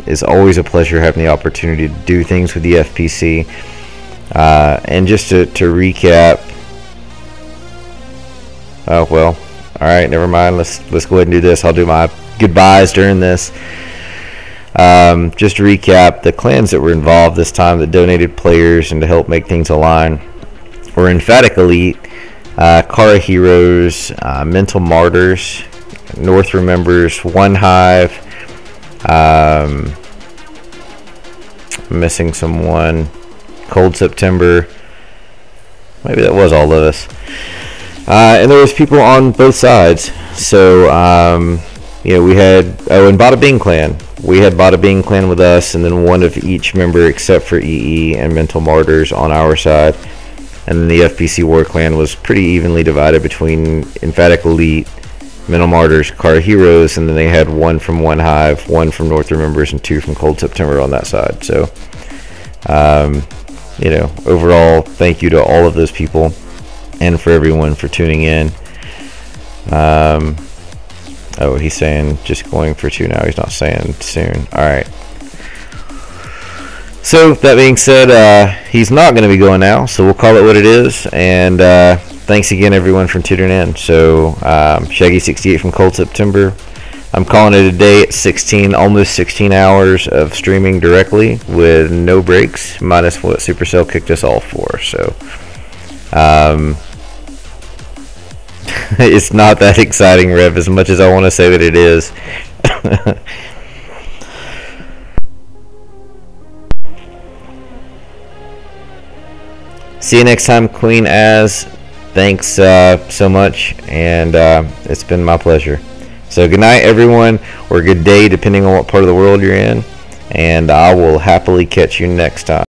It's always a pleasure having the opportunity to do things with the FPC. And just to recap. Oh well. All right, never mind. Let's go ahead and do this. I'll do my goodbyes during this. Just to recap, the clans that were involved this time that donated players and to help make things align were Emphatic Elite, Kara Heroes, Mental Martyrs, North Remembers, OneHive, missing someone, Cold September. Maybe that was all of us. And there was people on both sides. So, you know, we had, and Bada Bing Clan. We had Bada Bing Clan with us, and then one of each member except for EE and Mental Martyrs on our side. And then the FPC War Clan was pretty evenly divided between Emphatic Elite, Mental Martyrs, Kara Heroes, and then they had one from OneHive, one from North Remembers, and two from Cold September on that side. So, you know, overall, thank you to all of those people and for everyone for tuning in. Oh, he's saying just going for 2 now. He's not saying soon. All right. So, that being said, he's not going to be going now, so we'll call it what it is. And thanks again, everyone, for tuning in. So, Shaggy68 from Cold September. I'm calling it a day at 16, almost 16 hours of streaming directly with no breaks, minus what Supercell kicked us all for. So, it's not that exciting, Rev, as much as I want to say that it is. See you next time, Queen Az. Thanks so much, and it's been my pleasure. So good night, everyone, or good day, depending on what part of the world you're in, and I will happily catch you next time.